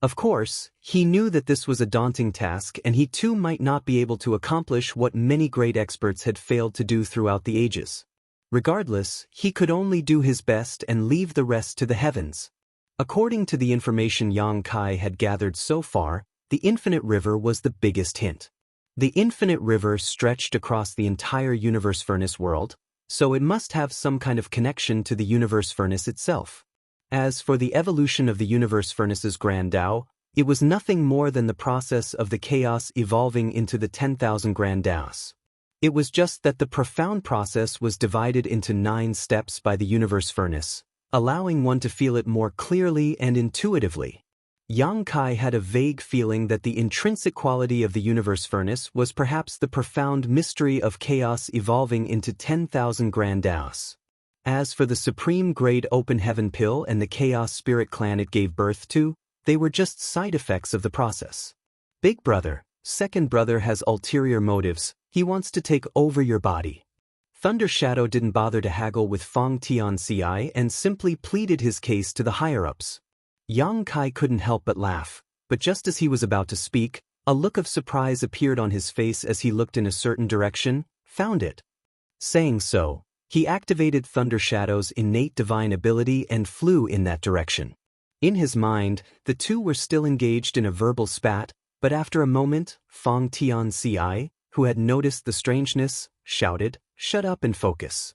Speaker 1: Of course, he knew that this was a daunting task, and he too might not be able to accomplish what many great experts had failed to do throughout the ages. Regardless, he could only do his best and leave the rest to the heavens. According to the information Yang Kai had gathered so far, the Infinite River was the biggest hint. The Infinite River stretched across the entire Universe Furnace world, so it must have some kind of connection to the Universe Furnace itself. As for the evolution of the Universe Furnace's Grand Tao, it was nothing more than the process of the chaos evolving into the 10,000 Grand Taos. It was just that the profound process was divided into 9 steps by the Universe Furnace, allowing one to feel it more clearly and intuitively. Yang Kai had a vague feeling that the intrinsic quality of the Universe Furnace was perhaps the profound mystery of chaos evolving into 10,000 Grand Taos. As for the supreme-grade open heaven pill and the Chaos Spirit Clan it gave birth to, they were just side effects of the process. Big brother, second brother has ulterior motives, he wants to take over your body. Thunder Shadow didn't bother to haggle with Fong Tianci and simply pleaded his case to the higher-ups. Yang Kai couldn't help but laugh, but just as he was about to speak, a look of surprise appeared on his face as he looked in a certain direction, found it. Saying so, he activated Thunder Shadow's innate divine ability and flew in that direction. In his mind, the two were still engaged in a verbal spat, but after a moment, Fong Tianci, who had noticed the strangeness, shouted, "Shut up and focus."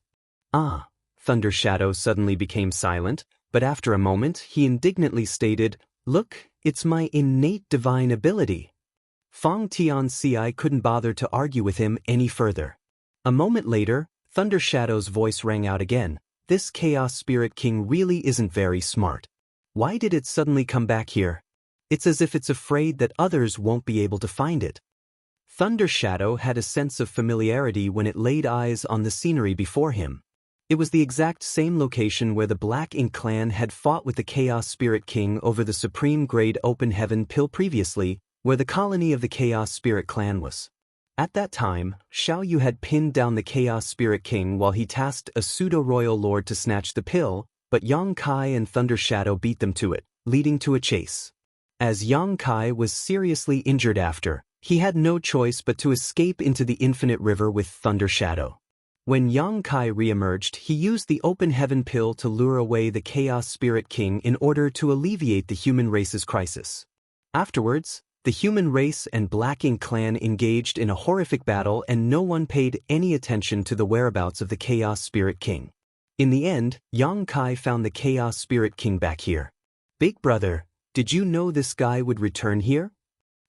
Speaker 1: Ah! Thunder Shadow suddenly became silent, but after a moment he indignantly stated, "Look, it's my innate divine ability." Fong Tianci couldn't bother to argue with him any further. A moment later, Thunder Shadow's voice rang out again, "This Chaos Spirit King really isn't very smart. Why did it suddenly come back here? It's as if it's afraid that others won't be able to find it. Thunder Shadow had a sense of familiarity when it laid eyes on the scenery before him. It was the exact same location where the Black Ink clan had fought with the Chaos Spirit King over the Supreme Grade Open Heaven pill previously, where the colony of the Chaos Spirit clan was. At that time, Xiao Yu had pinned down the Chaos Spirit King while he tasked a pseudo-royal lord to snatch the pill, but Yang Kai and Thunder Shadow beat them to it, leading to a chase. As Yang Kai was seriously injured after, he had no choice but to escape into the Infinite River with Thunder Shadow. When Yang Kai re-emerged, he used the Open Heaven pill to lure away the Chaos Spirit King in order to alleviate the human race's crisis. Afterwards, the human race and Black Ink clan engaged in a horrific battle and no one paid any attention to the whereabouts of the Chaos Spirit King. In the end, Yang Kai found the Chaos Spirit King back here. "Big brother, did you know this guy would return here?"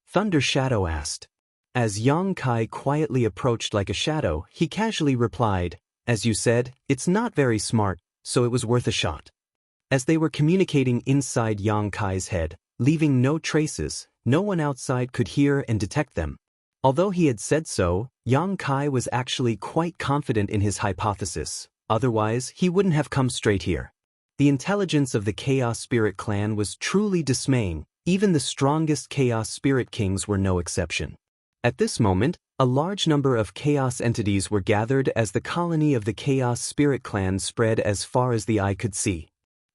Speaker 1: Thunder Shadow asked. As Yang Kai quietly approached like a shadow, he casually replied, "As you said, it's not very smart, so it was worth a shot." As they were communicating inside Yang Kai's head, leaving no traces, no one outside could hear and detect them. Although he had said so, Yang Kai was actually quite confident in his hypothesis, otherwise he wouldn't have come straight here. The intelligence of the Chaos Spirit clan was truly dismaying, even the strongest Chaos Spirit Kings were no exception. At this moment, a large number of chaos entities were gathered as the colony of the Chaos Spirit clan spread as far as the eye could see.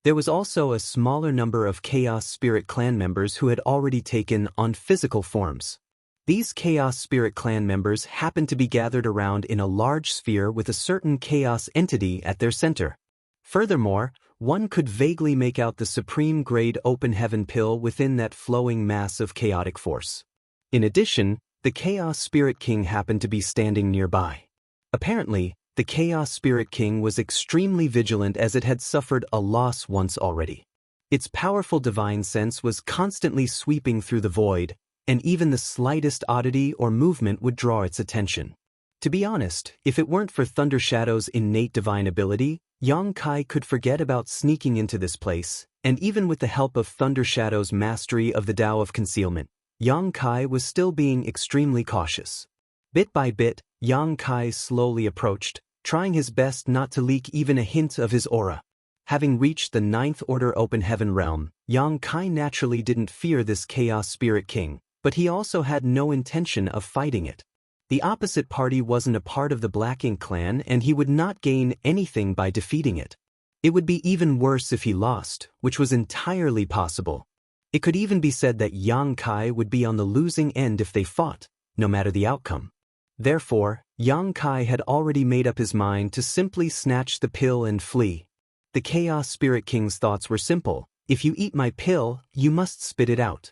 Speaker 1: There was also a smaller number of Chaos Spirit clan members who had already taken on physical forms. These Chaos Spirit clan members happened to be gathered around in a large sphere with a certain chaos entity at their center. Furthermore, one could vaguely make out the Supreme Grade Open Heaven pill within that flowing mass of chaotic force. In addition, the Chaos Spirit King happened to be standing nearby. Apparently, the Chaos Spirit King was extremely vigilant as it had suffered a loss once already. Its powerful divine sense was constantly sweeping through the void, and even the slightest oddity or movement would draw its attention. To be honest, if it weren't for Thunder Shadow's innate divine ability, Yang Kai could forget about sneaking into this place, and even with the help of Thunder Shadow's mastery of the Tao of Concealment, Yang Kai was still being extremely cautious. Bit by bit, Yang Kai slowly approached, trying his best not to leak even a hint of his aura. Having reached the Ninth Order Open Heaven realm, Yang Kai naturally didn't fear this Chaos Spirit King, but he also had no intention of fighting it. The opposite party wasn't a part of the Black Ink clan and he would not gain anything by defeating it. It would be even worse if he lost, which was entirely possible. It could even be said that Yang Kai would be on the losing end if they fought, no matter the outcome. Therefore, Yang Kai had already made up his mind to simply snatch the pill and flee. The Chaos Spirit King's thoughts were simple: if you eat my pill, you must spit it out.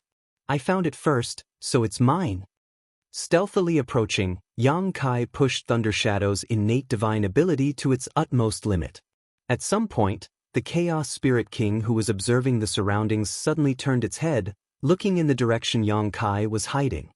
Speaker 1: I found it first, so it's mine. Stealthily approaching, Yang Kai pushed Thunder Shadow's innate divine ability to its utmost limit. At some point, the Chaos Spirit King who was observing the surroundings suddenly turned its head, looking in the direction Yang Kai was hiding.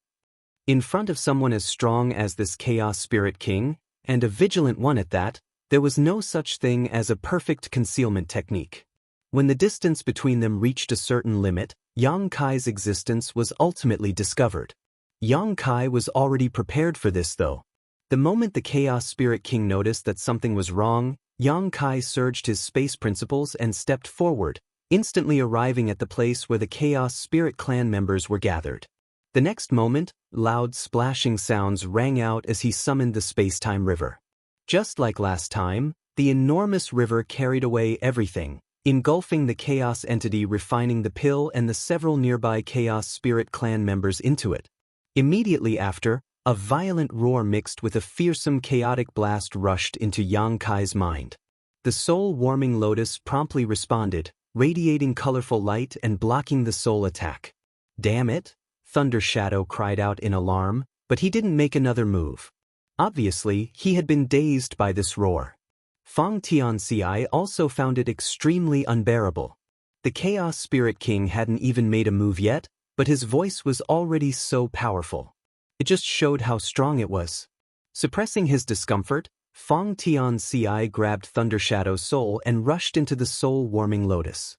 Speaker 1: In front of someone as strong as this Chaos Spirit King, and a vigilant one at that, there was no such thing as a perfect concealment technique. When the distance between them reached a certain limit, Yang Kai's existence was ultimately discovered. Yang Kai was already prepared for this though. The moment the Chaos Spirit King noticed that something was wrong, Yang Kai surged his space principles and stepped forward, instantly arriving at the place where the Chaos Spirit clan members were gathered. The next moment, loud splashing sounds rang out as he summoned the space-time river. Just like last time, the enormous river carried away everything, engulfing the chaos entity, refining the pill and the several nearby Chaos Spirit clan members into it. Immediately after, a violent roar mixed with a fearsome chaotic blast rushed into Yang Kai's mind. The soul-warming lotus promptly responded, radiating colorful light and blocking the soul attack. "Damn it!" Thunder Shadow cried out in alarm, but he didn't make another move. Obviously, he had been dazed by this roar. Fang Tianci also found it extremely unbearable. The Chaos Spirit King hadn't even made a move yet, but his voice was already so powerful. It just showed how strong it was. Suppressing his discomfort, Fang Tianci grabbed Thunder Shadow's soul and rushed into the soul-warming lotus.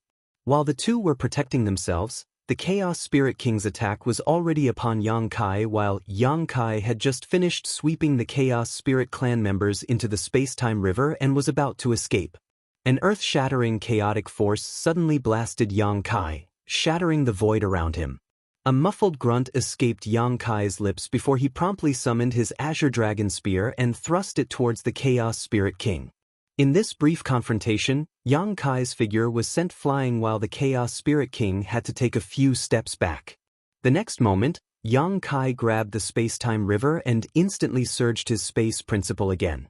Speaker 1: While the two were protecting themselves, the Chaos Spirit King's attack was already upon Yang Kai, while Yang Kai had just finished sweeping the Chaos Spirit clan members into the space-time river and was about to escape. An earth-shattering chaotic force suddenly blasted Yang Kai, shattering the void around him. A muffled grunt escaped Yang Kai's lips before he promptly summoned his Azure Dragon Spear and thrust it towards the Chaos Spirit King. In this brief confrontation, Yang Kai's figure was sent flying while the Chaos Spirit King had to take a few steps back. The next moment, Yang Kai grabbed the space-time river and instantly surged his space principle again.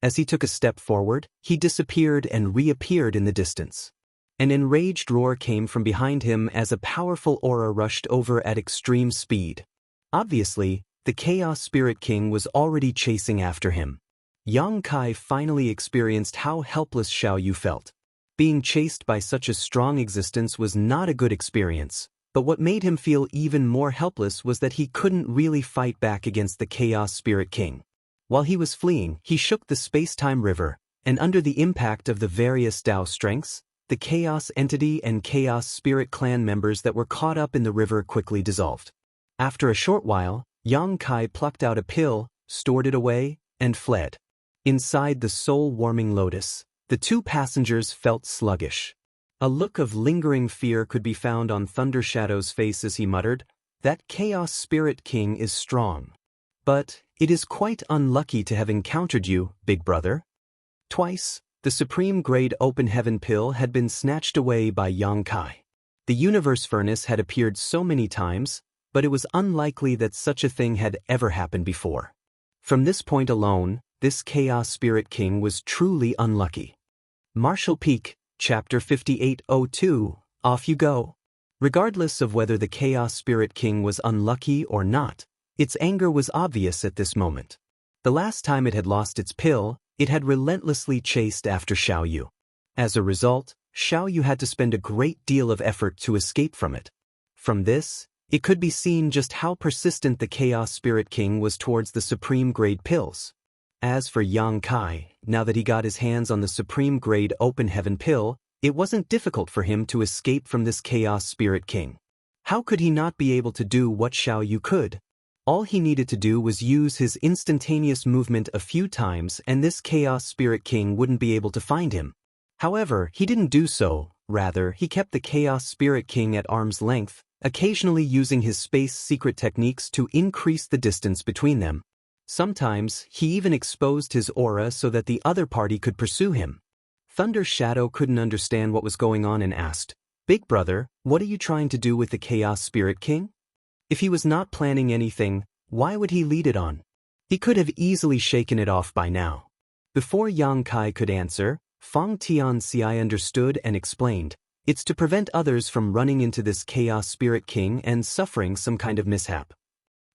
Speaker 1: As he took a step forward, he disappeared and reappeared in the distance. An enraged roar came from behind him as a powerful aura rushed over at extreme speed. Obviously, the Chaos Spirit King was already chasing after him. Yang Kai finally experienced how helpless Xiaoyu felt. Being chased by such a strong existence was not a good experience, but what made him feel even more helpless was that he couldn't really fight back against the Chaos Spirit King. While he was fleeing, he shook the space-time river, and under the impact of the various Dao strengths, the Chaos Entity and Chaos Spirit clan members that were caught up in the river quickly dissolved. After a short while, Yang Kai plucked out a pill, stored it away, and fled. Inside the soul-warming lotus, the two passengers felt sluggish. A look of lingering fear could be found on Thunder Shadow's face as he muttered, "That Chaos Spirit King is strong. But it is quite unlucky to have encountered you, big brother." Twice, the supreme-grade open heaven pill had been snatched away by Yang Kai. The universe furnace had appeared so many times, but it was unlikely that such a thing had ever happened before. From this point alone, this Chaos Spirit King was truly unlucky. Martial Peak, Chapter 5802, Off You Go. Regardless of whether the Chaos Spirit King was unlucky or not, its anger was obvious at this moment. The last time it had lost its pill, it had relentlessly chased after Xiaoyu. As a result, Xiaoyu had to spend a great deal of effort to escape from it. From this, it could be seen just how persistent the Chaos Spirit King was towards the supreme-grade pills. As for Yang Kai, now that he got his hands on the supreme-grade open heaven pill, it wasn't difficult for him to escape from this Chaos Spirit King. How could he not be able to do what Xiaoyu could? All he needed to do was use his instantaneous movement a few times and this Chaos Spirit King wouldn't be able to find him. However, he didn't do so, rather he kept the Chaos Spirit King at arm's length, occasionally using his space secret techniques to increase the distance between them. Sometimes, he even exposed his aura so that the other party could pursue him. Thunder Shadow couldn't understand what was going on and asked, "Big brother, what are you trying to do with the Chaos Spirit King?" If he was not planning anything, why would he lead it on? He could have easily shaken it off by now. Before Yang Kai could answer, Fang Tianxi understood and explained, "It's to prevent others from running into this Chaos Spirit King and suffering some kind of mishap."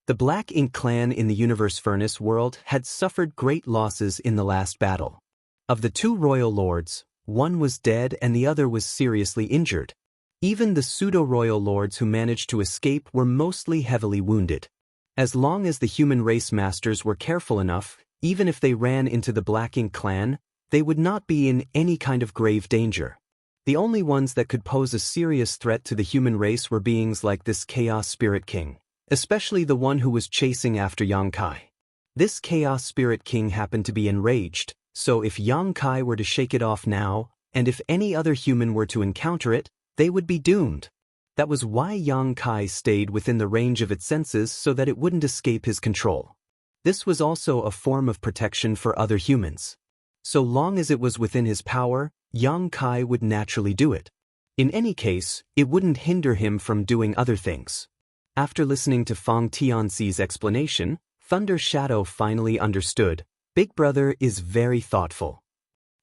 Speaker 1: The Black Ink clan in the Universe Furnace world had suffered great losses in the last battle. Of the two royal lords, one was dead and the other was seriously injured. Even the pseudo-royal lords who managed to escape were mostly heavily wounded. As long as the human race masters were careful enough, even if they ran into the Black Ink clan, they would not be in any kind of grave danger. The only ones that could pose a serious threat to the human race were beings like this Chaos Spirit King, especially the one who was chasing after Yang Kai. This Chaos Spirit King happened to be enraged, so if Yang Kai were to shake it off now, and if any other human were to encounter it, they would be doomed. That was why Yang Kai stayed within the range of its senses so that it wouldn't escape his control. This was also a form of protection for other humans. So long as it was within his power, Yang Kai would naturally do it. In any case, it wouldn't hinder him from doing other things. After listening to Fang Tianxi's explanation, Thunder Shadow finally understood. Big Brother is very thoughtful.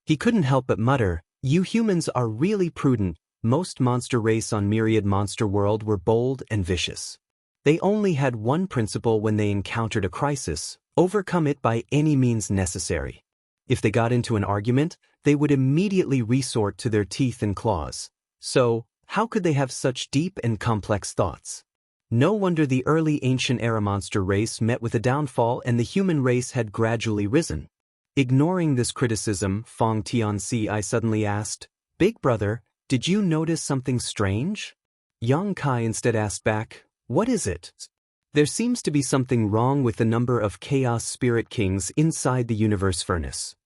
Speaker 1: He couldn't help but mutter, "You humans are really prudent. Most monster race on Myriad Monster World were bold and vicious. They only had one principle when they encountered a crisis: overcome it by any means necessary. If they got into an argument, they would immediately resort to their teeth and claws. So, how could they have such deep and complex thoughts? No wonder the early ancient era monster race met with a downfall and the human race had gradually risen." Ignoring this criticism, Fang Tianxi suddenly asked, "Big Brother, Did you notice something strange? Yang Kai instead asked back, what is it? There seems to be something wrong with the number of Chaos Spirit Kings inside the universe furnace.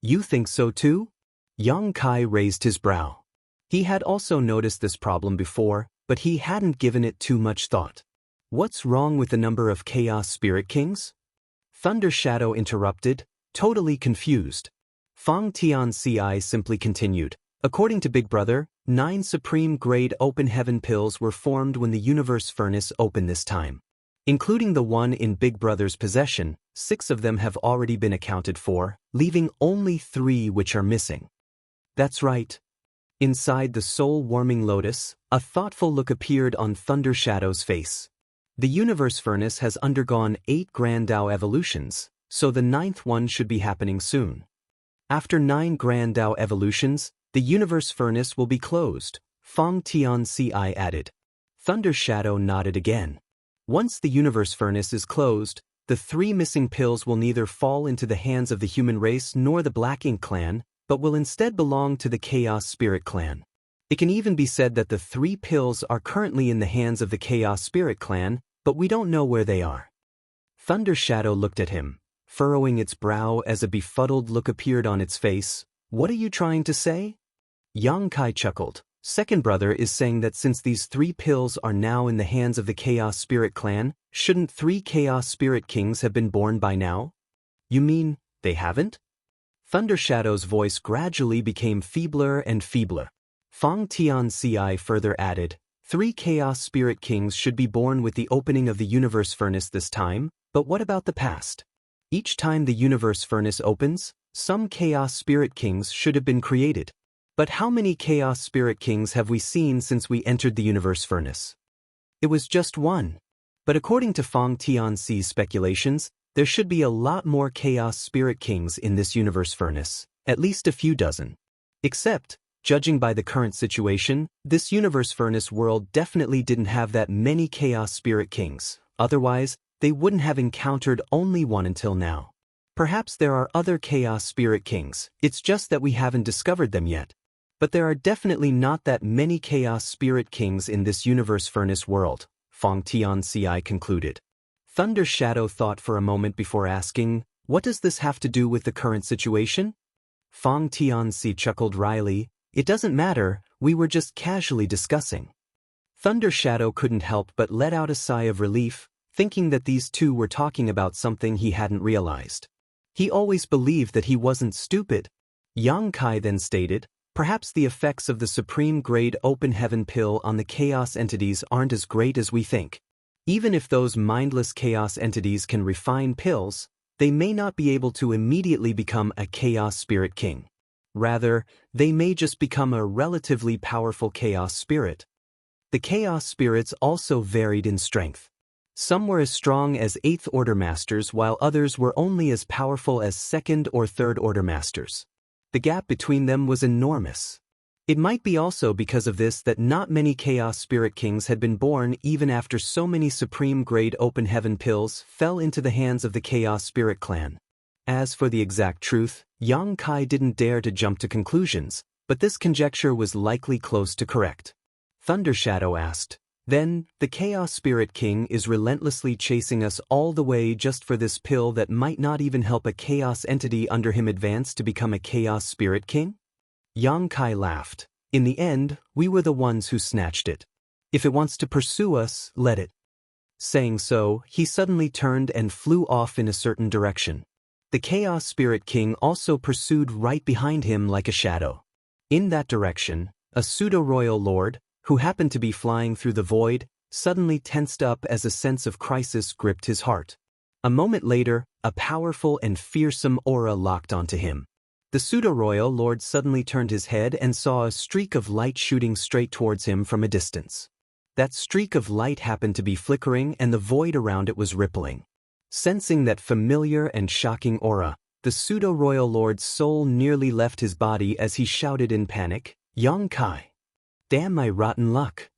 Speaker 1: You think so too? Yang Kai raised his brow. He had also noticed this problem before, but he hadn't given it too much thought. What's wrong with the number of Chaos Spirit Kings? Thunder Shadow interrupted, totally confused. Fang Tianci simply continued. According to Big Brother, 9 supreme-grade open heaven pills were formed when the universe furnace opened this time. Including the one in Big Brother's possession, 6 of them have already been accounted for, leaving only 3 which are missing. That's right. Inside the soul-warming lotus, a thoughtful look appeared on Thunder Shadow's face. The universe furnace has undergone 8 Grand Dao evolutions, so the 9th one should be happening soon. After 9 Grand Dao evolutions, the universe furnace will be closed, Fang Tianci added. Thunder Shadow nodded again. Once the universe furnace is closed, the 3 missing pills will neither fall into the hands of the human race nor the Black Ink clan, but will instead belong to the Chaos Spirit clan. It can even be said that the 3 pills are currently in the hands of the Chaos Spirit clan, but we don't know where they are. Thunder Shadow looked at him, furrowing its brow as a befuddled look appeared on its face. What are you trying to say? Yang Kai chuckled. Second Brother is saying that since these 3 pills are now in the hands of the Chaos Spirit clan, shouldn't 3 Chaos Spirit Kings have been born by now? You mean, they haven't? Thunder Shadow's voice gradually became feebler and feebler. Fang Tianci further added, 3 Chaos Spirit Kings should be born with the opening of the universe furnace this time, but what about the past? Each time the universe furnace opens, some Chaos Spirit Kings should have been created. But how many Chaos Spirit Kings have we seen since we entered the universe furnace? It was just 1. But according to Fang Tianci's speculations, there should be a lot more Chaos Spirit Kings in this universe furnace, at least a few dozen. Except, judging by the current situation, this universe furnace world definitely didn't have that many Chaos Spirit Kings, otherwise, they wouldn't have encountered only 1 until now. Perhaps there are other Chaos Spirit Kings, it's just that we haven't discovered them yet. But there are definitely not that many Chaos Spirit Kings in this universe furnace world, Fang Tianci concluded. Thunder Shadow thought for a moment before asking, what does this have to do with the current situation? Fang Tianci chuckled wryly, it doesn't matter, we were just casually discussing. Thunder Shadow couldn't help but let out a sigh of relief, thinking that these two were talking about something he hadn't realized. He always believed that he wasn't stupid. Yang Kai then stated, perhaps the effects of the supreme-grade open heaven pill on the chaos entities aren't as great as we think. Even if those mindless chaos entities can refine pills, they may not be able to immediately become a Chaos Spirit King. Rather, they may just become a relatively powerful Chaos Spirit. The Chaos Spirits also varied in strength. Some were as strong as 8th Order Masters while others were only as powerful as 2nd or 3rd Order Masters. The gap between them was enormous. It might be also because of this that not many Chaos Spirit Kings had been born even after so many supreme-grade open heaven pills fell into the hands of the Chaos Spirit clan. As for the exact truth, Yang Kai didn't dare to jump to conclusions, but this conjecture was likely close to correct. Thunder Shadow asked, then, the Chaos Spirit King is relentlessly chasing us all the way just for this pill that might not even help a chaos entity under him advance to become a Chaos Spirit King? Yang Kai laughed. In the end, we were the ones who snatched it. If it wants to pursue us, let it. Saying so, he suddenly turned and flew off in a certain direction. The Chaos Spirit King also pursued right behind him like a shadow. In that direction, a pseudo-royal lord, who happened to be flying through the void, suddenly tensed up as a sense of crisis gripped his heart. A moment later, a powerful and fearsome aura locked onto him. The pseudo-royal lord suddenly turned his head and saw a streak of light shooting straight towards him from a distance. That streak of light happened to be flickering and the void around it was rippling. Sensing that familiar and shocking aura, the pseudo-royal lord's soul nearly left his body as he shouted in panic, Yang Kai. Damn my rotten luck.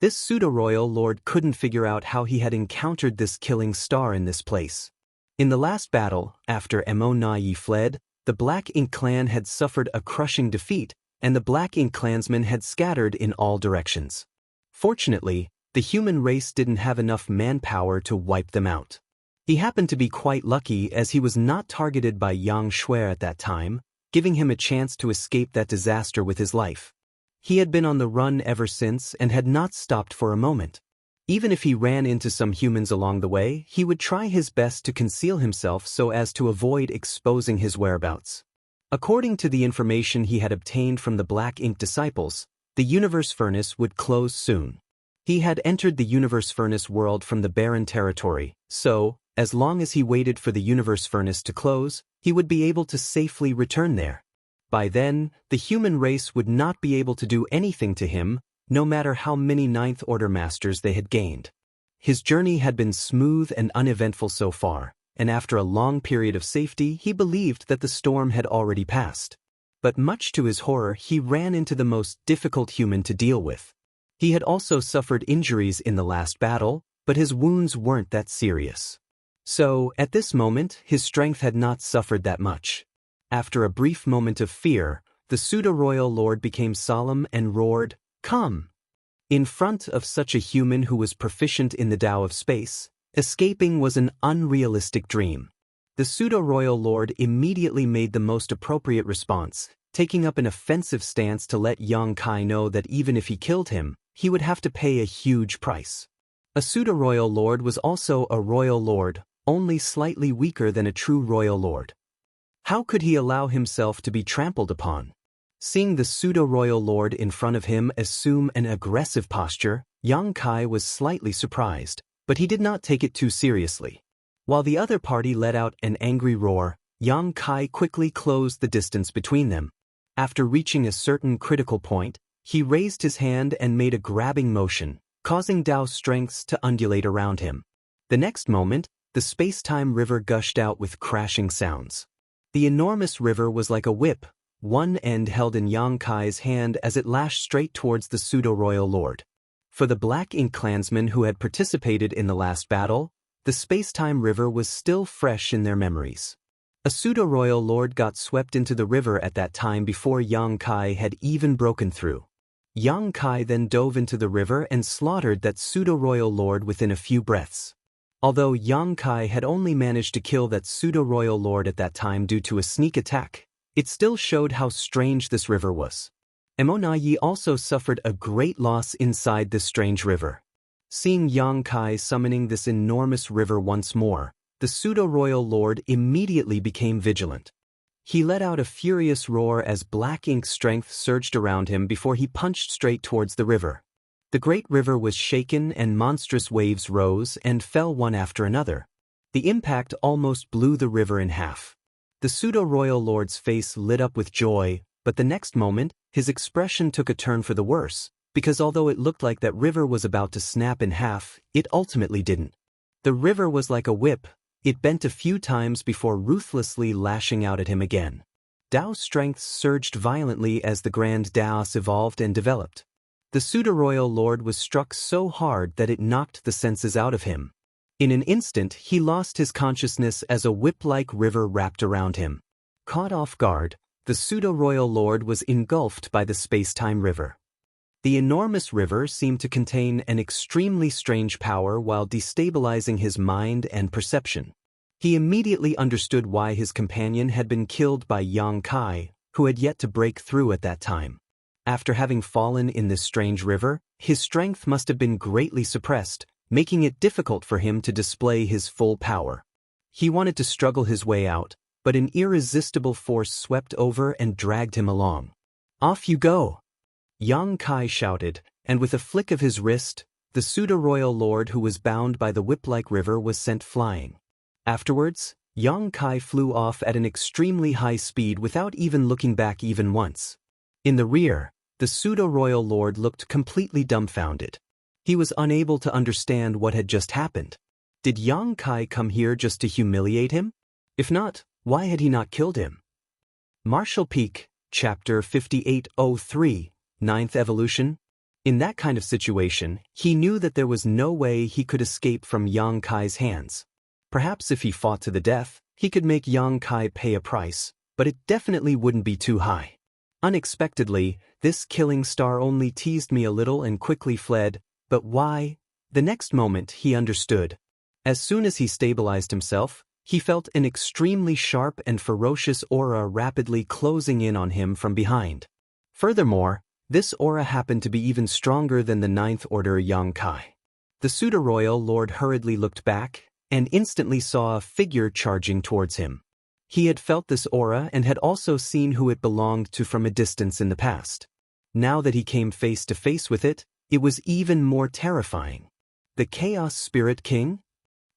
Speaker 1: This pseudo-royal lord couldn't figure out how he had encountered this killing star in this place. In the last battle, after Mo Nai fled, the Black Ink clan had suffered a crushing defeat, and the black ink clansmen had scattered in all directions. Fortunately, the human race didn't have enough manpower to wipe them out. He happened to be quite lucky as he was not targeted by Yang Shui at that time, giving him a chance to escape that disaster with his life. He had been on the run ever since and had not stopped for a moment. Even if he ran into some humans along the way, he would try his best to conceal himself so as to avoid exposing his whereabouts. According to the information he had obtained from the Black Ink disciples, the universe furnace would close soon. He had entered the universe furnace world from the barren territory, so, as long as he waited for the universe furnace to close, he would be able to safely return there. By then, the human race would not be able to do anything to him, no matter how many Ninth Order Masters they had gained. His journey had been smooth and uneventful so far, and after a long period of safety he believed that the storm had already passed. But much to his horror he ran into the most difficult human to deal with. He had also suffered injuries in the last battle, but his wounds weren't that serious. So, at this moment, his strength had not suffered that much. After a brief moment of fear, the pseudo-royal lord became solemn and roared, "Come!" In front of such a human who was proficient in the Tao of space, escaping was an unrealistic dream. The pseudo-royal lord immediately made the most appropriate response, taking up an offensive stance to let Yang Kai know that even if he killed him, he would have to pay a huge price. A pseudo-royal lord was also a royal lord, only slightly weaker than a true royal lord. How could he allow himself to be trampled upon? Seeing the pseudo-royal lord in front of him assume an aggressive posture, Yang Kai was slightly surprised, but he did not take it too seriously. While the other party let out an angry roar, Yang Kai quickly closed the distance between them. After reaching a certain critical point, he raised his hand and made a grabbing motion, causing Tao strengths to undulate around him. The next moment, the space-time river gushed out with crashing sounds. The enormous river was like a whip, one end held in Yang Kai's hand as it lashed straight towards the pseudo-royal lord. For the Black Ink clansmen who had participated in the last battle, the space-time river was still fresh in their memories. A pseudo-royal lord got swept into the river at that time before Yang Kai had even broken through. Yang Kai then dove into the river and slaughtered that pseudo-royal lord within a few breaths. Although Yang Kai had only managed to kill that pseudo-royal lord at that time due to a sneak attack, it still showed how strange this river was. Emonayi also suffered a great loss inside this strange river. Seeing Yang Kai summoning this enormous river once more, the pseudo-royal lord immediately became vigilant. He let out a furious roar as Black Ink's strength surged around him before he punched straight towards the river. The great river was shaken and monstrous waves rose and fell one after another. The impact almost blew the river in half. The pseudo-royal lord's face lit up with joy, but the next moment, his expression took a turn for the worse, because although it looked like that river was about to snap in half, it ultimately didn't. The river was like a whip, it bent a few times before ruthlessly lashing out at him again. Tao's strength surged violently as the Grand Taos evolved and developed. The pseudo-royal lord was struck so hard that it knocked the senses out of him. In an instant he lost his consciousness as a whip-like river wrapped around him. Caught off guard, the pseudo-royal lord was engulfed by the space-time river. The enormous river seemed to contain an extremely strange power while destabilizing his mind and perception. He immediately understood why his companion had been killed by Yang Kai, who had yet to break through at that time. After having fallen in this strange river, his strength must have been greatly suppressed, making it difficult for him to display his full power. He wanted to struggle his way out, but an irresistible force swept over and dragged him along. "Off you go!" Yang Kai shouted, and with a flick of his wrist, the pseudo-royal lord who was bound by the whip-like river was sent flying. Afterwards, Yang Kai flew off at an extremely high speed without even looking back even once. In the rear, the pseudo-royal lord looked completely dumbfounded. He was unable to understand what had just happened. Did Yang Kai come here just to humiliate him? If not, why had he not killed him? Martial Peak, Chapter 5803, Ninth Evolution. In that kind of situation, he knew that there was no way he could escape from Yang Kai's hands. Perhaps if he fought to the death, he could make Yang Kai pay a price, but it definitely wouldn't be too high. Unexpectedly, this killing star only teased me a little and quickly fled, but why? The next moment he understood. As soon as he stabilized himself, he felt an extremely sharp and ferocious aura rapidly closing in on him from behind. Furthermore, this aura happened to be even stronger than the Ninth Order Yang Kai. The pseudo-royal lord hurriedly looked back, and instantly saw a figure charging towards him. He had felt this aura and had also seen who it belonged to from a distance in the past. Now that he came face to face with it, it was even more terrifying. The Chaos Spirit King?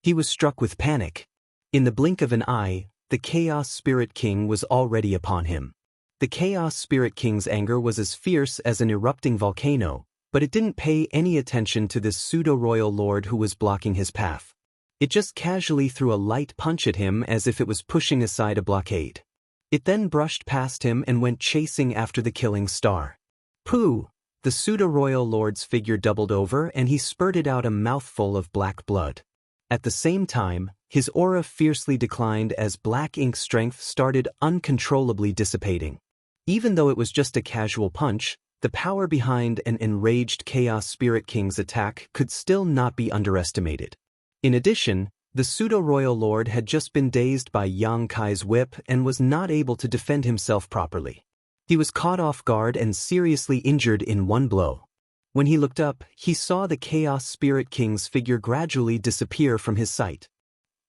Speaker 1: He was struck with panic. In the blink of an eye, the Chaos Spirit King was already upon him. The Chaos Spirit King's anger was as fierce as an erupting volcano, but it didn't pay any attention to this pseudo-royal lord who was blocking his path. It just casually threw a light punch at him as if it was pushing aside a blockade. It then brushed past him and went chasing after the killing star. Pooh! The pseudo-royal lord's figure doubled over and he spurted out a mouthful of black blood. At the same time, his aura fiercely declined as black ink strength started uncontrollably dissipating. Even though it was just a casual punch, the power behind an enraged Chaos Spirit King's attack could still not be underestimated. In addition, the pseudo-royal lord had just been dazed by Yang Kai's whip and was not able to defend himself properly. He was caught off guard and seriously injured in one blow. When he looked up, he saw the Chaos Spirit King's figure gradually disappear from his sight.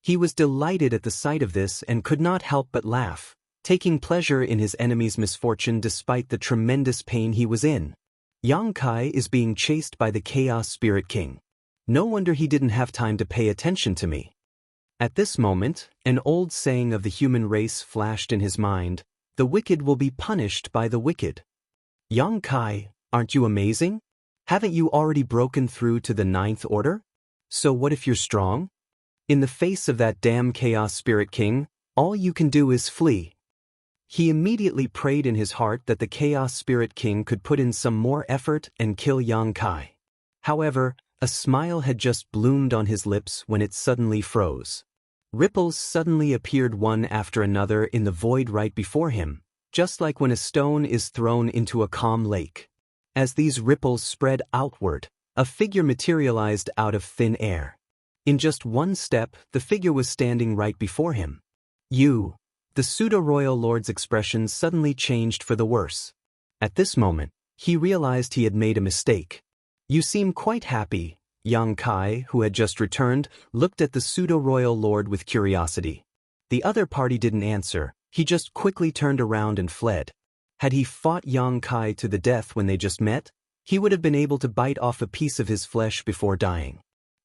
Speaker 1: He was delighted at the sight of this and could not help but laugh, taking pleasure in his enemy's misfortune despite the tremendous pain he was in. Yang Kai is being chased by the Chaos Spirit King. No wonder he didn't have time to pay attention to me. At this moment, an old saying of the human race flashed in his mind: the wicked will be punished by the wicked. Yang Kai, aren't you amazing? Haven't you already broken through to the Ninth Order? So what if you're strong? In the face of that damn Chaos Spirit King, all you can do is flee. He immediately prayed in his heart that the Chaos Spirit King could put in some more effort and kill Yang Kai. However, a smile had just bloomed on his lips when it suddenly froze. Ripples suddenly appeared one after another in the void right before him, just like when a stone is thrown into a calm lake. As these ripples spread outward, a figure materialized out of thin air. In just one step, the figure was standing right before him. You! The pseudo-royal lord's expression suddenly changed for the worse. At this moment, he realized he had made a mistake. You seem quite happy. Yang Kai, who had just returned, looked at the pseudo-royal lord with curiosity. The other party didn't answer, he just quickly turned around and fled. Had he fought Yang Kai to the death when they just met, he would have been able to bite off a piece of his flesh before dying.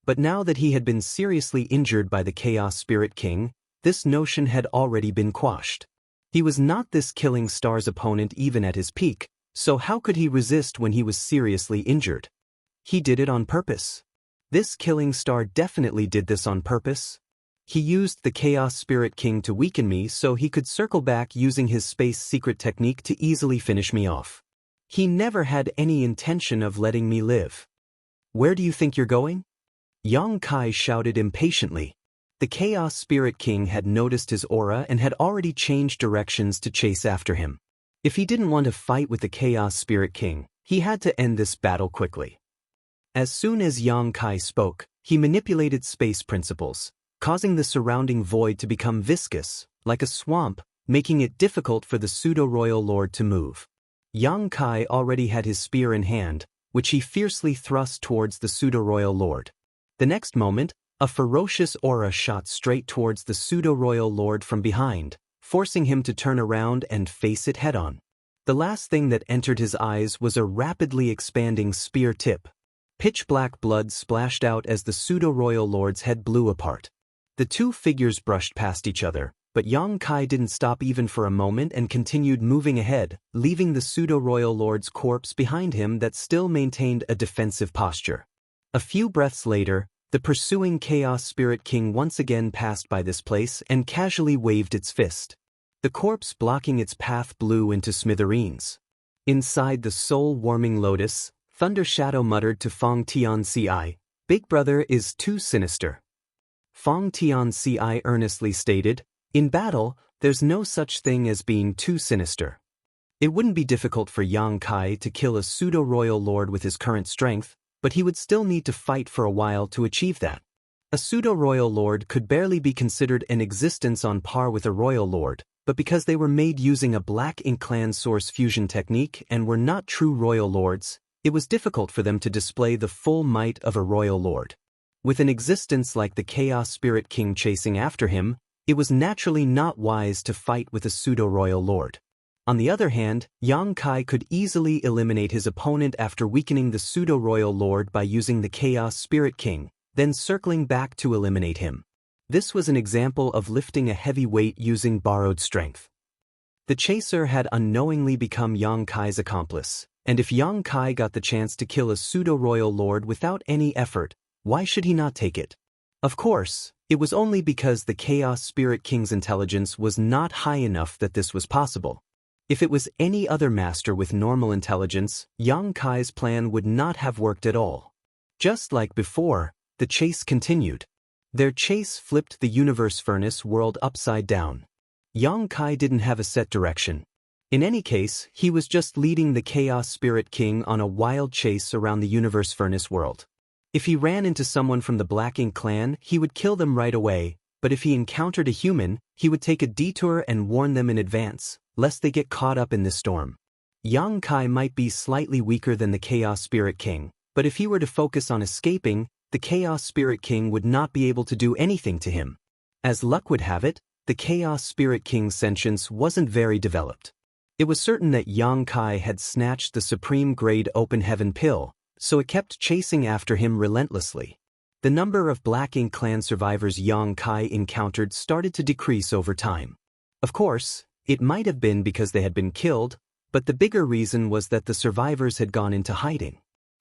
Speaker 1: But now that he had been seriously injured by the Chaos Spirit King, this notion had already been quashed. He was not this killing star's opponent even at his peak, so how could he resist when he was seriously injured? He did it on purpose. This killing star definitely did this on purpose. He used the Chaos Spirit King to weaken me so he could circle back using his space secret technique to easily finish me off. He never had any intention of letting me live. Where do you think you're going? Yang Kai shouted impatiently. The Chaos Spirit King had noticed his aura and had already changed directions to chase after him. If he didn't want to fight with the Chaos Spirit King, he had to end this battle quickly. As soon as Yang Kai spoke, he manipulated space principles, causing the surrounding void to become viscous, like a swamp, making it difficult for the pseudo-royal lord to move. Yang Kai already had his spear in hand, which he fiercely thrust towards the pseudo-royal lord. The next moment, a ferocious aura shot straight towards the pseudo-royal lord from behind, forcing him to turn around and face it head-on. The last thing that entered his eyes was a rapidly expanding spear tip. Pitch-black blood splashed out as the pseudo-royal lord's head blew apart. The two figures brushed past each other, but Yang Kai didn't stop even for a moment and continued moving ahead, leaving the pseudo-royal lord's corpse behind him that still maintained a defensive posture. A few breaths later, the pursuing Chaos Spirit King once again passed by this place and casually waved its fist. The corpse blocking its path blew into smithereens. Inside the soul-warming lotus, Thunder Shadow muttered to Fong Tianci, "Big Brother is too sinister." Fong Tianci earnestly stated, "In battle, there's no such thing as being too sinister." It wouldn't be difficult for Yang Kai to kill a pseudo-royal lord with his current strength, but he would still need to fight for a while to achieve that. A pseudo-royal lord could barely be considered an existence on par with a royal lord, but because they were made using a Black Ink Clan source fusion technique and were not true royal lords, it was difficult for them to display the full might of a royal lord. With an existence like the Chaos Spirit King chasing after him, it was naturally not wise to fight with a pseudo-royal lord. On the other hand, Yang Kai could easily eliminate his opponent after weakening the pseudo-royal lord by using the Chaos Spirit King, then circling back to eliminate him. This was an example of lifting a heavy weight using borrowed strength. The chaser had unknowingly become Yang Kai's accomplice, and if Yang Kai got the chance to kill a pseudo-royal lord without any effort, why should he not take it? Of course, it was only because the Chaos Spirit King's intelligence was not high enough that this was possible. If it was any other master with normal intelligence, Yang Kai's plan would not have worked at all. Just like before, the chase continued. Their chase flipped the universe furnace world upside down. Yang Kai didn't have a set direction. In any case, he was just leading the Chaos Spirit King on a wild chase around the universe furnace world. If he ran into someone from the Black Ink Clan, he would kill them right away, but if he encountered a human, he would take a detour and warn them in advance, lest they get caught up in this storm. Yang Kai might be slightly weaker than the Chaos Spirit King, but if he were to focus on escaping, the Chaos Spirit King would not be able to do anything to him. As luck would have it, the Chaos Spirit King's sentience wasn't very developed. It was certain that Yang Kai had snatched the supreme-grade open heaven pill, so it kept chasing after him relentlessly. The number of Black Ink Clan survivors Yang Kai encountered started to decrease over time. Of course, it might have been because they had been killed, but the bigger reason was that the survivors had gone into hiding.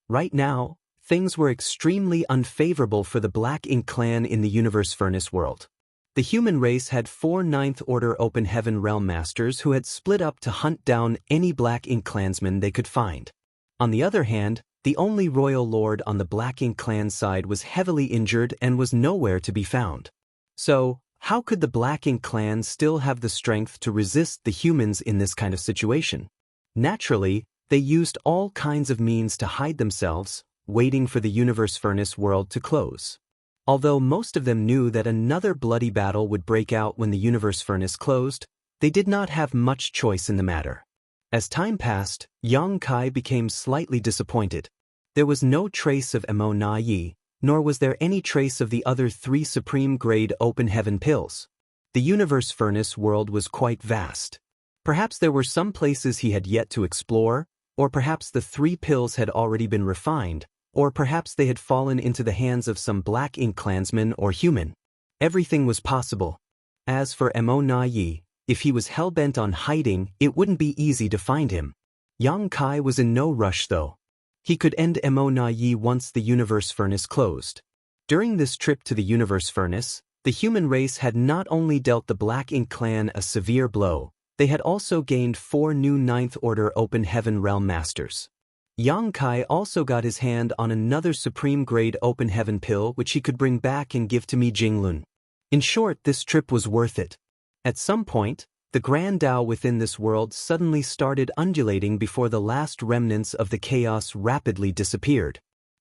Speaker 1: Right now, things were extremely unfavorable for the Black Ink Clan in the universe furnace world. The human race had 4 Ninth Order Open Heaven Realm Masters who had split up to hunt down any Black Ink Clansmen they could find. On the other hand, the only royal lord on the Black Ink Clan side was heavily injured and was nowhere to be found. So, how could the Black Ink Clan still have the strength to resist the humans in this kind of situation? Naturally, they used all kinds of means to hide themselves, waiting for the universe furnace world to close. Although most of them knew that another bloody battle would break out when the universe furnace closed, they did not have much choice in the matter. As time passed, Yang Kai became slightly disappointed. There was no trace of Emo Na Yi, nor was there any trace of the other 3 supreme-grade open heaven pills. The universe furnace world was quite vast. Perhaps there were some places he had yet to explore, or perhaps the 3 pills had already been refined, or perhaps they had fallen into the hands of some Black Ink Clansman or human. Everything was possible. As for Emo Na Yi, if he was hell-bent on hiding, it wouldn't be easy to find him. Yang Kai was in no rush though. He could end Emo Na Yi once the universe furnace closed. During this trip to the universe furnace, the human race had not only dealt the Black Ink Clan a severe blow, they had also gained 4 new Ninth Order Open Heaven Realm Masters. Yang Kai also got his hand on another supreme-grade open heaven pill which he could bring back and give to Mi Jinglun. In short, this trip was worth it. At some point, the Grand Tao within this world suddenly started undulating before the last remnants of the chaos rapidly disappeared.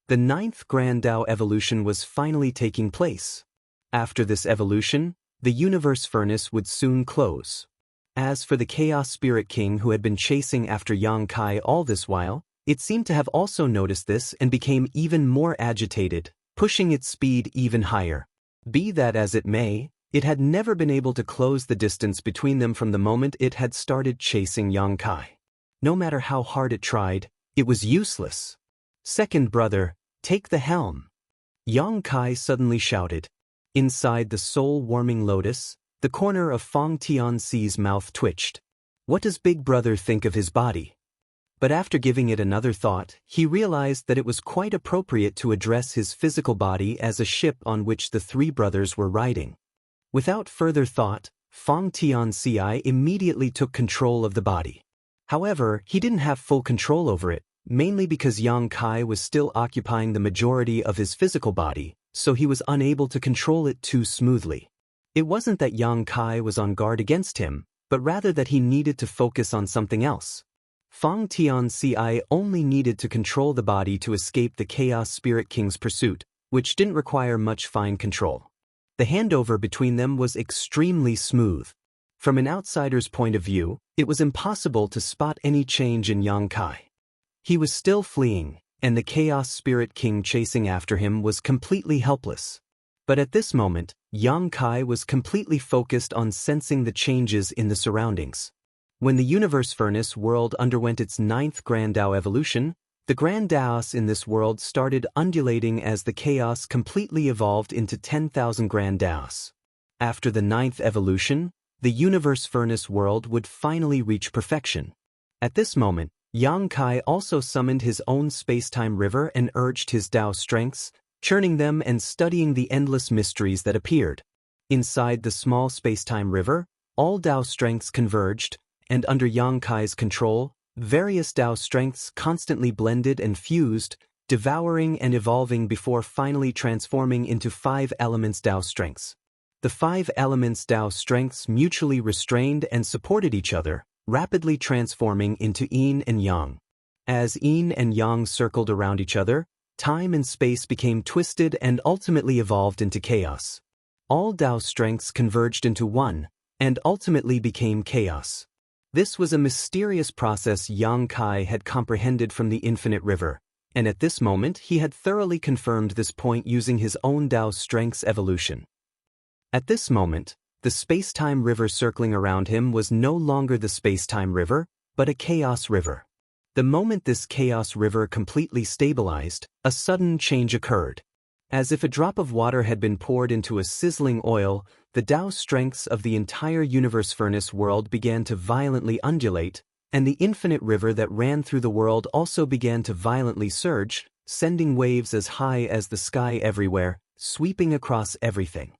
Speaker 1: The 9th Grand Tao evolution was finally taking place. After this evolution, the universe furnace would soon close. As for the Chaos Spirit King who had been chasing after Yang Kai all this while, it seemed to have also noticed this and became even more agitated, pushing its speed even higher. Be that as it may, it had never been able to close the distance between them from the moment it had started chasing Yang Kai. No matter how hard it tried, it was useless. Second brother, take the helm. Yang Kai suddenly shouted. Inside the soul-warming lotus, the corner of Fong Tianxi's mouth twitched. What does Big Brother think of his body? But after giving it another thought, he realized that it was quite appropriate to address his physical body as a ship on which the 3 brothers were riding. Without further thought, Fong Tianxi immediately took control of the body. However, he didn't have full control over it, mainly because Yang Kai was still occupying the majority of his physical body, so he was unable to control it too smoothly. It wasn't that Yang Kai was on guard against him, but rather that he needed to focus on something else, Fang Tianci only needed to control the body to escape the Chaos Spirit King's pursuit, which didn't require much fine control. The handover between them was extremely smooth. From an outsider's point of view, it was impossible to spot any change in Yang Kai. He was still fleeing, and the Chaos Spirit King chasing after him was completely helpless. But at this moment, Yang Kai was completely focused on sensing the changes in the surroundings. When the Universe Furnace world underwent its 9th Grand Dao evolution, the Grand Daos in this world started undulating as the chaos completely evolved into 10,000 Grand Daos. After the 9th evolution, the Universe Furnace world would finally reach perfection. At this moment, Yang Kai also summoned his own space-time river and urged his Dao strengths, churning them and studying the endless mysteries that appeared. Inside the small space-time river, all Dao strengths converged, and under Yang Kai's control, various Dao strengths constantly blended and fused, devouring and evolving before finally transforming into 5 elements Dao strengths. The 5 elements Dao strengths mutually restrained and supported each other, rapidly transforming into Yin and Yang. As Yin and Yang circled around each other, time and space became twisted and ultimately evolved into chaos. All Dao strengths converged into one, and ultimately became chaos. This was a mysterious process Yang Kai had comprehended from the infinite river, and at this moment he had thoroughly confirmed this point using his own Dao strength's evolution. At this moment, the space-time river circling around him was no longer the space-time river, but a chaos river. The moment this chaos river completely stabilized, a sudden change occurred. As if a drop of water had been poured into a sizzling oil, the Dao strengths of the entire Universe Furnace world began to violently undulate, and the infinite river that ran through the world also began to violently surge, sending waves as high as the sky everywhere, sweeping across everything.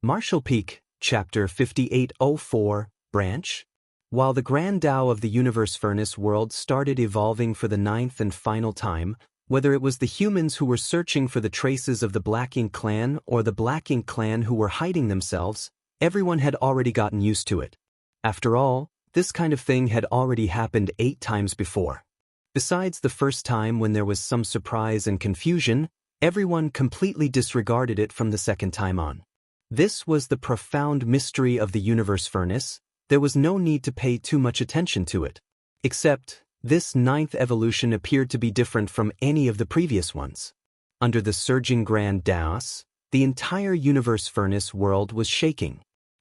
Speaker 1: Martial Peak, Chapter 5804, Branch. While the Grand Dao of the Universe Furnace world started evolving for the 9th and final time, whether it was the humans who were searching for the traces of the Black Ink clan or the Black Ink clan who were hiding themselves, everyone had already gotten used to it. After all, this kind of thing had already happened 8 times before. Besides the first time when there was some surprise and confusion, everyone completely disregarded it from the second time on. This was the profound mystery of the Universe Furnace. There was no need to pay too much attention to it. Except, this 9th evolution appeared to be different from any of the previous ones. Under the surging Grand Daos, the entire Universe Furnace world was shaking.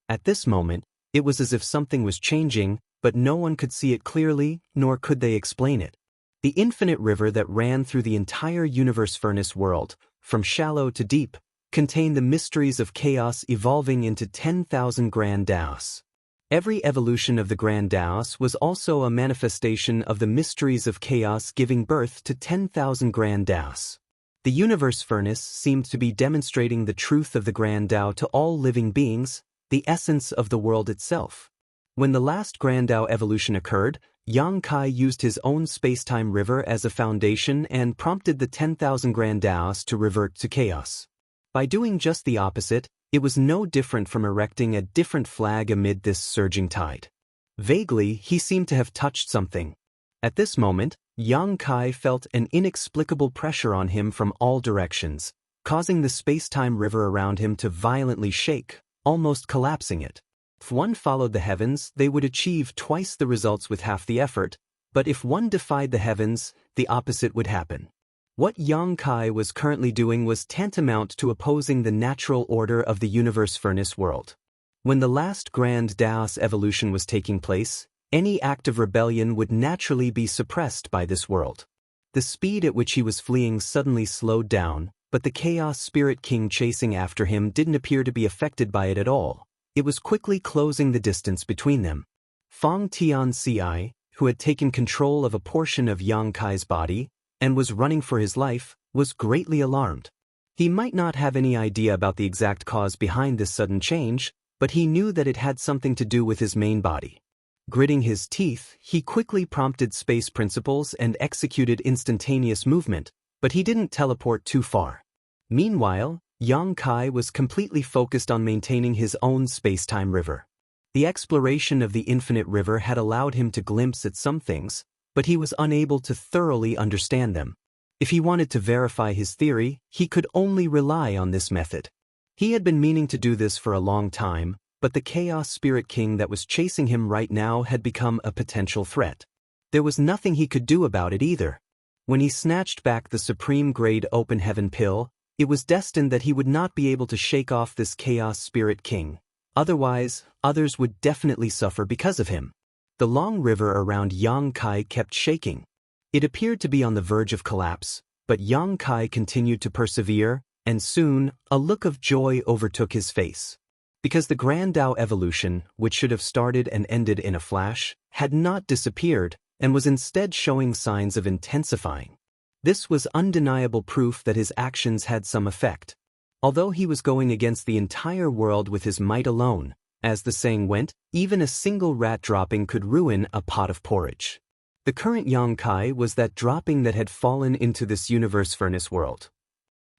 Speaker 1: At this moment, it was as if something was changing, but no one could see it clearly, nor could they explain it. The infinite river that ran through the entire Universe Furnace world, from shallow to deep, contained the mysteries of chaos evolving into 10,000 Grand Daos. Every evolution of the Grand Daos was also a manifestation of the mysteries of chaos giving birth to 10,000 Grand Daos. The Universe Furnace seemed to be demonstrating the truth of the Grand Dao to all living beings, the essence of the world itself. When the last Grand Dao evolution occurred, Yang Kai used his own space-time river as a foundation and prompted the 10,000 Grand Daos to revert to chaos. By doing just the opposite, it was no different from erecting a different flag amid this surging tide. Vaguely, he seemed to have touched something. At this moment, Yang Kai felt an inexplicable pressure on him from all directions, causing the space-time river around him to violently shake, almost collapsing it. If one followed the heavens, they would achieve twice the results with half the effort, but if one defied the heavens, the opposite would happen. What Yang Kai was currently doing was tantamount to opposing the natural order of the Universe Furnace world. When the last Grand Daos evolution was taking place, any act of rebellion would naturally be suppressed by this world. The speed at which he was fleeing suddenly slowed down, but the Chaos Spirit King chasing after him didn't appear to be affected by it at all. It was quickly closing the distance between them. Fang Tianci, who had taken control of a portion of Yang Kai's body, and was running for his life, was greatly alarmed. He might not have any idea about the exact cause behind this sudden change, but he knew that it had something to do with his main body. Gritting his teeth, he quickly prompted space principles and executed instantaneous movement, but he didn't teleport too far. Meanwhile, Yang Kai was completely focused on maintaining his own space-time river. The exploration of the infinite river had allowed him to glimpse at some things, but he was unable to thoroughly understand them. If he wanted to verify his theory, he could only rely on this method. He had been meaning to do this for a long time, but the Chaos Spirit King that was chasing him right now had become a potential threat. There was nothing he could do about it either. When he snatched back the supreme-grade Open Heaven pill, it was destined that he would not be able to shake off this Chaos Spirit King. Otherwise, others would definitely suffer because of him. The long river around Yang Kai kept shaking. It appeared to be on the verge of collapse, but Yang Kai continued to persevere, and soon, a look of joy overtook his face. Because the Grand Tao evolution, which should have started and ended in a flash, had not disappeared, and was instead showing signs of intensifying. This was undeniable proof that his actions had some effect. Although he was going against the entire world with his might alone, as the saying went, even a single rat dropping could ruin a pot of porridge. The current Yang Kai was that dropping that had fallen into this universe furnace world.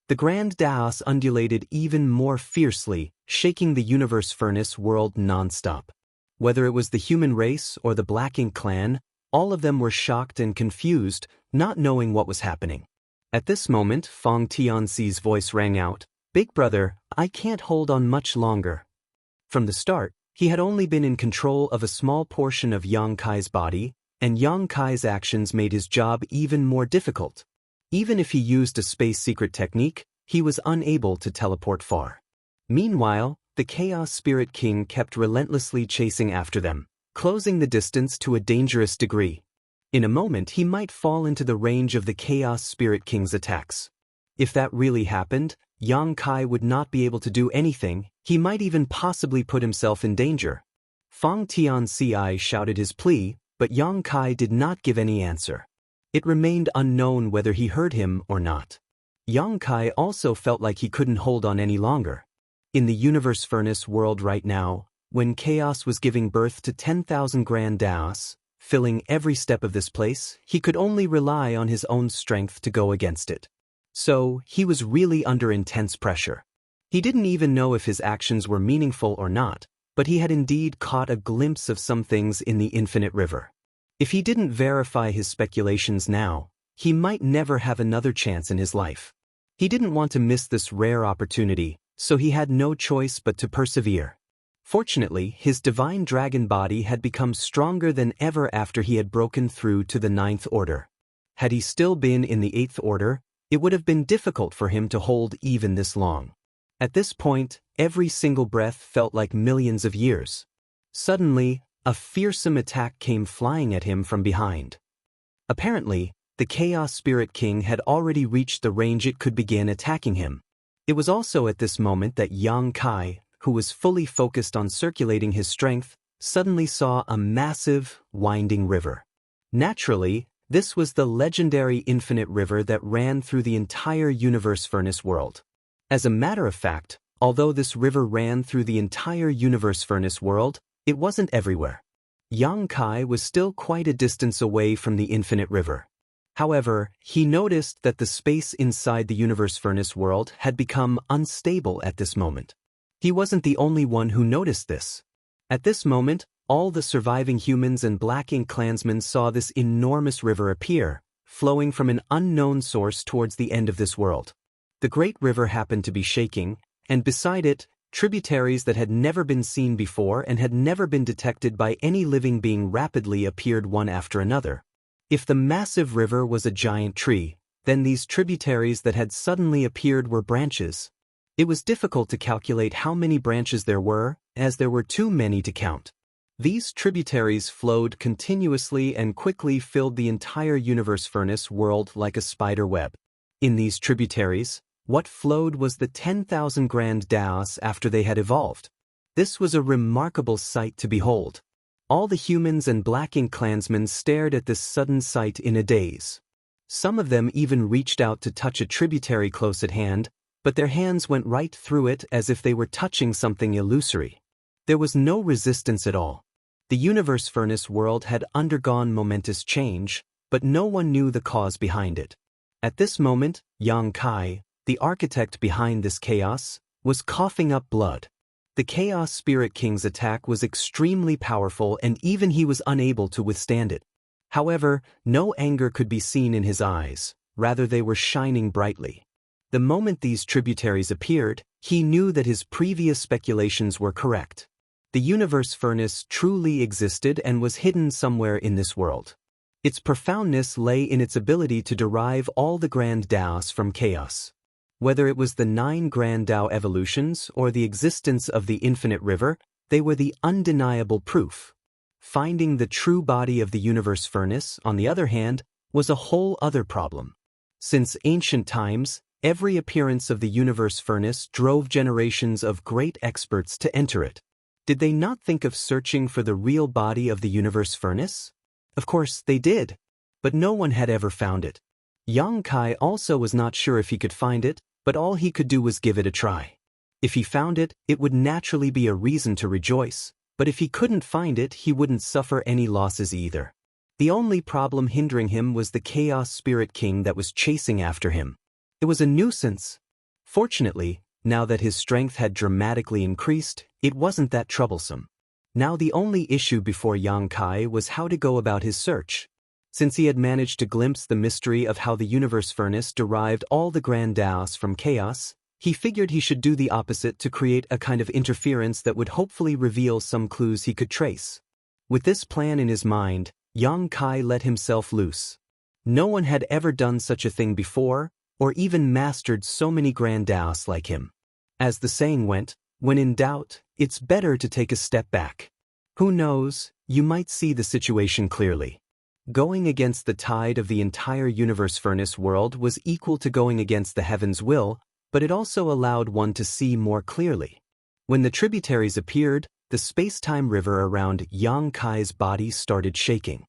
Speaker 1: The Grand Taos undulated even more fiercely, shaking the universe furnace world non-stop. Whether it was the human race or the Black Ink clan, all of them were shocked and confused, not knowing what was happening. At this moment, Fong Tianxi's voice rang out, "Big brother, I can't hold on much longer." From the start, he had only been in control of a small portion of Yang Kai's body, and Yang Kai's actions made his job even more difficult. Even if he used a space secret technique, he was unable to teleport far. Meanwhile, the Chaos Spirit King kept relentlessly chasing after them, closing the distance to a dangerous degree. In a moment he might fall into the range of the Chaos Spirit King's attacks. If that really happened, Yang Kai would not be able to do anything, he might even possibly put himself in danger. Fong Tianxi shouted his plea, but Yang Kai did not give any answer. It remained unknown whether he heard him or not. Yang Kai also felt like he couldn't hold on any longer. In the universe furnace world right now, when chaos was giving birth to 10,000 Grand Taos, filling every step of this place, he could only rely on his own strength to go against it. So, he was really under intense pressure. He didn't even know if his actions were meaningful or not, but he had indeed caught a glimpse of some things in the infinite river. If he didn't verify his speculations now, he might never have another chance in his life. He didn't want to miss this rare opportunity, so he had no choice but to persevere. Fortunately, his divine dragon body had become stronger than ever after he had broken through to the 9th order. Had he still been in the 8th order, it would have been difficult for him to hold even this long. At this point, every single breath felt like millions of years. Suddenly, a fearsome attack came flying at him from behind. Apparently, the Chaos Spirit King had already reached the range it could begin attacking him. It was also at this moment that Yang Kai, who was fully focused on circulating his strength, suddenly saw a massive, winding river. Naturally, this was the legendary infinite river that ran through the entire universe furnace world. As a matter of fact, although this river ran through the entire universe furnace world, it wasn't everywhere. Yang Kai was still quite a distance away from the infinite river. However, he noticed that the space inside the universe furnace world had become unstable at this moment. He wasn't the only one who noticed this. At this moment, all the surviving humans and Black Ink clansmen saw this enormous river appear, flowing from an unknown source towards the end of this world. The great river happened to be shaking, and beside it, tributaries that had never been seen before and had never been detected by any living being rapidly appeared one after another. If the massive river was a giant tree, then these tributaries that had suddenly appeared were branches. It was difficult to calculate how many branches there were, as there were too many to count. These tributaries flowed continuously and quickly filled the entire universe furnace world like a spider web. In these tributaries, what flowed was the 10,000 Grand Taos after they had evolved. This was a remarkable sight to behold. All the humans and Black Ink clansmen stared at this sudden sight in a daze. Some of them even reached out to touch a tributary close at hand, but their hands went right through it as if they were touching something illusory. There was no resistance at all. The universe furnace world had undergone momentous change, but no one knew the cause behind it. At this moment, Yang Kai, the architect behind this chaos, was coughing up blood. The Chaos Spirit King's attack was extremely powerful and even he was unable to withstand it. However, no anger could be seen in his eyes, rather they were shining brightly. The moment these tributaries appeared, he knew that his previous speculations were correct. The universe furnace truly existed and was hidden somewhere in this world. Its profoundness lay in its ability to derive all the grand Taos from chaos. Whether it was the 9 grand Tao evolutions or the existence of the infinite river, they were the undeniable proof. Finding the true body of the universe furnace, on the other hand, was a whole other problem. Since ancient times, every appearance of the universe furnace drove generations of great experts to enter it. Did they not think of searching for the real body of the universe furnace? Of course, they did. But no one had ever found it. Yang Kai also was not sure if he could find it, but all he could do was give it a try. If he found it, it would naturally be a reason to rejoice, but if he couldn't find it, he wouldn't suffer any losses either. The only problem hindering him was the Chaos Spirit King that was chasing after him. It was a nuisance. Fortunately, now that his strength had dramatically increased, it wasn't that troublesome. Now the only issue before Yang Kai was how to go about his search. Since he had managed to glimpse the mystery of how the universe furnace derived all the grand Taos from chaos, he figured he should do the opposite to create a kind of interference that would hopefully reveal some clues he could trace. With this plan in his mind, Yang Kai let himself loose. No one had ever done such a thing before, or even mastered so many grand Taos like him. As the saying went, when in doubt, it's better to take a step back. Who knows, you might see the situation clearly. Going against the tide of the entire universe furnace world was equal to going against the heaven's will, but it also allowed one to see more clearly. When the tributaries appeared, the space-time river around Yang Kai's body started shaking.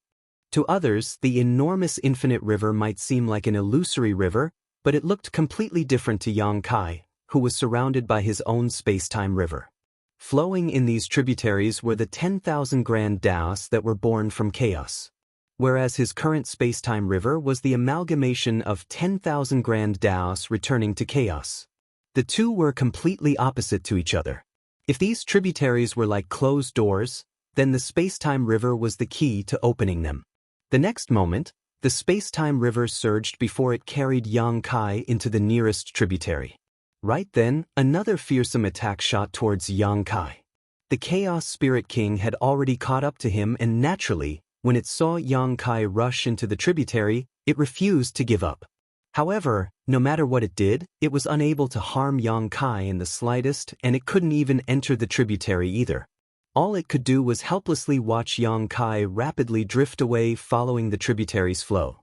Speaker 1: To others, the enormous infinite river might seem like an illusory river, but it looked completely different to Yang Kai, who was surrounded by his own space-time river. Flowing in these tributaries were the 10,000 grand Taos that were born from chaos. Whereas his current space-time river was the amalgamation of 10,000 grand Taos returning to chaos. The two were completely opposite to each other. If these tributaries were like closed doors, then the space-time river was the key to opening them. The next moment, the space-time river surged before it carried Yang Kai into the nearest tributary. Right then, another fearsome attack shot towards Yang Kai. The Chaos Spirit King had already caught up to him and naturally, when it saw Yang Kai rush into the tributary, it refused to give up. However, no matter what it did, it was unable to harm Yang Kai in the slightest and it couldn't even enter the tributary either. All it could do was helplessly watch Yang Kai rapidly drift away following the tributary's flow.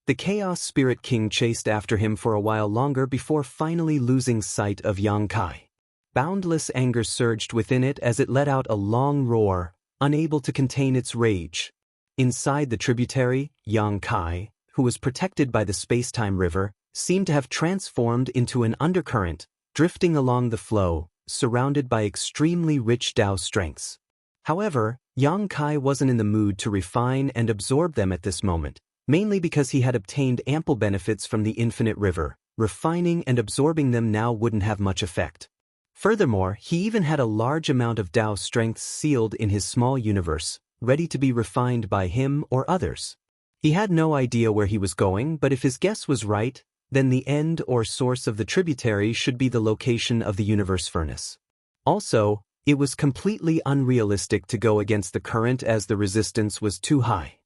Speaker 1: The Chaos Spirit King chased after him for a while longer before finally losing sight of Yang Kai. Boundless anger surged within it as it let out a long roar, unable to contain its rage. Inside the tributary, Yang Kai, who was protected by the space-time river, seemed to have transformed into an undercurrent, drifting along the flow, surrounded by extremely rich Tao strengths. However, Yang Kai wasn't in the mood to refine and absorb them at this moment, mainly because he had obtained ample benefits from the infinite river. Refining and absorbing them now wouldn't have much effect. Furthermore, he even had a large amount of Tao strength sealed in his small universe, ready to be refined by him or others. He had no idea where he was going, but if his guess was right, then the end or source of the tributary should be the location of the universe furnace. Also, it was completely unrealistic to go against the current as the resistance was too high.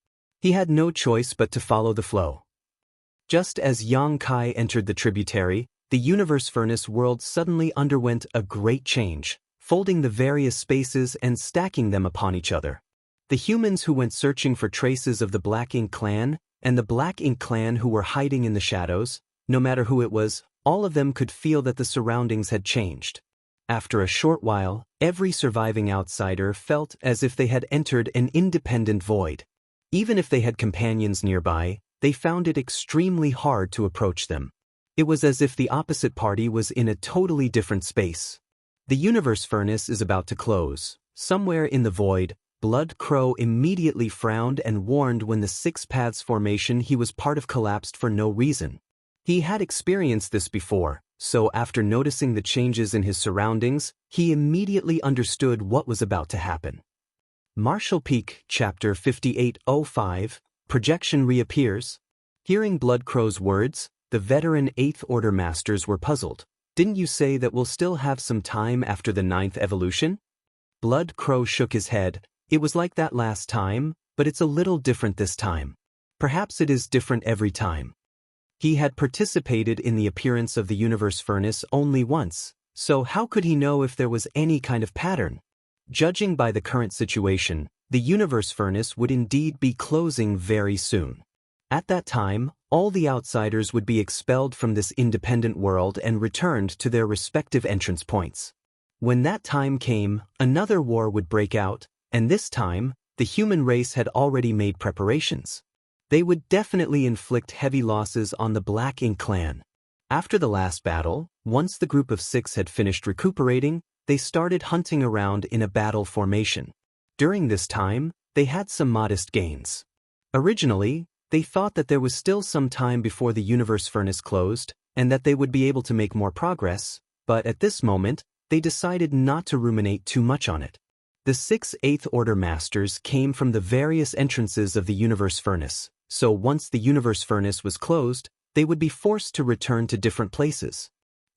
Speaker 1: He had no choice but to follow the flow. Just as Yang Kai entered the tributary, the universe furnace world suddenly underwent a great change, folding the various spaces and stacking them upon each other. The humans who went searching for traces of the Black Ink clan, and the Black Ink clan who were hiding in the shadows, no matter who it was, all of them could feel that the surroundings had changed. After a short while, every surviving outsider felt as if they had entered an independent void. Even if they had companions nearby, they found it extremely hard to approach them. It was as if the opposite party was in a totally different space. The universe furnace is about to close. Somewhere in the void, Blood Crow immediately frowned and warned when the Six Paths formation he was part of collapsed for no reason. He had experienced this before, so after noticing the changes in his surroundings, he immediately understood what was about to happen. Marshall Peak, Chapter 5805, Projection reappears. Hearing Blood Crow's words, the veteran 8th Order Masters were puzzled. Didn't you say that we'll still have some time after the 9th evolution? Blood Crow shook his head. It was like that last time, but it's a little different this time. Perhaps it is different every time. He had participated in the appearance of the Universe Furnace only once, so how could he know if there was any kind of pattern? Judging by the current situation, the Universe Furnace would indeed be closing very soon. At that time, all the outsiders would be expelled from this independent world and returned to their respective entrance points. When that time came, another war would break out, and this time, the human race had already made preparations. They would definitely inflict heavy losses on the Black Ink clan. After the last battle, once the group of 6 had finished recuperating, they started hunting around in a battle formation. During this time, they had some modest gains. Originally, they thought that there was still some time before the Universe Furnace closed, and that they would be able to make more progress, but at this moment, they decided not to ruminate too much on it. The 6 8th Order Masters came from the various entrances of the Universe Furnace, so once the Universe Furnace was closed, they would be forced to return to different places.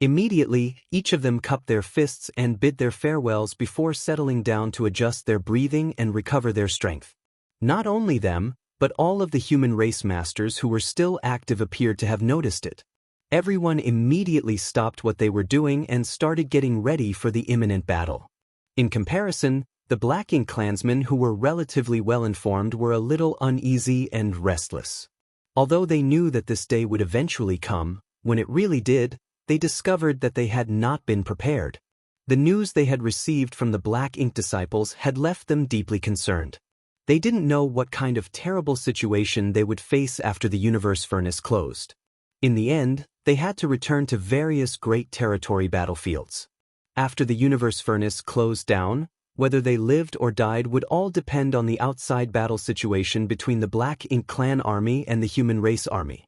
Speaker 1: Immediately, each of them cupped their fists and bid their farewells before settling down to adjust their breathing and recover their strength. Not only them, but all of the human race masters who were still active appeared to have noticed it. Everyone immediately stopped what they were doing and started getting ready for the imminent battle. In comparison, the Black Ink clansmen who were relatively well-informed were a little uneasy and restless. Although they knew that this day would eventually come, when it really did, they discovered that they had not been prepared. The news they had received from the Black Ink disciples had left them deeply concerned. They didn't know what kind of terrible situation they would face after the Universe Furnace closed. In the end, they had to return to various Great Territory battlefields. After the Universe Furnace closed down, whether they lived or died would all depend on the outside battle situation between the Black Ink clan army and the human race army.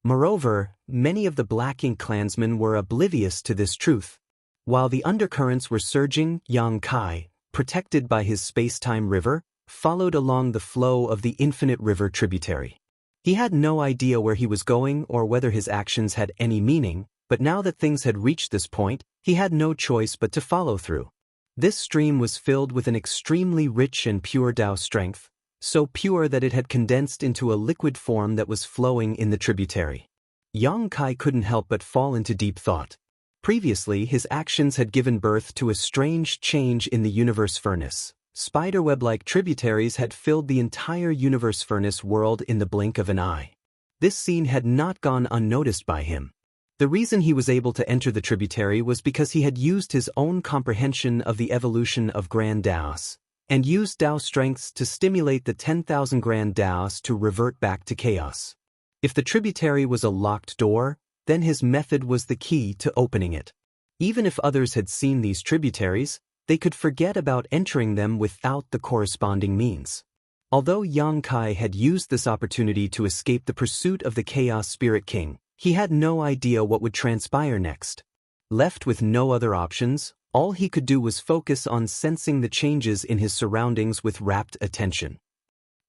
Speaker 1: Moreover, many of the Black Ink clansmen were oblivious to this truth. While the undercurrents were surging, Yang Kai, protected by his space-time river, followed along the flow of the infinite river tributary. He had no idea where he was going or whether his actions had any meaning, but now that things had reached this point, he had no choice but to follow through. This stream was filled with an extremely rich and pure Tao strength, so pure that it had condensed into a liquid form that was flowing in the tributary. Yang Kai couldn't help but fall into deep thought. Previously, his actions had given birth to a strange change in the Universe Furnace. Spiderweb-like tributaries had filled the entire Universe Furnace world in the blink of an eye. This scene had not gone unnoticed by him. The reason he was able to enter the tributary was because he had used his own comprehension of the evolution of Grand Daos, and used Tao strengths to stimulate the 10,000 Grand Daos to revert back to chaos. If the tributary was a locked door, then his method was the key to opening it. Even if others had seen these tributaries, they could forget about entering them without the corresponding means. Although Yang Kai had used this opportunity to escape the pursuit of the Chaos Spirit King, he had no idea what would transpire next. Left with no other options, all he could do was focus on sensing the changes in his surroundings with rapt attention.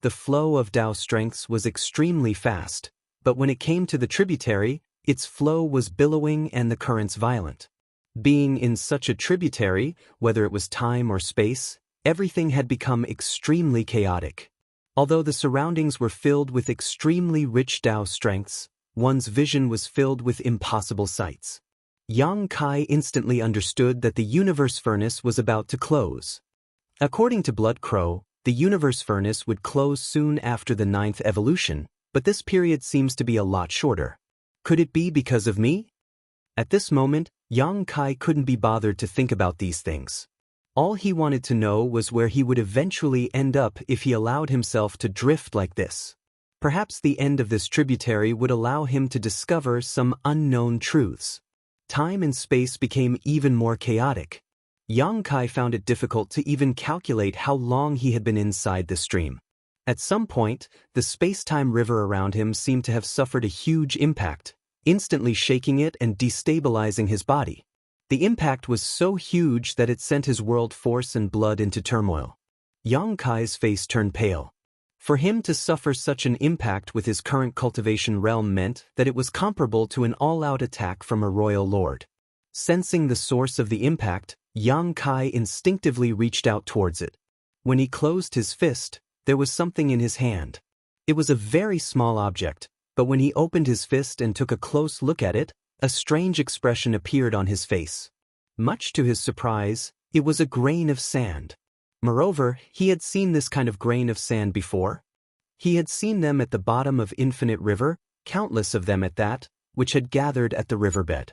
Speaker 1: The flow of Tao strengths was extremely fast, but when it came to the tributary, its flow was billowing and the currents violent. Being in such a tributary, whether it was time or space, everything had become extremely chaotic. Although the surroundings were filled with extremely rich Tao strengths, one's vision was filled with impossible sights. Yang Kai instantly understood that the Universe Furnace was about to close. According to Blood Crow, the Universe Furnace would close soon after the 9th evolution, but this period seems to be a lot shorter. Could it be because of me? At this moment, Yang Kai couldn't be bothered to think about these things. All he wanted to know was where he would eventually end up if he allowed himself to drift like this. Perhaps the end of this tributary would allow him to discover some unknown truths. Time and space became even more chaotic. Yang Kai found it difficult to even calculate how long he had been inside the stream. At some point, the space-time river around him seemed to have suffered a huge impact, instantly shaking it and destabilizing his body. The impact was so huge that it sent his world force and blood into turmoil. Yang Kai's face turned pale. For him to suffer such an impact with his current cultivation realm meant that it was comparable to an all-out attack from a royal lord. Sensing the source of the impact, Yang Kai instinctively reached out towards it. When he closed his fist, there was something in his hand. It was a very small object, but when he opened his fist and took a close look at it, a strange expression appeared on his face. Much to his surprise, it was a grain of sand. Moreover, he had seen this kind of grain of sand before. He had seen them at the bottom of Infinite River, countless of them at that, which had gathered at the riverbed.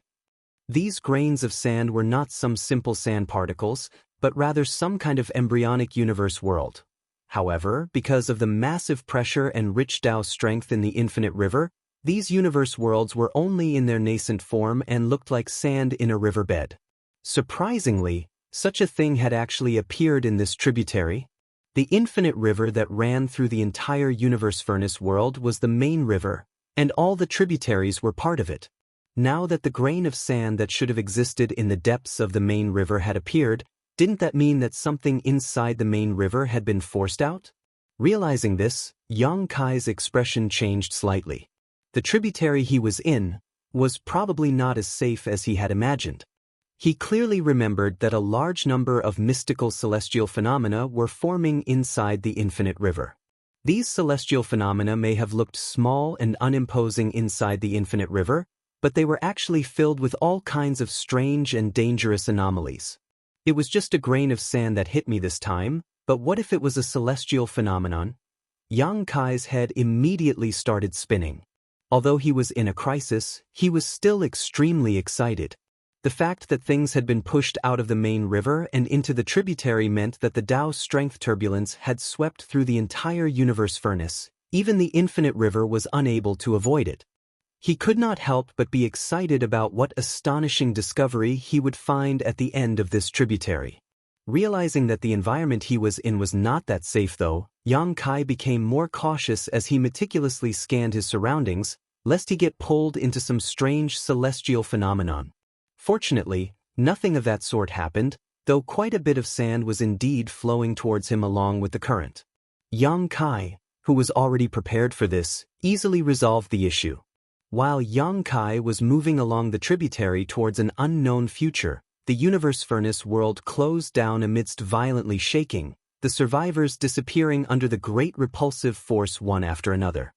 Speaker 1: These grains of sand were not some simple sand particles, but rather some kind of embryonic universe world. However, because of the massive pressure and rich Tao strength in the Infinite River, these universe worlds were only in their nascent form and looked like sand in a riverbed. Surprisingly, such a thing had actually appeared in this tributary. The infinite river that ran through the entire universe furnace world was the main river, and all the tributaries were part of it. Now that the grain of sand that should have existed in the depths of the main river had appeared, didn't that mean that something inside the main river had been forced out? Realizing this, Yang Kai's expression changed slightly. The tributary he was in was probably not as safe as he had imagined. He clearly remembered that a large number of mystical celestial phenomena were forming inside the infinite river. These celestial phenomena may have looked small and unimposing inside the infinite river, but they were actually filled with all kinds of strange and dangerous anomalies. It was just a grain of sand that hit me this time, but what if it was a celestial phenomenon? Yang Kai's head immediately started spinning. Although he was in a crisis, he was still extremely excited. The fact that things had been pushed out of the main river and into the tributary meant that the Tao strength turbulence had swept through the entire universe furnace. Even the infinite river was unable to avoid it. He could not help but be excited about what astonishing discovery he would find at the end of this tributary. Realizing that the environment he was in was not that safe though, Yang Kai became more cautious as he meticulously scanned his surroundings, lest he get pulled into some strange celestial phenomenon. Fortunately, nothing of that sort happened, though quite a bit of sand was indeed flowing towards him along with the current. Yang Kai, who was already prepared for this, easily resolved the issue. While Yang Kai was moving along the tributary towards an unknown future, the universe furnace world closed down amidst violently shaking, the survivors disappearing under the great repulsive force one after another.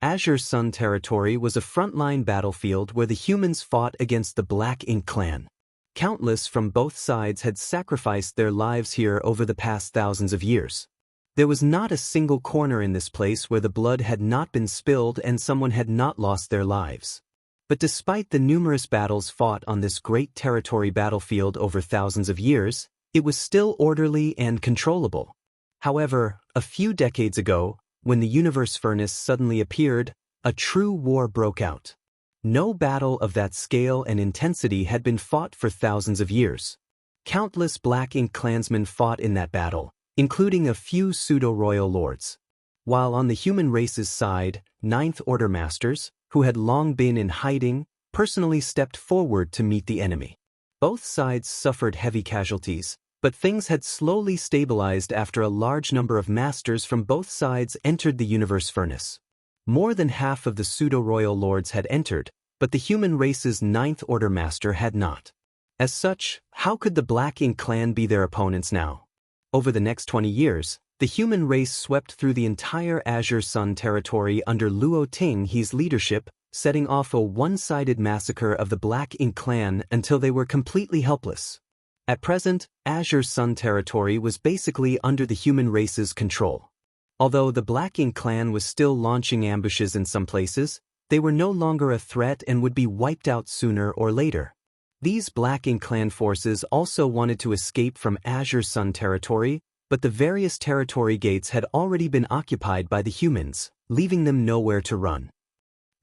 Speaker 1: Azure Sun territory was a frontline battlefield where the humans fought against the Black Ink clan. Countless from both sides had sacrificed their lives here over the past thousands of years. There was not a single corner in this place where the blood had not been spilled and someone had not lost their lives. But despite the numerous battles fought on this great territory battlefield over thousands of years, it was still orderly and controllable. However, a few decades ago, when the universe furnace suddenly appeared, a true war broke out. No battle of that scale and intensity had been fought for thousands of years. Countless Black Ink clansmen fought in that battle, including a few pseudo-royal lords. While on the human race's side, Ninth Order Masters, who had long been in hiding, personally stepped forward to meet the enemy. Both sides suffered heavy casualties, but things had slowly stabilized after a large number of masters from both sides entered the universe furnace. More than half of the pseudo-royal lords had entered, but the human race's Ninth Order Master had not. As such, how could the Black Ink clan be their opponents now? Over the next 20 years, the human race swept through the entire Azure Sun territory under Luo Tinghe's leadership, setting off a one-sided massacre of the Black Ink clan until they were completely helpless. At present, Azure Sun territory was basically under the human race's control. Although the Black Ink clan was still launching ambushes in some places, they were no longer a threat and would be wiped out sooner or later. These Black Ink clan forces also wanted to escape from Azure Sun territory, but the various territory gates had already been occupied by the humans, leaving them nowhere to run.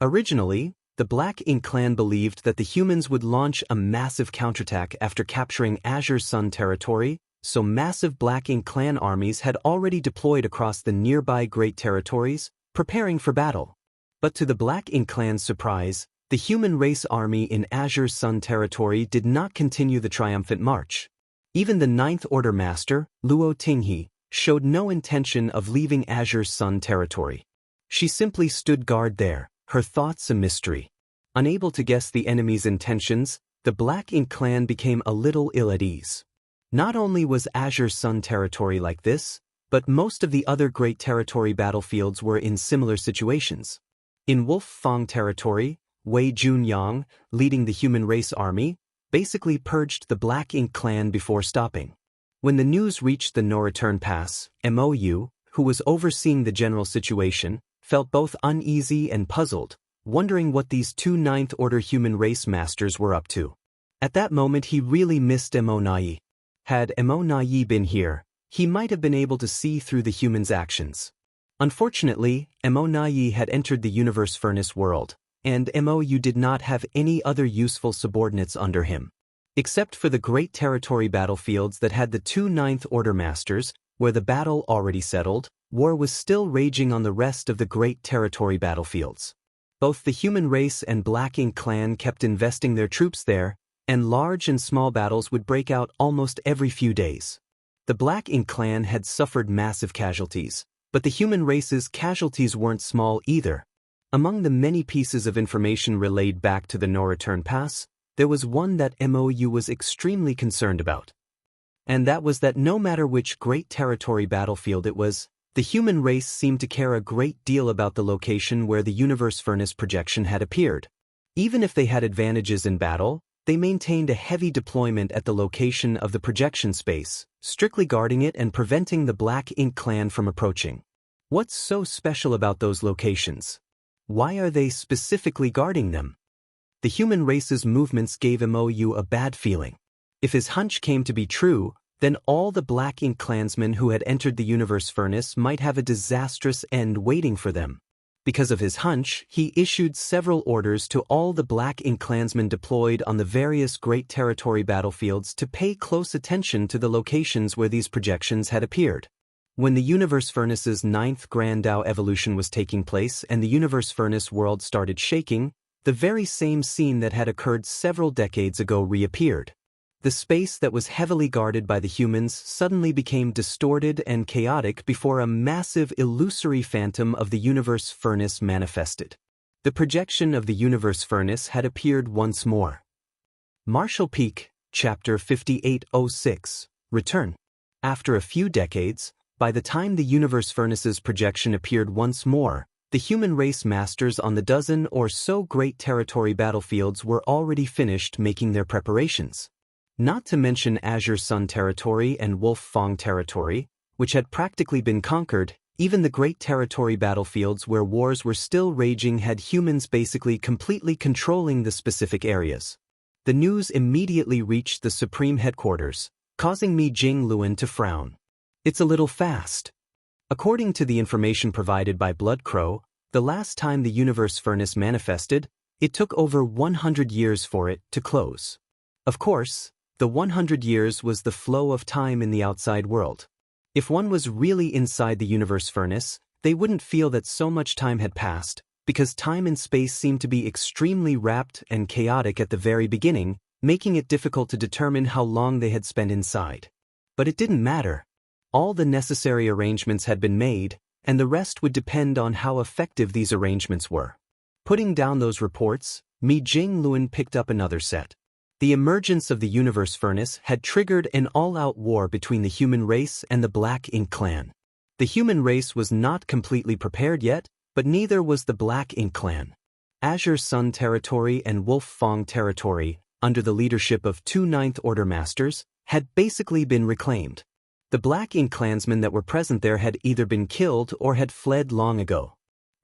Speaker 1: Originally, the Black Ink clan believed that the humans would launch a massive counterattack after capturing Azure Sun territory, so massive Black Ink clan armies had already deployed across the nearby Great Territories, preparing for battle. But to the Black Ink clan's surprise, the human race army in Azure Sun territory did not continue the triumphant march. Even the Ninth Order Master, Luo Tinghe, showed no intention of leaving Azure Sun territory. She simply stood guard there, her thoughts a mystery. Unable to guess the enemy's intentions, the Black Ink clan became a little ill at ease. Not only was Azure Sun territory like this, but most of the other Great Territory battlefields were in similar situations. In Wolf Fang territory, Wei Junyang, leading the human race army, basically purged the Black Ink clan before stopping. When the news reached the No-Return Pass, MOU, who was overseeing the general situation, felt both uneasy and puzzled, wondering what these two Ninth Order human race masters were up to. At that moment he really missed Mo. Had Mo been here, he might have been able to see through the humans' actions. Unfortunately, Mo had entered the Universe Furnace world, and MOU did not have any other useful subordinates under him. Except for the Great Territory battlefields that had the two Ninth Order Masters, where the battle already settled, war was still raging on the rest of the Great Territory battlefields. Both the human race and Black Ink clan kept investing their troops there, and large and small battles would break out almost every few days. The Black Ink clan had suffered massive casualties, but the human race's casualties weren't small either. Among the many pieces of information relayed back to the No-Return Pass, there was one that MOU was extremely concerned about. And that was that no matter which Great Territory battlefield it was, the human race seemed to care a great deal about the location where the Universe Furnace projection had appeared. Even if they had advantages in battle, they maintained a heavy deployment at the location of the projection space, strictly guarding it and preventing the Black Ink clan from approaching. What's so special about those locations? Why are they specifically guarding them? The human race's movements gave MOU a bad feeling. If his hunch came to be true, then all the Black Ink clansmen who had entered the Universe Furnace might have a disastrous end waiting for them. Because of his hunch, he issued several orders to all the Black Ink clansmen deployed on the various Great Territory battlefields to pay close attention to the locations where these projections had appeared. When the Universe Furnace's 9th Grand Dao evolution was taking place and the Universe Furnace world started shaking, the very same scene that had occurred several decades ago reappeared. The space that was heavily guarded by the humans suddenly became distorted and chaotic before a massive illusory phantom of the Universe Furnace manifested. The projection of the Universe Furnace had appeared once more. Marshall Peak, Chapter 5806, Return. After a few decades, by the time the Universe Furnace's projection appeared once more, the human race masters on the dozen or so Great Territory battlefields were already finished making their preparations. Not to mention Azure Sun territory and Wolf Fang territory, which had practically been conquered, even the Great Territory battlefields where wars were still raging had humans basically completely controlling the specific areas. The news immediately reached the Supreme Headquarters, causing Mi Jingluan to frown. It's a little fast. According to the information provided by Bloodcrow, the last time the Universe Furnace manifested, it took over 100 years for it to close. Of course, the 100 years was the flow of time in the outside world. If one was really inside the Universe Furnace, they wouldn't feel that so much time had passed, because time and space seemed to be extremely wrapped and chaotic at the very beginning, making it difficult to determine how long they had spent inside. But it didn't matter. All the necessary arrangements had been made, and the rest would depend on how effective these arrangements were. Putting down those reports, Mi Jingluan picked up another set. The emergence of the Universe Furnace had triggered an all-out war between the human race and the Black Ink clan. The human race was not completely prepared yet, but neither was the Black Ink clan. Azure Sun territory and Wolf Fang territory, under the leadership of two Ninth Order Masters, had basically been reclaimed. The Black Ink clansmen that were present there had either been killed or had fled long ago.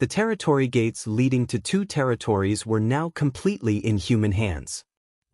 Speaker 1: The territory gates leading to two territories were now completely in human hands.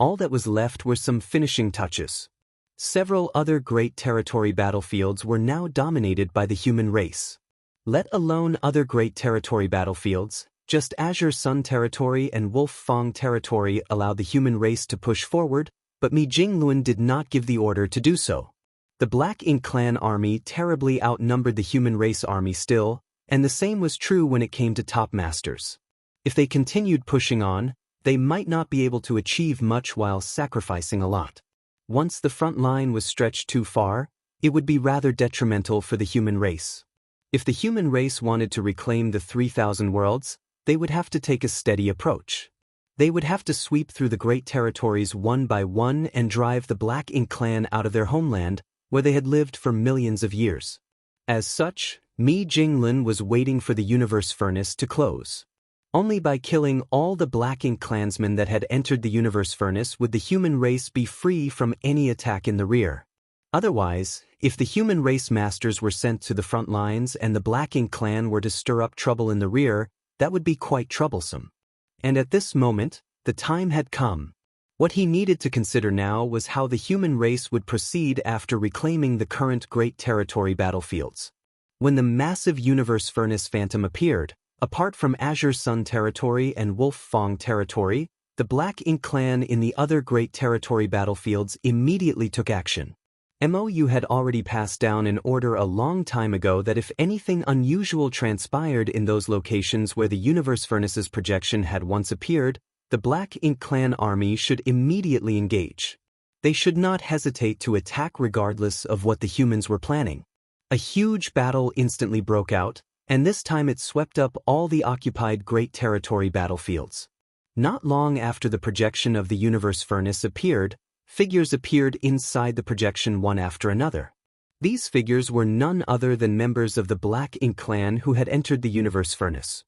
Speaker 1: All that was left were some finishing touches. Several other Great Territory battlefields were now dominated by the human race. Let alone other Great Territory battlefields, just Azure Sun territory and Wolf Fang territory allowed the human race to push forward, but Mi Jingluan did not give the order to do so. The Black Ink clan army terribly outnumbered the human race army still, and the same was true when it came to top masters. If they continued pushing on, they might not be able to achieve much while sacrificing a lot. Once the front line was stretched too far, it would be rather detrimental for the human race. If the human race wanted to reclaim the 3,000 worlds, they would have to take a steady approach. They would have to sweep through the great territories one by one and drive the Black Ink clan out of their homeland, where they had lived for millions of years. As such, Mi Jinglin was waiting for the universe furnace to close. Only by killing all the Black Ink clansmen that had entered the universe furnace would the human race be free from any attack in the rear. Otherwise, if the human race masters were sent to the front lines and the Black Ink clan were to stir up trouble in the rear, that would be quite troublesome. And at this moment, the time had come. What he needed to consider now was how the human race would proceed after reclaiming the current Great Territory battlefields. When the massive universe furnace phantom appeared, apart from Azure Sun Territory and Wolf Fong Territory, the Black Ink clan in the other Great Territory battlefields immediately took action. MOU had already passed down an order a long time ago that if anything unusual transpired in those locations where the universe furnace's projection had once appeared, the Black Ink clan army should immediately engage. They should not hesitate to attack regardless of what the humans were planning. A huge battle instantly broke out, and this time it swept up all the occupied Great Territory battlefields. Not long after the projection of the universe furnace appeared, figures appeared inside the projection one after another. These figures were none other than members of the Black Ink clan who had entered the universe furnace.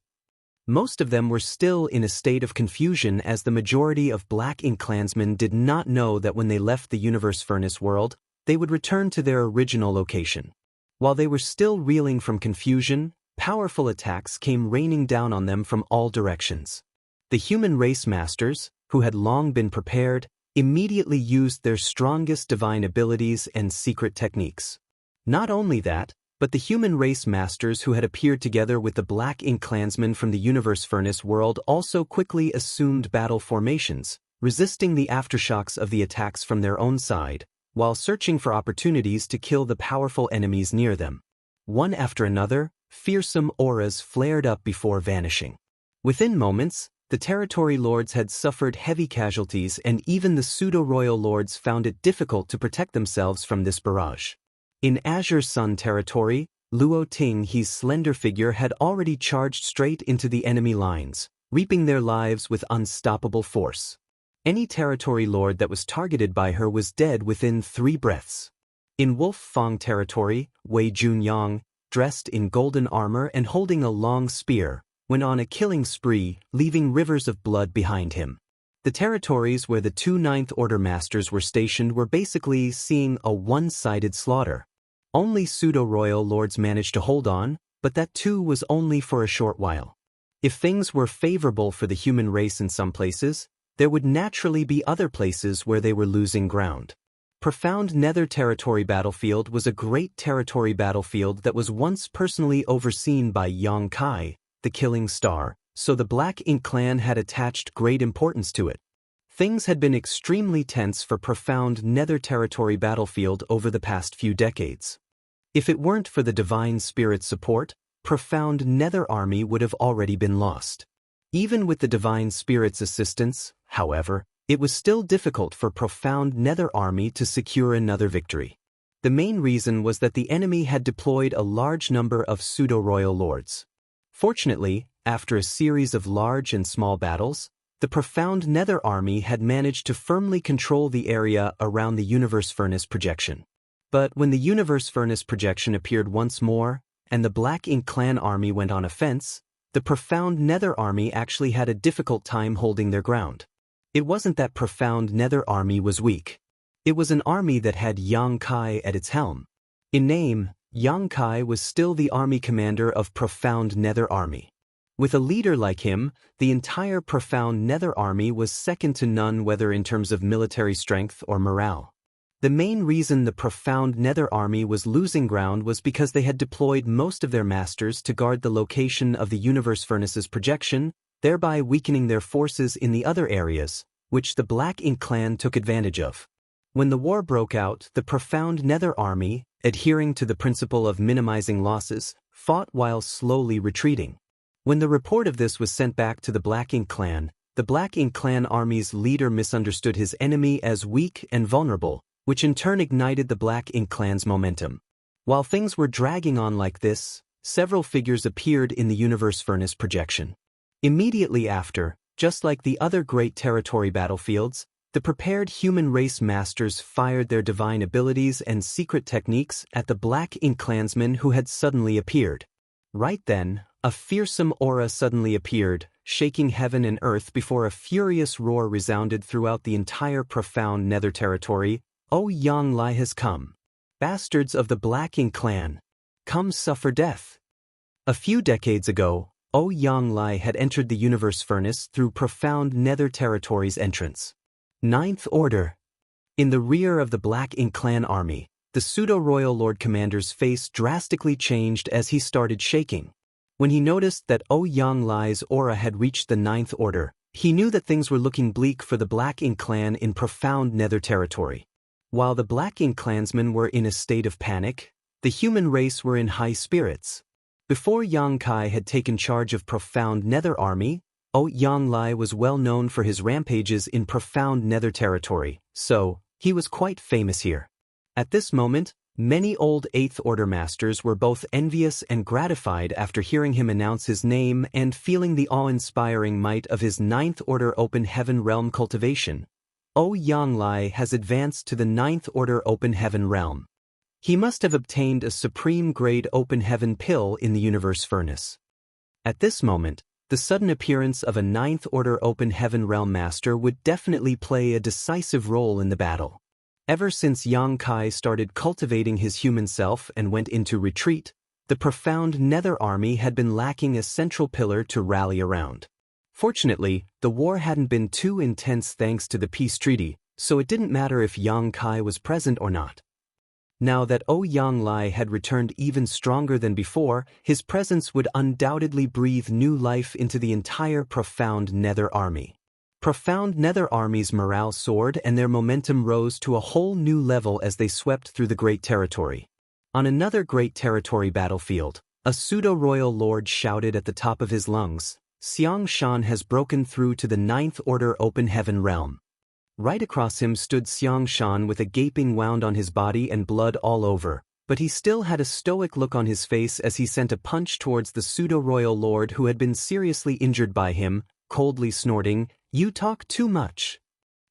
Speaker 1: Most of them were still in a state of confusion as the majority of Black Ink clansmen did not know that when they left the universe furnace world, they would return to their original location. While they were still reeling from confusion, powerful attacks came raining down on them from all directions. The human race masters, who had long been prepared, immediately used their strongest divine abilities and secret techniques. Not only that, but the human race masters who had appeared together with the Black Ink clansmen from the universe furnace world also quickly assumed battle formations, resisting the aftershocks of the attacks from their own side, while searching for opportunities to kill the powerful enemies near them. One after another, fearsome auras flared up before vanishing. Within moments, the territory lords had suffered heavy casualties, and even the pseudo-royal lords found it difficult to protect themselves from this barrage. In Azure Sun Territory, Luo Ting He's slender figure had already charged straight into the enemy lines, reaping their lives with unstoppable force. Any territory lord that was targeted by her was dead within 3 breaths. In Wolf Fong Territory, Wei Junyang, dressed in golden armor and holding a long spear, went on a killing spree, leaving rivers of blood behind him. The territories where the 2 Ninth Order Masters were stationed were basically seeing a one-sided slaughter. Only pseudo-royal lords managed to hold on, but that too was only for a short while. If things were favorable for the human race in some places, there would naturally be other places where they were losing ground. Profound Nether Territory Battlefield was a great territory battlefield that was once personally overseen by Yang Kai, the Killing Star, so the Black Ink clan had attached great importance to it. Things had been extremely tense for Profound Nether Territory Battlefield over the past few decades. If it weren't for the Divine Spirit's support, Profound Nether Army would have already been lost. Even with the Divine Spirit's assistance, however, it was still difficult for Profound Nether Army to secure another victory. The main reason was that the enemy had deployed a large number of pseudo-royal lords. Fortunately, after a series of large and small battles, the Profound Nether Army had managed to firmly control the area around the Universe Furnace projection. But when the Universe Furnace projection appeared once more, and the Black Ink clan army went on offense, the Profound Nether Army actually had a difficult time holding their ground. It wasn't that Profound Nether Army was weak. It was an army that had Yang Kai at its helm. In name, Yang Kai was still the army commander of Profound Nether Army. With a leader like him, the entire Profound Nether Army was second to none, whether in terms of military strength or morale. The main reason the Profound Nether Army was losing ground was because they had deployed most of their masters to guard the location of the Universe Furnace's projection, thereby weakening their forces in the other areas, which the Black Ink clan took advantage of. When the war broke out, the Profound Nether Army, adhering to the principle of minimizing losses, fought while slowly retreating. When the report of this was sent back to the Black Ink clan, the Black Ink clan army's leader misunderstood his enemy as weak and vulnerable, which in turn ignited the Black Ink clan's momentum. While things were dragging on like this, several figures appeared in the universe furnace projection. Immediately after, just like the other Great Territory battlefields, the prepared human race masters fired their divine abilities and secret techniques at the Black Ink clansmen who had suddenly appeared. Right then, a fearsome aura suddenly appeared, shaking heaven and earth before a furious roar resounded throughout the entire profound Nether territory. "O Yang Lai has come. Bastards of the Black Ink clan, come suffer death." A few decades ago, O Yang Lai had entered the universe furnace through profound Nether territory's entrance. Ninth Order. In the rear of the Black Ink clan army, the pseudo-royal lord commander's face drastically changed as he started shaking. When he noticed that O Yang Lai's aura had reached the Ninth Order, he knew that things were looking bleak for the Black Ink clan in profound Nether territory. While the Black Ink clansmen were in a state of panic, the human race were in high spirits. Before Yang Kai had taken charge of profound Nether army, O Yang Lai was well known for his rampages in profound Nether territory, so he was quite famous here. At this moment, many old Eighth Order masters were both envious and gratified after hearing him announce his name and feeling the awe-inspiring might of his Ninth Order Open Heaven Realm cultivation. O Yang Lai has advanced to the Ninth Order Open Heaven Realm. He must have obtained a supreme-grade Open Heaven pill in the universe furnace. At this moment, the sudden appearance of a Ninth Order Open Heaven Realm Master would definitely play a decisive role in the battle. Ever since Yang Kai started cultivating his human self and went into retreat, the profound Nether army had been lacking a central pillar to rally around. Fortunately, the war hadn't been too intense thanks to the peace treaty, so it didn't matter if Yang Kai was present or not. Now that O Yang Lai had returned even stronger than before, his presence would undoubtedly breathe new life into the entire profound Nether army. Profound Nether army's morale soared and their momentum rose to a whole new level as they swept through the Great Territory. On another Great Territory battlefield, a pseudo-royal lord shouted at the top of his lungs, "Xiang Shan has broken through to the Ninth Order Open Heaven Realm." Right across him stood Xiang Shan with a gaping wound on his body and blood all over, but he still had a stoic look on his face as he sent a punch towards the pseudo-royal lord who had been seriously injured by him, coldly snorting, "You talk too much."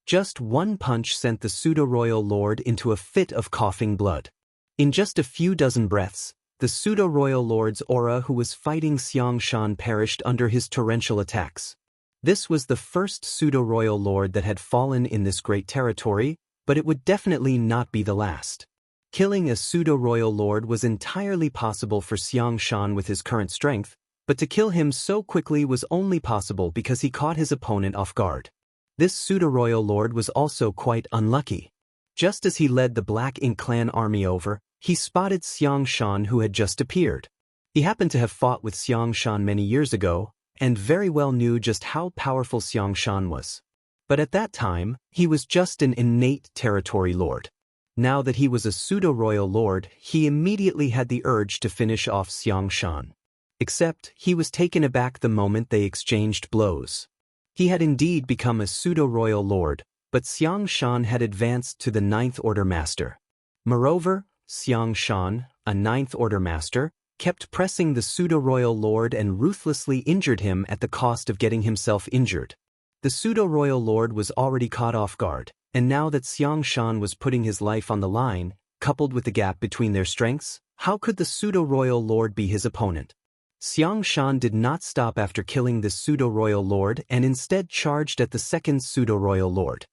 Speaker 1: Just one punch sent the pseudo-royal lord into a fit of coughing blood. In just a few dozen breaths, the pseudo-royal lord's aura who was fighting Xiang Shan perished under his torrential attacks. This was the first pseudo-royal lord that had fallen in this great territory, but it would definitely not be the last. Killing a pseudo-royal lord was entirely possible for Xiang Shan with his current strength, but to kill him so quickly was only possible because he caught his opponent off guard. This pseudo-royal lord was also quite unlucky. Just as he led the Black Ink clan army over, he spotted Xiang Shan who had just appeared. He happened to have fought with Xiang Shan many years ago, and very well knew just how powerful Xiang Shan was. But at that time, he was just an innate territory lord. Now that he was a pseudo-royal lord, he immediately had the urge to finish off Xiang Shan. Except, he was taken aback the moment they exchanged blows. He had indeed become a pseudo-royal lord, but Xiang Shan had advanced to the Ninth Order Master. Moreover, Xiang Shan, a Ninth Order Master, kept pressing the pseudo-royal lord and ruthlessly injured him at the cost of getting himself injured. The pseudo-royal lord was already caught off guard, and now that Xiang Shan was putting his life on the line, coupled with the gap between their strengths, how could the pseudo-royal lord be his opponent? Xiang Shan did not stop after killing the pseudo-royal lord and instead charged at the second pseudo-royal lord.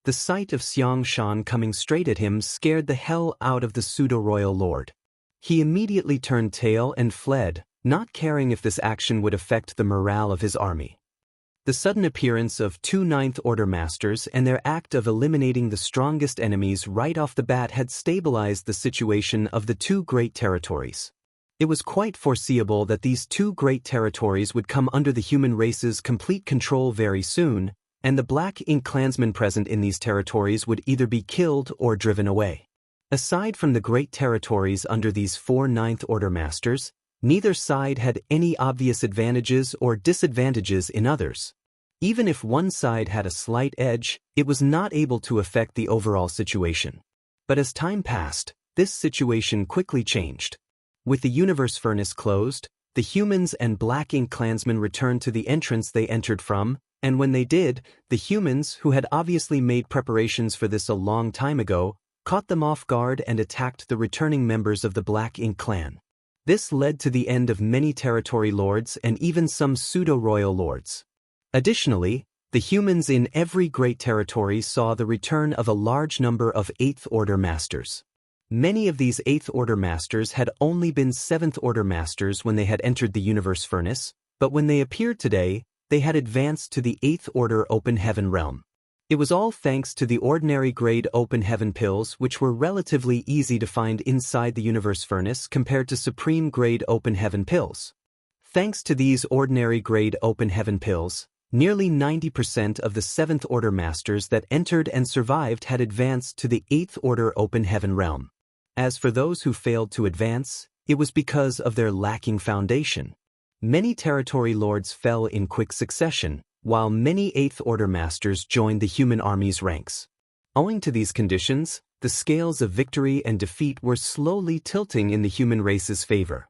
Speaker 1: The sight of Xiang Shan coming straight at him scared the hell out of the pseudo-royal lord. He immediately turned tail and fled, not caring if this action would affect the morale of his army. The sudden appearance of two Ninth Order Masters and their act of eliminating the strongest enemies right off the bat had stabilized the situation of the two great territories. It was quite foreseeable that these two great territories would come under the human race's complete control very soon, and the Black Ink clansmen present in these territories would either be killed or driven away. Aside from the great territories under these four Ninth Order Masters, neither side had any obvious advantages or disadvantages in others. Even if one side had a slight edge, it was not able to affect the overall situation. But as time passed, this situation quickly changed. With the universe furnace closed, the humans and Black Ink clansmen returned to the entrance they entered from, and when they did, the humans, who had obviously made preparations for this a long time ago, caught them off guard and attacked the returning members of the Black Ink clan. This led to the end of many territory lords and even some pseudo-royal lords. Additionally, the humans in every great territory saw the return of a large number of 8th Order Masters. Many of these 8th Order Masters had only been 7th Order Masters when they had entered the Universe Furnace, but when they appeared today, they had advanced to the 8th Order Open Heaven realm. It was all thanks to the ordinary grade Open Heaven pills, which were relatively easy to find inside the Universe Furnace compared to Supreme grade Open Heaven pills. Thanks to these ordinary grade Open Heaven pills, nearly 90% of the 7th Order Masters that entered and survived had advanced to the 8th Order Open Heaven realm. As for those who failed to advance, it was because of their lacking foundation. Many territory lords fell in quick succession, while many 8th Order Masters joined the human army's ranks. Owing to these conditions, the scales of victory and defeat were slowly tilting in the human race's favor.